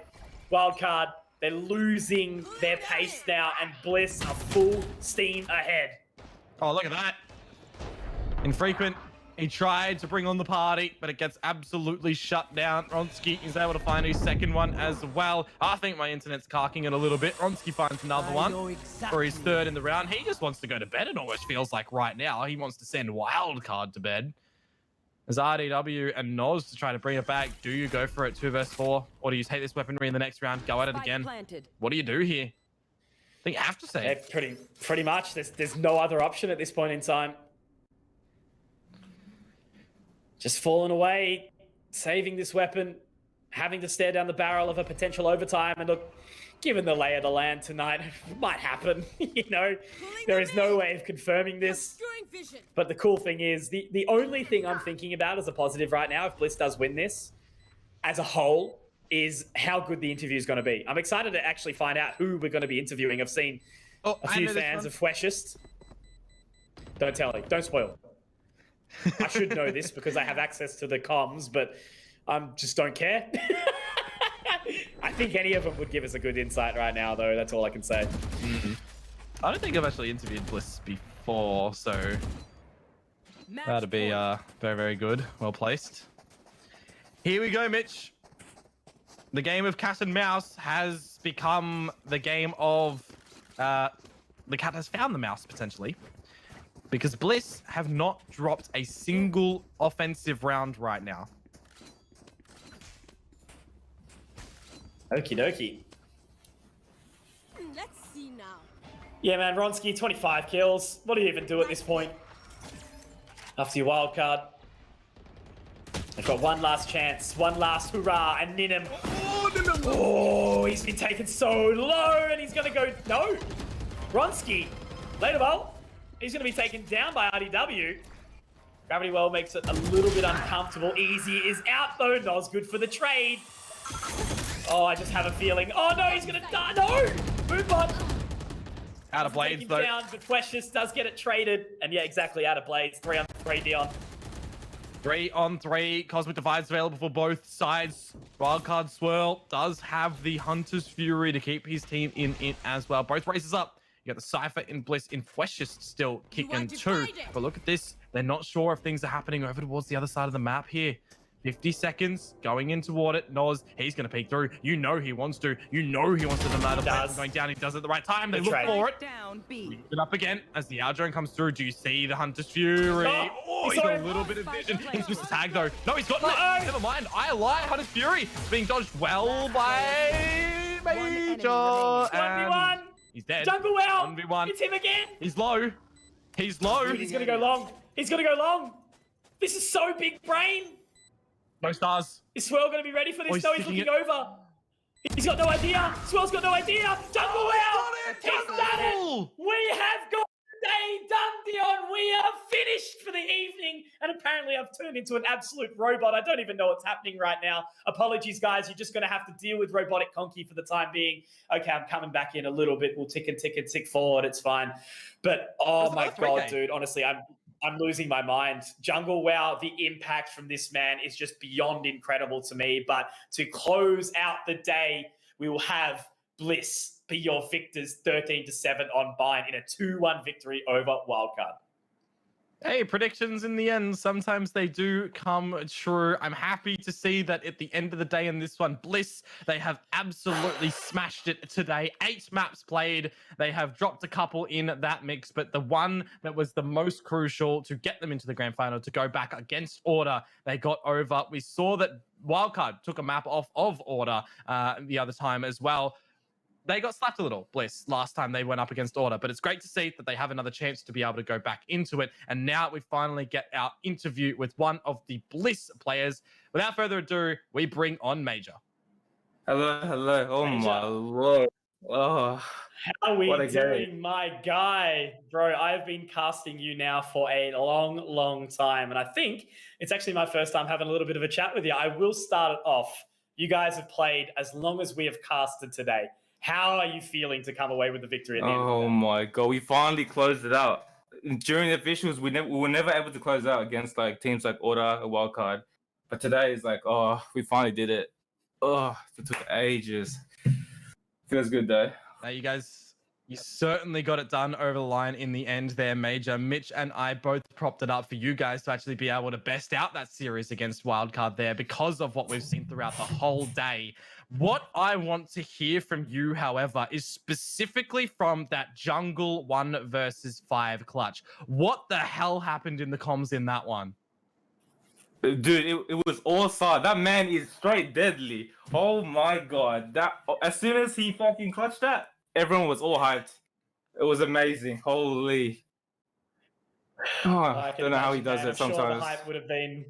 Wildcard, they're losing their pace now, and Bliss are full steam ahead. Oh, look at that. Infrequent. He tried to bring on the party, but it gets absolutely shut down. Ronski is able to find his second one as well. I think my internet's carking it a little bit. Ronski finds another one for his third in the round. He just wants to go to bed, it almost feels like right now. He wants to send Wildcard to bed. As RDW and Noz to try to bring it back. Do you go for it 2 versus 4? Or do you take this weaponry in the next round, go at it again? What do you do here? I think you have to say. Yeah, pretty much. There's no other option at this point in time. Just falling away, saving this weapon, having to stare down the barrel of a potential overtime. And look, given the lay of the land tonight, it might happen. You know, there is no way of confirming this. But the cool thing is, the only thing I'm thinking about as a positive right now, if Bliss does win this, as a whole, is how good the interview is going to be. I'm excited to actually find out who we're going to be interviewing. I've seen a few fans of Freshest. Don't tell me. Don't spoil. I should know this because I have access to the comms, but I just don't care. I think any of them would give us a good insight right now, though. That's all I can say. I don't think I've actually interviewed Bliss before, so that'd be very, very good. Well placed. Here we go, Mitch. The game of cat and mouse has become the game of the cat has found the mouse, potentially. Because Bliss have not dropped a single offensive round right now. Okie dokie. Let's see now. Yeah, man, Ronski, 25 kills. What do you even do at this point? After your wild card. They've got one last chance, one last hurrah, and Ninham. Oh, he's been taken so low, and he's going to go... No! Ronski, later, well. He's going to be taken down by RDW. Gravity Well makes it a little bit uncomfortable. Easy is out, though. Noz good for the trade. Oh, I just have a feeling. Oh, no, he's going to die. No! Move on. Out of blades, though. Down, but Precious does get it traded. And yeah, exactly, out of blades. 3-on-3, Dion. 3-on-3. Cosmic Divide's available for both sides. Wildcard Swirl does have the Hunter's Fury to keep his team in it as well. Both races up. You got the Cypher in Bliss in Freshest still kicking too. But look at this. They're not sure if things are happening over towards the other side of the map here. 50 seconds going in toward it. Noz, he's going to peek through. You know he wants to. You know he wants to deny the play from going down. He does it at the right time. They look for it. Leave it up again as the Aldrone comes through. Do you see the Hunter's Fury? Oh, he's got a little bit of vision. He's missed the tag though. No, he's got it. Never mind. I lie. Hunter's Fury being dodged well by Major. 1v1. He's dead. Jungle Well. 1v1. It's him again. He's low. He's low. Dude, he's going to go long. He's going to go long. This is so big brain. No stars. Is Swirl going to be ready for this? Oh, No, he's looking over. He's got no idea. Swirl's got no idea. Jungle Well. He's done it. We have got the day done, Dion. We are finished for the evening. And apparently I've turned into an absolute robot. I don't even know what's happening right now. Apologies, guys. You're just going to have to deal with Robotic Conky for the time being. Okay, I'm coming back in a little bit. We'll tick forward. It's fine. But, oh my God, dude. Honestly, I'm losing my mind. Jungle Wow, the impact from this man is just beyond incredible to me. But to close out the day, we will have Bliss be your victors 13-7 on Bind in a 2-1 victory over Wildcard. Hey, predictions in the end, sometimes they do come true. I'm happy to see that at the end of the day in this one, Bliss, they have absolutely smashed it today. 8 maps played. They have dropped a couple in that mix, but the one that was the most crucial to get them into the grand final, to go back against Order, they got over. We saw that Wildcard took a map off of Order the other time as well. They got slapped a little, Bliss, last time they went up against Order, but it's great to see that they have another chance to be able to go back into it. And now we finally get our interview with one of the Bliss players. Without further ado, we bring on Major. Hello. Oh my Lord. Oh, how are we doing, my guy? Bro, I've been casting you now for a long time. And I think it's actually my first time having a little bit of a chat with you. I will start it off. You guys have played as long as we have casted today. How are you feeling to come away with the victory at the end of the Oh day? my god, we finally closed it out. During the officials, we were never able to close out against like teams like Order, a wild card. But today is like, oh, we finally did it. Oh, it took ages. Feels good though. Now, you guys, you certainly got it done over the line in the end there, Major. Mitch and I both propped it up for you guys to actually be able to best out that series against Wildcard there because of what we've seen throughout the whole day. What I want to hear from you, however, is specifically from that Jungle 1 versus 5 clutch. What the hell happened in the comms in that one? Dude, it was all side. That man is straight deadly. Oh my god. That as soon as he fucking clutched that, everyone was all hyped. It was amazing. Holy. Oh, I don't know how he does it sometimes. I'm sure the hype would have been...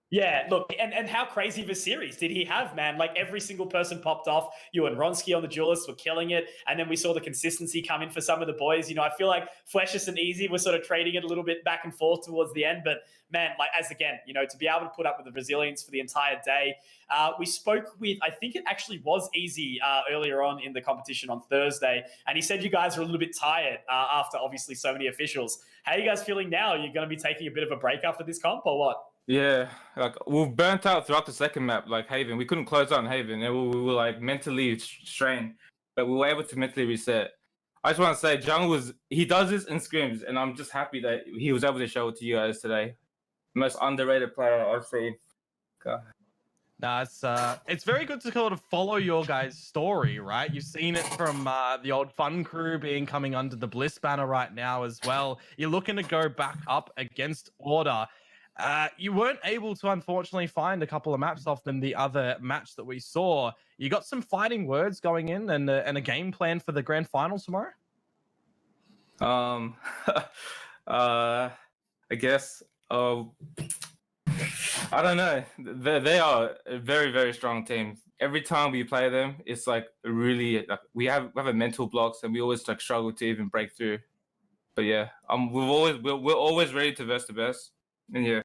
Yeah, look, and how crazy of a series did he have, man? Like, every single person popped off. You and Ronsky on the Duelists were killing it, and then we saw the consistency come in for some of the boys. You know, I feel like Fleshes and Easy were sort of trading it a little bit back and forth towards the end, but man, like, as again, you know, to be able to put up with the resilience for the entire day. We spoke with, I think it actually was Easy earlier on in the competition on Thursday, and he said you guys are a little bit tired after obviously so many officials. How are you guys feeling now? Are you going to be taking a bit of a break after this comp or what? Yeah, like we've burnt out throughout the second map, like Haven. We couldn't close out in Haven, and we were like mentally strained, but we were able to mentally reset. I just want to say, Jungle he does this in scrims, and I'm just happy that he was able to show it to you guys today. Most underrated player I've seen. God. Nah, it's very good to kind of follow your guys' story, right? You've seen it from the old Fun crew being coming under the Bliss banner right now as well. You're looking to go back up against Order. You weren't able to, unfortunately, find a couple of maps off them the other match that we saw. You got some fighting words going in and a game plan for the grand final tomorrow? I guess. I don't know. They are a very, very strong team. Every time we play them, it's like really like we have a mental blocks, and we always like struggle to even break through. But yeah, we're always ready to verse the best. And yeah.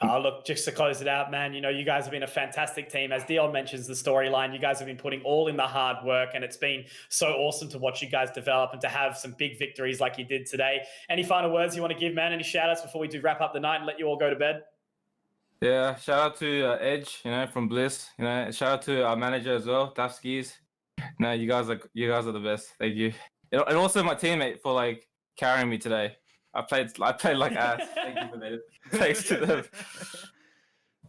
Look, just to close it out, man, you know, you guys have been a fantastic team. As Dion mentions the storyline, you guys have been putting all in the hard work, and it's been so awesome to watch you guys develop and to have some big victories like you did today. Any final words you want to give, man? Any shout outs before we do wrap up the night and let you all go to bed? Yeah, shout out to Edge, you know, from Bliss. You know, shout out to our manager as well, Dafskis. No, you guys are the best. Thank you. And also my teammate for like carrying me today. I played like ass. Thank you for that. Thanks to them.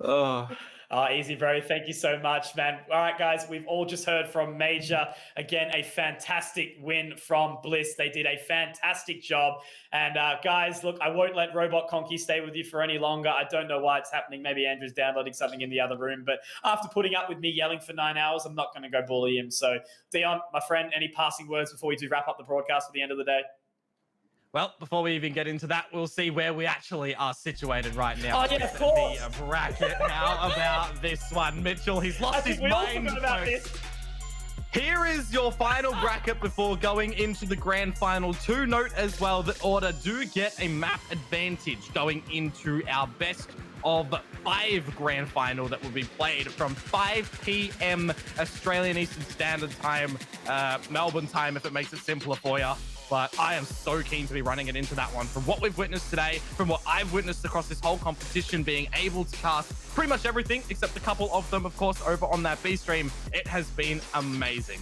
Oh. Easy, bro. Thank you so much, man. All right, guys, we've all just heard from Major. Again, a fantastic win from Bliss. They did a fantastic job. And guys, look, I won't let Robot Conky stay with you for any longer. I don't know why it's happening. Maybe Andrew's downloading something in the other room. But after putting up with me yelling for 9 hours, I'm not going to go bully him. So, Dion, my friend, any passing words before we do wrap up the broadcast for the end of the day? Well, before we even get into that, we'll see where we actually are situated right now. Oh, yeah, of course. The bracket now about this one. Mitchell, he's lost his mind. About this. Here is your final bracket before going into the grand final. To note as well that Order do get a map advantage going into our best of 5 grand final that will be played from 5 p.m. Australian Eastern Standard Time, Melbourne time, if it makes it simpler for you. But I am so keen to be running it into that one. From what we've witnessed today, from what I've witnessed across this whole competition, being able to cast pretty much everything, except a couple of them, of course, over on that B stream, it has been amazing.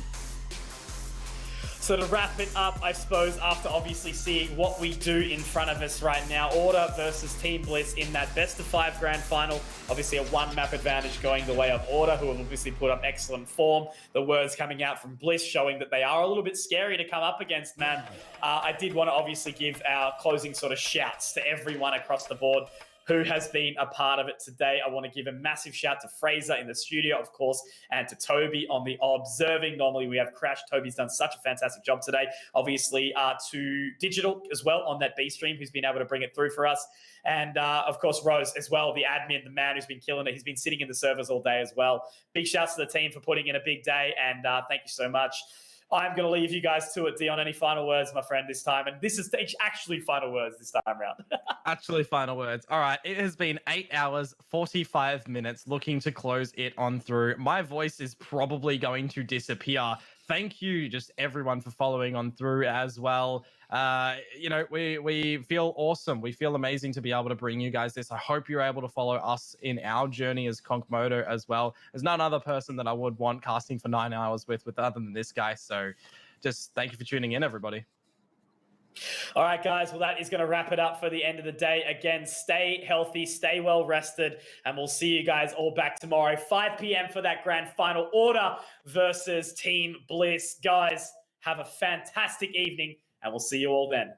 So to wrap it up, I suppose, after obviously seeing what we do in front of us right now, Order versus Team Bliss in that best of 5 grand final. Obviously a 1 map advantage going the way of Order, who have obviously put up excellent form. The words coming out from Bliss showing that they are a little bit scary to come up against, man. I did want to obviously give our closing sort of shouts to everyone across the board who has been a part of it today. I want to give a massive shout to Fraser in the studio, of course, and to Toby on the observing. Normally we have Crash. Toby's done such a fantastic job today. Obviously to Digital as well on that B stream, who's been able to bring it through for us. And of course, Rose as well, the admin, the man who's been killing it. He's been sitting in the servers all day as well. Big shouts to the team for putting in a big day, and thank you so much. I'm going to leave you guys to it. Dion, any final words, my friend, this time? And this is actually final words this time around. Actually, final words. All right. It has been 8 hours, 45 minutes looking to close it on through. My voice is probably going to disappear. Thank you, just everyone, for following on through as well. We feel awesome. We feel amazing to be able to bring you guys this. I hope you're able to follow us in our journey as Konkmoto as well. There's none other person that I would want casting for 9 hours with other than this guy. So just thank you for tuning in, everybody. All right, guys. Well, that is going to wrap it up for the end of the day. Again, stay healthy, stay well rested, and we'll see you guys all back tomorrow, 5 p.m. for that grand final order versus Team Bliss. Guys, have a fantastic evening, and we'll see you all then.